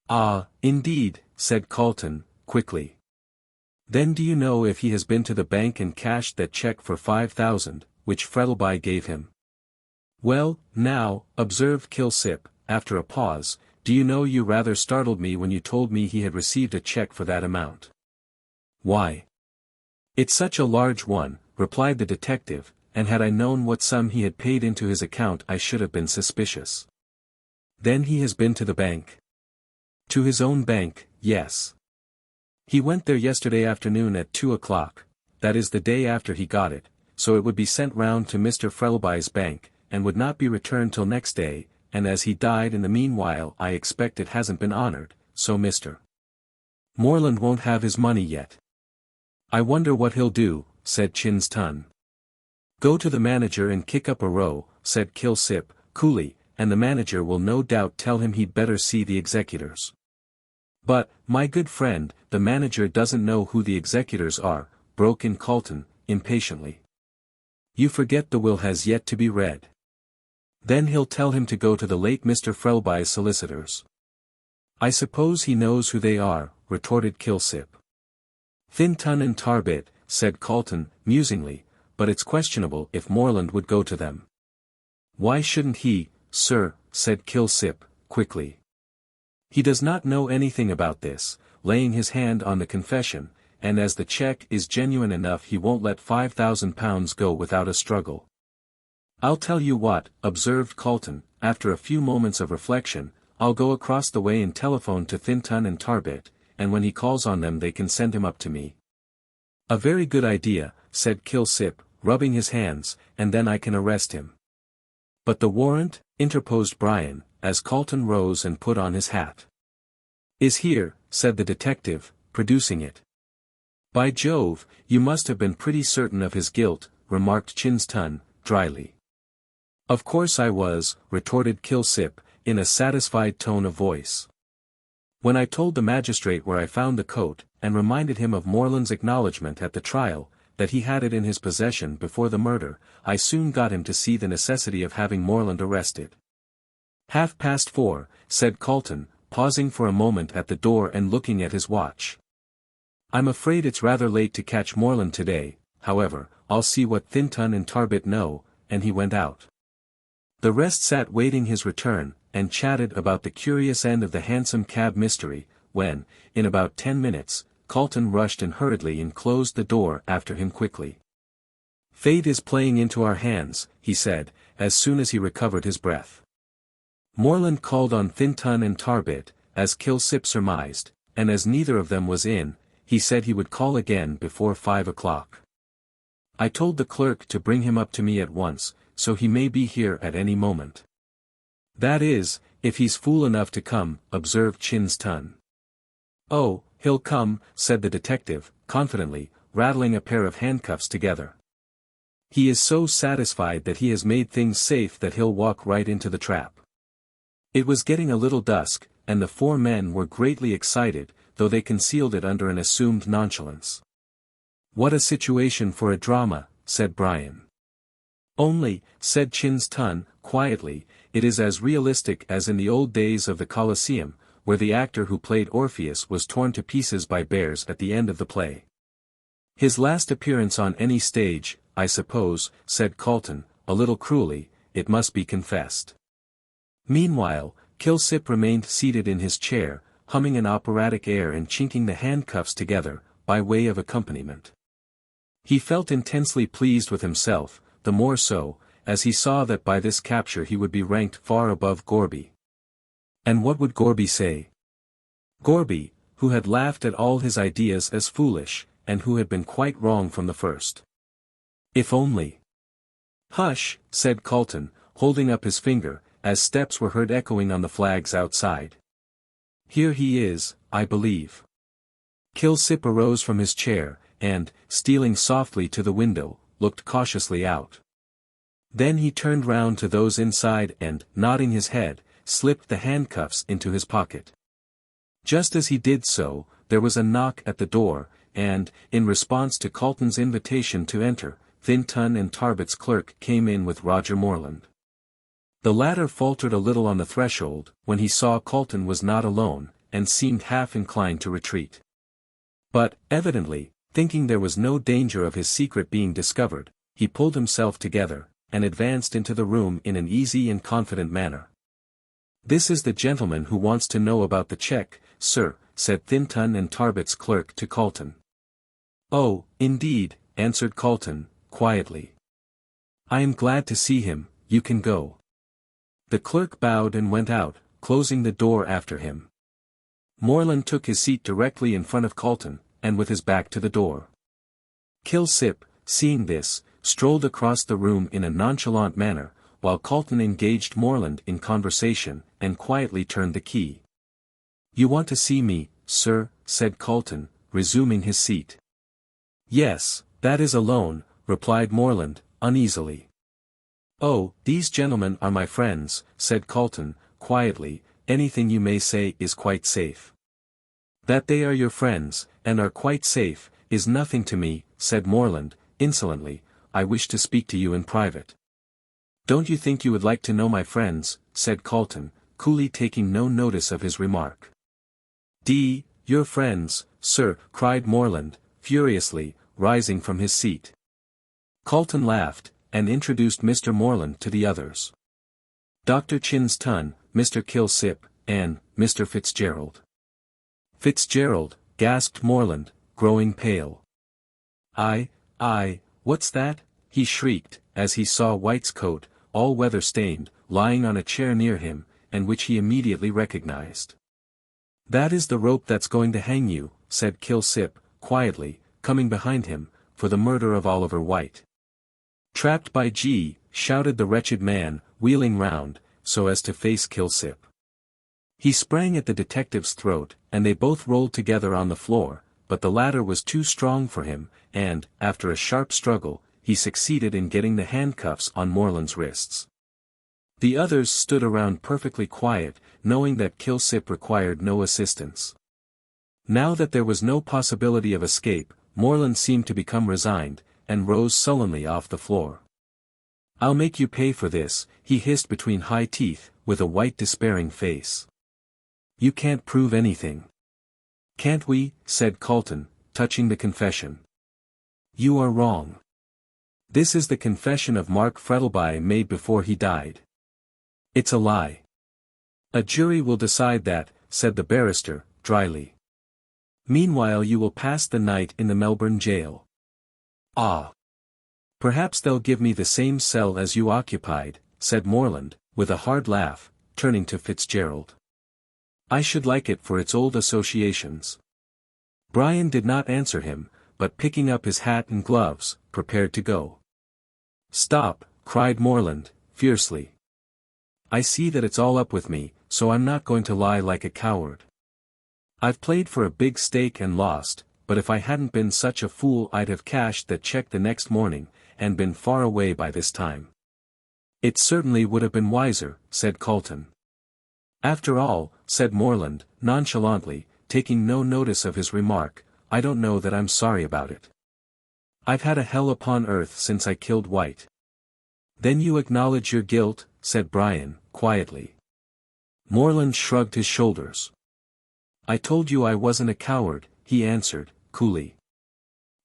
Ah, indeed, said Calton, quickly. Then do you know if he has been to the bank and cashed that cheque for 5,000, which Frettlby gave him? Well, now, observed Kilsip, after a pause, do you know you rather startled me when you told me he had received a cheque for that amount. Why? It's such a large one, replied the detective, and had I known what sum he had paid into his account I should have been suspicious. Then he has been to the bank. To his own bank, yes. He went there yesterday afternoon at 2 o'clock, that is the day after he got it, so it would be sent round to Mr. Frettlby's bank, and would not be returned till next day, and as he died in the meanwhile I expect it hasn't been honoured, so Mr. Morland won't have his money yet. I wonder what he'll do, said Chinston. Go to the manager and kick up a row, said Kilsip, coolly, and the manager will no doubt tell him he'd better see the executors. But, my good friend, the manager doesn't know who the executors are, broke in Calton, impatiently. You forget the will has yet to be read. Then he'll tell him to go to the late Mr. Frettlby's solicitors. I suppose he knows who they are, retorted Kilsip. Thinton and Tarbit, said Calton, musingly, but it's questionable if Morland would go to them. Why shouldn't he, sir, said Kilsip, quickly. He does not know anything about this, laying his hand on the confession, and as the cheque is genuine enough he won't let £5,000 go without a struggle. I'll tell you what, observed Calton, after a few moments of reflection, I'll go across the way and telephone to Thinton and Tarbit, and when he calls on them they can send him up to me. A very good idea, said Kilsip, rubbing his hands, and then I can arrest him. But the warrant, interposed Brian, as Calton rose and put on his hat. Is here, said the detective, producing it. By Jove, you must have been pretty certain of his guilt, remarked Chinston, dryly. Of course I was, retorted Kilsip, in a satisfied tone of voice. When I told the magistrate where I found the coat, and reminded him of Morland's acknowledgment at the trial, that he had it in his possession before the murder, I soon got him to see the necessity of having Morland arrested. 4:30, said Calton, pausing for a moment at the door and looking at his watch. I'm afraid it's rather late to catch Morland today, however, I'll see what Thinton and Tarbit know, and he went out. The rest sat waiting his return, and chatted about the curious end of the Hansom Cab mystery, when, in about 10 minutes, Calton rushed in hurriedly and closed the door after him quickly. Fate is playing into our hands, he said, as soon as he recovered his breath. Morland called on Thinton and Tarbit, as Kilsip surmised, and as neither of them was in, he said he would call again before 5 o'clock. I told the clerk to bring him up to me at once, so he may be here at any moment. That is, if he's fool enough to come, observed Chinston. Oh, he'll come, said the detective, confidently, rattling a pair of handcuffs together. He is so satisfied that he has made things safe that he'll walk right into the trap. It was getting a little dusk, and the 4 men were greatly excited, though they concealed it under an assumed nonchalance. What a situation for a drama, said Brian. Only, said Chinston, quietly, it is as realistic as in the old days of the Colosseum, where the actor who played Orpheus was torn to pieces by bears at the end of the play. His last appearance on any stage, I suppose, said Calton, a little cruelly, it must be confessed. Meanwhile, Kilsip remained seated in his chair, humming an operatic air and chinking the handcuffs together, by way of accompaniment. He felt intensely pleased with himself, the more so, as he saw that by this capture he would be ranked far above Gorby. And what would Gorby say? Gorby, who had laughed at all his ideas as foolish, and who had been quite wrong from the first. If only. Hush, said Calton, holding up his finger, as steps were heard echoing on the flags outside. Here he is, I believe. Kilsip arose from his chair, and, stealing softly to the window, looked cautiously out. Then he turned round to those inside and, nodding his head, slipped the handcuffs into his pocket. Just as he did so, there was a knock at the door, and, in response to Calton's invitation to enter, Thinton and Tarbot's clerk came in with Roger Morland. The latter faltered a little on the threshold, when he saw Calton was not alone, and seemed half inclined to retreat. But, evidently, thinking there was no danger of his secret being discovered, he pulled himself together, and advanced into the room in an easy and confident manner. "This is the gentleman who wants to know about the cheque, sir," said Thinton and Tarbot's clerk to Calton. "Oh, indeed," answered Calton, quietly. "I am glad to see him, you can go." The clerk bowed and went out, closing the door after him. Morland took his seat directly in front of Calton, and with his back to the door. Kilsip, seeing this, strolled across the room in a nonchalant manner, while Calton engaged Morland in conversation, and quietly turned the key. "You want to see me, sir," said Calton, resuming his seat. "Yes, that is alone," replied Morland, uneasily. "Oh, these gentlemen are my friends," said Calton, quietly, "anything you may say is quite safe." "That they are your friends, and are quite safe, is nothing to me," said Morland, insolently. "I wish to speak to you in private." "Don't you think you would like to know my friends?" said Calton, coolly, taking no notice of his remark. "Your friends, sir," cried Morland, furiously, rising from his seat. Calton laughed, and introduced Mr. Morland to the others. "Dr. Chinston, Mr. Kilsip, and Mr. Fitzgerald." "Fitzgerald," gasped Morland, growing pale. What's that?" he shrieked, as he saw White's coat, all weather-stained, lying on a chair near him, and which he immediately recognized. "That is the rope that's going to hang you," said Kilsip, quietly, coming behind him, "for the murder of Oliver White." "Trapped by G," shouted the wretched man, wheeling round, so as to face Kilsip. He sprang at the detective's throat, and they both rolled together on the floor, but the latter was too strong for him, and, after a sharp struggle, he succeeded in getting the handcuffs on Morland's wrists. The others stood around perfectly quiet, knowing that Kilsip required no assistance. Now that there was no possibility of escape, Morland seemed to become resigned, and rose sullenly off the floor. "I'll make you pay for this," he hissed between high teeth, with a white despairing face. "You can't prove anything." "Can't we?" said Calton, touching the confession. "You are wrong. This is the confession of Mark Frettlby made before he died." "It's a lie." "A jury will decide that," said the barrister, dryly. "Meanwhile you will pass the night in the Melbourne jail." "Ah! Perhaps they'll give me the same cell as you occupied," said Morland, with a hard laugh, turning to Fitzgerald. "I should like it for its old associations." Brian did not answer him, but picking up his hat and gloves, prepared to go. "Stop," cried Morland, fiercely. "I see that it's all up with me, so I'm not going to lie like a coward. I've played for a big stake and lost, but if I hadn't been such a fool I'd have cashed that check the next morning, and been far away by this time." "It certainly would have been wiser," said Calton. "After all," said Morland, nonchalantly, taking no notice of his remark, "I don't know that I'm sorry about it. I've had a hell upon earth since I killed White." "Then you acknowledge your guilt?" said Brian, quietly. Morland shrugged his shoulders. "I told you I wasn't a coward," he answered, coolly.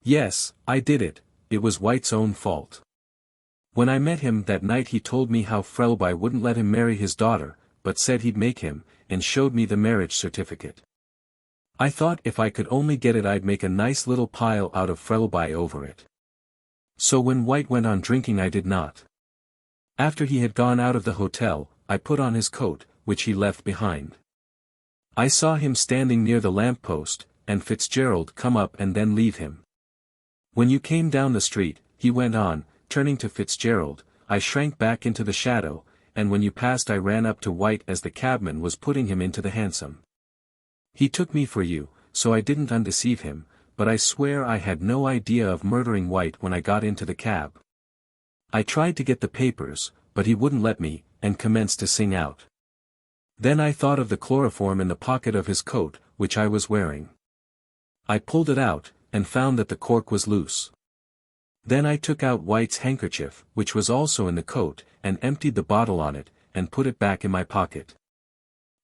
"Yes, I did it. It was White's own fault. When I met him that night he told me how Frettlby wouldn't let him marry his daughter, but said he'd make him, and showed me the marriage certificate. I thought if I could only get it I'd make a nice little pile out of Frettlby over it. So when White went on drinking I did not. After he had gone out of the hotel, I put on his coat, which he left behind. I saw him standing near the lamp-post, and Fitzgerald come up and then leave him. When you came down the street," he went on, turning to Fitzgerald, "I shrank back into the shadow, and when you passed I ran up to White as the cabman was putting him into the hansom. He took me for you, so I didn't undeceive him, but I swear I had no idea of murdering White when I got into the cab. I tried to get the papers, but he wouldn't let me, and commenced to sing out. Then I thought of the chloroform in the pocket of his coat, which I was wearing. I pulled it out, and found that the cork was loose. Then I took out White's handkerchief, which was also in the coat, and emptied the bottle on it, and put it back in my pocket.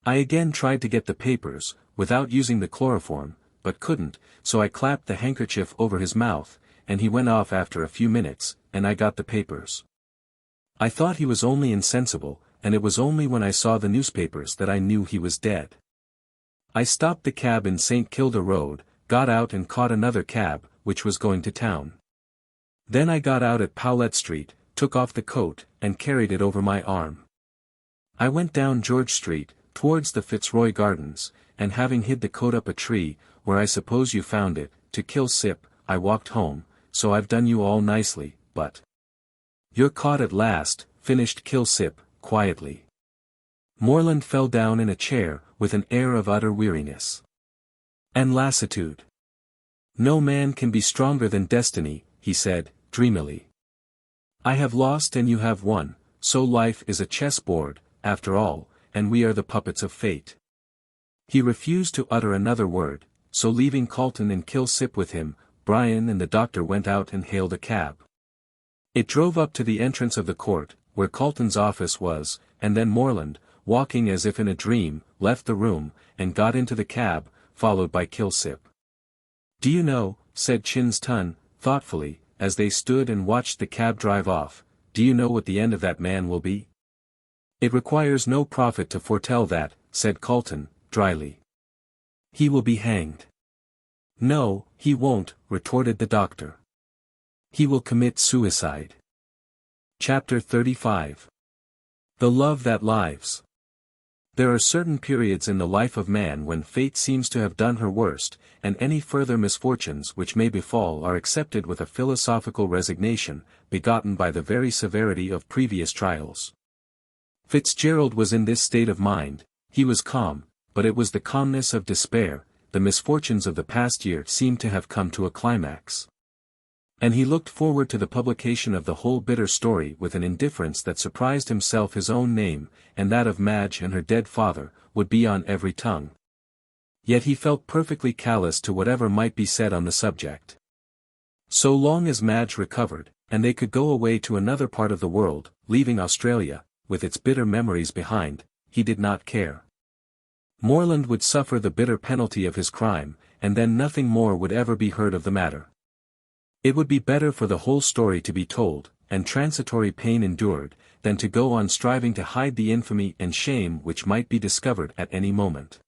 I again tried to get the papers, without using the chloroform, but couldn't, so I clapped the handkerchief over his mouth, and he went off after a few minutes, and I got the papers. I thought he was only insensible, and it was only when I saw the newspapers that I knew he was dead. I stopped the cab in St. Kilda Road, got out and caught another cab, which was going to town. Then I got out at Powlett Street, took off the coat, and carried it over my arm. I went down George Street, towards the Fitzroy Gardens, and having hid the coat up a tree, where I suppose you found it, to Kilsip, I walked home, so I've done you all nicely, but you're caught at last, finished Kilsip, quietly. Morland fell down in a chair, with an air of utter weariness and lassitude. No man can be stronger than destiny, he said, dreamily. I have lost and you have won, so life is a chessboard, after all, and we are the puppets of fate. He refused to utter another word, so leaving Calton and Kilsip with him, Brian and the doctor went out and hailed a cab. It drove up to the entrance of the court, where Calton's office was, and then Morland, walking as if in a dream, left the room, and got into the cab, followed by Kilsip. Do you know, said Chinston, thoughtfully, as they stood and watched the cab drive off, do you know what the end of that man will be? It requires no prophet to foretell that, said Calton, dryly. He will be hanged. No, he won't, retorted the doctor. He will commit suicide. Chapter 35. The Love That Lives. There are certain periods in the life of man when fate seems to have done her worst, and any further misfortunes which may befall are accepted with a philosophical resignation, begotten by the very severity of previous trials. Fitzgerald was in this state of mind. He was calm, but it was the calmness of despair. The misfortunes of the past year seemed to have come to a climax. And he looked forward to the publication of the whole bitter story with an indifference that surprised himself. His own name, and that of Madge and her dead father, would be on every tongue. Yet he felt perfectly callous to whatever might be said on the subject. So long as Madge recovered, and they could go away to another part of the world, leaving Australia, with its bitter memories behind, he did not care. Morland would suffer the bitter penalty of his crime, and then nothing more would ever be heard of the matter. It would be better for the whole story to be told, and transitory pain endured, than to go on striving to hide the infamy and shame which might be discovered at any moment.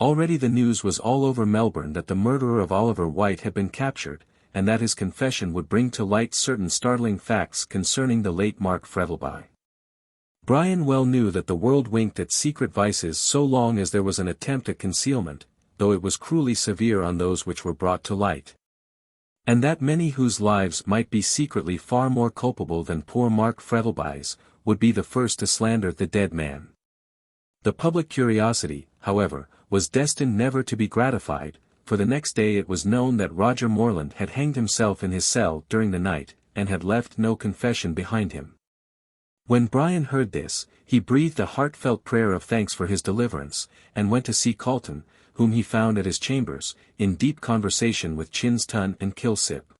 Already the news was all over Melbourne that the murderer of Oliver White had been captured, and that his confession would bring to light certain startling facts concerning the late Mark Frettlby. Brian well knew that the world winked at secret vices so long as there was an attempt at concealment, though it was cruelly severe on those which were brought to light. And that many whose lives might be secretly far more culpable than poor Mark Frettlby's, would be the first to slander the dead man. The public curiosity, however, was destined never to be gratified, for the next day it was known that Roger Morland had hanged himself in his cell during the night, and had left no confession behind him. When Brian heard this, he breathed a heartfelt prayer of thanks for his deliverance, and went to see Calton, whom he found at his chambers, in deep conversation with Chinston and Kilsip.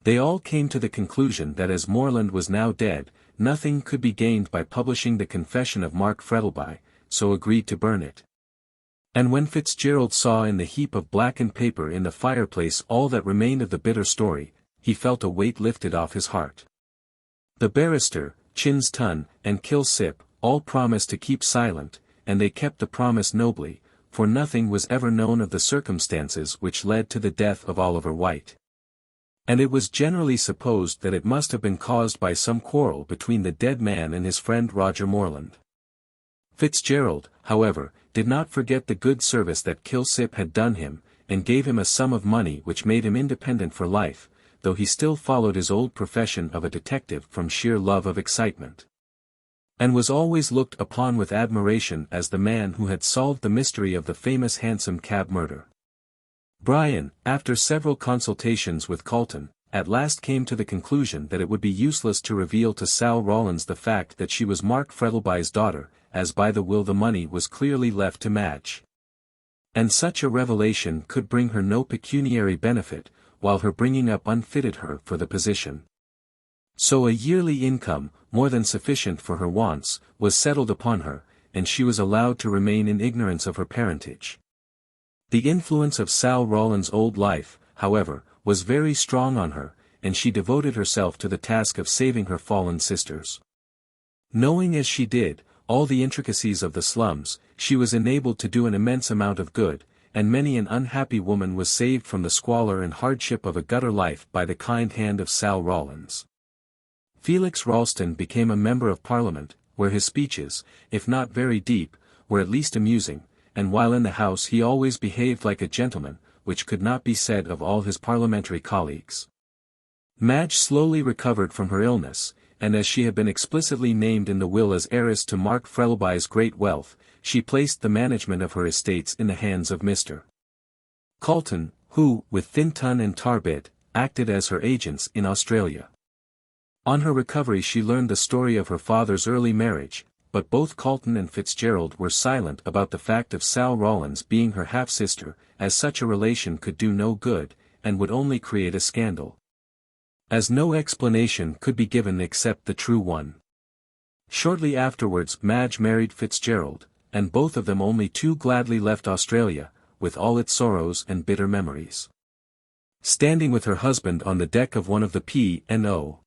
They all came to the conclusion that as Morland was now dead, nothing could be gained by publishing the confession of Mark Frettlby, so agreed to burn it. And when Fitzgerald saw in the heap of blackened paper in the fireplace all that remained of the bitter story, he felt a weight lifted off his heart. The barrister, Chinston, and Kilsip, all promised to keep silent, and they kept the promise nobly, for nothing was ever known of the circumstances which led to the death of Oliver White. And it was generally supposed that it must have been caused by some quarrel between the dead man and his friend Roger Morland. Fitzgerald, however, did not forget the good service that Kilsip had done him, and gave him a sum of money which made him independent for life, though he still followed his old profession of a detective from sheer love of excitement. And was always looked upon with admiration as the man who had solved the mystery of the famous Hansom Cab murder. Brian, after several consultations with Calton, at last came to the conclusion that it would be useless to reveal to Sal Rawlins the fact that she was Mark Frettlby's daughter, as by the will the money was clearly left to Madge. And such a revelation could bring her no pecuniary benefit, while her bringing up unfitted her for the position. So a yearly income, more than sufficient for her wants, was settled upon her, and she was allowed to remain in ignorance of her parentage. The influence of Sal Rawlins' old life, however, was very strong on her, and she devoted herself to the task of saving her fallen sisters. Knowing as she did, all the intricacies of the slums, she was enabled to do an immense amount of good, and many an unhappy woman was saved from the squalor and hardship of a gutter life by the kind hand of Sal Rawlins. Felix Ralston became a member of Parliament, where his speeches, if not very deep, were at least amusing, and while in the House he always behaved like a gentleman, which could not be said of all his parliamentary colleagues. Madge slowly recovered from her illness, and as she had been explicitly named in the will as heiress to Mark Frettlby's great wealth, she placed the management of her estates in the hands of Mr. Calton, who, with Thinton and Tarbit, acted as her agents in Australia. On her recovery she learned the story of her father's early marriage, but both Calton and Fitzgerald were silent about the fact of Sal Rawlins being her half-sister, as such a relation could do no good, and would only create a scandal. As no explanation could be given except the true one. Shortly afterwards Madge married Fitzgerald, and both of them only too gladly left Australia, with all its sorrows and bitter memories. Standing with her husband on the deck of one of the P&O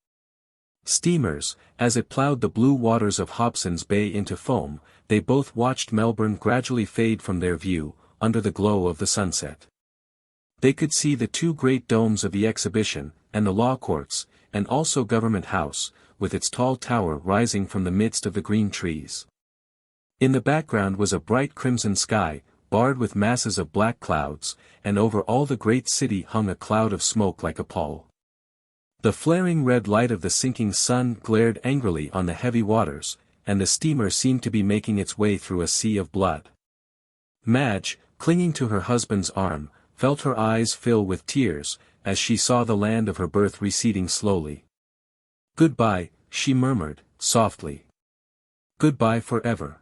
steamers, as it ploughed the blue waters of Hobson's Bay into foam, they both watched Melbourne gradually fade from their view, under the glow of the sunset. They could see the two great domes of the Exhibition, and the Law Courts, and also Government House, with its tall tower rising from the midst of the green trees. In the background was a bright crimson sky, barred with masses of black clouds, and over all the great city hung a cloud of smoke like a pall. The flaring red light of the sinking sun glared angrily on the heavy waters, and the steamer seemed to be making its way through a sea of blood. Madge, clinging to her husband's arm, felt her eyes fill with tears, as she saw the land of her birth receding slowly. "Goodbye," she murmured, softly. "Goodbye forever."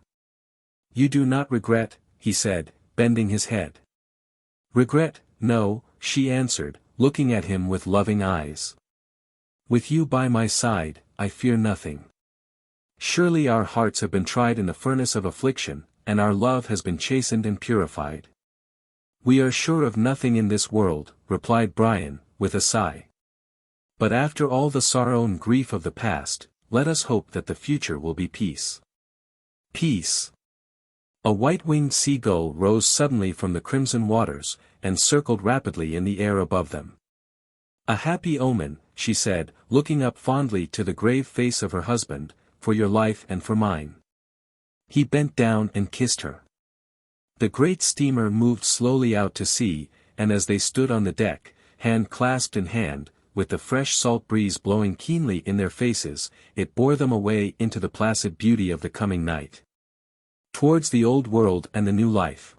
"You do not regret," he said, bending his head. "Regret, no," she answered, looking at him with loving eyes. "With you by my side, I fear nothing. Surely our hearts have been tried in the furnace of affliction, and our love has been chastened and purified." "We are sure of nothing in this world," replied Brian, with a sigh. "But after all the sorrow and grief of the past, let us hope that the future will be peace." Peace. A white-winged seagull rose suddenly from the crimson waters, and circled rapidly in the air above them. "A happy omen," she said, looking up fondly to the grave face of her husband, "for your life and for mine." He bent down and kissed her. The great steamer moved slowly out to sea, and as they stood on the deck, hand clasped in hand, with the fresh salt breeze blowing keenly in their faces, it bore them away into the placid beauty of the coming night. Towards the old world and the new life.